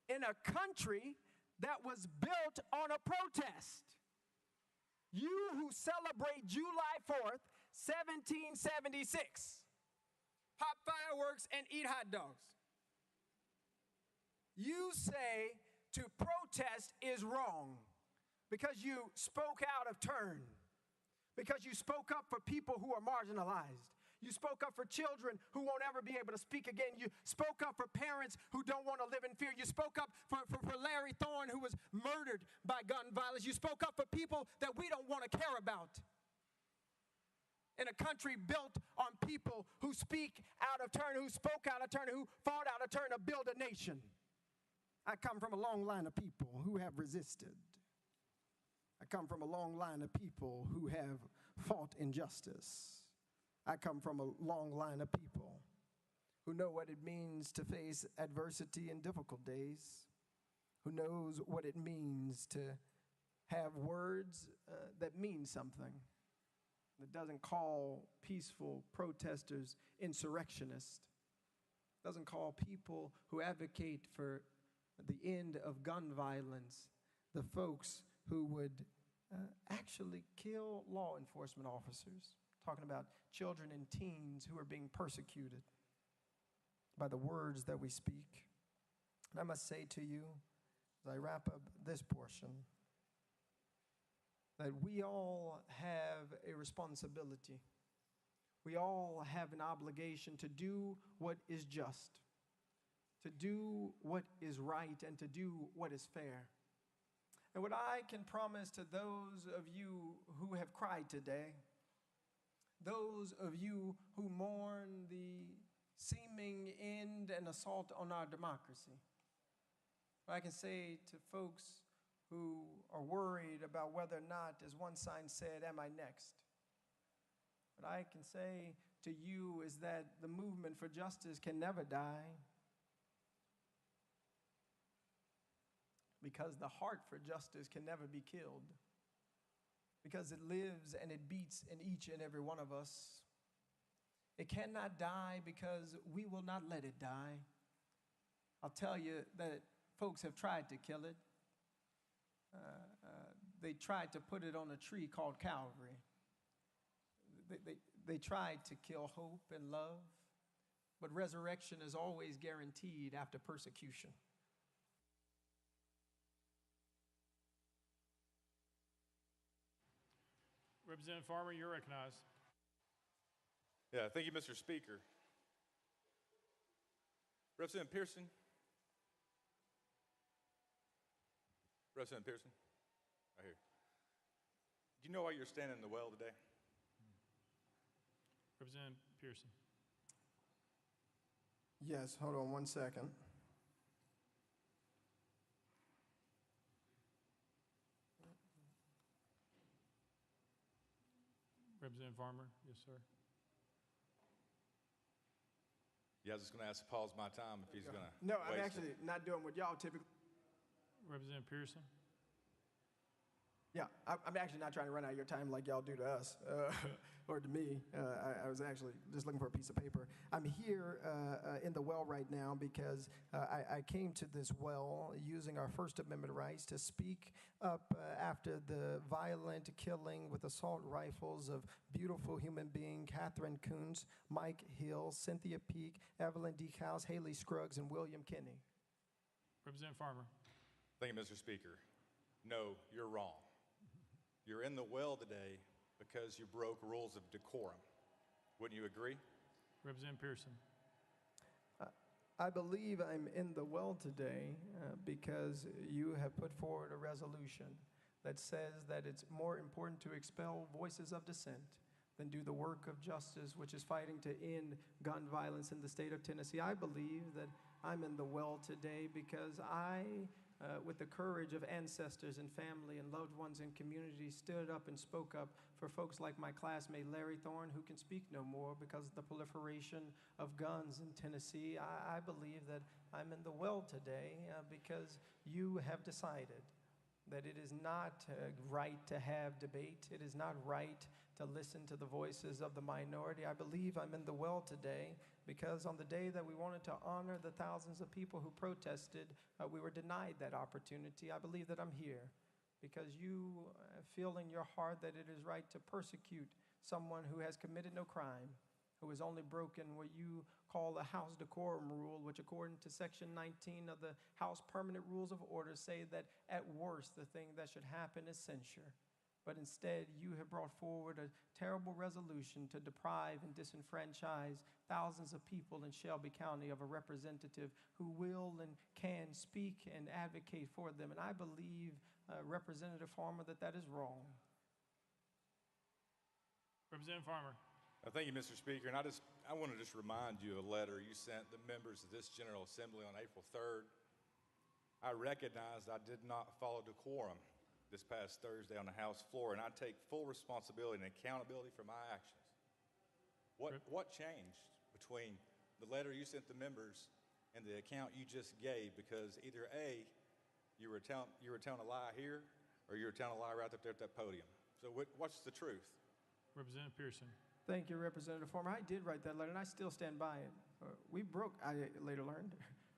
In a country that was built on a protest. You who celebrate July 4th, 1776, pop fireworks and eat hot dogs. You say to protest is wrong because you spoke out of turn, because you spoke up for people who are marginalized. You spoke up for children who won't ever be able to speak again. You spoke up for parents who don't want to live in fear. You spoke up for Larry Thorne, who was murdered by gun violence. You spoke up for people that we don't want to care about. in a country built on people who speak out of turn, who spoke out of turn, who fought out of turn to build a nation. I come from a long line of people who have resisted. I come from a long line of people who have fought injustice. I come from a long line of people who know what it means to face adversity in difficult days, who knows what it means to have words that mean something, that doesn't call peaceful protesters insurrectionists, doesn't call people who advocate for the end of gun violence the folks who would actually kill law enforcement officers, talking about children and teens who are being persecuted by the words that we speak. And I must say to you, as I wrap up this portion, that we all have a responsibility. We all have an obligation to do what is just, to do what is right, and to do what is fair. And what I can promise to those of you who have cried today, those of you who mourn the seeming end and assault on our democracy, what I can say to folks who are worried about whether or not, as one sign said, am I next? What I can say to you is that the movement for justice can never die, because the heart for justice can never be killed, because it lives and it beats in each and every one of us. It cannot die because we will not let it die. I'll tell you that folks have tried to kill it. They tried to put it on a tree called Calvary. They tried to kill hope and love, but resurrection is always guaranteed after persecution. Representative Farmer, you're recognized. Yeah, thank you, Mr. Speaker. Representative Pearson? Representative Pearson? Right here. Do you know why you're standing in the well today? Representative Pearson. Yes, hold on one second. Representative Farmer, yes, sir. Yeah, I was just going to ask to pause my time if he's going to. No, I'm actually not doing what y'all typically. Representative Pearson. Yeah, I'm actually not trying to run out of your time like y'all do to us, or to me. I was actually just looking for a piece of paper. I'm here in the well right now because I came to this well using our First Amendment rights to speak up after the violent killing with assault rifles of beautiful human being Catherine Coons, Mike Hill, Cynthia Peake, Evelyn Decows, Haley Scruggs, and William Kinney. Representative Farmer. Thank you, Mr. Speaker. No, you're wrong. You're in the well today because you broke rules of decorum. Wouldn't you agree? Representative Pearson. I believe I'm in the well today because you have put forward a resolution that says that it's more important to expel voices of dissent than do the work of justice, which is fighting to end gun violence in the state of Tennessee. I believe that I'm in the well today because I, with the courage of ancestors and family and loved ones and communities, stood up and spoke up for folks like my classmate Larry Thorne, who can speak no more because of the proliferation of guns in Tennessee. I believe that I'm in the well today because you have decided that it is not right to have debate. It is not right to listen to the voices of the minority. I believe I'm in the well today because on the day that we wanted to honor the thousands of people who protested, we were denied that opportunity. I believe that I'm here because you feel in your heart that it is right to persecute someone who has committed no crime, who has only broken what you call the House Decorum Rule, which according to Section 19 of the House Permanent Rules of Order say that at worst the thing that should happen is censure. But instead, you have brought forward a terrible resolution to deprive and disenfranchise thousands of people in Shelby County of a representative who will and can speak and advocate for them. And I believe, Representative Farmer, that that is wrong. Representative Farmer. Thank you, Mr. Speaker. And I want to just remind you of a letter you sent the members of this General Assembly on April 3rd. I recognized I did not follow decorum this past Thursday on the House floor, and I take full responsibility and accountability for my actions. What changed between the letter you sent the members and the account you just gave? Because either A, you were telling a lie here, or you were telling a lie right up there at that podium. So what's the truth? Representative Pearson. Thank you, Representative Farmer. I did write that letter, and I still stand by it. We broke, I later learned,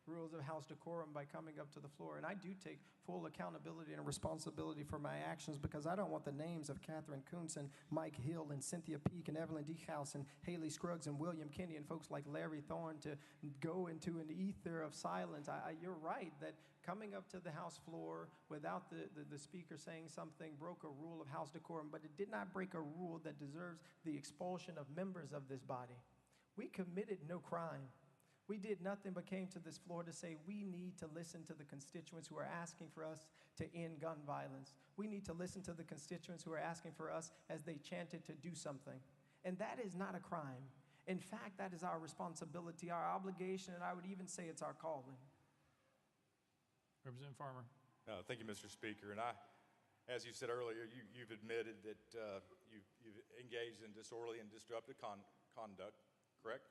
rules of House decorum by coming up to the floor, and I do take full accountability and responsibility for my actions because I don't want the names of Catherine Kuntz and Mike Hill and Cynthia Peake and Evelyn Dehouse and Haley Scruggs and William Kinney and folks like Larry Thorne to go into an ether of silence. You're right that coming up to the House floor without the Speaker saying something broke a rule of House decorum, but it did not break a rule that deserves the expulsion of members of this body. We committed no crime. We did nothing but came to this floor to say we need to listen to the constituents who are asking for us to end gun violence. We need to listen to the constituents who are asking for us as they chanted to do something. And that is not a crime. In fact, that is our responsibility, our obligation, and I would even say it's our calling. Representative Farmer. Thank you, Mr. Speaker. And as you said earlier, you've admitted that you've engaged in disorderly and disruptive conduct, correct?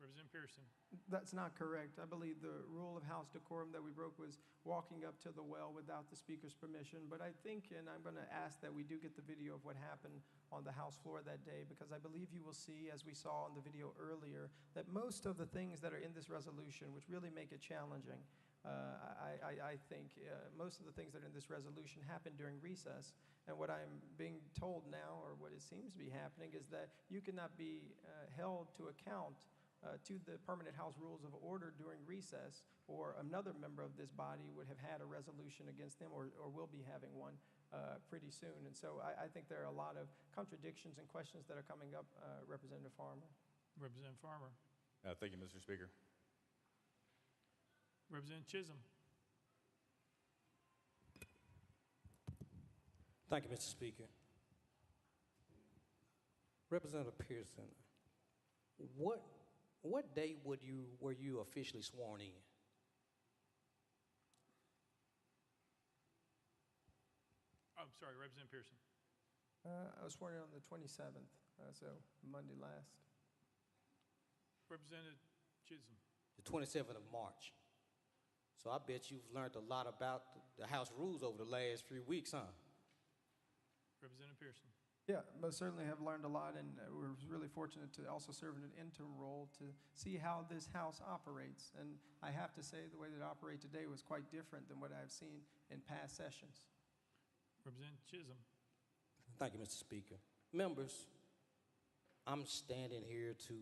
Representative Pearson. That's not correct. I believe the rule of House decorum that we broke was walking up to the well without the Speaker's permission. But I think, and I'm going to ask that we do get the video of what happened on the House floor that day, because I believe you will see, as we saw in the video earlier, that most of the things that are in this resolution, which really make it challenging, I think most of the things that are in this resolution happened during recess. And what I'm being told now, or what it seems to be happening, is that you cannot be held to account to the permanent House rules of order during recess, or another member of this body would have had a resolution against them or will be having one pretty soon. And so I think there are a lot of contradictions and questions that are coming up, Representative Farmer. Representative Farmer. Thank you, Mr. Speaker. Representative Chisholm. Thank you, Mr. Speaker. Representative Pearson, what day were you officially sworn in? Oh, sorry, Representative Pearson. I was sworn in on the 27th, so Monday last. Representative Chisholm. The 27th of March. So I bet you've learned a lot about the House rules over the last few weeks, huh? Representative Pearson. Yeah, most certainly have learned a lot, and we're really fortunate to also serve in an interim role to see how this House operates. And I have to say the way that it operated today was quite different than what I've seen in past sessions. Representative Chisholm. Thank you, Mr. Speaker. Members, I'm standing here to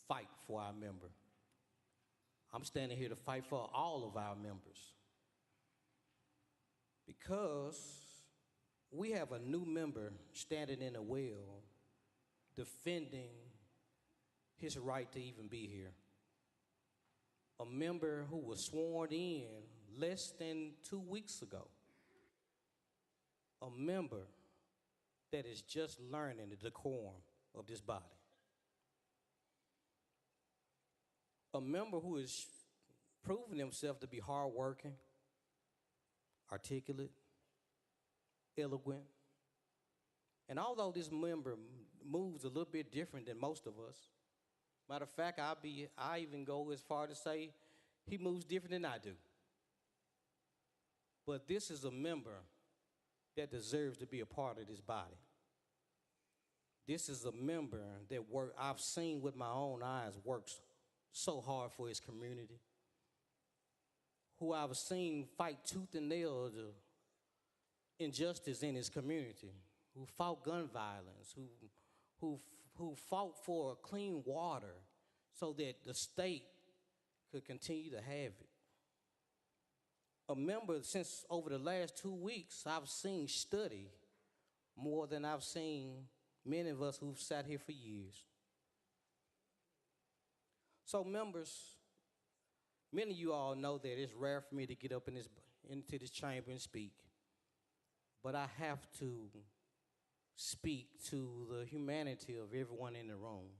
fight for our member. I'm standing here to fight for all of our members. Because we have a new member standing in a well defending his right to even be here. A member who was sworn in less than 2 weeks ago. A member that is just learning the decorum of this body. A member who is proving himself to be hardworking, articulate, eloquent. And although this member moves a little bit different than most of us, matter of fact, I even go as far to say he moves different than I do. But this is a member that deserves to be a part of this body. This is a member that I've seen with my own eyes works so hard for his community, who I've seen fight tooth and nail the injustice in his community, who fought gun violence, who fought for clean water so that the state could continue to have it. A member, since over the last 2 weeks, I've seen study more than I've seen many of us who've sat here for years. So members, many of you all know that it's rare for me to get up into this chamber and speak, but I have to speak to the humanity of everyone in the room.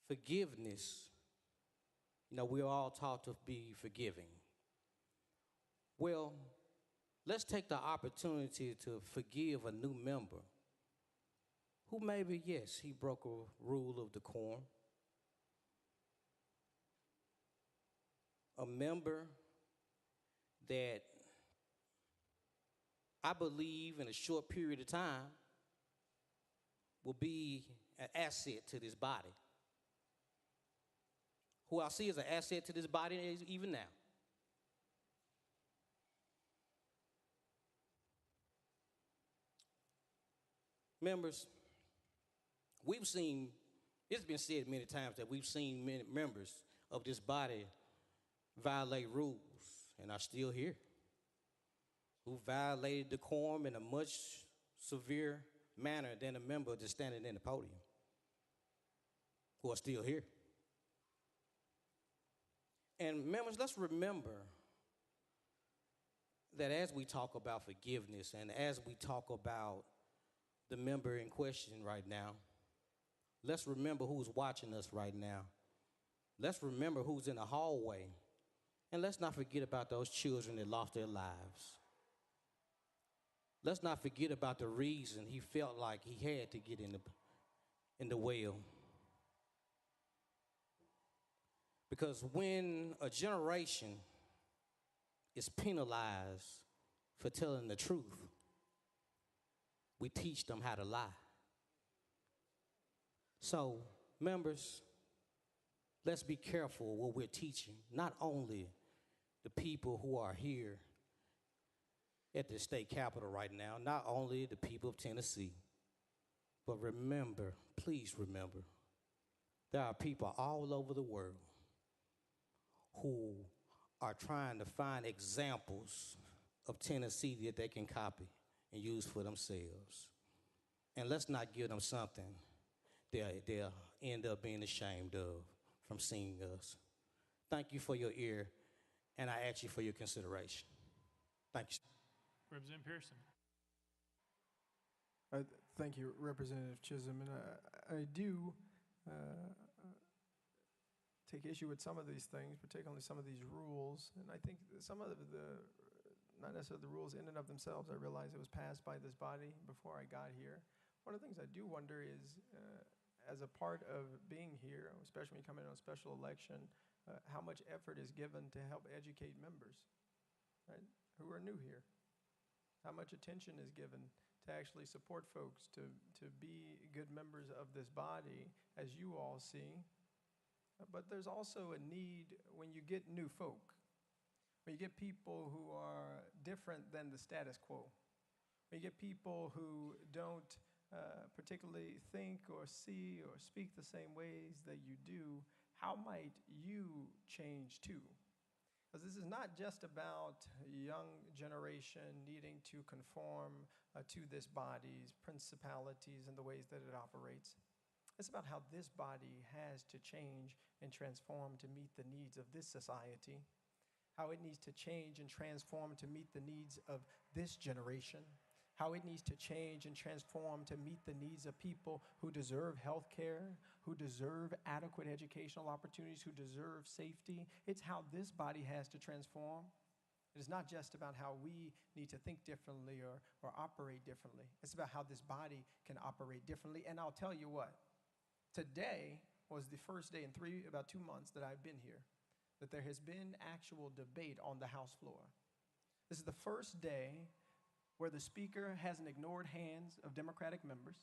Forgiveness, we're all taught to be forgiving. Well, let's take the opportunity to forgive a new member who maybe, yes, he broke a rule of decorum. A member that I believe in a short period of time will be an asset to this body. Who I see as an asset to this body is even now. Members, we've seen, it's been said many times that we've seen many members of this body violate rules, and are still here, who violated decorum in a much severe manner than a member that's standing in the podium, who are still here. And members, let's remember that as we talk about forgiveness and as we talk about the member in question right now, let's remember who's watching us right now. Let's remember who's in the hallway. And let's not forget about those children that lost their lives. Let's not forget about the reason he felt like he had to get in the well. Because when a generation is penalized for telling the truth, we teach them how to lie. So, members, let's be careful what we're teaching, not only the people who are here at the state capitol right now, not only the people of Tennessee, but remember, please remember, there are people all over the world who are trying to find examples of Tennessee that they can copy and use for themselves. And let's not give them something they'll end up being ashamed of from seeing us. Thank you for your ear, and I ask you for your consideration. Thank you. Representative Pearson. Thank you, Representative Chisholm. And I do take issue with some of these things, particularly some of these rules. And I think that some of not necessarily the rules in and of themselves, I realize it was passed by this body before I got here. One of the things I do wonder is, as a part of being here, especially when you come in on a special election, how much effort is given to help educate members, right, who are new here? How much attention is given to actually support folks to be good members of this body, as you all see? But there's also a need when you get new folk, when you get people who are different than the status quo, when you get people who don't particularly think or see or speak the same ways that you do, how might you change too? Because this is not just about a young generation needing to conform to this body's principalities and the ways that it operates. It's about how this body has to change and transform to meet the needs of this society, how it needs to change and transform to meet the needs of this generation, how it needs to change and transform to meet the needs of people who deserve health care, who deserve adequate educational opportunities, who deserve safety. It's how this body has to transform. It is not just about how we need to think differently or operate differently. It's about how this body can operate differently. And I'll tell you what, today was the first day in about 2 months that I've been here that there has been actual debate on the House floor. This is the first day where the Speaker hasn't ignored hands of Democratic members.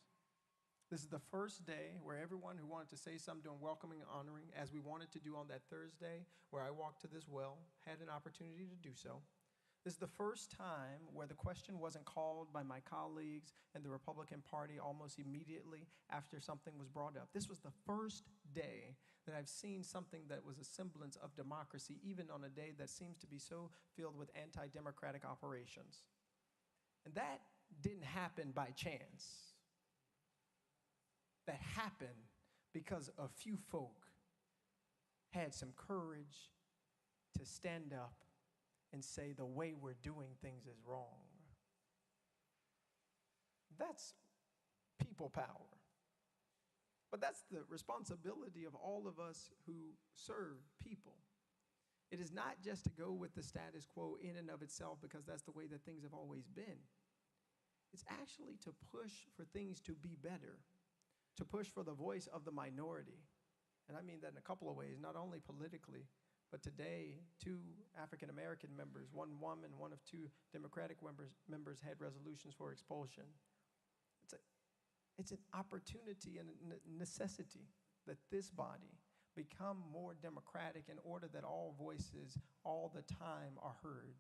This is the first day where everyone who wanted to say something doing welcoming and honoring, as we wanted to do on that Thursday, where I walked to this well, had an opportunity to do so. This is the first time where the question wasn't called by my colleagues in the Republican Party almost immediately after something was brought up. This was the first day that I've seen something that was a semblance of democracy, even on a day that seems to be so filled with anti-democratic operations. And that didn't happen by chance. That happened because a few folk had some courage to stand up and say the way we're doing things is wrong. That's people power. But that's the responsibility of all of us who serve people. It is not just to go with the status quo in and of itself because that's the way that things have always been. It's actually to push for things to be better, to push for the voice of the minority. And I mean that in a couple of ways, not only politically, but today, 2 African American members, 1 woman, 1 of 2 Democratic members had resolutions for expulsion. It's an opportunity and a necessity that this body become more democratic in order that all voices all the time are heard.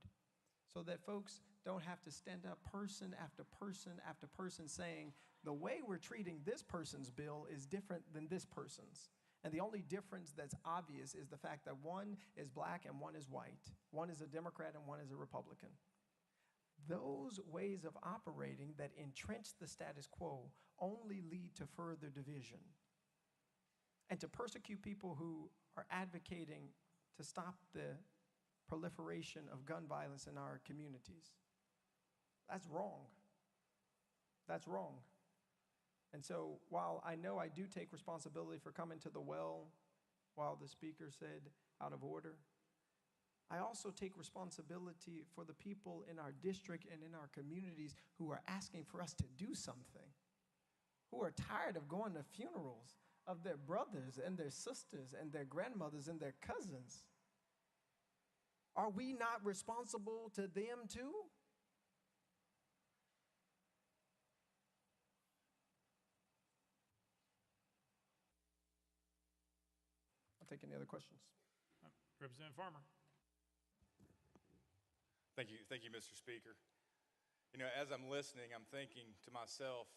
So that folks don't have to stand up person after person after person saying, the way we're treating this person's bill is different than this person's. And the only difference that's obvious is the fact that one is black and one is white. One is a Democrat and one is a Republican. Those ways of operating that entrench the status quo only lead to further division and to persecute people who are advocating to stop the proliferation of gun violence in our communities. That's wrong. That's wrong. And so while I know I do take responsibility for coming to the well while the speaker said out of order, I also take responsibility for the people in our district and in our communities who are asking for us to do something, who are tired of going to funerals of their brothers and their sisters and their grandmothers and their cousins. Are we not responsible to them too? I'll take any other questions. Representative Farmer. Thank you, Mr. Speaker. You know, as I'm listening, I'm thinking to myself,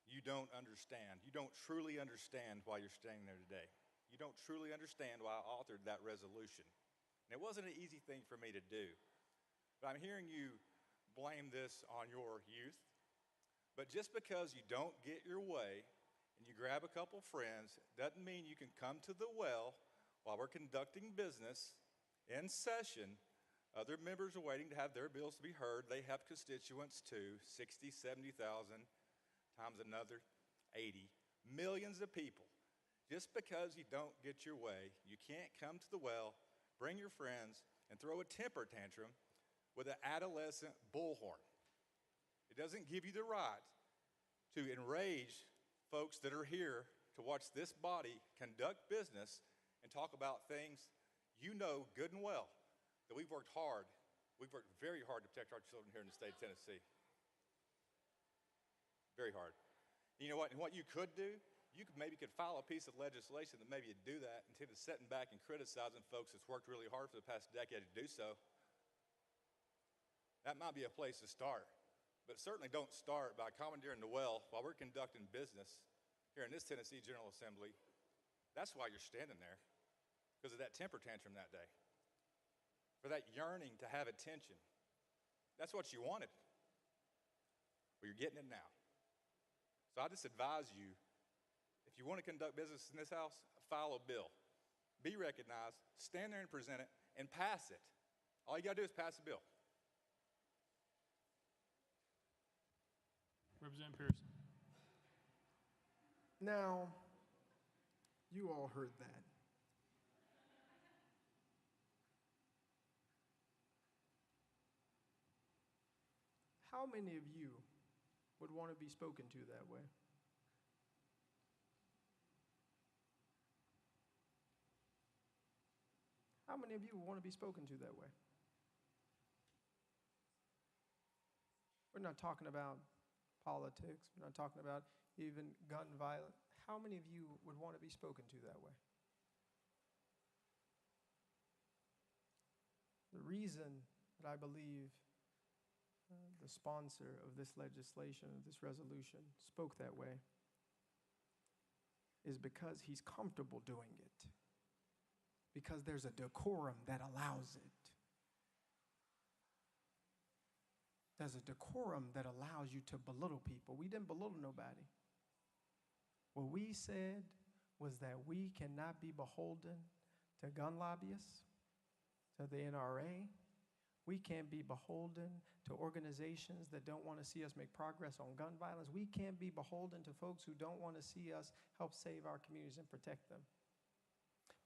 you don't understand. You don't truly understand why you're standing there today. You don't truly understand why I authored that resolution. And it wasn't an easy thing for me to do. But I'm hearing you blame this on your youth. But just because you don't get your way and you grab a couple friends doesn't mean you can come to the well while we're conducting business in session. Other members are waiting to have their bills to be heard. They have constituents too, 60, 70,000 times another 80. Millions of people. Just because you don't get your way, you can't come to the well, bring your friends, and throw a temper tantrum with an adolescent bullhorn. It doesn't give you the right to enrage folks that are here to watch this body conduct business and talk about things you know good and well that we've worked very hard to protect our children here in the state of Tennessee. Very hard. You know what? And what you could do, you could file a piece of legislation that maybe would do that instead of sitting back and criticizing folks that's worked really hard for the past decade to do so. That might be a place to start. But certainly don't start by commandeering the well while we're conducting business here in this Tennessee General Assembly. That's why you're standing there, because of that temper tantrum that day, for that yearning to have attention. That's what you wanted. Well, you're getting it now. So I just advise you, if you want to conduct business in this house, file a bill. Be recognized, stand there and present it, and pass it. All you got to do is pass the bill. Representative Pearson. Now, you all heard that. How many of you would want to be spoken to that way? How many of you would want to be spoken to that way? We're not talking about politics. We're not talking about even gun violence. How many of you would want to be spoken to that way? The reason that I believe the sponsor of this legislation, of this resolution, spoke that way is because he's comfortable doing it, because there's a decorum that allows it. There's a decorum that allows you to belittle people. We didn't belittle nobody. What we said was that we cannot be beholden to gun lobbyists, to the NRA, We can't be beholden to organizations that don't want to see us make progress on gun violence. We can't be beholden to folks who don't want to see us help save our communities and protect them.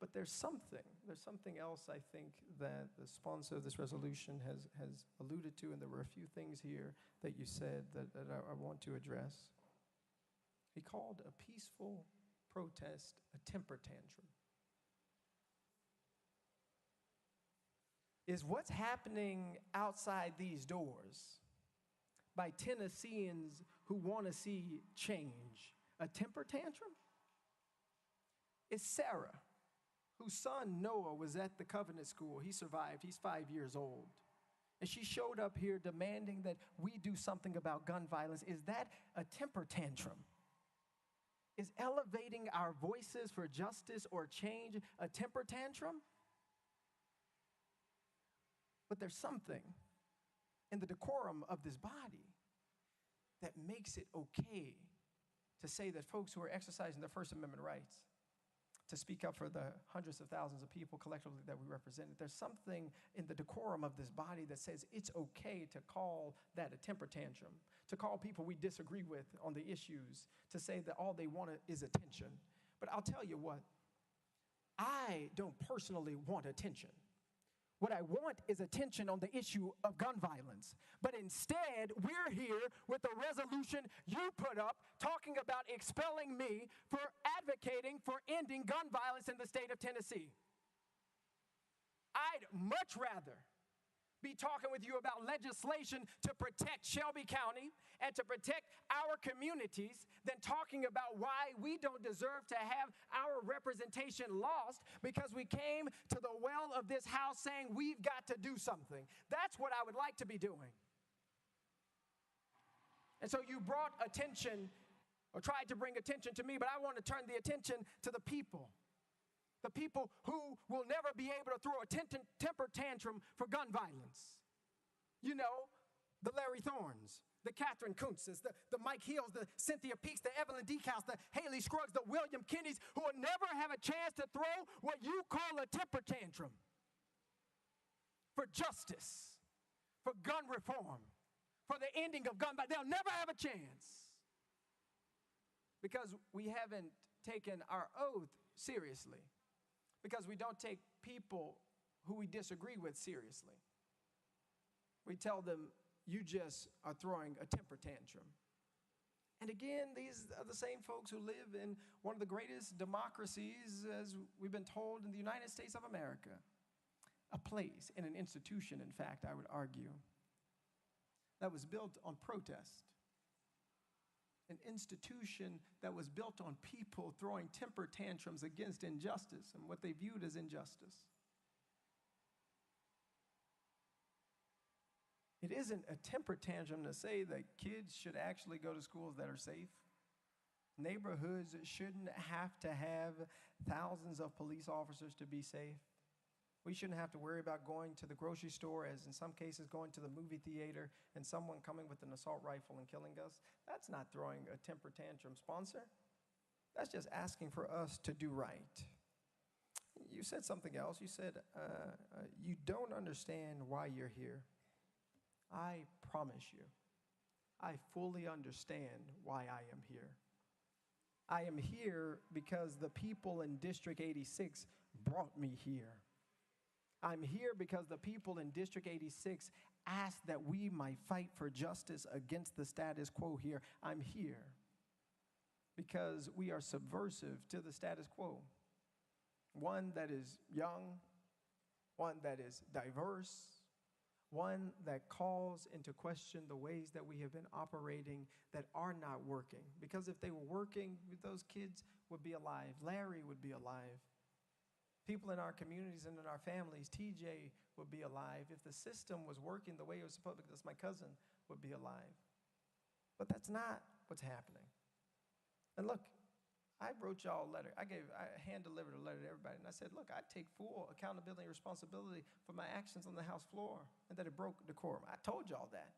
But there's something else I think that the sponsor of this resolution has alluded to, and there were a few things here that you said that I want to address. He called a peaceful protest a temper tantrum. Is what's happening outside these doors by Tennesseans who want to see change a temper tantrum? It's Sarah, whose son Noah was at the Covenant School. He survived. He's 5 years old. And she showed up here demanding that we do something about gun violence. Is that a temper tantrum? Is elevating our voices for justice or change a temper tantrum? But there's something in the decorum of this body that makes it okay to say that folks who are exercising their First Amendment rights to speak up for the hundreds of thousands of people collectively that we represent, there's something in the decorum of this body that says it's okay to call that a temper tantrum, to call people we disagree with on the issues, to say that all they want is attention. But I'll tell you what, I don't personally want attention. What I want is attention on the issue of gun violence. But instead, we're here with a resolution you put up talking about expelling me for advocating for ending gun violence in the state of Tennessee. I'd much rather be talking with you about legislation to protect Shelby County and to protect our communities than talking about why we don't deserve to have our representation lost because we came to the well of this house saying we've got to do something. That's what I would like to be doing. And so you brought attention or tried to bring attention to me, but I want to turn the attention to the people. The people who will never be able to throw a temper tantrum for gun violence. You know, the Larry Thorns, the Catherine Kuntzes, the Mike Hills, the Cynthia Peaks, the Evelyn Decaus, the Haley Scruggs, the William Kennys, who will never have a chance to throw what you call a temper tantrum for justice, for gun reform, for the ending of gun violence. They'll never have a chance because we haven't taken our oath seriously. Because we don't take people who we disagree with seriously. We tell them, you just are throwing a temper tantrum. And again, these are the same folks who live in one of the greatest democracies, as we've been told, in the United States of America. A place, in an institution, in fact, I would argue, that was built on protest. An institution that was built on people throwing temper tantrums against injustice and what they viewed as injustice. It isn't a temper tantrum to say that kids should actually go to schools that are safe. Neighborhoods shouldn't have to have thousands of police officers to be safe. We shouldn't have to worry about going to the grocery store, as in some cases going to the movie theater and someone coming with an assault rifle and killing us. That's not throwing a temper tantrum, sponsor. That's just asking for us to do right. You said something else. You said, you don't understand why you're here. I promise you, I fully understand why I am here. I am here because the people in District 86 brought me here. I'm here because the people in District 86 asked that we might fight for justice against the status quo here. I'm here because we are subversive to the status quo. One that is young, one that is diverse, one that calls into question the ways that we have been operating that are not working. Because if they were working, those kids would be alive. Larry would be alive. People in our communities and in our families, TJ would be alive. If the system was working the way it was supposed to, my cousin would be alive. But that's not what's happening. And look, I wrote y'all a letter. I hand-delivered a letter to everybody, and I said, look, I take full accountability and responsibility for my actions on the House floor and that it broke decorum. I told y'all that.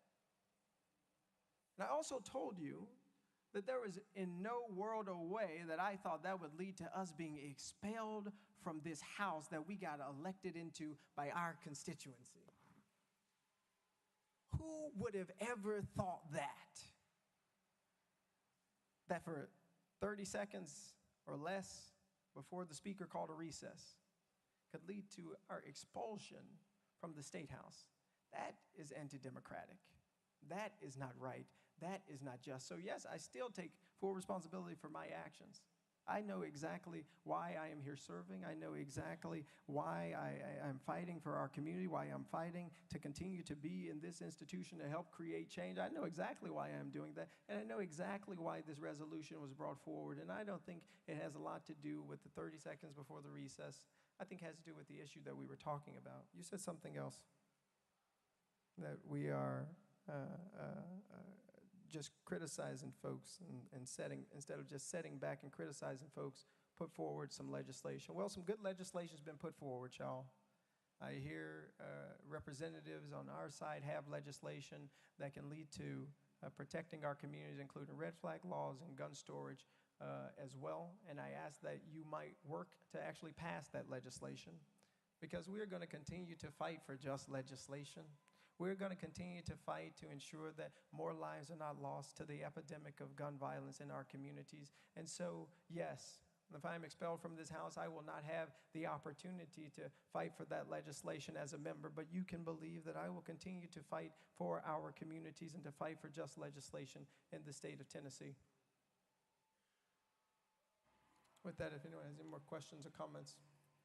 And I also told you that there was in no world or way that I thought that would lead to us being expelled from this house that we got elected into by our constituency. Who would have ever thought that? That for 30 seconds or less before the speaker called a recess could lead to our expulsion from the State House. That is anti-democratic. That is not right. That is not just. So yes, I still take full responsibility for my actions. I know exactly why I am here serving. I know exactly why I'm fighting for our community, why I'm fighting to continue to be in this institution to help create change. I know exactly why I'm doing that, and I know exactly why this resolution was brought forward, and I don't think it has a lot to do with the 30 seconds before the recess. I think it has to do with the issue that we were talking about. You said something else, that we are just criticizing folks and setting, instead of just setting back and criticizing folks, put forward some legislation. Well, some good legislation has been put forward, y'all. I hear representatives on our side have legislation that can lead to protecting our communities, including red flag laws and gun storage as well. And I ask that you might work to actually pass that legislation, because we are going to continue to fight for just legislation. We're going to continue to fight to ensure that more lives are not lost to the epidemic of gun violence in our communities. And so, yes, if I'm expelled from this house, I will not have the opportunity to fight for that legislation as a member, but you can believe that I will continue to fight for our communities and to fight for just legislation in the state of Tennessee. With that, if anyone has any more questions or comments.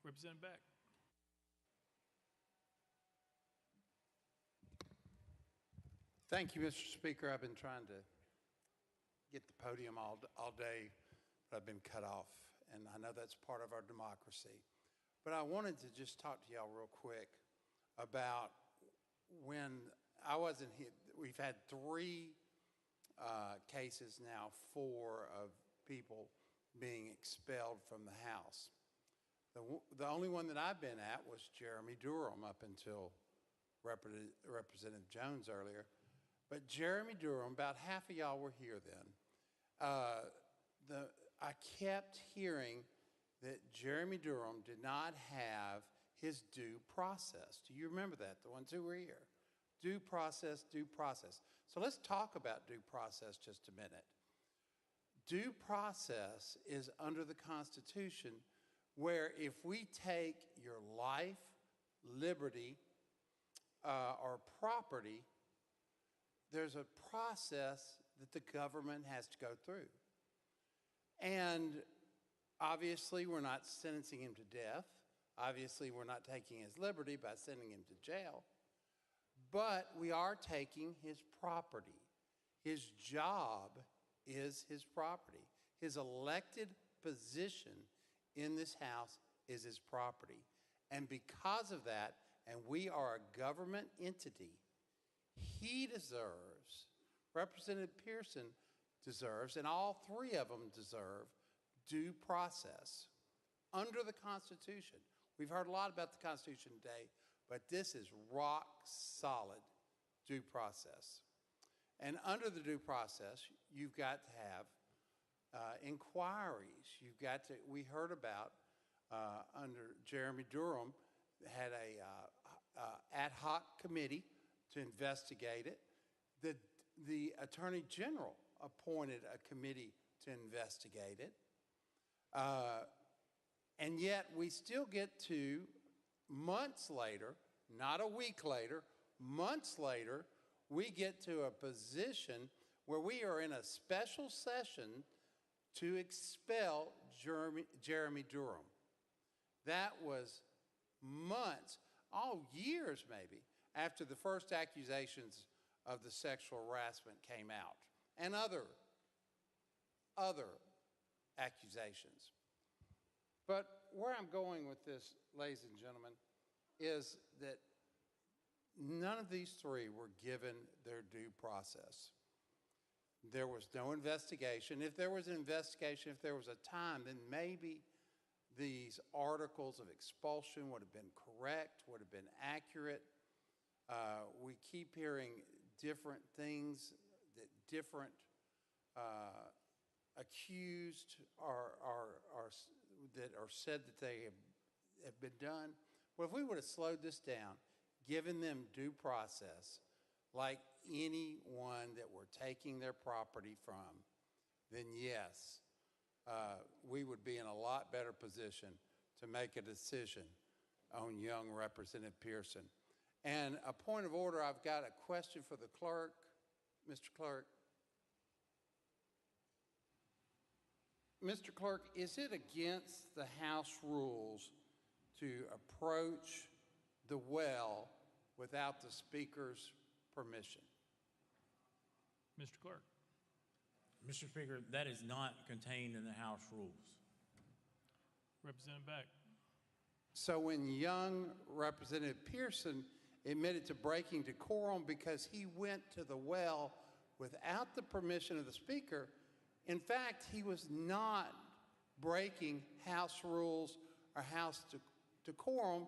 Representative Beck. Thank you, Mr. Speaker. I've been trying to get the podium all day, but I've been cut off, and I know that's part of our democracy. But I wanted to just talk to y'all real quick about when I wasn't here. We've had 3 cases now, 4 of people being expelled from the House. The only one that I've been at was Jeremy Durham up until Representative Jones earlier. But Jeremy Durham, about half of y'all were here then. I kept hearing that Jeremy Durham did not have his due process. Do you remember that, the ones who were here? Due process, due process. So let's talk about due process just a minute. Due process is under the Constitution, where if we take your life, liberty, or property, there's a process that the government has to go through. And obviously, we're not sentencing him to death. Obviously, we're not taking his liberty by sending him to jail. But we are taking his property. His job is his property. His elected position in this House is his property. And because of that, and we are a government entity, he deserves, Representative Pearson deserves, and all 3 of them deserve due process under the Constitution. We've heard a lot about the Constitution today, but this is rock solid due process. And under the due process, you've got to have inquiries. You've got to, we heard about under Jeremy Durham, had a ad hoc committee to investigate it. The Attorney General appointed a committee to investigate it. And yet we still get to, months later, not a week later, months later, we get to a position where we are in a special session to expel Jeremy Durham. That was months, years maybe, after the first accusations of the sexual harassment came out, and other accusations. But where I'm going with this, ladies and gentlemen, is that none of these 3 were given their due process. There was no investigation. If there was an investigation, if there was a time, then maybe these articles of expulsion would have been correct, would have been accurate. We keep hearing different things that different accused that are said that they have been done. Well, if we would have slowed this down, given them due process, like anyone that we're taking their property from, then yes, we would be in a lot better position to make a decision on young Representative Pearson. And a point of order, I've got a question for the clerk. Mr. Clerk. Mr. Clerk, is it against the House rules to approach the well without the Speaker's permission? Mr. Clerk. Mr. Speaker, that is not contained in the House rules. Representative Beck. So when young Representative Pearson admitted to breaking decorum because he went to the well without the permission of the Speaker, in fact, he was not breaking House rules or House decorum.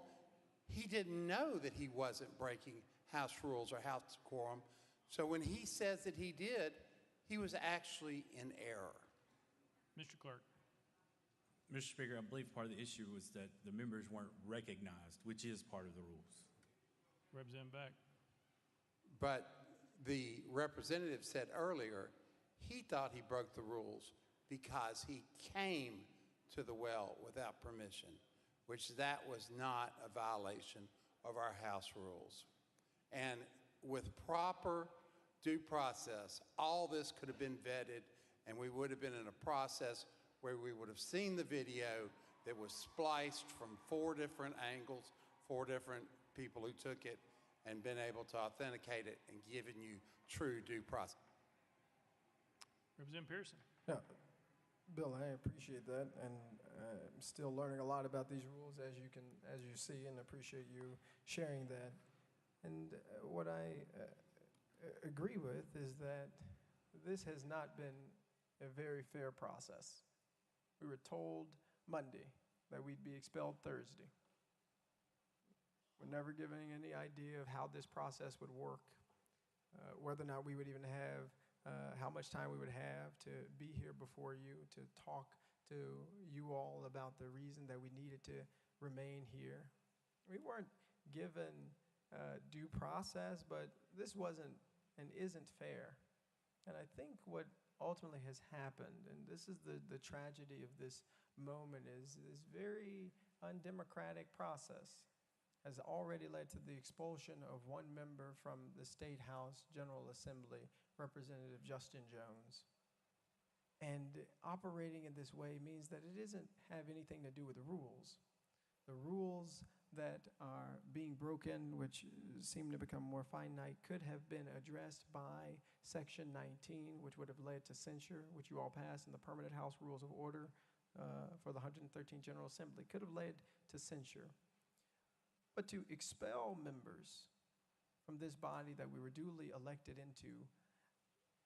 He didn't know that he wasn't breaking House rules or House decorum. So when he says that he did, he was actually in error. Mr. Clerk. Mr. Speaker, I believe part of the issue was that the members weren't recognized, which is part of the rules. Representative Beck. But the representative said earlier he thought he broke the rules because he came to the well without permission, which that was not a violation of our House rules. And with proper due process, all this could have been vetted, and we would have been in a process where we would have seen the video that was spliced from 4 different angles, 4 different people who took it, and been able to authenticate it and given you true due process. Representative Pearson. Yeah, Bill, I appreciate that, and I'm still learning a lot about these rules as you see, and appreciate you sharing that. And what I agree with is that this has not been a very fair process. We were told Monday that we'd be expelled Thursday. We're never given any idea of how this process would work, whether or not we would even have, how much time we would have to be here before you, to talk to you all about the reason that we needed to remain here. We weren't given due process, but this wasn't and isn't fair. And I think what ultimately has happened, and this is the tragedy of this moment, is this very undemocratic process has already led to the expulsion of one member from the State House General Assembly, Representative Justin Jones. And operating in this way means that it doesn't have anything to do with the rules. The rules that are being broken, which seem to become more finite, could have been addressed by Section 19, which would have led to censure, which you all passed in the Permanent House Rules of Order for the 113th General Assembly, could have led to censure. But to expel members from this body that we were duly elected into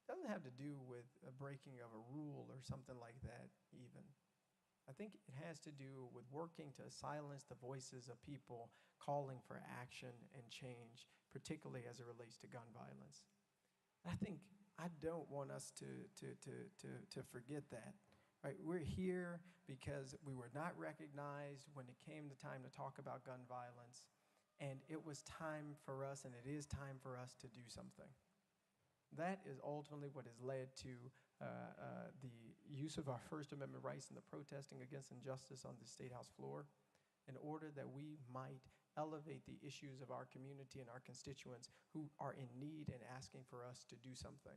doesn't have to do with a breaking of a rule or something like that even. I think it has to do with working to silence the voices of people calling for action and change, particularly as it relates to gun violence. I think I don't want us to forget that. Right? We're here because we were not recognized when it came the time to talk about gun violence, and it was time for us, and it is time for us to do something. That is ultimately what has led to the use of our First Amendment rights and the protesting against injustice on the State House floor, in order that we might elevate the issues of our community and our constituents who are in need and asking for us to do something.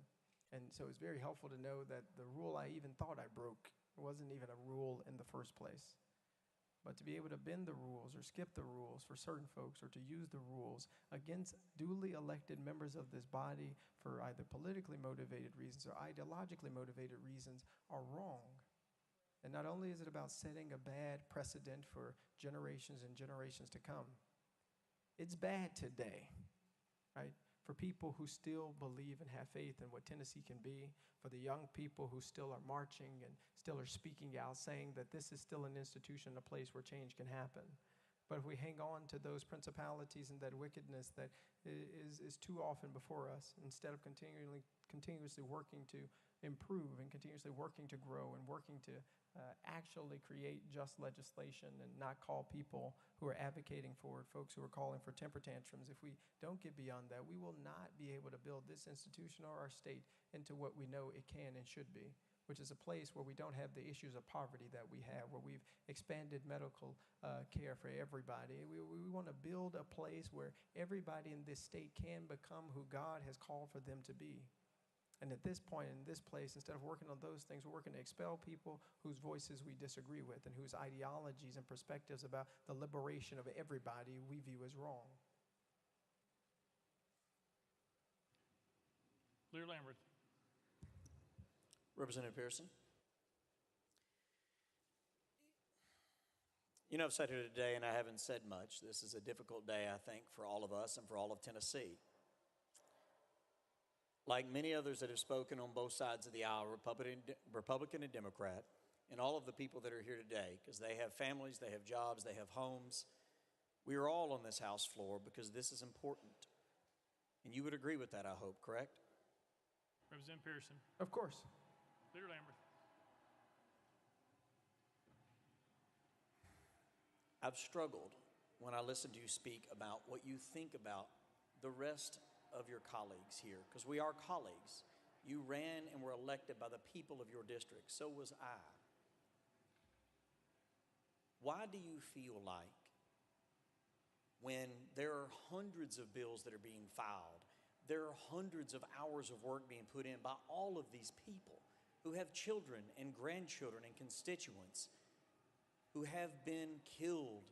And so it's very helpful to know that the rule I even thought I broke wasn't even a rule in the first place. But to be able to bend the rules or skip the rules for certain folks, or to use the rules against duly elected members of this body for either politically motivated reasons or ideologically motivated reasons, are wrong. And not only is it about setting a bad precedent for generations and generations to come, it's bad today, right? For people who still believe and have faith in what Tennessee can be, for the young people who still are marching and still are speaking out, saying that this is still an institution, a place where change can happen. But if we hang on to those principalities and that wickedness that is too often before us, instead of continuously working to improve and continuously working to grow and working to actually create just legislation and not call people who are advocating for it, folks who are calling for temper tantrums, if we don't get beyond that, we will not be able to build this institution or our state into what we know it can and should be, which is a place where we don't have the issues of poverty that we have, where we've expanded medical care for everybody. We want to build a place where everybody in this state can become who God has called for them to be. And at this point, in this place, instead of working on those things, we're working to expel people whose voices we disagree with and whose ideologies and perspectives about the liberation of everybody we view as wrong. Lear Lambert. Representative Pearson. You know, I've sat here today and I haven't said much. This is a difficult day, I think, for all of us and for all of Tennessee. Like many others that have spoken on both sides of the aisle, Republican and Democrat, and all of the people that are here today, because they have families, they have jobs, they have homes. We are all on this House floor because this is important. And you would agree with that, I hope, correct? Representative Pearson. Of course. Leader Lambert. I've struggled when I listen to you speak about what you think about the rest of your colleagues here, because we are colleagues. You ran and were elected by the people of your district. So was I. Why do you feel like when there are hundreds of bills that are being filed, there are hundreds of hours of work being put in by all of these people who have children and grandchildren and constituents who have been killed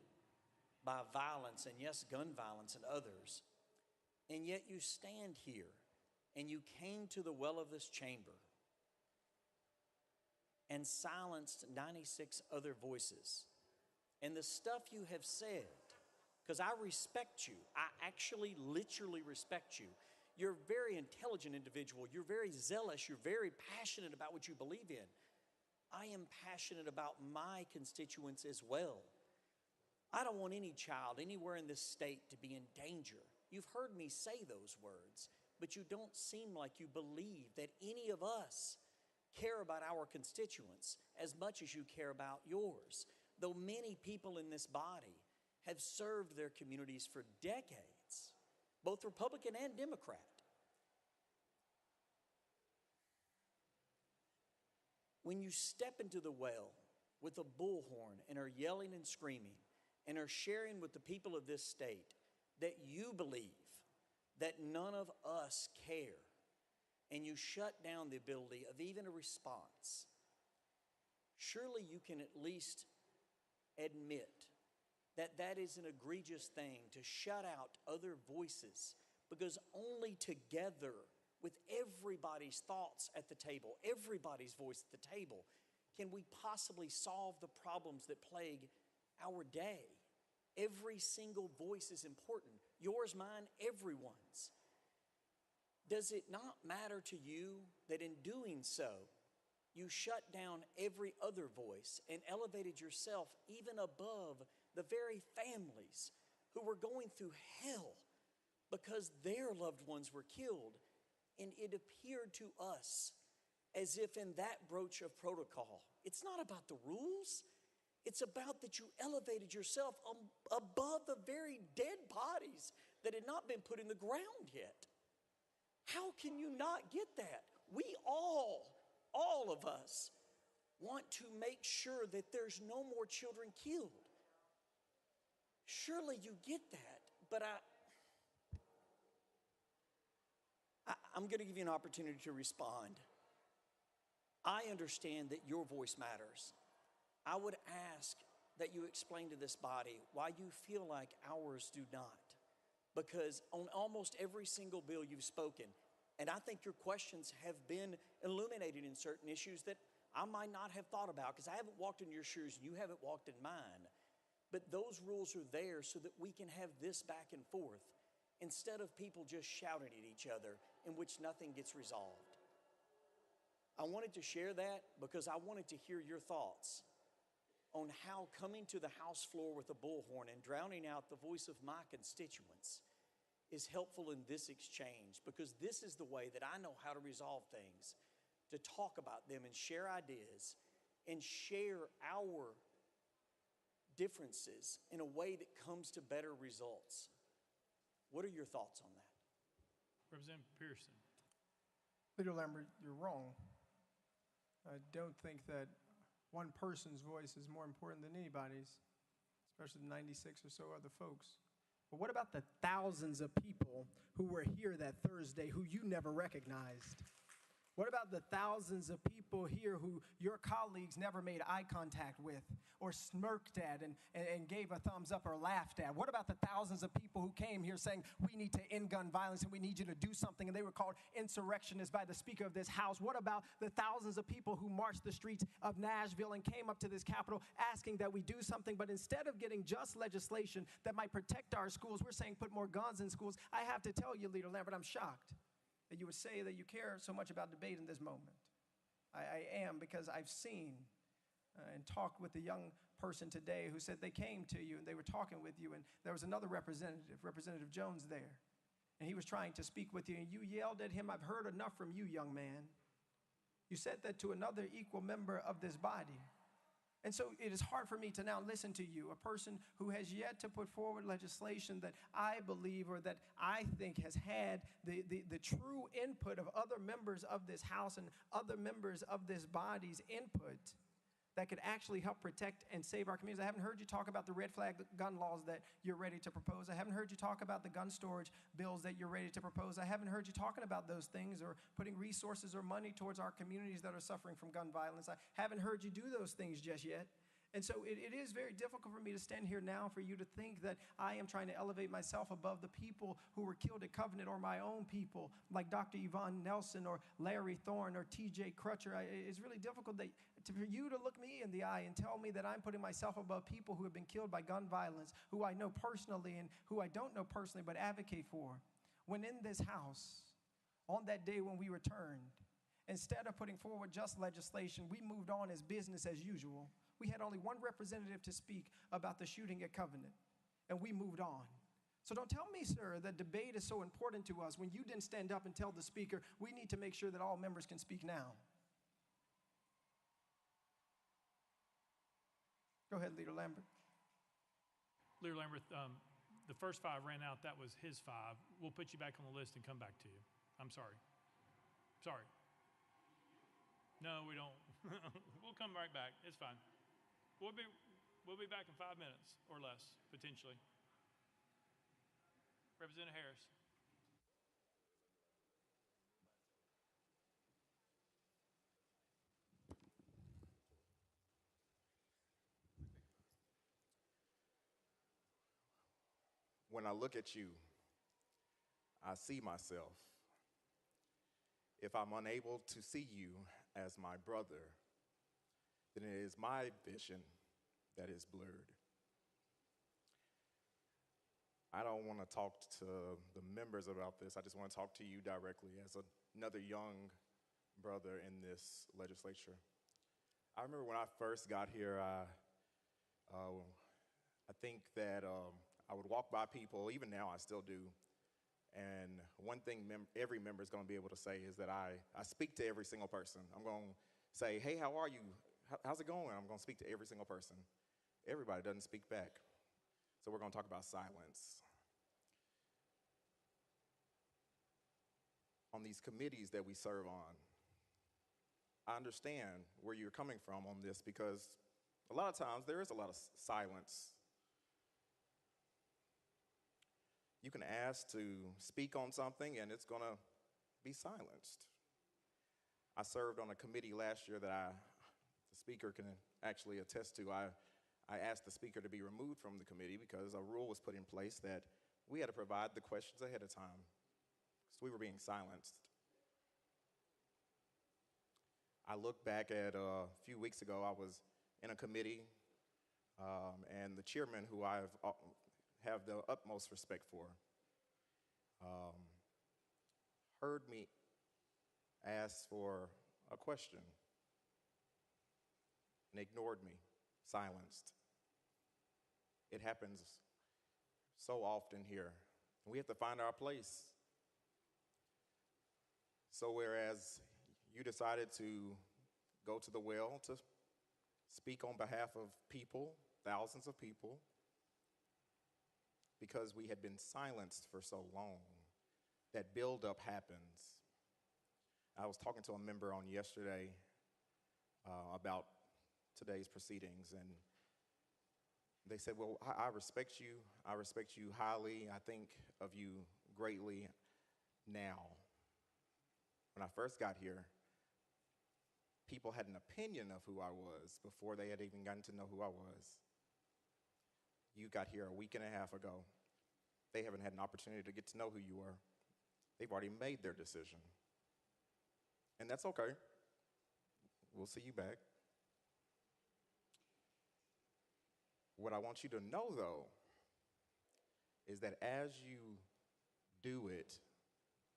by violence, and yes, gun violence and others, and yet you stand here and you came to the well of this chamber and silenced 96 other voices. And the stuff you have said, because I respect you, I actually literally respect you. You're a very intelligent individual. You're very zealous. You're very passionate about what you believe in. I am passionate about my constituents as well. I don't want any child anywhere in this state to be in danger. You've heard me say those words, but you don't seem like you believe that any of us care about our constituents as much as you care about yours. Though many people in this body have served their communities for decades, both Republican and Democrat. When you step into the well with a bullhorn and are yelling and screaming and are sharing with the people of this state that you believe that none of us care, and you shut down the ability of even a response, surely you can at least admit that that is an egregious thing to shut out other voices, because only together with everybody's thoughts at the table, everybody's voice at the table, can we possibly solve the problems that plague our day. Every single voice is important. Yours, mine, everyone's. Does it not matter to you that in doing so, you shut down every other voice and elevated yourself even above the very families who were going through hell because their loved ones were killed? And it appeared to us as if in that broach of protocol, it's not about the rules. It's about that you elevated yourself above the very dead bodies that had not been put in the ground yet. How can you not get that? We all of us, want to make sure that there's no more children killed. Surely you get that, but I'm going to give you an opportunity to respond. I understand that your voice matters. I would ask that you explain to this body why you feel like ours do not. Because on almost every single bill you've spoken, and I think your questions have been illuminated in certain issues that I might not have thought about because I haven't walked in your shoes and you haven't walked in mine. But those rules are there so that we can have this back and forth instead of people just shouting at each other in which nothing gets resolved. I wanted to share that because I wanted to hear your thoughts. on how coming to the House floor with a bullhorn and drowning out the voice of my constituents is helpful in this exchange, because this is the way that I know how to resolve things, to talk about them and share ideas and share our differences in a way that comes to better results. What are your thoughts on that? Representative Pearson. Leader Lambert, you're wrong. I don't think that one person's voice is more important than anybody's, especially the 96 or so other folks. But what about the thousands of people who were here that Thursday who you never recognized? What about the thousands of people here who your colleagues never made eye contact with or smirked at and gave a thumbs up or laughed at? What about the thousands of people who came here saying, we need to end gun violence and we need you to do something, and they were called insurrectionists by the Speaker of this House? What about the thousands of people who marched the streets of Nashville and came up to this Capitol asking that we do something, but instead of getting just legislation that might protect our schools, we're saying put more guns in schools? I have to tell you, Leader Lambert, I'm shocked that you would say that you care so much about debate in this moment. I am, because I've seen and talked with a young person today who said they came to you and they were talking with you, and there was another representative, Representative Jones, there, and he was trying to speak with you, and you yelled at him, "I've heard enough from you, young man." You said that to another equal member of this body. And so it is hard for me to now listen to you, a person who has yet to put forward legislation that I believe, or that I think has had the true input of other members of this House and other members of this body's input that could actually help protect and save our communities. I haven't heard you talk about the red flag gun laws that you're ready to propose. I haven't heard you talk about the gun storage bills that you're ready to propose. I haven't heard you talking about those things or putting resources or money towards our communities that are suffering from gun violence. I haven't heard you do those things just yet. And so it is very difficult for me to stand here now for you to think that I am trying to elevate myself above the people who were killed at Covenant, or my own people like Dr. Yvonne Nelson or Larry Thorne or T.J. Crutcher. It's really difficult for you to look me in the eye and tell me that I'm putting myself above people who have been killed by gun violence, who I know personally and who I don't know personally but advocate for. When in this House, on that day when we returned, instead of putting forward just legislation, we moved on as business as usual. We had only one representative to speak about the shooting at Covenant, and we moved on. So don't tell me, sir, that debate is so important to us when you didn't stand up and tell the Speaker we need to make sure that all members can speak now. Go ahead, Leader Lambert. Leader Lambert, the first 5 ran out. That was his 5. We'll put you back on the list and come back to you. I'm sorry. Sorry. No, we don't. We'll come right back. It's fine. We'll be back in 5 minutes or less, potentially. Representative Harris. When I look at you, I see myself. If I'm unable to see you as my brother, then it is my vision that is blurred. I don't want to talk to the members about this. I just want to talk to you directly as another young brother in this legislature. I remember when I first got here, I think that I would walk by people, even now I still do, and one thing every member is going to be able to say is that I speak to every single person. I'm going to say, hey, how are you? How's it going? I'm going to speak to every single person. Everybody doesn't speak back. So we're going to talk about silence. On these committees that we serve on, I understand where you're coming from on this, because a lot of times there is a lot of silence. You can ask to speak on something and it's going to be silenced. I served on a committee last year that the speaker can actually attest to. I asked the speaker to be removed from the committee because a rule was put in place that we had to provide the questions ahead of time, because we were being silenced. I look back at a few weeks ago, I was in a committee, and the chairman, who I have the utmost respect for, heard me ask for a question and ignored me, silenced. It happens so often here. We have to find our place. So whereas you decided to go to the well to speak on behalf of people, thousands of people, because we had been silenced for so long, that buildup happens. I was talking to a member on yesterday about today's proceedings, and they said, well, I respect you. I respect you highly. I think of you greatly now. When I first got here, people had an opinion of who I was before they had even gotten to know who I was. You got here a week and a half ago. They haven't had an opportunity to get to know who you are. They've already made their decision. And that's okay. We'll see you back. What I want you to know, though, is that as you do it,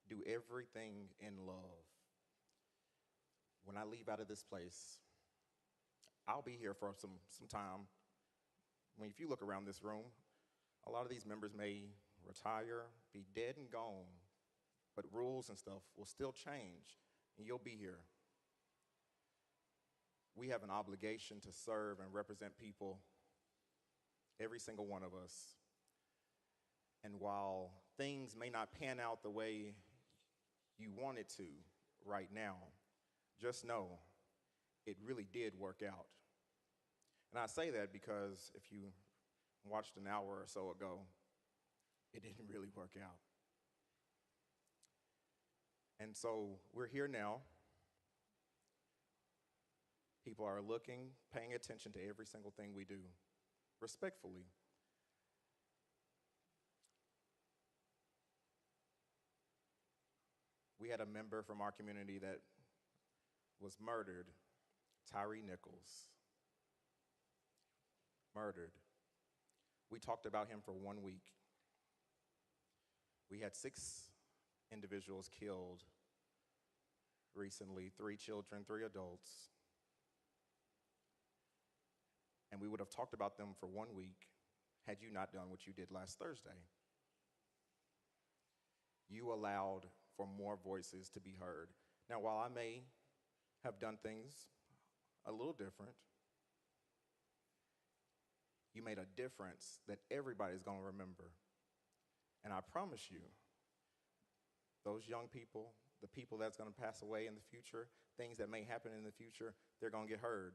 do everything in love. When I leave out of this place, I'll be here for some time. I mean, if you look around this room, a lot of these members may retire, be dead and gone, but rules and stuff will still change, and you'll be here. We have an obligation to serve and represent people, every single one of us. And while things may not pan out the way you want it to right now, just know it really did work out. And I say that because if you watched an hour or so ago, it didn't really work out. And so we're here now. People are looking, paying attention to every single thing we do, respectfully. We had a member from our community that was murdered, Tyree Nichols. Murdered. We talked about him for 1 week. We had 6 individuals killed recently, 3 children, 3 adults. And we would have talked about them for 1 week had you not done what you did last Thursday. You allowed for more voices to be heard. Now, while I may have done things a little different, you made a difference that everybody's going to remember. And I promise you, those young people, the people that's going to pass away in the future, things that may happen in the future, they're going to get heard.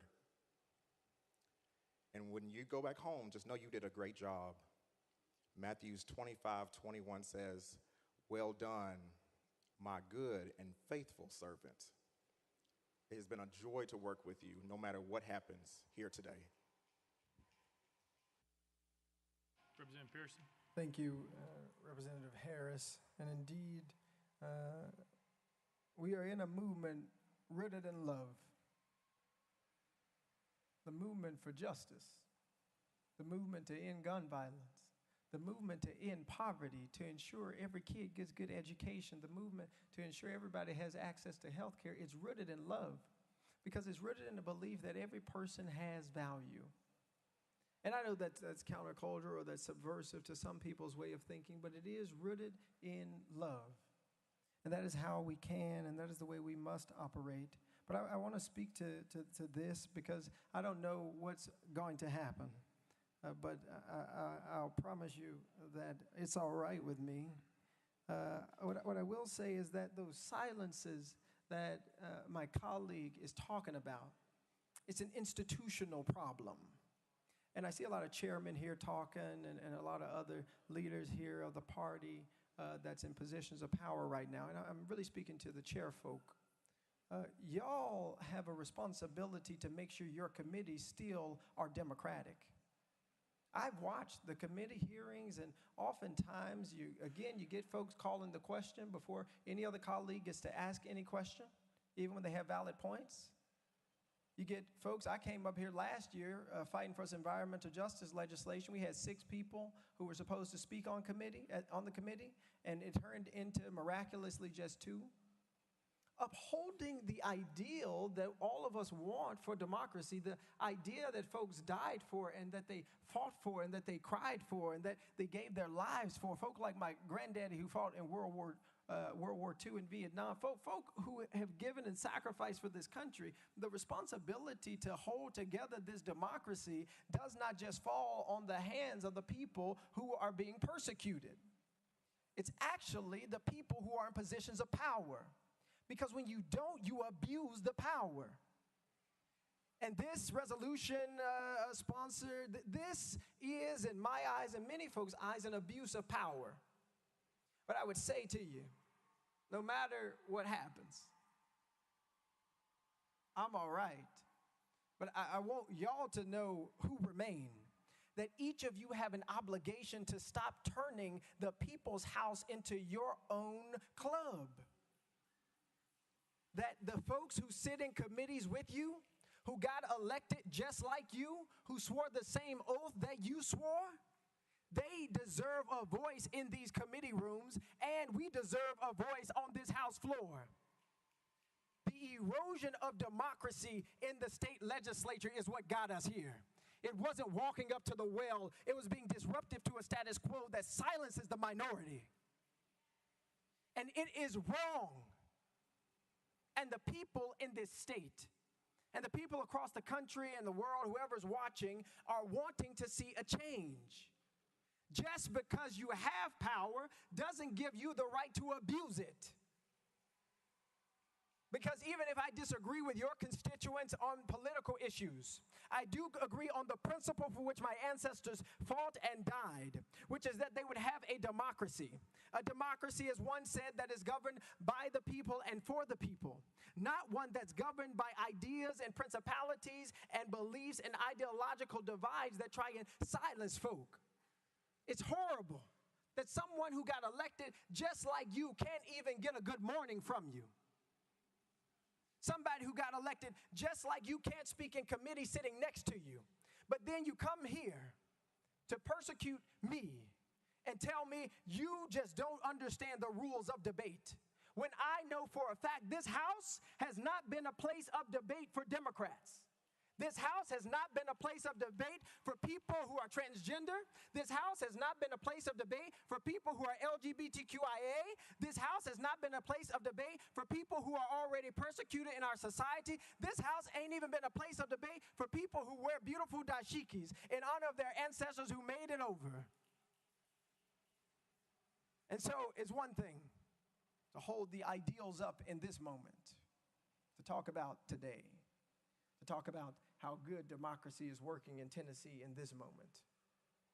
And when you go back home, just know you did a great job. Matthew 25:21 says, "Well done, my good and faithful servant." It has been a joy to work with you, no matter what happens here today. Representative Pearson. Thank you, Representative Harris. And indeed, we are in a movement rooted in love. The movement for justice, the movement to end gun violence, the movement to end poverty, to ensure every kid gets good education, the movement to ensure everybody has access to health care. It's rooted in love because it's rooted in the belief that every person has value. And I know that's countercultural or that's subversive to some people's way of thinking, but it is rooted in love. And that is how we can, and that is the way we must operate. But I want to speak to this because I don't know what's going to happen. But I'll promise you that it's all right with me. What I will say is that those silences that my colleague is talking about, it's an institutional problem. And I see a lot of chairmen here talking and a lot of other leaders here of the party that's in positions of power right now. And I'm really speaking to the chair folk. Y'all have a responsibility to make sure your committees still are democratic. I've watched the committee hearings, and oftentimes, you get folks calling the question before any other colleague gets to ask any question, even when they have valid points. You get folks, I came up here last year fighting for this environmental justice legislation. We had 6 people who were supposed to speak on the committee, and it turned into miraculously just 2. upholding the ideal that all of us want for democracy, the idea that folks died for and that they fought for and that they cried for and that they gave their lives for. Folk like my granddaddy who fought in World War II in Vietnam, folk who have given and sacrificed for this country. The responsibility to hold together this democracy does not just fall on the hands of the people who are being persecuted. It's actually the people who are in positions of power. Because when you don't, you abuse the power. And this resolution sponsored, this is, in my eyes and many folks' eyes, an abuse of power. But I would say to you, no matter what happens, I'm all right. But I want y'all to know who remain, that each of you have an obligation to stop turning the people's house into your own club. That the folks who sit in committees with you, who got elected just like you, who swore the same oath that you swore, they deserve a voice in these committee rooms, and we deserve a voice on this House floor. The erosion of democracy in the state legislature is what got us here. It wasn't walking up to the well. It was being disruptive to a status quo that silences the minority. And it is wrong. And the people in this state and the people across the country and the world, whoever's watching, are wanting to see a change. Just because you have power doesn't give you the right to abuse it. Because even if I disagree with your constituents on political issues, I do agree on the principle for which my ancestors fought and died, which is that they would have a democracy. A democracy, as one said, that is governed by the people and for the people, not one that's governed by ideas and principalities and beliefs and ideological divides that try and silence folk. It's horrible that someone who got elected just like you can't even get a good morning from you. Somebody who got elected just like you can't speak in committee sitting next to you. But then you come here to persecute me and tell me you just don't understand the rules of debate. When I know for a fact this House has not been a place of debate for Democrats. This House has not been a place of debate for people who are transgender. This House has not been a place of debate for people who are LGBTQIA. This House has not been a place of debate for people who are already persecuted in our society. This House ain't even been a place of debate for people who wear beautiful dashikis in honor of their ancestors who made it over. And so it's one thing to hold the ideals up in this moment, to talk about today, to talk about how good democracy is working in Tennessee in this moment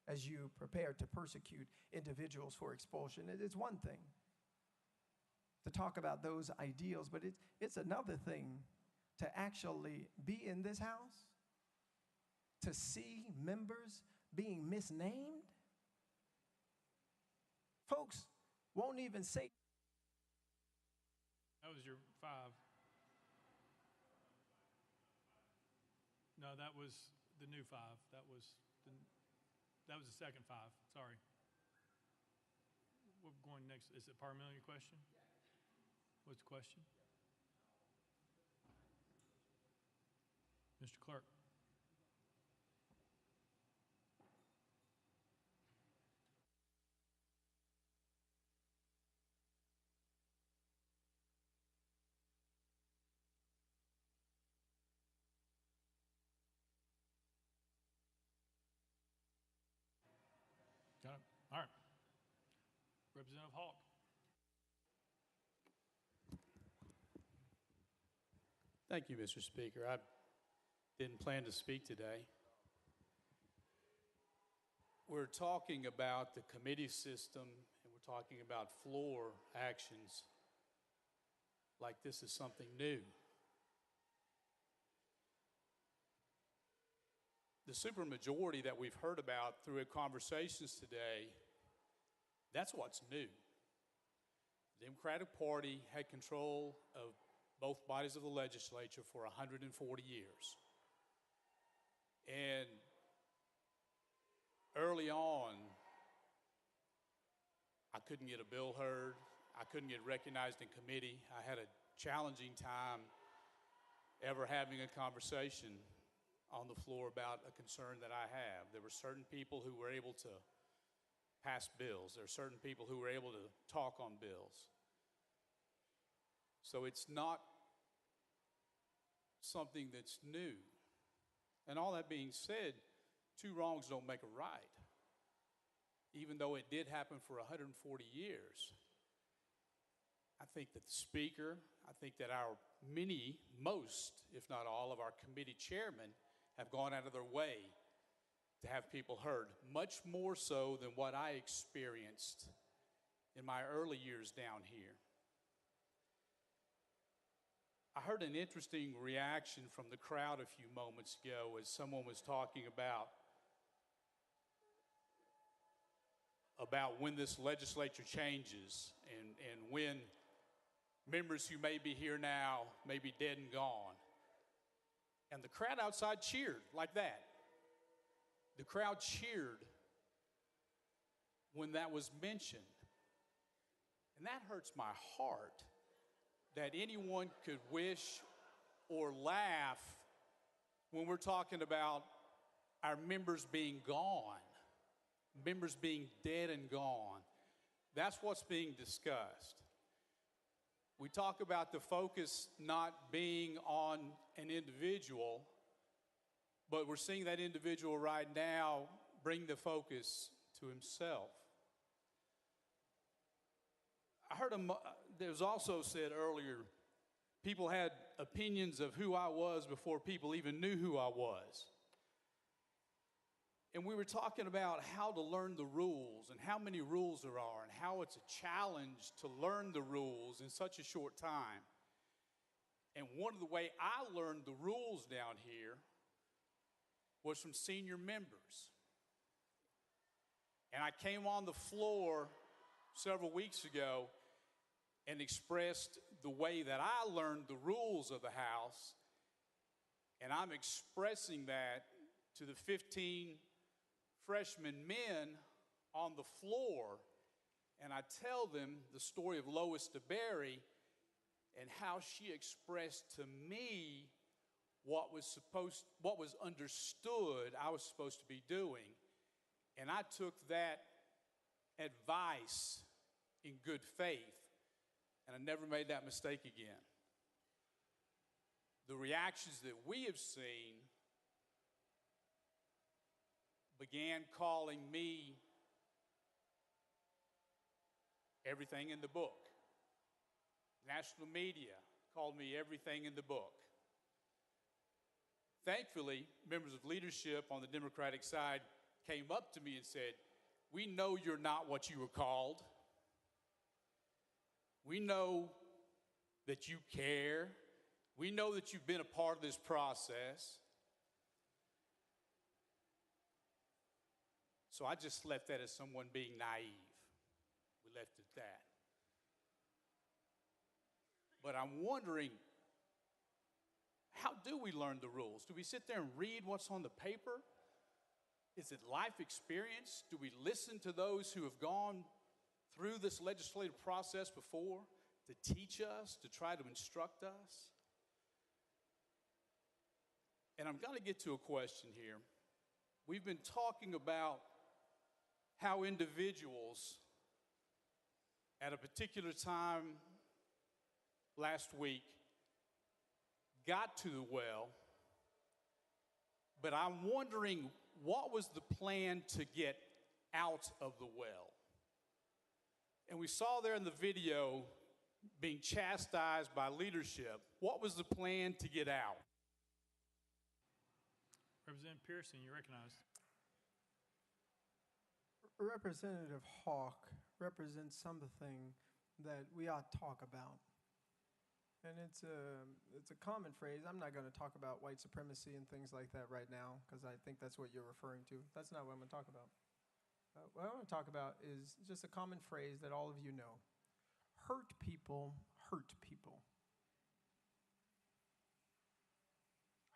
as you prepare to persecute individuals for expulsion. It's one thing to talk about those ideals, but it's another thing to actually be in this House, to see members being misnamed. Folks won't even say. That was your 5. No, that was the new 5. That was the second 5. Sorry. We're going next. Is it Parliamentary question? What's the question? Mr. Clerk. Got it. All right. Representative Hawk. Thank you, Mr. Speaker. I didn't plan to speak today. We're talking about the committee system, and we're talking about floor actions like this is something new. The supermajority that we've heard about through conversations today, that's what's new. The Democratic Party had control of both bodies of the legislature for 140 years. And early on, I couldn't get a bill heard. I couldn't get recognized in committee. I had a challenging time ever having a conversation on the floor about a concern that I have. There were certain people who were able to pass bills. There are certain people who were able to talk on bills. So it's not something that's new. And all that being said, two wrongs don't make a right. Even though it did happen for 140 years, I think that the speaker, I think that most, if not all, of our committee chairmen have gone out of their way to have people heard, much more so than what I experienced in my early years down here. I heard an interesting reaction from the crowd a few moments ago as someone was talking about when this legislature changes and when members who may be here now may be dead and gone. And the crowd outside cheered like that. The crowd cheered when that was mentioned. And that hurts my heart that anyone could wish or laugh when we're talking about our members being gone, members being dead and gone. That's what's being discussed. We talk about the focus not being on an individual, but we're seeing that individual right now bring the focus to himself. I heard there was also said earlier, people had opinions of who I was before people even knew who I was. And we were talking about how to learn the rules and how many rules there are and how it's a challenge to learn the rules in such a short time. And one of the way I learned the rules down here was from senior members. And I came on the floor several weeks ago and expressed the way that I learned the rules of the House, and I'm expressing that to the 15 freshman men on the floor, and I tell them the story of Lois DeBerry and how she expressed to me what was understood I was supposed to be doing, and I took that advice in good faith. And I never made that mistake again. The reactions that we have seen began calling me everything in the book. National media called me everything in the book. Thankfully, members of leadership on the Democratic side came up to me and said, "We know you're not what you were called. We know that you care. We know that you've been a part of this process." So I just left that as someone being naive. We left it at that. But I'm wondering, how do we learn the rules? Do we sit there and read what's on the paper? Is it life experience? Do we listen to those who have gone through this legislative process before to teach us, to try to instruct us? And I'm going to get to a question here. We've been talking about how individuals at a particular time last week got to the well, but I'm wondering, what was the plan to get out of the well? And we saw there in the video being chastised by leadership. What was the plan to get out? Representative Pearson, you're recognized. Representative Hawk represents something that we ought to talk about. And it's a common phrase. I'm not going to talk about white supremacy and things like that right now, because I think that's what you're referring to. That's not what I'm going to talk about. What I want to talk about is just a common phrase that all of you know. Hurt people hurt people.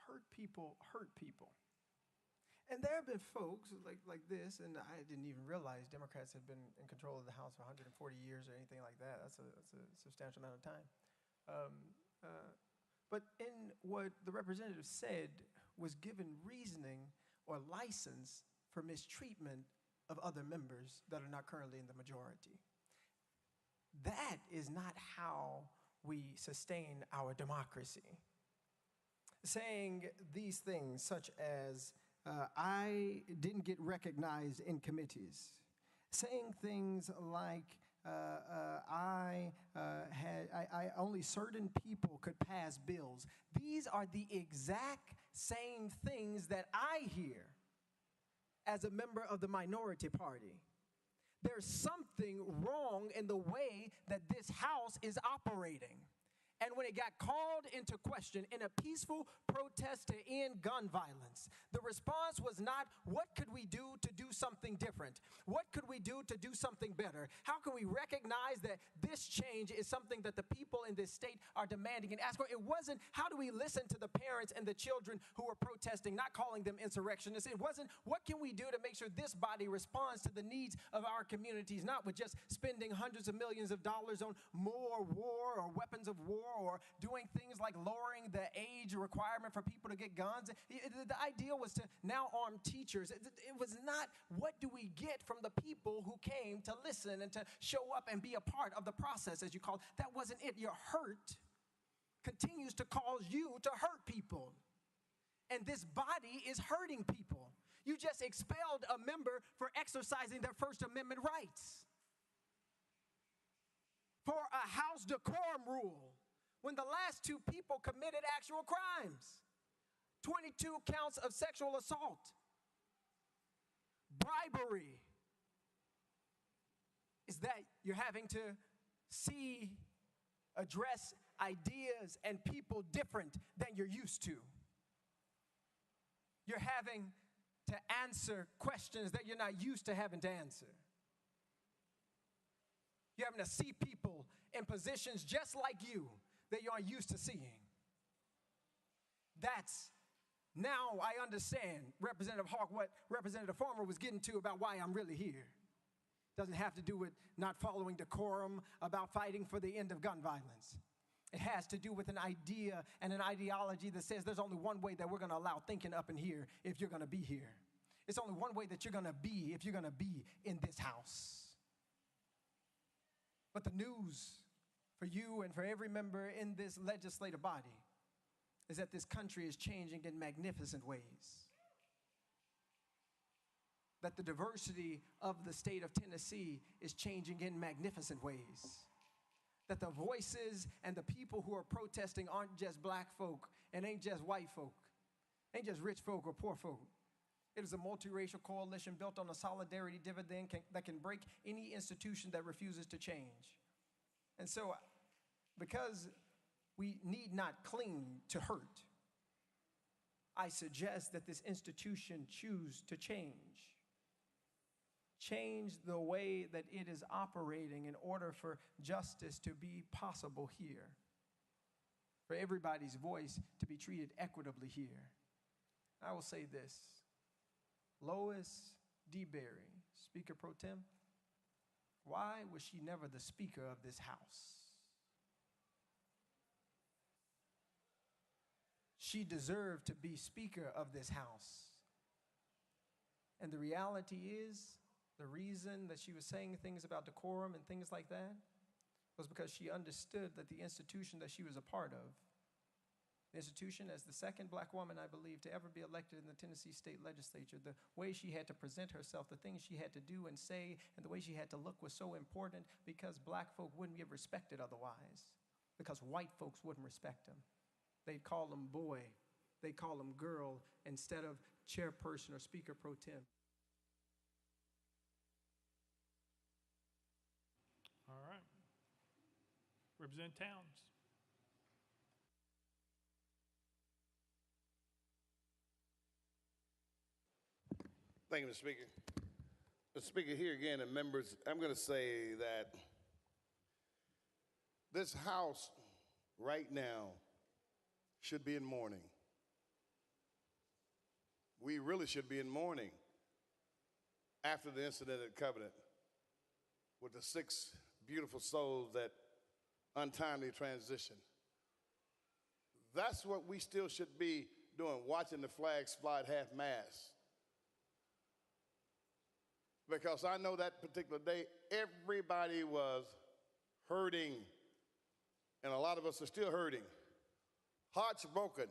Hurt people hurt people. And there have been folks like this, and I didn't even realize Democrats had been in control of the House for 140 years or anything like that. That's a substantial amount of time. But in what the representative said was given reasoning or license for mistreatment of other members that are not currently in the majority. That is not how we sustain our democracy. Saying these things such as, I didn't get recognized in committees. Saying things like, I only certain people could pass bills. These are the exact same things that I hear as a member of the minority party. There's something wrong in the way that this House is operating. And when it got called into question in a peaceful protest to end gun violence, the response was not, what could we do to do something different? What could we do to do something better? How can we recognize that this change is something that the people in this state are demanding and ask for? It wasn't, how do we listen to the parents and the children who are protesting, not calling them insurrectionists? It wasn't, what can we do to make sure this body responds to the needs of our communities, not with just spending hundreds of millions of dollars on more war or weapons of war, or doing things like lowering the age requirement for people to get guns. The idea was to now arm teachers. It was not, what do we get from the people who came to listen and to show up and be a part of the process, as you call it. That wasn't it. Your hurt continues to cause you to hurt people. And this body is hurting people. You just expelled a member for exercising their First Amendment rights. For a House decorum rule, when the last two people committed actual crimes. 22 counts of sexual assault, bribery. Is that you're having to address ideas and people different than you're used to. You're having to answer questions that you're not used to having to answer. You're having to see people in positions just like you that you aren't used to seeing. That's, now I understand, Representative Hawk, what Representative Farmer was getting to about why I'm really here. Doesn't have to do with not following decorum, about fighting for the end of gun violence. It has to do with an idea and an ideology that says there's only one way that we're going to allow thinking up in here if you're going to be here. It's only one way that you're going to be if you're going to be in this house. But the news for you and for every member in this legislative body is that this country is changing in magnificent ways. That the diversity of the state of Tennessee is changing in magnificent ways. That the voices and the people who are protesting aren't just black folk and ain't just white folk, ain't just rich folk or poor folk. It is a multiracial coalition built on a solidarity dividend that can break any institution that refuses to change. And so, because we need not cling to hurt, I suggest that this institution choose to change. Change the way that it is operating in order for justice to be possible here, for everybody's voice to be treated equitably here. I will say this. Lois D. Berry, Speaker Pro Tem, why was she never the Speaker of this House? She deserved to be Speaker of this House. And the reality is, the reason that she was saying things about decorum and things like that was because she understood that the institution that she was a part of, the institution as the second black woman, I believe, to ever be elected in the Tennessee State Legislature, the way she had to present herself, the things she had to do and say, and the way she had to look was so important because black folk wouldn't get respected otherwise, because white folks wouldn't respect them. They'd call them boy, they'd call them girl instead of chairperson or Speaker Pro Tem. All right. Representative Towns. Thank you, Mr. Speaker. Mr. Speaker, here again, and members, I'm going to say that this House right now should be in mourning. We really should be in mourning after the incident at Covenant with the 6 beautiful souls that untimely transitioned. That's what we still should be doing, watching the flags fly at half-mast. Because I know that particular day, everybody was hurting, and a lot of us are still hurting. Hearts broken.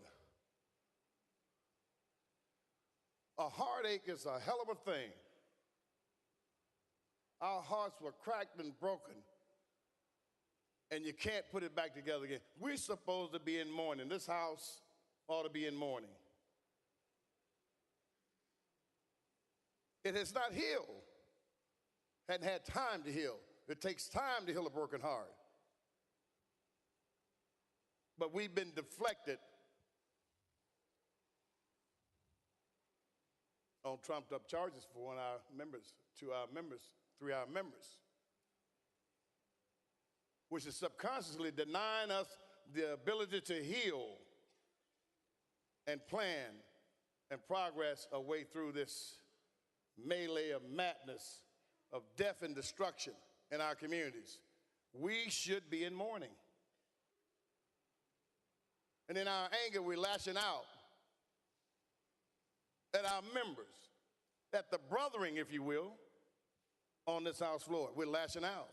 A heartache is a hell of a thing. Our hearts were cracked and broken, and you can't put it back together again. We're supposed to be in mourning. This house ought to be in mourning. It has not healed, hadn't had time to heal. It takes time to heal a broken heart. But we've been deflected on trumped up charges for one of our members, 2 our members, 3 our members, which is subconsciously denying us the ability to heal and plan and progress our way through this melee of madness, of death and destruction in our communities. We should be in mourning. And in our anger, we're lashing out at our members, at the brothering, if you will, on this house floor. We're lashing out.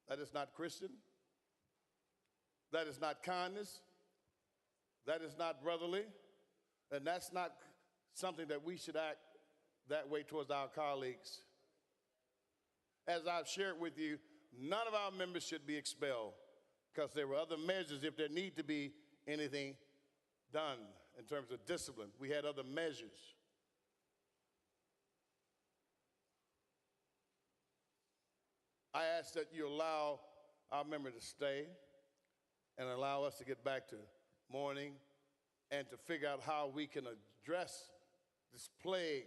That is not Christian. That is not kindness. That is not brotherly. And that's not something that we should act that way towards our colleagues. As I've shared with you, none of our members should be expelled because there were other measures if there need to be anything done in terms of discipline. We had other measures. I ask that you allow our member to stay and allow us to get back to mourning and to figure out how we can address this plague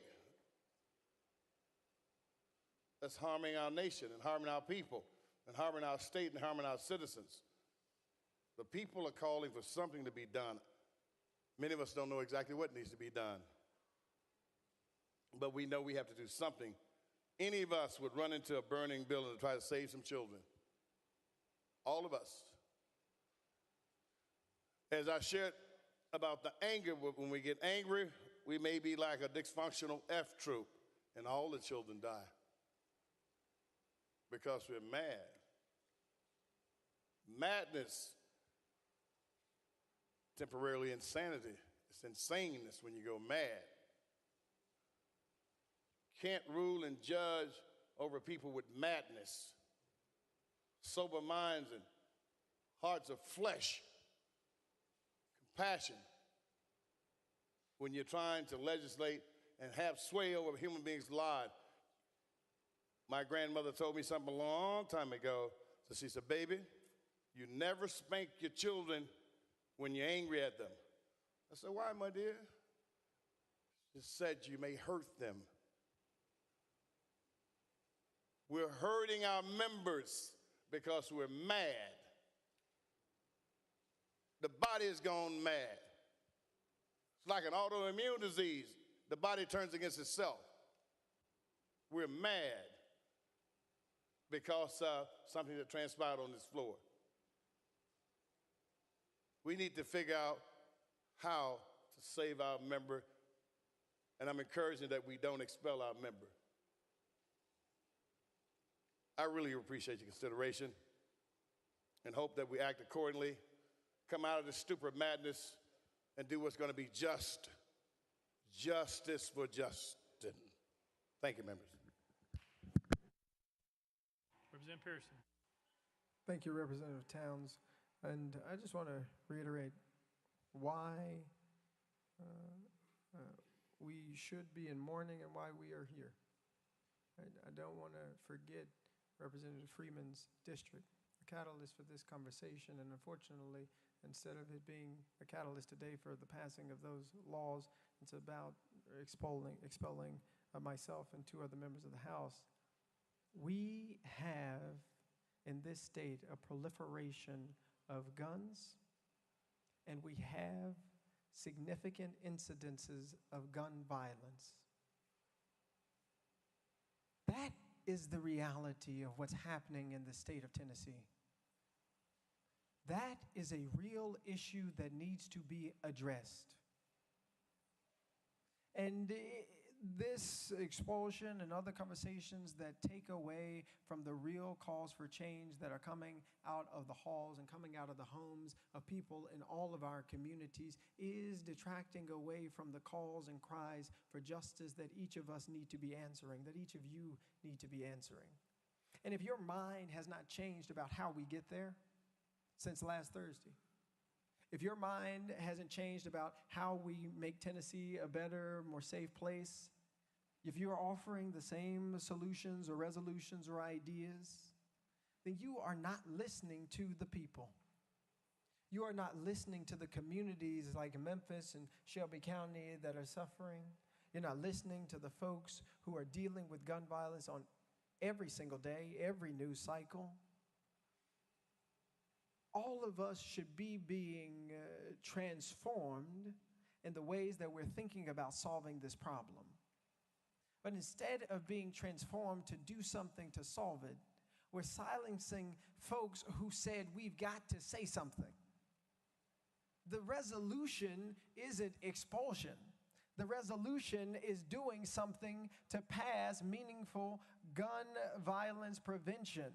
that's harming our nation and harming our people and harming our state and harming our citizens. The people are calling for something to be done. Many of us don't know exactly what needs to be done, but we know we have to do something. Any of us would run into a burning building to try to save some children. All of us. As I shared about the anger, when we get angry, we may be like a dysfunctional F troop, and all the children die because we're mad. Madness, temporarily insanity. It's insaneness when you go mad. Can't rule and judge over people with madness, sober minds and hearts of flesh, compassion. When you're trying to legislate and have sway over human beings' lives. My grandmother told me something a long time ago. So she said, baby, you never spank your children when you're angry at them. I said, why, my dear? She said, you may hurt them. We're hurting our members because we're mad. The body has gone mad. It's like an autoimmune disease. The body turns against itself. We're mad because of something that transpired on this floor. We need to figure out how to save our member, and I'm encouraging that we don't expel our member. I really appreciate your consideration and hope that we act accordingly, come out of this stupid madness, and do what's going to be just. Justice for Justin. Thank you, members. Representative Pearson. Thank you, Representative Towns. And I just want to reiterate why we should be in mourning and why we are here. I don't want to forget Representative Freeman's district, the catalyst for this conversation. And unfortunately, instead of it being a catalyst today for the passing of those laws, it's about expelling myself and 2 other members of the House. We have in this state a proliferation of guns, and we have significant incidences of gun violence. That is the reality of what's happening in the state of Tennessee. That is a real issue that needs to be addressed. And this expulsion and other conversations that take away from the real calls for change that are coming out of the halls and coming out of the homes of people in all of our communities is detracting away from the calls and cries for justice that each of us need to be answering, that each of you need to be answering. And if your mind has not changed about how we get there since last Thursday, if your mind hasn't changed about how we make Tennessee a better, more safe place, if you're offering the same solutions or resolutions or ideas, then you are not listening to the people. You are not listening to the communities like Memphis and Shelby County that are suffering. You're not listening to the folks who are dealing with gun violence on every single day, every news cycle. All of us should be being transformed in the ways that we're thinking about solving this problem. But instead of being transformed to do something to solve it, we're silencing folks who said we've got to say something. The resolution isn't expulsion. The resolution is doing something to pass meaningful gun violence prevention.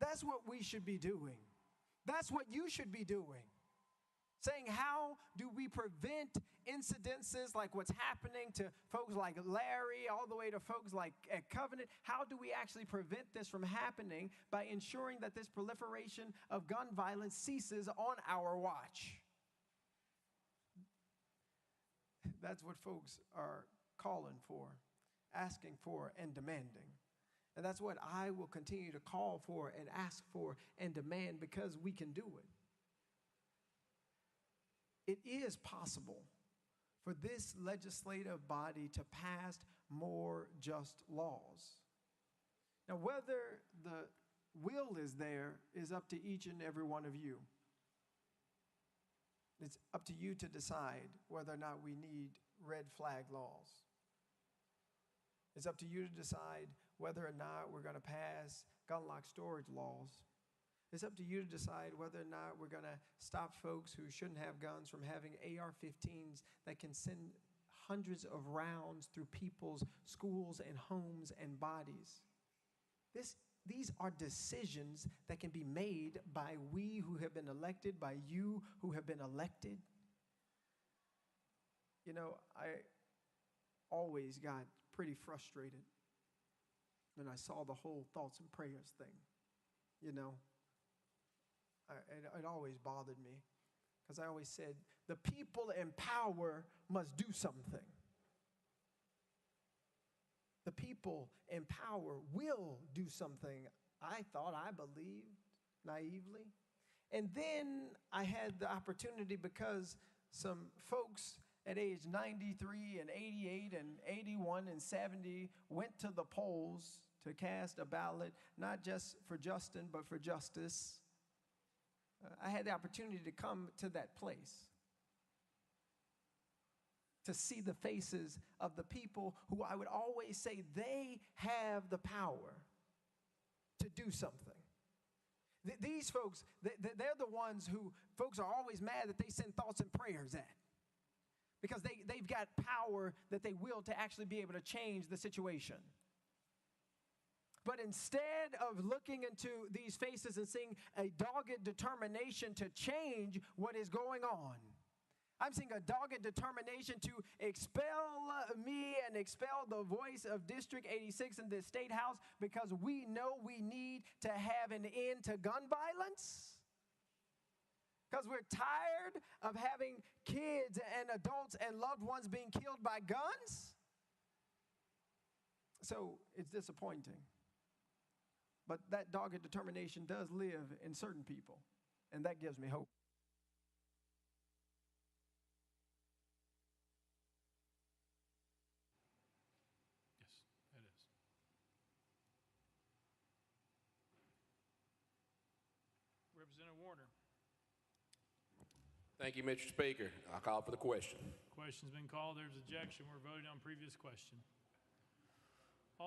That's what we should be doing. That's what you should be doing. Saying, how do we prevent incidences like what's happening to folks like Larry, all the way to folks like at Covenant? How do we actually prevent this from happening by ensuring that this proliferation of gun violence ceases on our watch? That's what folks are calling for, asking for, and demanding. And that's what I will continue to call for and ask for and demand, because we can do it. It is possible for this legislative body to pass more just laws. Now, whether the will is there is up to each and every one of you. It's up to you to decide whether or not we need red flag laws. It's up to you to decide whether or not we're going to pass gun lock storage laws. It's up to you to decide whether or not we're going to stop folks who shouldn't have guns from having AR-15s that can send hundreds of rounds through people's schools and homes and bodies. These are decisions that can be made by we who have been elected, by you who have been elected. You know, I always got pretty frustrated when I saw the whole thoughts and prayers thing. You know, it always bothered me, because I always said, the people in power must do something. The people in power will do something, I thought, I believed, naively. And then I had the opportunity, because some folks at age 93 and 88 and 81 and 70 went to the polls to cast a ballot, not just for Justin, but for justice. I had the opportunity to come to that place, to see the faces of the people who I would always say they have the power to do something. These folks, they're the ones who folks are always mad that they send thoughts and prayers at, because they've got power that they will to actually be able to change the situation. But instead of looking into these faces and seeing a dogged determination to change what is going on, I'm seeing a dogged determination to expel me and expel the voice of District 86 in this State House, because we know we need to have an end to gun violence. Because we're tired of having kids and adults and loved ones being killed by guns. So it's disappointing. But that dogged determination does live in certain people, and that gives me hope. Yes, it is. Representative Warner. Thank you, Mr. Speaker. I call for the question. Question's been called. There's objection. We're voting on previous question.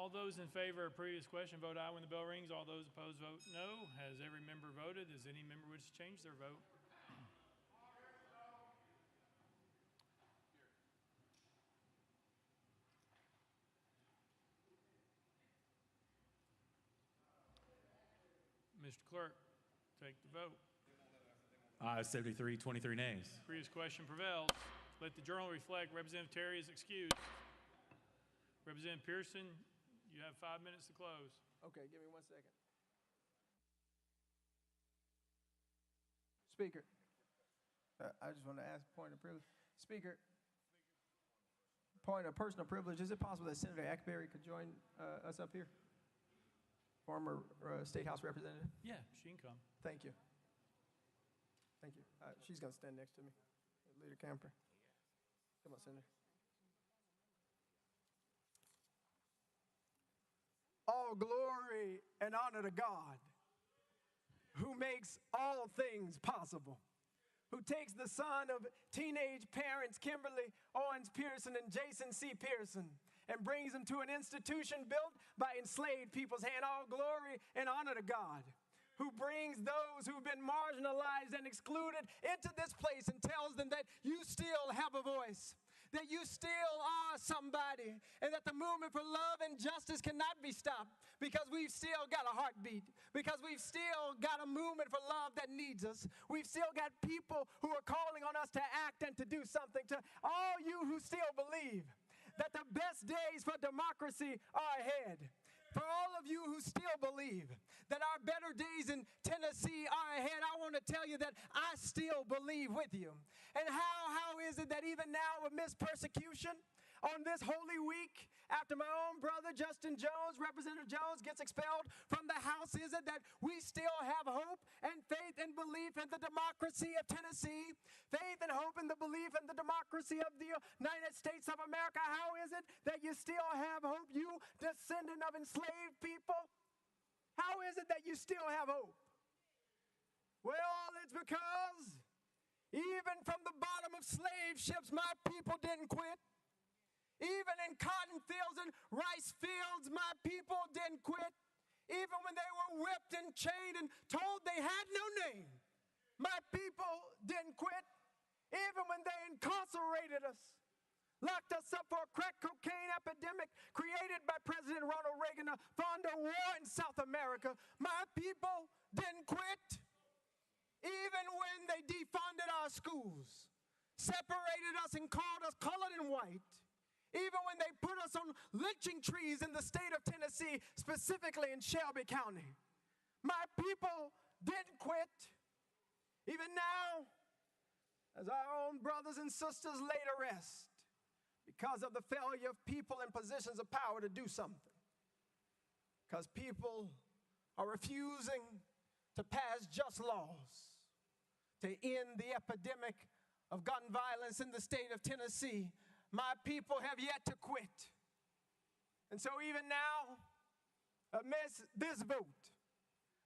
All those in favor of previous question vote aye when the bell rings. All those opposed vote no. Has every member voted? Does any member wish to change their vote? Mr. Clerk, take the vote. Ayes 73, 23 nays. Previous question prevails. Let the journal reflect Representative Terry is excused. Representative Pearson, you have 5 minutes to close. Okay, give me 1 second. Speaker, I just want to ask point of privilege. Speaker, point of personal privilege. Is it possible that Senator Ackberry could join us up here? Former State House Representative. Yeah, she can come. Thank you. Thank you. She's going to stand next to me. Leader Camper. Come on, Senator. All glory and honor to God, who makes all things possible, who takes the son of teenage parents Kimberly Owens Pearson and Jason C. Pearson and brings them to an institution built by enslaved people's hand. All glory and honor to God, who brings those who've been marginalized and excluded into this place and tells them that you still have a voice, that you still are somebody, and that the movement for love and justice cannot be stopped because we've still got a heartbeat, because we've still got a movement for love that needs us. We've still got people who are calling on us to act and to do something. To all you who still believe that the best days for democracy are ahead, for all of you who still believe that our better days in Tennessee are ahead, I want to tell you that I still believe with you. And how is it that even now amidst persecution on this Holy Week, after my own brother Justin Jones, Representative Jones, gets expelled from the House, is it that we still have hope and faith and belief in the democracy of Tennessee, faith and hope in the belief in the democracy of the United States of America? How is it that you still have hope, you descendant of enslaved people? How is it that you still have hope? Well, it's because even from the bottom of slave ships, my people didn't quit. Even in cotton fields and rice fields, my people didn't quit. Even when they were whipped and chained and told they had no name, my people didn't quit. Even when they incarcerated us, locked us up for a crack cocaine epidemic created by President Ronald Reagan to fund a war in South America, my people didn't quit. Even when they defunded our schools, separated us and called us colored and white, even when they put us on lynching trees in the state of Tennessee, specifically in Shelby County, my people didn't quit. Even now, as our own brothers and sisters lay to rest because of the failure of people in positions of power to do something, because people are refusing to pass just laws to end the epidemic of gun violence in the state of Tennessee, my people have yet to quit. And so even now, amidst this vote,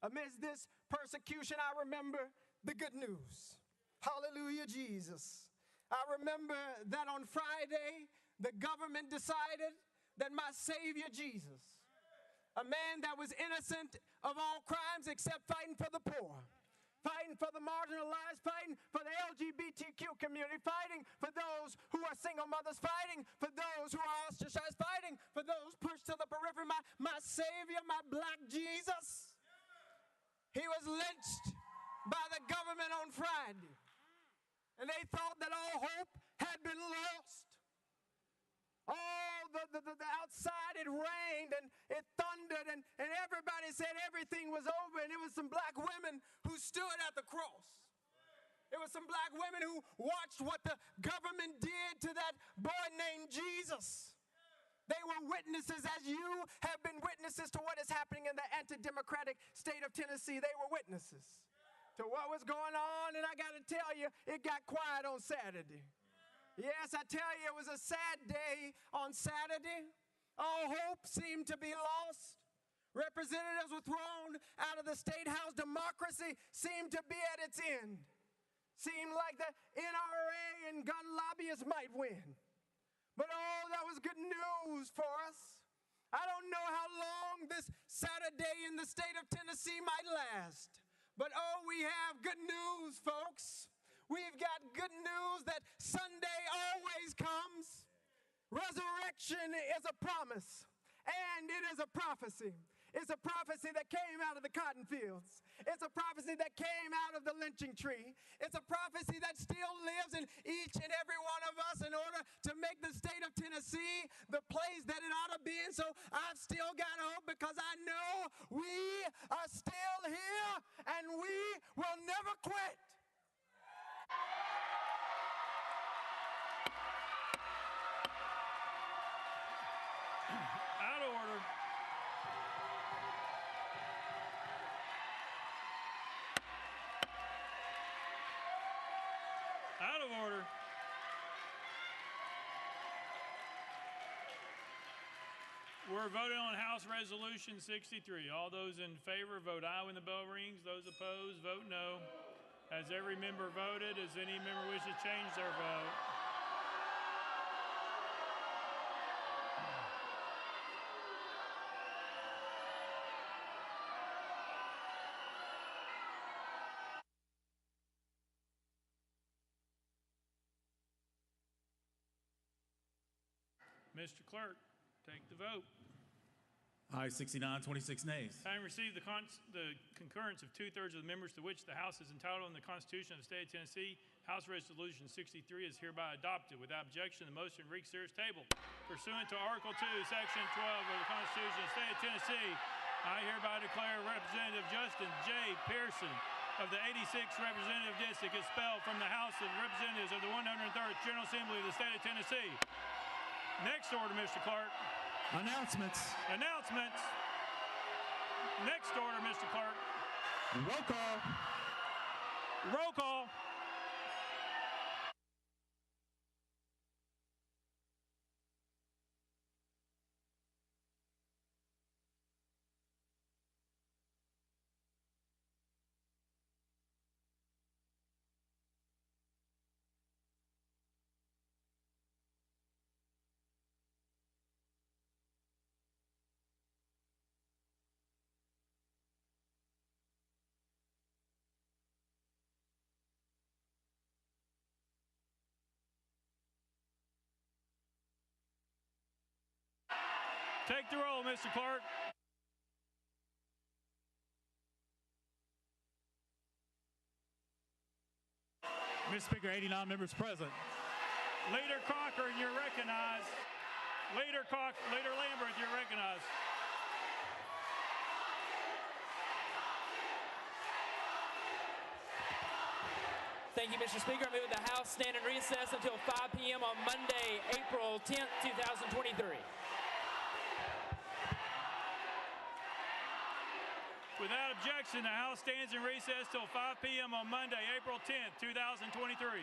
amidst this persecution, I remember the good news. Hallelujah, Jesus. I remember that on Friday, the government decided that my Savior Jesus, a man that was innocent of all crimes except fighting for the poor, fighting for the marginalized, fighting for the LGBTQ community, fighting for those who are single mothers, fighting for those who are ostracized, fighting for those pushed to the periphery. My Savior, my black Jesus, he was lynched by the government on Friday. And they thought that all hope had been lost. All the outside, it rained and it thundered and everybody said everything was over, and it was some black women who stood at the cross. It was some black women who watched what the government did to that boy named Jesus. They were witnesses, as you have been witnesses to what is happening in the anti-democratic state of Tennessee. They were witnesses to what was going on, and I got to tell you, it got quiet on Saturday. Yes, I tell you, it was a sad day on Saturday. All hope seemed to be lost. Representatives were thrown out of the State House. Democracy seemed to be at its end. Seemed like the NRA and gun lobbyists might win. But oh, that was good news for us. I don't know long this Saturday in the state of Tennessee might last. But oh, we have good news, folks. We've got good news that Sunday always comes. Resurrection is a promise, and it is a prophecy. It's a prophecy that came out of the cotton fields. It's a prophecy that came out of the lynching tree. It's a prophecy that still lives in each and every one of us in order to make the state of Tennessee the place that it ought to be. And so I've still got hope because I know we are still here and we will never quit. Out of order. Out of order. We're voting on House Resolution 63. All those in favor, vote aye when the bell rings. Those opposed, vote no. Has every member voted? Does any member wish to change their vote? Mr. Clerk, take the vote. Aye, 69, 26 nays. Having received the concurrence of 2/3 of the members to which the House is entitled in the Constitution of the State of Tennessee, House Resolution 63 is hereby adopted. Without objection, the motion reconsider is tabled. Pursuant to Article 2, Section 12 of the Constitution of the State of Tennessee, I hereby declare Representative Justin J. Pearson of the 86th Representative District expelled from the House of Representatives of the 103rd General Assembly of the State of Tennessee. Next order, Mr. Clerk. Announcements. Announcements. Next order, Mr. Clerk. Roll call. Roll call. Take the roll, Mr. Clerk. Mr. Speaker, 89 members present. Leader Cochran, you're recognized. Leader Lambert, you're recognized. Thank you, Mr. Speaker. I move the House stand in recess until 5 p.m. on Monday, April 10th, 2023. Without objection, the House stands in recess till 5 p.m. on Monday, April 10th, 2023.